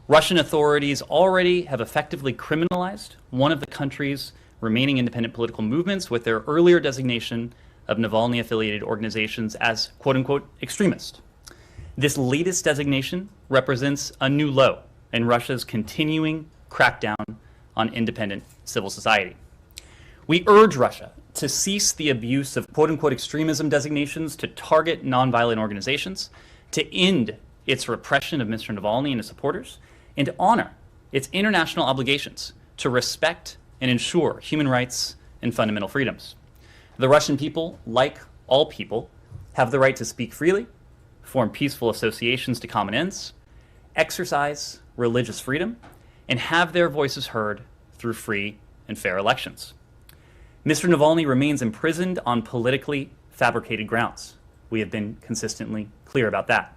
Russian authorities already have effectively criminalized one of the country's remaining independent political movements with their earlier designation of Navalny-affiliated organizations as quote-unquote extremist. This latest designation represents a new low in Russia's continuing crackdown on independent civil society. We urge Russia to cease the abuse of quote-unquote extremism designations to target nonviolent organizations, to end its repression of Mr. Navalny and his supporters, and to honor its international obligations to respect and ensure human rights and fundamental freedoms. The Russian people, like all people, have the right to speak freely, form peaceful associations to common ends, exercise religious freedom, and have their voices heard through free and fair elections. Mr. Navalny remains imprisoned on politically fabricated grounds. We have been consistently clear about that.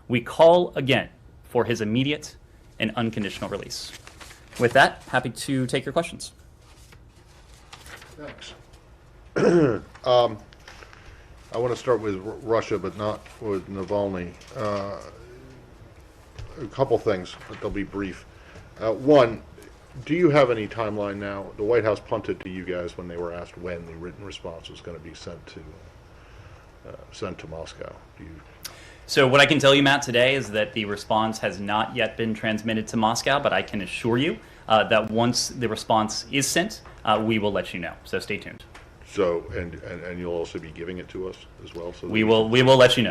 We call again for his immediate and unconditional release. With that, happy to take your questions. Thanks. I want to start with Russia, but not with Navalny. A couple things, but they'll be brief. One, do you have any timeline now? The White House punted to you guys when they were asked when the written response was going to be sent to Moscow. Do you? So what I can tell you, Matt, today is that the response has not yet been transmitted to Moscow, but I can assure you that once the response is sent, we will let you know. So stay tuned. So, and you'll also be giving it to us as well? So we will let you know.